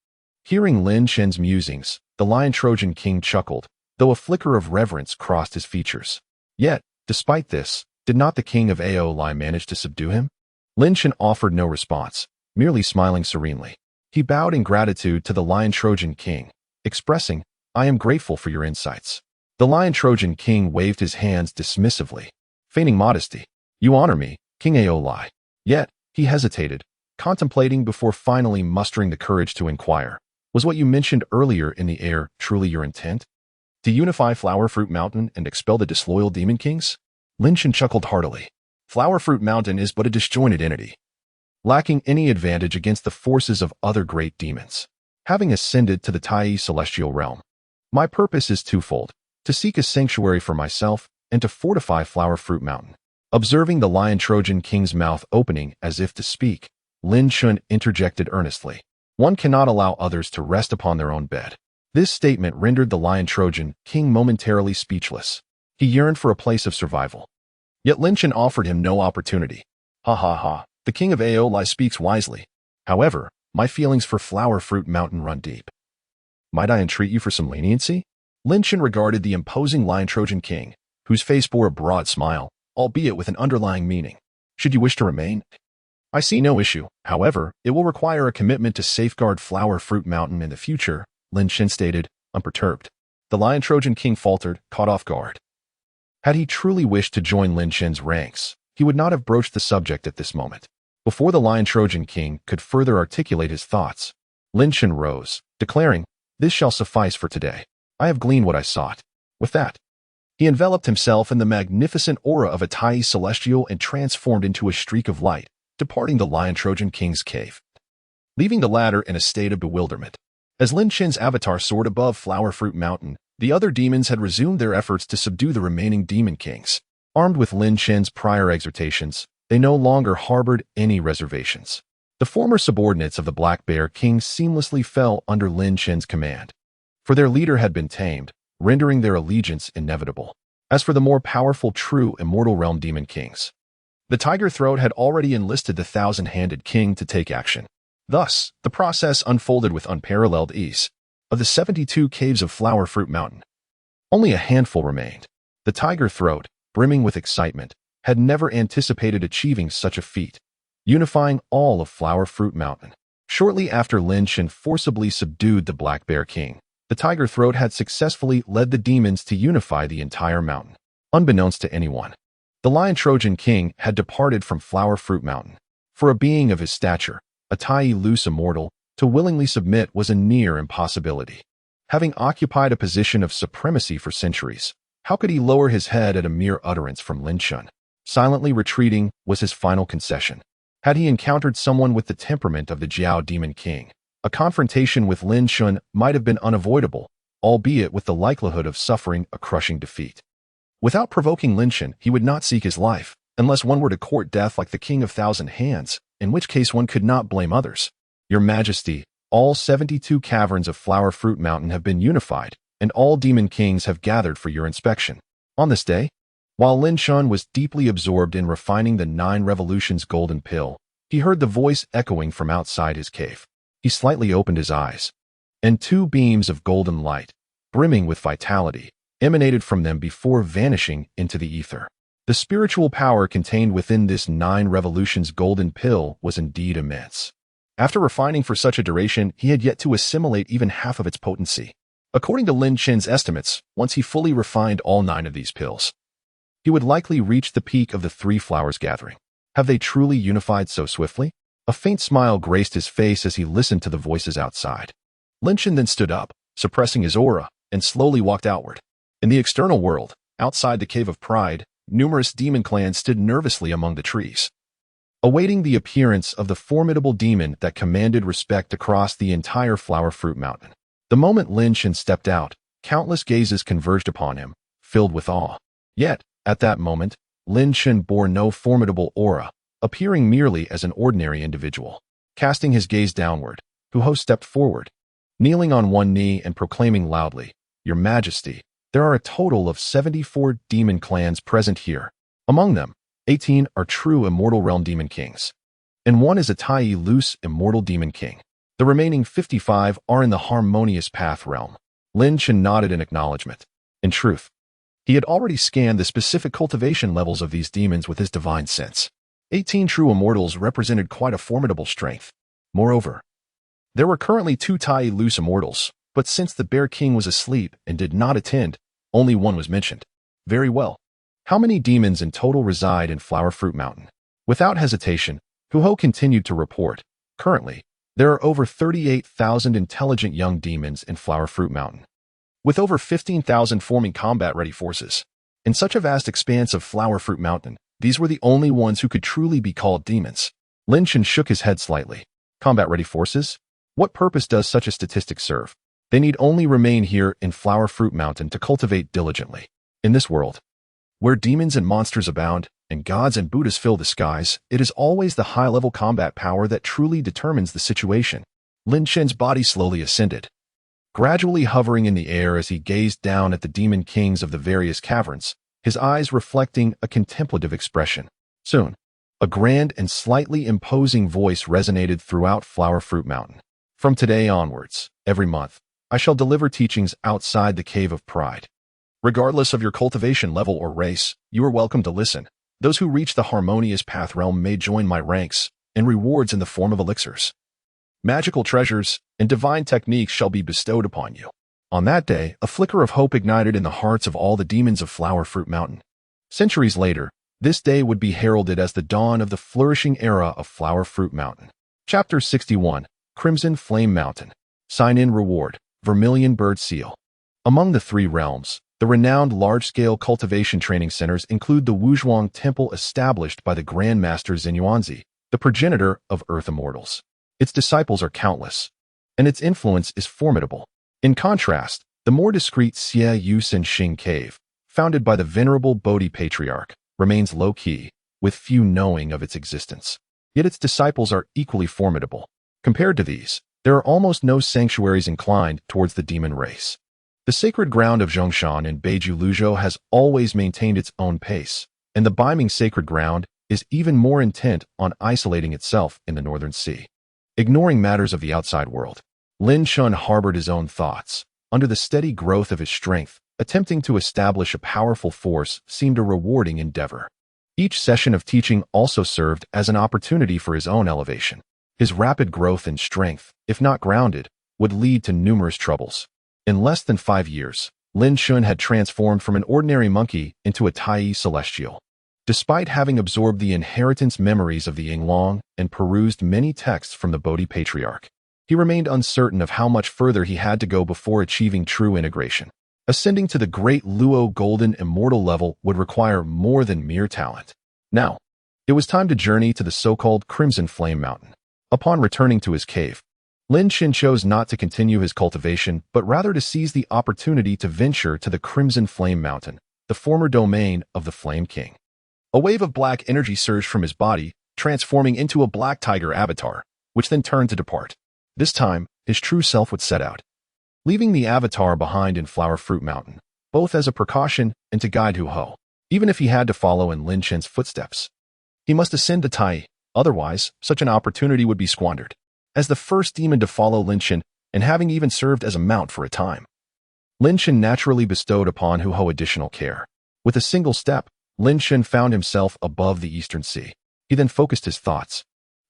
Hearing Lin Shen's musings, the Lion Trojan King chuckled, though a flicker of reverence crossed his features. Yet, despite this, did not the King of Aoli manage to subdue him? Lin Shen offered no response, merely smiling serenely. He bowed in gratitude to the Lion Trojan King, expressing, "I am grateful for your insights." The Lion Trojan King waved his hands dismissively, feigning modesty. "You honor me, King Aoli." Yet, he hesitated, contemplating before finally mustering the courage to inquire. "Was what you mentioned earlier in the air truly your intent? To unify Flower Fruit Mountain and expel the disloyal demon kings?" Lin Shen chuckled heartily. Flower Fruit Mountain is but a disjointed entity, lacking any advantage against the forces of other great demons. Having ascended to the Tai celestial realm, my purpose is twofold: to seek a sanctuary for myself and to fortify Flower Fruit Mountain. Observing the Lion Trojan King's mouth opening as if to speak, Lin Shen interjected earnestly. One cannot allow others to rest upon their own bed. This statement rendered the Lion Trojan King momentarily speechless. He yearned for a place of survival. Yet Lin Shen offered him no opportunity. "Ha ha ha, the King of Aoli speaks wisely. However, my feelings for Flower Fruit Mountain run deep. Might I entreat you for some leniency?" Lin Shen regarded the imposing Lion Trojan King, whose face bore a broad smile, albeit with an underlying meaning. "Should you wish to remain? I see no issue. However, it will require a commitment to safeguard Flower Fruit Mountain in the future," Lin Shen stated, unperturbed. The Lion Trojan King faltered, caught off guard. Had he truly wished to join Lin Shen's ranks, he would not have broached the subject at this moment. Before the Lion Trojan King could further articulate his thoughts, Lin Shen rose, declaring, "This shall suffice for today. I have gleaned what I sought." With that, he enveloped himself in the magnificent aura of a Tai celestial and transformed into a streak of light, departing the Lion Trojan King's cave, leaving the latter in a state of bewilderment. As Lin Shen's avatar soared above Flower Fruit Mountain, the other demons had resumed their efforts to subdue the remaining demon kings. Armed with Lin Shen's prior exhortations, they no longer harbored any reservations. The former subordinates of the Black Bear King seamlessly fell under Lin Shen's command, for their leader had been tamed, rendering their allegiance inevitable. As for the more powerful true immortal realm demon kings, the Tiger Throat had already enlisted the Thousand-Handed King to take action. Thus, the process unfolded with unparalleled ease. Of the 72 caves of Flower Fruit Mountain, only a handful remained. The Tiger Throat, brimming with excitement, had never anticipated achieving such a feat, unifying all of Flower Fruit Mountain. Shortly after Lin Shen forcibly subdued the Black Bear King, the Tiger Throat had successfully led the demons to unify the entire mountain. Unbeknownst to anyone, the Lion Trojan King had departed from Flower Fruit Mountain. For a being of his stature, a Tai Loose immortal, to willingly submit was a near impossibility. Having occupied a position of supremacy for centuries, how could he lower his head at a mere utterance from Lin Shen? Silently retreating was his final concession. Had he encountered someone with the temperament of the Jiao Demon King, a confrontation with Lin Shen might have been unavoidable, albeit with the likelihood of suffering a crushing defeat. Without provoking Lin Shen, he would not seek his life, unless one were to court death like the King of Thousand Hands, in which case one could not blame others. "Your Majesty, all 72 caverns of Flower Fruit Mountain have been unified, and all demon kings have gathered for your inspection." On this day, while Lin Shen was deeply absorbed in refining the 9 Revolutions golden pill, he heard the voice echoing from outside his cave. He slightly opened his eyes, and 2 beams of golden light, brimming with vitality, emanated from them before vanishing into the ether. The spiritual power contained within this 9 Revolutions golden pill was indeed immense. After refining for such a duration, he had yet to assimilate even half of its potency. According to Lin Chen's estimates, once he fully refined all 9 of these pills, he would likely reach the peak of the 3 flowers gathering. Have they truly unified so swiftly? A faint smile graced his face as he listened to the voices outside. Lin Chen then stood up, suppressing his aura, and slowly walked outward. In the external world, outside the Cave of Pride, numerous demon clans stood nervously among the trees, awaiting the appearance of the formidable demon that commanded respect across the entire Flower Fruit Mountain. The moment Lin Chen stepped out, countless gazes converged upon him, filled with awe. Yet, at that moment, Lin Chen bore no formidable aura, appearing merely as an ordinary individual. Casting his gaze downward, Hu Hou stepped forward, kneeling on one knee and proclaiming loudly, "Your Majesty, there are a total of 74 demon clans present here. Among them, 18 are true Immortal Realm Demon Kings, and 1 is a Tai Loose Immortal Demon King. The remaining 55 are in the Harmonious Path realm." Lin Chen nodded in acknowledgement. In truth, he had already scanned the specific cultivation levels of these demons with his divine sense. 18 true immortals represented quite a formidable strength. Moreover, there were currently 2 Tai Loose Immortals, but since the Bear King was asleep and did not attend, only 1 was mentioned. Very well. How many demons in total reside in Flower Fruit Mountain? Without hesitation, Hu Hou continued to report. Currently, there are over 38,000 intelligent young demons in Flower Fruit Mountain, with over 15,000 forming combat-ready forces. In such a vast expanse of Flower Fruit Mountain, these were the only ones who could truly be called demons. Lin Chen shook his head slightly. Combat-ready forces? What purpose does such a statistic serve? They need only remain here in Flower Fruit Mountain to cultivate diligently. In this world, where demons and monsters abound, and gods and Buddhas fill the skies, it is always the high-level combat power that truly determines the situation. Lin Chen's body slowly ascended, gradually hovering in the air as he gazed down at the demon kings of the various caverns, his eyes reflecting a contemplative expression. Soon, a grand and slightly imposing voice resonated throughout Flower Fruit Mountain. From today onwards, every month, I shall deliver teachings outside the Cave of Pride. Regardless of your cultivation level or race, you are welcome to listen. Those who reach the Harmonious Path realm may join my ranks, and rewards in the form of elixirs, magical treasures, and divine techniques shall be bestowed upon you. On that day, a flicker of hope ignited in the hearts of all the demons of Flower Fruit Mountain. Centuries later, this day would be heralded as the dawn of the flourishing era of Flower Fruit Mountain. Chapter 61, Crimson Flame Mountain. Sign-in reward, Vermilion Bird Seal. Among the 3 realms, the renowned large-scale cultivation training centers include the Wuzhuang Temple established by the Grand Master Xinyuanzi, the progenitor of Earth Immortals. Its disciples are countless, and its influence is formidable. In contrast, the more discreet Xie Yusen Xing Cave, founded by the venerable Bodhi Patriarch, remains low-key, with few knowing of its existence. Yet its disciples are equally formidable. Compared to these, there are almost no sanctuaries inclined towards the demon race. The sacred ground of Zhongshan in Beiju Luzhou has always maintained its own pace, and the Baiming sacred ground is even more intent on isolating itself in the Northern Sea. Ignoring matters of the outside world, Lin Chen harbored his own thoughts. Under the steady growth of his strength, attempting to establish a powerful force seemed a rewarding endeavor. Each session of teaching also served as an opportunity for his own elevation. His rapid growth in strength, if not grounded, would lead to numerous troubles. In less than 5 years, Lin Chen had transformed from an ordinary monkey into a Tai Celestial. Despite having absorbed the inheritance memories of the Yinglong and perused many texts from the Bodhi Patriarch, he remained uncertain of how much further he had to go before achieving true integration. Ascending to the great Luo Golden Immortal level would require more than mere talent. Now, it was time to journey to the so-called Crimson Flame Mountain. Upon returning to his cave, Lin Chen chose not to continue his cultivation, but rather to seize the opportunity to venture to the Crimson Flame Mountain, the former domain of the Flame King. A wave of black energy surged from his body, transforming into a black tiger avatar, which then turned to depart. This time, his true self would set out, leaving the avatar behind in Flower Fruit Mountain, both as a precaution and to guide Hu Hou, even if he had to follow in Lin Chen's footsteps. He must ascend to Tai, otherwise, such an opportunity would be squandered. As the first demon to follow Lin Chen, and having even served as a mount for a time, Lin Chen naturally bestowed upon Hu Hou additional care. With a single step, Lin Chen found himself above the Eastern Sea. He then focused his thoughts,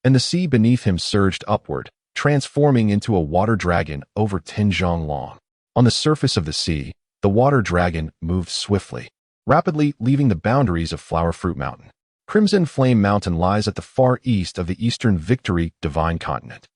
and the sea beneath him surged upward, transforming into a water dragon over 10 zhang long. On the surface of the sea, the water dragon moved swiftly, rapidly leaving the boundaries of Flower Fruit Mountain. Crimson Flame Mountain lies at the far east of the Eastern Victory Divine Continent.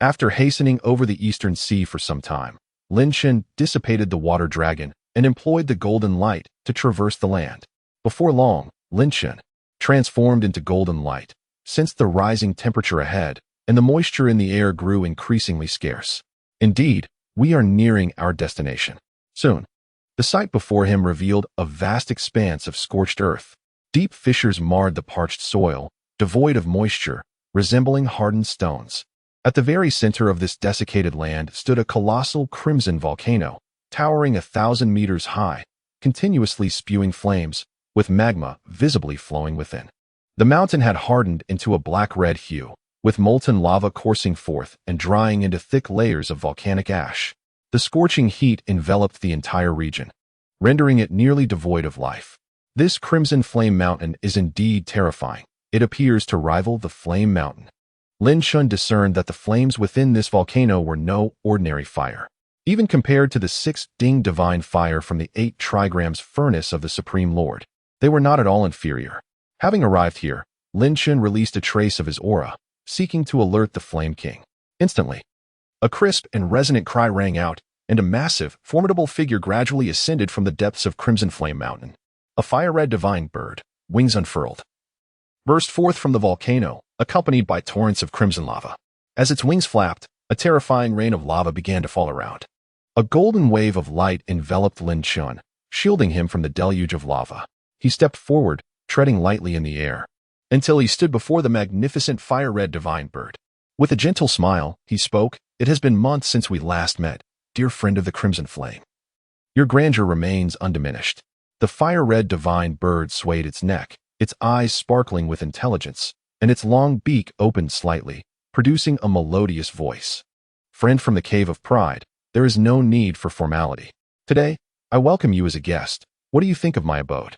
After hastening over the Eastern Sea for some time, Lin Chen dissipated the water dragon and employed the golden light to traverse the land. Before long, Lin Chen transformed into golden light, sensed the rising temperature ahead, and the moisture in the air grew increasingly scarce. Indeed, we are nearing our destination. Soon, the sight before him revealed a vast expanse of scorched earth. Deep fissures marred the parched soil, devoid of moisture, resembling hardened stones. At the very center of this desiccated land stood a colossal crimson volcano, towering 1,000 meters high, continuously spewing flames, with magma visibly flowing within. The mountain had hardened into a black-red hue, with molten lava coursing forth and drying into thick layers of volcanic ash. The scorching heat enveloped the entire region, rendering it nearly devoid of life. This Crimson Flame Mountain is indeed terrifying. It appears to rival the Flame Mountain. Lin Chen discerned that the flames within this volcano were no ordinary fire. Even compared to the 6-ding divine fire from the 8 trigrams furnace of the Supreme Lord, they were not at all inferior. Having arrived here, Lin Chen released a trace of his aura, seeking to alert the Flame King. Instantly, a crisp and resonant cry rang out, and a massive, formidable figure gradually ascended from the depths of Crimson Flame Mountain. A fire-red divine bird, wings unfurled, burst forth from the volcano, accompanied by torrents of crimson lava. As its wings flapped, a terrifying rain of lava began to fall around. A golden wave of light enveloped Lin Chen, shielding him from the deluge of lava. He stepped forward, treading lightly in the air, until he stood before the magnificent fire-red divine bird. With a gentle smile, he spoke, "It has been months since we last met, dear friend of the Crimson Flame. Your grandeur remains undiminished." The fire-red divine bird swayed its neck, its eyes sparkling with intelligence, and its long beak opened slightly, producing a melodious voice. "Friend from the Cave of Pride, there is no need for formality. Today, I welcome you as a guest. What do you think of my abode?"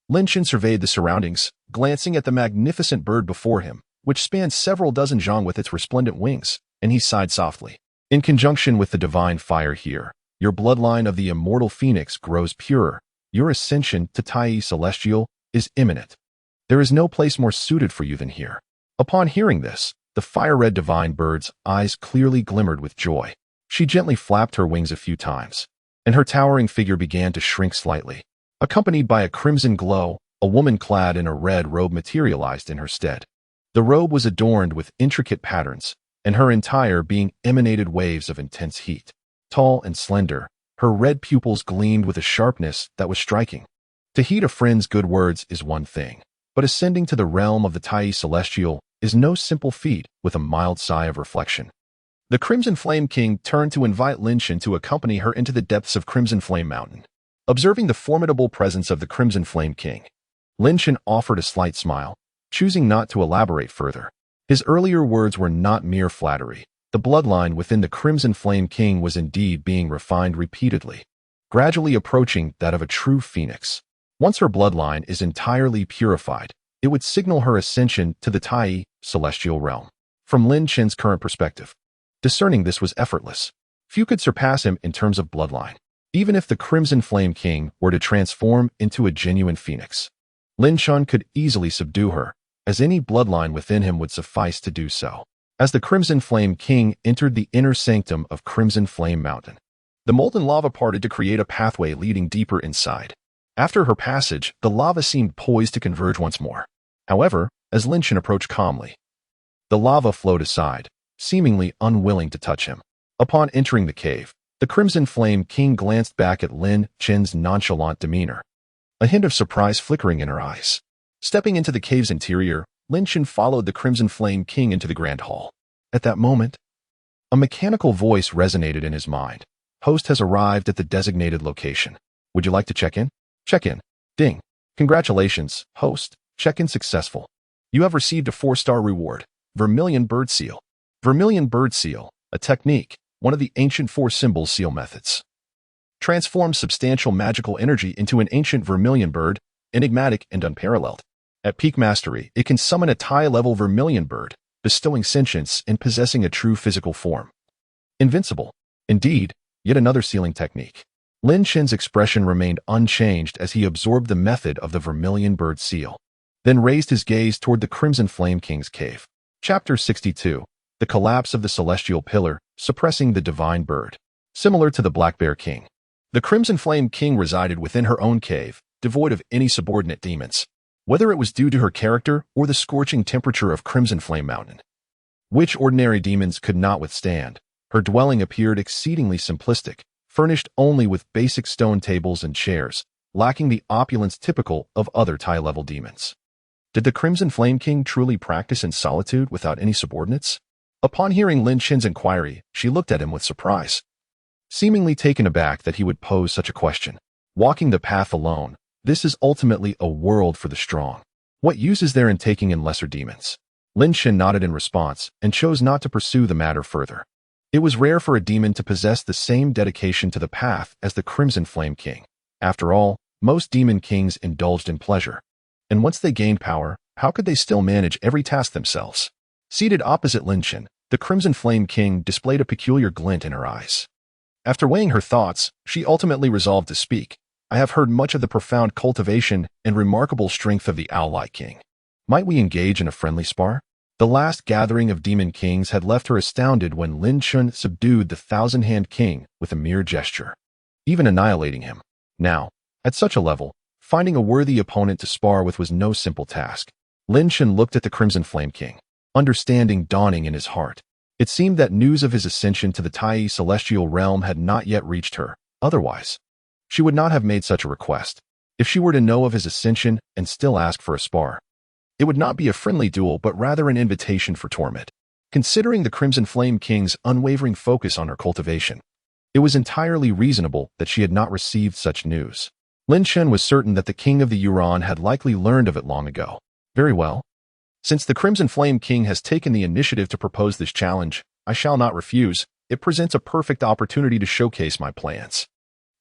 Lin Chen surveyed the surroundings, glancing at the magnificent bird before him, which spanned several dozen zhang with its resplendent wings, and he sighed softly. "In conjunction with the divine fire here, your bloodline of the immortal phoenix grows purer. Your ascension to Tai Celestial is imminent. There is no place more suited for you than here." Upon hearing this, the fire-red divine bird's eyes clearly glimmered with joy. She gently flapped her wings a few times, and her towering figure began to shrink slightly. Accompanied by a crimson glow, a woman clad in a red robe materialized in her stead. The robe was adorned with intricate patterns, and her entire being emanated waves of intense heat. Tall and slender, her red pupils gleamed with a sharpness that was striking. To heed a friend's good words is one thing, but ascending to the realm of the Tai Celestial is no simple feat. With a mild sigh of reflection, the Crimson Flame King turned to invite Lin Chen to accompany her into the depths of Crimson Flame Mountain. Observing the formidable presence of the Crimson Flame King, Lin Chen offered a slight smile, choosing not to elaborate further. His earlier words were not mere flattery. The bloodline within the Crimson Flame King was indeed being refined repeatedly, gradually approaching that of a true phoenix. Once her bloodline is entirely purified, it would signal her ascension to the Tai Celestial realm. From Lin Chen's current perspective, discerning this was effortless. Few could surpass him in terms of bloodline. Even if the Crimson Flame King were to transform into a genuine phoenix, Lin Chen could easily subdue her, as any bloodline within him would suffice to do so. As the Crimson Flame King entered the inner sanctum of Crimson Flame Mountain, the molten lava parted to create a pathway leading deeper inside. After her passage, the lava seemed poised to converge once more. However, as Lin Chen approached calmly, the lava flowed aside, seemingly unwilling to touch him. Upon entering the cave, the Crimson Flame King glanced back at Lin Chen's nonchalant demeanor, a hint of surprise flickering in her eyes. Stepping into the cave's interior, Lin Chen followed the Crimson Flame King into the Grand Hall. At that moment, a mechanical voice resonated in his mind. "Host has arrived at the designated location. Would you like to check in?" "Check in." Ding. "Congratulations, host. Check-in successful. You have received a 4-star reward. Vermilion Bird Seal." Vermilion Bird Seal, a technique, one of the ancient 4-symbol seal methods. Transforms substantial magical energy into an ancient vermilion bird, enigmatic and unparalleled. At peak mastery, it can summon a Tai-level vermilion bird, bestowing sentience and possessing a true physical form. Invincible. Indeed, yet another sealing technique. Lin Shen's expression remained unchanged as he absorbed the method of the vermilion bird seal, then raised his gaze toward the Crimson Flame King's cave. Chapter 62. The collapse of the celestial pillar, suppressing the divine bird. Similar to the Black Bear King, the Crimson Flame King resided within her own cave, devoid of any subordinate demons, whether it was due to her character or the scorching temperature of Crimson Flame Mountain, which ordinary demons could not withstand. Her dwelling appeared exceedingly simplistic, furnished only with basic stone tables and chairs, lacking the opulence typical of other high-level demons. Did the Crimson Flame King truly practice in solitude without any subordinates? Upon hearing Lin Shen's inquiry, she looked at him with surprise, seemingly taken aback that he would pose such a question. Walking the path alone, this is ultimately a world for the strong. What use is there in taking in lesser demons? Lin Shen nodded in response and chose not to pursue the matter further. It was rare for a demon to possess the same dedication to the path as the Crimson Flame King. After all, most demon kings indulged in pleasure. And once they gained power, how could they still manage every task themselves? Seated opposite Lin Shen, the Crimson Flame King displayed a peculiar glint in her eyes. After weighing her thoughts, she ultimately resolved to speak. I have heard much of the profound cultivation and remarkable strength of the Owlite King. Might we engage in a friendly spar? The last gathering of demon kings had left her astounded when Lin Shen subdued the Thousand-Hand King with a mere gesture, even annihilating him. Now, at such a level, finding a worthy opponent to spar with was no simple task. Lin Shen looked at the Crimson Flame King, understanding dawning in his heart. It seemed that news of his ascension to the Tai celestial realm had not yet reached her. Otherwise, she would not have made such a request. If she were to know of his ascension and still ask for a spar, it would not be a friendly duel but rather an invitation for torment. Considering the Crimson Flame King's unwavering focus on her cultivation, it was entirely reasonable that she had not received such news. Lin Shen was certain that the King of the Yuan had likely learned of it long ago. Very well. Since the Crimson Flame King has taken the initiative to propose this challenge, I shall not refuse. It presents a perfect opportunity to showcase my plans.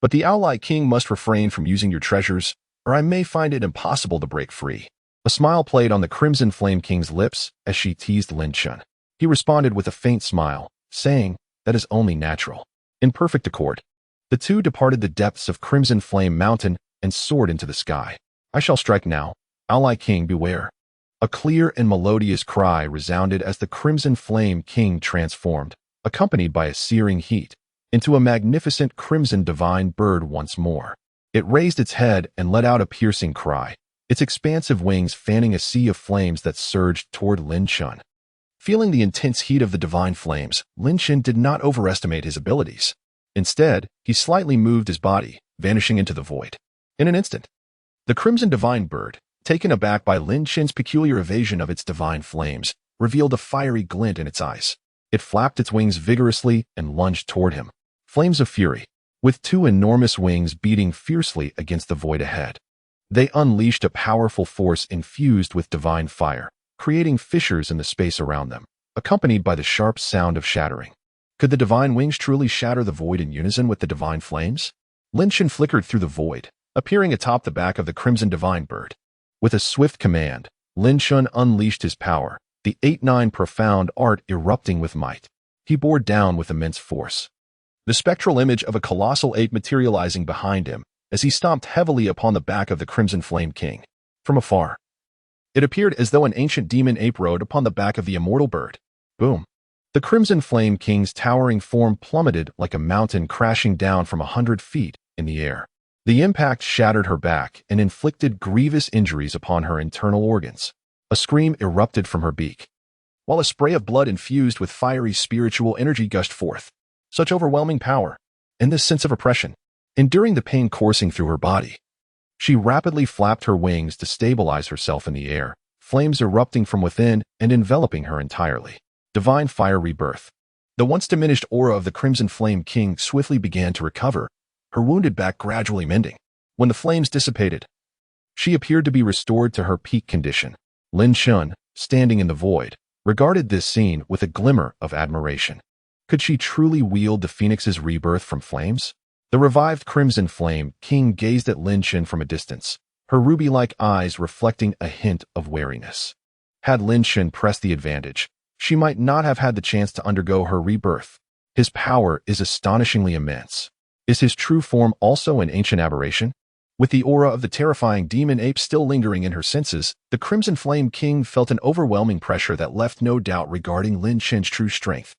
But the Owlite King must refrain from using your treasures, or I may find it impossible to break free. A smile played on the Crimson Flame King's lips as she teased Lin Shen. He responded with a faint smile, saying, "That is only natural." In perfect accord, the two departed the depths of Crimson Flame Mountain and soared into the sky. I shall strike now. Owlite King, beware. A clear and melodious cry resounded as the Crimson Flame King transformed, accompanied by a searing heat, into a magnificent crimson divine bird once more. It raised its head and let out a piercing cry, its expansive wings fanning a sea of flames that surged toward Lin Shen. Feeling the intense heat of the divine flames, Lin Shen did not overestimate his abilities. Instead, he slightly moved his body, vanishing into the void. In an instant, the crimson divine bird, taken aback by Lin Shen's peculiar evasion of its divine flames, revealed a fiery glint in its eyes. It flapped its wings vigorously and lunged toward him. Flames of fury, with two enormous wings beating fiercely against the void ahead. They unleashed a powerful force infused with divine fire, creating fissures in the space around them, accompanied by the sharp sound of shattering. Could the divine wings truly shatter the void in unison with the divine flames? Lin Shen flickered through the void, appearing atop the back of the crimson divine bird. With a swift command, Lin Shen unleashed his power, the 8-9 profound art erupting with might. He bore down with immense force, the spectral image of a colossal ape materializing behind him as he stomped heavily upon the back of the Crimson Flame King. From afar, it appeared as though an ancient demon ape rode upon the back of the immortal bird. Boom! The Crimson Flame King's towering form plummeted like a mountain crashing down from 100 feet in the air. The impact shattered her back and inflicted grievous injuries upon her internal organs. A scream erupted from her beak, while a spray of blood infused with fiery spiritual energy gushed forth. Such overwhelming power, and this sense of oppression, enduring the pain coursing through her body. She rapidly flapped her wings to stabilize herself in the air, flames erupting from within and enveloping her entirely. Divine fire rebirth. The once diminished aura of the Crimson Flame King swiftly began to recover, her wounded back gradually mending. When the flames dissipated, she appeared to be restored to her peak condition. Lin Shen, standing in the void, regarded this scene with a glimmer of admiration. Could she truly wield the Phoenix's rebirth from flames? The revived Crimson Flame King gazed at Lin Shen from a distance, her ruby-like eyes reflecting a hint of wariness. Had Lin Shen pressed the advantage, she might not have had the chance to undergo her rebirth. His power is astonishingly immense. Is his true form also an ancient aberration? With the aura of the terrifying demon ape still lingering in her senses, the Crimson Flame King felt an overwhelming pressure that left no doubt regarding Lin Chen's true strength.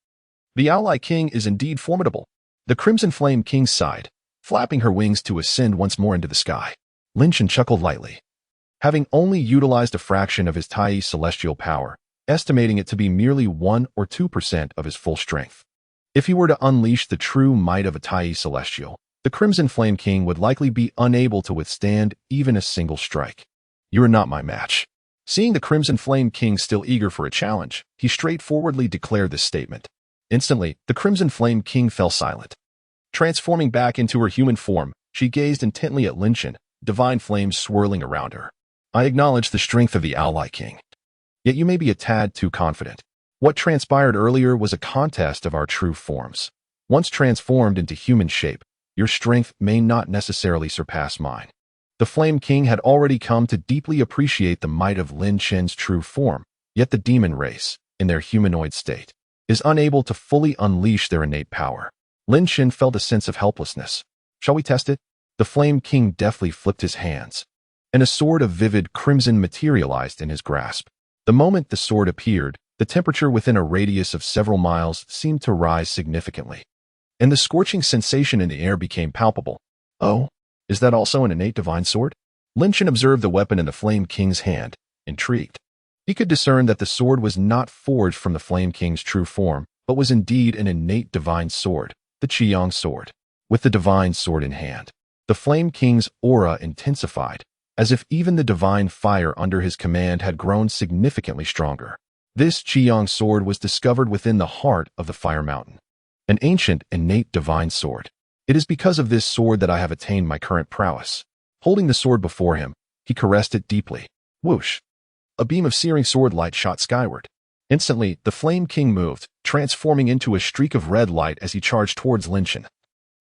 The Owleye King is indeed formidable. The Crimson Flame King sighed, flapping her wings to ascend once more into the sky. Lin Chen chuckled lightly. Having only utilized a fraction of his Tai celestial power, estimating it to be merely 1 or 2% of his full strength. If he were to unleash the true might of a Tai celestial, the Crimson Flame King would likely be unable to withstand even a single strike. You are not my match. Seeing the Crimson Flame King still eager for a challenge, he straightforwardly declared this statement. Instantly, the Crimson Flame King fell silent. Transforming back into her human form, she gazed intently at Lin Chen, divine flames swirling around her. I acknowledge the strength of the Owleye King. Yet you may be a tad too confident. What transpired earlier was a contest of our true forms. Once transformed into human shape, your strength may not necessarily surpass mine. The Flame King had already come to deeply appreciate the might of Lin Chen's true form, yet the demon race, in their humanoid state, is unable to fully unleash their innate power. Lin Chen felt a sense of helplessness. Shall we test it? The Flame King deftly flipped his hands, and a sword of vivid crimson materialized in his grasp. The moment the sword appeared, the temperature within a radius of several miles seemed to rise significantly, and the scorching sensation in the air became palpable. Oh, is that also an innate divine sword? Lin Chen observed the weapon in the Flame King's hand, intrigued. He could discern that the sword was not forged from the Flame King's true form, but was indeed an innate divine sword, the Qiyang sword. With the divine sword in hand, the Flame King's aura intensified, as if even the divine fire under his command had grown significantly stronger. This Qiyang sword was discovered within the heart of the Fire Mountain. An ancient, innate divine sword. It is because of this sword that I have attained my current prowess. Holding the sword before him, he caressed it deeply. Whoosh! A beam of searing sword light shot skyward. Instantly, the Flame King moved, transforming into a streak of red light as he charged towards Lin Chen,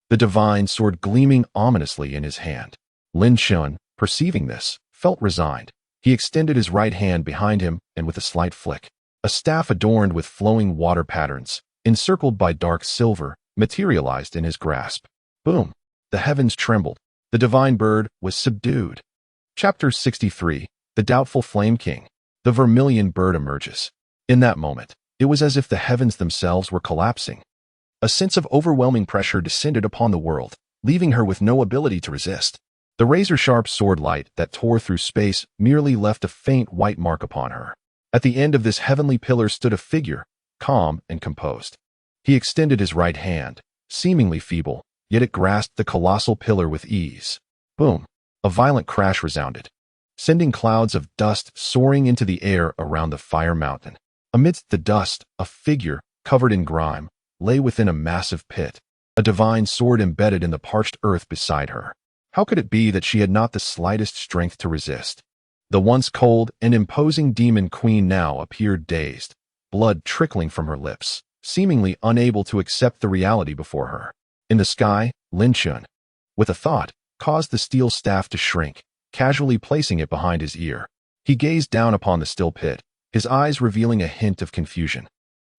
the divine sword gleaming ominously in his hand. Lin Chen, perceiving this, felt resigned. He extended his right hand behind him, and with a slight flick, a staff adorned with flowing water patterns, encircled by dark silver, materialized in his grasp. Boom! The heavens trembled. The divine bird was subdued. Chapter 63. The Doubtful Flame King. The vermilion bird emerges. In that moment, it was as if the heavens themselves were collapsing. A sense of overwhelming pressure descended upon the world, leaving her with no ability to resist. The razor-sharp sword light that tore through space merely left a faint white mark upon her. At the end of this heavenly pillar stood a figure, calm and composed. He extended his right hand, seemingly feeble, yet it grasped the colossal pillar with ease. Boom! A violent crash resounded, sending clouds of dust soaring into the air around the Fire Mountain. Amidst the dust, a figure, covered in grime, lay within a massive pit, a divine sword embedded in the parched earth beside her. How could it be that she had not the slightest strength to resist? The once cold and imposing demon queen now appeared dazed, blood trickling from her lips, seemingly unable to accept the reality before her. In the sky, Lin Chen, with a thought, caused the steel staff to shrink, casually placing it behind his ear. He gazed down upon the still pit, his eyes revealing a hint of confusion.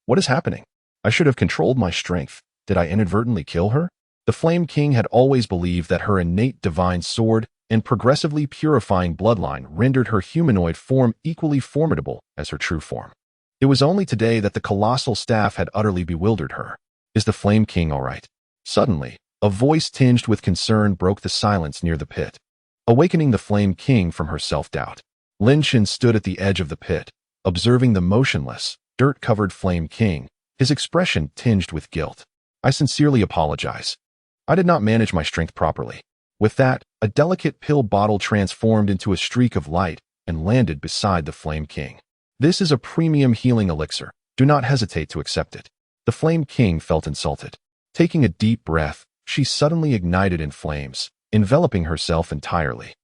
What is happening? I should have controlled my strength. Did I inadvertently kill her? The Flame King had always believed that her innate divine sword and progressively purifying bloodline rendered her humanoid form equally formidable as her true form. It was only today that the colossal staff had utterly bewildered her. Is the Flame King all right? Suddenly, a voice tinged with concern broke the silence near the pit, awakening the Flame King from her self-doubt. Lin Chen stood at the edge of the pit, observing the motionless, dirt-covered Flame King, his expression tinged with guilt. I sincerely apologize. I did not manage my strength properly. With that, a delicate pill bottle transformed into a streak of light and landed beside the Flame King. This is a premium healing elixir. Do not hesitate to accept it. The Flame King felt insulted. Taking a deep breath, she suddenly ignited in flames, enveloping herself entirely.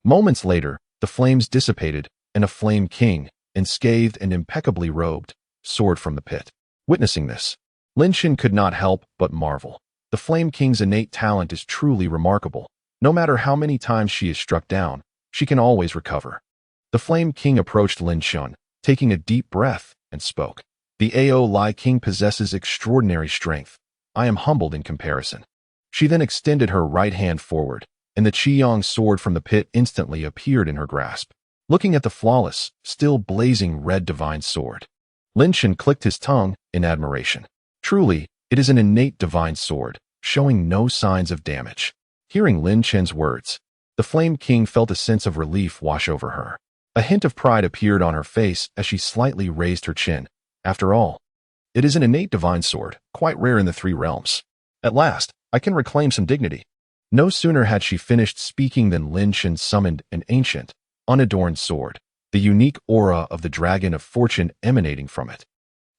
Moments later, the flames dissipated, and a Flame King, unscathed and impeccably robed, soared from the pit. Witnessing this, Lin Chen could not help but marvel. The Flame King's innate talent is truly remarkable. No matter how many times she is struck down, she can always recover. The Flame King approached Lin Chen, taking a deep breath, and spoke. The Aoi King possesses extraordinary strength. I am humbled in comparison. She then extended her right hand forward, and the Qiyong sword from the pit instantly appeared in her grasp. Looking at the flawless, still blazing red divine sword, Lin Shan clicked his tongue in admiration. Truly, it is an innate divine sword, showing no signs of damage. Hearing Lin Shan's words, the Flame King felt a sense of relief wash over her. A hint of pride appeared on her face as she slightly raised her chin. After all, it is an innate divine sword, quite rare in the three realms. At last, I can reclaim some dignity. No sooner had she finished speaking than Lin Shan summoned an ancient, unadorned sword, the unique aura of the Dragon of Fortune emanating from it.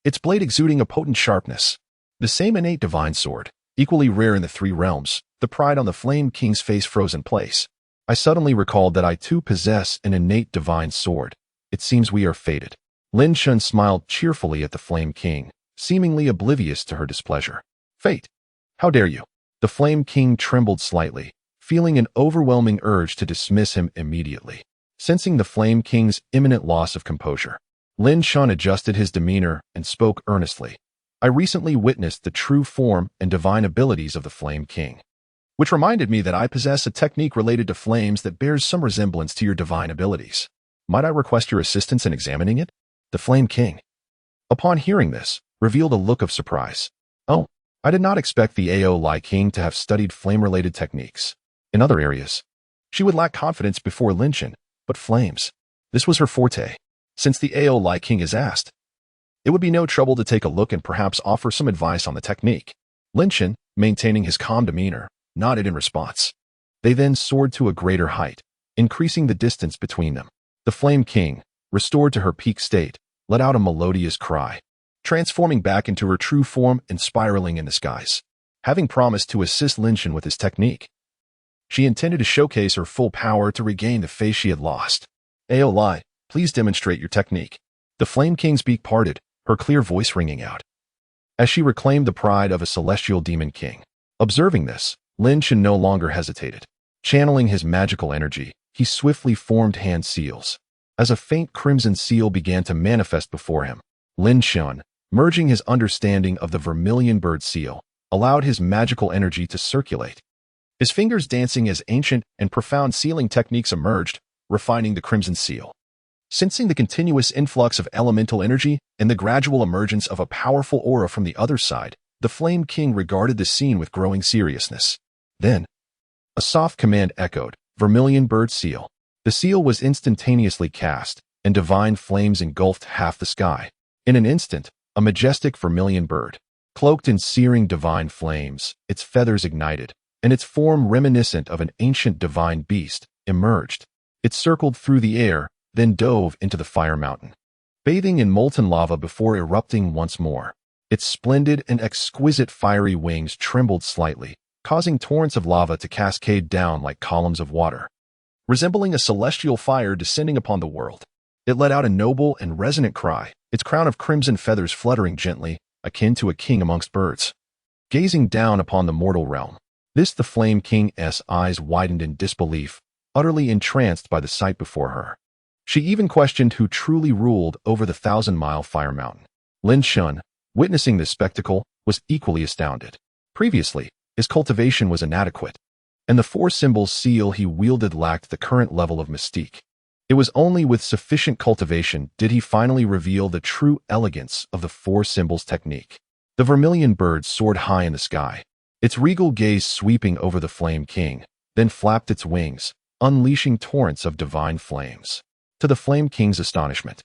Its blade exuding a potent sharpness. The same innate divine sword, equally rare in the three realms. The pride on the Flame King's face froze in place. I suddenly recalled that I too possess an innate divine sword. It seems we are fated. Lin Shan smiled cheerfully at the Flame King, seemingly oblivious to her displeasure. Fate? How dare you? The Flame King trembled slightly, feeling an overwhelming urge to dismiss him immediately. Sensing the Flame King's imminent loss of composure, Lin Shan adjusted his demeanor and spoke earnestly. I recently witnessed the true form and divine abilities of the Flame King, which reminded me that I possess a technique related to flames that bears some resemblance to your divine abilities. Might I request your assistance in examining it? The Flame King, upon hearing this, revealed a look of surprise. Oh, I did not expect the Aoi King to have studied flame-related techniques. In other areas, she would lack confidence before Lin Shan, but flames, this was her forte. Since the Aoi King is asked, it would be no trouble to take a look and perhaps offer some advice on the technique. Lin Shan, maintaining his calm demeanor, nodded in response. They then soared to a greater height, increasing the distance between them. The Flame King, restored to her peak state, let out a melodious cry, transforming back into her true form and spiraling in the skies. Having promised to assist Lin Shan with his technique, she intended to showcase her full power to regain the face she had lost. Aoi, please demonstrate your technique. The Flame King's beak parted, her clear voice ringing out, as she reclaimed the pride of a celestial demon king. Observing this, Lin Shan no longer hesitated. Channeling his magical energy, he swiftly formed hand seals. As a faint crimson seal began to manifest before him, Lin Shan, merging his understanding of the vermilion bird seal, allowed his magical energy to circulate. His fingers dancing as ancient and profound sealing techniques emerged, refining the crimson seal. Sensing the continuous influx of elemental energy and the gradual emergence of a powerful aura from the other side, the Flame King regarded the scene with growing seriousness. Then, a soft command echoed, "Vermilion bird seal." The seal was instantaneously cast, and divine flames engulfed half the sky. In an instant, a majestic vermilion bird, cloaked in searing divine flames, its feathers ignited, and its form reminiscent of an ancient divine beast, emerged. It circled through the air, then dove into the fire mountain, bathing in molten lava before erupting once more. Its splendid and exquisite fiery wings trembled slightly, causing torrents of lava to cascade down like columns of water. Resembling a celestial fire descending upon the world, it let out a noble and resonant cry, its crown of crimson feathers fluttering gently, akin to a king amongst birds. Gazing down upon the mortal realm, the Flame King's eyes widened in disbelief, utterly entranced by the sight before her. She even questioned who truly ruled over the 1,000-mile fire mountain. Lin Shan, witnessing this spectacle, was equally astounded. Previously, his cultivation was inadequate, and the four symbols seal he wielded lacked the current level of mystique. It was only with sufficient cultivation did he finally reveal the true elegance of the four symbols technique. The vermilion bird soared high in the sky, its regal gaze sweeping over the Flame King, then flapped its wings, unleashing torrents of divine flames. To the Flame King's astonishment,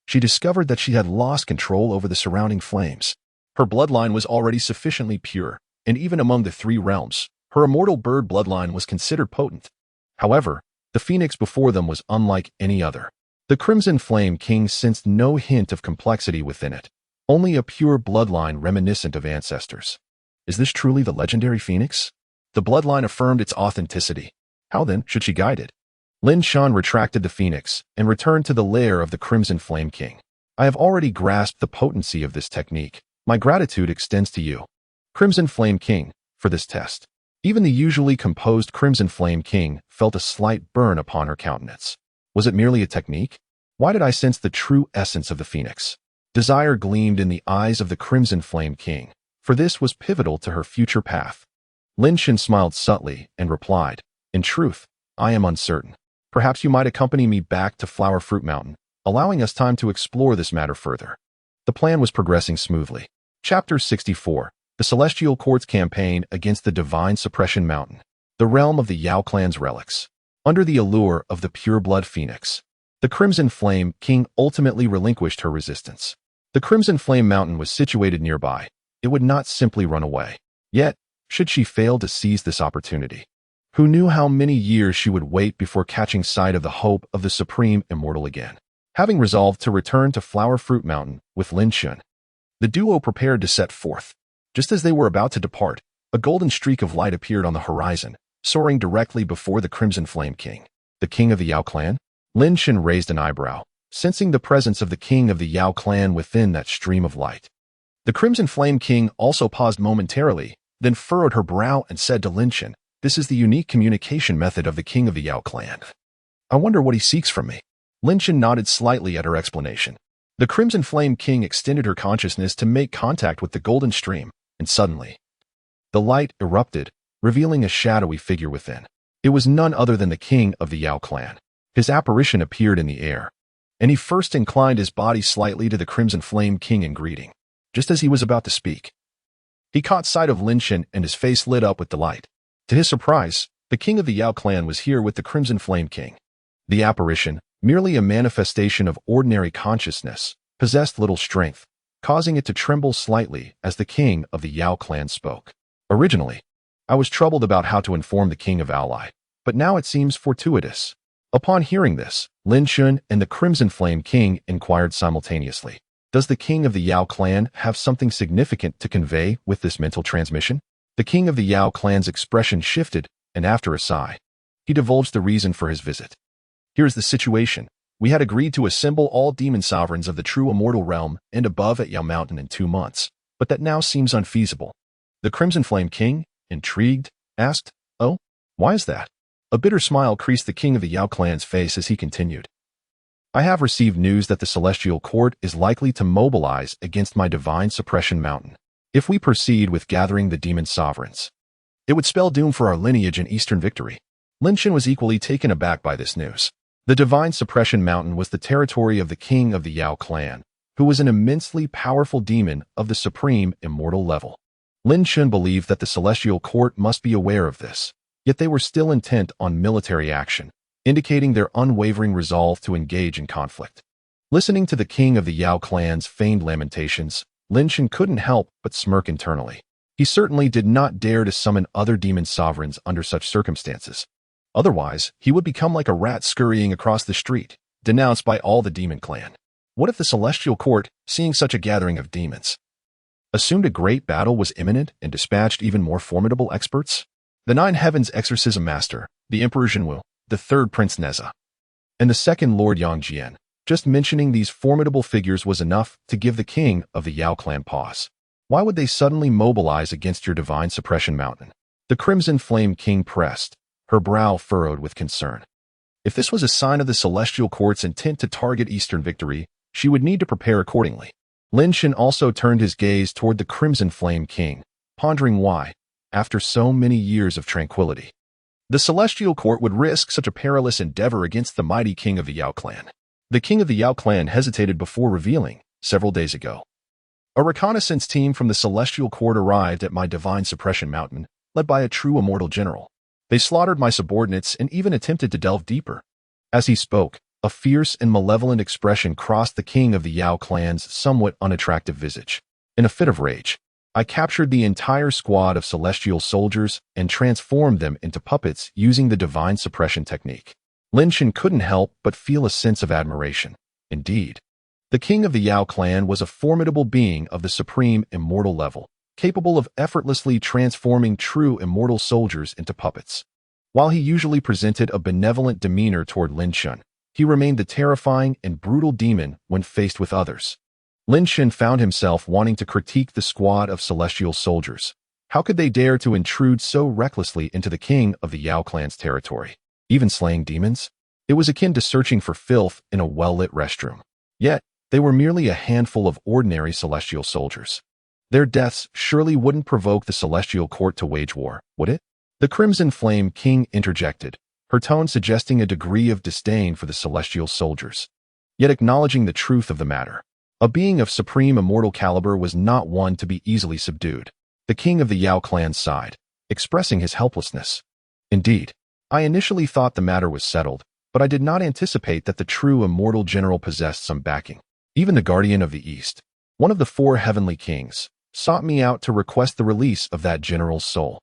she discovered that she had lost control over the surrounding flames. Her bloodline was already sufficiently pure, and even among the three realms, her immortal bird bloodline was considered potent. However, the phoenix before them was unlike any other. The Crimson Flame King sensed no hint of complexity within it, only a pure bloodline reminiscent of ancestors. Is this truly the legendary phoenix? The bloodline affirmed its authenticity. How then should she guide it? Lin Shan retracted the phoenix and returned to the lair of the Crimson Flame King. I have already grasped the potency of this technique. My gratitude extends to you, Crimson Flame King, for this test. Even the usually composed Crimson Flame King felt a slight burn upon her countenance. Was it merely a technique? Why did I sense the true essence of the phoenix? Desire gleamed in the eyes of the Crimson Flame King, for this was pivotal to her future path. Lin Shen smiled subtly and replied, "In truth, I am uncertain. Perhaps you might accompany me back to Flower Fruit Mountain, allowing us time to explore this matter further." The plan was progressing smoothly. Chapter 64. The Celestial Court's Campaign Against the Divine Suppression Mountain. The realm of the Yao clan's relics. Under the allure of the pure-blood phoenix, the Crimson Flame King ultimately relinquished her resistance. The Crimson Flame Mountain was situated nearby. It would not simply run away. Yet, should she fail to seize this opportunity, who knew how many years she would wait before catching sight of the hope of the Supreme Immortal again? Having resolved to return to Flower Fruit Mountain with Lin Shen, the duo prepared to set forth. Just as they were about to depart, a golden streak of light appeared on the horizon, soaring directly before the Crimson Flame King. The King of the Yao clan? Lin Shen raised an eyebrow, sensing the presence of the King of the Yao clan within that stream of light. The Crimson Flame King also paused momentarily, then furrowed her brow and said to Lin Shen, "This is the unique communication method of the King of the Yao clan. I wonder what he seeks from me." Lin Shen nodded slightly at her explanation. The Crimson Flame King extended her consciousness to make contact with the golden stream, and suddenly, the light erupted, revealing a shadowy figure within. It was none other than the King of the Yao clan. His apparition appeared in the air, and he first inclined his body slightly to the Crimson Flame King in greeting. Just as he was about to speak, he caught sight of Lin Shen and his face lit up with delight. To his surprise, the King of the Yao clan was here with the Crimson Flame King. The apparition, merely a manifestation of ordinary consciousness, possessed little strength, causing it to tremble slightly as the King of the Yao clan spoke. "Originally, I was troubled about how to inform the King of Ally, but now it seems fortuitous." Upon hearing this, Lin Shen and the Crimson Flame King inquired simultaneously, "Does the King of the Yao clan have something significant to convey with this mental transmission?" The King of the Yao clan's expression shifted, and after a sigh, he divulged the reason for his visit. "Here's the situation. We had agreed to assemble all demon sovereigns of the true immortal realm and above at Yao Mountain in 2 months, but that now seems unfeasible." The Crimson Flame King, intrigued, asked, "Oh, why is that?" A bitter smile creased the King of the Yao clan's face as he continued, "I have received news that the Celestial Court is likely to mobilize against my Divine Suppression Mountain. If we proceed with gathering the demon sovereigns, it would spell doom for our lineage and Eastern victory." Lin Shen was equally taken aback by this news. The Divine Suppression Mountain was the territory of the King of the Yao clan, who was an immensely powerful demon of the supreme immortal level. Lin Shen believed that the Celestial Court must be aware of this, yet they were still intent on military action, indicating their unwavering resolve to engage in conflict. Listening to the King of the Yao clan's feigned lamentations, Lin Shen couldn't help but smirk internally. He certainly did not dare to summon other demon sovereigns under such circumstances. Otherwise, he would become like a rat scurrying across the street, denounced by all the demon clan. What if the Celestial Court, seeing such a gathering of demons, assumed a great battle was imminent and dispatched even more formidable experts? The 9 Heavens Exorcism Master, the Emperor Zhenwu, the 3rd Prince Neza, and the 2nd Lord Yang Jian. Just mentioning these formidable figures was enough to give the King of the Yao clan pause. Why would they suddenly mobilize against your Divine Suppression Mountain? The Crimson Flame King pressed, her brow furrowed with concern. If this was a sign of the Celestial Court's intent to target Eastern victory, she would need to prepare accordingly. Lin Shen also turned his gaze toward the Crimson Flame King, pondering why, after so many years of tranquility, the Celestial Court would risk such a perilous endeavor against the mighty King of the Yao clan. The King of the Yao clan hesitated before revealing, several days ago, a reconnaissance team from the Celestial Court arrived at my Divine Suppression Mountain, led by a true immortal general. They slaughtered my subordinates and even attempted to delve deeper. As he spoke, a fierce and malevolent expression crossed the King of the Yao clan's somewhat unattractive visage. In a fit of rage, I captured the entire squad of celestial soldiers and transformed them into puppets using the Divine Suppression technique. Lin Shen couldn't help but feel a sense of admiration. Indeed, the King of the Yao clan was a formidable being of the supreme immortal level, capable of effortlessly transforming true immortal soldiers into puppets. While he usually presented a benevolent demeanor toward Lin Shen, he remained the terrifying and brutal demon when faced with others. Lin Shen found himself wanting to critique the squad of celestial soldiers. How could they dare to intrude so recklessly into the King of the Yao clan's territory? Even slaying demons? It was akin to searching for filth in a well-lit restroom. Yet, They were merely a handful of ordinary celestial soldiers. Their deaths surely wouldn't provoke the celestial court to wage war, would it? The Crimson Flame King interjected, her tone suggesting a degree of disdain for the celestial soldiers, yet acknowledging the truth of the matter. A being of supreme immortal caliber was not one to be easily subdued. The king of the Yao clan sighed, expressing his helplessness. Indeed, I initially thought the matter was settled, but I did not anticipate that the true immortal general possessed some backing. Even the Guardian of the East, one of the 4 heavenly kings, sought me out to request the release of that general's soul.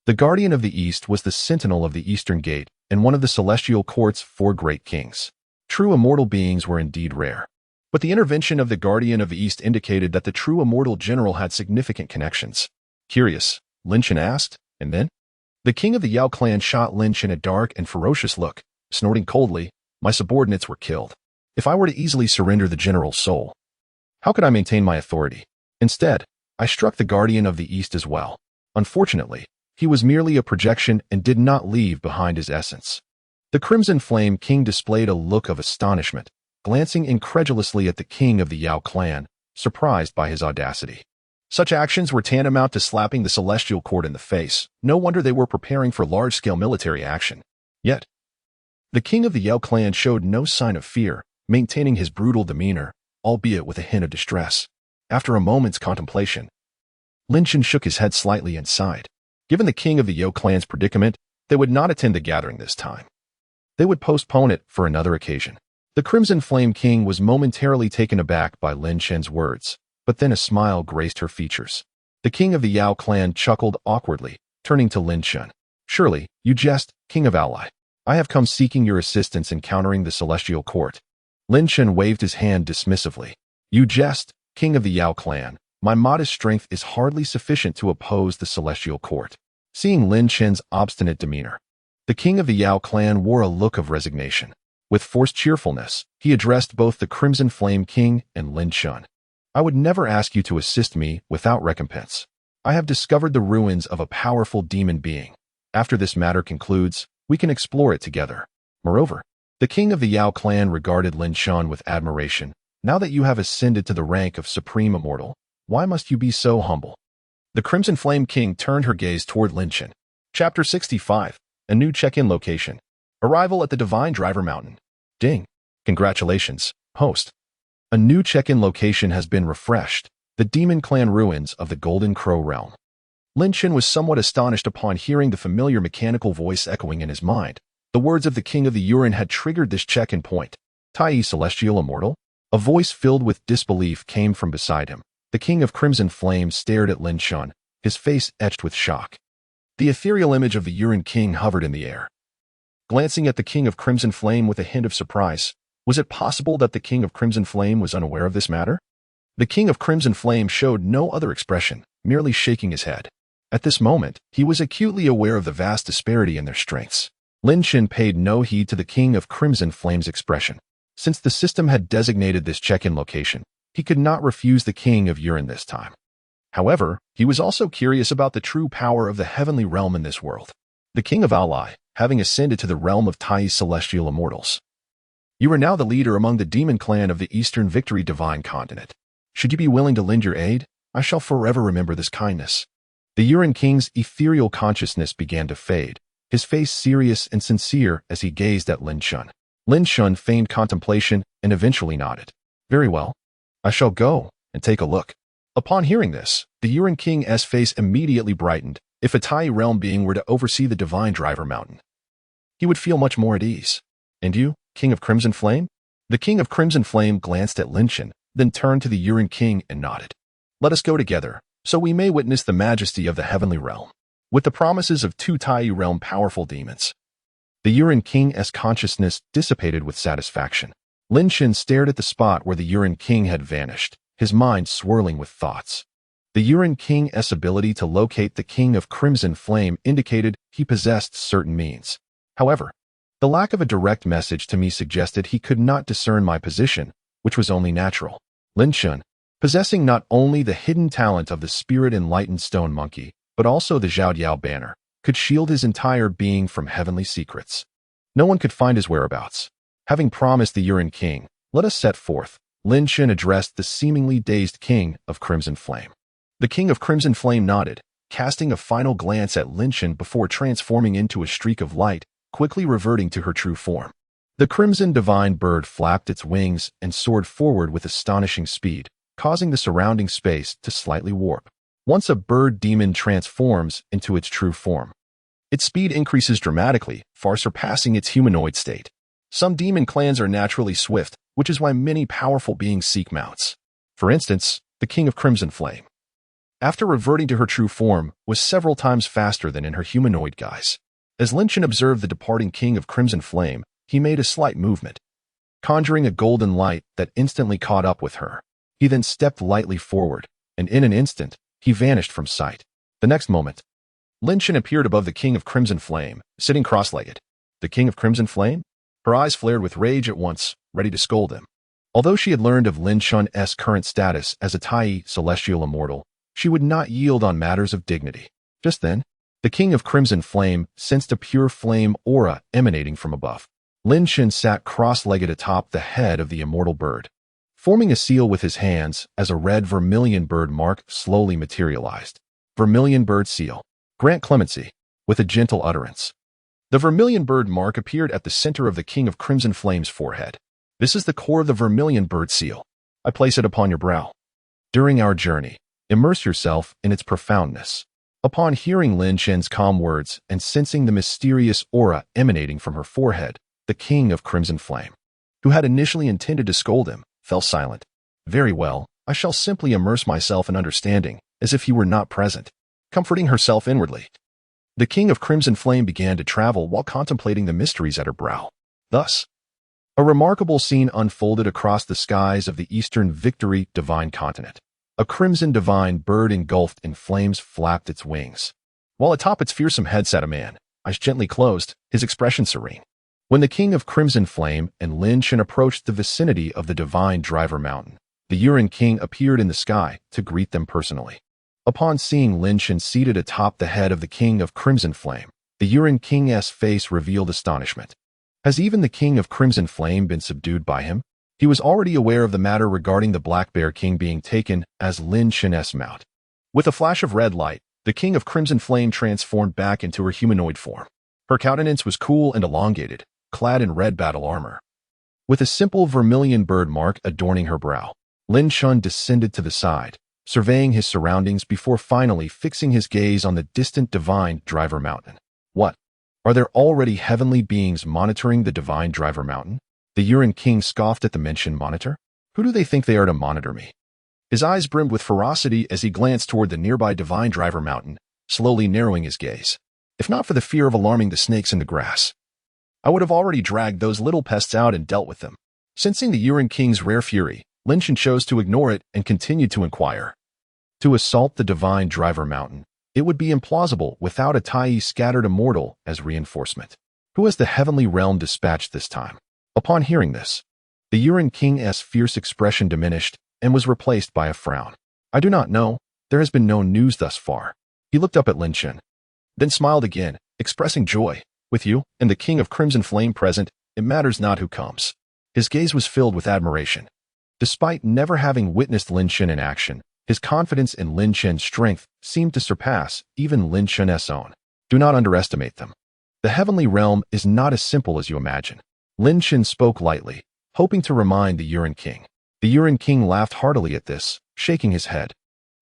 The Guardian of the East was the sentinel of the Eastern Gate and one of the celestial court's 4 great kings. True immortal beings were indeed rare. But the intervention of the Guardian of the East indicated that the true immortal general had significant connections. Curious, Lin Chen asked, and then? The king of the Yao clan shot Lin Chen a dark and ferocious look, snorting coldly, "My subordinates were killed. If I were to easily surrender the general's soul, how could I maintain my authority? Instead, I struck the Guardian of the East as well. Unfortunately, he was merely a projection and did not leave behind his essence." The Crimson Flame King displayed a look of astonishment, glancing incredulously at the king of the Yao clan, surprised by his audacity. Such actions were tantamount to slapping the celestial court in the face. No wonder they were preparing for large-scale military action. Yet, the king of the Yao clan showed no sign of fear, maintaining his brutal demeanor, albeit with a hint of distress. After a moment's contemplation, Lin Chen shook his head slightly and sighed. Given the king of the Yao clan's predicament, they would not attend the gathering this time. They would postpone it for another occasion. The Crimson Flame King was momentarily taken aback by Lin Chen's words, but then a smile graced her features. The king of the Yao clan chuckled awkwardly, turning to Lin Chen. "Surely, you jest, king of Ally. I have come seeking your assistance in countering the celestial court." Lin Chen waved his hand dismissively. "You jest, king of the Yao clan. My modest strength is hardly sufficient to oppose the celestial court." Seeing Lin Chen's obstinate demeanor, the king of the Yao clan wore a look of resignation. With forced cheerfulness, he addressed both the Crimson Flame King and Lin Chen. "I would never ask you to assist me without recompense. I have discovered the ruins of a powerful demon being. After this matter concludes, we can explore it together." Moreover, the king of the Yao clan regarded Lin Chen with admiration. "Now that you have ascended to the rank of supreme immortal, why must you be so humble?" The Crimson Flame King turned her gaze toward Lin Chen. Chapter 65. A new check-in location. Arrival at the Divine Driver Mountain. Ding. Congratulations, host. A new check-in location has been refreshed. The Demon Clan ruins of the Golden Crow realm. Lin Chen was somewhat astonished upon hearing the familiar mechanical voice echoing in his mind. The words of the King of the Urine had triggered this check-in point. "Tai Celestial Immortal?" A voice filled with disbelief came from beside him. The King of Crimson Flame stared at Lin Chen, his face etched with shock. The ethereal image of the Urine King hovered in the air. Glancing at the King of Crimson Flame with a hint of surprise, was it possible that the King of Crimson Flame was unaware of this matter? The King of Crimson Flame showed no other expression, merely shaking his head. At this moment, he was acutely aware of the vast disparity in their strengths. Lin Chen paid no heed to the King of Crimson Flame's expression. Since the system had designated this check-in location, he could not refuse the King of Urine this time. However, he was also curious about the true power of the heavenly realm in this world. The King of Ally, having ascended to the realm of Tai's celestial immortals. "You are now the leader among the demon clan of the Eastern Victory Divine Continent. Should you be willing to lend your aid, I shall forever remember this kindness." The Urine King's ethereal consciousness began to fade, his face serious and sincere as he gazed at Lin Chen. Lin Chen feigned contemplation and eventually nodded. "Very well. I shall go and take a look." Upon hearing this, the Urine King's face immediately brightened. If a Tai realm being were to oversee the Divine Driver Mountain, he would feel much more at ease. "And you, King of Crimson Flame?" The King of Crimson Flame glanced at Lin Chen, then turned to the Urine King and nodded. "Let us go together, so we may witness the majesty of the heavenly realm." With the promises of 2 Tai realm powerful demons, the Urine King's consciousness dissipated with satisfaction. Lin Chen stared at the spot where the Urine King had vanished, his mind swirling with thoughts. The Urine King's ability to locate the King of Crimson Flame indicated he possessed certain means. However, the lack of a direct message to me suggested he could not discern my position, which was only natural. Lin Chen, possessing not only the hidden talent of the spirit-enlightened stone monkey, but also the Zhao Yao banner, could shield his entire being from heavenly secrets. No one could find his whereabouts. Having promised the Urine King, "Let us set forth," Lin Shen addressed the seemingly dazed King of Crimson Flame. The King of Crimson Flame nodded, casting a final glance at Lin Shen before transforming into a streak of light, quickly reverting to her true form. The Crimson Divine Bird flapped its wings and soared forward with astonishing speed, causing the surrounding space to slightly warp. Once a bird demon transforms into its true form, its speed increases dramatically, far surpassing its humanoid state. Some demon clans are naturally swift, which is why many powerful beings seek mounts. For instance, the King of Crimson Flame, after reverting to her true form, was several times faster than in her humanoid guise. As Lin Shen observed the departing King of Crimson Flame, he made a slight movement, conjuring a golden light that instantly caught up with her. He then stepped lightly forward, and in an instant, he vanished from sight. The next moment, Lin Shen appeared above the King of Crimson Flame, sitting cross-legged. The King of Crimson Flame? Her eyes flared with rage at once, ready to scold him. Although she had learned of Lin Shen's current status as a Tai celestial immortal, she would not yield on matters of dignity. Just then, the King of Crimson Flame sensed a pure flame aura emanating from above. Lin Shen sat cross-legged atop the head of the immortal bird, forming a seal with his hands as a red vermilion bird mark slowly materialized. Vermilion bird seal. Grant clemency. With a gentle utterance, the vermilion bird mark appeared at the center of the King of Crimson Flame's forehead. This is the core of the vermilion bird seal. I place it upon your brow. During our journey, immerse yourself in its profoundness. Upon hearing Lin Shen's calm words and sensing the mysterious aura emanating from her forehead, the King of Crimson Flame, who had initially intended to scold him, fell silent. Very well, I shall simply immerse myself in understanding, as if he were not present, comforting herself inwardly. The King of Crimson Flame began to travel while contemplating the mysteries at her brow. Thus, a remarkable scene unfolded across the skies of the Eastern Victory Divine Continent. A crimson divine bird engulfed in flames flapped its wings, while atop its fearsome head sat a man, eyes gently closed, his expression serene. When the King of Crimson Flame and Lin Shen approached the vicinity of the Divine Driver Mountain, the Yuren King appeared in the sky to greet them personally. Upon seeing Lin Shen seated atop the head of the King of Crimson Flame, the Yuren King's face revealed astonishment. Has even the King of Crimson Flame been subdued by him? He was already aware of the matter regarding the Black Bear King being taken as Lin Shen's mount. With a flash of red light, the King of Crimson Flame transformed back into her humanoid form. Her countenance was cool and elongated, clad in red battle armor. With a simple vermilion bird mark adorning her brow, Lin Shen descended to the side, surveying his surroundings before finally fixing his gaze on the distant Divine Driver Mountain. What? Are there already heavenly beings monitoring the Divine Driver Mountain? The Yuren King scoffed at the mentioned monitor. Who do they think they are to monitor me? His eyes brimmed with ferocity as he glanced toward the nearby Divine Driver Mountain, slowly narrowing his gaze. If not for the fear of alarming the snakes in the grass, I would have already dragged those little pests out and dealt with them. Sensing the Yuren King's rare fury, Lin Shen chose to ignore it and continued to inquire. To assault the Divine Driver Mountain, it would be implausible without a Tai scattered immortal as reinforcement. Who has the heavenly realm dispatched this time? Upon hearing this, the Yuren King's fierce expression diminished and was replaced by a frown. I do not know. There has been no news thus far. He looked up at Lin Shen, then smiled again, expressing joy. With you and the King of Crimson Flame present, it matters not who comes. His gaze was filled with admiration. Despite never having witnessed Lin Shen in action, his confidence in Lin Shen's strength seemed to surpass even Lin Shen's own. Do not underestimate them. The heavenly realm is not as simple as you imagine. Lin Shen spoke lightly, hoping to remind the Yuren King. The Yuren King laughed heartily at this, shaking his head.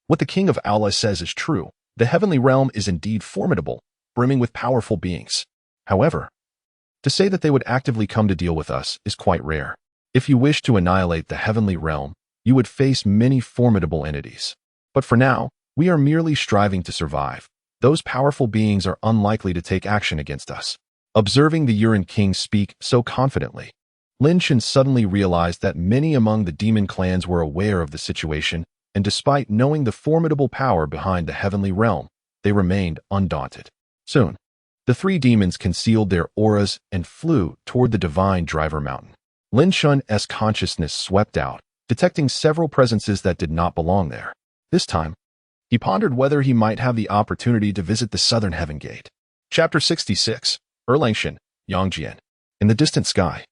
What the King of Aula says is true. The heavenly realm is indeed formidable, brimming with powerful beings. However, to say that they would actively come to deal with us is quite rare. If you wish to annihilate the heavenly realm, you would face many formidable entities. But for now, we are merely striving to survive. Those powerful beings are unlikely to take action against us. Observing the Yuren King speak so confidently, Lin Shen suddenly realized that many among the demon clans were aware of the situation, and despite knowing the formidable power behind the heavenly realm, they remained undaunted. Soon, the three demons concealed their auras and flew toward the Divine Driver Mountain. Lin Shen's consciousness swept out, detecting several presences that did not belong there. This time, he pondered whether he might have the opportunity to visit the Southern Heaven Gate. Chapter 66. Erlangshan, Yangjian. In the distant sky,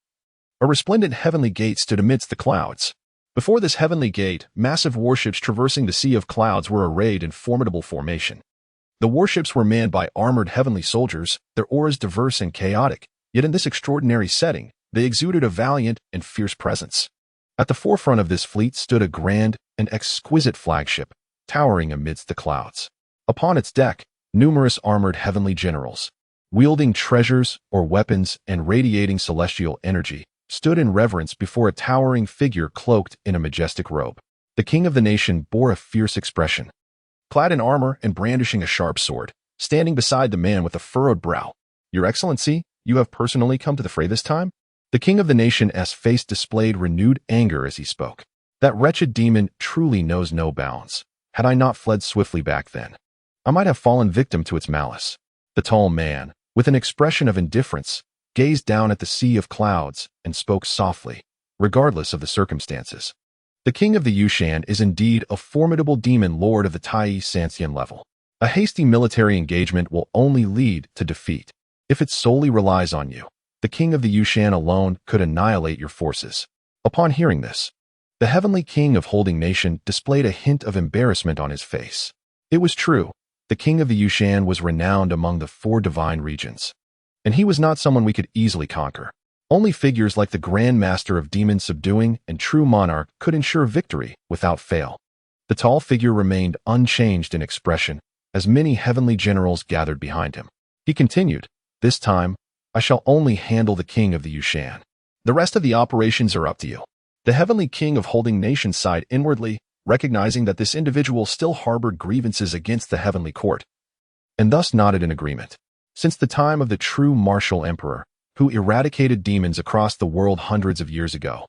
a resplendent heavenly gate stood amidst the clouds. Before this heavenly gate, massive warships traversing the sea of clouds were arrayed in formidable formation. The warships were manned by armored heavenly soldiers, their auras diverse and chaotic, yet in this extraordinary setting, they exuded a valiant and fierce presence. At the forefront of this fleet stood a grand and exquisite flagship, towering amidst the clouds. Upon its deck, numerous armored heavenly generals, wielding treasures or weapons and radiating celestial energy, stood in reverence before a towering figure cloaked in a majestic robe. The king of the nation bore a fierce expression, clad in armor and brandishing a sharp sword, standing beside the man with a furrowed brow. "Your Excellency, you have personally come to the fray this time?" The king of the nation's face displayed renewed anger as he spoke. "That wretched demon truly knows no bounds. Had I not fled swiftly back then, I might have fallen victim to its malice." The tall man, with an expression of indifference, gazed down at the sea of clouds and spoke softly, regardless of the circumstances. "The king of the Yushan is indeed a formidable demon lord of the Tai Sanxian level. A hasty military engagement will only lead to defeat. If it solely relies on you, the king of the Yushan alone could annihilate your forces." Upon hearing this, the heavenly king of Holding Nation displayed a hint of embarrassment on his face. It was true, the king of the Yushan was renowned among the 4 divine regions, and he was not someone we could easily conquer. Only figures like the Grand Master of Demon Subduing and True Monarch could ensure victory without fail. The tall figure remained unchanged in expression as many heavenly generals gathered behind him. He continued, "This time, I shall only handle the king of the Yushan. The rest of the operations are up to you." The heavenly king of Holding Nation sighed inwardly, recognizing that this individual still harbored grievances against the heavenly court, and thus nodded in agreement. Since the time of the true martial emperor, who eradicated demons across the world hundreds of years ago,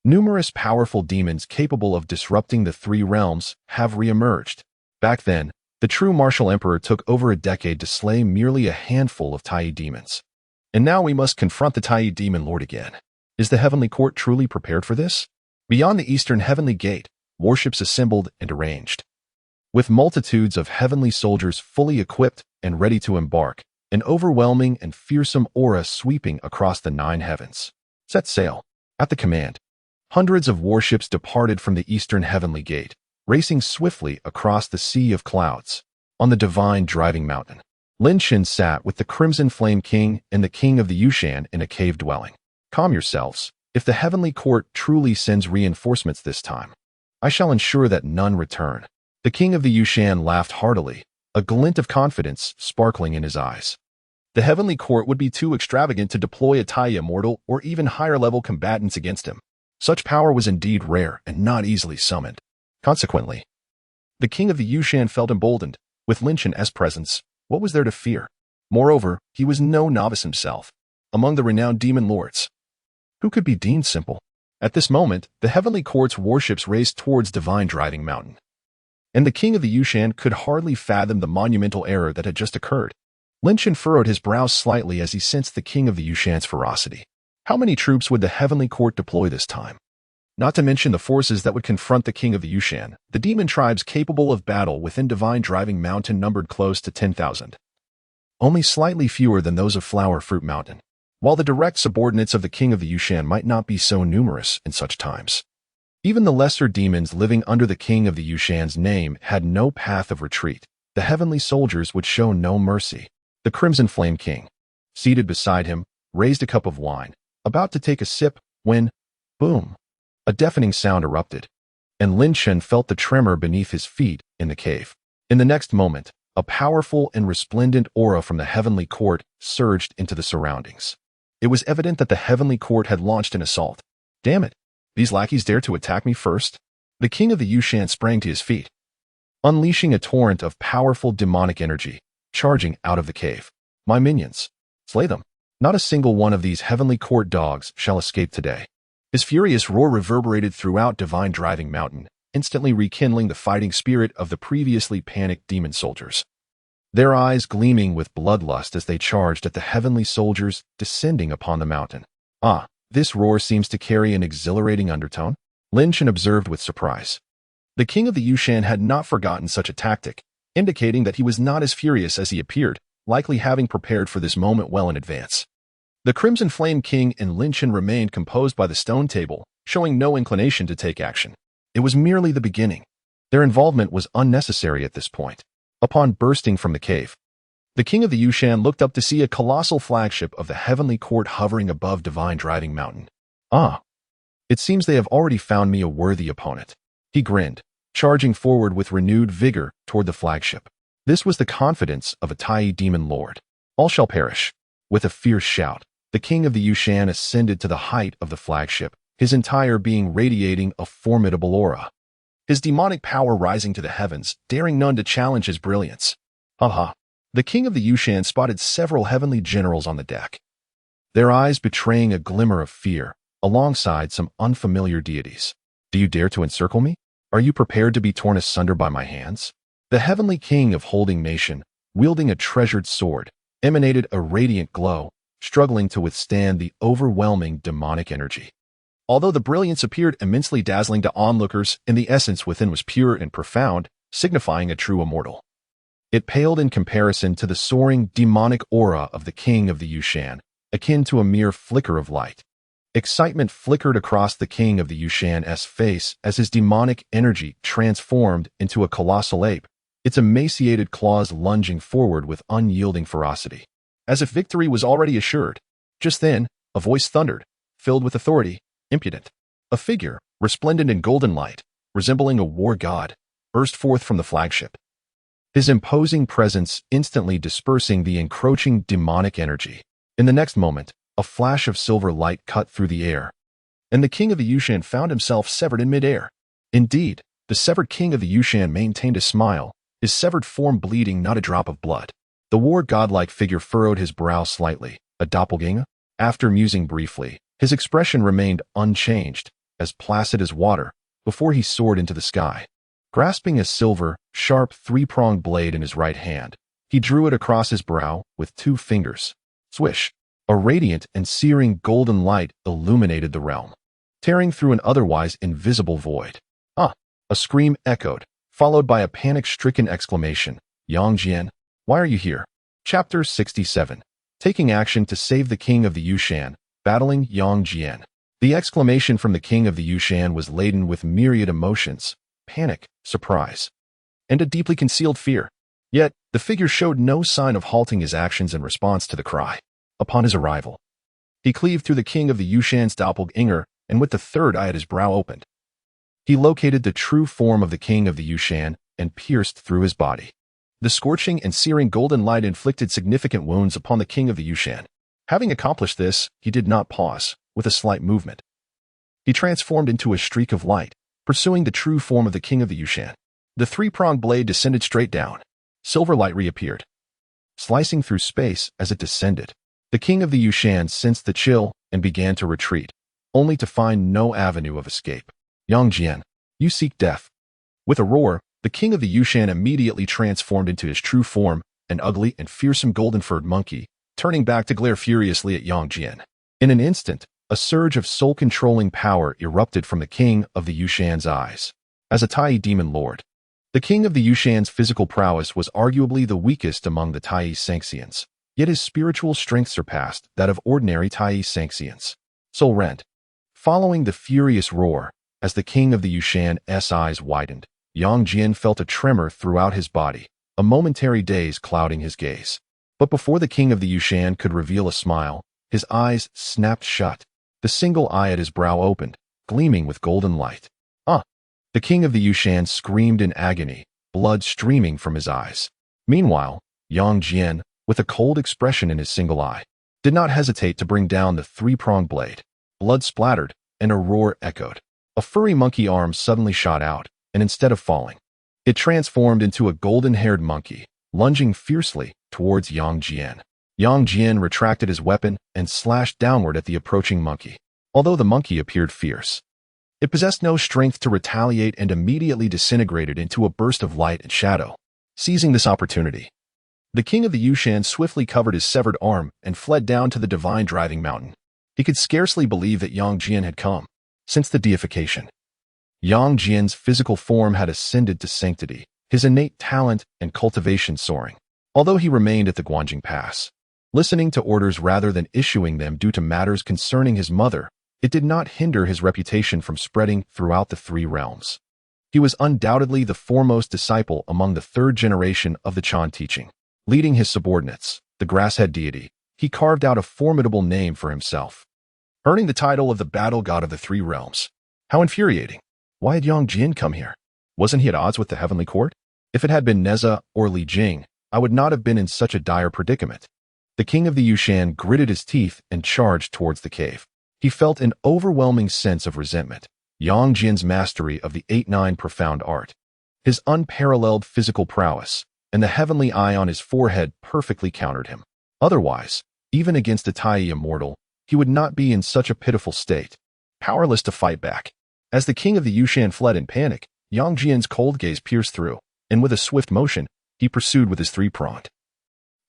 numerous powerful demons capable of disrupting the 3 realms have re-emerged. Back then, the true martial emperor took over a decade to slay merely a handful of Tai demons. And now we must confront the Tai demon lord again. Is the heavenly court truly prepared for this? Beyond the eastern heavenly gate, warships assembled and arranged. With multitudes of heavenly soldiers fully equipped and ready to embark, an overwhelming and fearsome aura sweeping across the 9 heavens. Set sail. At the command, hundreds of warships departed from the eastern heavenly gate, racing swiftly across the sea of clouds. On the divine driving mountain, Lin Shen sat with the Crimson Flame King and the king of the Yushan in a cave dwelling. "Calm yourselves. If the heavenly court truly sends reinforcements this time, I shall ensure that none return." The king of the Yushan laughed heartily, a glint of confidence sparkling in his eyes. The heavenly court would be too extravagant to deploy a Tai immortal or even higher-level combatants against him. Such power was indeed rare and not easily summoned. Consequently, the king of the Yushan felt emboldened. With Lin Shen's presence, what was there to fear? Moreover, he was no novice himself. Among the renowned demon lords, who could be deemed simple? At this moment, the heavenly court's warships raced towards divine driving mountain, and the king of the Yushan could hardly fathom the monumental error that had just occurred. Lin Shen furrowed his brows slightly as he sensed the king of the Yushan's ferocity. How many troops would the heavenly court deploy this time? Not to mention the forces that would confront the king of the Yushan. The demon tribes capable of battle within divine driving mountain numbered close to 10,000. Only slightly fewer than those of Flower Fruit Mountain, while the direct subordinates of the king of the Yushan might not be so numerous in such times. Even the lesser demons living under the king of the Yushan's name had no path of retreat. The heavenly soldiers would show no mercy. The Crimson Flame King, seated beside him, raised a cup of wine, about to take a sip, when, boom, a deafening sound erupted, and Lin Shen felt the tremor beneath his feet in the cave. In the next moment, a powerful and resplendent aura from the heavenly court surged into the surroundings. It was evident that the heavenly court had launched an assault. "Damn it! These lackeys dare to attack me first?" The king of the Yushan sprang to his feet, unleashing a torrent of powerful demonic energy, charging out of the cave. "My minions, slay them. Not a single one of these heavenly court dogs shall escape today." His furious roar reverberated throughout divine driving mountain, instantly rekindling the fighting spirit of the previously panicked demon soldiers, their eyes gleaming with bloodlust as they charged at the heavenly soldiers descending upon the mountain. "Ah, this roar seems to carry an exhilarating undertone," Lin Shen observed with surprise. The king of the Yushan had not forgotten such a tactic, indicating that he was not as furious as he appeared, likely having prepared for this moment well in advance. The Crimson Flame King and Lin Shen remained composed by the stone table, showing no inclination to take action. It was merely the beginning. Their involvement was unnecessary at this point. Upon bursting from the cave, the king of the Yushan looked up to see a colossal flagship of the heavenly court hovering above Divine Driving Mountain. Ah, it seems they have already found me a worthy opponent. He grinned, charging forward with renewed vigor toward the flagship. This was the confidence of a Tai demon lord. All shall perish. With a fierce shout, the king of the Yushan ascended to the height of the flagship, his entire being radiating a formidable aura. His demonic power rising to the heavens, daring none to challenge his brilliance. Haha. The king of the Yushan spotted several heavenly generals on the deck, their eyes betraying a glimmer of fear, alongside some unfamiliar deities. Do you dare to encircle me? Are you prepared to be torn asunder by my hands? The heavenly king of Holding Nation, wielding a treasured sword, emanated a radiant glow, struggling to withstand the overwhelming demonic energy. Although the brilliance appeared immensely dazzling to onlookers, and the essence within was pure and profound, signifying a true immortal, it paled in comparison to the soaring demonic aura of the king of the Yushan, akin to a mere flicker of light. Excitement flickered across the king of the Yushan's face as his demonic energy transformed into a colossal ape, its emaciated claws lunging forward with unyielding ferocity. As if victory was already assured. Just then, a voice thundered, filled with authority, impudent. A figure, resplendent in golden light, resembling a war god, burst forth from the flagship, his imposing presence instantly dispersing the encroaching demonic energy. In the next moment, a flash of silver light cut through the air, and the king of the Yushan found himself severed in midair. Indeed, the severed king of the Yushan maintained a smile, his severed form bleeding not a drop of blood. The war godlike figure furrowed his brow slightly. A doppelganger? After musing briefly, his expression remained unchanged, as placid as water, before he soared into the sky. Grasping a silver, sharp, three-pronged blade in his right hand, he drew it across his brow with 2 fingers. Swish! A radiant and searing golden light illuminated the realm, tearing through an otherwise invisible void. Ah! A scream echoed, followed by a panic-stricken exclamation. Yang Jian, why are you here? Chapter 67. Taking action to save the king of the Yushan, battling Yang Jian. The exclamation from the king of the Yushan was laden with myriad emotions, panic, surprise, and a deeply concealed fear. Yet, the figure showed no sign of halting his actions in response to the cry. Upon his arrival, he cleaved through the king of the Yushan's doppelganger, and with the third eye at his brow opened, he located the true form of the king of the Yushan and pierced through his body. The scorching and searing golden light inflicted significant wounds upon the king of the Yushan. Having accomplished this, he did not pause. With a slight movement, he transformed into a streak of light, pursuing the true form of the king of the Yushan. The 3-pronged blade descended straight down. Silver light reappeared, slicing through space as it descended. The king of the Yushan sensed the chill and began to retreat, only to find no avenue of escape. Yang Jian, you seek death. With a roar, the king of the Yushan immediately transformed into his true form, an ugly and fearsome golden-furred monkey, turning back to glare furiously at Yang Jian. In an instant, a surge of soul-controlling power erupted from the king of the Yushan's eyes. As a Tai demon lord, the king of the Yushan's physical prowess was arguably the weakest among the Tai Sanxians, yet his spiritual strength surpassed that of ordinary Tai Sanxians. Soul rent. Following the furious roar, as the king of the Yushan's eyes widened, Yang Jian felt a tremor throughout his body, a momentary daze clouding his gaze. But before the king of the Yushan could reveal a smile, his eyes snapped shut. The single eye at his brow opened, gleaming with golden light. Ah! The king of the Yushan screamed in agony, blood streaming from his eyes. Meanwhile, Yang Jian, with a cold expression in his single eye, did not hesitate to bring down the 3-pronged blade. Blood splattered, and a roar echoed. A furry monkey arm suddenly shot out, and instead of falling, it transformed into a golden-haired monkey, lunging fiercely towards Yang Jian. Yang Jian retracted his weapon and slashed downward at the approaching monkey. Although the monkey appeared fierce, it possessed no strength to retaliate and immediately disintegrated into a burst of light and shadow. Seizing this opportunity, the king of the Yushan swiftly covered his severed arm and fled down to the Divine Driving Mountain. He could scarcely believe that Yang Jian had come. Since the deification, Yang Jian's physical form had ascended to sanctity, his innate talent and cultivation soaring. Although he remained at the Guanjing Pass, listening to orders rather than issuing them due to matters concerning his mother, it did not hinder his reputation from spreading throughout the three realms. He was undoubtedly the foremost disciple among the third generation of the Chan teaching. Leading his subordinates, the grasshead deity, he carved out a formidable name for himself, earning the title of the battle god of the three realms. How infuriating. Why had Yang Jian come here? Wasn't he at odds with the heavenly court? If it had been Neza or Li Jing, I would not have been in such a dire predicament. The king of the Yushan gritted his teeth and charged towards the cave. He felt an overwhelming sense of resentment. Yang Jian's mastery of the 8-9 profound art, his unparalleled physical prowess, and the heavenly eye on his forehead perfectly countered him. Otherwise, even against a Tai immortal, he would not be in such a pitiful state, powerless to fight back. As the king of the Yushan fled in panic, Yang Jian's cold gaze pierced through, and with a swift motion, he pursued with his three-pronged,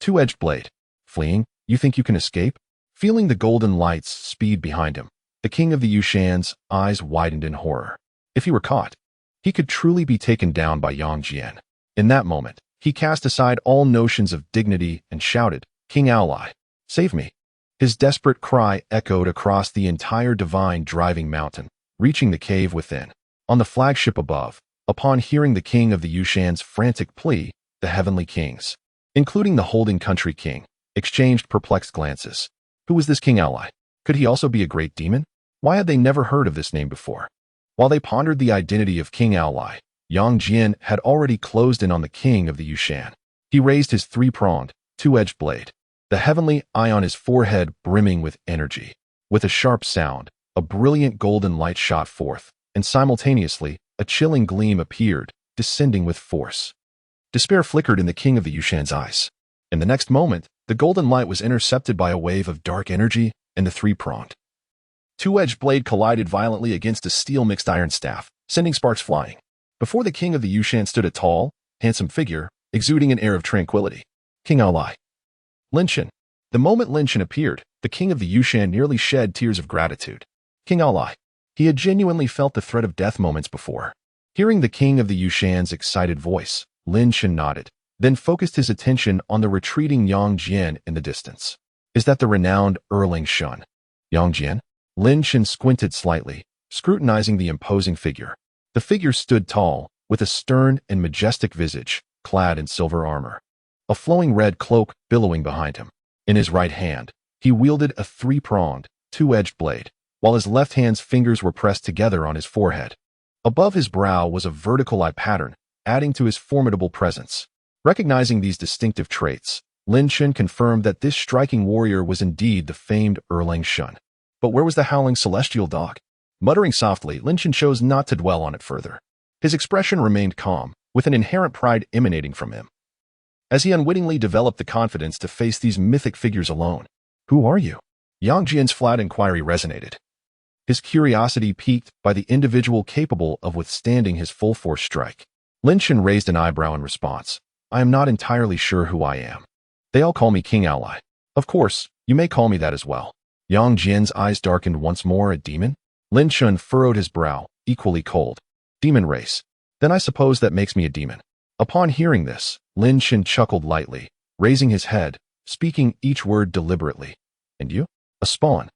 two-edged blade. Fleeing, you think you can escape? Feeling the golden lights speed behind him, the king of the Yushan's eyes widened in horror. If he were caught, he could truly be taken down by Yang Jian. In that moment, he cast aside all notions of dignity and shouted, "King Ally, save me!" His desperate cry echoed across the entire divine driving mountain, reaching the cave within. On the flagship above, upon hearing the king of the Yushan's frantic plea, the heavenly kings, including the holding country king, exchanged perplexed glances. Who was this King Ally? Could he also be a great demon? Why had they never heard of this name before? While they pondered the identity of King Ally, Yang Jian had already closed in on the king of the Yushan. He raised his three-pronged, two-edged blade, the heavenly eye on his forehead brimming with energy. With a sharp sound, a brilliant golden light shot forth, and simultaneously, a chilling gleam appeared, descending with force. Despair flickered in the king of the Yushan's eyes. In the next moment, the golden light was intercepted by a wave of dark energy, and the three-pronged, two-edged blade collided violently against a steel mixed iron staff, sending sparks flying. Before the king of the Yushan stood a tall, handsome figure, exuding an air of tranquility. King Ally. Linshan. The moment Linshan appeared, the king of the Yushan nearly shed tears of gratitude. King Ally. He had genuinely felt the threat of death moments before. Hearing the king of the Yushan's excited voice, Linshan nodded, then focused his attention on the retreating Yang Jian in the distance. Is that the renowned Erling Shun? Yang Jian? Linshan squinted slightly, scrutinizing the imposing figure. The figure stood tall, with a stern and majestic visage, clad in silver armor. A flowing red cloak billowing behind him. In his right hand, he wielded a three-pronged, two-edged blade, while his left hand's fingers were pressed together on his forehead. Above his brow was a vertical eye pattern, adding to his formidable presence. Recognizing these distinctive traits, Linshan confirmed that this striking warrior was indeed the famed Erling Shun. But where was the howling celestial dog? Muttering softly, Linshan chose not to dwell on it further. His expression remained calm, with an inherent pride emanating from him, as he unwittingly developed the confidence to face these mythic figures alone. Who are you? Yang Jian's flat inquiry resonated. His curiosity piqued by the individual capable of withstanding his full-force strike. Linshan raised an eyebrow in response. I am not entirely sure who I am. They all call me King Ally. Of course, you may call me that as well. Yang Jian's eyes darkened once more. A demon? Linshan furrowed his brow, equally cold. Demon race. Then I suppose that makes me a demon. Upon hearing this, Linshan chuckled lightly, raising his head, speaking each word deliberately. And you? A spawn.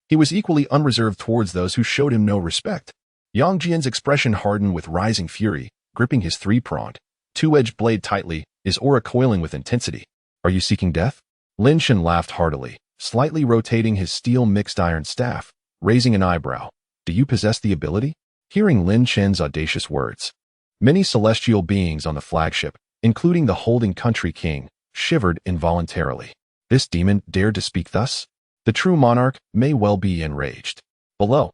He was equally unreserved towards those who showed him no respect. Yang Jian's expression hardened with rising fury, gripping his three-pronged, two-edged blade tightly, his aura coiling with intensity. Are you seeking death? Linshan laughed heartily, slightly rotating his steel mixed iron staff, raising an eyebrow. Do you possess the ability? Hearing Linshan's audacious words, many celestial beings on the flagship, including the holding country king, shivered involuntarily. This demon dared to speak thus? The true monarch may well be enraged. Below,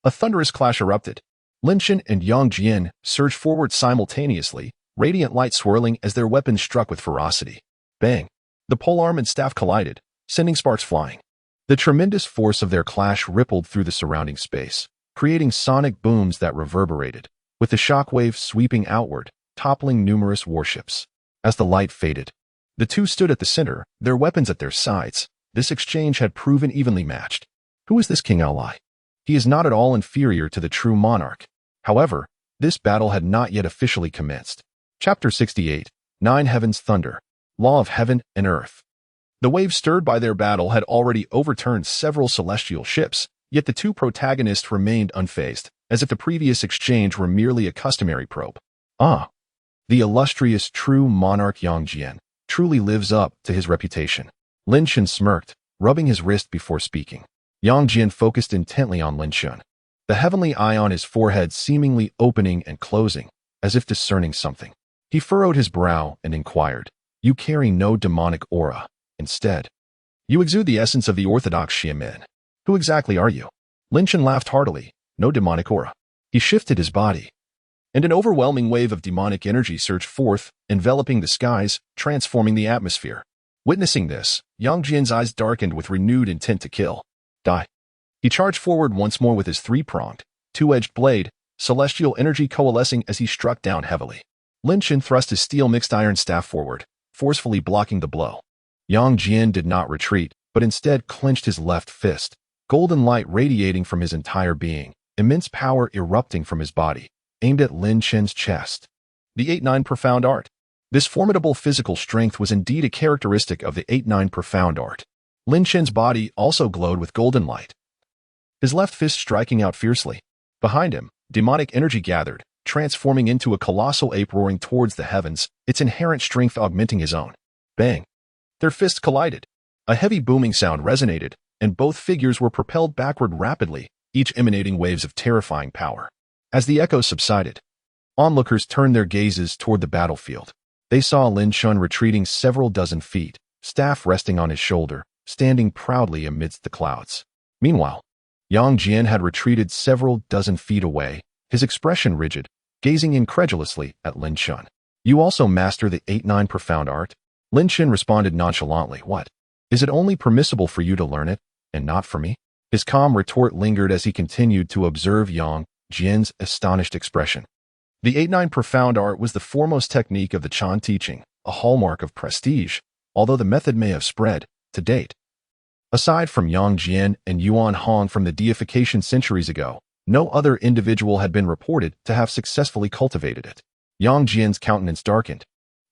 a thunderous clash erupted. Linshan and Yang Jian surged forward simultaneously, radiant light swirling as their weapons struck with ferocity. Bang! The polearm and staff collided, sending sparks flying. The tremendous force of their clash rippled through the surrounding space, creating sonic booms that reverberated, with the shockwave sweeping outward, toppling numerous warships. As the light faded, the two stood at the center, their weapons at their sides. This exchange had proven evenly matched. Who is this King Ally? He is not at all inferior to the true monarch. However, this battle had not yet officially commenced. Chapter 68, Nine Heavens Thunder, Law of Heaven and Earth. The waves stirred by their battle had already overturned several celestial ships, Yet the two protagonists remained unfazed, as if the previous exchange were merely a customary probe. Ah, the illustrious true monarch Yang Jian truly lives up to his reputation. Lin Shen smirked, rubbing his wrist before speaking. Yang Jian focused intently on Lin Shen, the heavenly eye on his forehead seemingly opening and closing, as if discerning something. He furrowed his brow and inquired, "You carry no demonic aura. Instead, you exude the essence of the orthodox Xiamen. Who exactly are you?" Lin Shen laughed heartily. "No demonic aura." He shifted his body, and an overwhelming wave of demonic energy surged forth, enveloping the skies, transforming the atmosphere. Witnessing this, Yang Jian's eyes darkened with renewed intent to kill. Die. He charged forward once more with his three-pronged, two-edged blade, celestial energy coalescing as he struck down heavily. Lin Shen thrust his steel mixed iron staff forward, forcefully blocking the blow. Yang Jian did not retreat, but instead clenched his left fist, golden light radiating from his entire being, immense power erupting from his body, aimed at Lin Shen's chest. The 8-9 Profound Art. This formidable physical strength was indeed a characteristic of the 8-9 Profound Art. Lin Shen's body also glowed with golden light, his left fist striking out fiercely. Behind him, demonic energy gathered, transforming into a colossal ape roaring towards the heavens, its inherent strength augmenting his own. Bang! Their fists collided. A heavy booming sound resonated, and both figures were propelled backward rapidly, each emanating waves of terrifying power. As the echoes subsided, onlookers turned their gazes toward the battlefield. They saw Lin Shen retreating several dozen feet, staff resting on his shoulder, standing proudly amidst the clouds. Meanwhile, Yang Jian had retreated several dozen feet away, his expression rigid, gazing incredulously at Lin Shen. "You also master the 8-9 Profound Art?" Lin Shen responded nonchalantly. "What? Is it only permissible for you to learn it, and not for me?" His calm retort lingered as he continued to observe Yang Jian's astonished expression. The 8-9 Profound Art was the foremost technique of the Chan teaching, a hallmark of prestige, although the method may have spread, to date. Aside from Yang Jian and Yuan Hong from the deification centuries ago, no other individual had been reported to have successfully cultivated it. Yang Jian's countenance darkened,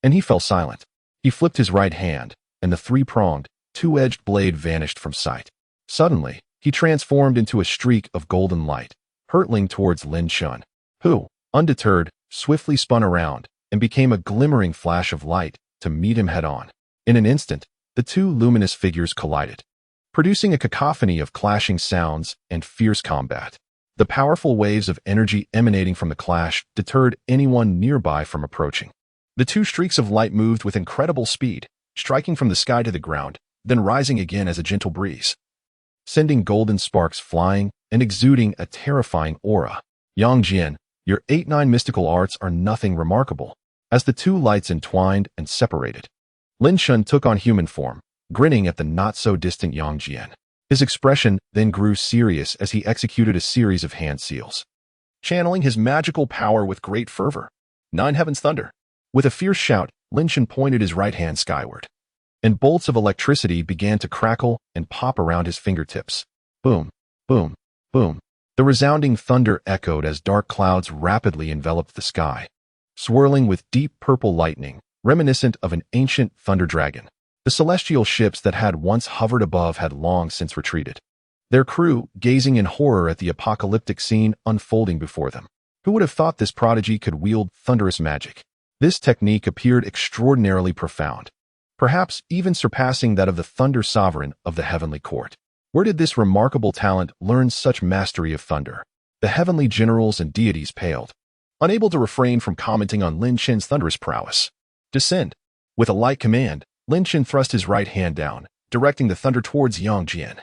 and he fell silent. He flipped his right hand, and the three-pronged, two-edged blade vanished from sight. Suddenly, he transformed into a streak of golden light, hurtling towards Lin Shen, who, undeterred, swiftly spun around and became a glimmering flash of light to meet him head-on. In an instant, the two luminous figures collided, producing a cacophony of clashing sounds and fierce combat. The powerful waves of energy emanating from the clash deterred anyone nearby from approaching. The two streaks of light moved with incredible speed, striking from the sky to the ground, then rising again as a gentle breeze, sending golden sparks flying and exuding a terrifying aura. "Yang Jian, your 8-9 mystical arts are nothing remarkable." As the two lights entwined and separated, Lin Shen took on human form, grinning at the not-so-distant Yang Jian. His expression then grew serious as he executed a series of hand seals, channeling his magical power with great fervor. "Nine Heavens Thunder." With a fierce shout, Lin Shen pointed his right hand skyward, and bolts of electricity began to crackle and pop around his fingertips. Boom, boom, boom. The resounding thunder echoed as dark clouds rapidly enveloped the sky, swirling with deep purple lightning, reminiscent of an ancient thunder dragon. The celestial ships that had once hovered above had long since retreated, their crew gazing in horror at the apocalyptic scene unfolding before them. Who would have thought this prodigy could wield thunderous magic? This technique appeared extraordinarily profound, perhaps even surpassing that of the Thunder Sovereign of the Heavenly Court. Where did this remarkable talent learn such mastery of thunder? The heavenly generals and deities paled, unable to refrain from commenting on Lin Shen's thunderous prowess. "Descend." With a light command, Lin Shen thrust his right hand down, directing the thunder towards Yang Jian.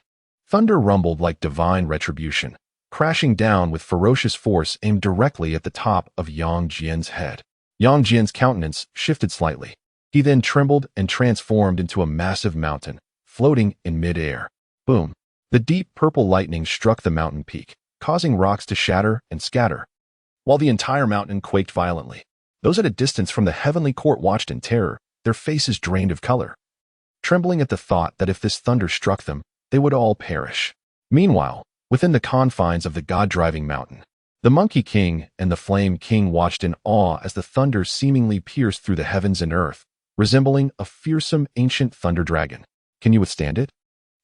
Thunder rumbled like divine retribution, crashing down with ferocious force aimed directly at the top of Yang Jian's head. Yang Jian's countenance shifted slightly. He then trembled and transformed into a massive mountain, floating in mid-air. Boom! The deep purple lightning struck the mountain peak, causing rocks to shatter and scatter, while the entire mountain quaked violently. Those at a distance from the heavenly court watched in terror, their faces drained of color, trembling at the thought that if this thunder struck them, they would all perish. Meanwhile, within the confines of the god-driving mountain, the Monkey King and the Flame King watched in awe as the thunder seemingly pierced through the heavens and earth, resembling a fearsome ancient thunder dragon. "Can you withstand it?"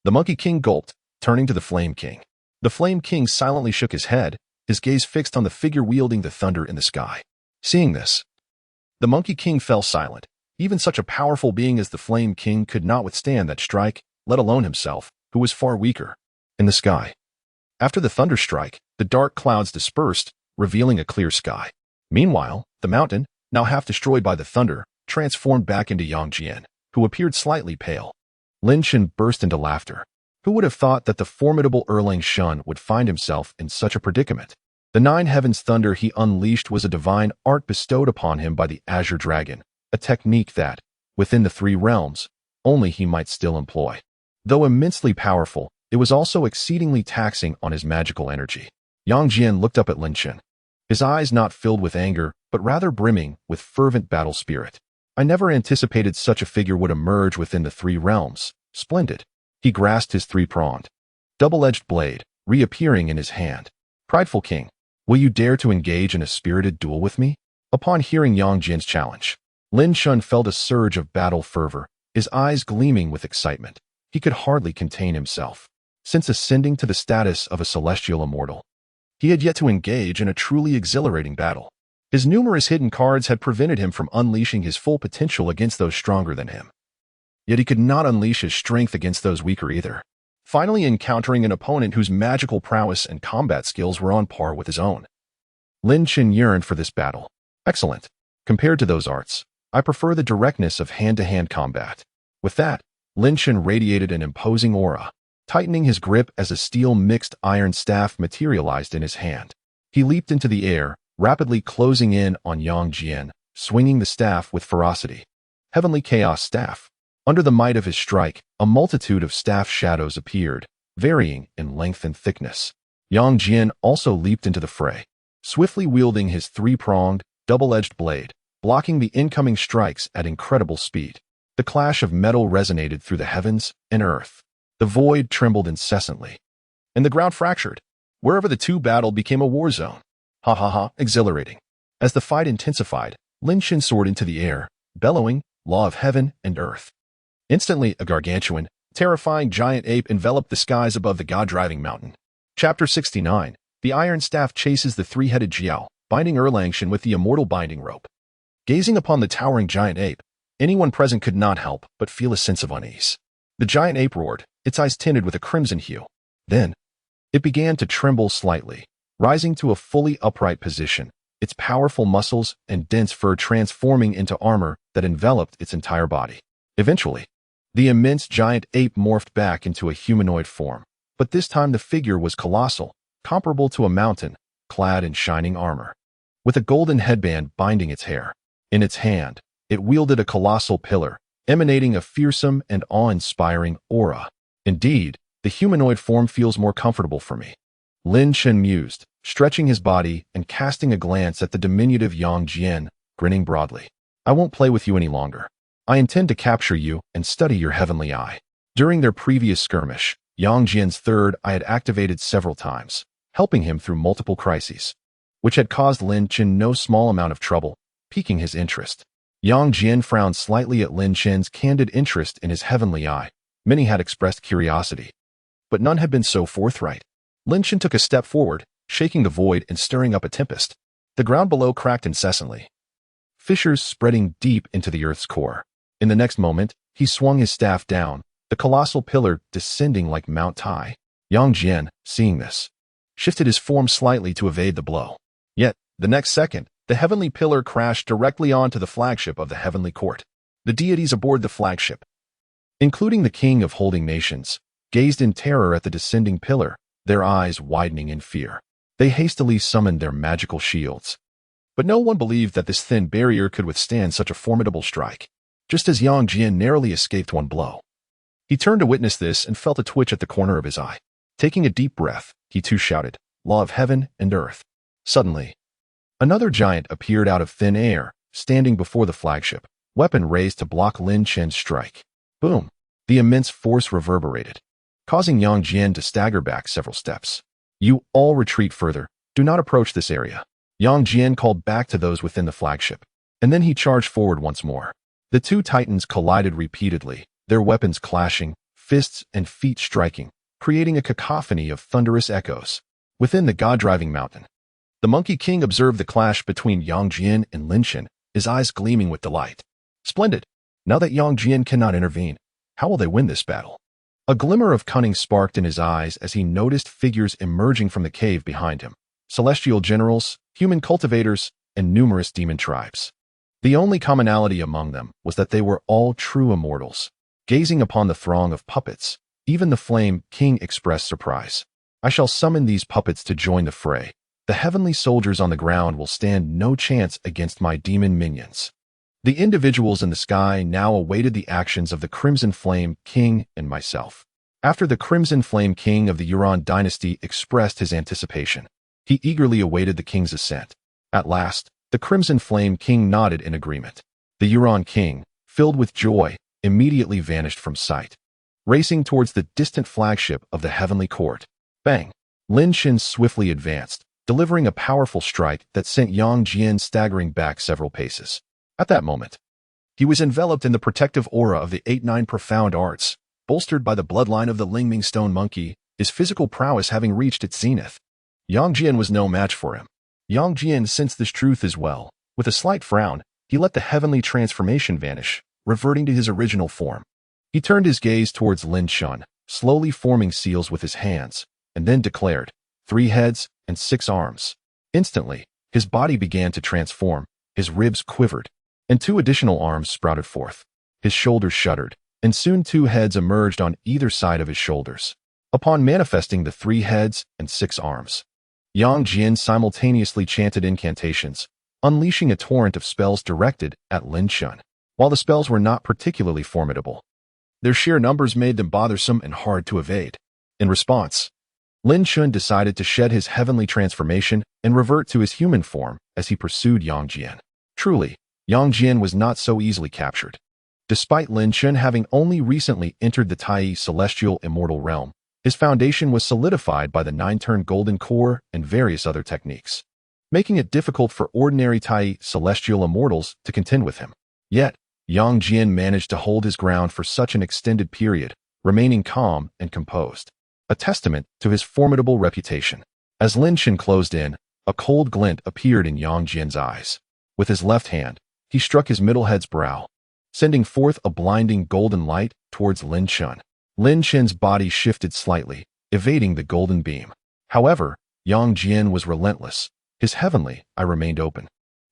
The Monkey King gulped, turning to the Flame King. The Flame King silently shook his head, his gaze fixed on the figure wielding the thunder in the sky. Seeing this, the Monkey King fell silent. Even such a powerful being as the Flame King could not withstand that strike, let alone himself, who was far weaker. In the sky, after the thunder strike, the dark clouds dispersed, revealing a clear sky. Meanwhile, the mountain, now half destroyed by the thunder, transformed back into Yang Jian, who appeared slightly pale. Lin Chen burst into laughter. Who would have thought that the formidable Erlang Shun would find himself in such a predicament? The nine heavens thunder he unleashed was a divine art bestowed upon him by the Azure Dragon, a technique that, within the three realms, only he might still employ. Though immensely powerful, it was also exceedingly taxing on his magical energy. Yang Jian looked up at Lin Chen, his eyes not filled with anger, but rather brimming with fervent battle spirit. I never anticipated such a figure would emerge within the three realms. Splendid. He grasped his three-pronged, double-edged blade, reappearing in his hand. Prideful king, will you dare to engage in a spirited duel with me? Upon hearing Yang Jian's challenge, Lin Chen felt a surge of battle fervor, his eyes gleaming with excitement. He could hardly contain himself. Since ascending to the status of a celestial immortal, he had yet to engage in a truly exhilarating battle. His numerous hidden cards had prevented him from unleashing his full potential against those stronger than him. Yet he could not unleash his strength against those weaker either. Finally encountering an opponent whose magical prowess and combat skills were on par with his own. Lin Chen yearned for this battle. Excellent. Compared to those arts, I prefer the directness of hand-to-hand combat. With that, Lin Chen radiated an imposing aura, tightening his grip as a steel-mixed iron staff materialized in his hand. He leaped into the air, rapidly closing in on Yang Jian, swinging the staff with ferocity. Heavenly Chaos Staff. Under the might of his strike, a multitude of staff shadows appeared, varying in length and thickness. Yang Jian also leaped into the fray, swiftly wielding his three-pronged, double-edged blade, blocking the incoming strikes at incredible speed. The clash of metal resonated through the heavens and earth. The void trembled incessantly, and the ground fractured. Wherever the two battled became a war zone. Ha ha ha, exhilarating. As the fight intensified, Lin Chen soared into the air, bellowing, law of heaven and earth. Instantly, a gargantuan, terrifying giant ape enveloped the skies above the god-driving mountain. Chapter 69. The Iron Staff chases the three-headed Jiao, binding Erlang Shen with the immortal binding rope. Gazing upon the towering giant ape, anyone present could not help but feel a sense of unease. The giant ape roared, its eyes tinted with a crimson hue. Then, it began to tremble slightly, rising to a fully upright position, its powerful muscles and dense fur transforming into armor that enveloped its entire body. Eventually, the immense giant ape morphed back into a humanoid form, but this time the figure was colossal, comparable to a mountain, clad in shining armor. With a golden headband binding its hair, in its hand, it wielded a colossal pillar, emanating a fearsome and awe-inspiring aura. Indeed, the humanoid form feels more comfortable for me. Lin Chen mused, stretching his body and casting a glance at the diminutive Yang Jian, grinning broadly. I won't play with you any longer. I intend to capture you and study your heavenly eye. During their previous skirmish, Yang Jian's third eye had activated several times, helping him through multiple crises, which had caused Lin Chen no small amount of trouble, piquing his interest. Yang Jian frowned slightly at Lin Chen's candid interest in his heavenly eye. Many had expressed curiosity, but none had been so forthright. Lin Chen took a step forward, shaking the void and stirring up a tempest. The ground below cracked incessantly, fissures spreading deep into the earth's core. In the next moment, he swung his staff down, the colossal pillar descending like Mount Tai. Yang Jian, seeing this, shifted his form slightly to evade the blow. Yet, the next second, the heavenly pillar crashed directly onto the flagship of the heavenly court. The deities aboard the flagship, including the king of holding nations, gazed in terror at the descending pillar, their eyes widening in fear. They hastily summoned their magical shields. But no one believed that this thin barrier could withstand such a formidable strike. Just as Yang Jian narrowly escaped one blow, he turned to witness this and felt a twitch at the corner of his eye. Taking a deep breath, he too shouted, "Law of heaven and earth." Suddenly, another giant appeared out of thin air, standing before the flagship, weapon raised to block Lin Chen's strike. Boom! The immense force reverberated, causing Yang Jian to stagger back several steps. You all retreat further. Do not approach this area. Yang Jian called back to those within the flagship, and then he charged forward once more. The two titans collided repeatedly, their weapons clashing, fists and feet striking, creating a cacophony of thunderous echoes. Within the god-driving mountain, the Monkey King observed the clash between Yang Jian and Lin Shen, his eyes gleaming with delight. Splendid! Now that Yang Jian cannot intervene, how will they win this battle? A glimmer of cunning sparked in his eyes as he noticed figures emerging from the cave behind him. Celestial generals, human cultivators, and numerous demon tribes. The only commonality among them was that they were all true immortals. Gazing upon the throng of puppets, even the Flame King expressed surprise. I shall summon these puppets to join the fray. The heavenly soldiers on the ground will stand no chance against my demon minions. The individuals in the sky now awaited the actions of the Crimson Flame King and myself. After the Crimson Flame King of the Yuan dynasty expressed his anticipation, he eagerly awaited the king's assent. At last, the Crimson Flame King nodded in agreement. The Yuan king, filled with joy, immediately vanished from sight. Racing towards the distant flagship of the heavenly court, bang! Lin Shen swiftly advanced, delivering a powerful strike that sent Yang Jian staggering back several paces. At that moment, he was enveloped in the protective aura of the 8-9 profound arts, bolstered by the bloodline of the Lingming Stone Monkey, his physical prowess having reached its zenith. Yang Jian was no match for him. Yang Jian sensed this truth as well. With a slight frown, he let the heavenly transformation vanish, reverting to his original form. He turned his gaze towards Lin Shen, slowly forming seals with his hands, and then declared, 3 heads and 6 arms. Instantly, his body began to transform, his ribs quivered, and 2 additional arms sprouted forth. His shoulders shuddered, and soon 2 heads emerged on either side of his shoulders. Upon manifesting the 3 heads and 6 arms, Yang Jian simultaneously chanted incantations, unleashing a torrent of spells directed at Lin Shen. While the spells were not particularly formidable, their sheer numbers made them bothersome and hard to evade. In response, Lin Shen decided to shed his heavenly transformation and revert to his human form as he pursued Yang Jian. Truly, Yang Jian was not so easily captured. Despite Lin Shen having only recently entered the Tai celestial immortal realm, his foundation was solidified by the 9-turn golden core and various other techniques, making it difficult for ordinary Tai celestial immortals to contend with him. Yet, Yang Jian managed to hold his ground for such an extended period, remaining calm and composed, a testament to his formidable reputation. As Lin Shen closed in, a cold glint appeared in Yang Jian's eyes. With his left hand, he struck his middle head's brow, sending forth a blinding golden light towards Lin Shen. Lin Shen's body shifted slightly, evading the golden beam. However, Yang Jian was relentless. His heavenly eye remained open,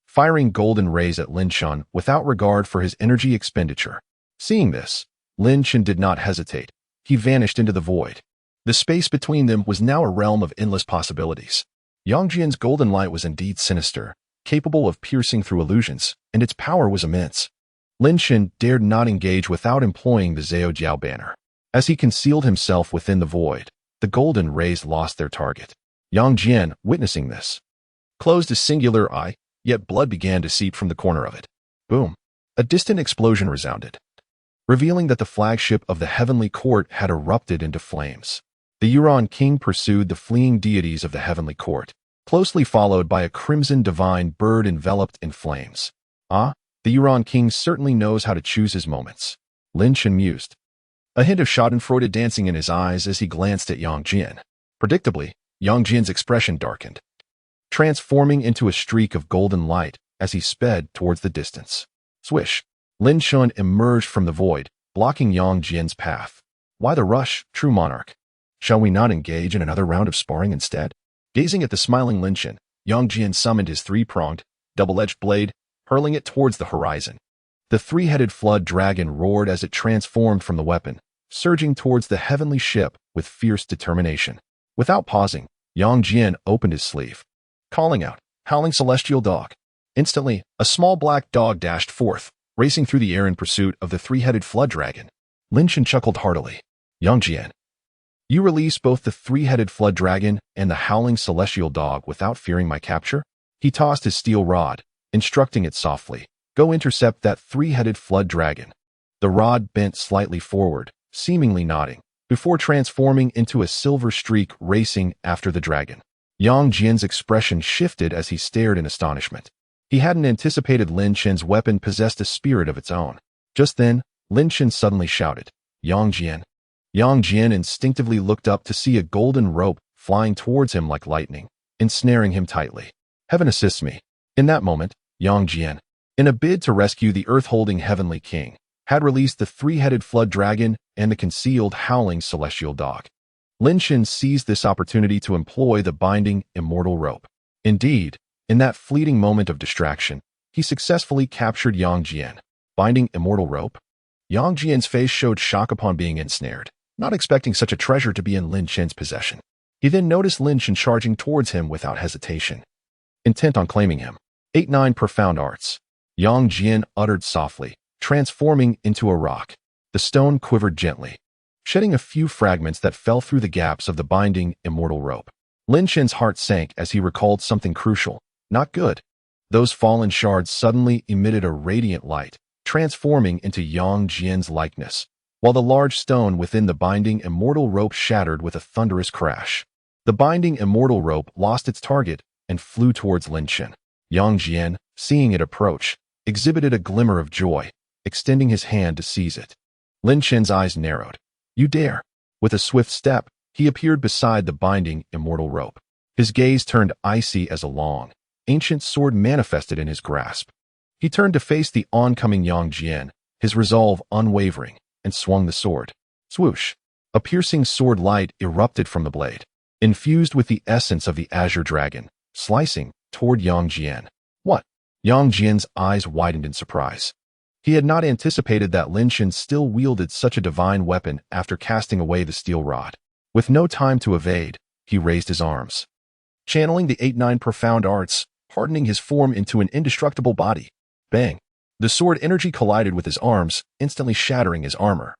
firing golden rays at Lin Shen without regard for his energy expenditure. Seeing this, Lin Shen did not hesitate. He vanished into the void. The space between them was now a realm of endless possibilities. Yang Jian's golden light was indeed sinister, capable of piercing through illusions, and its power was immense. Lin Shen dared not engage without employing the Zhao Jiao banner. As he concealed himself within the void, the golden rays lost their target. Yang Jian, witnessing this, closed his singular eye, yet blood began to seep from the corner of it. Boom! A distant explosion resounded, revealing that the flagship of the heavenly court had erupted into flames. The Yuan king pursued the fleeing deities of the heavenly court, closely followed by a crimson divine bird enveloped in flames. Ah, the Yuan king certainly knows how to choose his moments, Lin Shen mused, a hint of schadenfreude dancing in his eyes as he glanced at Yang Jian. Predictably, Yang Jian's expression darkened, transforming into a streak of golden light as he sped towards the distance. Swish! Lin Shen emerged from the void, blocking Yang Jian's path. Why the rush, true monarch? Shall we not engage in another round of sparring instead? Gazing at the smiling Lin Shen, Yang Jian summoned his 3-pronged, double-edged blade, hurling it towards the horizon. The 3-headed flood dragon roared as it transformed from the weapon, surging towards the heavenly ship with fierce determination. Without pausing, Yang Jian opened his sleeve, calling out, "Howling celestial dog." Instantly, a small black dog dashed forth, racing through the air in pursuit of the 3-headed flood dragon. Lin Shen chuckled heartily. Yang Jian, you release both the 3-headed flood dragon and the howling celestial dog without fearing my capture? He tossed his steel rod, instructing it softly, "Go intercept that 3-headed flood dragon." The rod bent slightly forward, seemingly nodding, before transforming into a silver streak racing after the dragon. Yang Jian's expression shifted as he stared in astonishment. He hadn't anticipated Lin Shen's weapon possessed a spirit of its own. Just then, Lin Shen suddenly shouted, "Yang Jian, Yang Jian instinctively looked up to see a golden rope flying towards him like lightning, ensnaring him tightly. Heaven assists me. In that moment, Yang Jian, in a bid to rescue the earth-holding heavenly king, had released the three-headed flood dragon and the concealed howling celestial dog. Lin Shen seized this opportunity to employ the binding immortal rope. Indeed, in that fleeting moment of distraction, he successfully captured Yang Jian. Binding immortal rope? Yang Jian's face showed shock upon being ensnared, not expecting such a treasure to be in Lin Shen's possession. He then noticed Lin Shen charging towards him without hesitation, intent on claiming him. 8-9 Profound Arts. Yang Jian uttered softly, transforming into a rock. The stone quivered gently, shedding a few fragments that fell through the gaps of the binding immortal rope. Lin Shen's heart sank as he recalled something crucial. Not good. Those fallen shards suddenly emitted a radiant light, transforming into Yang Jian's likeness, while the large stone within the binding immortal rope shattered with a thunderous crash. The binding immortal rope lost its target and flew towards Lin Shen. Yang Jian, seeing it approach, exhibited a glimmer of joy, extending his hand to seize it. Lin Shen's eyes narrowed. You dare. With a swift step, he appeared beside the binding immortal rope. His gaze turned icy as a long, ancient sword manifested in his grasp. He turned to face the oncoming Yang Jian, his resolve unwavering, and swung the sword. Swoosh! A piercing sword light erupted from the blade, infused with the essence of the azure dragon, slicing toward Yang Jian. What? Yang Jian's eyes widened in surprise. He had not anticipated that Lin Shen still wielded such a divine weapon after casting away the steel rod. With no time to evade, he raised his arms, channeling the 8-9 Profound Arts, hardening his form into an indestructible body. Bang! The sword energy collided with his arms, instantly shattering his armor.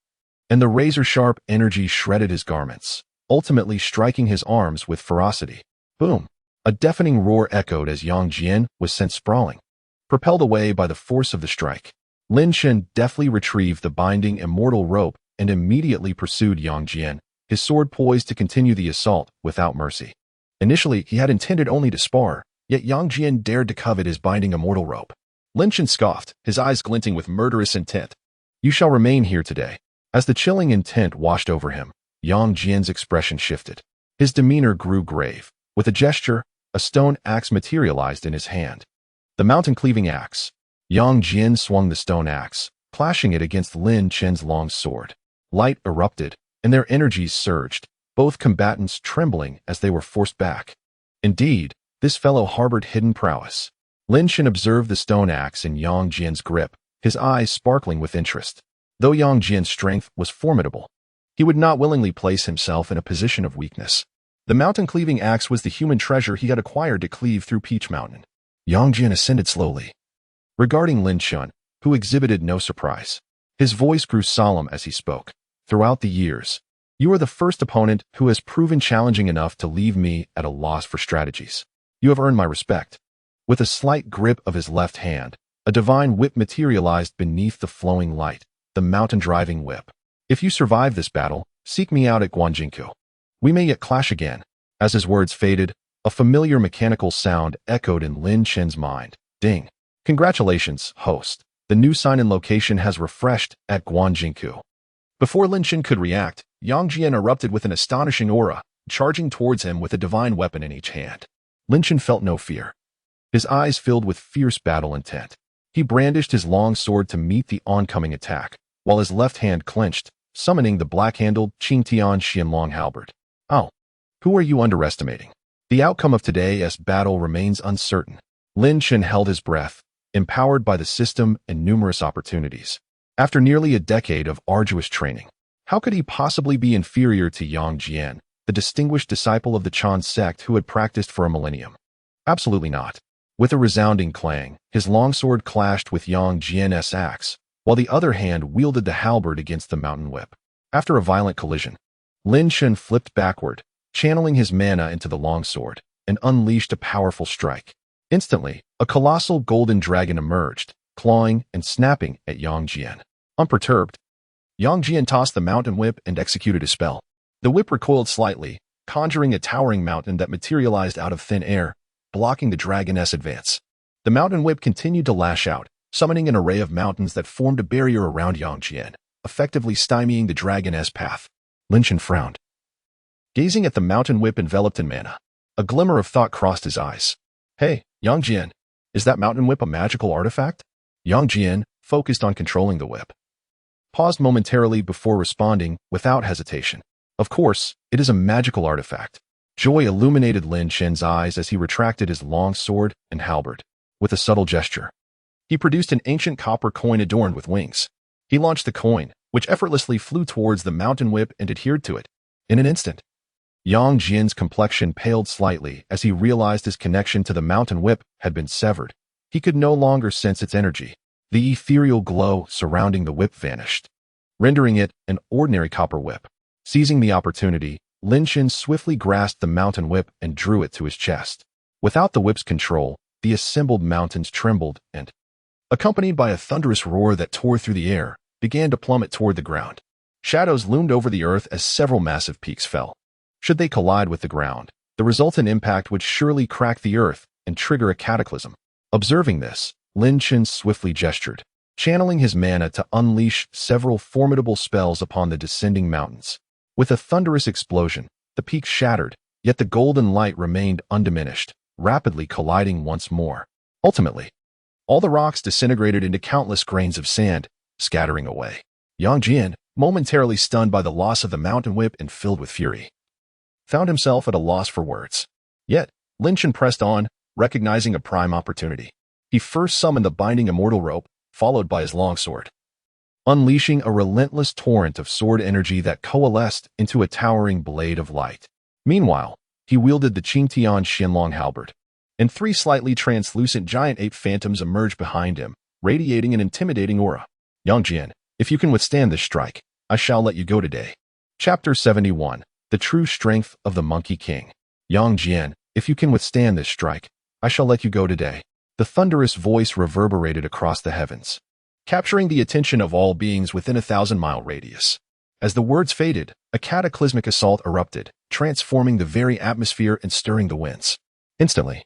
And the razor-sharp energy shredded his garments, ultimately striking his arms with ferocity. Boom! A deafening roar echoed as Yang Jian was sent sprawling, propelled away by the force of the strike. Lin Shen deftly retrieved the binding immortal rope and immediately pursued Yang Jian, his sword poised to continue the assault without mercy. Initially, he had intended only to spar, yet Yang Jian dared to covet his binding immortal rope. Lin Shen scoffed, his eyes glinting with murderous intent. You shall remain here today. As the chilling intent washed over him, Yang Jian's expression shifted. His demeanor grew grave. With a gesture, a stone axe materialized in his hand. The mountain-cleaving axe. Yang Jian swung the stone axe, clashing it against Lin Shen's long sword. Light erupted, and their energies surged, both combatants trembling as they were forced back. Indeed, this fellow harbored hidden prowess. Lin Shen observed the stone axe in Yang Jian's grip, his eyes sparkling with interest. Though Yang Jian's strength was formidable, he would not willingly place himself in a position of weakness. The mountain-cleaving axe was the human treasure he had acquired to cleave through Peach Mountain. Yang Jian ascended slowly, regarding Lin Shen, who exhibited no surprise. His voice grew solemn as he spoke. Throughout the years, you are the first opponent who has proven challenging enough to leave me at a loss for strategies. You have earned my respect. With a slight grip of his left hand, a divine whip materialized beneath the flowing light, the mountain-driving whip. If you survive this battle, seek me out at Guanjinku. We may yet clash again. As his words faded, a familiar mechanical sound echoed in Lin Shen's mind. Ding. Congratulations, host. The new sign and location has refreshed at Guanjinku. Before Lin Shen could react, Yang Jian erupted with an astonishing aura, charging towards him with a divine weapon in each hand. Lin Shen felt no fear. His eyes filled with fierce battle intent. He brandished his long sword to meet the oncoming attack, while his left hand clenched, summoning the black-handled Qingtian Xianlong halberd. Oh, who are you underestimating? The outcome of today's battle remains uncertain. Lin Shen held his breath, empowered by the system and numerous opportunities. After nearly a decade of arduous training, how could he possibly be inferior to Yang Jian, the distinguished disciple of the Chan sect who had practiced for a millennium? Absolutely not. With a resounding clang, his longsword clashed with Yang Jian's axe, while the other hand wielded the halberd against the mountain whip. After a violent collision, Lin Shen flipped backward, channeling his mana into the longsword, and unleashed a powerful strike. Instantly, a colossal golden dragon emerged, clawing and snapping at Yang Jian. Unperturbed, Yang Jian tossed the mountain whip and executed a spell. The whip recoiled slightly, conjuring a towering mountain that materialized out of thin air, blocking the dragon's advance. The mountain whip continued to lash out, summoning an array of mountains that formed a barrier around Yang Jian, effectively stymieing the dragon's path. Lin Chen frowned. Gazing at the mountain whip enveloped in mana, a glimmer of thought crossed his eyes. Hey, Yang Jian, is that mountain whip a magical artifact? Yang Jian, focused on controlling the whip, paused momentarily before responding without hesitation. Of course, it is a magical artifact. Joy illuminated Lin Chen's eyes as he retracted his long sword and halberd. With a subtle gesture, he produced an ancient copper coin adorned with wings. He launched the coin, which effortlessly flew towards the mountain whip and adhered to it. In an instant, Yang Jian's complexion paled slightly as he realized his connection to the mountain whip had been severed. He could no longer sense its energy. The ethereal glow surrounding the whip vanished, rendering it an ordinary copper whip. Seizing the opportunity, Lin Chen swiftly grasped the mountain whip and drew it to his chest. Without the whip's control, the assembled mountains trembled and, accompanied by a thunderous roar that tore through the air, began to plummet toward the ground. Shadows loomed over the earth as several massive peaks fell. Should they collide with the ground, the resultant impact would surely crack the earth and trigger a cataclysm. Observing this, Lin Chen swiftly gestured, channeling his mana to unleash several formidable spells upon the descending mountains. With a thunderous explosion, the peaks shattered, yet the golden light remained undiminished, rapidly colliding once more. Ultimately, all the rocks disintegrated into countless grains of sand, scattering away. Yang Jian, momentarily stunned by the loss of the mountain whip and filled with fury, found himself at a loss for words. Yet, Lin Chen pressed on, recognizing a prime opportunity. He first summoned the binding immortal rope, followed by his longsword, unleashing a relentless torrent of sword energy that coalesced into a towering blade of light. Meanwhile, he wielded the Qingtian Xianlong halberd, and three slightly translucent giant ape phantoms emerged behind him, radiating an intimidating aura. Yang Jian, if you can withstand this strike, I shall let you go today. Chapter 71. The True Strength of the Monkey King. Yang Jian, if you can withstand this strike, I shall let you go today. The thunderous voice reverberated across the heavens, capturing the attention of all beings within a 1,000-mile radius. As the words faded, a cataclysmic assault erupted, transforming the very atmosphere and stirring the winds. Instantly,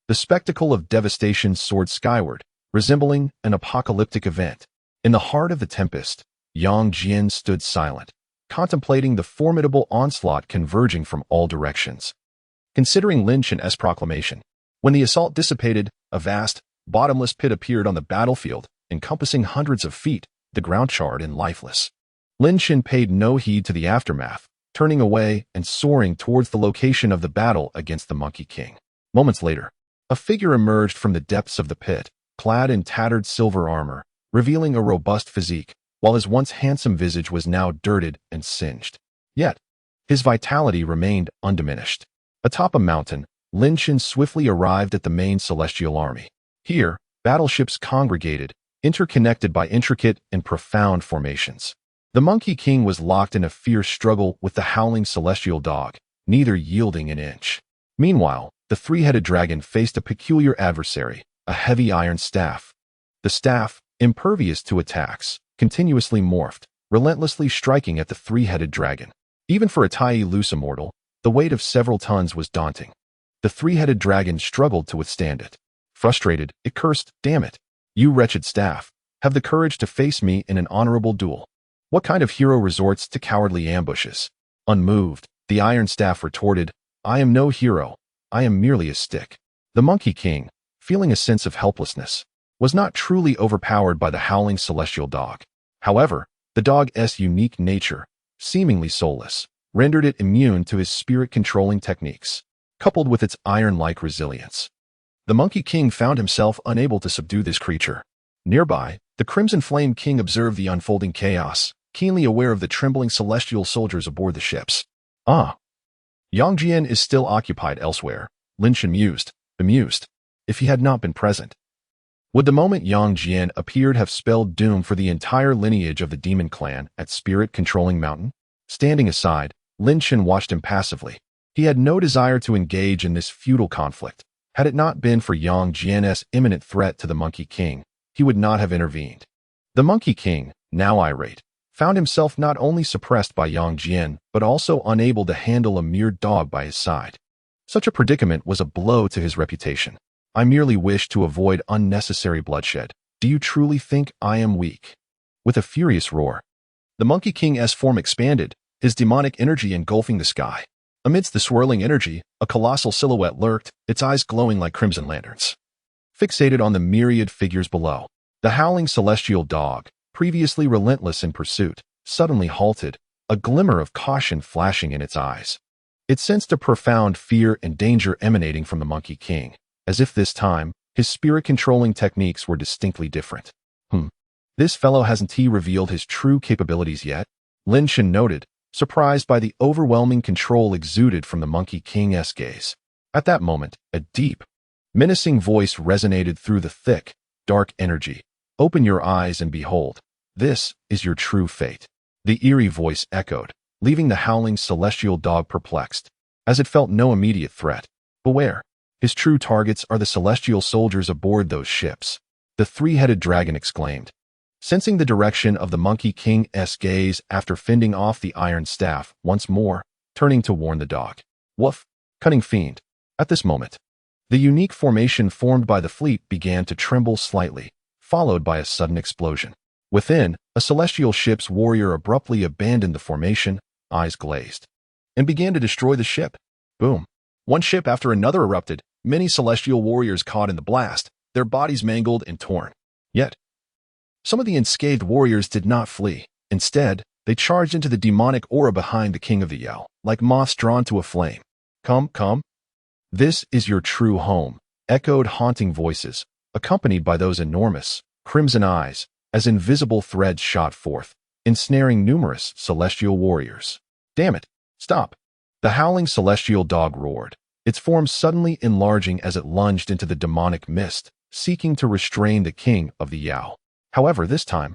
the spectacle of devastation soared skyward, resembling an apocalyptic event. In the heart of the tempest, Yang Jian stood silent, contemplating the formidable onslaught converging from all directions. Considering Lin Chen's proclamation, when the assault dissipated, a vast, bottomless pit appeared on the battlefield, encompassing hundreds of feet, the ground charred and lifeless. Lin Chen paid no heed to the aftermath, turning away and soaring towards the location of the battle against the Monkey King. Moments later, a figure emerged from the depths of the pit, clad in tattered silver armor, revealing a robust physique, while his once handsome visage was now dirted and singed. Yet, his vitality remained undiminished. Atop a mountain, Lin Chen swiftly arrived at the main celestial army. Here, battleships congregated, interconnected by intricate and profound formations. The Monkey King was locked in a fierce struggle with the howling celestial dog, neither yielding an inch. Meanwhile, the three-headed dragon faced a peculiar adversary, a heavy iron staff. The staff, impervious to attacks, continuously morphed, relentlessly striking at the three-headed dragon. Even for a Tai loose immortal, the weight of several tons was daunting. The three-headed dragon struggled to withstand it. Frustrated, it cursed, "Damn it! You wretched staff, have the courage to face me in an honorable duel. What kind of hero resorts to cowardly ambushes?" Unmoved, the iron staff retorted, "I am no hero, I am merely a stick." The Monkey King, feeling a sense of helplessness, was not truly overpowered by the howling celestial dog. However, the dog's unique nature, seemingly soulless, rendered it immune to his spirit-controlling techniques, coupled with its iron-like resilience. The Monkey King found himself unable to subdue this creature. Nearby, the Crimson Flame King observed the unfolding chaos, keenly aware of the trembling celestial soldiers aboard the ships. Ah, Yang Jian is still occupied elsewhere, Lin Chen mused, bemused. If he had not been present, would the moment Yang Jian appeared have spelled doom for the entire lineage of the demon clan at Spirit-Controlling Mountain? Standing aside, Lin Chen watched him passively. He had no desire to engage in this futile conflict. Had it not been for Yang Jian's imminent threat to the Monkey King, he would not have intervened. The Monkey King, now irate, found himself not only suppressed by Yang Jian, but also unable to handle a mere dog by his side. Such a predicament was a blow to his reputation. "I merely wish to avoid unnecessary bloodshed. Do you truly think I am weak?" With a furious roar, the Monkey King's form expanded, his demonic energy engulfing the sky. Amidst the swirling energy, a colossal silhouette lurked, its eyes glowing like crimson lanterns. Fixated on the myriad figures below, the howling celestial dog, previously relentless in pursuit, suddenly halted, a glimmer of caution flashing in its eyes. It sensed a profound fear and danger emanating from the Monkey King, as if this time, his spirit-controlling techniques were distinctly different. This fellow hasn't revealed his true capabilities yet? Lin Shan noted, surprised by the overwhelming control exuded from the Monkey King's gaze. At that moment, a deep, menacing voice resonated through the thick, dark energy. Open your eyes and behold. This is your true fate. The eerie voice echoed, leaving the howling celestial dog perplexed, as it felt no immediate threat. Beware. His true targets are the celestial soldiers aboard those ships, the three-headed dragon exclaimed. Sensing the direction of the Monkey King's gaze after fending off the iron staff once more, turning to warn the dog. Woof! Cunning fiend. At this moment, the unique formation formed by the fleet began to tremble slightly, followed by a sudden explosion. Within, a celestial ship's warrior abruptly abandoned the formation, eyes glazed, and began to destroy the ship. Boom! One ship after another erupted, many celestial warriors caught in the blast, their bodies mangled and torn. Yet, some of the unscathed warriors did not flee. Instead, they charged into the demonic aura behind the King of the Yell, like moths drawn to a flame. Come. This is your true home, echoed haunting voices, accompanied by those enormous, crimson eyes, as invisible threads shot forth, ensnaring numerous celestial warriors. Damn it! Stop! The howling celestial dog roared, its form suddenly enlarging as it lunged into the demonic mist, seeking to restrain the King of the Yao. However, this time,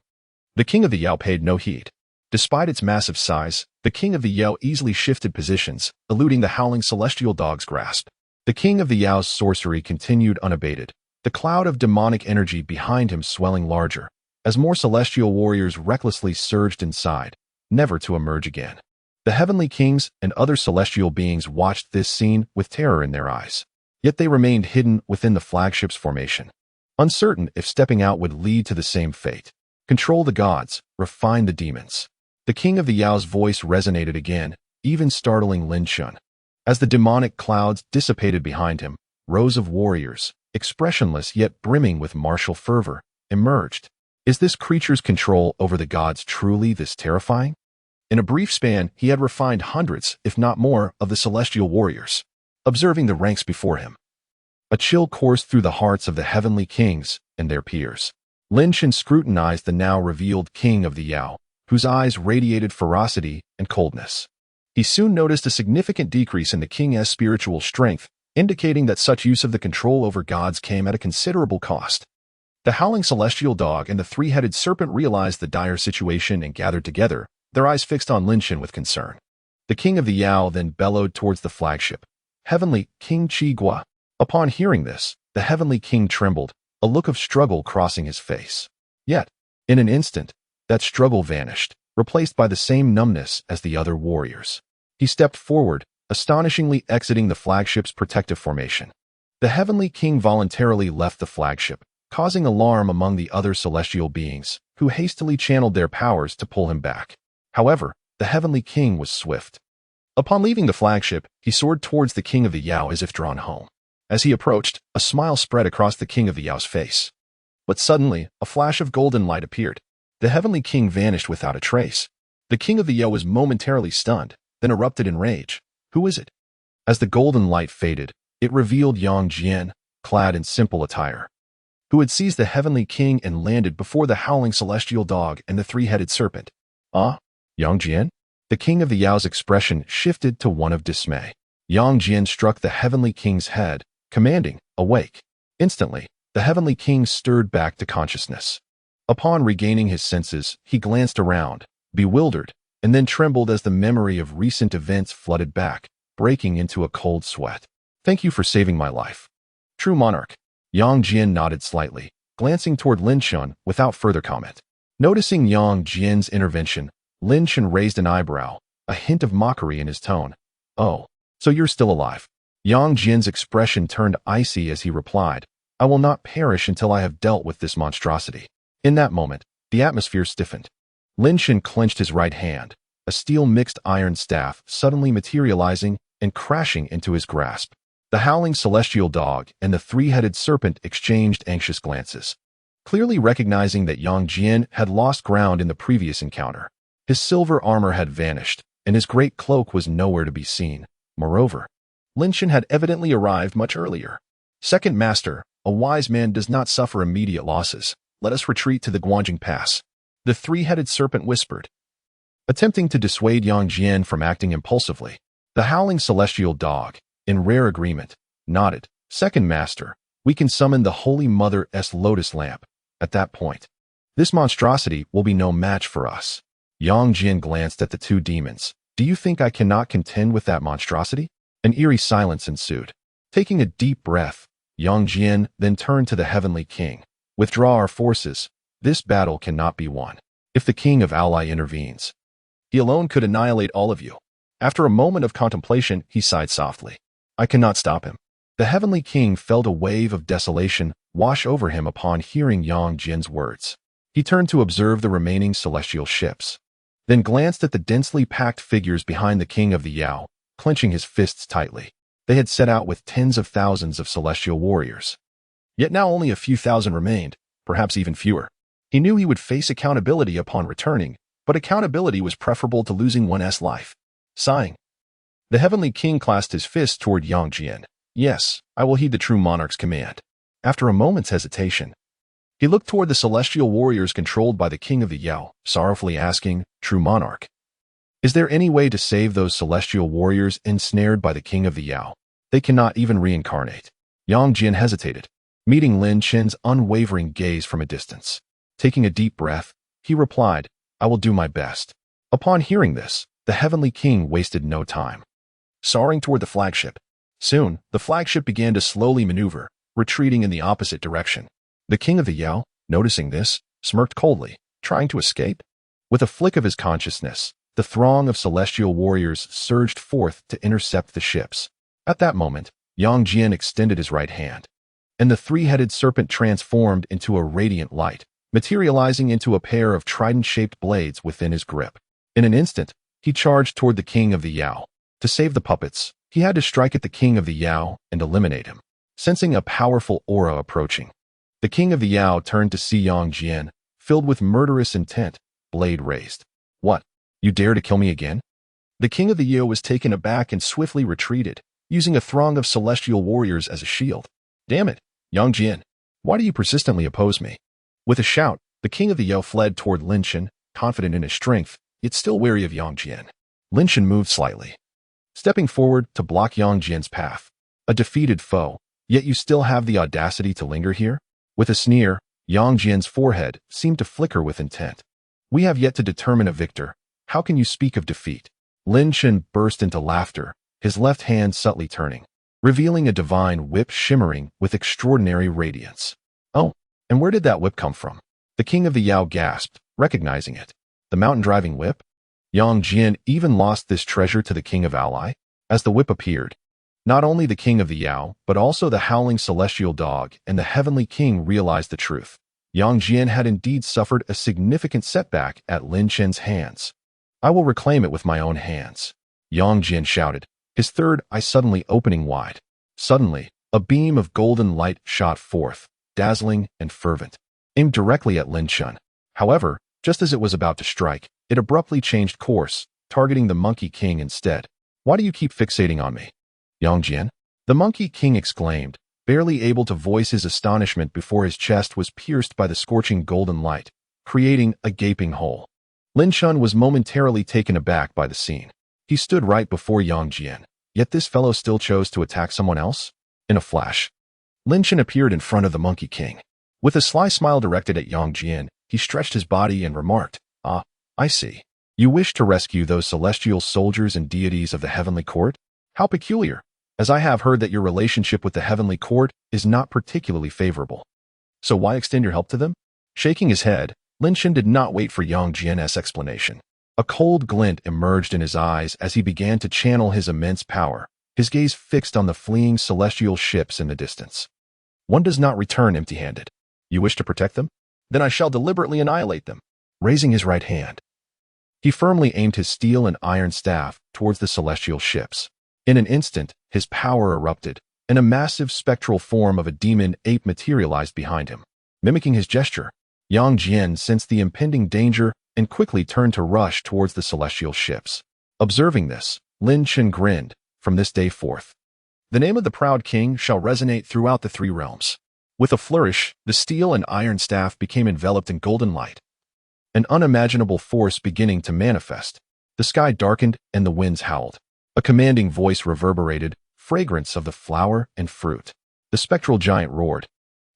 the King of the Yao paid no heed. Despite its massive size, the King of the Yao easily shifted positions, eluding the howling celestial dog's grasp. The King of the Yao's sorcery continued unabated, the cloud of demonic energy behind him swelling larger, as more celestial warriors recklessly surged inside, never to emerge again. The heavenly kings and other celestial beings watched this scene with terror in their eyes, yet they remained hidden within the flagship's formation, uncertain if stepping out would lead to the same fate. Control the gods, refine the demons. The King of the Yao's voice resonated again, even startling Lin Shan. As the demonic clouds dissipated behind him, rows of warriors, expressionless yet brimming with martial fervor, emerged. Is this creature's control over the gods truly this terrifying? In a brief span, he had refined hundreds, if not more, of the celestial warriors. Observing the ranks before him, a chill coursed through the hearts of the heavenly kings and their peers. Lin Shan scrutinized the now revealed King of the Yao, whose eyes radiated ferocity and coldness. He soon noticed a significant decrease in the king's spiritual strength, indicating that such use of the control over gods came at a considerable cost. The howling celestial dog and the three-headed serpent realized the dire situation and gathered together, their eyes fixed on Lin Shan with concern. The King of the Yao then bellowed towards the flagship. Heavenly King Chi Gua. Upon hearing this, the heavenly king trembled, a look of struggle crossing his face. Yet, in an instant, that struggle vanished, replaced by the same numbness as the other warriors. He stepped forward, astonishingly exiting the flagship's protective formation. The heavenly king voluntarily left the flagship, causing alarm among the other celestial beings, who hastily channeled their powers to pull him back. However, the heavenly king was swift. Upon leaving the flagship, he soared towards the King of the Yao as if drawn home. As he approached, a smile spread across the King of the Yao's face. But suddenly, a flash of golden light appeared. The heavenly king vanished without a trace. The King of the Yao was momentarily stunned, then erupted in rage. Who is it? As the golden light faded, it revealed Yang Jian, clad in simple attire, who had seized the heavenly king and landed before the howling celestial dog and the three-headed serpent. Ah, Yang Jian? The King of the Yao's expression shifted to one of dismay. Yang Jian struck the heavenly king's head, commanding, "Awake." Instantly, the heavenly king stirred back to consciousness. Upon regaining his senses, he glanced around, bewildered, and then trembled as the memory of recent events flooded back, breaking into a cold sweat. "Thank you for saving my life, true monarch." Yang Jian nodded slightly, glancing toward Lin Shan without further comment. Noticing Yang Jian's intervention, Lin Shan raised an eyebrow, a hint of mockery in his tone. "Oh, so you're still alive." Yang Jian's expression turned icy as he replied, "I will not perish until I have dealt with this monstrosity." In that moment, the atmosphere stiffened. Lin Shan clenched his right hand, a steel mixed iron staff suddenly materializing and crashing into his grasp. The howling celestial dog and the three-headed serpent exchanged anxious glances, clearly recognizing that Yang Jian had lost ground in the previous encounter. His silver armor had vanished, and his great cloak was nowhere to be seen. Moreover, Lin Shan had evidently arrived much earlier. Second Master, a wise man does not suffer immediate losses. Let us retreat to the Guanjing Pass. The three-headed serpent whispered, attempting to dissuade Yang Jian from acting impulsively. The howling celestial dog, in rare agreement, nodded. Second Master, we can summon the Holy Mother's lotus lamp. At that point, this monstrosity will be no match for us. Yang Jian glanced at the two demons. Do you think I cannot contend with that monstrosity? An eerie silence ensued. Taking a deep breath, Yang Jian then turned to the Heavenly King. Withdraw our forces. This battle cannot be won. If the King of Ally intervenes, he alone could annihilate all of you. After a moment of contemplation, he sighed softly. I cannot stop him. The Heavenly King felt a wave of desolation wash over him upon hearing Yang Jian's words. He turned to observe the remaining celestial ships, then glanced at the densely packed figures behind the King of the Yao, clenching his fists tightly. They had set out with tens of thousands of celestial warriors. Yet now only a few thousand remained, perhaps even fewer. He knew he would face accountability upon returning, but accountability was preferable to losing one's life. Sighing, the Heavenly King clasped his fist toward Yang Jian. Yes, I will heed the true monarch's command. After a moment's hesitation, he looked toward the celestial warriors controlled by the King of the Yao, sorrowfully asking, True monarch, is there any way to save those celestial warriors ensnared by the King of the Yao? They cannot even reincarnate. Yang Jian hesitated, meeting Lin Chen's unwavering gaze from a distance. Taking a deep breath, he replied, I will do my best. Upon hearing this, the Heavenly King wasted no time, soaring toward the flagship. Soon, the flagship began to slowly maneuver, retreating in the opposite direction. The King of the Yao, noticing this, smirked coldly, trying to escape. With a flick of his consciousness, the throng of celestial warriors surged forth to intercept the ships. At that moment, Yang Jian extended his right hand, and the three-headed serpent transformed into a radiant light, materializing into a pair of trident-shaped blades within his grip. In an instant, he charged toward the King of the Yao. To save the puppets, he had to strike at the King of the Yao and eliminate him. Sensing a powerful aura approaching, the King of the Yao turned to see Yang Jian, filled with murderous intent, blade raised. What? You dare to kill me again? The King of the Yao was taken aback and swiftly retreated, using a throng of celestial warriors as a shield. Damn it, Yang Jian, why do you persistently oppose me? With a shout, the King of the Yao fled toward Lin Shan, confident in his strength, yet still wary of Yang Jian. Lin Shan moved slightly, stepping forward to block Yang Jian's path. A defeated foe, yet you still have the audacity to linger here? With a sneer, Yang Jian's forehead seemed to flicker with intent. We have yet to determine a victor. How can you speak of defeat? Lin Shan burst into laughter, his left hand subtly turning, revealing a divine whip shimmering with extraordinary radiance. Oh, and where did that whip come from? The King of the Yao gasped, recognizing it. The mountain-driving whip? Yang Jian even lost this treasure to the King of Ally? As the whip appeared, not only the King of the Yao, but also the howling celestial dog and the Heavenly King realized the truth. Yang Jian had indeed suffered a significant setback at Lin Shan's hands. I will reclaim it with my own hands. Yang Jian shouted, his third eye suddenly opening wide. Suddenly, a beam of golden light shot forth, dazzling and fervent, aimed directly at Lin Shan. However, just as it was about to strike, it abruptly changed course, targeting the Monkey King instead. Why do you keep fixating on me? Yang Jian? The Monkey King exclaimed, barely able to voice his astonishment before his chest was pierced by the scorching golden light, creating a gaping hole. Lin Shan was momentarily taken aback by the scene. He stood right before Yang Jian, yet this fellow still chose to attack someone else? In a flash, Lin Shan appeared in front of the Monkey King. With a sly smile directed at Yang Jian, he stretched his body and remarked, Ah, I see. You wish to rescue those celestial soldiers and deities of the Heavenly Court? How peculiar, as I have heard that your relationship with the Heavenly Court is not particularly favorable. So why extend your help to them? Shaking his head, Lin Shan did not wait for Yang Jian's explanation. A cold glint emerged in his eyes as he began to channel his immense power, his gaze fixed on the fleeing celestial ships in the distance. One does not return empty-handed. You wish to protect them? Then I shall deliberately annihilate them. Raising his right hand, He firmly aimed his steel and iron staff towards the celestial ships. In an instant, his power erupted, and a massive spectral form of a demon ape materialized behind him. Mimicking his gesture, Yang Jian sensed the impending danger and quickly turned to rush towards the celestial ships. Observing this, Lin Chen grinned. From this day forth, the name of the proud king shall resonate throughout the three realms. With a flourish, the steel and iron staff became enveloped in golden light. An unimaginable force beginning to manifest. The sky darkened and the winds howled. A commanding voice reverberated, fragrance of the flower and fruit. The spectral giant roared,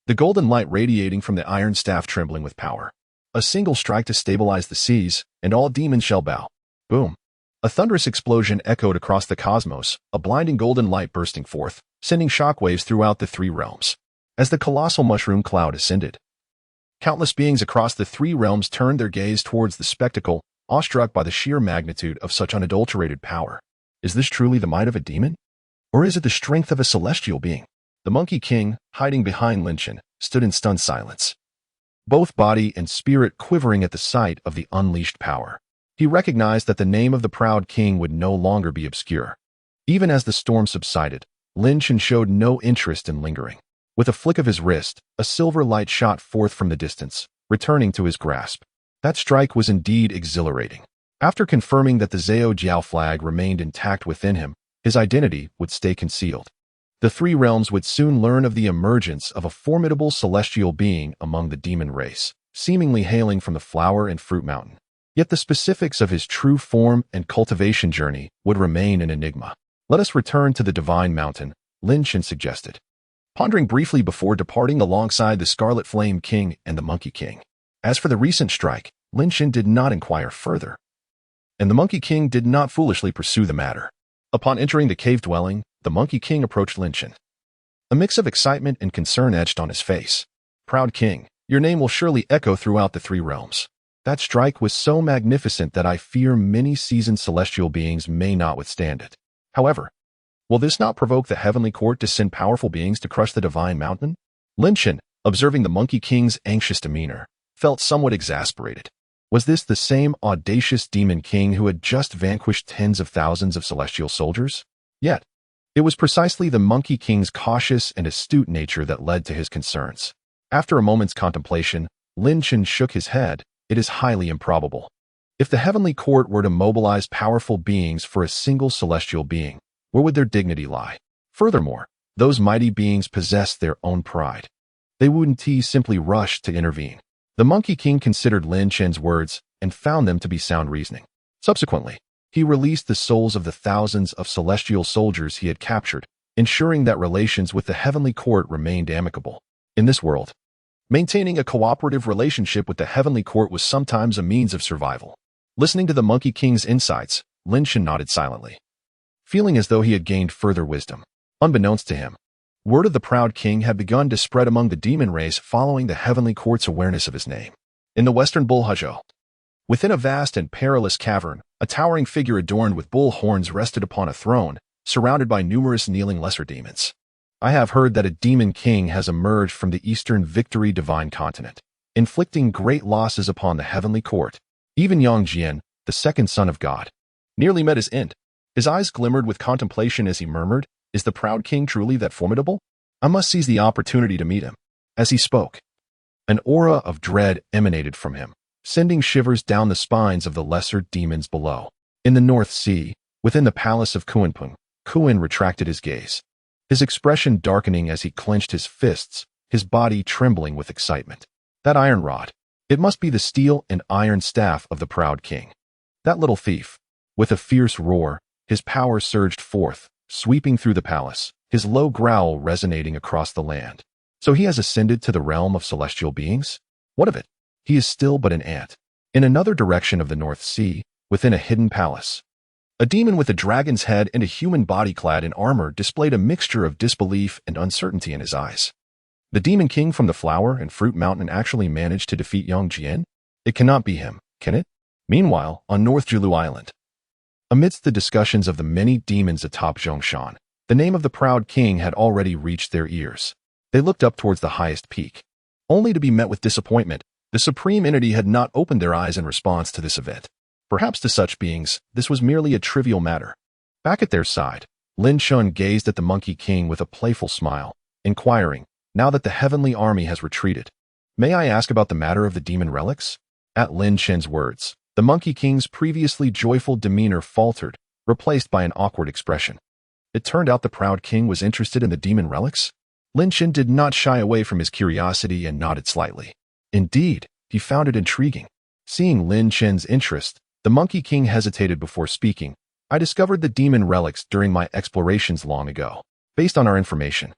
the golden light radiating from the iron staff trembling with power. A single strike to stabilize the seas, and all demons shall bow. Boom. A thunderous explosion echoed across the cosmos, a blinding golden light bursting forth, sending shockwaves throughout the three realms. As the colossal mushroom cloud ascended, countless beings across the three realms turned their gaze towards the spectacle, awestruck by the sheer magnitude of such unadulterated power. Is this truly the might of a demon? Or is it the strength of a celestial being? The Monkey King, hiding behind Lin Chen, stood in stunned silence, both body and spirit quivering at the sight of the unleashed power. He recognized that the name of the proud king would no longer be obscure. Even as the storm subsided, Lin Chen showed no interest in lingering. With a flick of his wrist, a silver light shot forth from the distance, returning to his grasp. That strike was indeed exhilarating. After confirming that the Zhao Jiao flag remained intact within him, his identity would stay concealed. The three realms would soon learn of the emergence of a formidable celestial being among the demon race, seemingly hailing from the flower and fruit mountain. Yet the specifics of his true form and cultivation journey would remain an enigma. Let us return to the Divine Mountain, Lin Chen suggested, pondering briefly before departing alongside the Scarlet Flame King and the Monkey King. As for the recent strike, Lin Chen did not inquire further, and the Monkey King did not foolishly pursue the matter. Upon entering the cave dwelling, the Monkey King approached Lin Chen. A mix of excitement and concern etched on his face. Proud King, your name will surely echo throughout the three realms. That strike was so magnificent that I fear many seasoned celestial beings may not withstand it. However, will this not provoke the heavenly court to send powerful beings to crush the Divine Mountain? Lin Chen, observing the Monkey King's anxious demeanor, felt somewhat exasperated. Was this the same audacious demon king who had just vanquished tens of thousands of celestial soldiers? Yet, it was precisely the Monkey King's cautious and astute nature that led to his concerns. After a moment's contemplation, Lin Chen shook his head. It is highly improbable. If the heavenly court were to mobilize powerful beings for a single celestial being, where would their dignity lie? Furthermore, those mighty beings possess their own pride. They wouldn't simply rush to intervene. The Monkey King considered Lin Chen's words and found them to be sound reasoning. Subsequently, he released the souls of the thousands of celestial soldiers he had captured, ensuring that relations with the heavenly court remained amicable. In this world, maintaining a cooperative relationship with the heavenly court was sometimes a means of survival. Listening to the Monkey King's insights, Lin Chen nodded silently, feeling as though he had gained further wisdom. Unbeknownst to him, word of the proud king had begun to spread among the demon race following the heavenly court's awareness of his name. In the western Bulhazhou, within a vast and perilous cavern, a towering figure adorned with bull horns rested upon a throne, surrounded by numerous kneeling lesser demons. I have heard that a demon king has emerged from the eastern Victory Divine Continent, inflicting great losses upon the heavenly court. Even Yang Jian, the second son of God, nearly met his end. His eyes glimmered with contemplation as he murmured, "Is the proud king truly that formidable? I must seize the opportunity to meet him." As he spoke, an aura of dread emanated from him, sending shivers down the spines of the lesser demons below. In the North Sea, within the palace of Kuanping, Kuan retracted his gaze, his expression darkening as he clenched his fists, his body trembling with excitement. That iron rod, it must be the steel and iron staff of the proud king. That little thief. With a fierce roar, his power surged forth, sweeping through the palace, his low growl resonating across the land. So he has ascended to the realm of celestial beings? What of it? He is still but an ant. In another direction of the North Sea, within a hidden palace, a demon with a dragon's head and a human body clad in armor displayed a mixture of disbelief and uncertainty in his eyes. The demon king from the flower and fruit mountain actually managed to defeat Yang Jian? It cannot be him, can it? Meanwhile, on North Julu Island, amidst the discussions of the many demons atop Zhongshan, the name of the proud king had already reached their ears. They looked up towards the highest peak, only to be met with disappointment. The supreme entity had not opened their eyes in response to this event. Perhaps to such beings, this was merely a trivial matter. Back at their side, Lin Chun gazed at the Monkey King with a playful smile, inquiring, now that the heavenly army has retreated, "May I ask about the matter of the demon relics?" At Lin Chen's words, the Monkey King's previously joyful demeanor faltered, replaced by an awkward expression. It turned out the proud king was interested in the demon relics? Lin Chen did not shy away from his curiosity and nodded slightly. Indeed, he found it intriguing. Seeing Lin Chen's interest, the Monkey King hesitated before speaking. "I discovered the demon relics during my explorations long ago. Based on our information,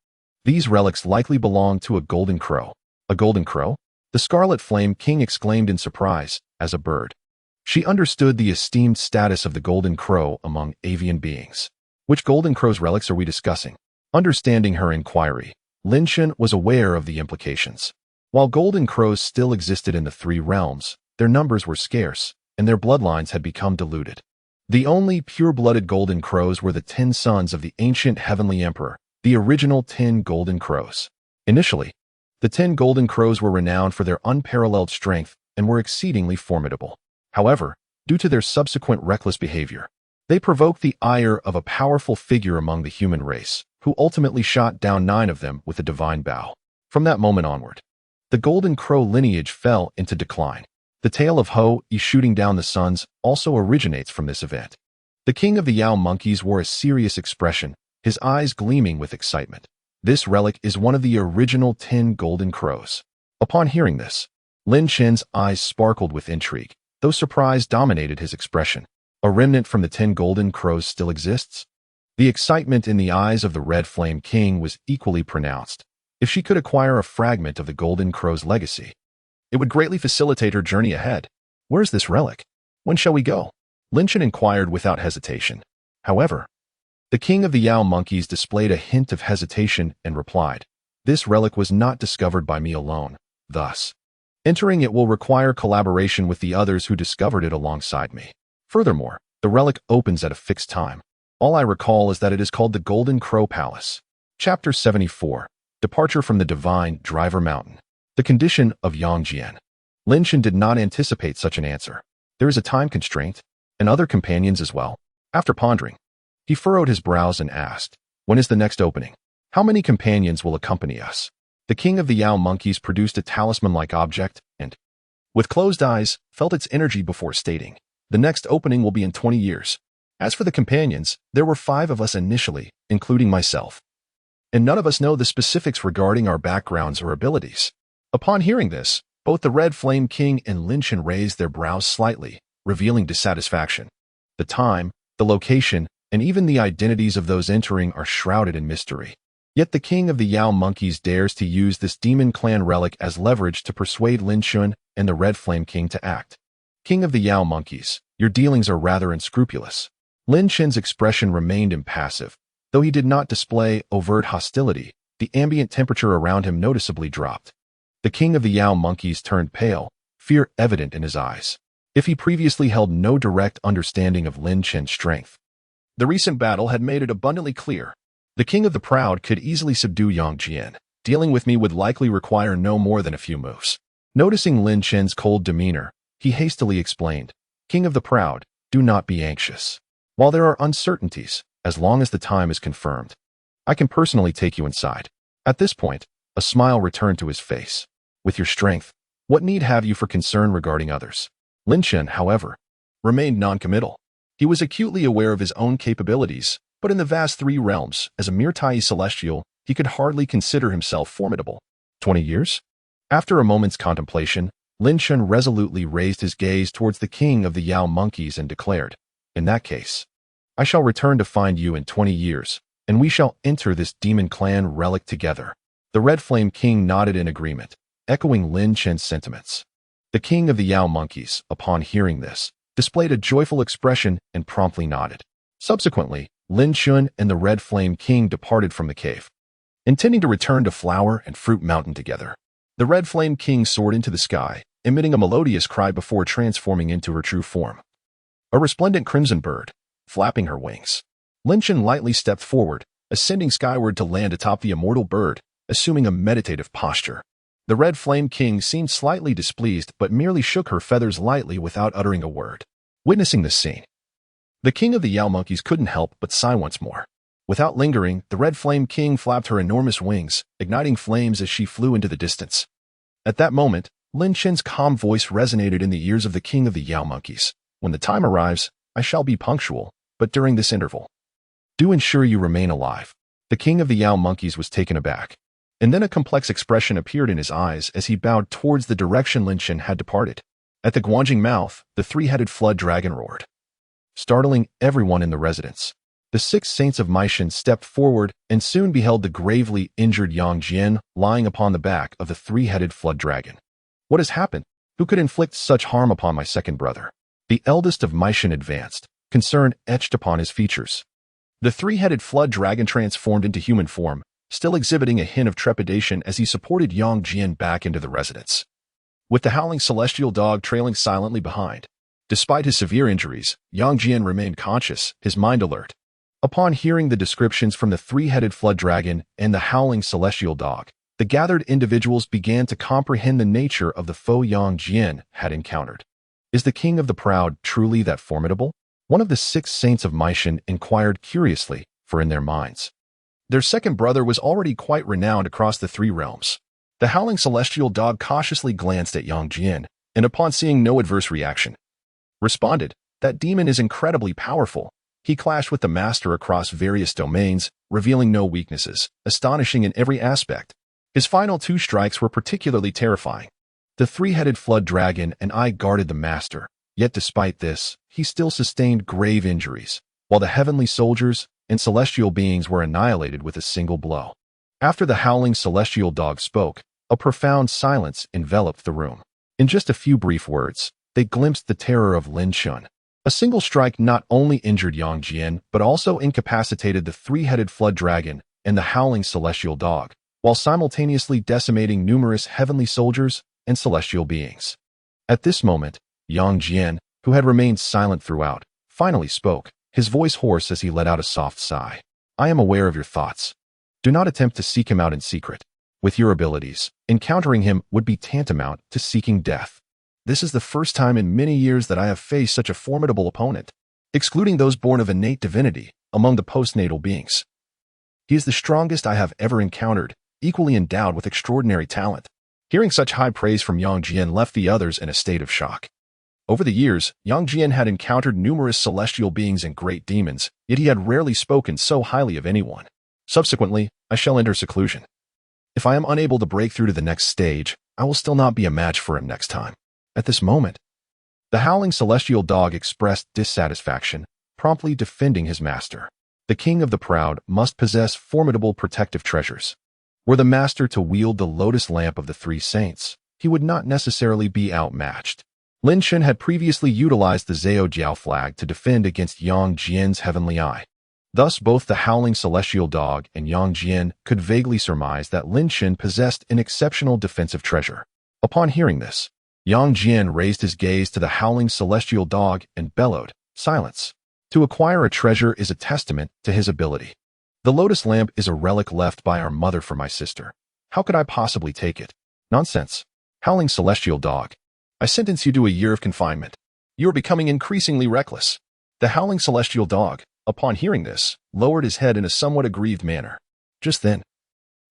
these relics likely belong to a golden crow." "A golden crow?" the Scarlet Flame King exclaimed in surprise, as a bird. She understood the esteemed status of the golden crow among avian beings. "Which golden crow's relics are we discussing?" Understanding her inquiry, Lin Chen was aware of the implications. While golden crows still existed in the three realms, their numbers were scarce, and their bloodlines had become diluted. The only pure-blooded golden crows were the 10 sons of the ancient heavenly emperor, the original 10 golden crows. Initially, the 10 golden crows were renowned for their unparalleled strength and were exceedingly formidable. However, due to their subsequent reckless behavior, they provoked the ire of a powerful figure among the human race, who ultimately shot down 9 of them with a divine bow. From that moment onward, the golden crow lineage fell into decline. The tale of Ho-E shooting down the sons also originates from this event. The king of the Yao monkeys wore a serious expression, his eyes gleaming with excitement. "This relic is one of the original 10 golden crows." Upon hearing this, Lin Chen's eyes sparkled with intrigue, though surprise dominated his expression. "A remnant from the 10 golden crows still exists?" The excitement in the eyes of the Red Flame King was equally pronounced. If she could acquire a fragment of the golden crow's legacy, it would greatly facilitate her journey ahead. "Where's this relic? When shall we go?" Lin Chen inquired without hesitation. However, the king of the Yao monkeys displayed a hint of hesitation and replied, "This relic was not discovered by me alone. Thus, entering it will require collaboration with the others who discovered it alongside me. Furthermore, the relic opens at a fixed time. All I recall is that it is called the Golden Crow Palace." Chapter 74. Departure from the Divine Driver Mountain. The condition of Yang Jian. Lin Chen did not anticipate such an answer. There is a time constraint, and other companions as well. After pondering, he furrowed his brows and asked, "When is the next opening? How many companions will accompany us?" The king of the Yao monkeys produced a talisman-like object and, with closed eyes, felt its energy before stating, "The next opening will be in 20 years. As for the companions, there were 5 of us initially, including myself, and none of us know the specifics regarding our backgrounds or abilities." Upon hearing this, both the Red Flame King and Lin Chen raised their brows slightly, revealing dissatisfaction. The time, the location, and even the identities of those entering are shrouded in mystery. Yet the king of the Yao monkeys dares to use this demon clan relic as leverage to persuade Lin Chen and the Red Flame King to act. "King of the Yao monkeys, your dealings are rather unscrupulous." Lin Chen's expression remained impassive. Though he did not display overt hostility, the ambient temperature around him noticeably dropped. The king of the Yao monkeys turned pale, fear evident in his eyes. If he previously held no direct understanding of Lin Chen's strength, the recent battle had made it abundantly clear. The king of the proud could easily subdue Yang Jian. Dealing with me would likely require no more than a few moves. Noticing Lin Chen's cold demeanor, he hastily explained, "King of the proud, do not be anxious. While there are uncertainties, as long as the time is confirmed, I can personally take you inside." At this point, a smile returned to his face. "With your strength, what need have you for concern regarding others?" Lin Chen, however, remained non-committal. He was acutely aware of his own capabilities, but in the vast 3 realms, as a mere Tai celestial, he could hardly consider himself formidable. 20 years? After a moment's contemplation, Lin Chen resolutely raised his gaze towards the king of the Yao monkeys and declared, "In that case, I shall return to find you in 20 years, and we shall enter this demon clan relic together." The Red Flame King nodded in agreement, echoing Lin Chen's sentiments. The king of the Yao monkeys, upon hearing this, displayed a joyful expression and promptly nodded. Subsequently, Lin Chen and the Red Flame King departed from the cave, intending to return to Flower and Fruit Mountain together. The Red Flame King soared into the sky, emitting a melodious cry before transforming into her true form, a resplendent crimson bird, flapping her wings. Lin Chen lightly stepped forward, ascending skyward to land atop the immortal bird, assuming a meditative posture. The Red Flame King seemed slightly displeased but merely shook her feathers lightly without uttering a word. Witnessing this scene, the king of the Yao monkeys couldn't help but sigh once more. Without lingering, the Red Flame King flapped her enormous wings, igniting flames as she flew into the distance. At that moment, Lin Chen's calm voice resonated in the ears of the king of the Yao monkeys. When the time arrives, I shall be punctual, but during this interval, do ensure you remain alive. The king of the Yao monkeys was taken aback, and then a complex expression appeared in his eyes as he bowed towards the direction Lin Chen had departed. At the Guanjing mouth, the three-headed flood dragon roared, startling everyone in the residence. The 6 saints of Meishan stepped forward and soon beheld the gravely injured Yang Jian lying upon the back of the three-headed flood dragon. What has happened? Who could inflict such harm upon my second brother? The eldest of Meishan advanced, concern etched upon his features. The three-headed flood dragon transformed into human form, still exhibiting a hint of trepidation as he supported Yang Jian back into the residence, with the howling celestial dog trailing silently behind. Despite his severe injuries, Yang Jian remained conscious, his mind alert. Upon hearing the descriptions from the three-headed flood dragon and the howling celestial dog, the gathered individuals began to comprehend the nature of the foe Yang Jian had encountered. Is the king of the proud truly that formidable? One of the 6 saints of Meishan inquired curiously, for in their minds, their second brother was already quite renowned across the 3 realms. The howling celestial dog cautiously glanced at Yang Jian, and upon seeing no adverse reaction, responded, that demon is incredibly powerful. He clashed with the master across various domains, revealing no weaknesses, astonishing in every aspect. His final 2 strikes were particularly terrifying. The three-headed flood dragon and I guarded the master, yet despite this, he still sustained grave injuries, while the heavenly soldiers and celestial beings were annihilated with a single blow. After the howling celestial dog spoke, a profound silence enveloped the room. In just a few brief words, they glimpsed the terror of Lin Chen. A single strike not only injured Yang Jian, but also incapacitated the three-headed flood dragon and the howling celestial dog, while simultaneously decimating numerous heavenly soldiers and celestial beings. At this moment, Yang Jian, who had remained silent throughout, finally spoke, his voice hoarse as he let out a soft sigh. I am aware of your thoughts. Do not attempt to seek him out in secret. With your abilities, encountering him would be tantamount to seeking death. This is the first time in many years that I have faced such a formidable opponent, excluding those born of innate divinity among the postnatal beings. He is the strongest I have ever encountered, equally endowed with extraordinary talent. Hearing such high praise from Yang Jian left the others in a state of shock. Over the years, Yang Jian had encountered numerous celestial beings and great demons, yet he had rarely spoken so highly of anyone. Subsequently, I shall enter seclusion. If I am unable to break through to the next stage, I will still not be a match for him next time. At this moment, the howling celestial dog expressed dissatisfaction, promptly defending his master. The king of the proud must possess formidable protective treasures. Were the master to wield the lotus lamp of the 3 saints, he would not necessarily be outmatched. Lin Chen had previously utilized the Zhao Jiao flag to defend against Yang Jian's heavenly eye. Thus, both the howling celestial dog and Yang Jian could vaguely surmise that Lin Chen possessed an exceptional defensive treasure. Upon hearing this, Yang Jian raised his gaze to the howling celestial dog and bellowed, silence. To acquire a treasure is a testament to his ability. The lotus lamp is a relic left by our mother for my sister. How could I possibly take it? Nonsense. Howling celestial dog. I sentence you to a year of confinement. You are becoming increasingly reckless. The howling celestial dog, upon hearing this, lowered his head in a somewhat aggrieved manner. Just then,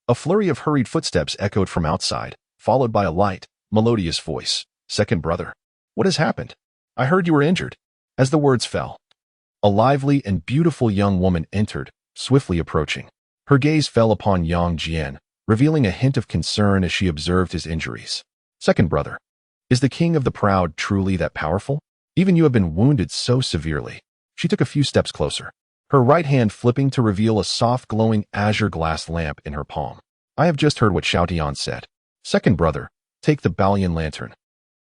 a flurry of hurried footsteps echoed from outside, followed by a light, melodious voice. Second brother. What has happened? I heard you were injured. As the words fell, a lively and beautiful young woman entered, swiftly approaching. Her gaze fell upon Yang Jian, revealing a hint of concern as she observed his injuries. Second brother. Is the king of the proud truly that powerful? Even you have been wounded so severely. She took a few steps closer, her right hand flipping to reveal a soft glowing azure glass lamp in her palm. I have just heard what Xiao Tian said. Second brother, take the Balian lantern.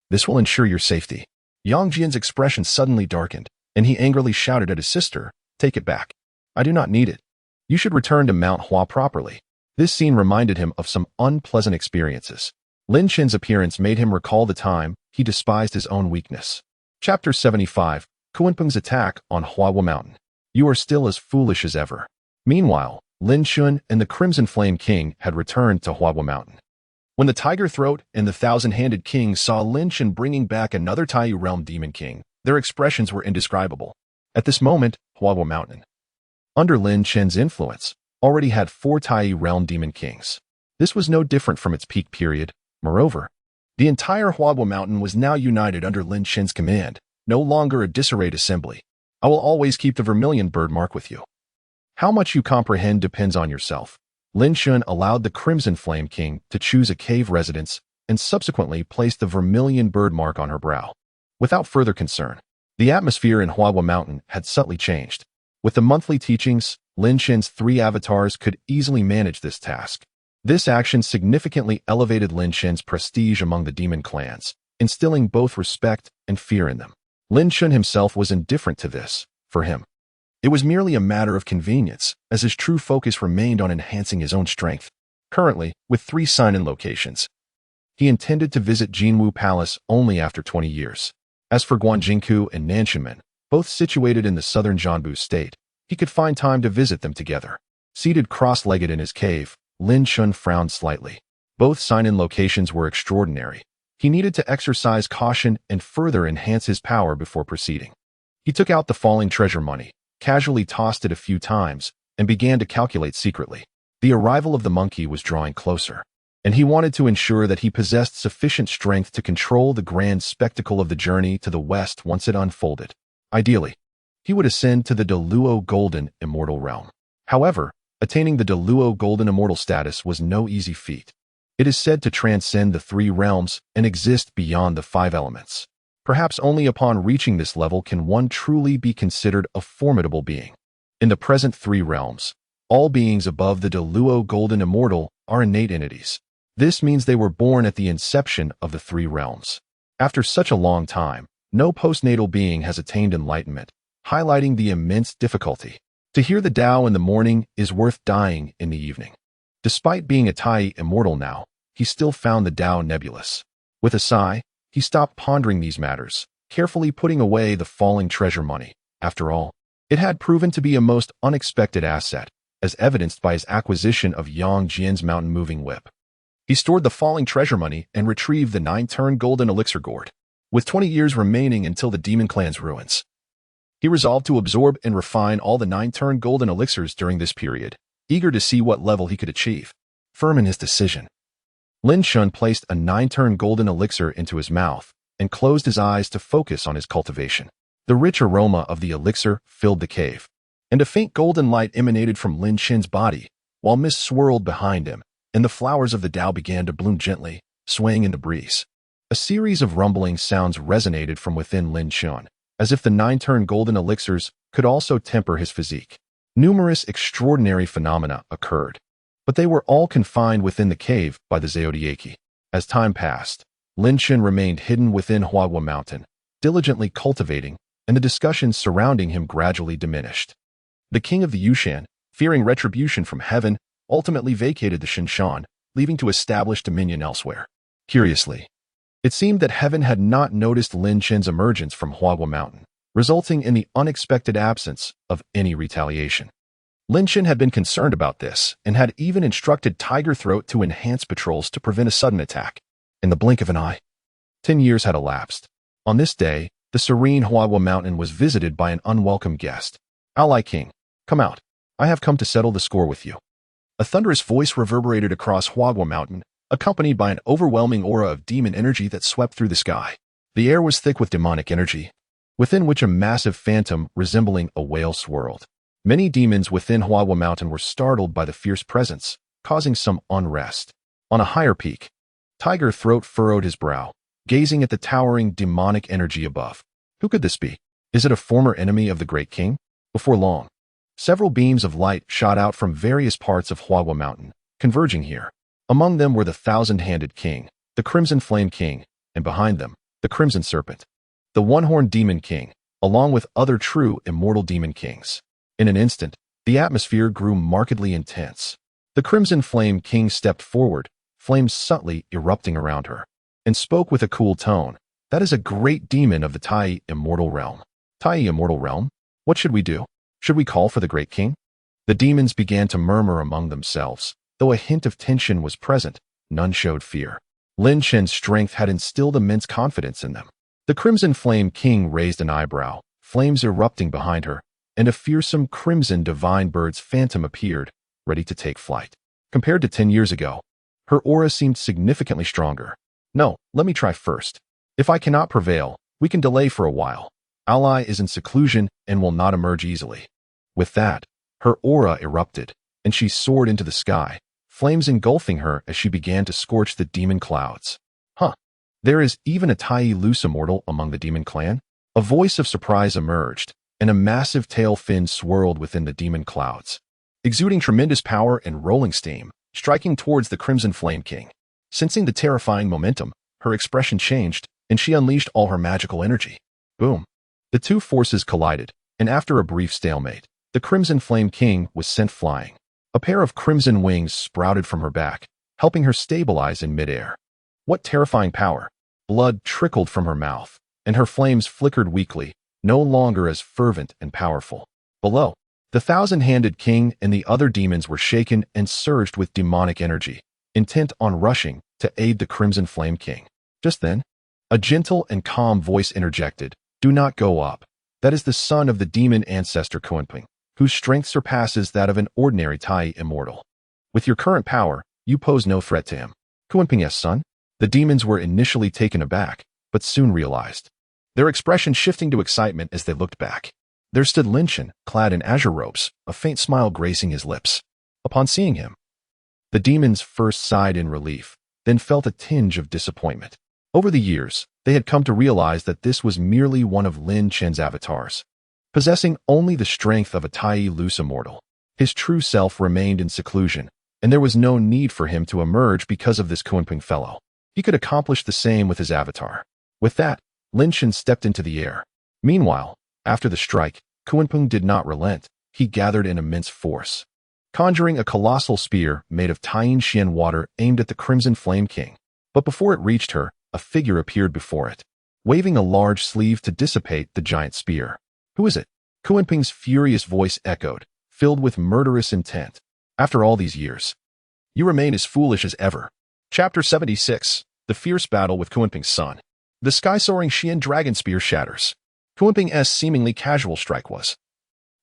This will ensure your safety. Yang Jian's expression suddenly darkened, and he angrily shouted at his sister, take it back. I do not need it. You should return to Mount Hua properly. This scene reminded him of some unpleasant experiences. Lin Chen's appearance made him recall the time he despised his own weakness. Chapter 75, Kuanpeng's attack on Huahua Mountain. You are still as foolish as ever. Meanwhile, Lin Chun and the Crimson Flame King had returned to Huahua Mountain. When the Tiger Throat and the Thousand-Handed King saw Lin Chen bringing back another Taiyu Realm Demon King, Their expressions were indescribable. At this moment, Huagua Mountain, under Lin Chen's influence, already had 4 Tai realm demon kings. This was no different from its peak period. Moreover, the entire Huagua Mountain was now united under Lin Chen's command, no longer a disarrayed assembly. I will always keep the vermilion bird mark with you. How much you comprehend depends on yourself. Lin Chen allowed the Crimson Flame King to choose a cave residence and subsequently placed the vermilion bird mark on her brow. Without further concern, the atmosphere in Huagua Mountain had subtly changed. With the monthly teachings, Lin Chen's 3 avatars could easily manage this task. This action significantly elevated Lin Chen's prestige among the demon clans, instilling both respect and fear in them. Lin Chen himself was indifferent to this. For him, it was merely a matter of convenience, as his true focus remained on enhancing his own strength. Currently, with 3 sign-in locations, he intended to visit Jinwu Palace only after 20 years. As for Guanjingku and Nanshanmen, both situated in the southern Jianbu state, he could find time to visit them together. Seated cross-legged in his cave, Lin Chen frowned slightly. Both sign-in locations were extraordinary. He needed to exercise caution and further enhance his power before proceeding. He took out the falling treasure money, casually tossed it a few times, and began to calculate secretly. The arrival of the monkey was drawing closer, and he wanted to ensure that he possessed sufficient strength to control the grand spectacle of the journey to the west once it unfolded. Ideally, he would ascend to the Deluo Golden Immortal Realm. However, attaining the Deluo Golden Immortal status was no easy feat. It is said to transcend the 3 realms and exist beyond the 5 elements. Perhaps only upon reaching this level can one truly be considered a formidable being. In the present 3 realms, all beings above the Deluo Golden Immortal are innate entities. This means they were born at the inception of the 3 realms. After such a long time, no postnatal being has attained enlightenment, highlighting the immense difficulty. To hear the Tao in the morning is worth dying in the evening. Despite being a Tai immortal now, he still found the Tao nebulous. With a sigh, he stopped pondering these matters, carefully putting away the falling treasure money. After all, it had proven to be a most unexpected asset, as evidenced by his acquisition of Yang Jian's mountain-moving whip. He stored the falling treasure money and retrieved the 9-turn golden elixir gourd. With 20 years remaining until the demon clan's ruins, he resolved to absorb and refine all the 9-turn golden elixirs during this period, eager to see what level he could achieve. Firm in his decision, Lin Chen placed a 9-turn golden elixir into his mouth and closed his eyes to focus on his cultivation. The rich aroma of the elixir filled the cave, and a faint golden light emanated from Lin Chen's body, while mist swirled behind him, and the flowers of the Tao began to bloom gently, swaying in the breeze. A series of rumbling sounds resonated from within Lin Chen, as if the 9-turn golden elixirs could also temper his physique. Numerous extraordinary phenomena occurred, but they were all confined within the cave by the Zodiaci. As time passed, Lin Chen remained hidden within Huagua Mountain, diligently cultivating, and the discussions surrounding him gradually diminished. The king of the Yushan, fearing retribution from heaven, ultimately vacated the Shinshan, leaving to establish dominion elsewhere. Curiously, it seemed that heaven had not noticed Lin Chen's emergence from Huagua Mountain, resulting in the unexpected absence of any retaliation. Lin Chen had been concerned about this and had even instructed Tiger Throat to enhance patrols to prevent a sudden attack. In the blink of an eye, 10 years had elapsed. On this day, the serene Huagua Mountain was visited by an unwelcome guest. Ally King, come out. I have come to settle the score with you. A thunderous voice reverberated across Huagua Mountain, accompanied by an overwhelming aura of demon energy that swept through the sky. The air was thick with demonic energy, within which a massive phantom resembling a whale swirled. Many demons within Huagua Mountain were startled by the fierce presence, causing some unrest. On a higher peak, Tiger Throat furrowed his brow, gazing at the towering demonic energy above. Who could this be? Is it a former enemy of the Great King? Before long, several beams of light shot out from various parts of Huagua Mountain, converging here. Among them were the Thousand-Handed King, the Crimson Flame King, and behind them, the Crimson Serpent, the One-Horned Demon King, along with other true immortal demon kings. In an instant, the atmosphere grew markedly intense. The Crimson Flame King stepped forward, flames subtly erupting around her, and spoke with a cool tone. That is a great demon of the Tai Immortal Realm. Tai Immortal Realm? What should we do? Should we call for the Great King? The demons began to murmur among themselves. Though a hint of tension was present, none showed fear. Lin Chen's strength had instilled immense confidence in them. The Crimson Flame King raised an eyebrow, flames erupting behind her, and a fearsome crimson divine bird's phantom appeared, ready to take flight. Compared to 10 years ago, her aura seemed significantly stronger. No, let me try first. If I cannot prevail, we can delay for a while. Ally is in seclusion and will not emerge easily. With that, her aura erupted, and she soared into the sky, flames engulfing her as she began to scorch the demon clouds. Huh. There is even a Tai loose immortal among the demon clan? A voice of surprise emerged, and a massive tail fin swirled within the demon clouds, exuding tremendous power and rolling steam, striking towards the Crimson Flame King. Sensing the terrifying momentum, her expression changed, and she unleashed all her magical energy. Boom. The two forces collided, and after a brief stalemate, the Crimson Flame King was sent flying. A pair of crimson wings sprouted from her back, helping her stabilize in midair. What terrifying power! Blood trickled from her mouth, and her flames flickered weakly, no longer as fervent and powerful. Below, the thousand-handed king and the other demons were shaken and surged with demonic energy, intent on rushing to aid the Crimson Flame King. Just then, a gentle and calm voice interjected, "Do not go up. That is the son of the demon ancestor Kunping, whose strength surpasses that of an ordinary Tai immortal. With your current power, you pose no threat to him." Kunping's son? The demons were initially taken aback, but soon realized, their expression shifting to excitement as they looked back. There stood Linshan, clad in azure robes, a faint smile gracing his lips. Upon seeing him, the demons first sighed in relief, then felt a tinge of disappointment. Over the years, they had come to realize that this was merely one of Lin Chen's avatars, possessing only the strength of a Tai loose immortal. His true self remained in seclusion, and there was no need for him to emerge because of this Kunping fellow. He could accomplish the same with his avatar. With that, Lin Chen stepped into the air. Meanwhile, after the strike, Kunping did not relent. He gathered an immense force, conjuring a colossal spear made of Taiyin Xian water aimed at the Crimson Flame King. But before it reached her, a figure appeared before it, waving a large sleeve to dissipate the giant spear. "Who is it?" Kunping's furious voice echoed, filled with murderous intent. "After all these years, you remain as foolish as ever." Chapter 76. The Fierce Battle with Kunping's Son. The sky-soaring Xian dragon spear shatters. Kunping's seemingly casual strike was,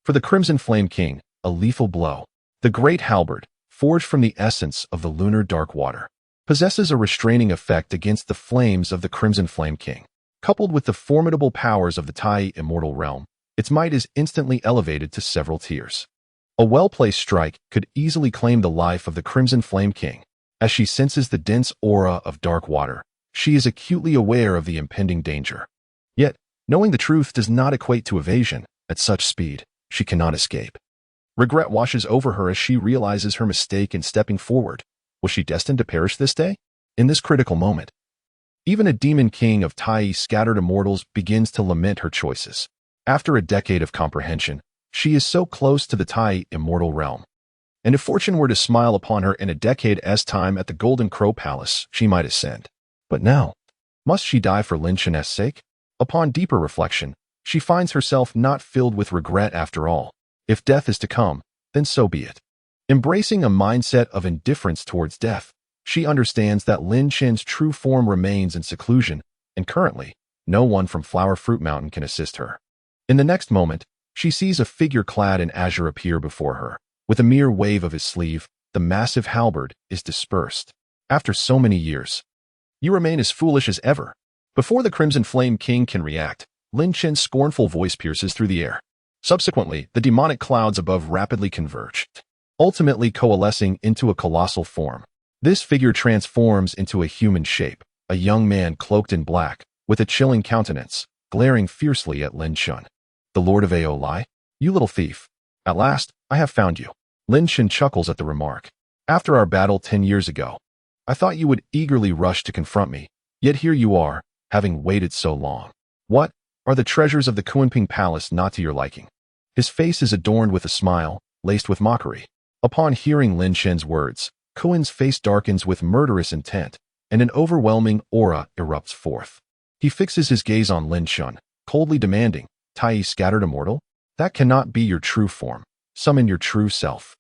for the Crimson Flame King, a lethal blow. The great halberd, forged from the essence of the lunar dark water, possesses a restraining effect against the flames of the Crimson Flame King. Coupled with the formidable powers of the Tai immortal realm, its might is instantly elevated to several tiers. A well-placed strike could easily claim the life of the Crimson Flame King. As she senses the dense aura of dark water, she is acutely aware of the impending danger. Yet, knowing the truth does not equate to evasion. At such speed, she cannot escape. Regret washes over her as she realizes her mistake in stepping forward. Was she destined to perish this day? In this critical moment, even a demon king of Tai scattered immortals begins to lament her choices. After a decade of comprehension, she is so close to the Tai immortal realm. And if fortune were to smile upon her in a decade's time at the Golden Crow Palace, she might ascend. But now, must she die for Lin Chen's sake? Upon deeper reflection, she finds herself not filled with regret after all. If death is to come, then so be it. Embracing a mindset of indifference towards death, she understands that Lin Chen's true form remains in seclusion, and currently, no one from Flower Fruit Mountain can assist her. In the next moment, she sees a figure clad in azure appear before her. With a mere wave of his sleeve, the massive halberd is dispersed. After so many years, you remain as foolish as ever. Before the Crimson Flame King can react, Lin Chen's scornful voice pierces through the air. Subsequently, the demonic clouds above rapidly converge, ultimately coalescing into a colossal form. This figure transforms into a human shape, a young man cloaked in black, with a chilling countenance, glaring fiercely at Lin Chen. "The Lord of Aolai? You little thief. At last, I have found you." Lin Chen chuckles at the remark. "After our battle 10 years ago, I thought you would eagerly rush to confront me, yet here you are, having waited so long. What? Are the treasures of the Kunping Palace not to your liking?" His face is adorned with a smile, laced with mockery. Upon hearing Lin Chen's words, Kuen's face darkens with murderous intent, and an overwhelming aura erupts forth. He fixes his gaze on Lin Chen, coldly demanding, "Tai scattered immortal? That cannot be your true form. Summon your true self.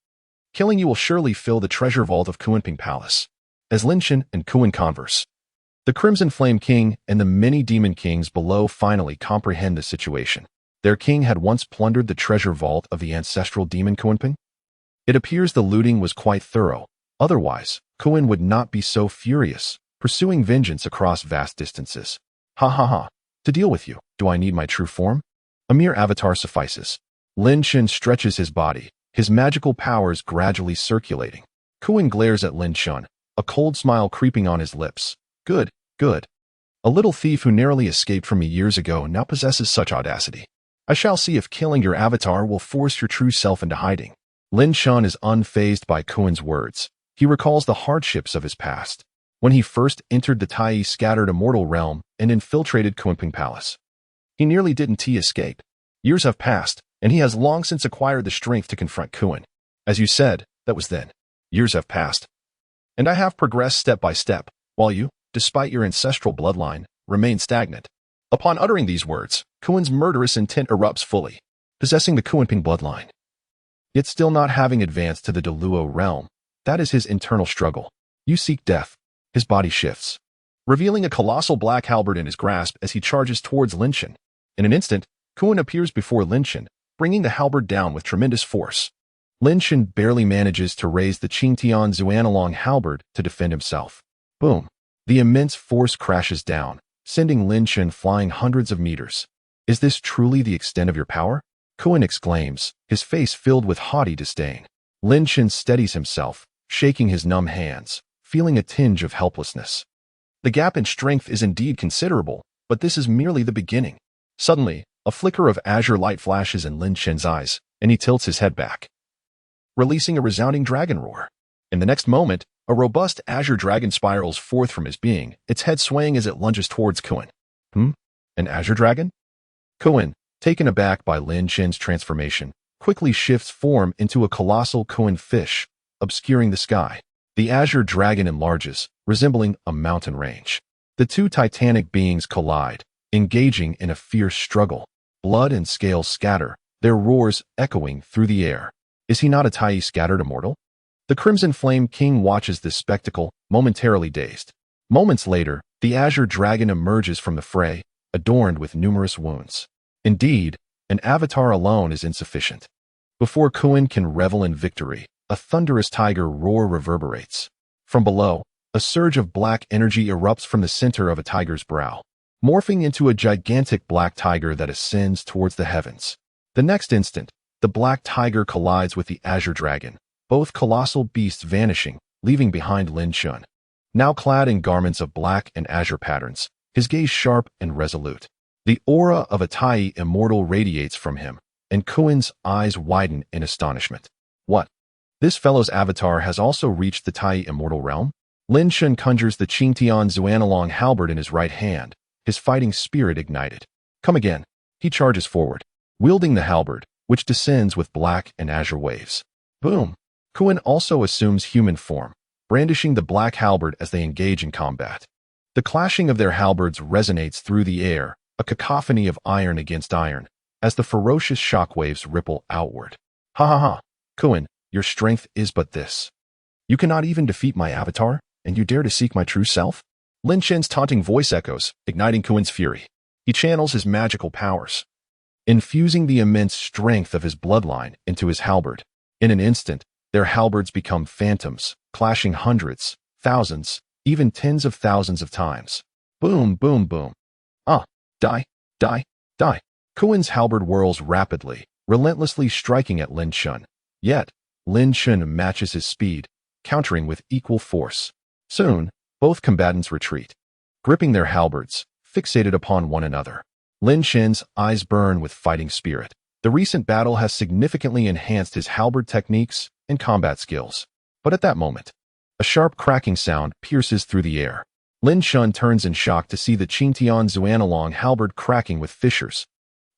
Killing you will surely fill the treasure vault of Kunping Palace." As Lin Chen and Kuen converse, The Crimson Flame King and the many demon kings below finally comprehend the situation. Their king had once plundered the treasure vault of the ancestral demon Kunping. It appears the looting was quite thorough. Otherwise, Kun would not be so furious, pursuing vengeance across vast distances. Ha ha ha. To deal with you, do I need my true form? A mere avatar suffices. Lin Shen stretches his body, his magical powers gradually circulating. Kun glares at Lin Shen, a cold smile creeping on his lips. Good, good. A little thief who narrowly escaped from me years ago now possesses such audacity. I shall see if killing your avatar will force your true self into hiding. Lin Shen is unfazed by Kun's words. He recalls the hardships of his past, when he first entered the Tai scattered immortal realm and infiltrated Kunping Palace. He nearly didn't escape. Years have passed, and he has long since acquired the strength to confront Kun. As you said, that was then. Years have passed. And I have progressed step by step, while you, despite your ancestral bloodline, remain stagnant. Upon uttering these words, Kun's murderous intent erupts fully, possessing the Kunping bloodline. Yet still not having advanced to the Deluo realm, that is his internal struggle. You seek death. His body shifts, revealing a colossal black halberd in his grasp as he charges towards Lin Shen. In an instant, Kun appears before Lin Shen, bringing the halberd down with tremendous force. Lin Shen barely manages to raise the Qingtian Zuanalong halberd to defend himself. Boom. The immense force crashes down, sending Lin Shen flying hundreds of meters. Is this truly the extent of your power? Kun exclaims, his face filled with haughty disdain. Lin Shen steadies himself, shaking his numb hands, feeling a tinge of helplessness. The gap in strength is indeed considerable, but this is merely the beginning. Suddenly, a flicker of azure light flashes in Lin Shen's eyes, and he tilts his head back, releasing a resounding dragon roar. In the next moment, a robust azure dragon spirals forth from his being, its head swaying as it lunges towards Kun. An azure dragon? Kun, taken aback by Lin Shen's transformation, quickly shifts form into a colossal Kun fish, obscuring the sky. The azure dragon enlarges, resembling a mountain range. The two titanic beings collide, engaging in a fierce struggle. Blood and scales scatter, their roars echoing through the air. Is he not a Tai scattered immortal? The Crimson Flame King watches this spectacle, momentarily dazed. Moments later, the azure dragon emerges from the fray, adorned with numerous wounds. Indeed, an avatar alone is insufficient. Before Kun can revel in victory, a thunderous tiger roar reverberates. From below, a surge of black energy erupts from the center of a tiger's brow, morphing into a gigantic black tiger that ascends towards the heavens. The next instant, the black tiger collides with the azure dragon, both colossal beasts vanishing, leaving behind Lin Shen. Now clad in garments of black and azure patterns, his gaze sharp and resolute. The aura of a Tai immortal radiates from him, and Kun's eyes widen in astonishment. What? This fellow's avatar has also reached the Tai immortal realm? Lin Shen conjures the Qingtian Zuanalong halberd in his right hand, his fighting spirit ignited. Come again. He charges forward, wielding the halberd, which descends with black and azure waves. Boom. Kun also assumes human form, brandishing the black halberd as they engage in combat. The clashing of their halberds resonates through the air, a cacophony of iron against iron, as the ferocious shockwaves ripple outward. Ha ha ha. Kun, your strength is but this. You cannot even defeat my avatar, and you dare to seek my true self? Lin Shen's taunting voice echoes, igniting Kun's fury. He channels his magical powers, infusing the immense strength of his bloodline into his halberd. In an instant, their halberds become phantoms, clashing hundreds, thousands, even tens of thousands of times. Boom, boom, boom. Die, die, die. Kun's halberd whirls rapidly, relentlessly striking at Lin Shen. Yet, Lin Shen matches his speed, countering with equal force. Soon, both combatants retreat, gripping their halberds, fixated upon one another. Lin Shen's eyes burn with fighting spirit. The recent battle has significantly enhanced his halberd techniques and combat skills. But at that moment, a sharp cracking sound pierces through the air. Lin Shen turns in shock to see the Qingtian Zuanalong halberd cracking with fissures.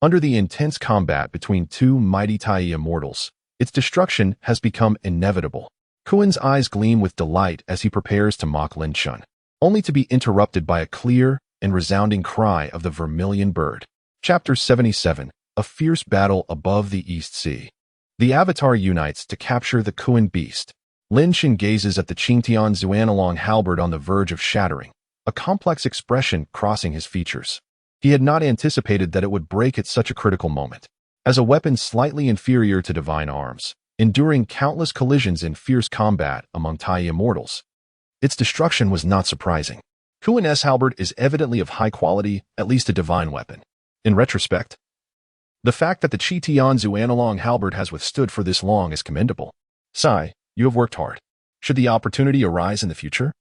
Under the intense combat between two mighty Tai immortals, its destruction has become inevitable. Kun's eyes gleam with delight as he prepares to mock Lin Shen, only to be interrupted by a clear and resounding cry of the vermilion bird. Chapter 77, A Fierce Battle Above the East Sea. The Avatar unites to capture the Kun beast. Lin Shen gazes at the Qingtian Zuanalong halberd on the verge of shattering, a complex expression crossing his features. He had not anticipated that it would break at such a critical moment. As a weapon slightly inferior to divine arms, enduring countless collisions in fierce combat among Tai immortals, its destruction was not surprising. Kuan-'s halberd is evidently of high quality, at least a divine weapon. In retrospect, the fact that the Qi Tian Zuanalong halberd has withstood for this long is commendable. Sai, you have worked hard. Should the opportunity arise in the future,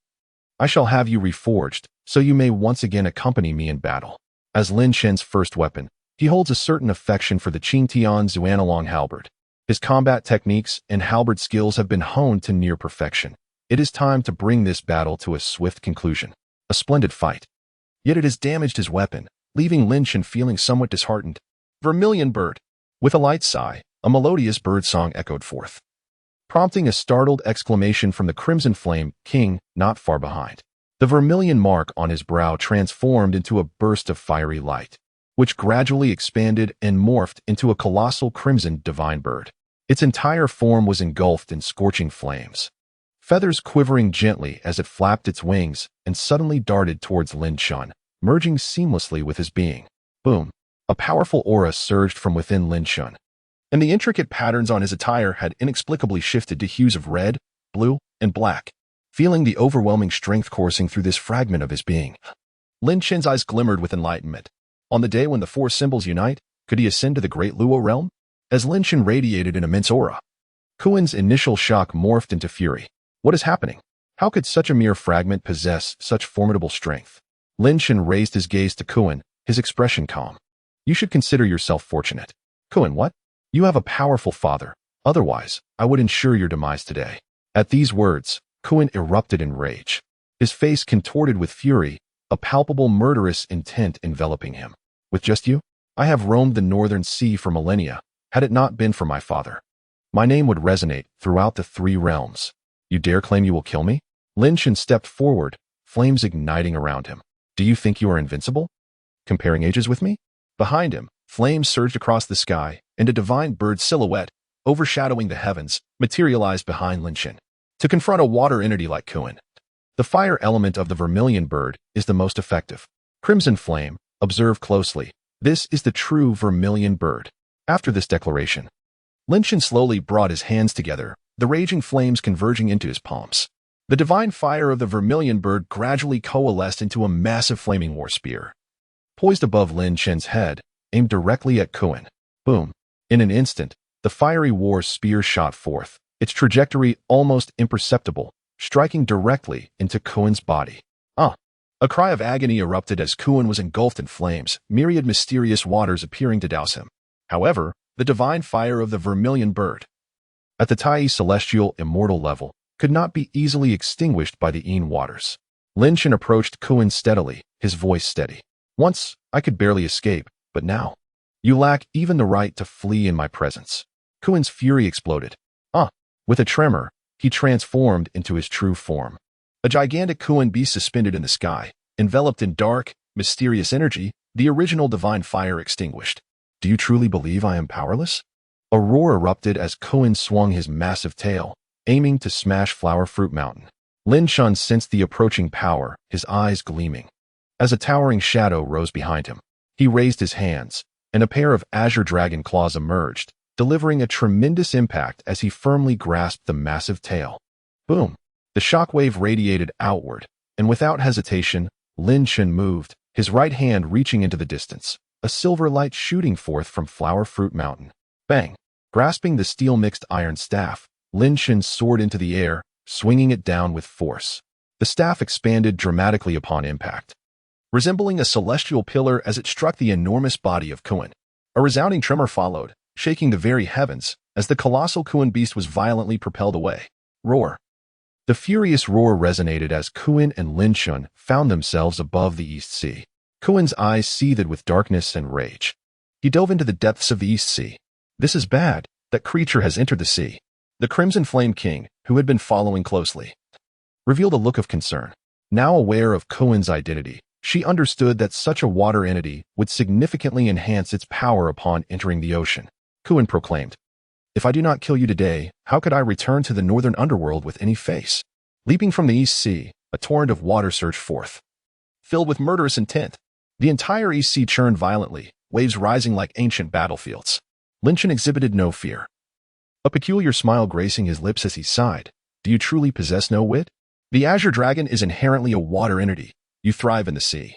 I shall have you reforged, so you may once again accompany me in battle. As Lin Shen's first weapon, he holds a certain affection for the Qi Tian Zuanalong halberd. His combat techniques and halberd skills have been honed to near perfection. It is time to bring this battle to a swift conclusion. A splendid fight. Yet it has damaged his weapon, leaving Lin Shen feeling somewhat disheartened. Vermilion bird. With a light sigh, a melodious bird song echoed forth, prompting a startled exclamation from the Crimson Flame King not far behind. The vermilion mark on his brow transformed into a burst of fiery light, which gradually expanded and morphed into a colossal crimson divine bird. Its entire form was engulfed in scorching flames, feathers quivering gently as it flapped its wings and suddenly darted towards Lin Shen, merging seamlessly with his being. Boom! A powerful aura surged from within Lin Shen, and the intricate patterns on his attire had inexplicably shifted to hues of red, blue, and black. Feeling the overwhelming strength coursing through this fragment of his being, Lin Shen's eyes glimmered with enlightenment. On the day when the four symbols unite, could he ascend to the great Luo realm? As Lin Shen radiated an immense aura, Kuan's initial shock morphed into fury. What is happening? How could such a mere fragment possess such formidable strength? Lin Shen raised his gaze to Kuan, his expression calm. You should consider yourself fortunate. Kuan, what? You have a powerful father. Otherwise, I would ensure your demise today. At these words, Kuan erupted in rage. His face contorted with fury, a palpable murderous intent enveloping him. With just you? I have roamed the northern sea for millennia. Had it not been for my father, my name would resonate throughout the three realms. You dare claim you will kill me? Lin Shen stepped forward, flames igniting around him. Do you think you are invincible? Comparing ages with me? Behind him, flames surged across the sky, and a divine bird silhouette, overshadowing the heavens, materialized behind Lin Shen. To confront a water entity like Kuan, the fire element of the vermilion bird is the most effective. Crimson Flame, observe closely. This is the true vermilion bird. After this declaration, Lin Shen slowly brought his hands together, the raging flames converging into his palms. The divine fire of the vermilion bird gradually coalesced into a massive flaming war spear, poised above Lin Shen's head, aimed directly at Kuan. Boom! In an instant, the fiery war spear shot forth, its trajectory almost imperceptible, striking directly into Kuan's body. A cry of agony erupted as Kuan was engulfed in flames, myriad mysterious waters appearing to douse him. However, the divine fire of the vermilion bird, at the Tai celestial immortal level, could not be easily extinguished by the Yin waters. Lin Shen approached Kuan steadily, his voice steady. Once, I could barely escape, but now, you lack even the right to flee in my presence. Kuan's fury exploded. With a tremor, he transformed into his true form. A gigantic Kuan beast suspended in the sky, enveloped in dark, mysterious energy, the original divine fire extinguished. Do you truly believe I am powerless? A roar erupted as Kuan swung his massive tail, aiming to smash Flower Fruit Mountain. Lin Shen sensed the approaching power, his eyes gleaming. As a towering shadow rose behind him, he raised his hands, and a pair of azure dragon claws emerged, delivering a tremendous impact as he firmly grasped the massive tail. Boom! The shockwave radiated outward, and without hesitation, Lin Shen moved, his right hand reaching into the distance, a silver light shooting forth from Flower Fruit Mountain. Bang! Grasping the steel-mixed iron staff, Lin Shen soared into the air, swinging it down with force. The staff expanded dramatically upon impact, resembling a celestial pillar as it struck the enormous body of Kuan. A resounding tremor followed, shaking the very heavens, as the colossal Kuan beast was violently propelled away. Roar! The furious roar resonated as Kuan and Lin Shen found themselves above the East Sea. Kuan's eyes seethed with darkness and rage. He dove into the depths of the East Sea. This is bad. That creature has entered the sea. The Crimson Flame King, who had been following closely, revealed a look of concern. Now aware of Kuan's identity, she understood that such a water entity would significantly enhance its power upon entering the ocean. Kuan proclaimed, If I do not kill you today, how could I return to the northern underworld with any face? Leaping from the East Sea, a torrent of water surged forth, filled with murderous intent. The entire East Sea churned violently, waves rising like ancient battlefields. Lin Chen exhibited no fear, a peculiar smile gracing his lips as he sighed. Do you truly possess no wit? The Azure Dragon is inherently a water entity. You thrive in the sea.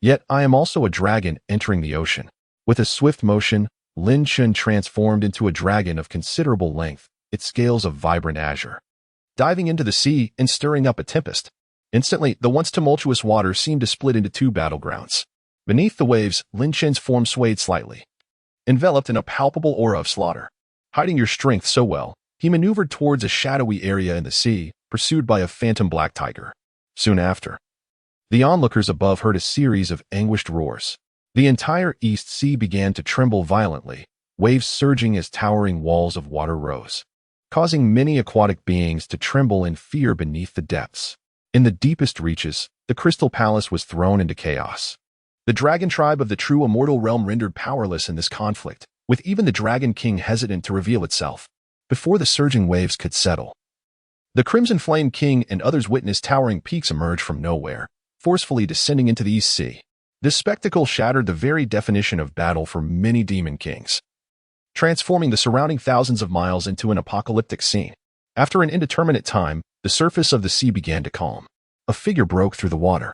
Yet I am also a dragon entering the ocean. With a swift motion, Lin Chen transformed into a dragon of considerable length, its scales of vibrant azure, diving into the sea and stirring up a tempest. Instantly, the once tumultuous water seemed to split into two battlegrounds. Beneath the waves, Lin Chen's form swayed slightly, enveloped in a palpable aura of slaughter. Hiding your strength so well, he maneuvered towards a shadowy area in the sea, pursued by a phantom black tiger. Soon after, the onlookers above heard a series of anguished roars. The entire East Sea began to tremble violently, waves surging as towering walls of water rose, causing many aquatic beings to tremble in fear beneath the depths. In the deepest reaches, the Crystal Palace was thrown into chaos. The dragon tribe of the true immortal realm rendered powerless in this conflict, with even the Dragon King hesitant to reveal itself. Before the surging waves could settle, the Crimson Flame King and others witnessed towering peaks emerge from nowhere, forcefully descending into the East Sea. This spectacle shattered the very definition of battle for many demon kings, transforming the surrounding thousands of miles into an apocalyptic scene. After an indeterminate time, the surface of the sea began to calm. A figure broke through the water,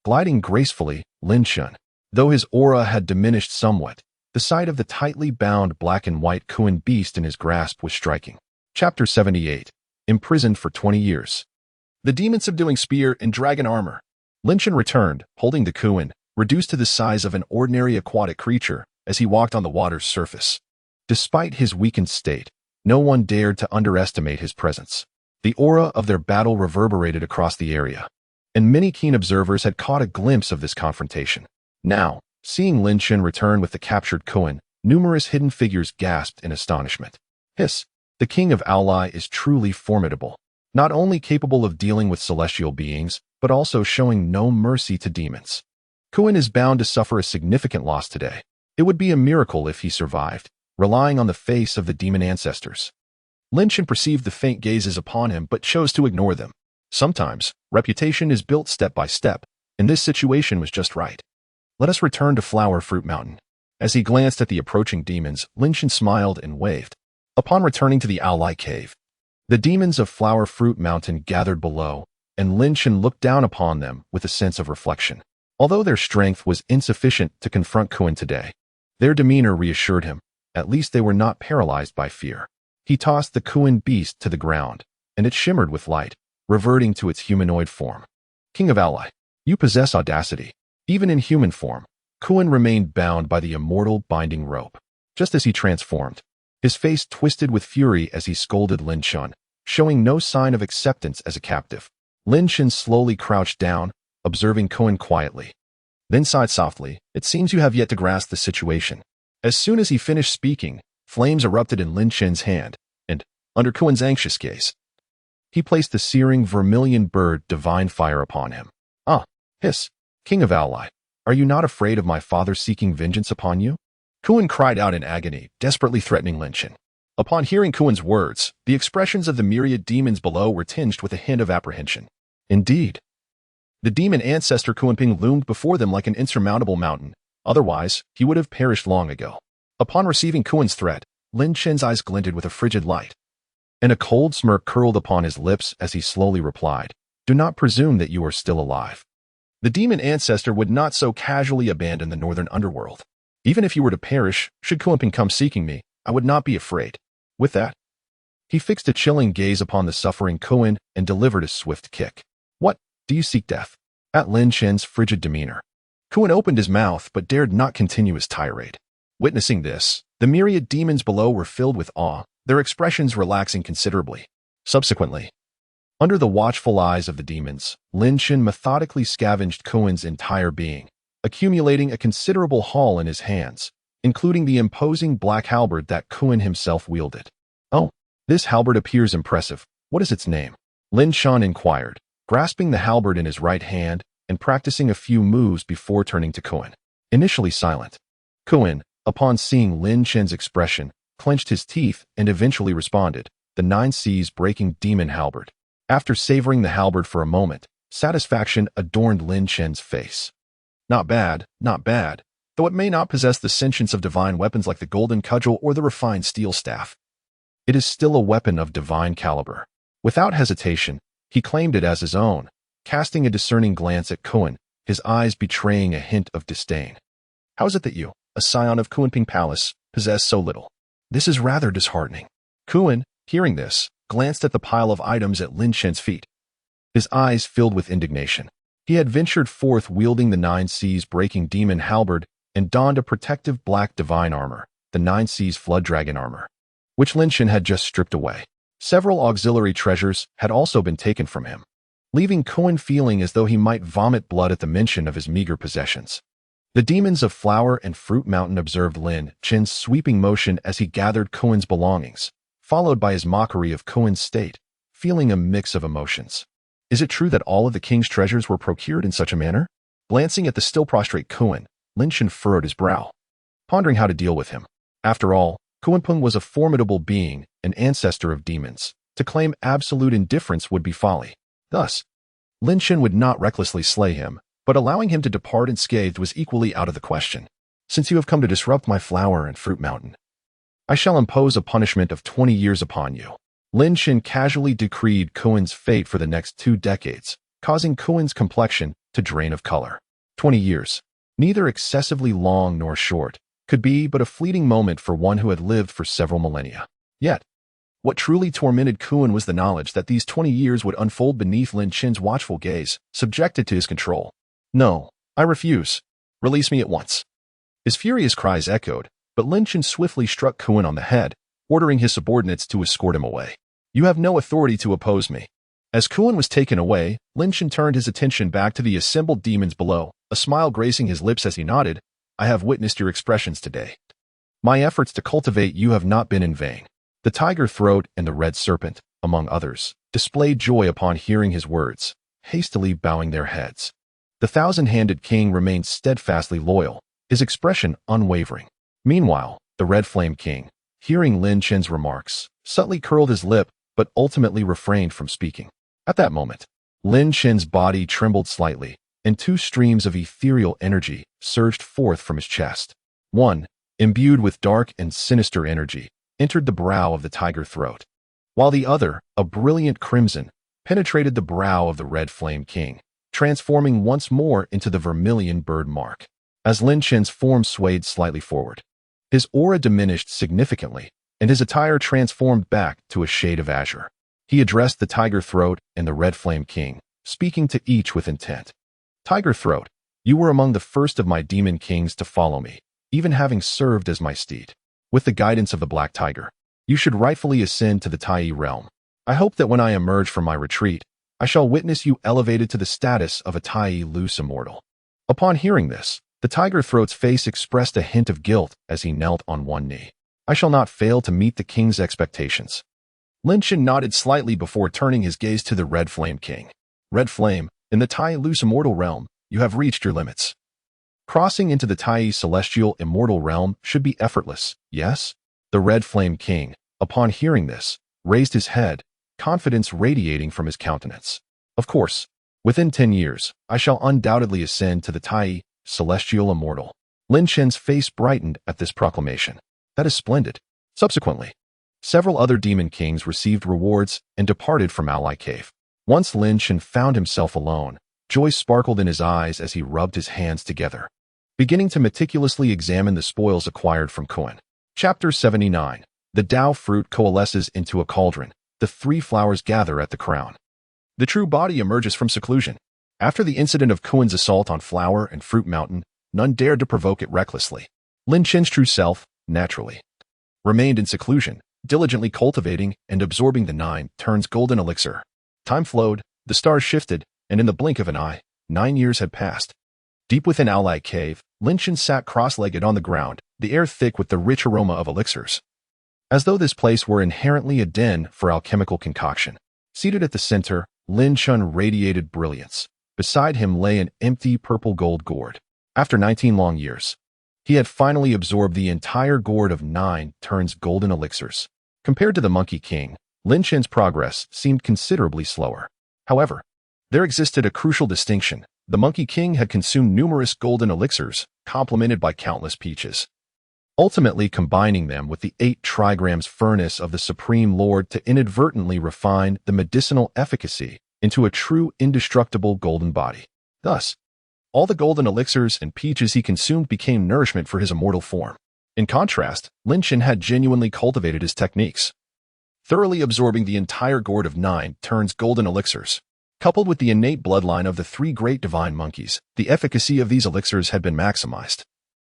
gliding gracefully, Lin Chen. Though his aura had diminished somewhat, the sight of the tightly bound black and white Kuan beast in his grasp was striking. Chapter 78. Imprisoned for 20 years. The demon subduing spear and dragon armor. Lin Chen returned, holding the Kuan, reduced to the size of an ordinary aquatic creature, as he walked on the water's surface. Despite his weakened state, no one dared to underestimate his presence. The aura of their battle reverberated across the area, and many keen observers had caught a glimpse of this confrontation. Now, seeing Lin Chen return with the captured Kuan, numerous hidden figures gasped in astonishment. Hiss! The King of Aulai is truly formidable, not only capable of dealing with celestial beings, but also showing no mercy to demons. Kuan is bound to suffer a significant loss today. It would be a miracle if he survived, relying on the face of the demon ancestors. Lin Chen perceived the faint gazes upon him but chose to ignore them. Sometimes, reputation is built step by step, and this situation was just right. Let us return to Flower Fruit Mountain. As he glanced at the approaching demons, Lin Chen smiled and waved. Upon returning to the Aulai Cave, the demons of Flower Fruit Mountain gathered below, and Lin Chen looked down upon them with a sense of reflection. Although their strength was insufficient to confront Kuan today, their demeanor reassured him. At least they were not paralyzed by fear. He tossed the Kuan beast to the ground, and it shimmered with light, reverting to its humanoid form. King of Aulai, you possess audacity. Even in human form, Kuan remained bound by the immortal binding rope. Just as he transformed, his face twisted with fury as he scolded Lin Chen, showing no sign of acceptance as a captive. Lin Chen slowly crouched down, observing Kuan quietly. Then sighed softly. It seems you have yet to grasp the situation. As soon as he finished speaking, flames erupted in Lin Chen's hand, and, under Kuan's anxious gaze, he placed the searing vermilion bird divine fire upon him. Ah, hiss, King of Aulai, are you not afraid of my father seeking vengeance upon you? Kuan cried out in agony, desperately threatening Lin Chen. Upon hearing Kuan's words, the expressions of the myriad demons below were tinged with a hint of apprehension. Indeed, the demon ancestor Kuan-Ping loomed before them like an insurmountable mountain. Otherwise, he would have perished long ago. Upon receiving Kuan's threat, Lin Chen's eyes glinted with a frigid light, and a cold smirk curled upon his lips as he slowly replied, "Do not presume that you are still alive. The demon ancestor would not so casually abandon the northern underworld. Even if you were to perish, should Kuan-Ping come seeking me, I would not be afraid." With that, he fixed a chilling gaze upon the suffering Kuan and delivered a swift kick. "What, do you seek death?" At Lin Chen's frigid demeanor, Kuan opened his mouth but dared not continue his tirade. Witnessing this, the myriad demons below were filled with awe, their expressions relaxing considerably. Subsequently, under the watchful eyes of the demons, Lin Chen methodically scavenged Kuan's entire being, accumulating a considerable haul in his hands, including the imposing black halberd that Kuan himself wielded. "Oh, this halberd appears impressive. What is its name?" Lin Chen inquired, grasping the halberd in his right hand and practicing a few moves before turning to Kuan. Initially silent, Kuan, upon seeing Lin Chen's expression, clenched his teeth and eventually responded, "The Nine Seas Breaking Demon Halberd." After savoring the halberd for a moment, Satisfaction adorned Lin Chen's face. Not bad, though it may not possess the sentience of divine weapons like the golden cudgel or the refined steel staff. It is still a weapon of divine caliber. Without hesitation, he claimed it as his own, casting a discerning glance at Kuan, his eyes betraying a hint of disdain. How is it that you, a scion of Kunping Palace, possess so little? This is rather disheartening. Kuan, hearing this, glanced at the pile of items at Lin Chen's feet. His eyes filled with indignation. He had ventured forth wielding the Nine Seas breaking demon halberd and donned a protective black divine armor, the Nine Seas flood dragon armor, which Lin Chen had just stripped away. Several auxiliary treasures had also been taken from him, leaving Kuan feeling as though he might vomit blood at the mention of his meager possessions. The demons of Flower and Fruit Mountain observed Lin Chen's sweeping motion as he gathered Kuan's belongings, followed by his mockery of Kuan's state, feeling a mix of emotions. Is it true that all of the king's treasures were procured in such a manner? Glancing at the still prostrate Kuan, Lin Chen furrowed his brow, pondering how to deal with him. After all, Kunpeng was a formidable being, an ancestor of demons. To claim absolute indifference would be folly. Thus, Lin Chen would not recklessly slay him, but allowing him to depart unscathed was equally out of the question. Since you have come to disrupt my Flower and Fruit Mountain, I shall impose a punishment of 20 years upon you. Lin Chen casually decreed Kuan's fate for the next 2 decades, causing Kuan's complexion to drain of color. 20 years, neither excessively long nor short, could be but a fleeting moment for one who had lived for several millennia. Yet, what truly tormented Kuan was the knowledge that these 20 years would unfold beneath Lin Chen's watchful gaze, subjected to his control. No, I refuse. Release me at once. His furious cries echoed, but Lin Chen swiftly struck Kuan on the head, ordering his subordinates to escort him away. You have no authority to oppose me. As Kuan was taken away, Lin Chen turned his attention back to the assembled demons below, a smile gracing his lips as he nodded. I have witnessed your expressions today. My efforts to cultivate you have not been in vain. The tiger throat and the red serpent, among others, displayed joy upon hearing his words, hastily bowing their heads. The thousand-handed king remained steadfastly loyal, his expression unwavering. Meanwhile, the Red Flame King, hearing Lin Chen's remarks, subtly curled his lip but ultimately refrained from speaking. At that moment, Lin Chen's body trembled slightly, and 2 streams of ethereal energy surged forth from his chest. One, imbued with dark and sinister energy, entered the brow of the tiger throat, while the other, a brilliant crimson, penetrated the brow of the Red Flame King, transforming once more into the vermilion bird mark. As Lin Chen's form swayed slightly forward, his aura diminished significantly, and his attire transformed back to a shade of azure. He addressed the Tiger Throat and the Red Flame King, speaking to each with intent. Tiger Throat, you were among the first of my demon kings to follow me, even having served as my steed. With the guidance of the Black Tiger, you should rightfully ascend to the Tai realm. I hope that when I emerge from my retreat, I shall witness you elevated to the status of a Tai loose immortal. Upon hearing this, the Tiger Throat's face expressed a hint of guilt as he knelt on one knee. I shall not fail to meet the king's expectations. Lin Chen nodded slightly before turning his gaze to the Red Flame King. Red Flame, in the Tai loose immortal realm, you have reached your limits. Crossing into the Tai celestial immortal realm should be effortless, yes? The Red Flame King, upon hearing this, raised his head, confidence radiating from his countenance. Of course, within 10 years, I shall undoubtedly ascend to the Tai celestial immortal. Lin Chen's face brightened at this proclamation. That is splendid. Subsequently, several other demon kings received rewards and departed from Ally Cave. Once Lin Chen found himself alone, joy sparkled in his eyes as he rubbed his hands together, beginning to meticulously examine the spoils acquired from Kuan. Chapter 79. The Dao fruit coalesces into a cauldron. The 3 flowers gather at the crown. The true body emerges from seclusion. After the incident of Kuan's assault on Flower and Fruit Mountain, none dared to provoke it recklessly. Lin Chen's true self, naturally, remained in seclusion, diligently cultivating and absorbing the 9 turns golden elixir. Time flowed, the stars shifted, and in the blink of an eye, 9 years had passed. Deep within Ally Cave, Lin Chen sat cross-legged on the ground, the air thick with the rich aroma of elixirs, as though this place were inherently a den for alchemical concoction. Seated at the center, Lin Chen radiated brilliance. Beside him lay an empty purple gold gourd. After 19 long years, he had finally absorbed the entire gourd of 9 turns golden elixirs. Compared to the Monkey King, Lin Chen's progress seemed considerably slower. However, There existed a crucial distinction. The Monkey King had consumed numerous golden elixirs, complemented by countless peaches, ultimately combining them with the 8 trigrams furnace of the Supreme Lord to inadvertently refine the medicinal efficacy into a true indestructible golden body. Thus, all the golden elixirs and peaches he consumed became nourishment for his immortal form. In contrast, Lin Chen had genuinely cultivated his techniques, thoroughly absorbing the entire gourd of 9 turns golden elixirs. Coupled with the innate bloodline of the 3 great divine monkeys, the efficacy of these elixirs had been maximized,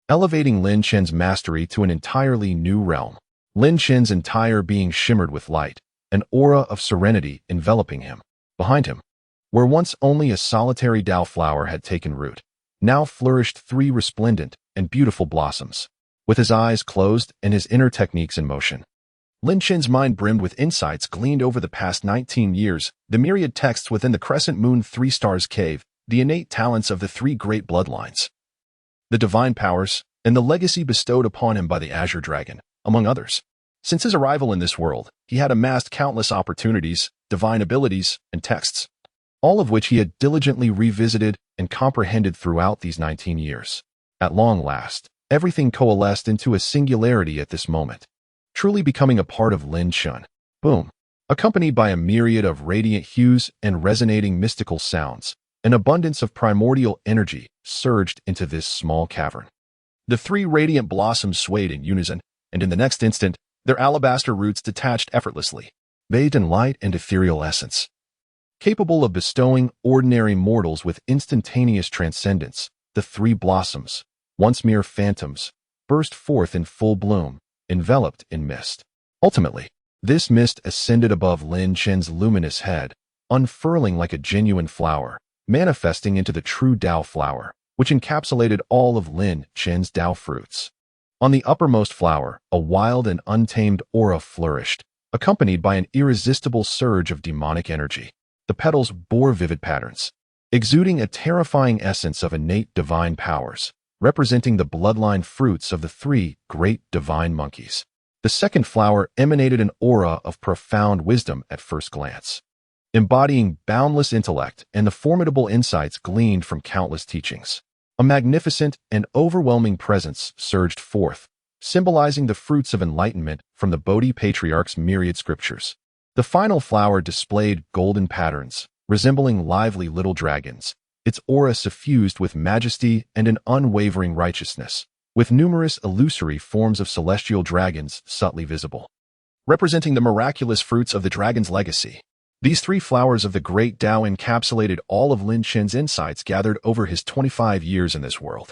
elevating Lin Chen's mastery to an entirely new realm. Lin Chen's entire being shimmered with light, an aura of serenity enveloping him. Behind him, where once only a solitary Dao flower had taken root, now flourished 3 resplendent and beautiful blossoms. With his eyes closed and his inner techniques in motion, Lin Chen's mind brimmed with insights gleaned over the past 19 years, the myriad texts within the Crescent Moon 3 Stars Cave, the innate talents of the 3 great bloodlines, the divine powers, and the legacy bestowed upon him by the Azure Dragon, among others. Since his arrival in this world, he had amassed countless opportunities, divine abilities, and texts, all of which he had diligently revisited and comprehended throughout these 19 years. At long last, everything coalesced into a singularity at this moment, truly becoming a part of Lin Chen. Boom! Accompanied by a myriad of radiant hues and resonating mystical sounds, an abundance of primordial energy surged into this small cavern. The 3 radiant blossoms swayed in unison, and in the next instant, their alabaster roots detached effortlessly, bathed in light and ethereal essence. Capable of bestowing ordinary mortals with instantaneous transcendence, the 3 blossoms, once mere phantoms, burst forth in full bloom, enveloped in mist. Ultimately, this mist ascended above Lin Chen's luminous head, unfurling like a genuine flower, manifesting into the true Dao flower, which encapsulated all of Lin Chen's Dao fruits. On the uppermost flower, a wild and untamed aura flourished, accompanied by an irresistible surge of demonic energy. The petals bore vivid patterns, exuding a terrifying essence of innate divine powers, representing the bloodline fruits of the 3 great divine monkeys. The second flower emanated an aura of profound wisdom at first glance, embodying boundless intellect and the formidable insights gleaned from countless teachings. A magnificent and overwhelming presence surged forth, symbolizing the fruits of enlightenment from the Bodhi Patriarch's myriad scriptures. The final flower displayed golden patterns, resembling lively little dragons, its aura suffused with majesty and an unwavering righteousness, with numerous illusory forms of celestial dragons subtly visible, representing the miraculous fruits of the dragon's legacy. These 3 flowers of the great Tao encapsulated all of Lin Chen's insights gathered over his 25 years in this world.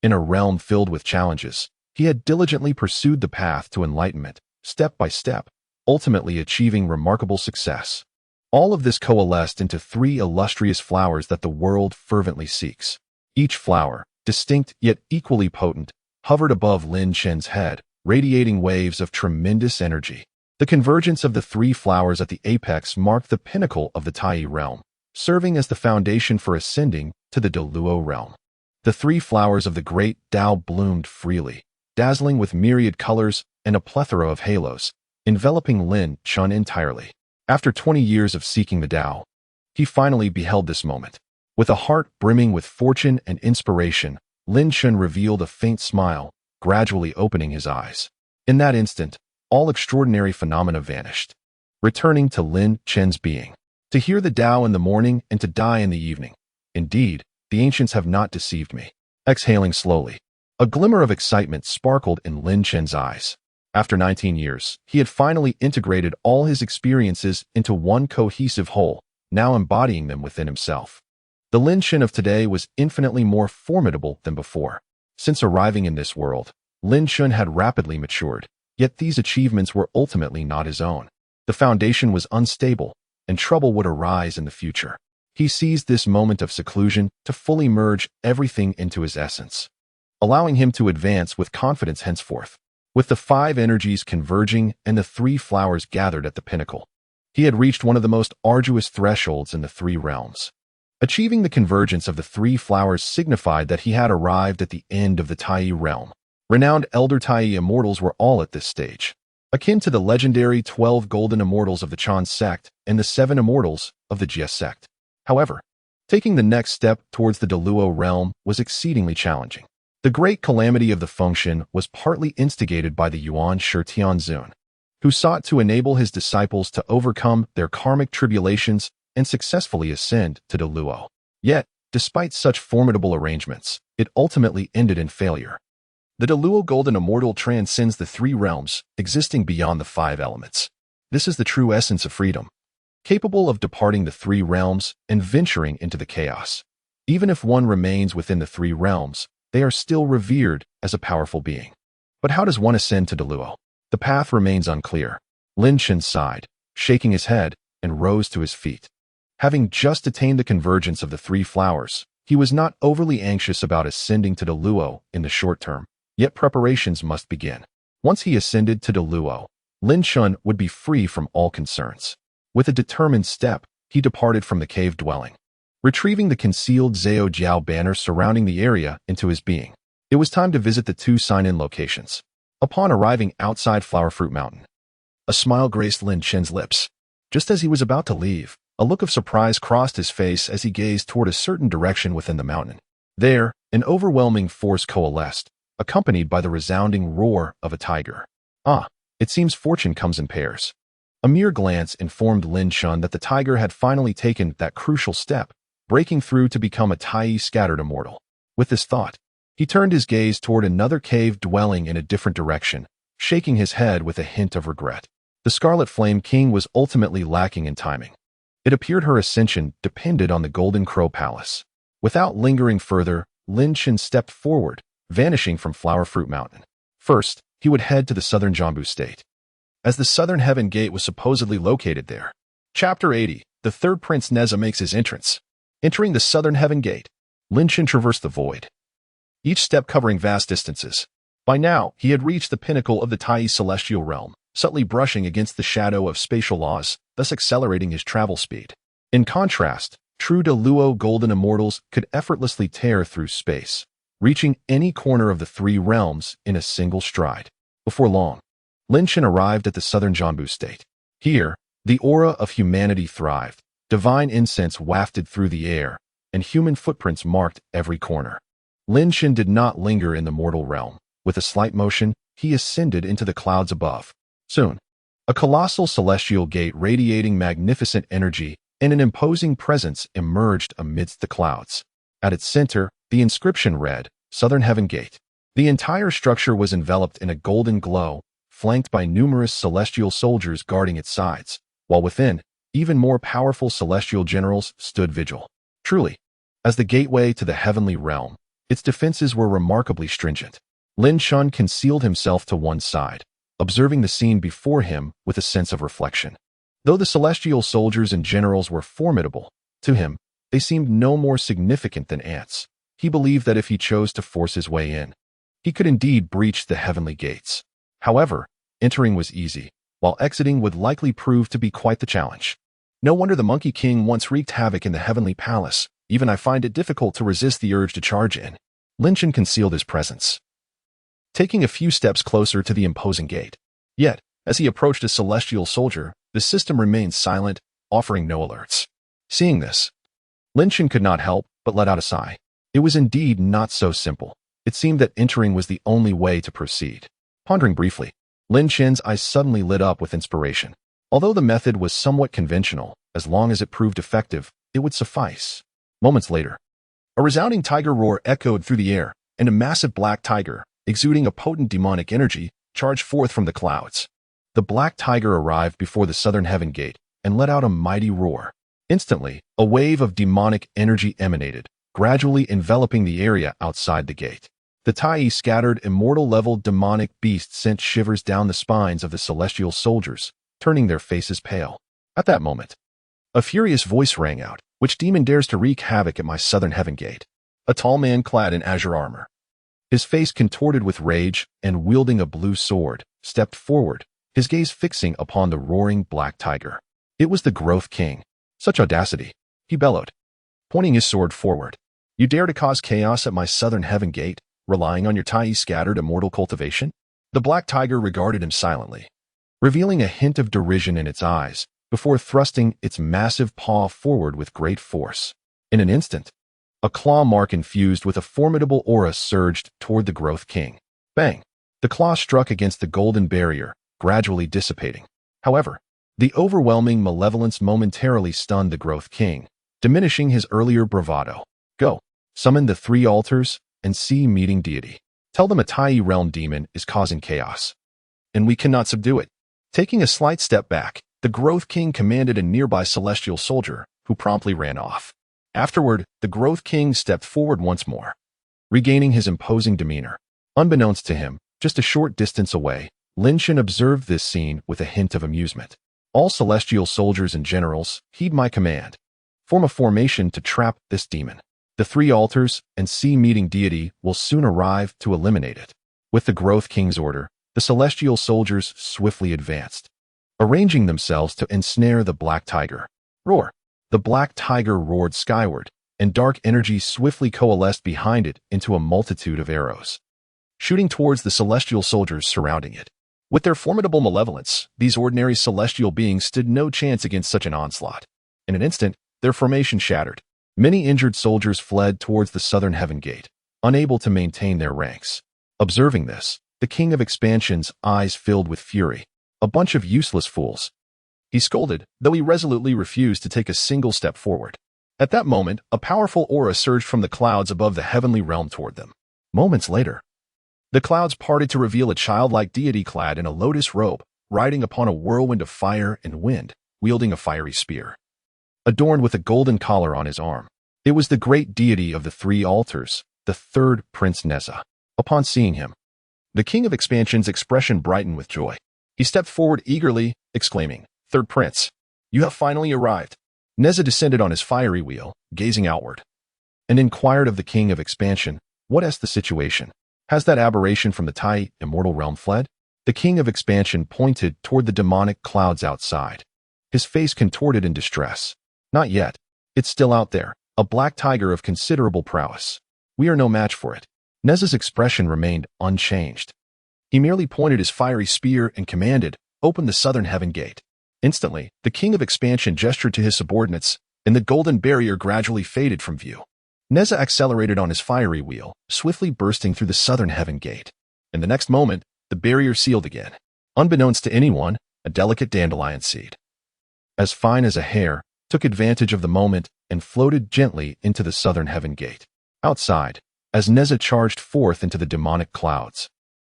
In a realm filled with challenges, he had diligently pursued the path to enlightenment, step by step, ultimately achieving remarkable success. All of this coalesced into 3 illustrious flowers that the world fervently seeks. Each flower, distinct yet equally potent, hovered above Lin Chen's head, radiating waves of tremendous energy. The convergence of the 3 flowers at the apex marked the pinnacle of the Tai realm, serving as the foundation for ascending to the Deluo realm. The 3 flowers of the great Tao bloomed freely, dazzling with myriad colors and a plethora of halos, enveloping Lin Chen entirely. After 20 years of seeking the Tao, he finally beheld this moment. With a heart brimming with fortune and inspiration, Lin Chen revealed a faint smile, gradually opening his eyes. In that instant, all extraordinary phenomena vanished, returning to Lin Chen's being. To hear the Tao in the morning and to die in the evening. Indeed, the ancients have not deceived me. Exhaling slowly, a glimmer of excitement sparkled in Lin Chen's eyes. After 19 years, he had finally integrated all his experiences into one cohesive whole, now embodying them within himself. The Lin Chen of today was infinitely more formidable than before. Since arriving in this world, Lin Chen had rapidly matured. Yet these achievements were ultimately not his own. The foundation was unstable, and trouble would arise in the future. He seized this moment of seclusion to fully merge everything into his essence, allowing him to advance with confidence henceforth. With the 5 energies converging and the 3 flowers gathered at the pinnacle, he had reached one of the most arduous thresholds in the 3 realms. Achieving the convergence of the 3 flowers signified that he had arrived at the end of the Tai realm. Renowned Elder Tai immortals were all at this stage, akin to the legendary 12 golden immortals of the Chan sect and the 7 immortals of the Jia sect. However, Taking the next step towards the Deluo realm was exceedingly challenging. The great calamity of the function was partly instigated by the Yuan Shi Tianzun, who sought to enable his disciples to overcome their karmic tribulations and successfully ascend to Deluo. Yet, despite such formidable arrangements, it ultimately ended in failure. The Deluo Golden Immortal transcends the three realms, existing beyond the five elements. This is the true essence of freedom, capable of departing the three realms and venturing into the chaos. Even if one remains within the three realms, they are still revered as a powerful being. But how does one ascend to Deluo? The path remains unclear. Lin Chen sighed, shaking his head, and rose to his feet. Having just attained the convergence of the three flowers, he was not overly anxious about ascending to Deluo in the short term, yet preparations must begin. Once he ascended to Deluo, Lin Chen would be free from all concerns. With a determined step, he departed from the cave dwelling, retrieving the concealed Zhao Jiao banner surrounding the area into his being. It was time to visit the two sign-in locations. Upon arriving outside Flower Fruit Mountain, a smile graced Lin Chen's lips. Just as he was about to leave, a look of surprise crossed his face as he gazed toward a certain direction within the mountain. There, an overwhelming force coalesced, accompanied by the resounding roar of a tiger. Ah, it seems fortune comes in pairs. A mere glance informed Lin Chen that the tiger had finally taken that crucial step, breaking through to become a Tai-scattered immortal. With this thought, he turned his gaze toward another cave dwelling in a different direction, shaking his head with a hint of regret. The Scarlet Flame King was ultimately lacking in timing. It appeared her ascension depended on the Golden Crow Palace. Without lingering further, Lin Chen stepped forward, vanishing from Flower Fruit Mountain. First, he would head to the Southern Jambu State, as the Southern Heaven Gate was supposedly located there. Chapter 80. The third Prince Neza makes his entrance. Entering the Southern Heaven Gate, Lin Chen traversed the void, each step covering vast distances. By now, he had reached the pinnacle of the Tai celestial realm, subtly brushing against the shadow of spatial laws, thus accelerating his travel speed. In contrast, true Deluo golden immortals could effortlessly tear through space, reaching any corner of the three realms in a single stride. Before long, Lin Chen arrived at the Southern Jambu State. Here, the aura of humanity thrived. Divine incense wafted through the air, and human footprints marked every corner. Lin Chen did not linger in the mortal realm. With a slight motion, he ascended into the clouds above. Soon, a colossal celestial gate radiating magnificent energy and an imposing presence emerged amidst the clouds. At its center, the inscription read, Southern Heaven Gate. The entire structure was enveloped in a golden glow, flanked by numerous celestial soldiers guarding its sides, while within, even more powerful celestial generals stood vigil. Truly, as the gateway to the heavenly realm, its defenses were remarkably stringent. Lin Chen concealed himself to one side, observing the scene before him with a sense of reflection. Though the celestial soldiers and generals were formidable, to him, they seemed no more significant than ants. He believed that if he chose to force his way in, he could indeed breach the heavenly gates. However, entering was easy, while exiting would likely prove to be quite the challenge. No wonder the Monkey King once wreaked havoc in the heavenly palace. Even I find it difficult to resist the urge to charge in. Lin Chen concealed his presence, taking a few steps closer to the imposing gate. Yet, as he approached a celestial soldier, the system remained silent, offering no alerts. Seeing this, Lin Chen could not help but let out a sigh. It was indeed not so simple. It seemed that entering was the only way to proceed. Pondering briefly, Lin Chen's eyes suddenly lit up with inspiration. Although the method was somewhat conventional, as long as it proved effective, it would suffice. Moments later, a resounding tiger roar echoed through the air, and a massive black tiger, exuding a potent demonic energy, charged forth from the clouds. The black tiger arrived before the Southern Heaven Gate and let out a mighty roar. Instantly, a wave of demonic energy emanated, gradually enveloping the area outside the gate. The Tai-scattered immortal-level demonic beast sent shivers down the spines of the celestial soldiers, turning their faces pale. At that moment, a furious voice rang out. Which demon dares to wreak havoc at my Southern Heaven Gate? A tall man clad in azure armor, his face contorted with rage and wielding a blue sword, stepped forward, his gaze fixing upon the roaring black tiger. It was the Growth King. Such audacity, he bellowed, pointing his sword forward. You dare to cause chaos at my Southern Heaven Gate, relying on your Tai-scattered immortal cultivation? The black tiger regarded him silently, revealing a hint of derision in its eyes, before thrusting its massive paw forward with great force. In an instant, a claw mark infused with a formidable aura surged toward the Growth King. Bang! The claw struck against the golden barrier, gradually dissipating. However, the overwhelming malevolence momentarily stunned the Growth King, diminishing his earlier bravado. Go, summon the 3 altars and see meeting deity. Tell them a Tai realm demon is causing chaos, and we cannot subdue it. Taking a slight step back, the Growth King commanded a nearby celestial soldier, who promptly ran off. Afterward, the Growth King stepped forward once more, regaining his imposing demeanor. Unbeknownst to him, just a short distance away, Lin Shen observed this scene with a hint of amusement. All celestial soldiers and generals, heed my command. Form a formation to trap this demon. The 3 altars and sea meeting deity will soon arrive to eliminate it. With the Growth King's order, the celestial soldiers swiftly advanced, arranging themselves to ensnare the Black Tiger. Roar! The Black Tiger roared skyward, and dark energy swiftly coalesced behind it into a multitude of arrows, shooting towards the celestial soldiers surrounding it. With their formidable malevolence, these ordinary celestial beings stood no chance against such an onslaught. In an instant, their formation shattered. Many injured soldiers fled towards the southern heaven gate, unable to maintain their ranks. Observing this, the King of Expansion's eyes filled with fury. A bunch of useless fools, he scolded, though he resolutely refused to take a single step forward. At that moment, a powerful aura surged from the clouds above the heavenly realm toward them. Moments later, the clouds parted to reveal a childlike deity clad in a lotus robe, riding upon a whirlwind of fire and wind, wielding a fiery spear, adorned with a golden collar on his arm. It was the great deity of the 3 altars, the 3rd Prince Neza. Upon seeing him, the King of Expansion's expression brightened with joy. He stepped forward eagerly, exclaiming, "3rd Prince, you have finally arrived." Neza descended on his fiery wheel, gazing outward, and inquired of the King of Expansion, "What is the situation? Has that aberration from the Tai immortal realm fled?" The King of Expansion pointed toward the demonic clouds outside, his face contorted in distress. "Not yet. It's still out there, a black tiger of considerable prowess. We are no match for it." Neza's expression remained unchanged. He merely pointed his fiery spear and commanded, "Open the southern heaven gate." Instantly, the King of Expansion gestured to his subordinates, and the golden barrier gradually faded from view. Neza accelerated on his fiery wheel, swiftly bursting through the southern heaven gate. In the next moment, the barrier sealed again. Unbeknownst to anyone, a delicate dandelion seed, as fine as a hair, took advantage of the moment and floated gently into the southern heaven gate. Outside, as Neza charged forth into the demonic clouds,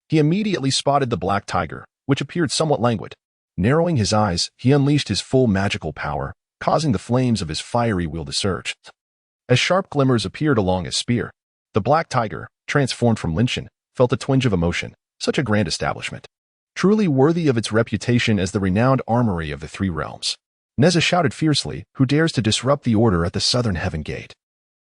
he immediately spotted the black tiger, which appeared somewhat languid. Narrowing his eyes, he unleashed his full magical power, causing the flames of his fiery wheel to surge. As sharp glimmers appeared along his spear, the black tiger, transformed from Lin Shen, felt a twinge of emotion. Such a grand establishment, truly worthy of its reputation as the renowned armory of the 3 realms. Neza shouted fiercely, "Who dares to disrupt the order at the southern heaven gate?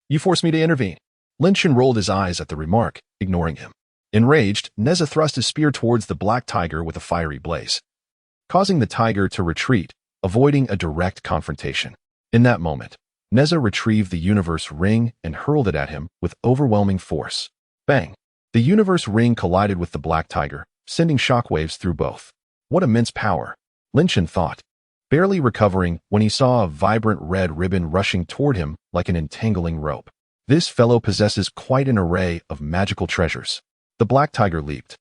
You force me to intervene." Lin Shen rolled his eyes at the remark, ignoring him. Enraged, Neza thrust his spear towards the black tiger with a fiery blaze, causing the tiger to retreat, avoiding a direct confrontation. In that moment, Neza retrieved the universe ring and hurled it at him with overwhelming force. Bang! The universe ring collided with the black tiger, sending shockwaves through both. What immense power, Lin Shen thought, barely recovering when he saw a vibrant red ribbon rushing toward him like an entangling rope. This fellow possesses quite an array of magical treasures. The black tiger leaped,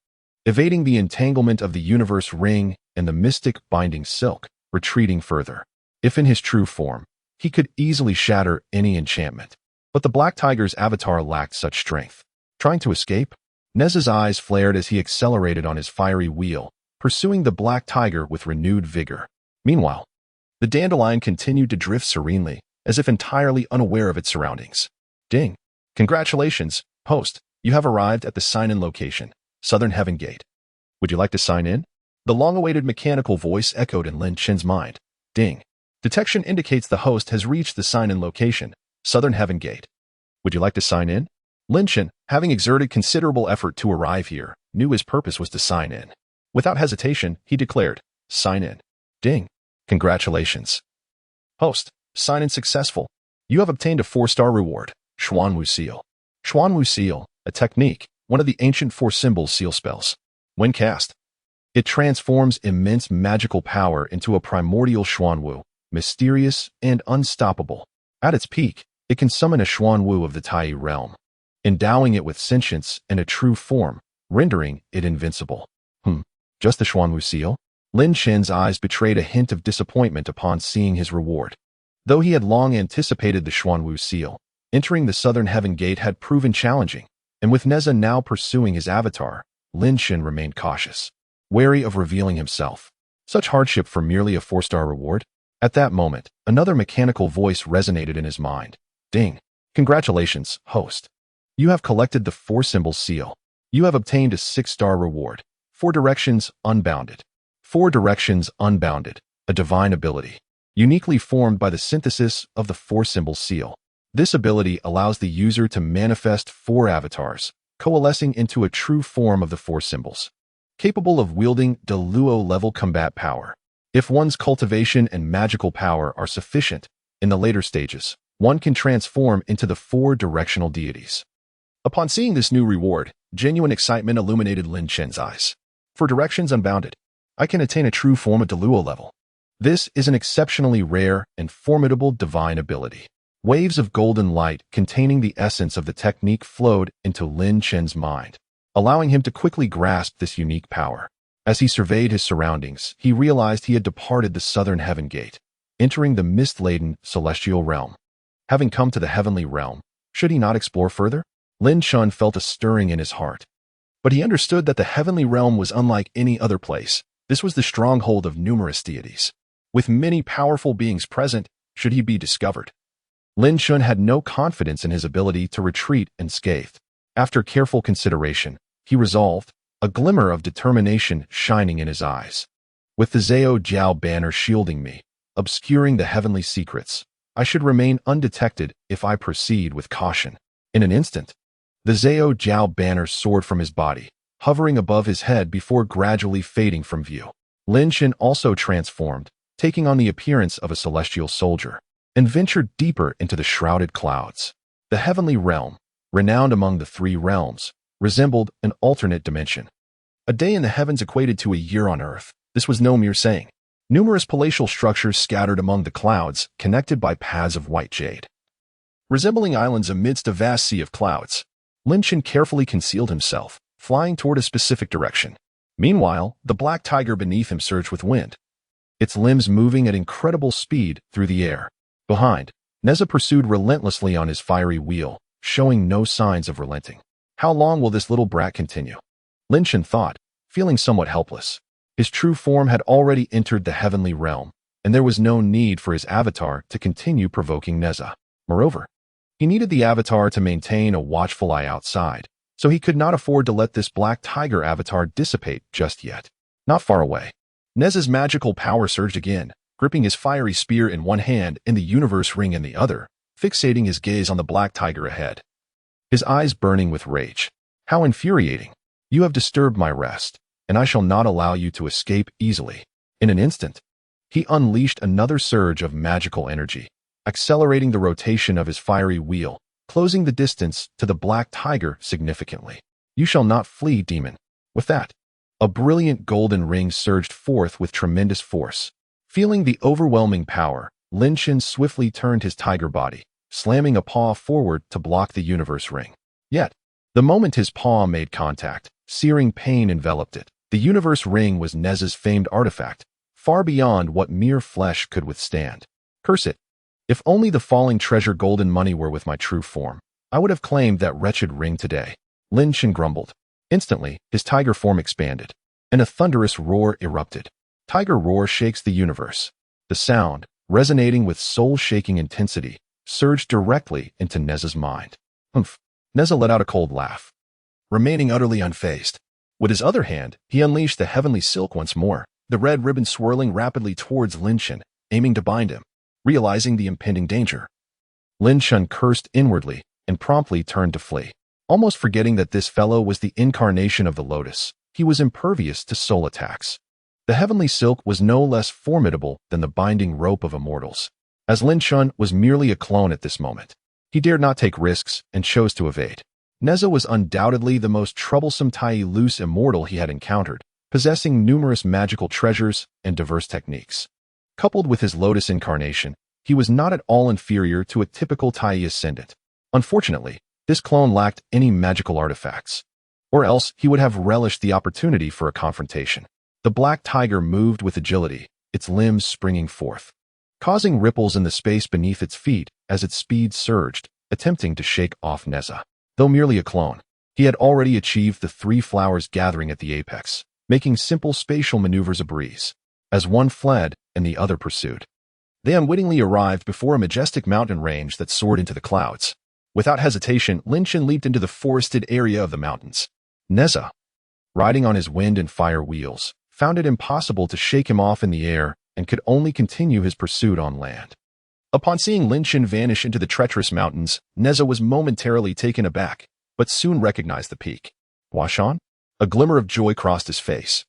evading the entanglement of the universe ring and the mystic binding silk, retreating further. If in his true form, he could easily shatter any enchantment. But the black tiger's avatar lacked such strength. Trying to escape, Neza's eyes flared as he accelerated on his fiery wheel, pursuing the black tiger with renewed vigor. Meanwhile, the dandelion continued to drift serenely, as if entirely unaware of its surroundings. Ding! Congratulations, host. You have arrived at the sign-in location, Southern Heaven Gate. Would you like to sign in? The long-awaited mechanical voice echoed in Lin Shen's mind. Ding! Detection indicates the host has reached the sign-in location, Southern Heaven Gate. Would you like to sign in? Lin Shen, having exerted considerable effort to arrive here, knew his purpose was to sign in. Without hesitation, he declared, "Sign in." Ding! Congratulations. Host, sign-in successful. You have obtained a 4-star reward, Xuanwu Seal. Xuanwu Seal, a technique, one of the ancient 4 symbol seal spells. When cast, it transforms immense magical power into a primordial Xuanwu, mysterious and unstoppable. At its peak, It can summon a Xuanwu of the Tai realm, endowing it with sentience and a true form, rendering it invincible. Just the Xuanwu seal? Lin Chen's eyes betrayed a hint of disappointment upon seeing his reward. Though he had long anticipated the Xuanwu seal, entering the Southern Heaven Gate had proven challenging, and with Neza now pursuing his avatar, Lin Chen remained cautious, wary of revealing himself. Such hardship for merely a 4-star reward? At that moment, another mechanical voice resonated in his mind. Ding! Congratulations, host. You have collected the 4-symbol seal. You have obtained a 6-star reward. 4 directions unbounded. 4 directions unbounded, a divine ability, uniquely formed by the synthesis of the 4-symbol seal. This ability allows the user to manifest 4 avatars, coalescing into a true form of the 4 symbols, capable of wielding De Luo-level combat power. If one's cultivation and magical power are sufficient, in the later stages, one can transform into the 4 directional deities. Upon seeing this new reward, genuine excitement illuminated Lin Chen's eyes. 4 directions unbounded. I can attain a true form of De Luo level. This is an exceptionally rare and formidable divine ability. Waves of golden light containing the essence of the technique flowed into Lin Chen's mind, allowing him to quickly grasp this unique power. As he surveyed his surroundings, he realized he had departed the Southern Heaven Gate, entering the mist-laden celestial realm. Having come to the heavenly realm, should he not explore further? Lin Chen felt a stirring in his heart. But he understood that the heavenly realm was unlike any other place. This was the stronghold of numerous deities, with many powerful beings present should he be discovered. Lin Chen had no confidence in his ability to retreat unscathed. After careful consideration, he resolved, a glimmer of determination shining in his eyes. With the Zhao Jiao banner shielding me, obscuring the heavenly secrets, I should remain undetected if I proceed with caution. In an instant, the Zhao Jiao banner soared from his body, hovering above his head before gradually fading from view. Lin Chen also transformed, taking on the appearance of a celestial soldier, and ventured deeper into the shrouded clouds. The heavenly realm, renowned among the 3 realms, resembled an alternate dimension. A day in the heavens equated to a year on earth. This was no mere saying. Numerous palatial structures scattered among the clouds, connected by paths of white jade. Resembling islands amidst a vast sea of clouds, Lin Chen carefully concealed himself, flying toward a specific direction. Meanwhile, the black tiger beneath him surged with wind, its limbs moving at incredible speed through the air. Behind, Neza pursued relentlessly on his fiery wheel, showing no signs of relenting. How long will this little brat continue? Lin Chen thought, feeling somewhat helpless. His true form had already entered the heavenly realm, and there was no need for his avatar to continue provoking Neza. Moreover, he needed the avatar to maintain a watchful eye outside, so he could not afford to let this black tiger avatar dissipate just yet. Not far away, Neza's magical power surged again, gripping his fiery spear in one hand and the universe ring in the other, fixating his gaze on the black tiger ahead. His eyes burning with rage. How infuriating! You have disturbed my rest, and I shall not allow you to escape easily. In an instant, he unleashed another surge of magical energy, accelerating the rotation of his fiery wheel, closing the distance to the black tiger significantly. You shall not flee, demon. With that, a brilliant golden ring surged forth with tremendous force. Feeling the overwhelming power, Lin Chen swiftly turned his tiger body, slamming a paw forward to block the universe ring. Yet, the moment his paw made contact, searing pain enveloped it. The universe ring was Neza's famed artifact, far beyond what mere flesh could withstand. Curse it! If only the falling treasure golden money were with my true form, I would have claimed that wretched ring today. Lin Chen grumbled. Instantly, his tiger form expanded, and a thunderous roar erupted. Tiger roar shakes the universe. The sound, resonating with soul-shaking intensity, surged directly into Neza's mind. Humph! Neza let out a cold laugh, remaining utterly unfazed. With his other hand, he unleashed the heavenly silk once more, the red ribbon swirling rapidly towards Lin Chen, aiming to bind him. Realizing the impending danger, Lin Chen cursed inwardly and promptly turned to flee. Almost forgetting that this fellow was the incarnation of the lotus, he was impervious to soul attacks. The heavenly silk was no less formidable than the binding rope of immortals. As Lin Chen was merely a clone at this moment, he dared not take risks and chose to evade. Neza was undoubtedly the most troublesome Tai-loose immortal he had encountered, possessing numerous magical treasures and diverse techniques. Coupled with his lotus incarnation, he was not at all inferior to a typical Tai ascendant. Unfortunately, this clone lacked any magical artifacts, or else he would have relished the opportunity for a confrontation. The black tiger moved with agility, its limbs springing forth, causing ripples in the space beneath its feet as its speed surged, attempting to shake off Neza. Though merely a clone, he had already achieved the three flowers gathering at the apex, making simple spatial maneuvers a breeze. As one fled and the other pursued, they unwittingly arrived before a majestic mountain range that soared into the clouds. Without hesitation, Lin Chen leaped into the forested area of the mountains. Neza, riding on his wind and fire wheels, found it impossible to shake him off in the air and could only continue his pursuit on land. Upon seeing Lin Chen vanish into the treacherous mountains, Neza was momentarily taken aback, but soon recognized the peak. Huashan? A glimmer of joy crossed his face,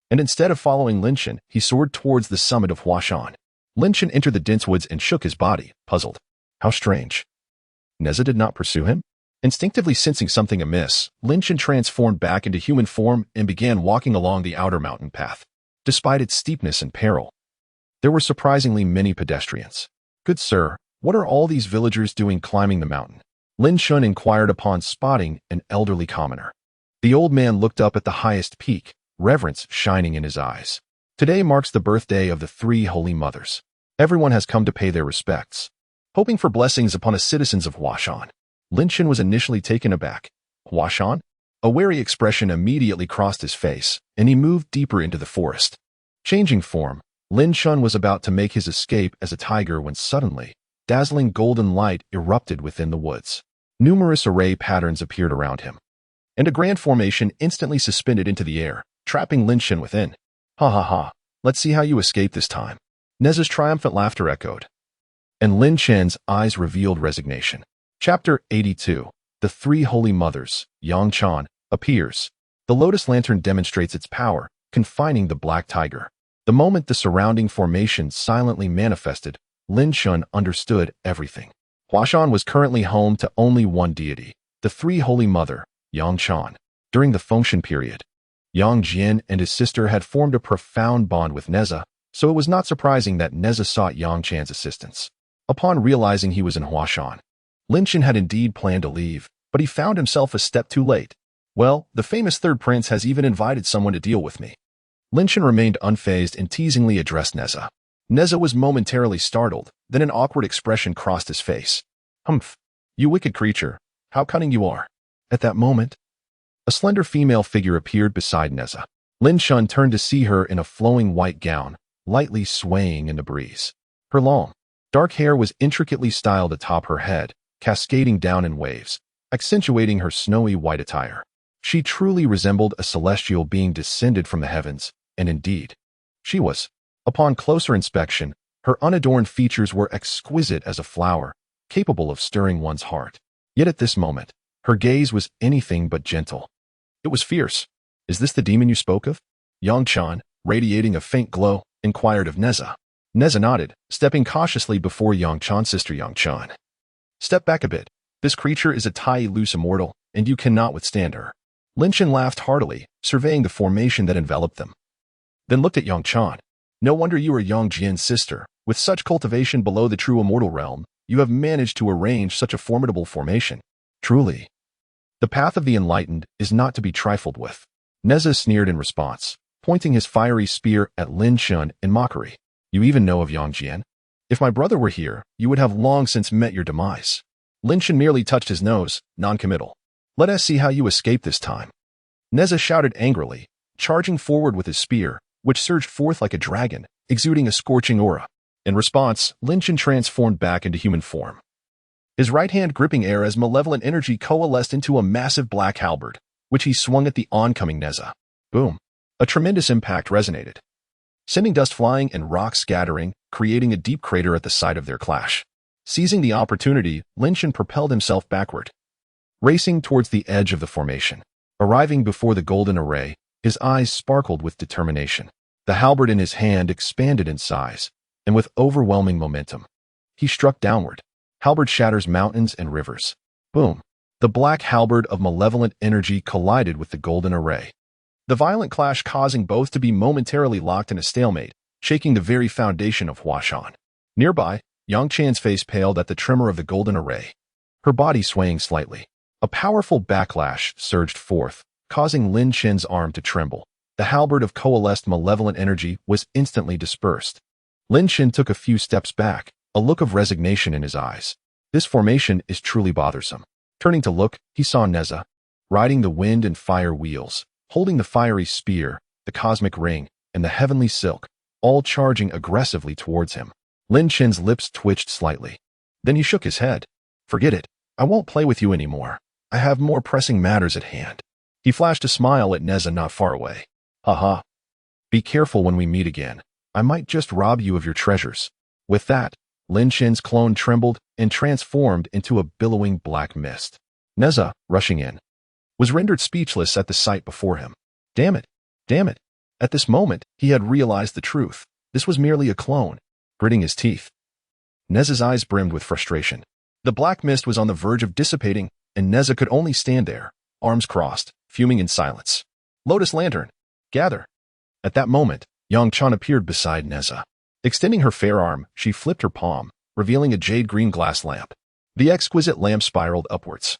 and instead of following Lin Chen, he soared towards the summit of Huashan. Lin Chen entered the dense woods and shook his body, puzzled. How strange. Neza did not pursue him? Instinctively sensing something amiss, Lin Chen transformed back into human form and began walking along the outer mountain path. Despite its steepness and peril, there were surprisingly many pedestrians. Good sir, what are all these villagers doing climbing the mountain? Lin Chen inquired upon spotting an elderly commoner. The old man looked up at the highest peak, reverence shining in his eyes. Today marks the birthday of the three holy mothers. Everyone has come to pay their respects, hoping for blessings upon the citizens of Huashan. Lin Chen was initially taken aback. Huashan? A wary expression immediately crossed his face, and he moved deeper into the forest. Changing form, Lin Chen was about to make his escape as a tiger when suddenly, dazzling golden light erupted within the woods. Numerous array patterns appeared around him, and a grand formation instantly suspended into the air, trapping Lin Chen within. Ha ha ha, let's see how you escape this time. Neza's triumphant laughter echoed, and Lin Chen's eyes revealed resignation. Chapter 82. The Three Holy Mothers, Yang Chan, appears. The lotus lantern demonstrates its power, confining the black tiger. The moment the surrounding formation silently manifested, Lin Chen understood everything. Huashan was currently home to only one deity, the Three Holy Mother, Yang Chan. During the function period, Yang Jian and his sister had formed a profound bond with Neza, so it was not surprising that Neza sought Yang Chan's assistance. Upon realizing he was in Huashan, Lin Chen had indeed planned to leave, but he found himself a step too late. Well, the famous third prince has even invited someone to deal with me. Lin Chen remained unfazed and teasingly addressed Neza. Neza was momentarily startled, then an awkward expression crossed his face. Humph, you wicked creature, how cunning you are. At that moment, a slender female figure appeared beside Neza. Lin Chen turned to see her in a flowing white gown, lightly swaying in the breeze. Her long, dark hair was intricately styled atop her head, cascading down in waves, accentuating her snowy white attire. She truly resembled a celestial being descended from the heavens, and indeed, she was. Upon closer inspection, her unadorned features were exquisite as a flower, capable of stirring one's heart. Yet at this moment, her gaze was anything but gentle. It was fierce. Is this the demon you spoke of? Yang Chan, radiating a faint glow, inquired of Neza. Neza nodded, stepping cautiously before Yang Chan's sister Yang Chan. Step back a bit. This creature is a Tai loose immortal, and you cannot withstand her. Lin Chen laughed heartily, surveying the formation that enveloped them. Then looked at Yang Chan. No wonder you are Yang Jian's sister. With such cultivation below the true immortal realm, you have managed to arrange such a formidable formation. Truly, the path of the enlightened is not to be trifled with. Neza sneered in response, pointing his fiery spear at Lin Chen in mockery. You even know of Yang Jian? If my brother were here, you would have long since met your demise. Lin Chen merely touched his nose, non-committal. Let us see how you escape this time. Neza shouted angrily, charging forward with his spear, which surged forth like a dragon, exuding a scorching aura. In response, Lin Chen transformed back into human form, his right hand gripping air as malevolent energy coalesced into a massive black halberd, which he swung at the oncoming Neza. Boom! A tremendous impact resonated, sending dust flying and rocks scattering, creating a deep crater at the site of their clash. Seizing the opportunity, Lin Chen propelled himself backward, racing towards the edge of the formation. Arriving before the golden array, his eyes sparkled with determination. The halberd in his hand expanded in size, and with overwhelming momentum, he struck downward. Halberd shatters mountains and rivers. Boom! The black halberd of malevolent energy collided with the golden array, the violent clash causing both to be momentarily locked in a stalemate, shaking the very foundation of Huashan. Nearby, Yang Chan's face paled at the tremor of the golden array, her body swaying slightly. A powerful backlash surged forth, causing Lin Chen's arm to tremble. The halberd of coalesced malevolent energy was instantly dispersed. Lin Chen took a few steps back, a look of resignation in his eyes. This formation is truly bothersome. Turning to look, he saw Neza, riding the wind and fire wheels, holding the fiery spear, the cosmic ring, and the heavenly silk, all charging aggressively towards him. Lin Chen's lips twitched slightly. Then he shook his head. Forget it. I won't play with you anymore. I have more pressing matters at hand. He flashed a smile at Neza not far away. Haha. Be careful when we meet again. I might just rob you of your treasures. With that, Lin Chen's clone trembled and transformed into a billowing black mist. Neza, rushing in, was rendered speechless at the sight before him. Damn it. Damn it. At this moment, he had realized the truth. This was merely a clone. Gritting his teeth, Neza's eyes brimmed with frustration. The black mist was on the verge of dissipating, and Neza could only stand there, arms crossed, fuming in silence. Lotus Lantern, gather. At that moment, Yang Chan appeared beside Neza. Extending her fair arm, she flipped her palm, revealing a jade-green glass lamp. The exquisite lamp spiraled upwards,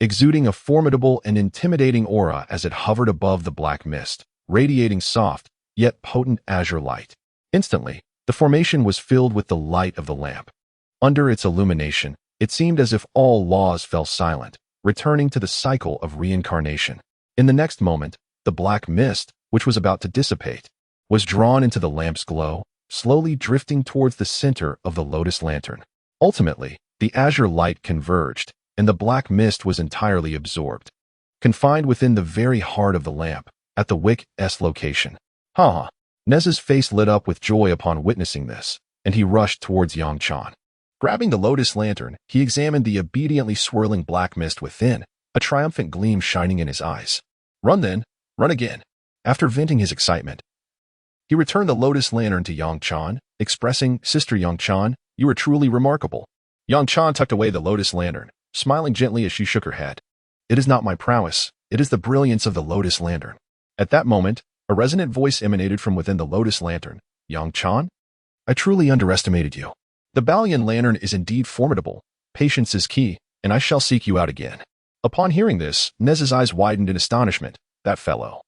exuding a formidable and intimidating aura as it hovered above the black mist, radiating soft, yet potent azure light. Instantly, the formation was filled with the light of the lamp. Under its illumination, it seemed as if all laws fell silent, returning to the cycle of reincarnation. In the next moment, the black mist, which was about to dissipate, was drawn into the lamp's glow, slowly drifting towards the center of the lotus lantern. Ultimately, the azure light converged, and the black mist was entirely absorbed, confined within the very heart of the lamp, at the wick's location. Ha! Neza's face lit up with joy upon witnessing this, and he rushed towards Yang Chan. Grabbing the lotus lantern, he examined the obediently swirling black mist within, a triumphant gleam shining in his eyes. Run then, run again. After venting his excitement, he returned the lotus lantern to Yang Chan, expressing, Sister Yang Chan, you are truly remarkable. Yang Chan tucked away the lotus lantern, smiling gently as she shook her head. It is not my prowess, it is the brilliance of the lotus lantern. At that moment, a resonant voice emanated from within the lotus lantern. Yang Chan? I truly underestimated you. The Balian lantern is indeed formidable. Patience is key, and I shall seek you out again. Upon hearing this, Neza's eyes widened in astonishment. That fellow,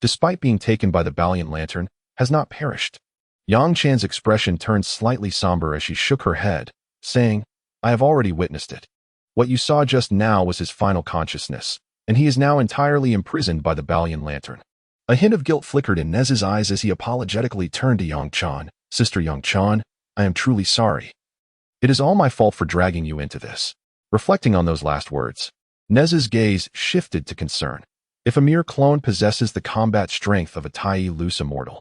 despite being taken by the Balian lantern, has not perished. Yang Chan's expression turned slightly somber as she shook her head, saying, I have already witnessed it. What you saw just now was his final consciousness, and he is now entirely imprisoned by the Balian lantern. A hint of guilt flickered in Neza's eyes as he apologetically turned to Yang Chan. Sister Yang Chan, I am truly sorry. It is all my fault for dragging you into this. Reflecting on those last words, Neza's gaze shifted to concern. If a mere clone possesses the combat strength of a Tai loose immortal,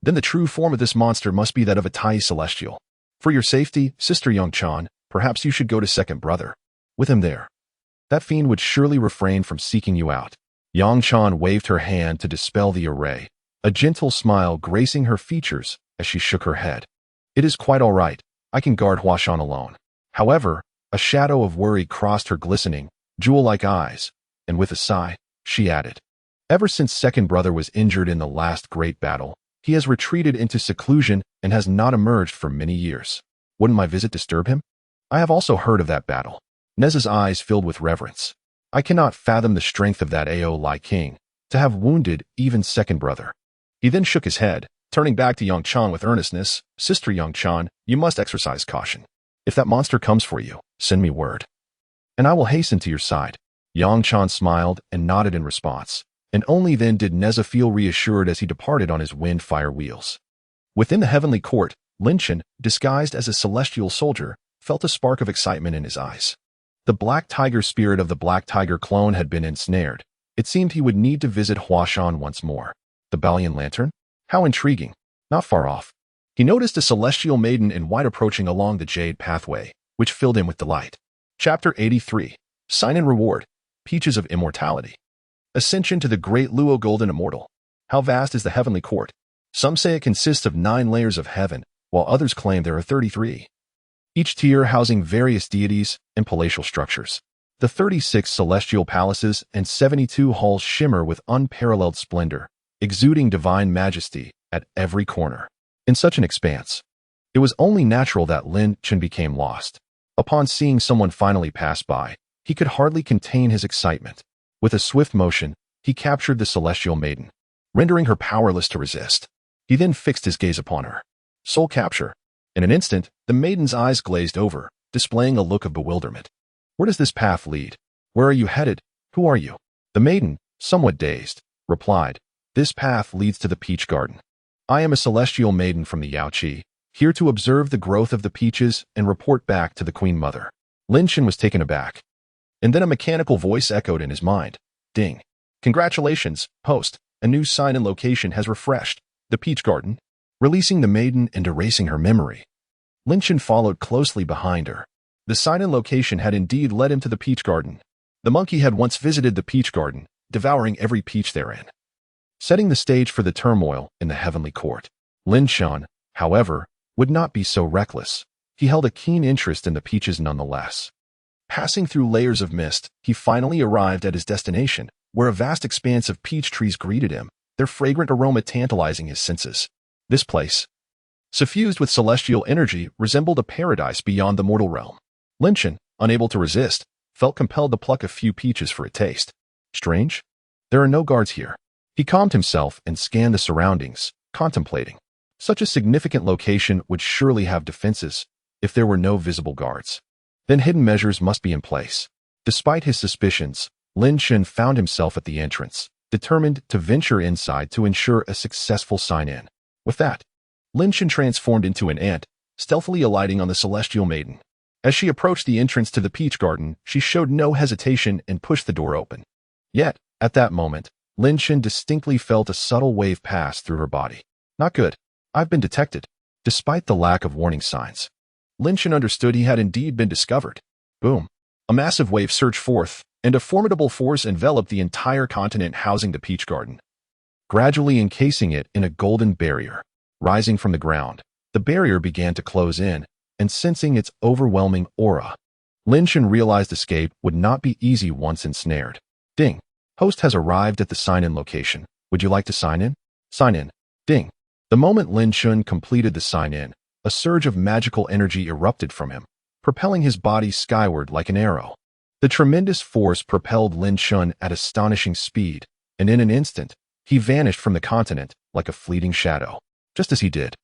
then the true form of this monster must be that of a Tai celestial. For your safety, Sister Yang Chan, perhaps you should go to Second Brother. With him there, that fiend would surely refrain from seeking you out. Yang Chan waved her hand to dispel the array, a gentle smile gracing her features as she shook her head. It is quite all right. I can guard Huashan alone. However, a shadow of worry crossed her glistening, jewel-like eyes, and with a sigh, she added, ever since Second Brother was injured in the last great battle, he has retreated into seclusion and has not emerged for many years. Wouldn't my visit disturb him? I have also heard of that battle. Neza's eyes filled with reverence. I cannot fathom the strength of that Ao Lai King, to have wounded even Second Brother. He then shook his head, turning back to Yang Chan with earnestness. Sister Yang Chan, you must exercise caution. If that monster comes for you, send me word, and I will hasten to your side. Yang Chan smiled and nodded in response, and only then did Neza feel reassured as he departed on his wind-fire wheels. Within the heavenly court, Lin Chen, disguised as a celestial soldier, felt a spark of excitement in his eyes. The Black Tiger spirit of the Black Tiger clone had been ensnared. It seemed he would need to visit Huashan once more. The Balian Lantern? How intriguing. Not far off, he noticed a celestial maiden in white approaching along the jade pathway, which filled him with delight. Chapter 83. Sign and Reward. Peaches of Immortality. Ascension to the Great Luo Golden Immortal. How vast is the heavenly court? Some say it consists of 9 layers of heaven, while others claim there are 33. Each tier housing various deities and palatial structures. The 36 celestial palaces and 72 halls shimmer with unparalleled splendor, exuding divine majesty at every corner. In such an expanse, It was only natural that Lin Chen became lost. Upon seeing someone finally pass by, he could hardly contain his excitement. With a swift motion, he captured the celestial maiden, rendering her powerless to resist. He then fixed his gaze upon her. Soul capture. In an instant, the maiden's eyes glazed over, displaying a look of bewilderment. Where does this path lead? Where are you headed? Who are you? The maiden, somewhat dazed, replied, This path leads to the peach garden. I am a celestial maiden from the Yaoqi, here to observe the growth of the peaches and report back to the Queen Mother. Lin Chen was taken aback. And then a mechanical voice echoed in his mind. Ding. Congratulations, host. A new sign and location has refreshed. The peach garden. Releasing the maiden and erasing her memory. Lin Chen followed closely behind her. The sign and location had indeed led him to the peach garden. The monkey had once visited the peach garden, devouring every peach therein. Setting the stage for the turmoil in the heavenly court. Lin Chen, however, would not be so reckless. He held a keen interest in the peaches nonetheless. Passing through layers of mist, he finally arrived at his destination, where a vast expanse of peach trees greeted him, their fragrant aroma tantalizing his senses. This place, suffused with celestial energy, resembled a paradise beyond the mortal realm. Lin Chen, unable to resist, felt compelled to pluck a few peaches for a taste. Strange? There are no guards here. He calmed himself and scanned the surroundings, contemplating. Such a significant location would surely have defenses if there were no visible guards. Then hidden measures must be in place. Despite his suspicions, Lin Chen found himself at the entrance, determined to venture inside to ensure a successful sign-in. With that, Lin Chen transformed into an ant, stealthily alighting on the celestial maiden. As she approached the entrance to the peach garden, she showed no hesitation and pushed the door open. Yet, at that moment, Lin Chen distinctly felt a subtle wave pass through her body. Not good. I've been detected. Despite the lack of warning signs, Lin Chen understood he had indeed been discovered. Boom. A massive wave surged forth, and a formidable force enveloped the entire continent housing the peach garden, gradually encasing it in a golden barrier. Rising from the ground, the barrier began to close in, and sensing its overwhelming aura, Lin Chen realized escape would not be easy once ensnared. Ding. Host has arrived at the sign-in location. Would you like to sign in? Sign in. Ding. The moment Lin Chen completed the sign-in, a surge of magical energy erupted from him, propelling his body skyward like an arrow. The tremendous force propelled Lin Chen at astonishing speed, and in an instant, he vanished from the continent like a fleeting shadow. Just as he did,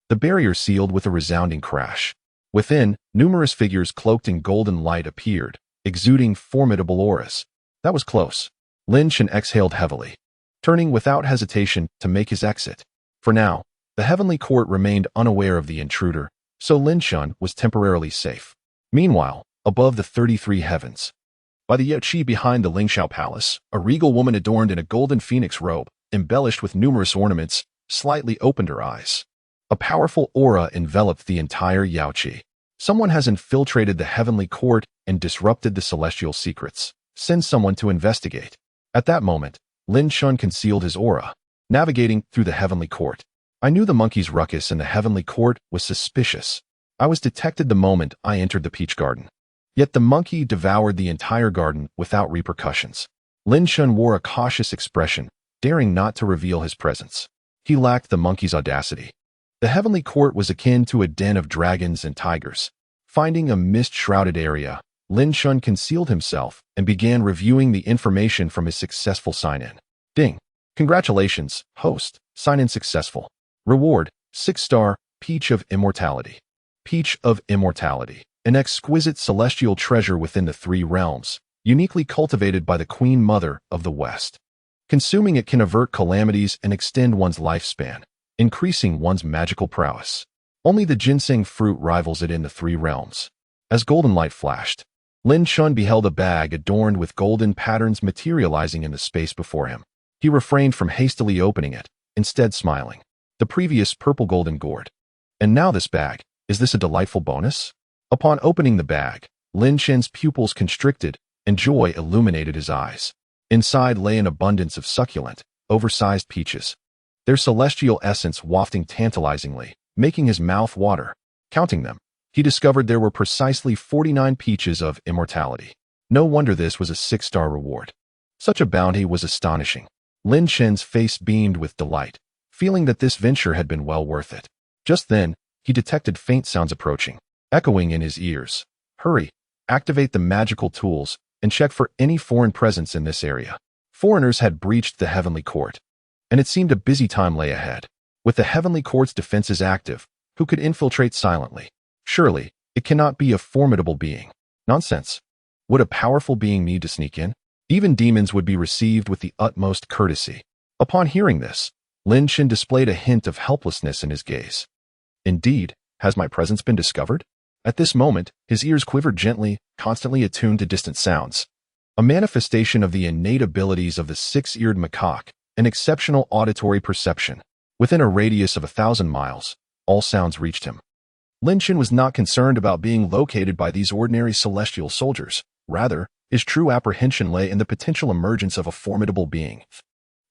the barrier sealed with a resounding crash. Within, numerous figures cloaked in golden light appeared, exuding formidable auras. That was close. Lin Chen exhaled heavily, turning without hesitation to make his exit. For now, the heavenly court remained unaware of the intruder, so Lin Chen was temporarily safe. Meanwhile, above the 33 heavens, by the Yaoqi behind the Lingxiao Palace, a regal woman adorned in a golden phoenix robe, embellished with numerous ornaments, slightly opened her eyes. A powerful aura enveloped the entire Yaoqi. Someone has infiltrated the heavenly court and disrupted the celestial secrets. Send someone to investigate. At that moment, Lin Chen concealed his aura, navigating through the heavenly court. I knew the monkey's ruckus in the heavenly court was suspicious. I was detected the moment I entered the peach garden. Yet the monkey devoured the entire garden without repercussions. Lin Chen wore a cautious expression, daring not to reveal his presence. He lacked the monkey's audacity. The heavenly court was akin to a den of dragons and tigers. Finding a mist-shrouded area, Lin Chen concealed himself and began reviewing the information from his successful sign-in. Ding. Congratulations, host. Sign-in successful. Reward, 6-star, Peach of Immortality. Peach of Immortality. An exquisite celestial treasure within the 3 realms, uniquely cultivated by the Queen Mother of the West. Consuming it can avert calamities and extend one's lifespan, increasing one's magical prowess. Only the ginseng fruit rivals it in the 3 realms. As golden light flashed, Lin Chen beheld a bag adorned with golden patterns materializing in the space before him. He refrained from hastily opening it, instead smiling. The previous purple golden gourd. And now this bag. Is this a delightful bonus? Upon opening the bag, Lin Chen's pupils constricted, and joy illuminated his eyes. Inside lay an abundance of succulent, oversized peaches, their celestial essence wafting tantalizingly, making his mouth water. Counting them, he discovered there were precisely 49 peaches of immortality. No wonder this was a 6-star reward. Such a bounty was astonishing. Lin Chen's face beamed with delight, feeling that this venture had been well worth it. Just then, he detected faint sounds approaching, echoing in his ears. Hurry, activate the magical tools, and check for any foreign presence in this area. Foreigners had breached the Heavenly Court, and it seemed a busy time lay ahead. With the Heavenly Court's defenses active, who could infiltrate silently? Surely, it cannot be a formidable being. Nonsense. Would a powerful being need to sneak in? Even demons would be received with the utmost courtesy. Upon hearing this, Lin Shen displayed a hint of helplessness in his gaze. Indeed, has my presence been discovered? At this moment, his ears quivered gently, constantly attuned to distant sounds. A manifestation of the innate abilities of the Six-Eared Macaque, an exceptional auditory perception. Within a radius of 1,000 miles, all sounds reached him. Lin Shen was not concerned about being located by these ordinary celestial soldiers. Rather, his true apprehension lay in the potential emergence of a formidable being,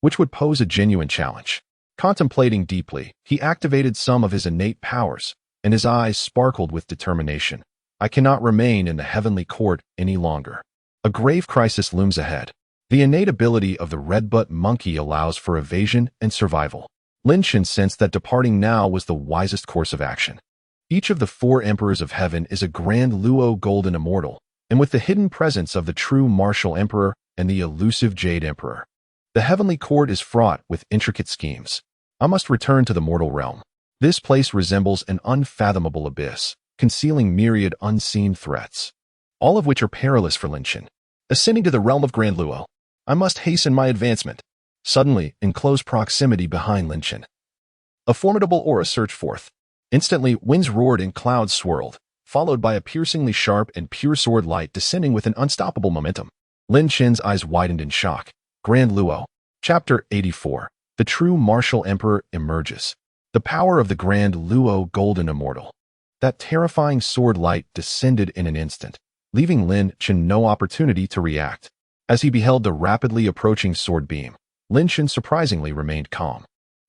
which would pose a genuine challenge. Contemplating deeply, he activated some of his innate powers, and his eyes sparkled with determination. I cannot remain in the Heavenly Court any longer. A grave crisis looms ahead. The innate ability of the Red-Buttocked monkey allows for evasion and survival. Lin Shen sensed that departing now was the wisest course of action. Each of the 4 emperors of heaven is a grand Luo golden immortal, and with the hidden presence of the true martial emperor and the elusive jade emperor, the Heavenly Court is fraught with intricate schemes. I must return to the mortal realm. This place resembles an unfathomable abyss, concealing myriad unseen threats, all of which are perilous for Lin Shen. Ascending to the realm of Grand Luo, I must hasten my advancement. Suddenly, in close proximity behind Lin Shen, a formidable aura surged forth. Instantly, winds roared and clouds swirled, followed by a piercingly sharp and pure sword light descending with an unstoppable momentum. Lin Shen's eyes widened in shock. Grand Luo. Chapter 84. The true martial emperor emerges. The power of the Grand Luo golden immortal. That terrifying sword light descended in an instant, leaving Lin Shen no opportunity to react. As he beheld the rapidly approaching sword beam, Lin Shen surprisingly remained calm.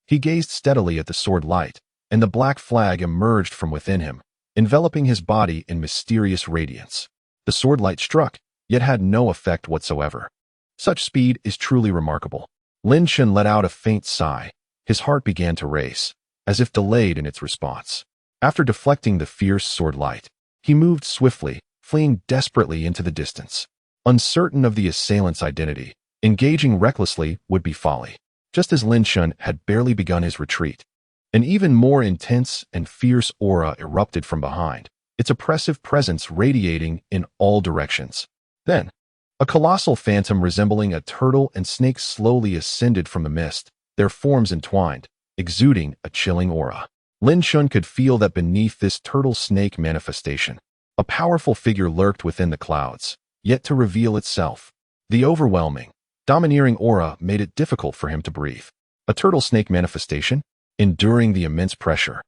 He gazed steadily at the sword light, and the black flag emerged from within him, enveloping his body in mysterious radiance. The sword light struck, yet had no effect whatsoever. Such speed is truly remarkable. Lin Shen let out a faint sigh. His heart began to race, as if delayed in its response. After deflecting the fierce sword light, he moved swiftly, fleeing desperately into the distance. Uncertain of the assailant's identity, engaging recklessly would be folly. Just as Lin Shen had barely begun his retreat, an even more intense and fierce aura erupted from behind, its oppressive presence radiating in all directions. Then, a colossal phantom resembling a turtle and snake slowly ascended from the mist, their forms entwined, exuding a chilling aura. Lin Shen could feel that beneath this turtle-snake manifestation, a powerful figure lurked within the clouds, yet to reveal itself. The overwhelming, domineering aura made it difficult for him to breathe. A turtle-snake manifestation? Enduring the immense pressure.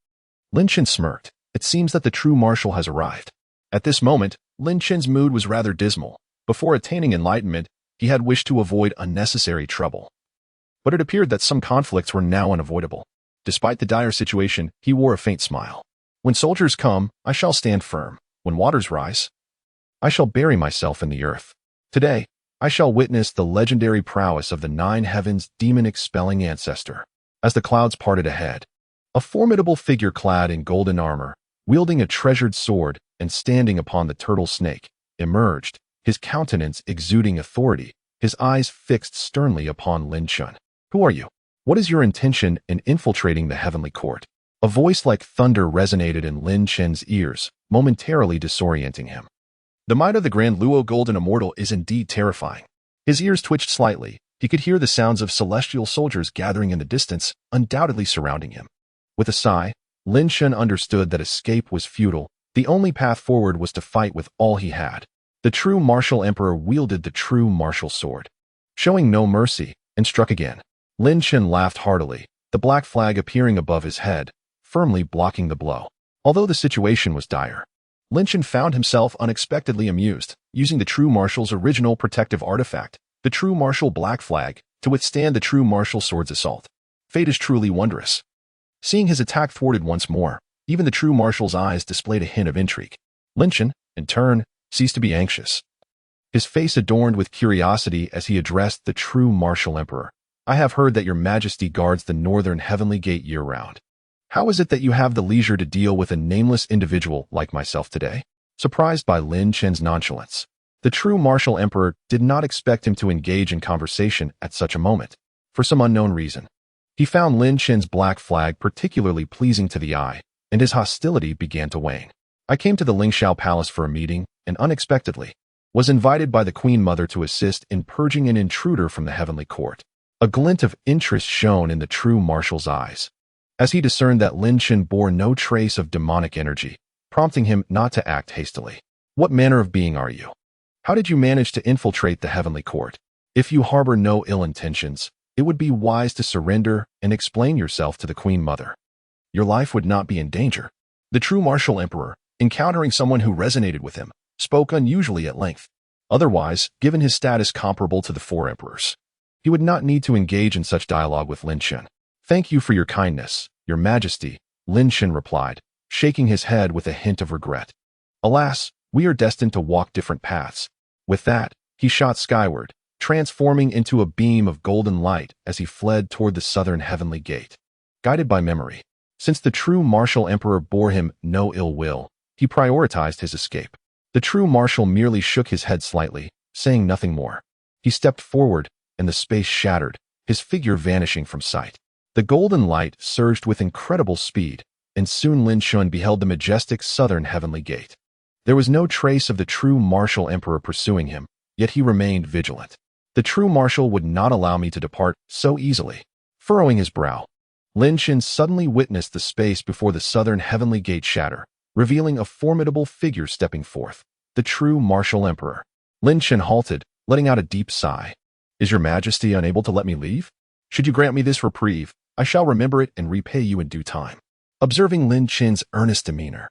Lin Shen smirked. It seems that the true martial has arrived. At this moment, Lin Shen's mood was rather dismal. Before attaining enlightenment, he had wished to avoid unnecessary trouble. But it appeared that some conflicts were now unavoidable. Despite the dire situation, he wore a faint smile. When soldiers come, I shall stand firm. When waters rise, I shall bury myself in the earth. Today, I shall witness the legendary prowess of the 9 heavens demon-expelling ancestor. As the clouds parted ahead, a formidable figure clad in golden armor, wielding a treasured sword and standing upon the turtle snake, emerged, his countenance exuding authority, his eyes fixed sternly upon Lin Shen. Who are you? What is your intention in infiltrating the Heavenly Court? A voice like thunder resonated in Lin Shen's ears, momentarily disorienting him. The might of the Grand Luo Golden Immortal is indeed terrifying. His ears twitched slightly. He could hear the sounds of celestial soldiers gathering in the distance, undoubtedly surrounding him. With a sigh, Lin Shen understood that escape was futile. The only path forward was to fight with all he had. The true martial emperor wielded the true martial sword, showing no mercy, and struck again. Lin Shen laughed heartily, the black flag appearing above his head, firmly blocking the blow. Although the situation was dire, Lin Shen found himself unexpectedly amused, using the true martial's original protective artifact, the true martial black flag, to withstand the true martial sword's assault. Fate is truly wondrous. Seeing his attack thwarted once more, even the true martial's eyes displayed a hint of intrigue. Lin Shen, in turn, ceased to be anxious. His face adorned with curiosity as he addressed the true martial emperor. I have heard that your majesty guards the northern heavenly gate year-round. How is it that you have the leisure to deal with a nameless individual like myself today? Surprised by Lin Chen's nonchalance, the true martial emperor did not expect him to engage in conversation at such a moment. For some unknown reason, he found Lin Chen's black flag particularly pleasing to the eye, and his hostility began to wane. I came to the Lingxiao Palace for a meeting, and unexpectedly, was invited by the Queen Mother to assist in purging an intruder from the heavenly court. A glint of interest shone in the true marshal's eyes, as he discerned that Lin Chen bore no trace of demonic energy, prompting him not to act hastily. What manner of being are you? How did you manage to infiltrate the heavenly court? If you harbor no ill intentions, it would be wise to surrender and explain yourself to the Queen Mother. Your life would not be in danger. The true martial emperor, encountering someone who resonated with him, spoke unusually at length. Otherwise, given his status comparable to the four emperors, he would not need to engage in such dialogue with Lin Chen. Thank you for your kindness, Your Majesty, Lin Chen replied, shaking his head with a hint of regret. Alas, we are destined to walk different paths. With that, he shot skyward, transforming into a beam of golden light as he fled toward the southern heavenly gate. Guided by memory, since the true martial emperor bore him no ill will, he prioritized his escape. The true marshal merely shook his head slightly, saying nothing more. He stepped forward, and the space shattered, his figure vanishing from sight. The golden light surged with incredible speed, and soon Lin Chen beheld the majestic southern heavenly gate. There was no trace of the true martial emperor pursuing him, yet he remained vigilant. The true marshal would not allow me to depart so easily. Furrowing his brow, Lin Chen suddenly witnessed the space before the southern heavenly gate shatter, revealing a formidable figure stepping forth, the true martial emperor. Lin Chen halted, letting out a deep sigh. Is Your Majesty unable to let me leave? Should you grant me this reprieve, I shall remember it and repay you in due time. Observing Lin Chen's earnest demeanor,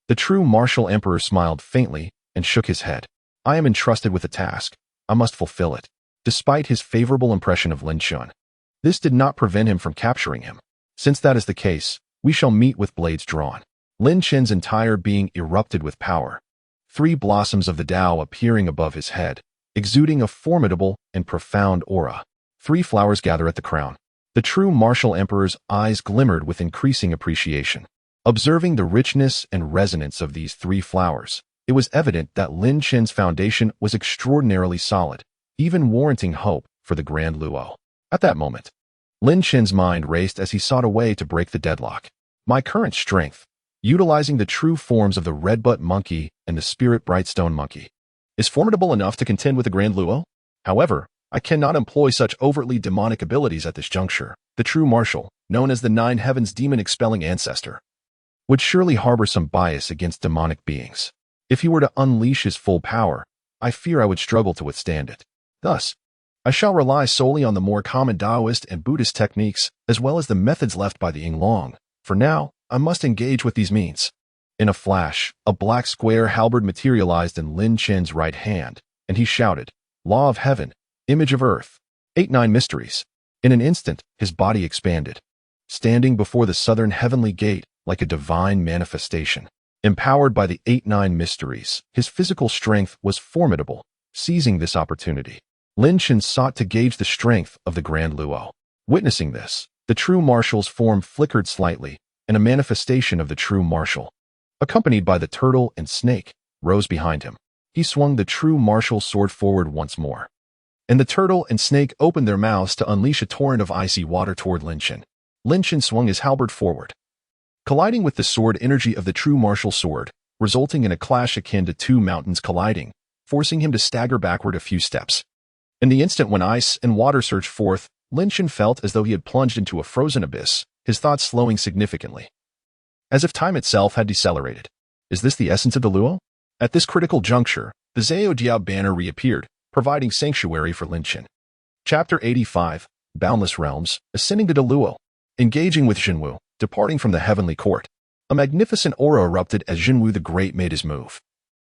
the true martial emperor smiled faintly and shook his head. I am entrusted with a task. I must fulfill it. Despite his favorable impression of Lin Chen, this did not prevent him from capturing him. Since that is the case, we shall meet with blades drawn. Lin Chen's entire being erupted with power, 3 blossoms of the Tao appearing above his head, exuding a formidable and profound aura. 3 flowers gather at the crown. The true martial emperor's eyes glimmered with increasing appreciation. Observing the richness and resonance of these 3 flowers, it was evident that Lin Chen's foundation was extraordinarily solid, even warranting hope for the Grand Luo. At that moment, Lin Chen's mind raced as he sought a way to break the deadlock. My current strength, utilizing the true forms of the Red-Buttocked monkey and the Spirit Brightstone monkey, is formidable enough to contend with the Grand Luo. However, I cannot employ such overtly demonic abilities at this juncture. The true martial, known as the Nine Heavens demon-expelling ancestor, would surely harbor some bias against demonic beings. If he were to unleash his full power, I fear I would struggle to withstand it. Thus, I shall rely solely on the more common Taoist and Buddhist techniques, as well as the methods left by the Yinglong. For now, I must engage with these means. In a flash, a black square halberd materialized in Lin Chen's right hand, and he shouted, Law of Heaven, Image of Earth, 8-9 Mysteries. In an instant, his body expanded, standing before the southern heavenly gate like a divine manifestation. Empowered by the 8-9 Mysteries, his physical strength was formidable. Seizing this opportunity, Lin Chen sought to gauge the strength of the Grand Luo. Witnessing this, the true marshal's form flickered slightly, and a manifestation of the true marshal, accompanied by the turtle and snake, rose behind him. He swung the true martial sword forward once more, and the turtle and snake opened their mouths to unleash a torrent of icy water toward Lin Chen. Lin Chen swung his halberd forward, colliding with the sword energy of the true martial sword, resulting in a clash akin to 2 mountains colliding, forcing him to stagger backward a few steps. In the instant when ice and water surged forth, Lin Chen felt as though he had plunged into a frozen abyss, his thoughts slowing significantly, as if time itself had decelerated. Is this the essence of the Luo? At this critical juncture, the Zhao Diao banner reappeared, providing sanctuary for Lin Chen. Chapter 85, Boundless Realms, Ascending to the Luo. Engaging with Jinwu, departing from the heavenly court. A magnificent aura erupted as Jinwu the Great made his move,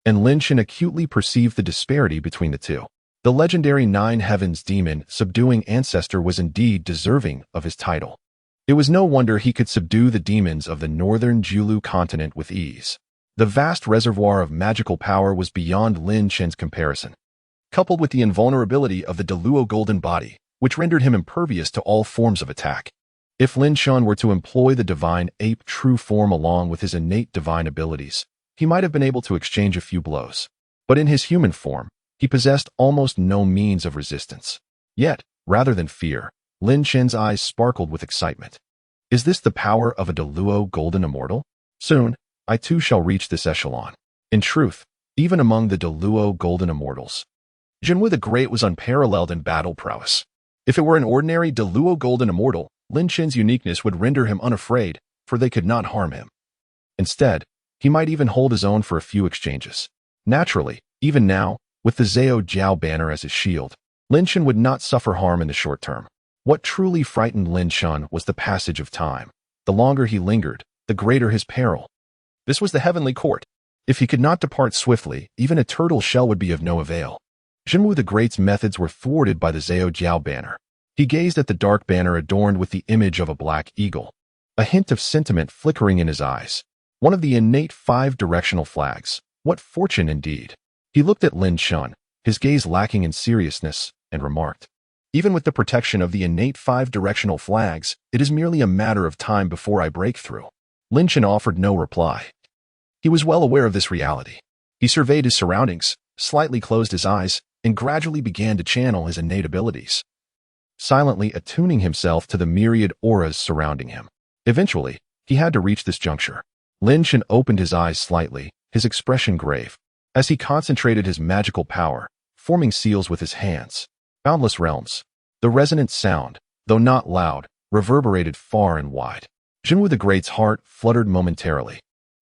and Lin Chen acutely perceived the disparity between the two. The legendary Nine Heavens demon subduing ancestor was indeed deserving of his title. It was no wonder he could subdue the demons of the northern Julu continent with ease. The vast reservoir of magical power was beyond Lin Chen's comparison, coupled with the invulnerability of the Deluo golden body, which rendered him impervious to all forms of attack. If Lin Shan were to employ the divine ape true form along with his innate divine abilities, he might have been able to exchange a few blows. But in his human form, he possessed almost no means of resistance. Yet, rather than fear, Lin Shan's eyes sparkled with excitement. Is this the power of a Deluo golden immortal? Soon, I too shall reach this echelon. In truth, even among the Deluo golden immortals, Jinwu the Great was unparalleled in battle prowess. If it were an ordinary Deluo golden immortal, Lin Shan's uniqueness would render him unafraid, for they could not harm him. Instead, he might even hold his own for a few exchanges. Naturally, even now, with the Zhao Jiao banner as his shield, Lin Shan would not suffer harm in the short term. What truly frightened Lin Shan was the passage of time. The longer he lingered, the greater his peril. This was the heavenly court. If he could not depart swiftly, even a turtle shell would be of no avail. Jinwu the Great's methods were thwarted by the Zhao Jiao banner. He gazed at the dark banner adorned with the image of a black eagle, a hint of sentiment flickering in his eyes. One of the innate 5 directional flags. What fortune indeed. He looked at Lin Shan, his gaze lacking in seriousness, and remarked, even with the protection of the innate 5 directional flags, it is merely a matter of time before I break through. Lin Shan offered no reply. He was well aware of this reality. He surveyed his surroundings, slightly closed his eyes, and gradually began to channel his innate abilities, silently attuning himself to the myriad auras surrounding him. Eventually, he had to reach this juncture. Lin Shan opened his eyes slightly, his expression grave, as he concentrated his magical power, forming seals with his hands. Boundless realms. The resonant sound, though not loud, reverberated far and wide. Jinwu the Great's heart fluttered momentarily,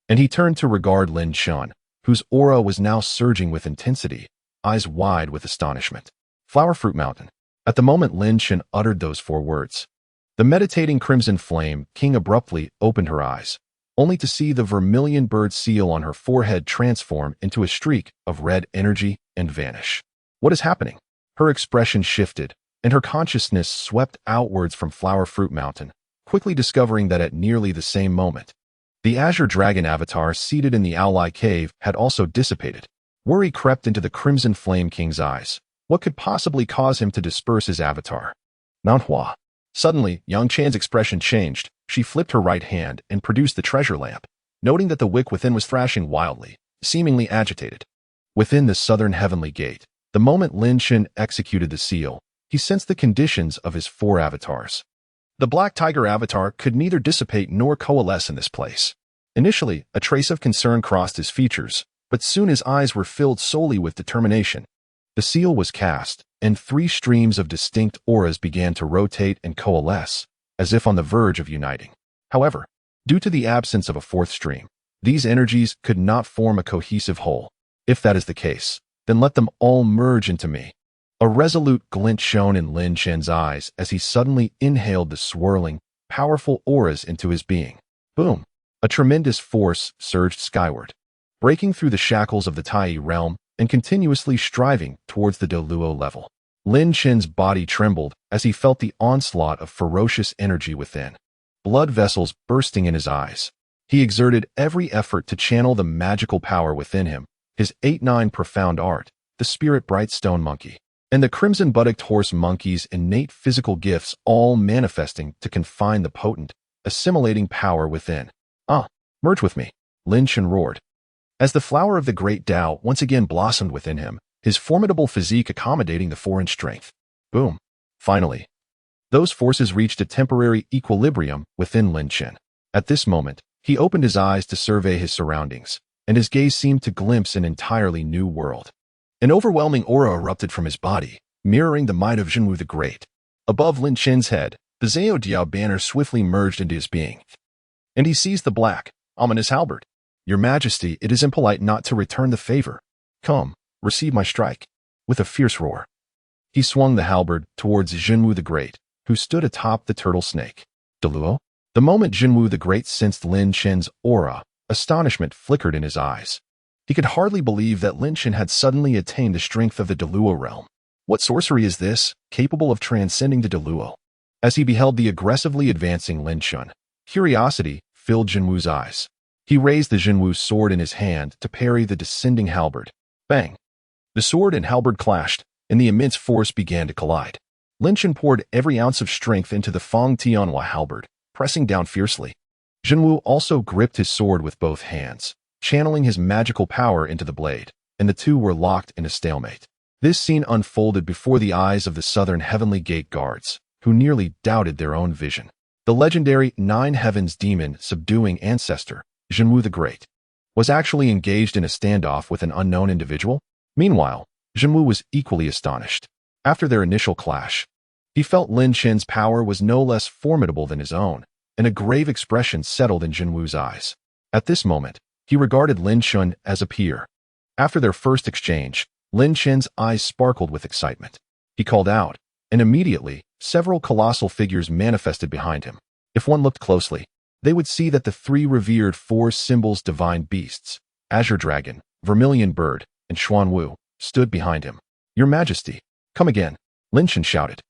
and he turned to regard Lin Shan, whose aura was now surging with intensity, eyes wide with astonishment. Flower Fruit Mountain. At the moment Lin Shan uttered those 4 words, the meditating Crimson Flame King abruptly opened her eyes, only to see the vermilion bird seal on her forehead transform into a streak of red energy and vanish. What is happening? Her expression shifted, and her consciousness swept outwards from Flower Fruit Mountain, quickly discovering that at nearly the same moment, the Azure Dragon avatar seated in the Owleye Cave had also dissipated. Worry crept into the Crimson Flame King's eyes. What could possibly cause him to disperse his avatar? Mount Hua. Suddenly, Yang Chan's expression changed. She flipped her right hand and produced the treasure lamp, noting that the wick within was thrashing wildly, seemingly agitated. Within the southern heavenly gate, the moment Lin Shan executed the seal, he sensed the conditions of his 4 avatars. The Black Tiger avatar could neither dissipate nor coalesce in this place. Initially, a trace of concern crossed his features, but soon his eyes were filled solely with determination. The seal was cast, and 3 streams of distinct auras began to rotate and coalesce, as if on the verge of uniting. However, due to the absence of a 4th stream, these energies could not form a cohesive whole. If that is the case, then let them all merge into me. A resolute glint shone in Lin Shan's eyes as he suddenly inhaled the swirling, powerful auras into his being. Boom! A tremendous force surged skyward, breaking through the shackles of the Tai realm and continuously striving towards the Deluo level. Lin Shan's body trembled as he felt the onslaught of ferocious energy within, blood vessels bursting in his eyes. He exerted every effort to channel the magical power within him, his 8-9 profound art, the spirit bright stone monkey, and the crimson buttocked horse monkey's innate physical gifts all manifesting to confine the potent, assimilating power within. Merge with me, Lin Shan roared. As the flower of the great Tao once again blossomed within him, his formidable physique accommodating the 4-inch strength. Boom. Finally, those forces reached a temporary equilibrium within Lin Shan. At this moment, he opened his eyes to survey his surroundings, and his gaze seemed to glimpse an entirely new world. An overwhelming aura erupted from his body, mirroring the might of Jinwu the Great. Above Lin Shan's head, the Zhao Jiao banner swiftly merged into his being, and he seized the black, ominous halberd. Your Majesty, it is impolite not to return the favor. Come, receive my strike. With a fierce roar, he swung the halberd towards Jinwu the Great, who stood atop the turtle snake. Deluo? The moment Jinwu the Great sensed Lin Shan's aura, astonishment flickered in his eyes. He could hardly believe that Lin Shan had suddenly attained the strength of the Deluo realm. What sorcery is this, capable of transcending the Deluo? As he beheld the aggressively advancing Lin Shan, curiosity filled Jinwu's eyes. He raised the Jinwu sword in his hand to parry the descending halberd. Bang! The sword and halberd clashed, and the immense force began to collide. Lin Chen poured every ounce of strength into the Feng Tianhua halberd, pressing down fiercely. Jinwu also gripped his sword with both hands, channeling his magical power into the blade, and the two were locked in a stalemate. This scene unfolded before the eyes of the Southern Heavenly Gate guards, who nearly doubted their own vision. The legendary Nine Heavens demon subduing ancestor, Jinwu the Great, was actually engaged in a standoff with an unknown individual. Meanwhile, Jinwu was equally astonished. After their initial clash, he felt Lin Chen's power was no less formidable than his own, and a grave expression settled in Jinwu's eyes. At this moment, he regarded Lin Chen as a peer. After their first exchange, Lin Chen's eyes sparkled with excitement. He called out, and immediately, several colossal figures manifested behind him. If one looked closely, they would see that the three revered Four Symbols divine beasts, Azure Dragon, Vermilion Bird, and Xuan Wu, stood behind him. "Your Majesty, come again," Lin Chen shouted,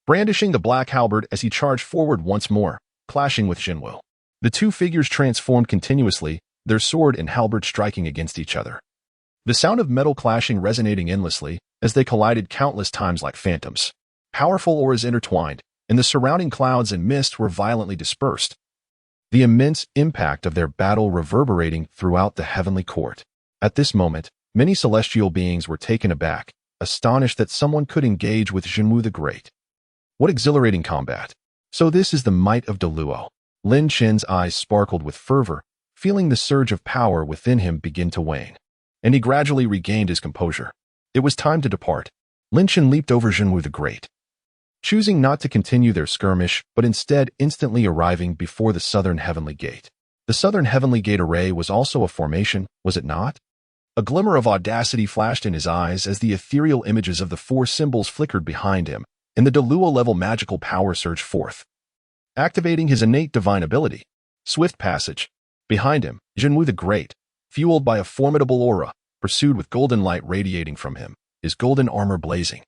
brandishing the black halberd as he charged forward once more, clashing with Jinwu. The two figures transformed continuously, their sword and halberd striking against each other. The sound of metal clashing resonating endlessly as they collided countless times like phantoms. Powerful auras intertwined, and the surrounding clouds and mist were violently dispersed, the immense impact of their battle reverberating throughout the heavenly court. At this moment, many celestial beings were taken aback, astonished that someone could engage with Jinwu the Great. What exhilarating combat! So this is the might of Deluo. Lin Chen's eyes sparkled with fervor, feeling the surge of power within him begin to wane. And he gradually regained his composure. It was time to depart. Lin Chen leaped over Jinwu the Great, choosing not to continue their skirmish, but instead instantly arriving before the Southern Heavenly Gate. The Southern Heavenly Gate array was also a formation, was it not? A glimmer of audacity flashed in his eyes as the ethereal images of the Four Symbols flickered behind him, and the Deluo-level magical power surged forth, activating his innate divine ability. Swift passage. Behind him, Jinwu the Great, fueled by a formidable aura, pursued with golden light radiating from him, his golden armor blazing,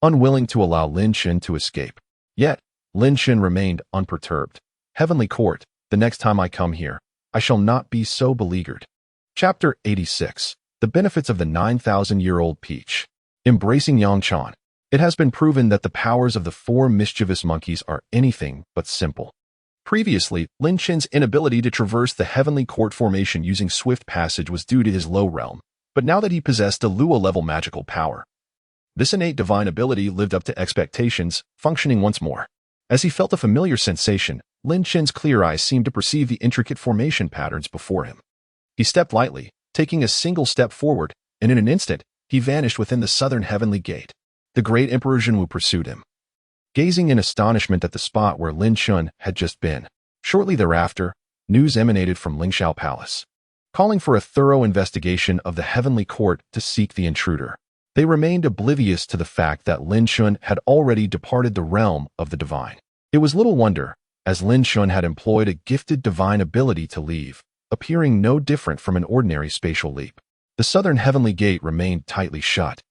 unwilling to allow Lin Chen to escape. Yet, Lin Chen remained unperturbed. Heavenly Court, the next time I come here, I shall not be so beleaguered. Chapter 86. The Benefits of the 9,000-Year-Old Peach. Embracing Yangchan. It has been proven that the powers of the four mischievous monkeys are anything but simple. Previously, Lin Chen's inability to traverse the Heavenly Court formation using swift passage was due to his low realm, but now that he possessed a Lua-level magical power, this innate divine ability lived up to expectations, functioning once more. As he felt a familiar sensation, Lin Chen's clear eyes seemed to perceive the intricate formation patterns before him. He stepped lightly, taking a single step forward, and in an instant, he vanished within the Southern Heavenly Gate. The great Emperor Jinwu pursued him, gazing in astonishment at the spot where Lin Chen had just been. Shortly thereafter, news emanated from Lingxiao Palace, calling for a thorough investigation of the Heavenly Court to seek the intruder. They remained oblivious to the fact that Lin Chen had already departed the realm of the divine. It was little wonder, as Lin Chen had employed a gifted divine ability to leave, appearing no different from an ordinary spatial leap. The Southern Heavenly Gate remained tightly shut,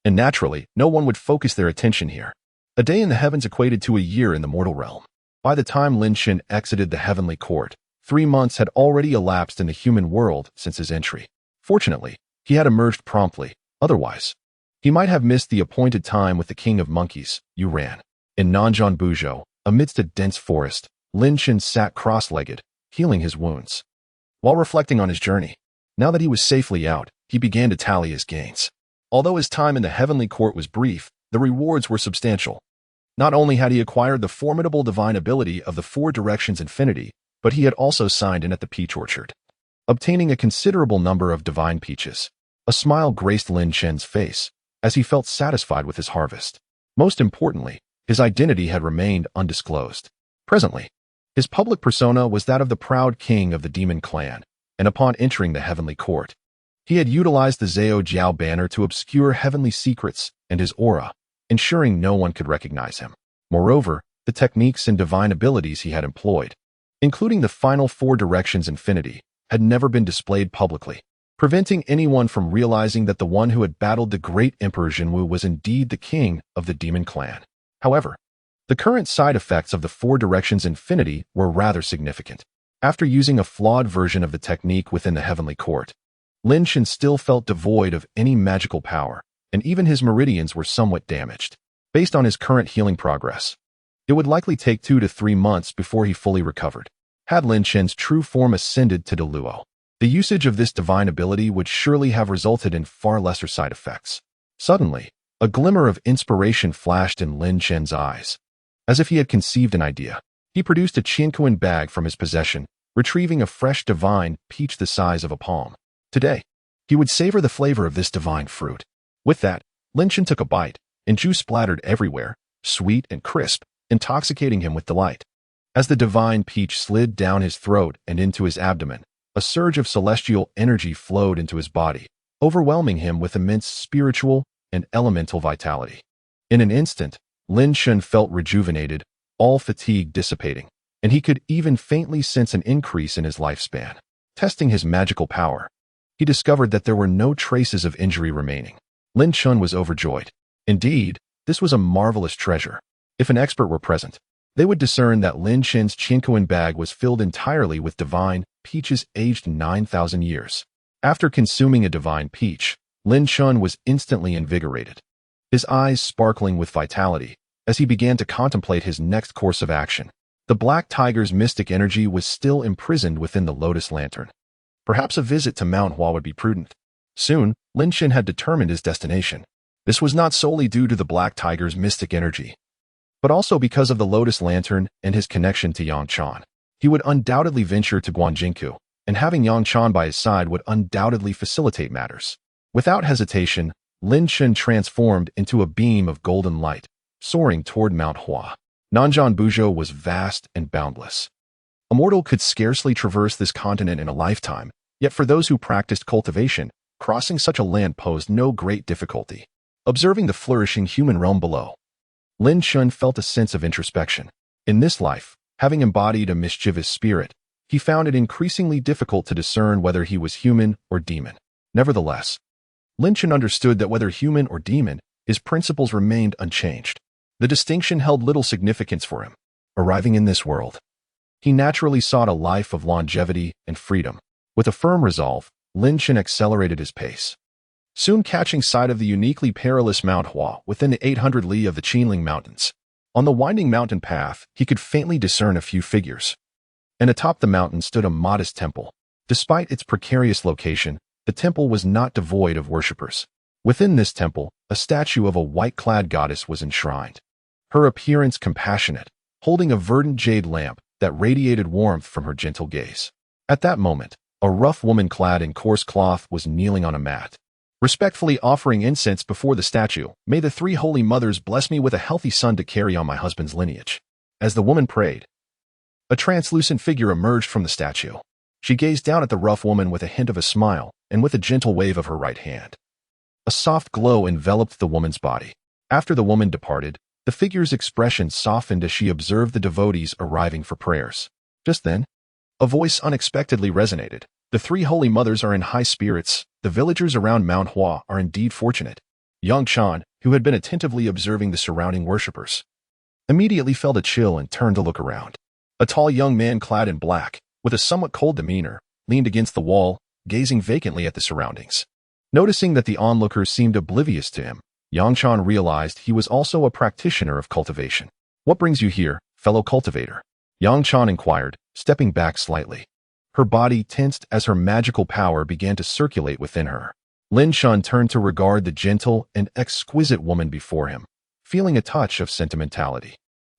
and naturally, no one would focus their attention here. A day in the heavens equated to a year in the mortal realm. By the time Lin Chen exited the Heavenly Court, 3 months had already elapsed in the human world since his entry. Fortunately, he had emerged promptly. Otherwise, he might have missed the appointed time with the King of Monkeys, Yu Ran. In Nanjian Buzhou, amidst a dense forest, Lin Chen sat cross-legged, healing his wounds. While reflecting on his journey, now that he was safely out, he began to tally his gains. Although his time in the Heavenly Court was brief, the rewards were substantial. Not only had he acquired the formidable divine ability of the Four Directions Infinity, but he had also signed in at the Peach Orchard, obtaining a considerable number of divine peaches. A smile graced Lin Chen's face, as he felt satisfied with his harvest. Most importantly, his identity had remained undisclosed. Presently, his public persona was that of the proud king of the demon clan, and upon entering the Heavenly Court, he had utilized the Zhao Jiao banner to obscure heavenly secrets and his aura, ensuring no one could recognize him. Moreover, the techniques and divine abilities he had employed, including the final Four Directions Infinity, had never been displayed publicly, preventing anyone from realizing that the one who had battled the great Emperor Jinwu was indeed the king of the demon clan. However, the current side effects of the Four Directions Infinity were rather significant. After using a flawed version of the technique within the Heavenly Court, Lin Chen still felt devoid of any magical power, and even his meridians were somewhat damaged. Based on his current healing progress, it would likely take 2 to 3 months before he fully recovered. Had Lin Chen's true form ascended to Deluo, the usage of this divine ability would surely have resulted in far lesser side effects. Suddenly, a glimmer of inspiration flashed in Lin Chen's eyes. As if he had conceived an idea, he produced a Qiankuan bag from his possession, retrieving a fresh divine peach the size of a palm. Today, he would savor the flavor of this divine fruit. With that, Lin Chen took a bite, and juice splattered everywhere, sweet and crisp, intoxicating him with delight. As the divine peach slid down his throat and into his abdomen, a surge of celestial energy flowed into his body, overwhelming him with immense spiritual and elemental vitality. In an instant, Lin Chen felt rejuvenated, all fatigue dissipating, and he could even faintly sense an increase in his lifespan. Testing his magical power, he discovered that there were no traces of injury remaining. Lin Chen was overjoyed. Indeed, this was a marvelous treasure. If an expert were present, they would discern that Lin Chen's Qiankuan bag was filled entirely with divine peaches aged 9,000 years. After consuming a divine peach, Lin Chen was instantly invigorated, his eyes sparkling with vitality as he began to contemplate his next course of action. The Black Tiger's mystic energy was still imprisoned within the Lotus Lantern. Perhaps a visit to Mount Hua would be prudent. Soon, Lin Chen had determined his destination. This was not solely due to the Black Tiger's mystic energy, but also because of the Lotus Lantern and his connection to Yang Chan. He would undoubtedly venture to Guanjinku, and having Yang Chan by his side would undoubtedly facilitate matters. Without hesitation, Lin Chen transformed into a beam of golden light, soaring toward Mount Hua. Nanjian Buzhou was vast and boundless. A mortal could scarcely traverse this continent in a lifetime, yet for those who practiced cultivation, crossing such a land posed no great difficulty. Observing the flourishing human realm below, Lin Chen felt a sense of introspection. In this life, having embodied a mischievous spirit, he found it increasingly difficult to discern whether he was human or demon. Nevertheless, Lin Chen understood that whether human or demon, his principles remained unchanged. The distinction held little significance for him. Arriving in this world, he naturally sought a life of longevity and freedom. With a firm resolve, Lin Chen accelerated his pace. Soon catching sight of the uniquely perilous Mount Hua within the 800 li of the Qinling Mountains. On the winding mountain path, he could faintly discern a few figures. And atop the mountain stood a modest temple. Despite its precarious location, the temple was not devoid of worshippers. Within this temple, a statue of a white-clad goddess was enshrined. Her appearance compassionate, holding a verdant jade lamp that radiated warmth from her gentle gaze. At that moment, a rough woman clad in coarse cloth was kneeling on a mat, respectfully offering incense before the statue. "May the three holy mothers bless me with a healthy son to carry on my husband's lineage." As the woman prayed, a translucent figure emerged from the statue. She gazed down at the rough woman with a hint of a smile and with a gentle wave of her right hand. A soft glow enveloped the woman's body. After the woman departed, the figure's expression softened as she observed the devotees arriving for prayers. Just then, a voice unexpectedly resonated. "The three holy mothers are in high spirits. The villagers around Mount Hua are indeed fortunate." Yang Chan, who had been attentively observing the surrounding worshippers, immediately felt a chill and turned to look around. A tall young man clad in black, with a somewhat cold demeanor, leaned against the wall, gazing vacantly at the surroundings. Noticing that the onlookers seemed oblivious to him, Yang Chan realized he was also a practitioner of cultivation. "What brings you here, fellow cultivator?" Yang Chan inquired, stepping back slightly. Her body tensed as her magical power began to circulate within her. Lin Chen turned to regard the gentle and exquisite woman before him, feeling a touch of sentimentality.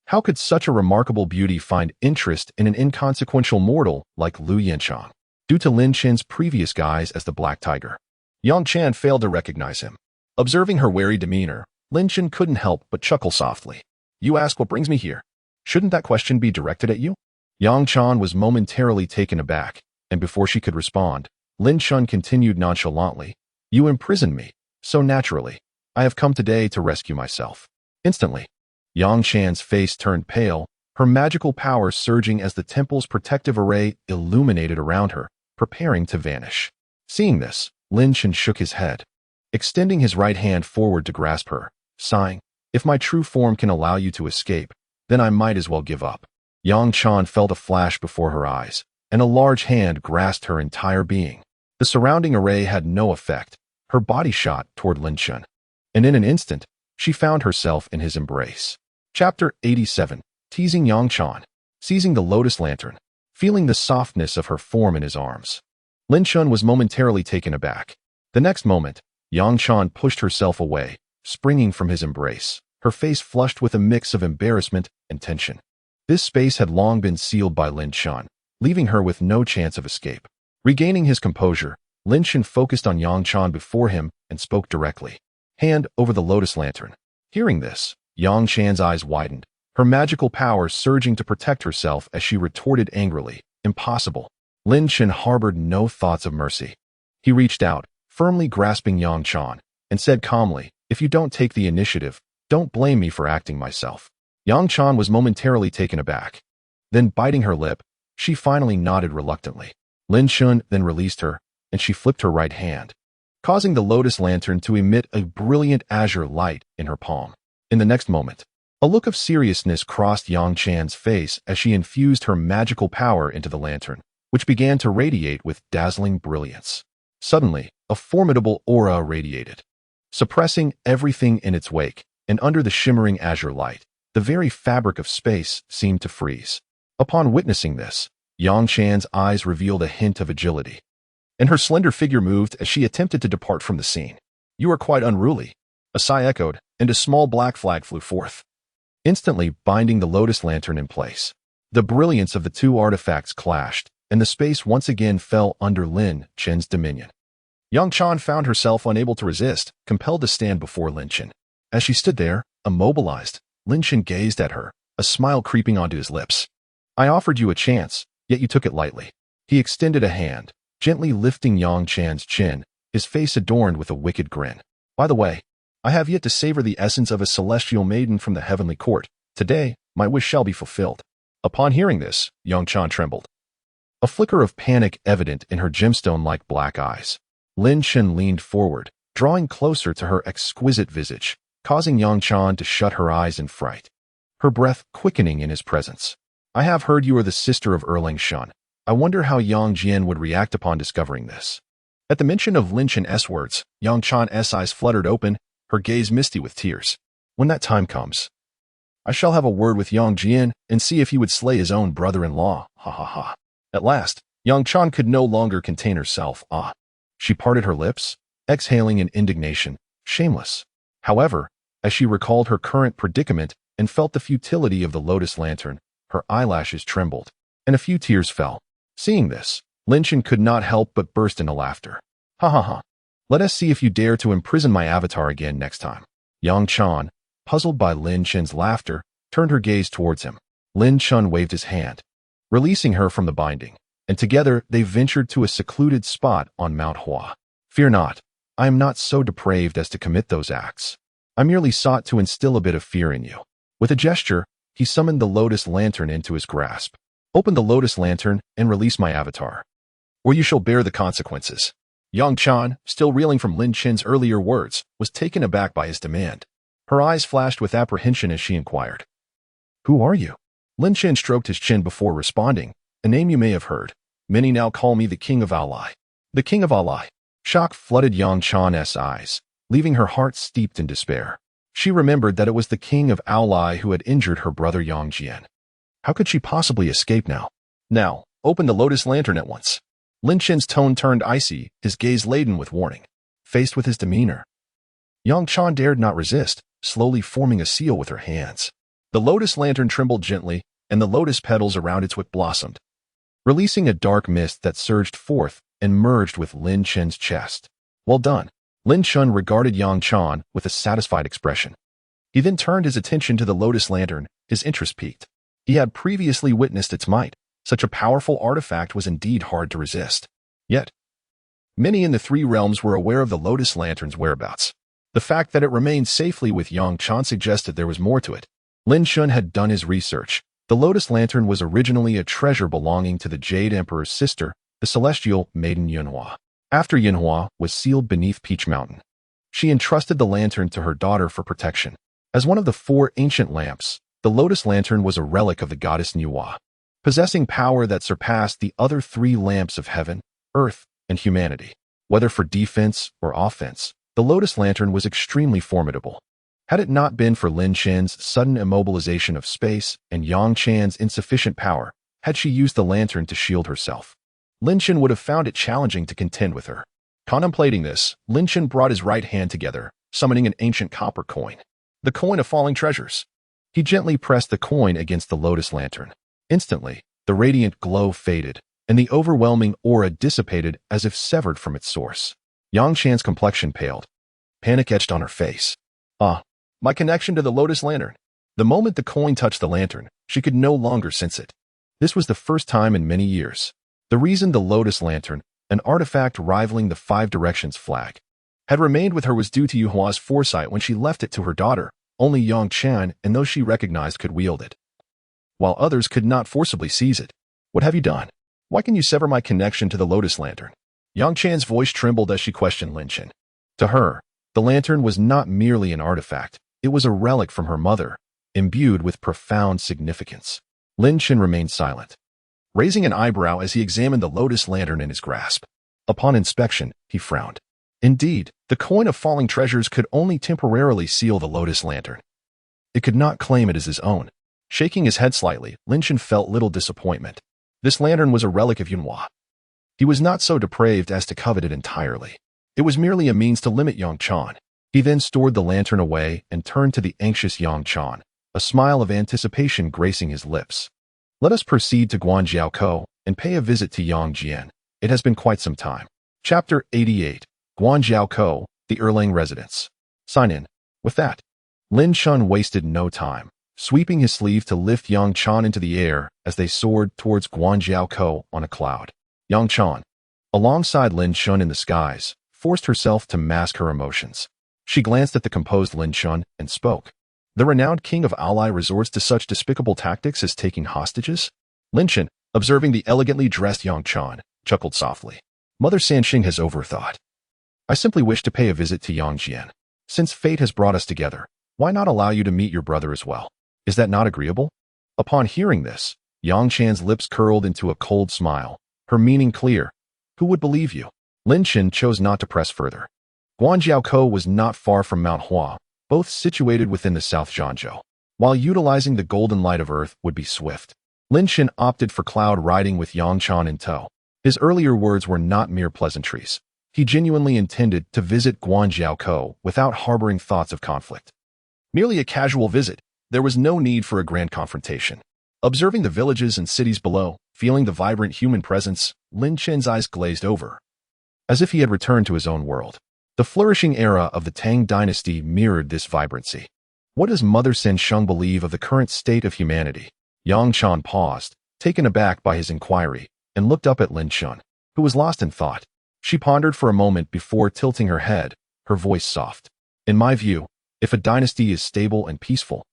How could such a remarkable beauty find interest in an inconsequential mortal like Lu Yanchang? Due to Lin Chen's previous guise as the Black Tiger, Yang Chan failed to recognize him. Observing her wary demeanor, Lin Chen couldn't help but chuckle softly. "You ask what brings me here. Shouldn't that question be directed at you?" Yang Chan was momentarily taken aback, and before she could respond, Lin Chen continued nonchalantly, "You imprisoned me, so naturally, I have come today to rescue myself." Instantly, Yang Chan's face turned pale, her magical power surging as the temple's protective array illuminated around her, preparing to vanish. Seeing this, Lin Chen shook his head, extending his right hand forward to grasp her, sighing, "If my true form can allow you to escape, then I might as well give up." Yang Chan felt a flash before her eyes, and a large hand grasped her entire being. The surrounding array had no effect. Her body shot toward Lin Chen, and in an instant, she found herself in his embrace. Chapter 87. Teasing Yang Chan. Seizing the lotus lantern, feeling the softness of her form in his arms, Lin Chun was momentarily taken aback. The next moment, Yang Chan pushed herself away, springing from his embrace, her face flushed with a mix of embarrassment and tension. This space had long been sealed by Lin Chun, leaving her with no chance of escape. Regaining his composure, Lin Chun focused on Yang Chan before him and spoke directly. Hand over the lotus lantern. Hearing this, Yang Chan's eyes widened, her magical power surging to protect herself as she retorted angrily, "Impossible." Lin Chun harbored no thoughts of mercy. He reached out, firmly grasping Yang Chan, and said calmly, "If you don't take the initiative, don't blame me for acting myself." Yang Chan was momentarily taken aback. Then, biting her lip, she finally nodded reluctantly. Lin Chun then released her, and she flipped her right hand, causing the lotus lantern to emit a brilliant azure light in her palm. In the next moment, a look of seriousness crossed Yang Chan's face as she infused her magical power into the lantern, which began to radiate with dazzling brilliance. Suddenly, a formidable aura radiated, suppressing everything in its wake, and under the shimmering azure light, the very fabric of space seemed to freeze. Upon witnessing this, Yang Chan's eyes revealed a hint of agility, and her slender figure moved as she attempted to depart from the scene. "You are quite unruly," a sigh echoed, and a small black flag flew forth, instantly binding the lotus lantern in place. The brilliance of the two artifacts clashed, and the space once again fell under Lin Chen's dominion. Yang Chan found herself unable to resist, compelled to stand before Lin Chen. As she stood there, immobilized, Lin Chen gazed at her, a smile creeping onto his lips. "I offered you a chance, yet you took it lightly." He extended a hand, gently lifting Yang Chan's chin, his face adorned with a wicked grin. "By the way, I have yet to savor the essence of a celestial maiden from the heavenly court. Today, my wish shall be fulfilled." Upon hearing this, Yang Chan trembled, a flicker of panic evident in her gemstone-like black eyes. Lin Chen leaned forward, drawing closer to her exquisite visage, causing Yang Chan to shut her eyes in fright, her breath quickening in his presence. "I have heard you are the sister of Erlang Shun. I wonder how Yang Jian would react upon discovering this." At the mention of Lin Chen's words, Yang Chan's eyes fluttered open, her gaze misty with tears. "When that time comes, I shall have a word with Yang Jian and see if he would slay his own brother-in-law. Ha ha ha." At last, Yang Chan could no longer contain herself. She parted her lips, exhaling in indignation. Shameless. However, as she recalled her current predicament and felt the futility of the lotus lantern, her eyelashes trembled, and a few tears fell. Seeing this, Lin Chen could not help but burst into laughter. "Ha ha ha. Let us see if you dare to imprison my avatar again next time." Yang Chan, puzzled by Lin Chen's laughter, turned her gaze towards him. Lin Chen waved his hand, releasing her from the binding, and together they ventured to a secluded spot on Mount Hua. "Fear not, I am not so depraved as to commit those acts. I merely sought to instill a bit of fear in you." With a gesture, he summoned the lotus lantern into his grasp. "Open the lotus lantern and release my avatar, or you shall bear the consequences." Yang Chan, still reeling from Lin Chen's earlier words, was taken aback by his demand. Her eyes flashed with apprehension as she inquired, "Who are you?" Lin Chen stroked his chin before responding, "A name you may have heard. Many now call me the King of Aulai." The King of Aulai. Shock flooded Yang Chan's eyes, leaving her heart steeped in despair. She remembered that it was the King of Aulai who had injured her brother Yang Jian. How could she possibly escape now? "Now, open the lotus lantern at once." Lin Chen's tone turned icy, his gaze laden with warning. Faced with his demeanor, Yang Chan dared not resist, slowly forming a seal with her hands. The lotus lantern trembled gently, and the lotus petals around its wick blossomed, releasing a dark mist that surged forth and merged with Lin Chen's chest. "Well done." Lin Chen regarded Yang Chan with a satisfied expression. He then turned his attention to the lotus lantern, his interest piqued. He had previously witnessed its might. Such a powerful artifact was indeed hard to resist. Yet, many in the three realms were aware of the lotus lantern's whereabouts. The fact that it remained safely with Yang Chan suggested there was more to it. Lin Chen had done his research. The lotus lantern was originally a treasure belonging to the Jade Emperor's sister, the celestial maiden Yunhua. After Yunhua was sealed beneath Peach Mountain, she entrusted the lantern to her daughter for protection. As one of the four ancient lamps, the lotus lantern was a relic of the goddess Nuwa, possessing power that surpassed the other three lamps of heaven, earth, and humanity. Whether for defense or offense, the lotus lantern was extremely formidable. Had it not been for Lin Chen's sudden immobilization of space and Yang Chan's insufficient power, had she used the lantern to shield herself, Lin Chen would have found it challenging to contend with her. Contemplating this, Lin Chen brought his right hand together, summoning an ancient copper coin, the coin of falling treasures. He gently pressed the coin against the lotus lantern. Instantly, the radiant glow faded, and the overwhelming aura dissipated as if severed from its source. Yang Chan's complexion paled. Panic etched on her face. My connection to the lotus lantern. The moment the coin touched the lantern, she could no longer sense it. This was the first time in many years. The reason the lotus lantern, an artifact rivaling the Five Directions flag, had remained with her was due to Yuhua's foresight when she left it to her daughter. Only Yang Chan and those she recognized could wield it, while others could not forcibly seize it. What have you done? Why can you sever my connection to the lotus lantern? Yang Chan's voice trembled as she questioned Lin Chen. To her, the lantern was not merely an artifact. It was a relic from her mother, imbued with profound significance. Lin Chen remained silent, raising an eyebrow as he examined the lotus lantern in his grasp. Upon inspection, he frowned. Indeed, the coin of falling treasures could only temporarily seal the lotus lantern. It could not claim it as his own. Shaking his head slightly, Lin Chen felt little disappointment. This lantern was a relic of Yunhua. He was not so depraved as to covet it entirely. It was merely a means to limit Yang Chan. He then stored the lantern away and turned to the anxious Yang Chan, a smile of anticipation gracing his lips. Let us proceed to Guanjiaoko and pay a visit to Yang Jian. It has been quite some time. Chapter 88. Guanjiaoko, the Erlang residence. Sign in. With that, Lin Chen wasted no time, sweeping his sleeve to lift Yang Chan into the air as they soared towards Guanjiaoko on a cloud. Yang Chan, alongside Lin Chen in the skies, forced herself to mask her emotions. She glanced at the composed Lin Chen and spoke. The renowned king of Ally resorts to such despicable tactics as taking hostages? Lin Chen, observing the elegantly dressed Yang Chan, chuckled softly. Mother Sanxing has overthought. I simply wish to pay a visit to Yang Jian. Since fate has brought us together, why not allow you to meet your brother as well? Is that not agreeable? Upon hearing this, Yang Chan's lips curled into a cold smile, her meaning clear. Who would believe you? Lin Chen chose not to press further. Guanjiaoko was not far from Mount Hua, both situated within the South Zhanzhou. While utilizing the golden light of Earth would be swift, Lin Chen opted for cloud riding with Yang Chan in tow. His earlier words were not mere pleasantries. He genuinely intended to visit Guanjiaoko without harboring thoughts of conflict. Merely a casual visit, there was no need for a grand confrontation. Observing the villages and cities below, feeling the vibrant human presence, Lin Chen's eyes glazed over, as if he had returned to his own world. The flourishing era of the Tang dynasty mirrored this vibrancy. What does Mother Sanxing believe of the current state of humanity? Yang Chan paused, taken aback by his inquiry, and looked up at Lin Chen, who was lost in thought. She pondered for a moment before tilting her head, her voice soft. In my view, if a dynasty is stable and peaceful,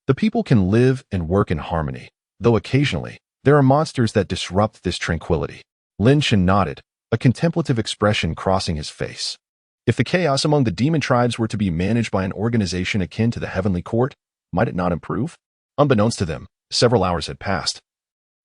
the people can live and work in harmony, though occasionally, there are monsters that disrupt this tranquility. Lin Chen nodded, a contemplative expression crossing his face. If the chaos among the demon tribes were to be managed by an organization akin to the Heavenly Court, might it not improve? Unbeknownst to them, several hours had passed,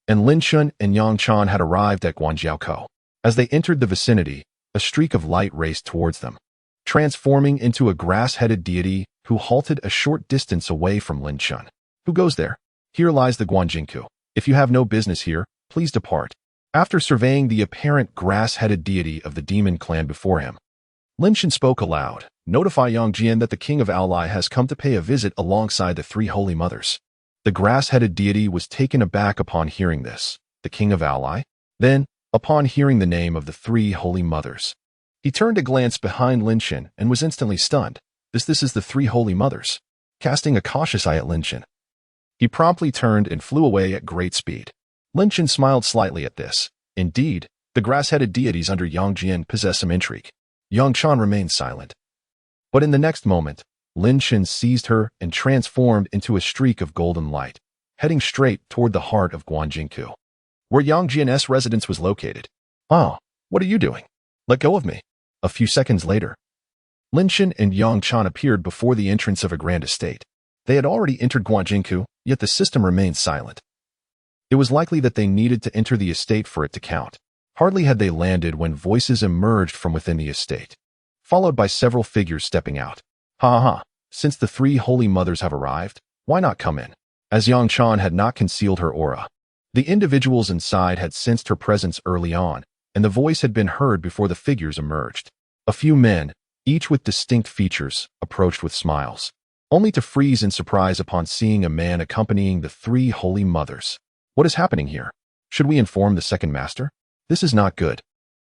and Lin Chen and Yang Chan had arrived at Guanjiaoko. As they entered the vicinity, a streak of light raced towards them, transforming into a grass-headed deity who halted a short distance away from Lin Chen. Who goes there? Here lies the Guanjinku. If you have no business here, please depart. After surveying the apparent grass-headed deity of the demon clan before him, Lin Chen spoke aloud. Notify Yang Jian that the king of Ally has come to pay a visit alongside the three holy mothers. The grass-headed deity was taken aback upon hearing this. The king of Ally? Then, upon hearing the name of the three holy mothers, he turned to glance behind Lin Chen and was instantly stunned. This is the three holy mothers. Casting a cautious eye at Lin Chen, he promptly turned and flew away at great speed. Lin Chen smiled slightly at this. Indeed, the grass-headed deities under Yang Jian possess some intrigue. Yang Chan remained silent. But in the next moment, Lin Chen seized her and transformed into a streak of golden light, heading straight toward the heart of Guanjinku, where Yang Jian's residence was located. Oh, what are you doing? Let go of me. A few seconds later, Lin Chen and Yang Chan appeared before the entrance of a grand estate. They had already entered Guanjinku, yet the system remained silent. It was likely that they needed to enter the estate for it to count. Hardly had they landed when voices emerged from within the estate, followed by several figures stepping out. Ha ha, Since the three holy mothers have arrived, why not come in? As Yang Chan had not concealed her aura, the individuals inside had sensed her presence early on, and the voice had been heard before the figures emerged. A few men, each with distinct features, approached with smiles, only to freeze in surprise upon seeing a man accompanying the three holy mothers. What is happening here? Should we inform the second master? This is not good.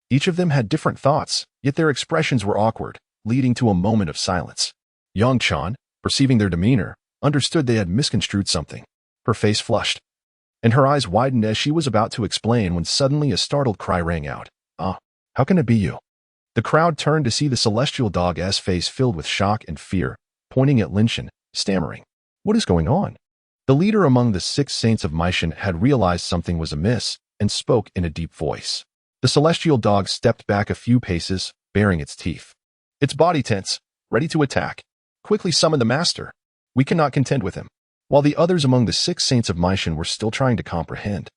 Each of them had different thoughts, yet their expressions were awkward, leading to a moment of silence. Yang Chan, perceiving their demeanor, understood they had misconstrued something. Her face flushed, and her eyes widened as she was about to explain when suddenly a startled cry rang out. "Ah, how can it be you?" The crowd turned to see the celestial dog's face filled with shock and fear, pointing at Linshan, stammering. "What is going on?" The leader among the 6 saints of Meishan had realized something was amiss and spoke in a deep voice. The celestial dog stepped back a few paces, baring its teeth. Its body tense, ready to attack. Quickly summon the master. We cannot contend with him. While the others among the 6 saints of Meishan were still trying to comprehend,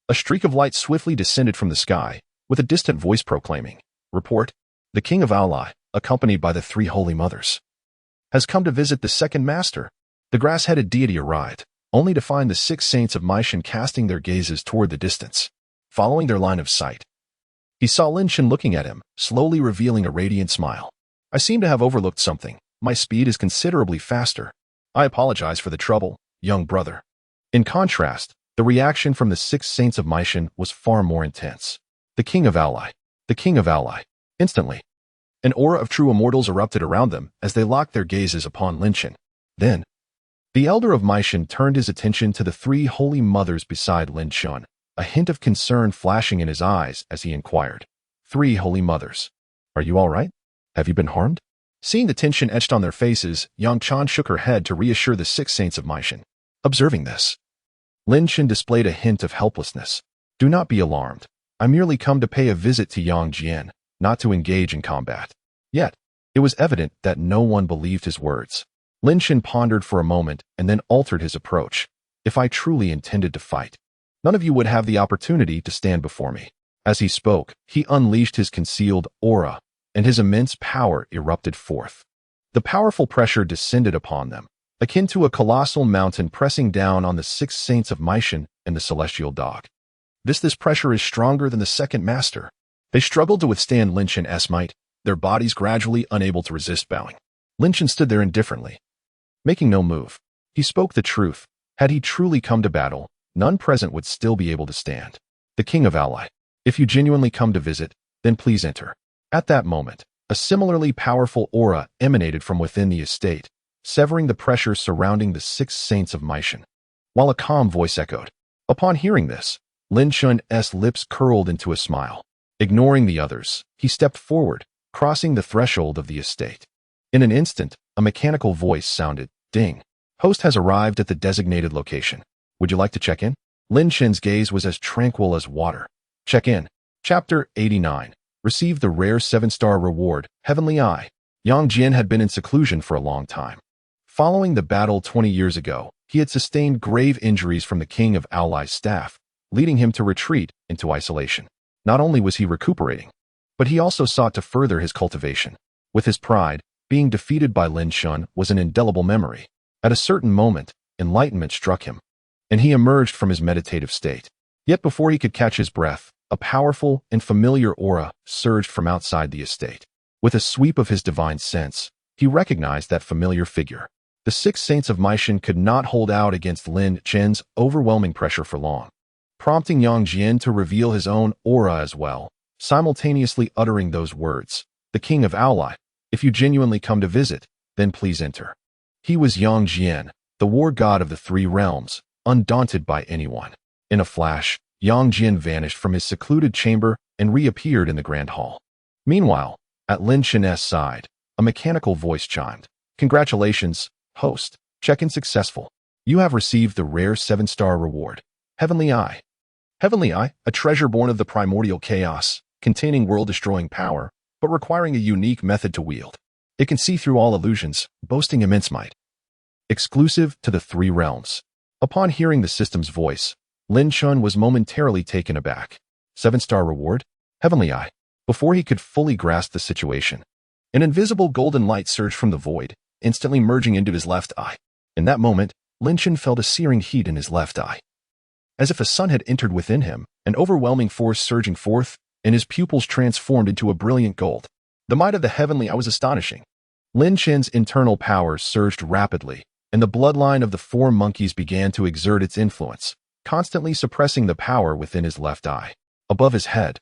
a streak of light swiftly descended from the sky, with a distant voice proclaiming, "Report, the king of Aulai, accompanied by the 3 holy mothers, has come to visit the second master." The grass-headed deity arrived, only to find the 6 saints of Meishan casting their gazes toward the distance, following their line of sight. He saw Linshan looking at him, slowly revealing a radiant smile. "I seem to have overlooked something. My speed is considerably faster. I apologize for the trouble, young brother." In contrast, the reaction from the 6 saints of Meishan was far more intense. "The king of Aulai! The king of Aulai!" Instantly, an aura of true immortals erupted around them as they locked their gazes upon Linshan. Then, the elder of Meishan turned his attention to the 3 holy mothers beside Linshan, a hint of concern flashing in his eyes as he inquired, "3 holy mothers, are you all right? Have you been harmed?" Seeing the tension etched on their faces, Yang Chan shook her head to reassure the 6 saints of Meishan. Observing this, Linshan displayed a hint of helplessness. "Do not be alarmed. I merely come to pay a visit to Yang Jian, not to engage in combat." Yet, it was evident that no one believed his words. Linshan pondered for a moment and then altered his approach. "If I truly intended to fight, none of you would have the opportunity to stand before me." As he spoke, he unleashed his concealed aura, and his immense power erupted forth. The powerful pressure descended upon them, akin to a colossal mountain pressing down on the 6 saints of Meishan and the celestial dog. This pressure is stronger than the second master. They struggled to withstand Linshan's might, their bodies gradually unable to resist bowing. Linshan stood there indifferently, making no move. He spoke the truth. Had he truly come to battle, none present would still be able to stand. "The king of Aulai, if you genuinely come to visit, then please enter." At that moment, a similarly powerful aura emanated from within the estate, severing the pressure surrounding the 6 saints of Meishan, while a calm voice echoed. Upon hearing this, Linshan's lips curled into a smile. Ignoring the others, he stepped forward, crossing the threshold of the estate. In an instant, a mechanical voice sounded, "Ding. Host has arrived at the designated location. Would you like to check in?" Linshan's gaze was as tranquil as water. Check in. Chapter 89. Received the rare 7-star reward, Heavenly Eye. Yang Jian had been in seclusion for a long time. Following the battle 20 years ago, he had sustained grave injuries from the king of Aulai's staff, leading him to retreat into isolation. Not only was he recuperating, but he also sought to further his cultivation. With his pride, being defeated by Linshan was an indelible memory. At a certain moment, enlightenment struck him, and he emerged from his meditative state. Yet before he could catch his breath, a powerful and familiar aura surged from outside the estate. With a sweep of his divine sense, he recognized that familiar figure. The 6 saints of Meishan could not hold out against Lin Chen's overwhelming pressure for long, prompting Yang Jian to reveal his own aura as well, simultaneously uttering those words, "The king of Aulai, if you genuinely come to visit, then please enter." He was Yang Jian, the war god of the 3 realms, undaunted by anyone. In a flash, Yang Jian vanished from his secluded chamber and reappeared in the grand hall. Meanwhile, at Lin Chen's side, a mechanical voice chimed, "Congratulations, host. Check-in successful. You have received the rare 7-star reward, Heavenly Eye." Heavenly Eye, a treasure born of the primordial chaos, containing world-destroying power, but requiring a unique method to wield. It can see through all illusions, boasting immense might. Exclusive to the 3 realms. Upon hearing the system's voice, Lin Chun was momentarily taken aback. 7-star reward? Heavenly Eye. Before he could fully grasp the situation, an invisible golden light surged from the void, instantly merging into his left eye. In that moment, Lin Chen felt a searing heat in his left eye. As if a sun had entered within him, an overwhelming force surging forth, and his pupils transformed into a brilliant gold. The might of the heavenly eye was astonishing. Lin Chen's internal powers surged rapidly, and the bloodline of the four monkeys began to exert its influence, constantly suppressing the power within his left eye. Above his head,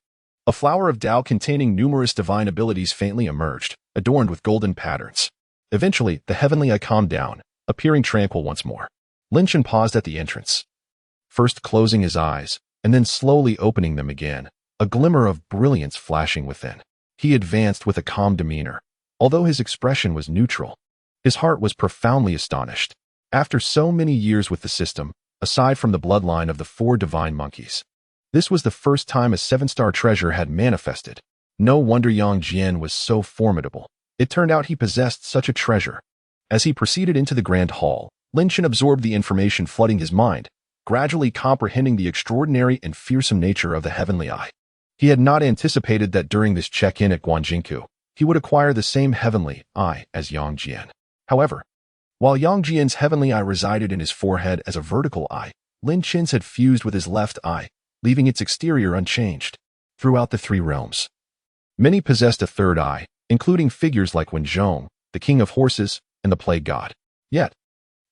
a flower of Tao containing numerous divine abilities faintly emerged, adorned with golden patterns. Eventually, the heavenly eye calmed down, appearing tranquil once more. Lin Chen paused at the entrance, first closing his eyes, and then slowly opening them again, a glimmer of brilliance flashing within. He advanced with a calm demeanor. Although his expression was neutral, his heart was profoundly astonished. After so many years with the system, aside from the bloodline of the four divine monkeys, this was the first time a seven-star treasure had manifested. No wonder Yang Jian was so formidable. It turned out he possessed such a treasure. As he proceeded into the grand hall, Lin Chen absorbed the information flooding his mind, gradually comprehending the extraordinary and fearsome nature of the heavenly eye. He had not anticipated that during this check-in at Guanjingku, he would acquire the same heavenly eye as Yang Jian. However, while Yang Jian's heavenly eye resided in his forehead as a vertical eye, Lin Chen's had fused with his left eye, leaving its exterior unchanged. Throughout the three realms, many possessed a third eye, including figures like Wen Zhong, the king of horses, and the plague god. Yet,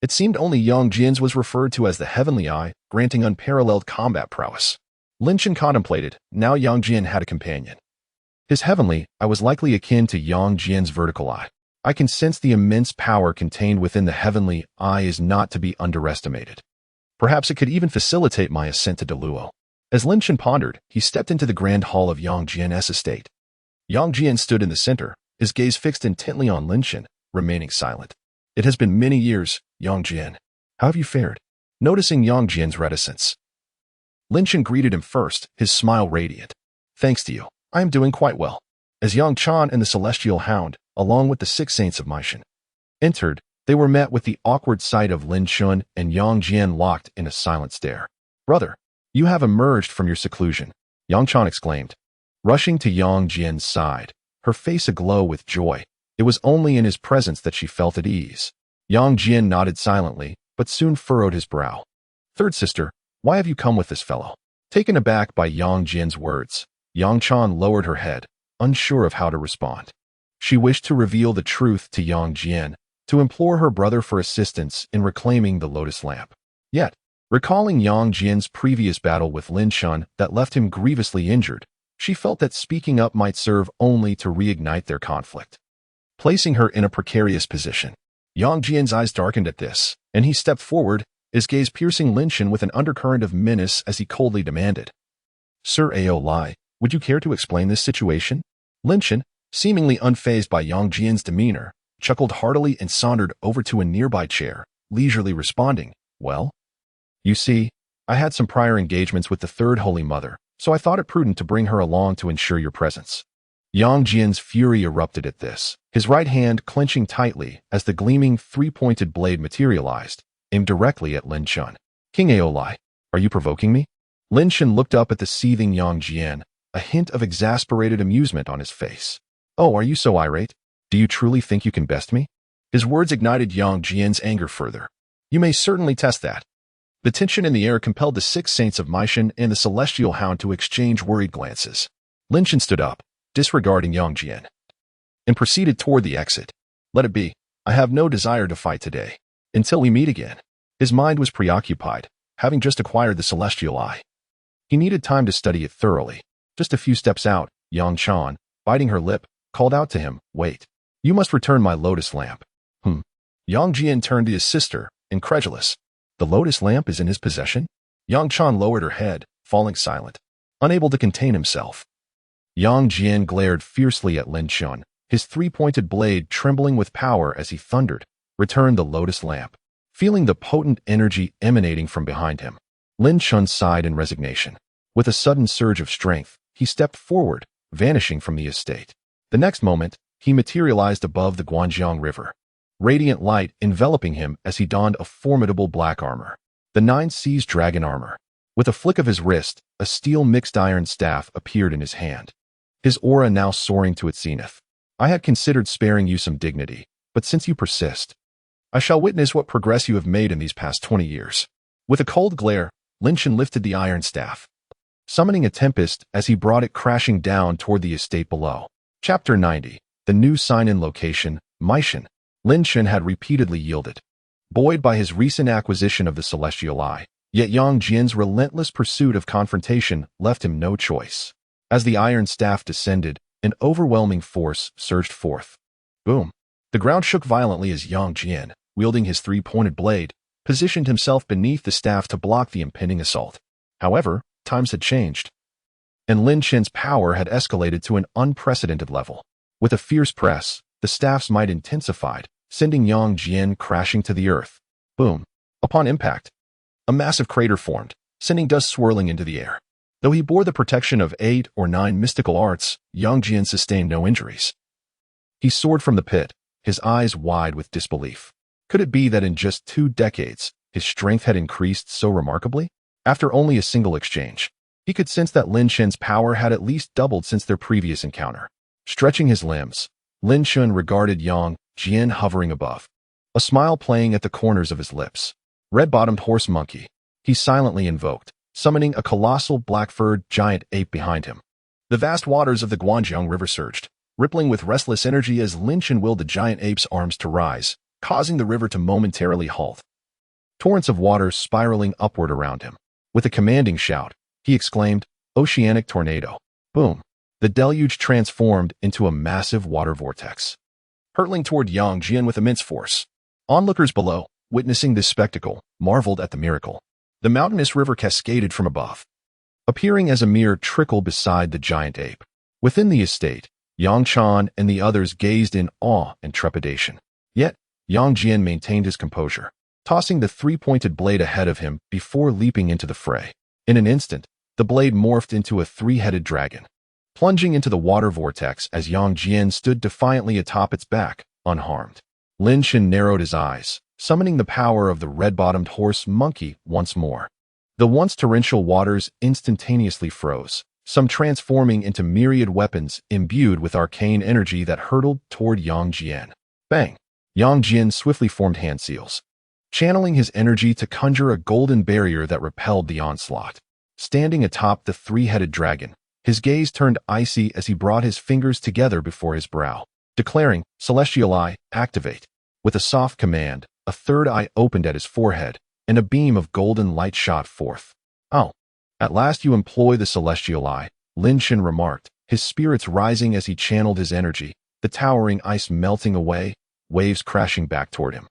it seemed only Yang Jian's was referred to as the heavenly eye, granting unparalleled combat prowess. Lin Chen contemplated. Now Yang Jian had a companion. His heavenly eye was likely akin to Yang Jian's vertical eye. I can sense the immense power contained within the heavenly eye is not to be underestimated. Perhaps it could even facilitate my ascent to Deluo. As Lin Chen pondered, he stepped into the grand hall of Yang Jian's estate. Yang Jian stood in the center, his gaze fixed intently on Lin Chen, remaining silent. It has been many years, Yang Jian. How have you fared? Noticing Yang Jian's reticence, Lin Chen greeted him first, his smile radiant. Thanks to you, I am doing quite well. As Yang Chan and the Celestial Hound, along with the 6 saints of Maishan, entered, they were met with the awkward sight of Lin Chen and Yang Jian locked in a silent stare. Brother, you have emerged from your seclusion, Yang Chan exclaimed. Rushing to Yang Jian's side, her face aglow with joy, it was only in his presence that she felt at ease. Yang Jian nodded silently, but soon furrowed his brow. Third sister, why have you come with this fellow? Taken aback by Yang Jian's words, Yang Chan lowered her head, unsure of how to respond. She wished to reveal the truth to Yang Jian, to implore her brother for assistance in reclaiming the lotus lamp. Yet, recalling Yang Jian's previous battle with Lin Chen that left him grievously injured, she felt that speaking up might serve only to reignite their conflict, placing her in a precarious position. Yang Jian's eyes darkened at this, and he stepped forward, his gaze piercing Lin Chen with an undercurrent of menace as he coldly demanded, Sir Ao Lai, would you care to explain this situation? Lin Chen, seemingly unfazed by Yang Jian's demeanor, chuckled heartily and sauntered over to a nearby chair, leisurely responding, Well, you see, I had some prior engagements with the Third Holy Mother, so I thought it prudent to bring her along to ensure your presence. Yang Jian's fury erupted at this, his right hand clenching tightly as the gleaming three-pointed blade materialized, aimed directly at Lin Chen. King Ao Lai, are you provoking me? Lin Chen looked up at the seething Yang Jian, a hint of exasperated amusement on his face. Oh, are you so irate? Do you truly think you can best me? His words ignited Yang Jian's anger further. You may certainly test that. The tension in the air compelled the 6 saints of Maishan and the Celestial Hound to exchange worried glances. Lin Chen stood up, disregarding Yang Jian, and proceeded toward the exit. Let it be. I have no desire to fight today. Until we meet again. His mind was preoccupied, having just acquired the Celestial Eye. He needed time to study it thoroughly. Just a few steps out, Yang Chan, biting her lip, called out to him, Wait. You must return my lotus lamp. Yang Jian turned to his sister, incredulous. The lotus lamp is in his possession? Yang Chan lowered her head, falling silent, unable to contain himself. Yang Jian glared fiercely at Lin Chen, his three-pointed blade trembling with power as he thundered, Return the lotus lamp. Feeling the potent energy emanating from behind him, Lin Chen sighed in resignation. With a sudden surge of strength, he stepped forward, vanishing from the estate. The next moment, he materialized above the Guanjiang River, radiant light enveloping him as he donned a formidable black armor, the 9 Seas dragon armor. With a flick of his wrist, a steel mixed iron staff appeared in his hand, his aura now soaring to its zenith. I had considered sparing you some dignity, but since you persist, I shall witness what progress you have made in these past 20 years. With a cold glare, Lin Shen lifted the iron staff, summoning a tempest as he brought it crashing down toward the estate below. Chapter 90. The new sign-in location, Meishan. Lin Shen had repeatedly yielded, buoyed by his recent acquisition of the Celestial Eye. Yet Yang Jian's relentless pursuit of confrontation left him no choice. As the iron staff descended, an overwhelming force surged forth. Boom! The ground shook violently as Yang Jian, wielding his three-pointed blade, positioned himself beneath the staff to block the impending assault. However, times had changed, and Lin Shen's power had escalated to an unprecedented level. With a fierce press, the staff's might intensified, sending Yang Jian crashing to the earth. Boom! Upon impact, a massive crater formed, sending dust swirling into the air. Though he bore the protection of 8 or 9 mystical arts, Yang Jian sustained no injuries. He soared from the pit, his eyes wide with disbelief. Could it be that in just 2 decades, his strength had increased so remarkably? After only a single exchange, he could sense that Lin Shen's power had at least doubled since their previous encounter. Stretching his limbs, Lin Shen regarded Yang Jian hovering above, a smile playing at the corners of his lips. Red-Buttocked horse monkey, he silently invoked, summoning a colossal black-furred giant ape behind him. The vast waters of the Guanjiang River surged, rippling with restless energy as Lin Shen willed the giant ape's arms to rise, causing the river to momentarily halt. Torrents of water spiraling upward around him. With a commanding shout, he exclaimed, "Oceanic tornado." Boom! The deluge transformed into a massive water vortex, hurtling toward Yang Jian with immense force. Onlookers below, witnessing this spectacle, marveled at the miracle. The mountainous river cascaded from above, appearing as a mere trickle beside the giant ape. Within the estate, Yang Chan and the others gazed in awe and trepidation. Yet, Yang Jian maintained his composure, tossing the three-pointed blade ahead of him before leaping into the fray. In an instant, the blade morphed into a three-headed dragon, plunging into the water vortex as Yang Jian stood defiantly atop its back, unharmed. Lin Shen narrowed his eyes, summoning the power of the red-bottomed horse monkey once more. The once torrential waters instantaneously froze, some transforming into myriad weapons imbued with arcane energy that hurtled toward Yang Jian. Bang! Yang Jian swiftly formed hand seals, channeling his energy to conjure a golden barrier that repelled the onslaught. Standing atop the three-headed dragon, his gaze turned icy as he brought his fingers together before his brow, declaring, "Celestial Eye, activate." With a soft command, a third eye opened at his forehead, and a beam of golden light shot forth. "Oh, at last you employ the Celestial Eye," Lin Shen remarked, his spirits rising as he channeled his energy, the towering ice melting away, waves crashing back toward him.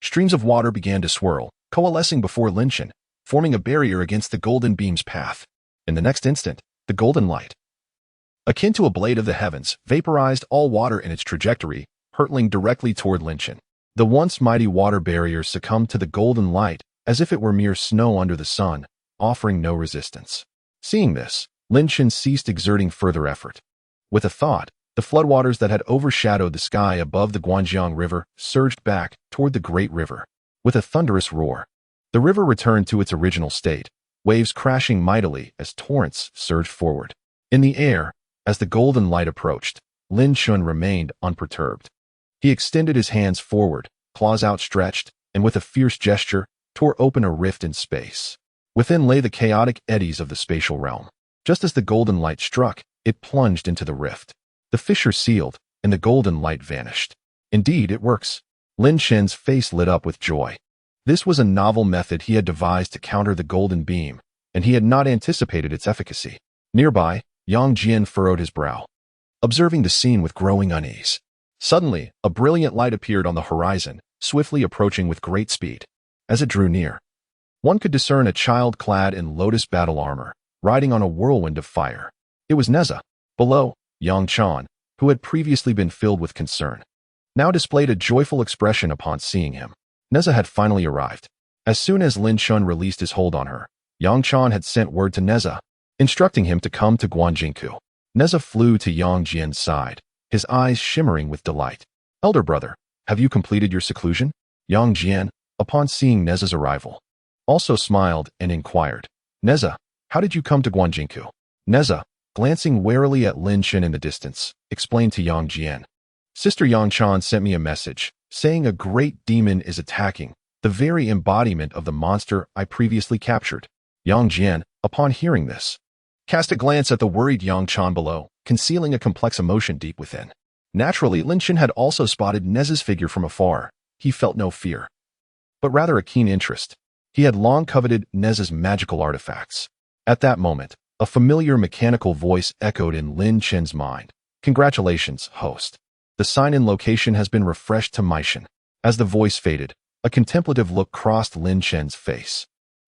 Streams of water began to swirl, coalescing before Lin Shen, forming a barrier against the golden beam's path. In the next instant, the golden light, akin to a blade of the heavens, vaporized all water in its trajectory, hurtling directly toward Lin Shen. The once mighty water barrier succumbed to the golden light as if it were mere snow under the sun, offering no resistance. Seeing this, Lin Shen ceased exerting further effort. With a thought, the floodwaters that had overshadowed the sky above the Guanjiang River surged back toward the great river. With a thunderous roar, the river returned to its original state, waves crashing mightily as torrents surged forward. In the air, as the golden light approached, Lin Shen remained unperturbed. He extended his hands forward, claws outstretched, and with a fierce gesture, tore open a rift in space. Within lay the chaotic eddies of the spatial realm. Just as the golden light struck, it plunged into the rift. The fissure sealed, and the golden light vanished. Indeed, it works. Lin Shen's face lit up with joy. This was a novel method he had devised to counter the golden beam, and he had not anticipated its efficacy. Nearby, Yang Jian furrowed his brow, observing the scene with growing unease. Suddenly, a brilliant light appeared on the horizon, swiftly approaching with great speed. As it drew near, one could discern a child clad in lotus battle armor, riding on a whirlwind of fire. It was Neza. Below, Yang Chan, who had previously been filled with concern, now displayed a joyful expression upon seeing him. Neza had finally arrived. As soon as Lin Shen released his hold on her, Yang Chan had sent word to Neza, instructing him to come to Guanjingku. Neza flew to Yang Jian's side, his eyes shimmering with delight. "Elder brother, have you completed your seclusion?" Yang Jian, upon seeing Neza's arrival, also smiled and inquired, "Neza, how did you come to Guanjingku?" Neza, glancing warily at Lin Shen in the distance, explained to Yang Jian, "Sister Yang Chan sent me a message, saying a great demon is attacking, the very embodiment of the monster I previously captured. Yang Jian, upon hearing this, cast a glance at the worried Yang Chan below, concealing a complex emotion deep within. Naturally, Lin Chen had also spotted Nez's figure from afar. He felt no fear, but rather a keen interest. He had long coveted Nez's magical artifacts. At that moment, a familiar mechanical voice echoed in Lin Chen's mind. Congratulations, host. The sign-in location has been refreshed to Maishan. As the voice faded, a contemplative look crossed Lin Chen's face.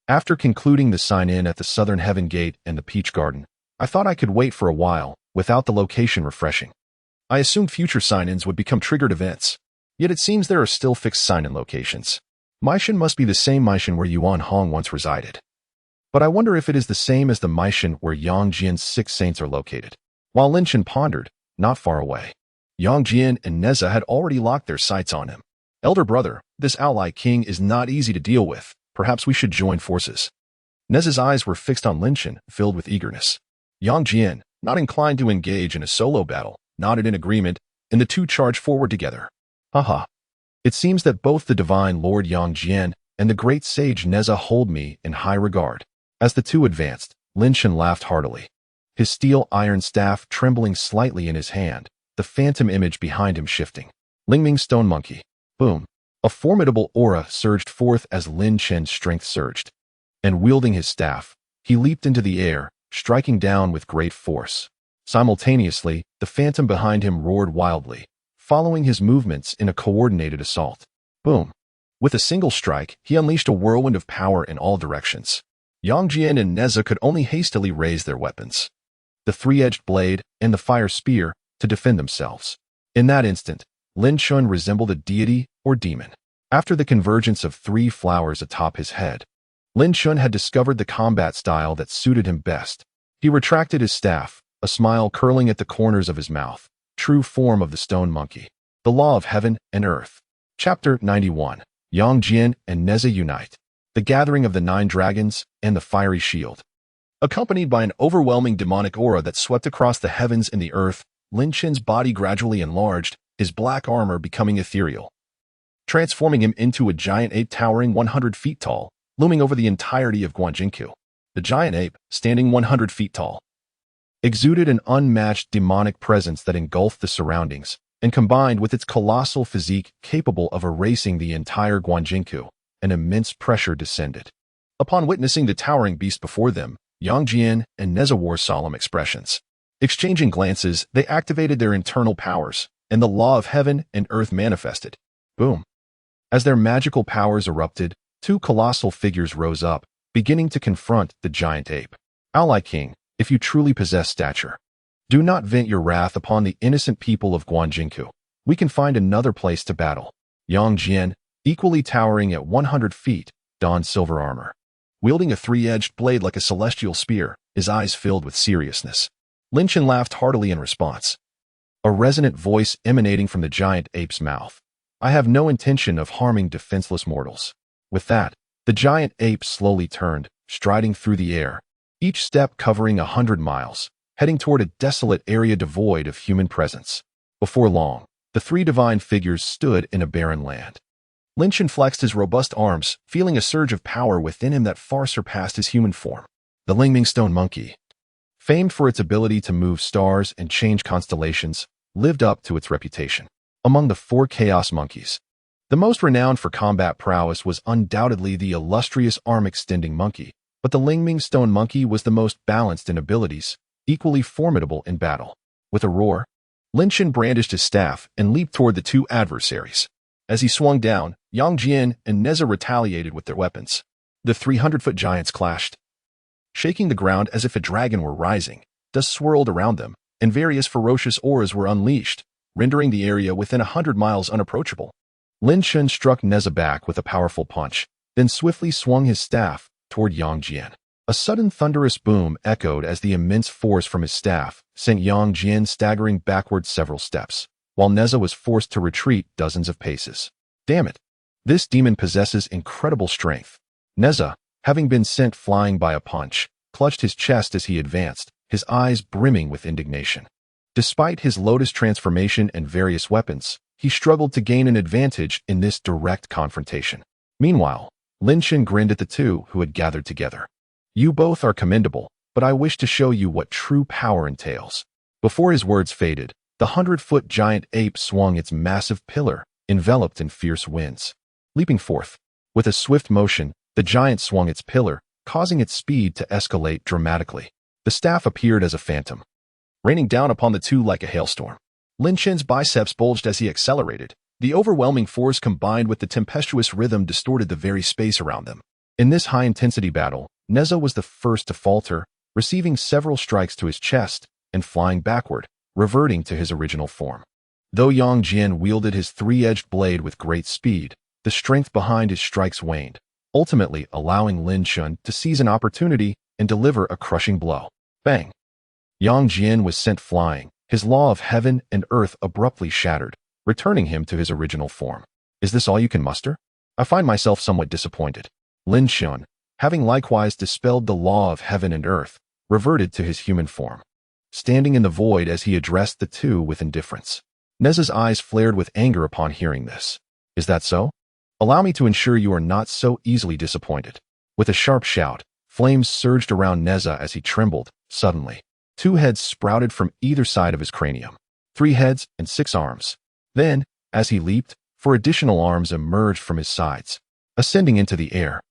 After concluding the sign-in at the Southern Heaven Gate and the Peach Garden, I thought I could wait for a while, without the location refreshing. I assumed future sign-ins would become triggered events. Yet it seems there are still fixed sign-in locations. Maishan must be the same Maishan where Yuan Hong once resided. But I wonder if it is the same as the Maishan where Yang Jian's 6 saints are located. While Lin Chen pondered, not far away, Yang Jian and Neza had already locked their sights on him. Elder brother, this ally king is not easy to deal with. Perhaps we should join forces. Neza's eyes were fixed on Lin Chen, filled with eagerness. Yang Jian, not inclined to engage in a solo battle, nodded in agreement, and the two charged forward together. Haha. It seems that both the divine Lord Yang Jian and the great sage Neza hold me in high regard. As the two advanced, Lin Chen laughed heartily. His steel iron staff trembling slightly in his hand, the phantom image behind him shifting. Lingming Stone Monkey. Boom. A formidable aura surged forth as Lin Chen's strength surged. And wielding his staff, he leaped into the air, striking down with great force. Simultaneously, the phantom behind him roared wildly, following his movements in a coordinated assault. Boom. With a single strike, he unleashed a whirlwind of power in all directions. Yang Jian and Neza could only hastily raise their weapons, the three-edged blade and the fire spear, to defend themselves. In that instant, Lin Chen resembled a deity or demon. After the convergence of 3 flowers atop his head, Lin Chen had discovered the combat style that suited him best. He retracted his staff, a smile curling at the corners of his mouth, true form of the stone monkey. The law of heaven and earth. Chapter 91. Yang Jian and Neza unite. The gathering of the 9 dragons and the fiery shield. Accompanied by an overwhelming demonic aura that swept across the heavens and the earth, Lin Chen's body gradually enlarged, his black armor becoming ethereal, transforming him into a giant ape towering 100 feet tall, looming over the entirety of Guanjinku. The giant ape, standing 100 feet tall, exuded an unmatched demonic presence that engulfed the surroundings, and combined with its colossal physique capable of erasing the entire Guanjinku, an immense pressure descended. Upon witnessing the towering beast before them, Yang Jian and Neza wore solemn expressions. Exchanging glances, they activated their internal powers, and the law of heaven and earth manifested. Boom. As their magical powers erupted, 2 colossal figures rose up, beginning to confront the giant ape. Ally King, if you truly possess stature, do not vent your wrath upon the innocent people of Guanjinku. We can find another place to battle. Yang Jian, equally towering at 100 feet, donned silver armor, wielding a 3-edged blade like a celestial spear, his eyes filled with seriousness. Lin Chen laughed heartily in response. A resonant voice emanating from the giant ape's mouth. I have no intention of harming defenseless mortals. With that, the giant ape slowly turned, striding through the air, each step covering 100 miles, heading toward a desolate area devoid of human presence. Before long, the 3 divine figures stood in a barren land. Lin Chen flexed his robust arms, feeling a surge of power within him that far surpassed his human form. The Lingming Stone Monkey, famed for its ability to move stars and change constellations, lived up to its reputation. Among the 4 Chaos Monkeys, the most renowned for combat prowess was undoubtedly the illustrious arm-extending monkey, but the Lingming Stone Monkey was the most balanced in abilities, equally formidable in battle. With a roar, Lin Chen brandished his staff and leaped toward the 2 adversaries. As he swung down, Yang Jian and Neza retaliated with their weapons. The 300-foot giants clashed, shaking the ground as if a dragon were rising. Dust swirled around them, and various ferocious auras were unleashed, rendering the area within 100 miles unapproachable. Lin Chen struck Neza back with a powerful punch, then swiftly swung his staff toward Yang Jian. A sudden thunderous boom echoed as the immense force from his staff sent Yang Jian staggering backward several steps, while Neza was forced to retreat dozens of paces. Damn it! This demon possesses incredible strength. Neza, having been sent flying by a punch, clutched his chest as he advanced, his eyes brimming with indignation. Despite his lotus transformation and various weapons, he struggled to gain an advantage in this direct confrontation. Meanwhile, Lin Shan grinned at the two who had gathered together. "You both are commendable, but I wish to show you what true power entails." Before his words faded, the 100-foot giant ape swung its massive pillar, enveloped in fierce winds. Leaping forth, with a swift motion, the giant swung its pillar, causing its speed to escalate dramatically. The staff appeared as a phantom, raining down upon the two like a hailstorm. Lin Shan's biceps bulged as he accelerated. The overwhelming force combined with the tempestuous rhythm distorted the very space around them. In this high-intensity battle, Neza was the first to falter, receiving several strikes to his chest and flying backward, reverting to his original form. Though Yang Jian wielded his three-edged blade with great speed, the strength behind his strikes waned, ultimately allowing Lin Shan to seize an opportunity and deliver a crushing blow. Bang! Yang Jian was sent flying, his law of heaven and earth abruptly shattered, returning him to his original form. "Is this all you can muster? I find myself somewhat disappointed." Lin Shan, having likewise dispelled the law of heaven and earth, reverted to his human form, standing in the void as he addressed the two with indifference. Neza's eyes flared with anger upon hearing this. "Is that so? Allow me to ensure you are not so easily disappointed." With a sharp shout, flames surged around Neza as he trembled. Suddenly, 2 heads sprouted from either side of his cranium, 3 heads and 6 arms. Then, as he leaped, 4 additional arms emerged from his sides, ascending into the air.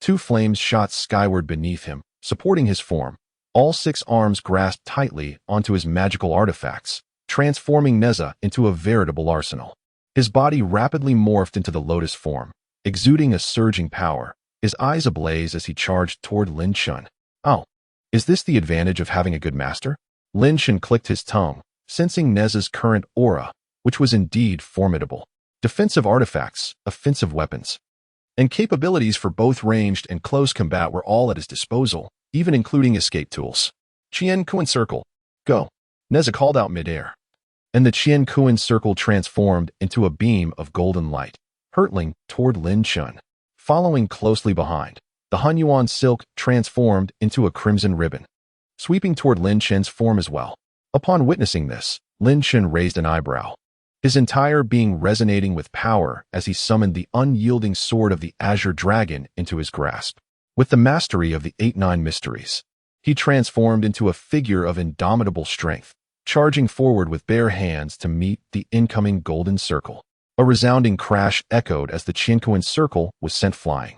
2 flames shot skyward beneath him, supporting his form. All 6 arms grasped tightly onto his magical artifacts, transforming Neza into a veritable arsenal. His body rapidly morphed into the lotus form, exuding a surging power, his eyes ablaze as he charged toward Lin Shan. "Oh, is this the advantage of having a good master?" Lin Shan clicked his tongue, sensing Neza's current aura, which was indeed formidable. Defensive artifacts, offensive weapons, and capabilities for both ranged and close combat were all at his disposal, even including escape tools. "Qian Kuan Circle, go!" Neza called out midair, and the Qian Kuan Circle transformed into a beam of golden light, hurtling toward Lin Shan. Following closely behind, the Hunyuan Silk transformed into a crimson ribbon, sweeping toward Lin Shan's form as well. Upon witnessing this, Lin Shan raised an eyebrow, his entire being resonating with power as he summoned the unyielding sword of the Azure Dragon into his grasp. With the mastery of the 8-9 mysteries, he transformed into a figure of indomitable strength, charging forward with bare hands to meet the incoming golden circle. A resounding crash echoed as the Qiankuan circle was sent flying,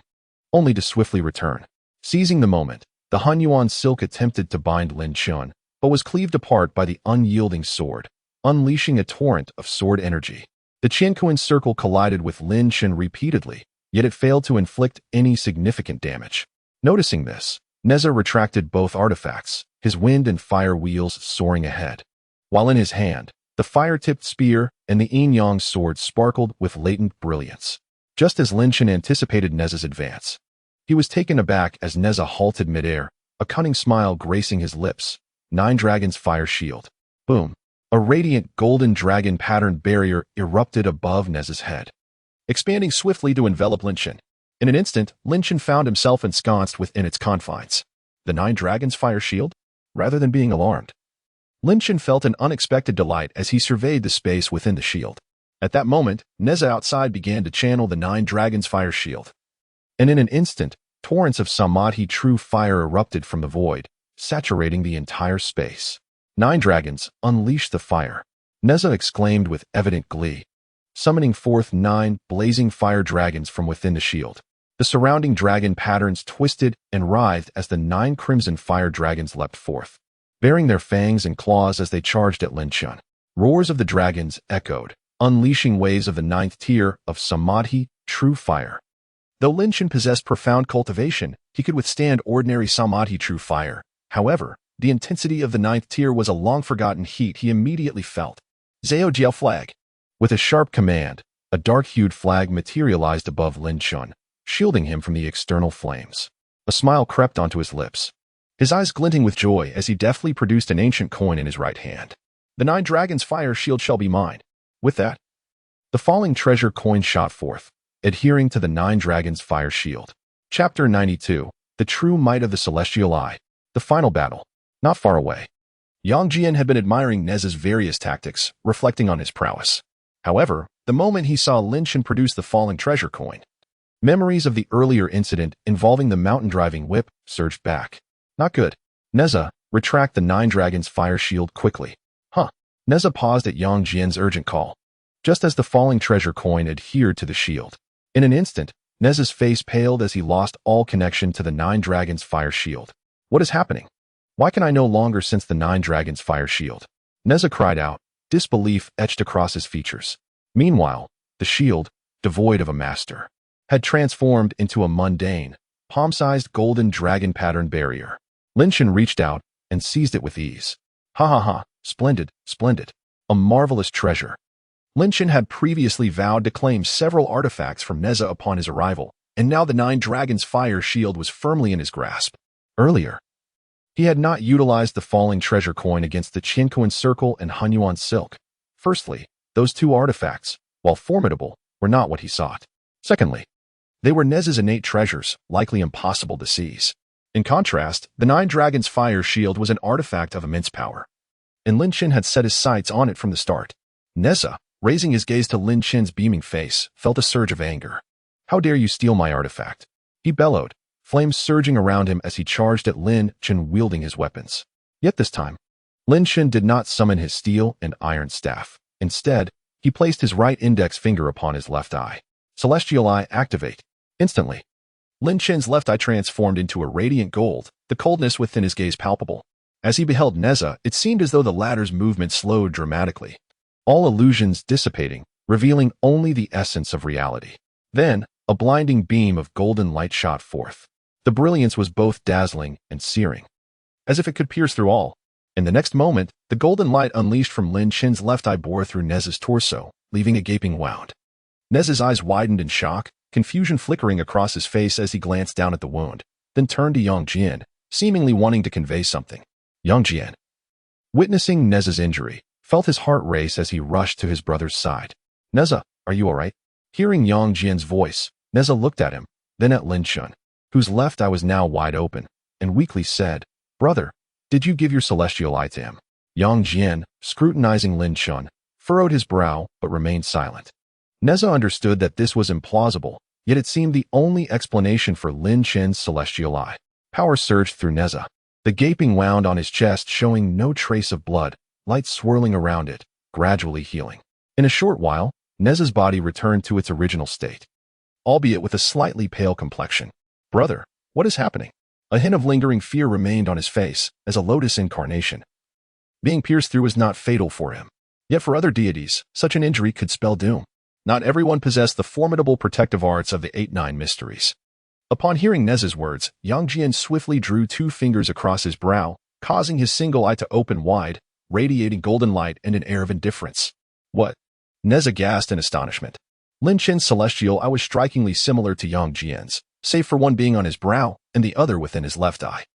only to swiftly return. Seizing the moment, the Hunyuan Silk attempted to bind Lin Shan, but was cleaved apart by the unyielding sword, unleashing a torrent of sword energy. The Qiankuan circle collided with Lin Shan repeatedly, yet it failed to inflict any significant damage. Noticing this, Neza retracted both artifacts, his wind and fire wheels soaring ahead. While in his hand, the fire-tipped spear and the yin-yang sword sparkled with latent brilliance. Just as Lin Shan anticipated Neza's advance, he was taken aback as Neza halted midair, a cunning smile gracing his lips. 9 Dragons Fire Shield. Boom. A radiant golden dragon patterned barrier erupted above Neza's head, expanding swiftly to envelop Lin Shan. In an instant, Lin Shan found himself ensconced within its confines. The 9 Dragons Fire Shield? Rather than being alarmed, Lin Shan felt an unexpected delight as he surveyed the space within the shield. At that moment, Neza outside began to channel the 9 Dragons Fire Shield, and in an instant, torrents of Samadhi true fire erupted from the void, saturating the entire space. 9 dragons, unleash the fire, Neza exclaimed with evident glee, summoning forth 9 blazing fire dragons from within the shield. The surrounding dragon patterns twisted and writhed as the 9 crimson fire dragons leapt forth, baring their fangs and claws as they charged at Lin Shan. Roars of the dragons echoed, unleashing waves of the 9th tier of Samadhi, true fire. Though Lin Shan possessed profound cultivation, he could withstand ordinary Samadhi true fire. However, the intensity of the 9th tier was a long-forgotten heat he immediately felt. Zao Jiao Flag. With a sharp command, a dark-hued flag materialized above Lin Shan, shielding him from the external flames. A smile crept onto his lips, his eyes glinting with joy as he deftly produced an ancient coin in his right hand. "The 9 Dragons Fire Shield shall be mine." With that, the falling treasure coin shot forth, adhering to the 9 Dragons Fire Shield. Chapter 92, The True Might of the Celestial Eye. The final battle. Not far away, Yang Jian had been admiring Neza's various tactics, reflecting on his prowess. However, the moment he saw Lin Chen produce the falling treasure coin. Memories of the earlier incident involving the mountain-driving whip surged back. Not good. Neza, retract the Nine Dragons fire shield quickly. Huh. Neza paused at Yang Jian's urgent call, just as the falling treasure coin adhered to the shield. In an instant, Neza's face paled as he lost all connection to the Nine Dragons fire shield. What is happening? Why can I no longer sense the Nine Dragons fire shield? Neza cried out, disbelief etched across his features. Meanwhile, the shield, devoid of a master, had transformed into a mundane, palm-sized golden dragon pattern barrier. Lin Chen reached out and seized it with ease. Ha ha ha, splendid, splendid. A marvelous treasure. Lin Chen had previously vowed to claim several artifacts from Neza upon his arrival, and now the Nine Dragons fire shield was firmly in his grasp. Earlier, he had not utilized the falling treasure coin against the Qinkuan Circle and Hunyuan Silk. Firstly, those two artifacts, while formidable, were not what he sought. Secondly, they were Neza's innate treasures, likely impossible to seize. In contrast, the Nine Dragons fire shield was an artifact of immense power, and Lin Chen had set his sights on it from the start. Neza, raising his gaze to Lin Chen's beaming face, felt a surge of anger. How dare you steal my artifact? He bellowed, flames surging around him as he charged at Lin Chen wielding his weapons. Yet this time, Lin Chen did not summon his steel and iron staff. Instead, he placed his right index finger upon his left eye. Celestial Eye, activate. Instantly, Lin Chen's left eye transformed into a radiant gold, the coldness within his gaze palpable. As he beheld Neza, it seemed as though the latter's movement slowed dramatically, all illusions dissipating, revealing only the essence of reality. Then, a blinding beam of golden light shot forth. The brilliance was both dazzling and searing, as if it could pierce through all. In the next moment, the golden light unleashed from Lin Chen's left eye bore through Neza's torso, leaving a gaping wound. Neza's eyes widened in shock, confusion flickering across his face as he glanced down at the wound, then turned to Yang Jian, seemingly wanting to convey something. Yang Jian, witnessing Neza's injury, felt his heart race as he rushed to his brother's side. Neza, are you all right? Hearing Yang Jian's voice, Neza looked at him, then at Lin Chen, whose left eye was now wide open, and weakly said, Brother, did you give your celestial eye to him? Yang Jian, scrutinizing Lin Chen, furrowed his brow but remained silent. Neza understood that this was implausible, yet it seemed the only explanation for Lin Chen's celestial eye. Power surged through Neza, the gaping wound on his chest showing no trace of blood, light swirling around it, gradually healing. In a short while, Neza's body returned to its original state, albeit with a slightly pale complexion. Brother, what is happening? A hint of lingering fear remained on his face, as a lotus incarnation. Being pierced through was not fatal for him. Yet for other deities, such an injury could spell doom. Not everyone possessed the formidable protective arts of the 8-9 mysteries. Upon hearing Neza's words, Yang Jian swiftly drew 2 fingers across his brow, causing his single eye to open wide, radiating golden light and an air of indifference. What? Neza gasped in astonishment. Lin Chen's celestial eye was strikingly similar to Yang Jian's, save for one being on his brow and the other within his left eye.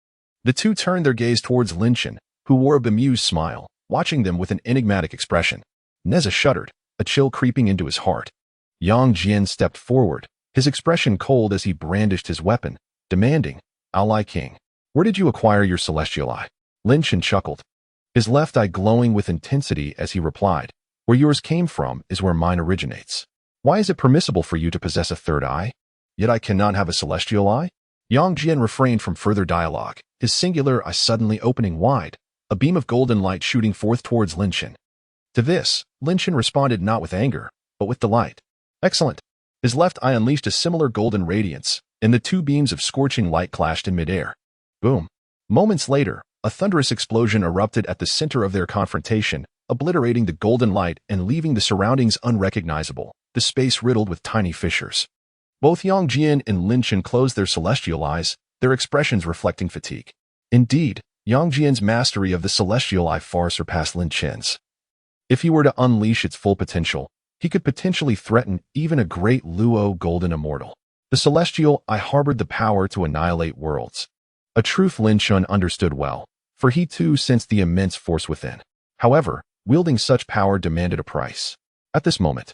The two turned their gaze towards Lin Chen, who wore a bemused smile, watching them with an enigmatic expression. Neza shuddered, a chill creeping into his heart. Yang Jian stepped forward, his expression cold as he brandished his weapon, demanding, Ally King, where did you acquire your celestial eye? Lin Chen chuckled, his left eye glowing with intensity as he replied, where yours came from is where mine originates. Why is it permissible for you to possess a third eye? Yet I cannot have a celestial eye? Yang Jian refrained from further dialogue, his singular eye suddenly opening wide, a beam of golden light shooting forth towards Lin Chen. To this, Lin Chen responded not with anger, but with delight. Excellent. His left eye unleashed a similar golden radiance, and the 2 beams of scorching light clashed in midair. Boom. Moments later, a thunderous explosion erupted at the center of their confrontation, obliterating the golden light and leaving the surroundings unrecognizable, the space riddled with tiny fissures. Both Yang Jian and Lin Chen closed their celestial eyes, their expressions reflecting fatigue. Indeed, Yang Jian's mastery of the celestial eye far surpassed Lin Chen's. If he were to unleash its full potential, he could potentially threaten even a great Luo golden immortal. The celestial eye harbored the power to annihilate worlds, a truth Lin Chen understood well, for he too sensed the immense force within. However, wielding such power demanded a price. At this moment,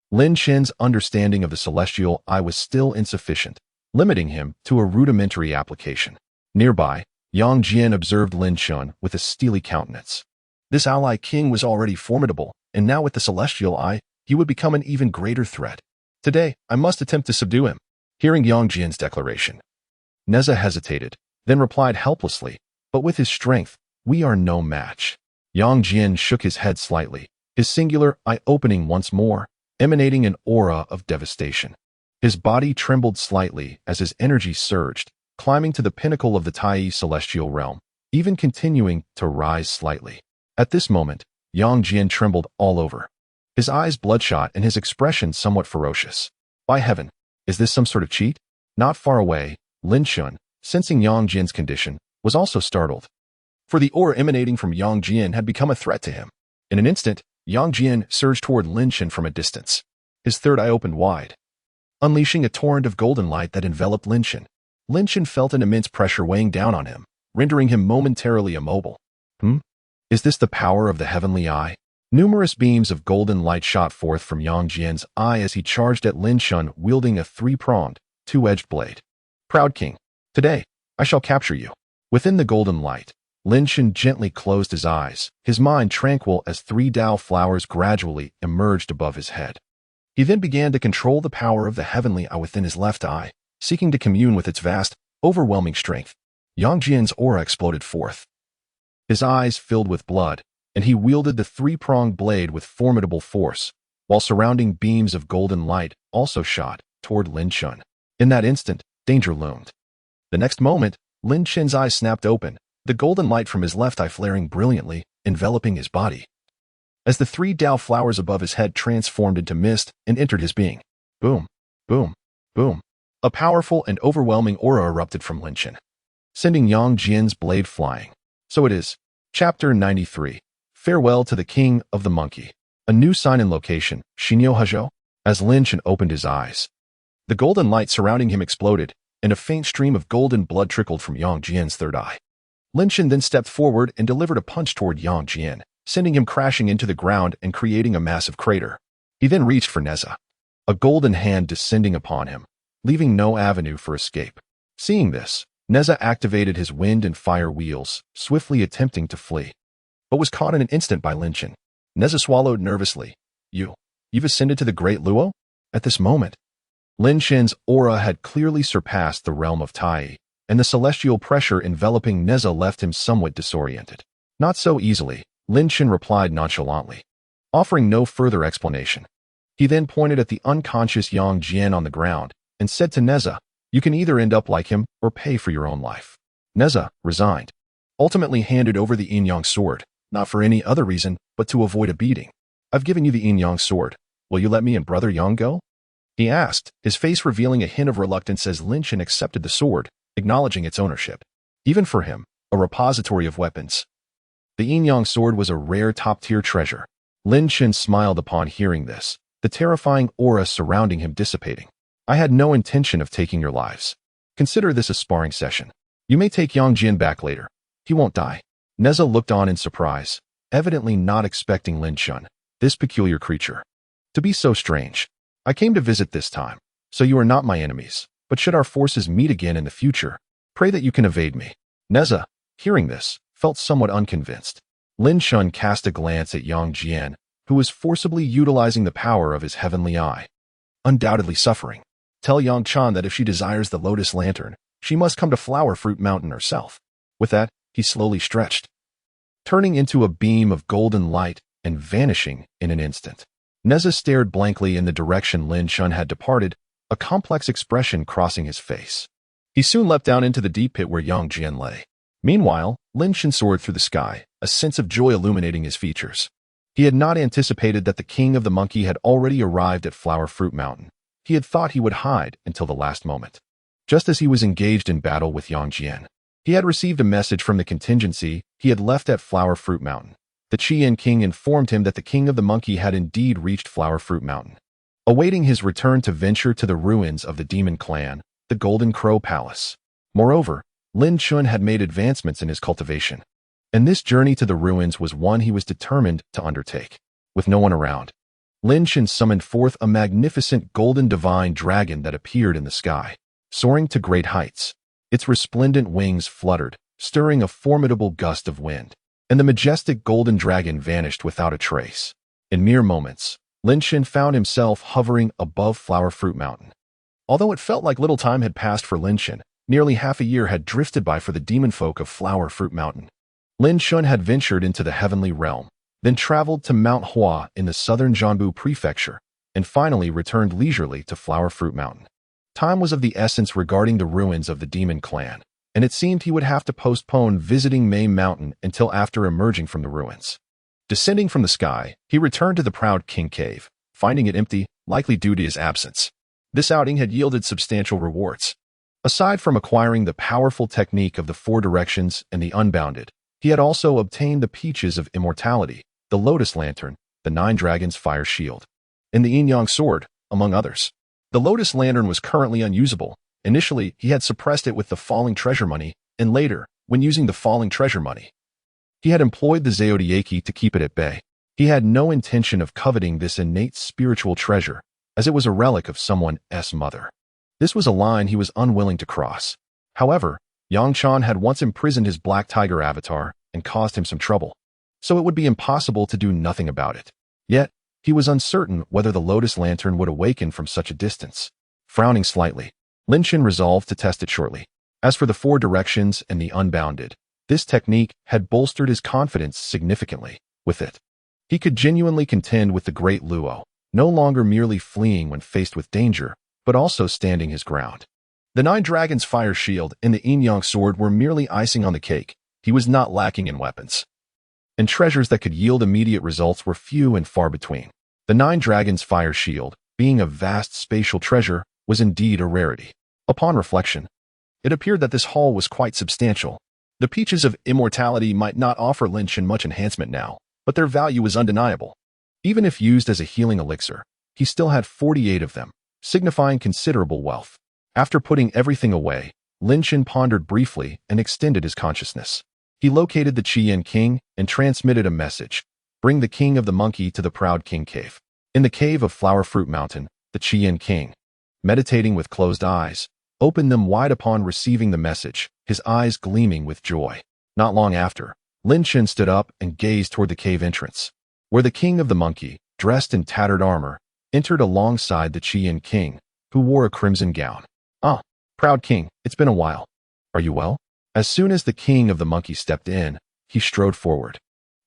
Lin Chen's understanding of the celestial eye was still insufficient, limiting him to a rudimentary application. Nearby, Yang Jian observed Lin Chen with a steely countenance. This ally king was already formidable, and now with the celestial eye, he would become an even greater threat. Today, I must attempt to subdue him. Hearing Yang Jian's declaration, Neza hesitated, then replied helplessly, but with his strength, we are no match. Yang Jian shook his head slightly, his singular eye opening once more, emanating an aura of devastation. His body trembled slightly as his energy surged, climbing to the pinnacle of the Tai celestial realm, even continuing to rise slightly. At this moment, Yang Jian trembled all over, his eyes bloodshot and his expression somewhat ferocious. By heaven, is this some sort of cheat? Not far away, Lin Shun, sensing Yang Jian's condition, was also startled. For the aura emanating from Yang Jian had become a threat to him. In an instant, Yang Jian surged toward Lin Shun from a distance. His third eye opened wide, unleashing a torrent of golden light that enveloped Lin Shun. Lin Shun felt an immense pressure weighing down on him, rendering him momentarily immobile. Is this the power of the heavenly eye? Numerous beams of golden light shot forth from Yang Jian's eye as he charged at Lin Shun wielding a three-pronged, two-edged blade. Proud king, today, I shall capture you. Within the golden light, Lin Shun gently closed his eyes, his mind tranquil as 3 Dao flowers gradually emerged above his head. He then began to control the power of the heavenly eye within his left eye, seeking to commune with its vast, overwhelming strength. Yang Jian's aura exploded forth. His eyes filled with blood, and he wielded the three-pronged blade with formidable force, while surrounding beams of golden light also shot toward Lin Shun. In that instant, danger loomed. The next moment, Lin Shun's eyes snapped open, the golden light from his left eye flaring brilliantly, enveloping his body. As the 3 Dao flowers above his head transformed into mist and entered his being. Boom, boom, boom. A powerful and overwhelming aura erupted from Lin Shun, sending Yang Jian's blade flying. So it is. Chapter 93. Farewell to the King of the Monkey. A new sign and location, Xinyo Hezhou. As Lin Shun opened his eyes, the golden light surrounding him exploded, and a faint stream of golden blood trickled from Yang Jian's third eye. Lin Shun then stepped forward and delivered a punch toward Yang Jian, sending him crashing into the ground and creating a massive crater. He then reached for Neza, a golden hand descending upon him, leaving no avenue for escape. Seeing this, Neza activated his wind and fire wheels, swiftly attempting to flee, but was caught in an instant by Lin Shun. Neza swallowed nervously. You've ascended to the Great Luo? At this moment, Lin Shun's aura had clearly surpassed the realm of Tai, and the celestial pressure enveloping Neza left him somewhat disoriented. Not so easily, Lin Shun replied nonchalantly, offering no further explanation. He then pointed at the unconscious Yang Jian on the ground and said to Neza, you can either end up like him or pay for your own life. Neza, resigned, ultimately handed over the yin-yang sword, not for any other reason, but to avoid a beating. I've given you the yin-yang sword. Will you let me and brother Yang go? He asked, his face revealing a hint of reluctance as Lin Shun accepted the sword, acknowledging its ownership. Even for him, a repository of weapons. The yin-yang sword was a rare top-tier treasure. Lin Shun smiled upon hearing this, the terrifying aura surrounding him dissipating. I had no intention of taking your lives. Consider this a sparring session. You may take Yang Jian back later. He won't die. Neza looked on in surprise, evidently not expecting Lin Shun, this peculiar creature, to be so strange. I came to visit this time, so you are not my enemies, but should our forces meet again in the future, pray that you can evade me. Neza, hearing this, felt somewhat unconvinced. Lin Shun cast a glance at Yang Jian, who was forcibly utilizing the power of his heavenly eye. Undoubtedly suffering. Tell Yang Chan that if she desires the Lotus Lantern, she must come to Flower Fruit Mountain herself. With that, he slowly stretched, turning into a beam of golden light and vanishing in an instant. Neza stared blankly in the direction Lin Shun had departed, a complex expression crossing his face. He soon leapt down into the deep pit where Yang Jian lay. Meanwhile, Lin Shun soared through the sky, a sense of joy illuminating his features. He had not anticipated that the King of the Monkey had already arrived at Flower Fruit Mountain. He had thought he would hide until the last moment. Just as he was engaged in battle with Yang Jian, he had received a message from the contingency he had left at Flower Fruit Mountain. The Qian King informed him that the King of the Monkey had indeed reached Flower Fruit Mountain, awaiting his return to venture to the ruins of the Demon Clan, the Golden Crow Palace. Moreover, Lin Shun had made advancements in his cultivation, and this journey to the ruins was one he was determined to undertake. With no one around, Lin Shun summoned forth a magnificent golden divine dragon that appeared in the sky, soaring to great heights. Its resplendent wings fluttered, stirring a formidable gust of wind, and the majestic golden dragon vanished without a trace. In mere moments, Lin Shen found himself hovering above Flower Fruit Mountain. Although it felt like little time had passed for Lin Shen, nearly half a year had drifted by for the demon folk of Flower Fruit Mountain. Lin Shen had ventured into the heavenly realm, then traveled to Mount Hua in the southern Jianbu prefecture, and finally returned leisurely to Flower Fruit Mountain. Time was of the essence regarding the ruins of the demon clan, and it seemed he would have to postpone visiting May Mountain until after emerging from the ruins. Descending from the sky, he returned to the Proud King Cave, finding it empty, likely due to his absence. This outing had yielded substantial rewards. Aside from acquiring the powerful technique of the Four Directions and the Unbounded, he had also obtained the Peaches of Immortality, the Lotus Lantern, the Nine Dragons Fire Shield, and the Yin-Yang Sword, among others. The Lotus Lantern was currently unusable. Initially, he had suppressed it with the falling treasure money, and later, when using the falling treasure money, he had employed the Zodiaci to keep it at bay. He had no intention of coveting this innate spiritual treasure, as it was a relic of someone's mother. This was a line he was unwilling to cross. However, Yang Chan had once imprisoned his Black Tiger avatar and caused him some trouble, so it would be impossible to do nothing about it. Yet, he was uncertain whether the Lotus Lantern would awaken from such a distance. Frowning slightly, Lin Shen resolved to test it shortly. As for the Four Directions and the Unbounded, this technique had bolstered his confidence significantly. With it, he could genuinely contend with the Great Luo, no longer merely fleeing when faced with danger, but also standing his ground. The Nine Dragons Fire Shield and the Yin-Yang Sword were merely icing on the cake. He was not lacking in weapons, and treasures that could yield immediate results were few and far between. The Nine Dragons Fire Shield, being a vast spatial treasure, was indeed a rarity. Upon reflection, it appeared that this haul was quite substantial. The Peaches of Immortality might not offer Lin Shen much enhancement now, but their value was undeniable. Even if used as a healing elixir, he still had 48 of them, signifying considerable wealth. After putting everything away, Lin Shen pondered briefly and extended his consciousness. He located the Qian King and transmitted a message. Bring the King of the Monkey to the Proud King Cave. In the cave of Flower Fruit Mountain, the Qian King, meditating with closed eyes, opened them wide upon receiving the message, his eyes gleaming with joy. Not long after, Lin Shen stood up and gazed toward the cave entrance, where the King of the Monkey, dressed in tattered armor, entered alongside the Qian King, who wore a crimson gown. "Ah, Proud King, it's been a while. Are you well?" As soon as the King of the Monkey stepped in, he strode forward,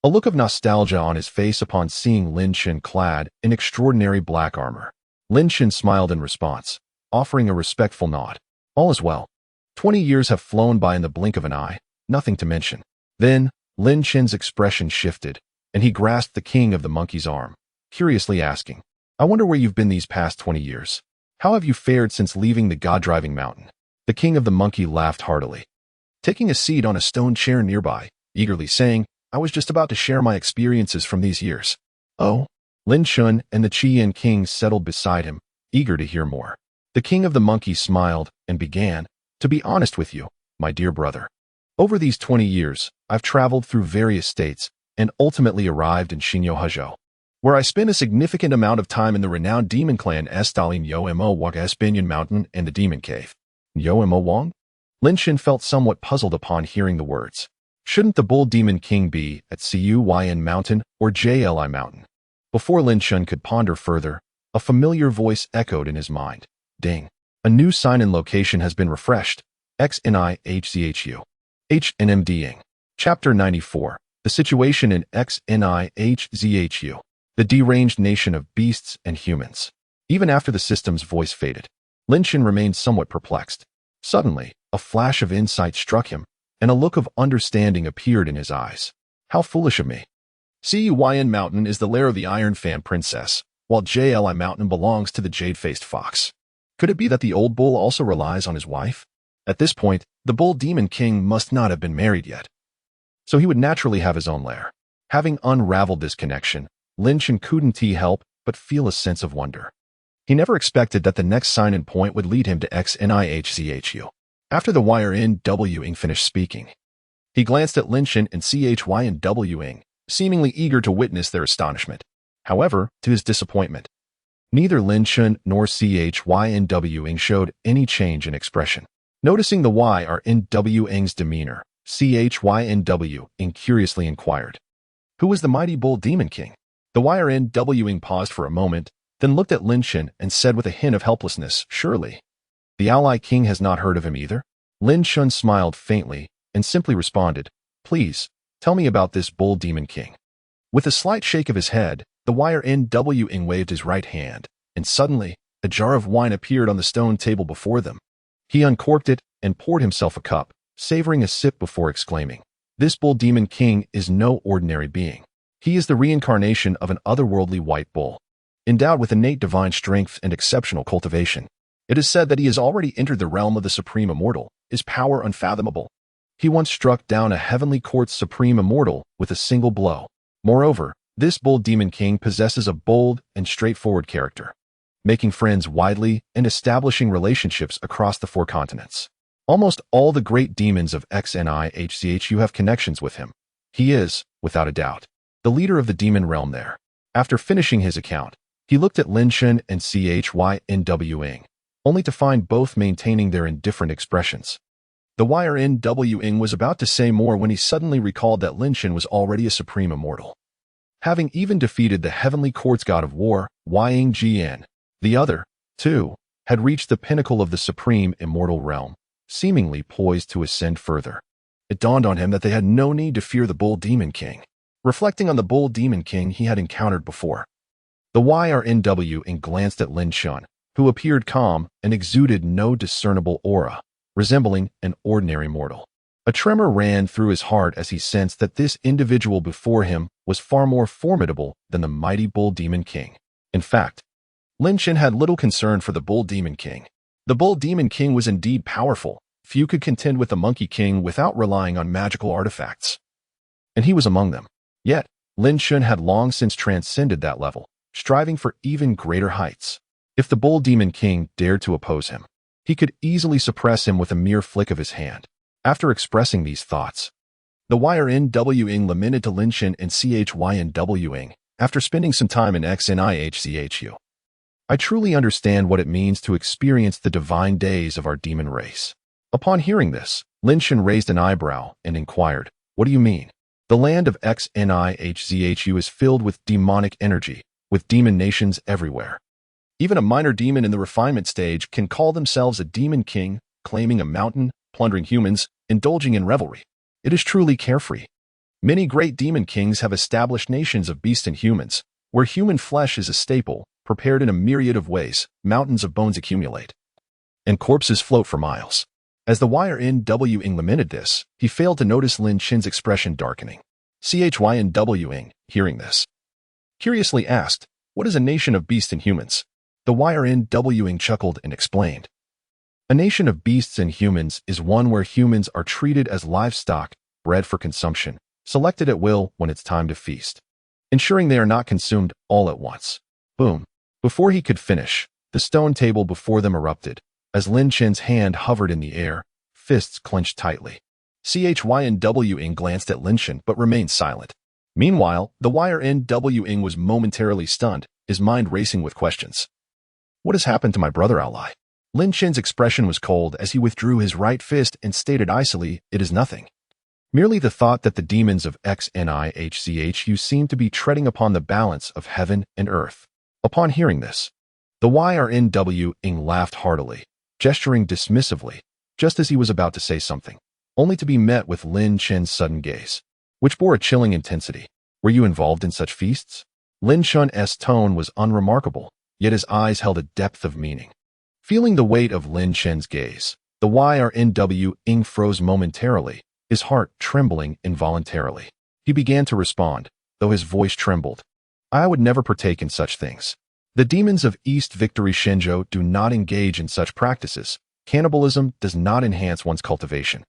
a look of nostalgia on his face upon seeing Lin Shen clad in extraordinary black armor. Lin Shen smiled in response, offering a respectful nod. "All is well. 20 years have flown by in the blink of an eye, nothing to mention." Then, Lin Shen's expression shifted, and he grasped the King of the Monkey's arm, curiously asking, "I wonder where you've been these past 20 years. How have you fared since leaving the God-driving mountain?" The King of the Monkey laughed heartily, taking a seat on a stone chair nearby, eagerly saying, "I was just about to share my experiences from these years." "Oh?" Lin Shen and the Qian King settled beside him, eager to hear more. The King of the Monkeys smiled and began, "To be honest with you, my dear brother, over these 20 years, I've traveled through various states and ultimately arrived in Xinyo, where I spent a significant amount of time in the renowned demon clan Estalin Yo-Mo Wang's Binyan Mountain and the Demon Cave." "Yo-Mo Wang?" Lin Shen felt somewhat puzzled upon hearing the words. Shouldn't the Bull Demon King be at Cuyun Mountain or Jli Mountain? Before Lin Shen could ponder further, a familiar voice echoed in his mind. "Ding. A new sign-in location has been refreshed. XNIHZHU. HNMDing. Chapter 94. The situation in XNIHZHU. The deranged nation of beasts and humans." Even after the system's voice faded, Lin Shen remained somewhat perplexed. Suddenly, a flash of insight struck him, and a look of understanding appeared in his eyes. "How foolish of me. Cuyun Mountain is the lair of the Iron Fan Princess, while Jli Mountain belongs to the Jade-Faced Fox. Could it be that the old bull also relies on his wife? At this point, the Bull Demon King must not have been married yet, so he would naturally have his own lair." Having unraveled this connection, Lin Shen couldn't help but feel a sense of wonder. He never expected that the next sign-in point would lead him to XNIHZHU. After the YNW-ing finished speaking, he glanced at Lin Shen and CHYNW-ing, seemingly eager to witness their astonishment. However, to his disappointment, neither Lin Shen nor CHYNW-ing showed any change in expression. Noticing the YRNW-ing's demeanor, CHYNW-ing curiously inquired, "Who is the mighty Bull Demon King?" The YRNWing paused for a moment, then looked at Lin Shen and said with a hint of helplessness, "Surely. The ally king has not heard of him either?" Lin Shen smiled faintly and simply responded, "Please, tell me about this bull demon king." With a slight shake of his head, the YRNWing waved his right hand, and suddenly, a jar of wine appeared on the stone table before them. He uncorked it and poured himself a cup, savoring a sip before exclaiming, "This bull demon king is no ordinary being. He is the reincarnation of an otherworldly white bull, endowed with innate divine strength and exceptional cultivation. It is said that he has already entered the realm of the Supreme Immortal, his power unfathomable. He once struck down a heavenly court's Supreme Immortal with a single blow. Moreover, this bull demon king possesses a bold and straightforward character, making friends widely and establishing relationships across the 4 continents. Almost all the great demons of XNIHCHU have connections with him. He is, without a doubt, the leader of the demon realm there." After finishing his account, he looked at Lin Shen and CHYNWing, only to find both maintaining their indifferent expressions. The YRNWing was about to say more when he suddenly recalled that Lin Shen was already a Supreme Immortal, having even defeated the Heavenly Court's God of War, Ying. The other, too, had reached the pinnacle of the Supreme Immortal realm, seemingly poised to ascend further. It dawned on him that they had no need to fear the Bull Demon King, reflecting on the Bull Demon King he had encountered before. The YRNWing glanced at Lin Shen, who appeared calm and exuded no discernible aura, resembling an ordinary mortal. A tremor ran through his heart as he sensed that this individual before him was far more formidable than the mighty Bull Demon King. In fact, Lin Shen had little concern for the Bull Demon King. The Bull Demon King was indeed powerful. Few could contend with the Monkey King without relying on magical artifacts, and he was among them. Yet, Lin Shen had long since transcended that level, striving for even greater heights. If the Bull Demon King dared to oppose him, he could easily suppress him with a mere flick of his hand. After expressing these thoughts, the YRNWing lamented to Lin Shen and CHYNWing after spending some time in XNIHCHU. "I truly understand what it means to experience the divine days of our demon race." Upon hearing this, Lin Shen raised an eyebrow and inquired, "What do you mean?" "The land of XNIHCHU is filled with demonic energy, with demon nations everywhere. Even a minor demon in the refinement stage can call themselves a demon king, claiming a mountain, plundering humans, indulging in revelry. It is truly carefree. Many great demon kings have established nations of beasts and humans, where human flesh is a staple, prepared in a myriad of ways. Mountains of bones accumulate, and corpses float for miles." As the YRNWing lamented this, he failed to notice Lin Shen's expression darkening. CHYNWing, hearing this, curiously asked, "What is a nation of beasts and humans?" The YRNWing chuckled and explained, "A nation of beasts and humans is one where humans are treated as livestock, bred for consumption, selected at will when it's time to feast, ensuring they are not consumed all at once." Boom. Before he could finish, the stone table before them erupted. As Lin Shen's hand hovered in the air, fists clenched tightly. CHYNWing glanced at Lin Shen but remained silent. Meanwhile, the YRNWing was momentarily stunned, his mind racing with questions. "What has happened to my brother ally?" Lin Shen's expression was cold as he withdrew his right fist and stated icily, "It is nothing. Merely the thought that the demons of XNIHCHU seem to be treading upon the balance of heaven and earth." Upon hearing this, the YRNWing laughed heartily, gesturing dismissively, just as he was about to say something, only to be met with Lin Shen's sudden gaze, which bore a chilling intensity. "Were you involved in such feasts?" Lin Shen's tone was unremarkable, yet his eyes held a depth of meaning. Feeling the weight of Lin Shen's gaze, the YRNWing froze momentarily, his heart trembling involuntarily. He began to respond, though his voice trembled. "I would never partake in such things. The demons of East Victory Shinjo do not engage in such practices. Cannibalism does not enhance one's cultivation,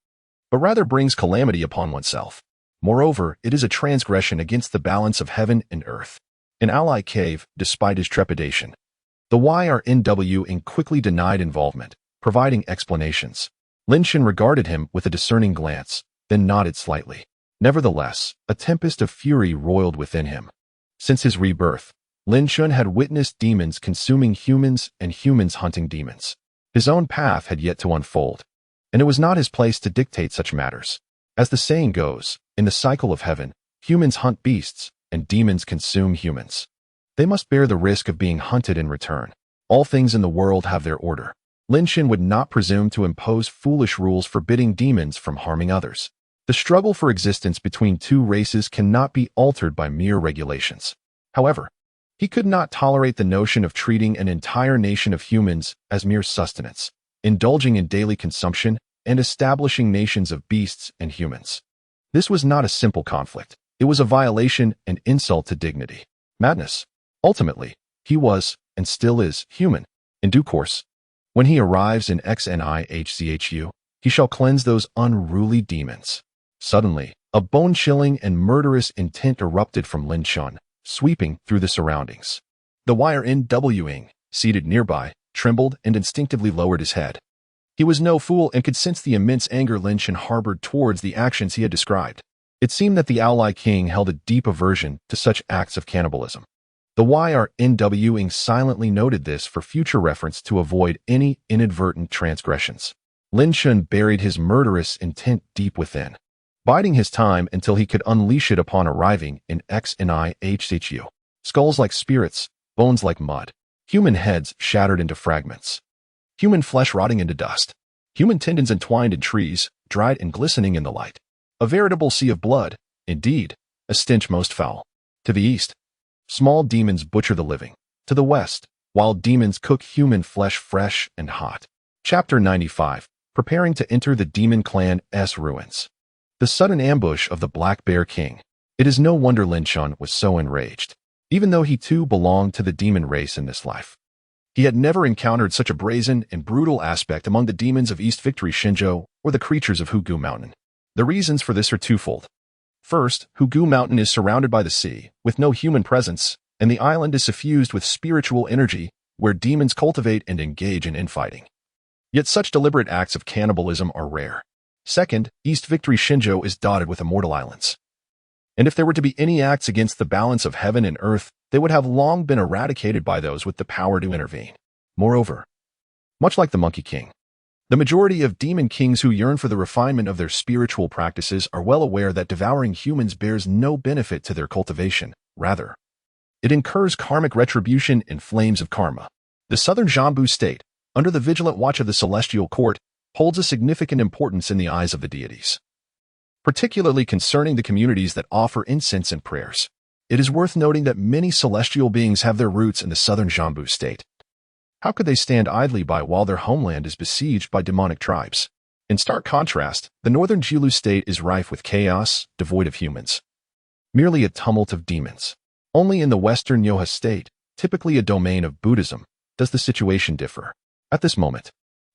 but rather brings calamity upon oneself. Moreover, it is a transgression against the balance of heaven and earth." An ally cave, despite his trepidation. The YRNWing quickly denied involvement, providing explanations. Lin Shen regarded him with a discerning glance, then nodded slightly. Nevertheless, a tempest of fury roiled within him. Since his rebirth, Lin Shen had witnessed demons consuming humans and humans hunting demons. His own path had yet to unfold, and it was not his place to dictate such matters. As the saying goes, in the cycle of heaven, humans hunt beasts, and demons consume humans. They must bear the risk of being hunted in return. All things in the world have their order. Lin Shan would not presume to impose foolish rules forbidding demons from harming others. The struggle for existence between two races cannot be altered by mere regulations. However, he could not tolerate the notion of treating an entire nation of humans as mere sustenance, indulging in daily consumption, and establishing nations of beasts and humans. This was not a simple conflict. It was a violation and insult to dignity. Madness. Ultimately, he was, and still is, human. In due course, when he arrives in Nihchu, he shall cleanse those unruly demons. Suddenly, a bone-chilling and murderous intent erupted from Lin Shan, sweeping through the surroundings. The wire NWing, seated nearby, trembled and instinctively lowered his head. He was no fool and could sense the immense anger Lin Shan harbored towards the actions he had described. It seemed that the ally king held a deep aversion to such acts of cannibalism. The YRNWing silently noted this for future reference to avoid any inadvertent transgressions. Lin Shan buried his murderous intent deep within, biding his time until he could unleash it upon arriving in Nihchu. Skulls like spirits, bones like mud, human heads shattered into fragments, human flesh rotting into dust, human tendons entwined in trees, dried and glistening in the light. A veritable sea of blood, indeed, a stench most foul. To the east, small demons butcher the living. To the west, wild demons cook human flesh fresh and hot. Chapter 95. Preparing to enter the demon clan's ruins. The sudden ambush of the Black Bear King. It is no wonder Lin Shan was so enraged, even though he too belonged to the demon race in this life. He had never encountered such a brazen and brutal aspect among the demons of East Victory Shinjo or the creatures of Hugu Mountain. The reasons for this are twofold. First, Hugu Mountain is surrounded by the sea, with no human presence, and the island is suffused with spiritual energy, where demons cultivate and engage in infighting. Yet such deliberate acts of cannibalism are rare. Second, East Victory Shinjo is dotted with immortal islands. And if there were to be any acts against the balance of heaven and earth, they would have long been eradicated by those with the power to intervene. Moreover, much like the Monkey King, the majority of demon kings who yearn for the refinement of their spiritual practices are well aware that devouring humans bears no benefit to their cultivation. Rather, it incurs karmic retribution in flames of karma. The southern Jambu state, under the vigilant watch of the celestial court, holds a significant importance in the eyes of the deities, particularly concerning the communities that offer incense and prayers. It is worth noting that many celestial beings have their roots in the southern Jambu state. How could they stand idly by while their homeland is besieged by demonic tribes? In stark contrast, the northern Jilu state is rife with chaos, devoid of humans. Merely a tumult of demons. Only in the western Nyoha state, typically a domain of Buddhism, does the situation differ. At this moment,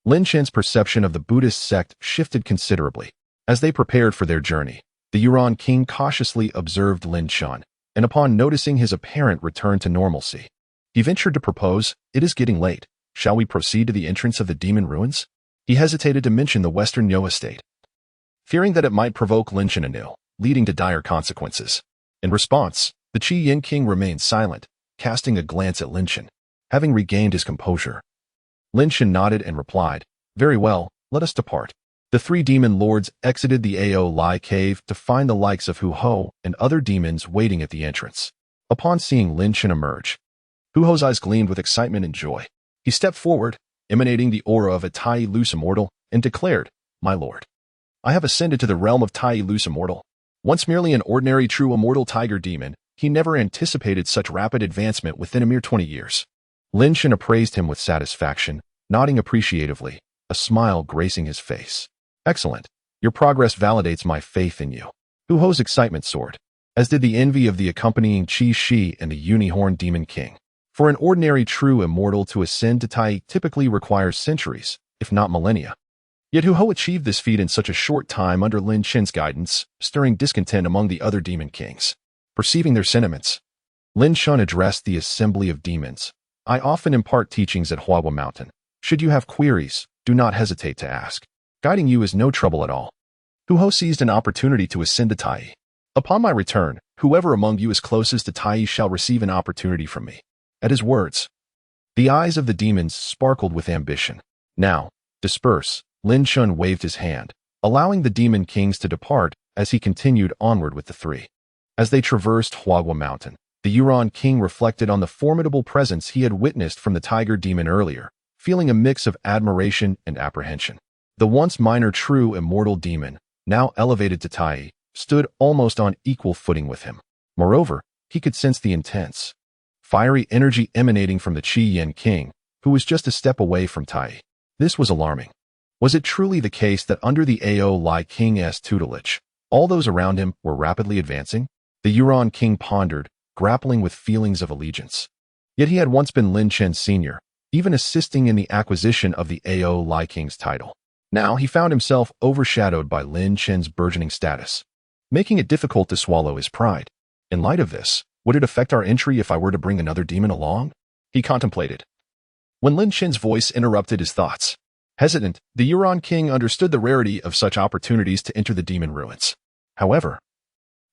Lin Shan's perception of the Buddhist sect shifted considerably. As they prepared for their journey, the Yuan king cautiously observed Lin Shan, and upon noticing his apparent return to normalcy, he ventured to propose, "It is getting late. Shall we proceed to the entrance of the demon ruins?" He hesitated to mention the western Nyoha state, fearing that it might provoke Lin Shan anew, leading to dire consequences. In response, the Qi Yin king remained silent, casting a glance at Lin Shan. Having regained his composure, Lin Shan nodded and replied, "Very well, let us depart." The three demon lords exited the Ao Lai cave to find the likes of Hu Ho and other demons waiting at the entrance. Upon seeing Lin Shan emerge, Hu Ho's eyes gleamed with excitement and joy. He stepped forward, emanating the aura of a Tai Lus Immortal, and declared, "My lord, I have ascended to the realm of Tai Lus Immortal." Once merely an ordinary true immortal tiger demon, he never anticipated such rapid advancement within a mere 20 years. Lin Shan appraised him with satisfaction, nodding appreciatively, a smile gracing his face. "Excellent. Your progress validates my faith in you." Hu Ho's excitement soared, as did the envy of the accompanying Qi Shi and the Unicorn Demon King. For an ordinary true immortal to ascend to Tai typically requires centuries, if not millennia. Yet Hu Ho achieved this feat in such a short time under Lin Shan's guidance, stirring discontent among the other demon kings. Perceiving their sentiments, Lin Shan addressed the assembly of demons. "I often impart teachings at Huawa Mountain. Should you have queries, do not hesitate to ask. Guiding you is no trouble at all." Hu Ho seized an opportunity to ascend to Tai. "Upon my return, whoever among you is closest to Tai shall receive an opportunity from me." At his words, the eyes of the demons sparkled with ambition. "Now, disperse." Lin Shan waved his hand, allowing the demon kings to depart as he continued onward with the three. As they traversed Huagua Mountain, the Yuron King reflected on the formidable presence he had witnessed from the tiger demon earlier, feeling a mix of admiration and apprehension. The once minor true immortal demon, now elevated to Tai, stood almost on equal footing with him. Moreover, he could sense the intense, fiery energy emanating from the Qi Yin King, who was just a step away from Tai. This was alarming. Was it truly the case that under the Ao Lai King's tutelage, all those around him were rapidly advancing? The Yuron King pondered, grappling with feelings of allegiance. Yet he had once been Lin Chen Sr., even assisting in the acquisition of the Ao Lai King's title. Now he found himself overshadowed by Lin Chen's burgeoning status, making it difficult to swallow his pride. In light of this, would it affect our entry if I were to bring another demon along? He contemplated. When Lin Chen's voice interrupted his thoughts. Hesitant, the Yuron King understood the rarity of such opportunities to enter the demon ruins. However,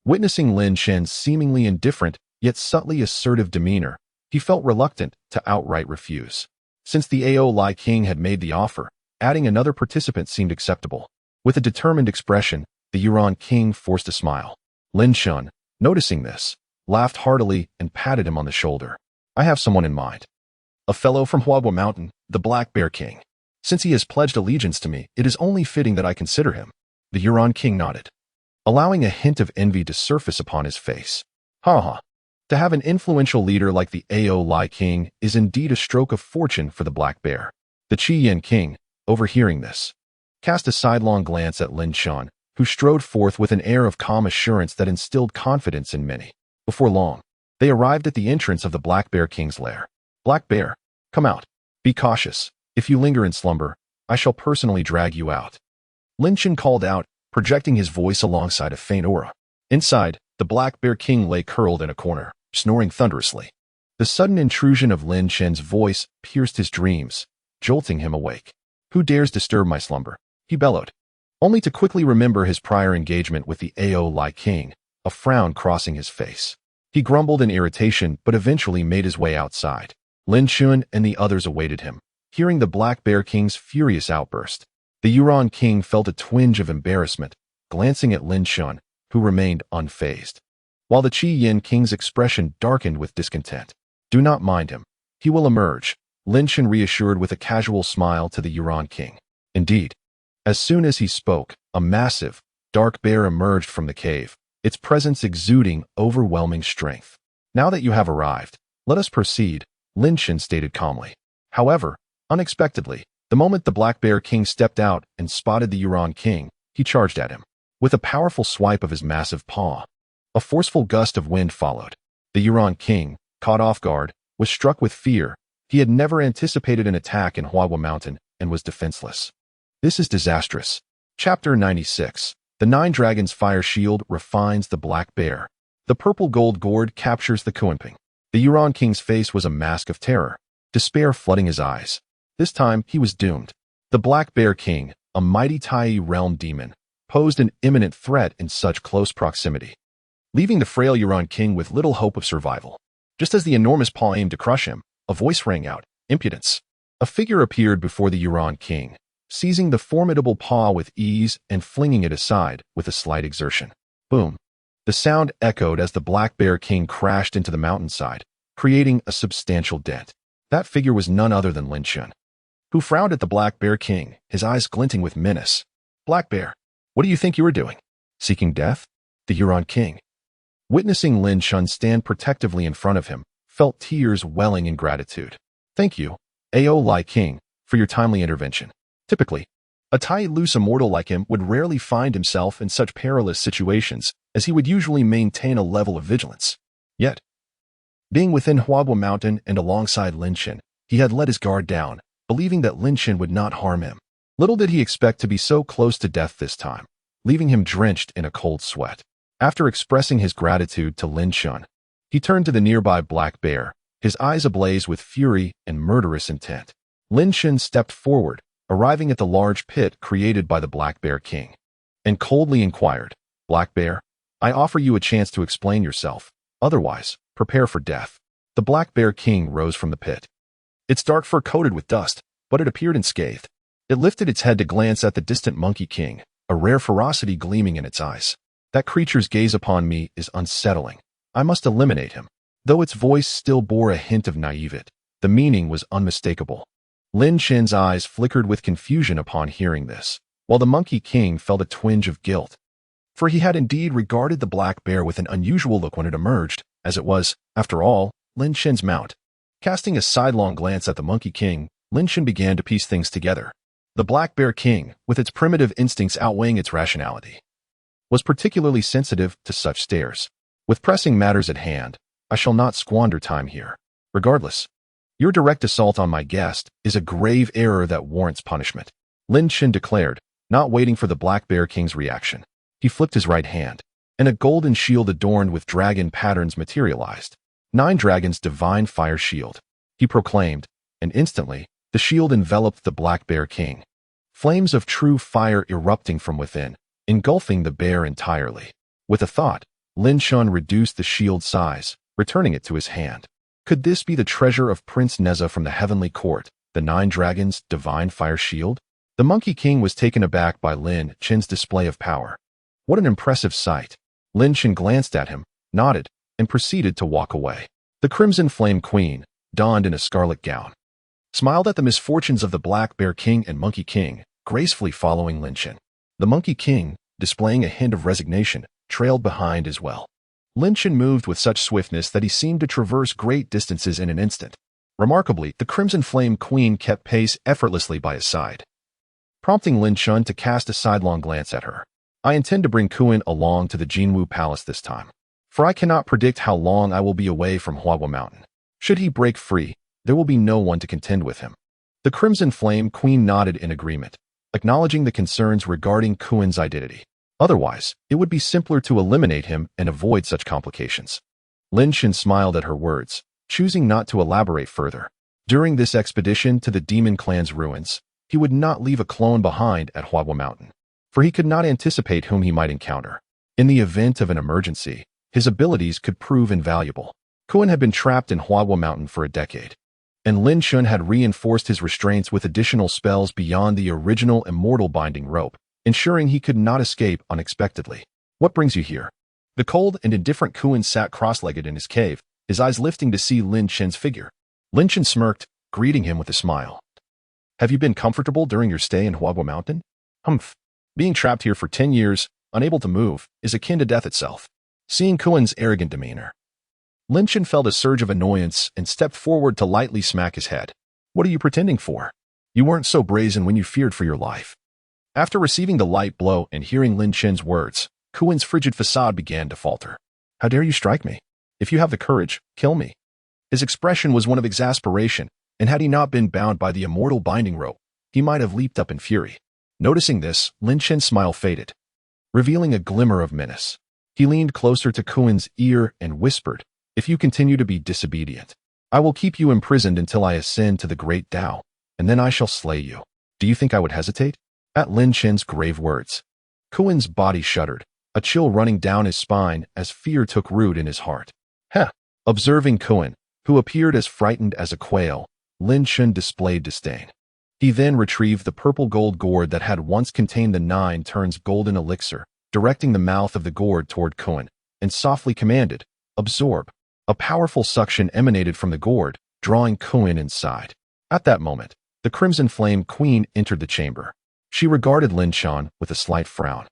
witnessing Lin Chen's seemingly indifferent yet subtly assertive demeanor, he felt reluctant to outright refuse. Since the Ao Lai King had made the offer, adding another participant seemed acceptable. With a determined expression, the Yuron King forced a smile. Lin Chen, noticing this, laughed heartily and patted him on the shoulder. I have someone in mind. A fellow from Huagua Mountain, the Black Bear King. Since he has pledged allegiance to me, it is only fitting that I consider him. The Yuron King nodded, allowing a hint of envy to surface upon his face. Ha. To have an influential leader like the Ao Lai King is indeed a stroke of fortune for the Black Bear. The Qi Yin King, overhearing this, cast a sidelong glance at Lin Chen, who strode forth with an air of calm assurance that instilled confidence in many. Before long, they arrived at the entrance of the Black Bear King's lair. Black Bear, come out. Be cautious. If you linger in slumber, I shall personally drag you out. Lin Chen called out, projecting his voice alongside a faint aura. Inside, the Black Bear King lay curled in a corner, snoring thunderously. The sudden intrusion of Lin Chen's voice pierced his dreams, jolting him awake. Who dares disturb my slumber? He bellowed, only to quickly remember his prior engagement with the Ao Lai King, a frown crossing his face. He grumbled in irritation but eventually made his way outside. Lin Chen and the others awaited him. Hearing the Black Bear King's furious outburst, the Yuron King felt a twinge of embarrassment, glancing at Lin Chen, who remained unfazed. While the Qi Yin King's expression darkened with discontent. Do not mind him. He will emerge, Lin Chen reassured with a casual smile to the Yuron King. Indeed, as soon as he spoke, a massive, dark bear emerged from the cave, its presence exuding overwhelming strength. Now that you have arrived, let us proceed, Lin Chen stated calmly. However, unexpectedly, the moment the Black Bear King stepped out and spotted the Yuron King, he charged at him. With a powerful swipe of his massive paw, a forceful gust of wind followed. The Yuron King, caught off guard, was struck with fear. He had never anticipated an attack in Huagua Mountain and was defenseless. This is disastrous. Chapter 96. The Nine Dragons Fire Shield refines the Black Bear. The purple gold gourd captures the Kuanping. The Yuron King's face was a mask of terror, despair flooding his eyes. This time, he was doomed. The Black Bear King, a mighty Tai realm demon, posed an imminent threat in such close proximity, leaving the frail Yuron King with little hope of survival. Just as the enormous paw aimed to crush him, a voice rang out, impudence. A figure appeared before the Yuron King, seizing the formidable paw with ease and flinging it aside with a slight exertion. Boom. The sound echoed as the Black Bear King crashed into the mountainside, creating a substantial dent. That figure was none other than Lin Chen, who frowned at the Black Bear King, his eyes glinting with menace. Black Bear, what do you think you are doing? Seeking death? The Yuron King, witnessing Lin Chen stand protectively in front of him, felt tears welling in gratitude. Thank you, Ao Lai King, for your timely intervention. Typically, a Tai loose immortal like him would rarely find himself in such perilous situations, as he would usually maintain a level of vigilance. Yet, being within Huagua Mountain and alongside Lin Chen, he had let his guard down, believing that Lin Chen would not harm him. Little did he expect to be so close to death this time, leaving him drenched in a cold sweat. After expressing his gratitude to Lin Chen, he turned to the nearby Black Bear, his eyes ablaze with fury and murderous intent. Lin Chen stepped forward, arriving at the large pit created by the Black Bear King, and coldly inquired, Black Bear, I offer you a chance to explain yourself. Otherwise, prepare for death. The Black Bear King rose from the pit. Its dark fur coated with dust, but it appeared unscathed. It lifted its head to glance at the distant Monkey King, a rare ferocity gleaming in its eyes. That creature's gaze upon me is unsettling. I must eliminate him. Though its voice still bore a hint of naivete, the meaning was unmistakable. Lin Chen's eyes flickered with confusion upon hearing this, while the Monkey King felt a twinge of guilt. For he had indeed regarded the black bear with an unusual look when it emerged, as it was, after all, Lin Chen's mount. Casting a sidelong glance at the Monkey King, Lin Chen began to piece things together. The Black Bear King, with its primitive instincts outweighing its rationality, was particularly sensitive to such stares. With pressing matters at hand, I shall not squander time here. Regardless, your direct assault on my guest is a grave error that warrants punishment, Lin Chen declared, not waiting for the Black Bear King's reaction. He flipped his right hand, and a golden shield adorned with dragon patterns materialized. 9 dragons' divine fire shield, he proclaimed, and instantly, the shield enveloped the Black Bear King. Flames of true fire erupting from within, engulfing the bear entirely. With a thought, Lin Chen reduced the shield's size, returning it to his hand. Could this be the treasure of Prince Neza from the Heavenly Court, the 9 dragons' divine fire shield? The Monkey King was taken aback by Lin Chen's display of power. What an impressive sight. Lin Chen glanced at him, nodded, and proceeded to walk away. The Crimson Flame Queen, donned in a scarlet gown, smiled at the misfortunes of the Black Bear King and Monkey King, gracefully following Lin Chen. The Monkey King, displaying a hint of resignation, trailed behind as well. Lin Chen moved with such swiftness that he seemed to traverse great distances in an instant. Remarkably, the Crimson Flame Queen kept pace effortlessly by his side, prompting Lin Chen to cast a sidelong glance at her. I intend to bring Kuan along to the Jinwu Palace this time, for I cannot predict how long I will be away from Huagua Mountain. Should he break free, there will be no one to contend with him. The Crimson Flame Queen nodded in agreement, acknowledging the concerns regarding Kuan's identity. Otherwise, it would be simpler to eliminate him and avoid such complications. Lin Chen smiled at her words, choosing not to elaborate further. During this expedition to the Demon Clan's ruins, he would not leave a clone behind at Huagua Mountain, for he could not anticipate whom he might encounter. In the event of an emergency, his abilities could prove invaluable. Kuan had been trapped in Huagua Mountain for a decade, and Lin Chen had reinforced his restraints with additional spells beyond the original immortal binding rope, ensuring he could not escape unexpectedly. What brings you here? The cold and indifferent Kuan sat cross-legged in his cave, his eyes lifting to see Lin Chen's figure. Lin Chen smirked, greeting him with a smile. Have you been comfortable during your stay in Huagua Mountain? Humph. Being trapped here for 10 years, unable to move, is akin to death itself. Seeing Kuan's arrogant demeanor, Lin Chen felt a surge of annoyance and stepped forward to lightly smack his head. What are you pretending for? You weren't so brazen when you feared for your life. After receiving the light blow and hearing Lin Chen's words, Kuan's frigid facade began to falter. How dare you strike me? If you have the courage, kill me. His expression was one of exasperation, and had he not been bound by the immortal binding rope, he might have leaped up in fury. Noticing this, Lin Chen's smile faded, revealing a glimmer of menace. He leaned closer to Kuan's ear and whispered, If you continue to be disobedient, I will keep you imprisoned until I ascend to the great Tao, and then I shall slay you. Do you think I would hesitate? At Lin Chen's grave words, Kuan's body shuddered, a chill running down his spine as fear took root in his heart. Heh! Observing Kuan, who appeared as frightened as a quail, Lin Chen displayed disdain. He then retrieved the purple gold gourd that had once contained the 9 turns golden elixir, directing the mouth of the gourd toward Kuan, and softly commanded, Absorb. A powerful suction emanated from the gourd, drawing Kuan inside. At that moment, the Crimson Flame Queen entered the chamber. She regarded Lin Chen with a slight frown,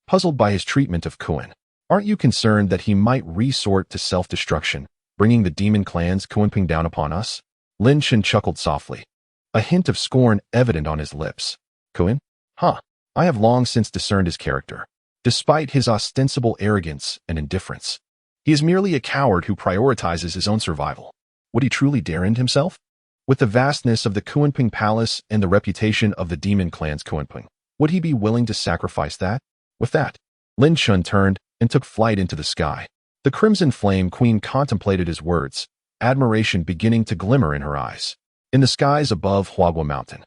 puzzled by his treatment of Kuan. Aren't you concerned that he might resort to self-destruction, bringing the Demon Clan's Kuanping down upon us? Lin Chen chuckled softly, a hint of scorn evident on his lips. Kuan? Huh. I have long since discerned his character. Despite his ostensible arrogance and indifference, he is merely a coward who prioritizes his own survival. Would he truly dare end himself? With the vastness of the Kuanping Palace and the reputation of the Demon Clan's Kuanping, would he be willing to sacrifice that? With that, Lin Chen turned and took flight into the sky. The Crimson Flame Queen contemplated his words, admiration beginning to glimmer in her eyes. In the skies above Huagua Mountain,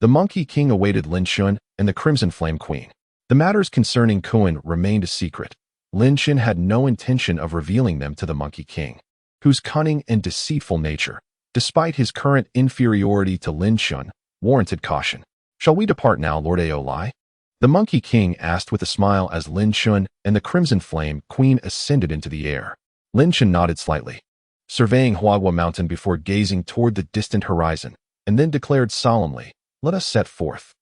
the Monkey King awaited Lin Chen and the Crimson Flame Queen. The matters concerning Kuan remained a secret. Lin Chen had no intention of revealing them to the Monkey King, whose cunning and deceitful nature, despite his current inferiority to Lin Chen, warranted caution. Shall we depart now, Lord Aolai? The Monkey King asked with a smile as Lin Chun and the Crimson Flame Queen ascended into the air. Lin Chun nodded slightly, surveying Huagua Mountain before gazing toward the distant horizon, and then declared solemnly, "Let us set forth."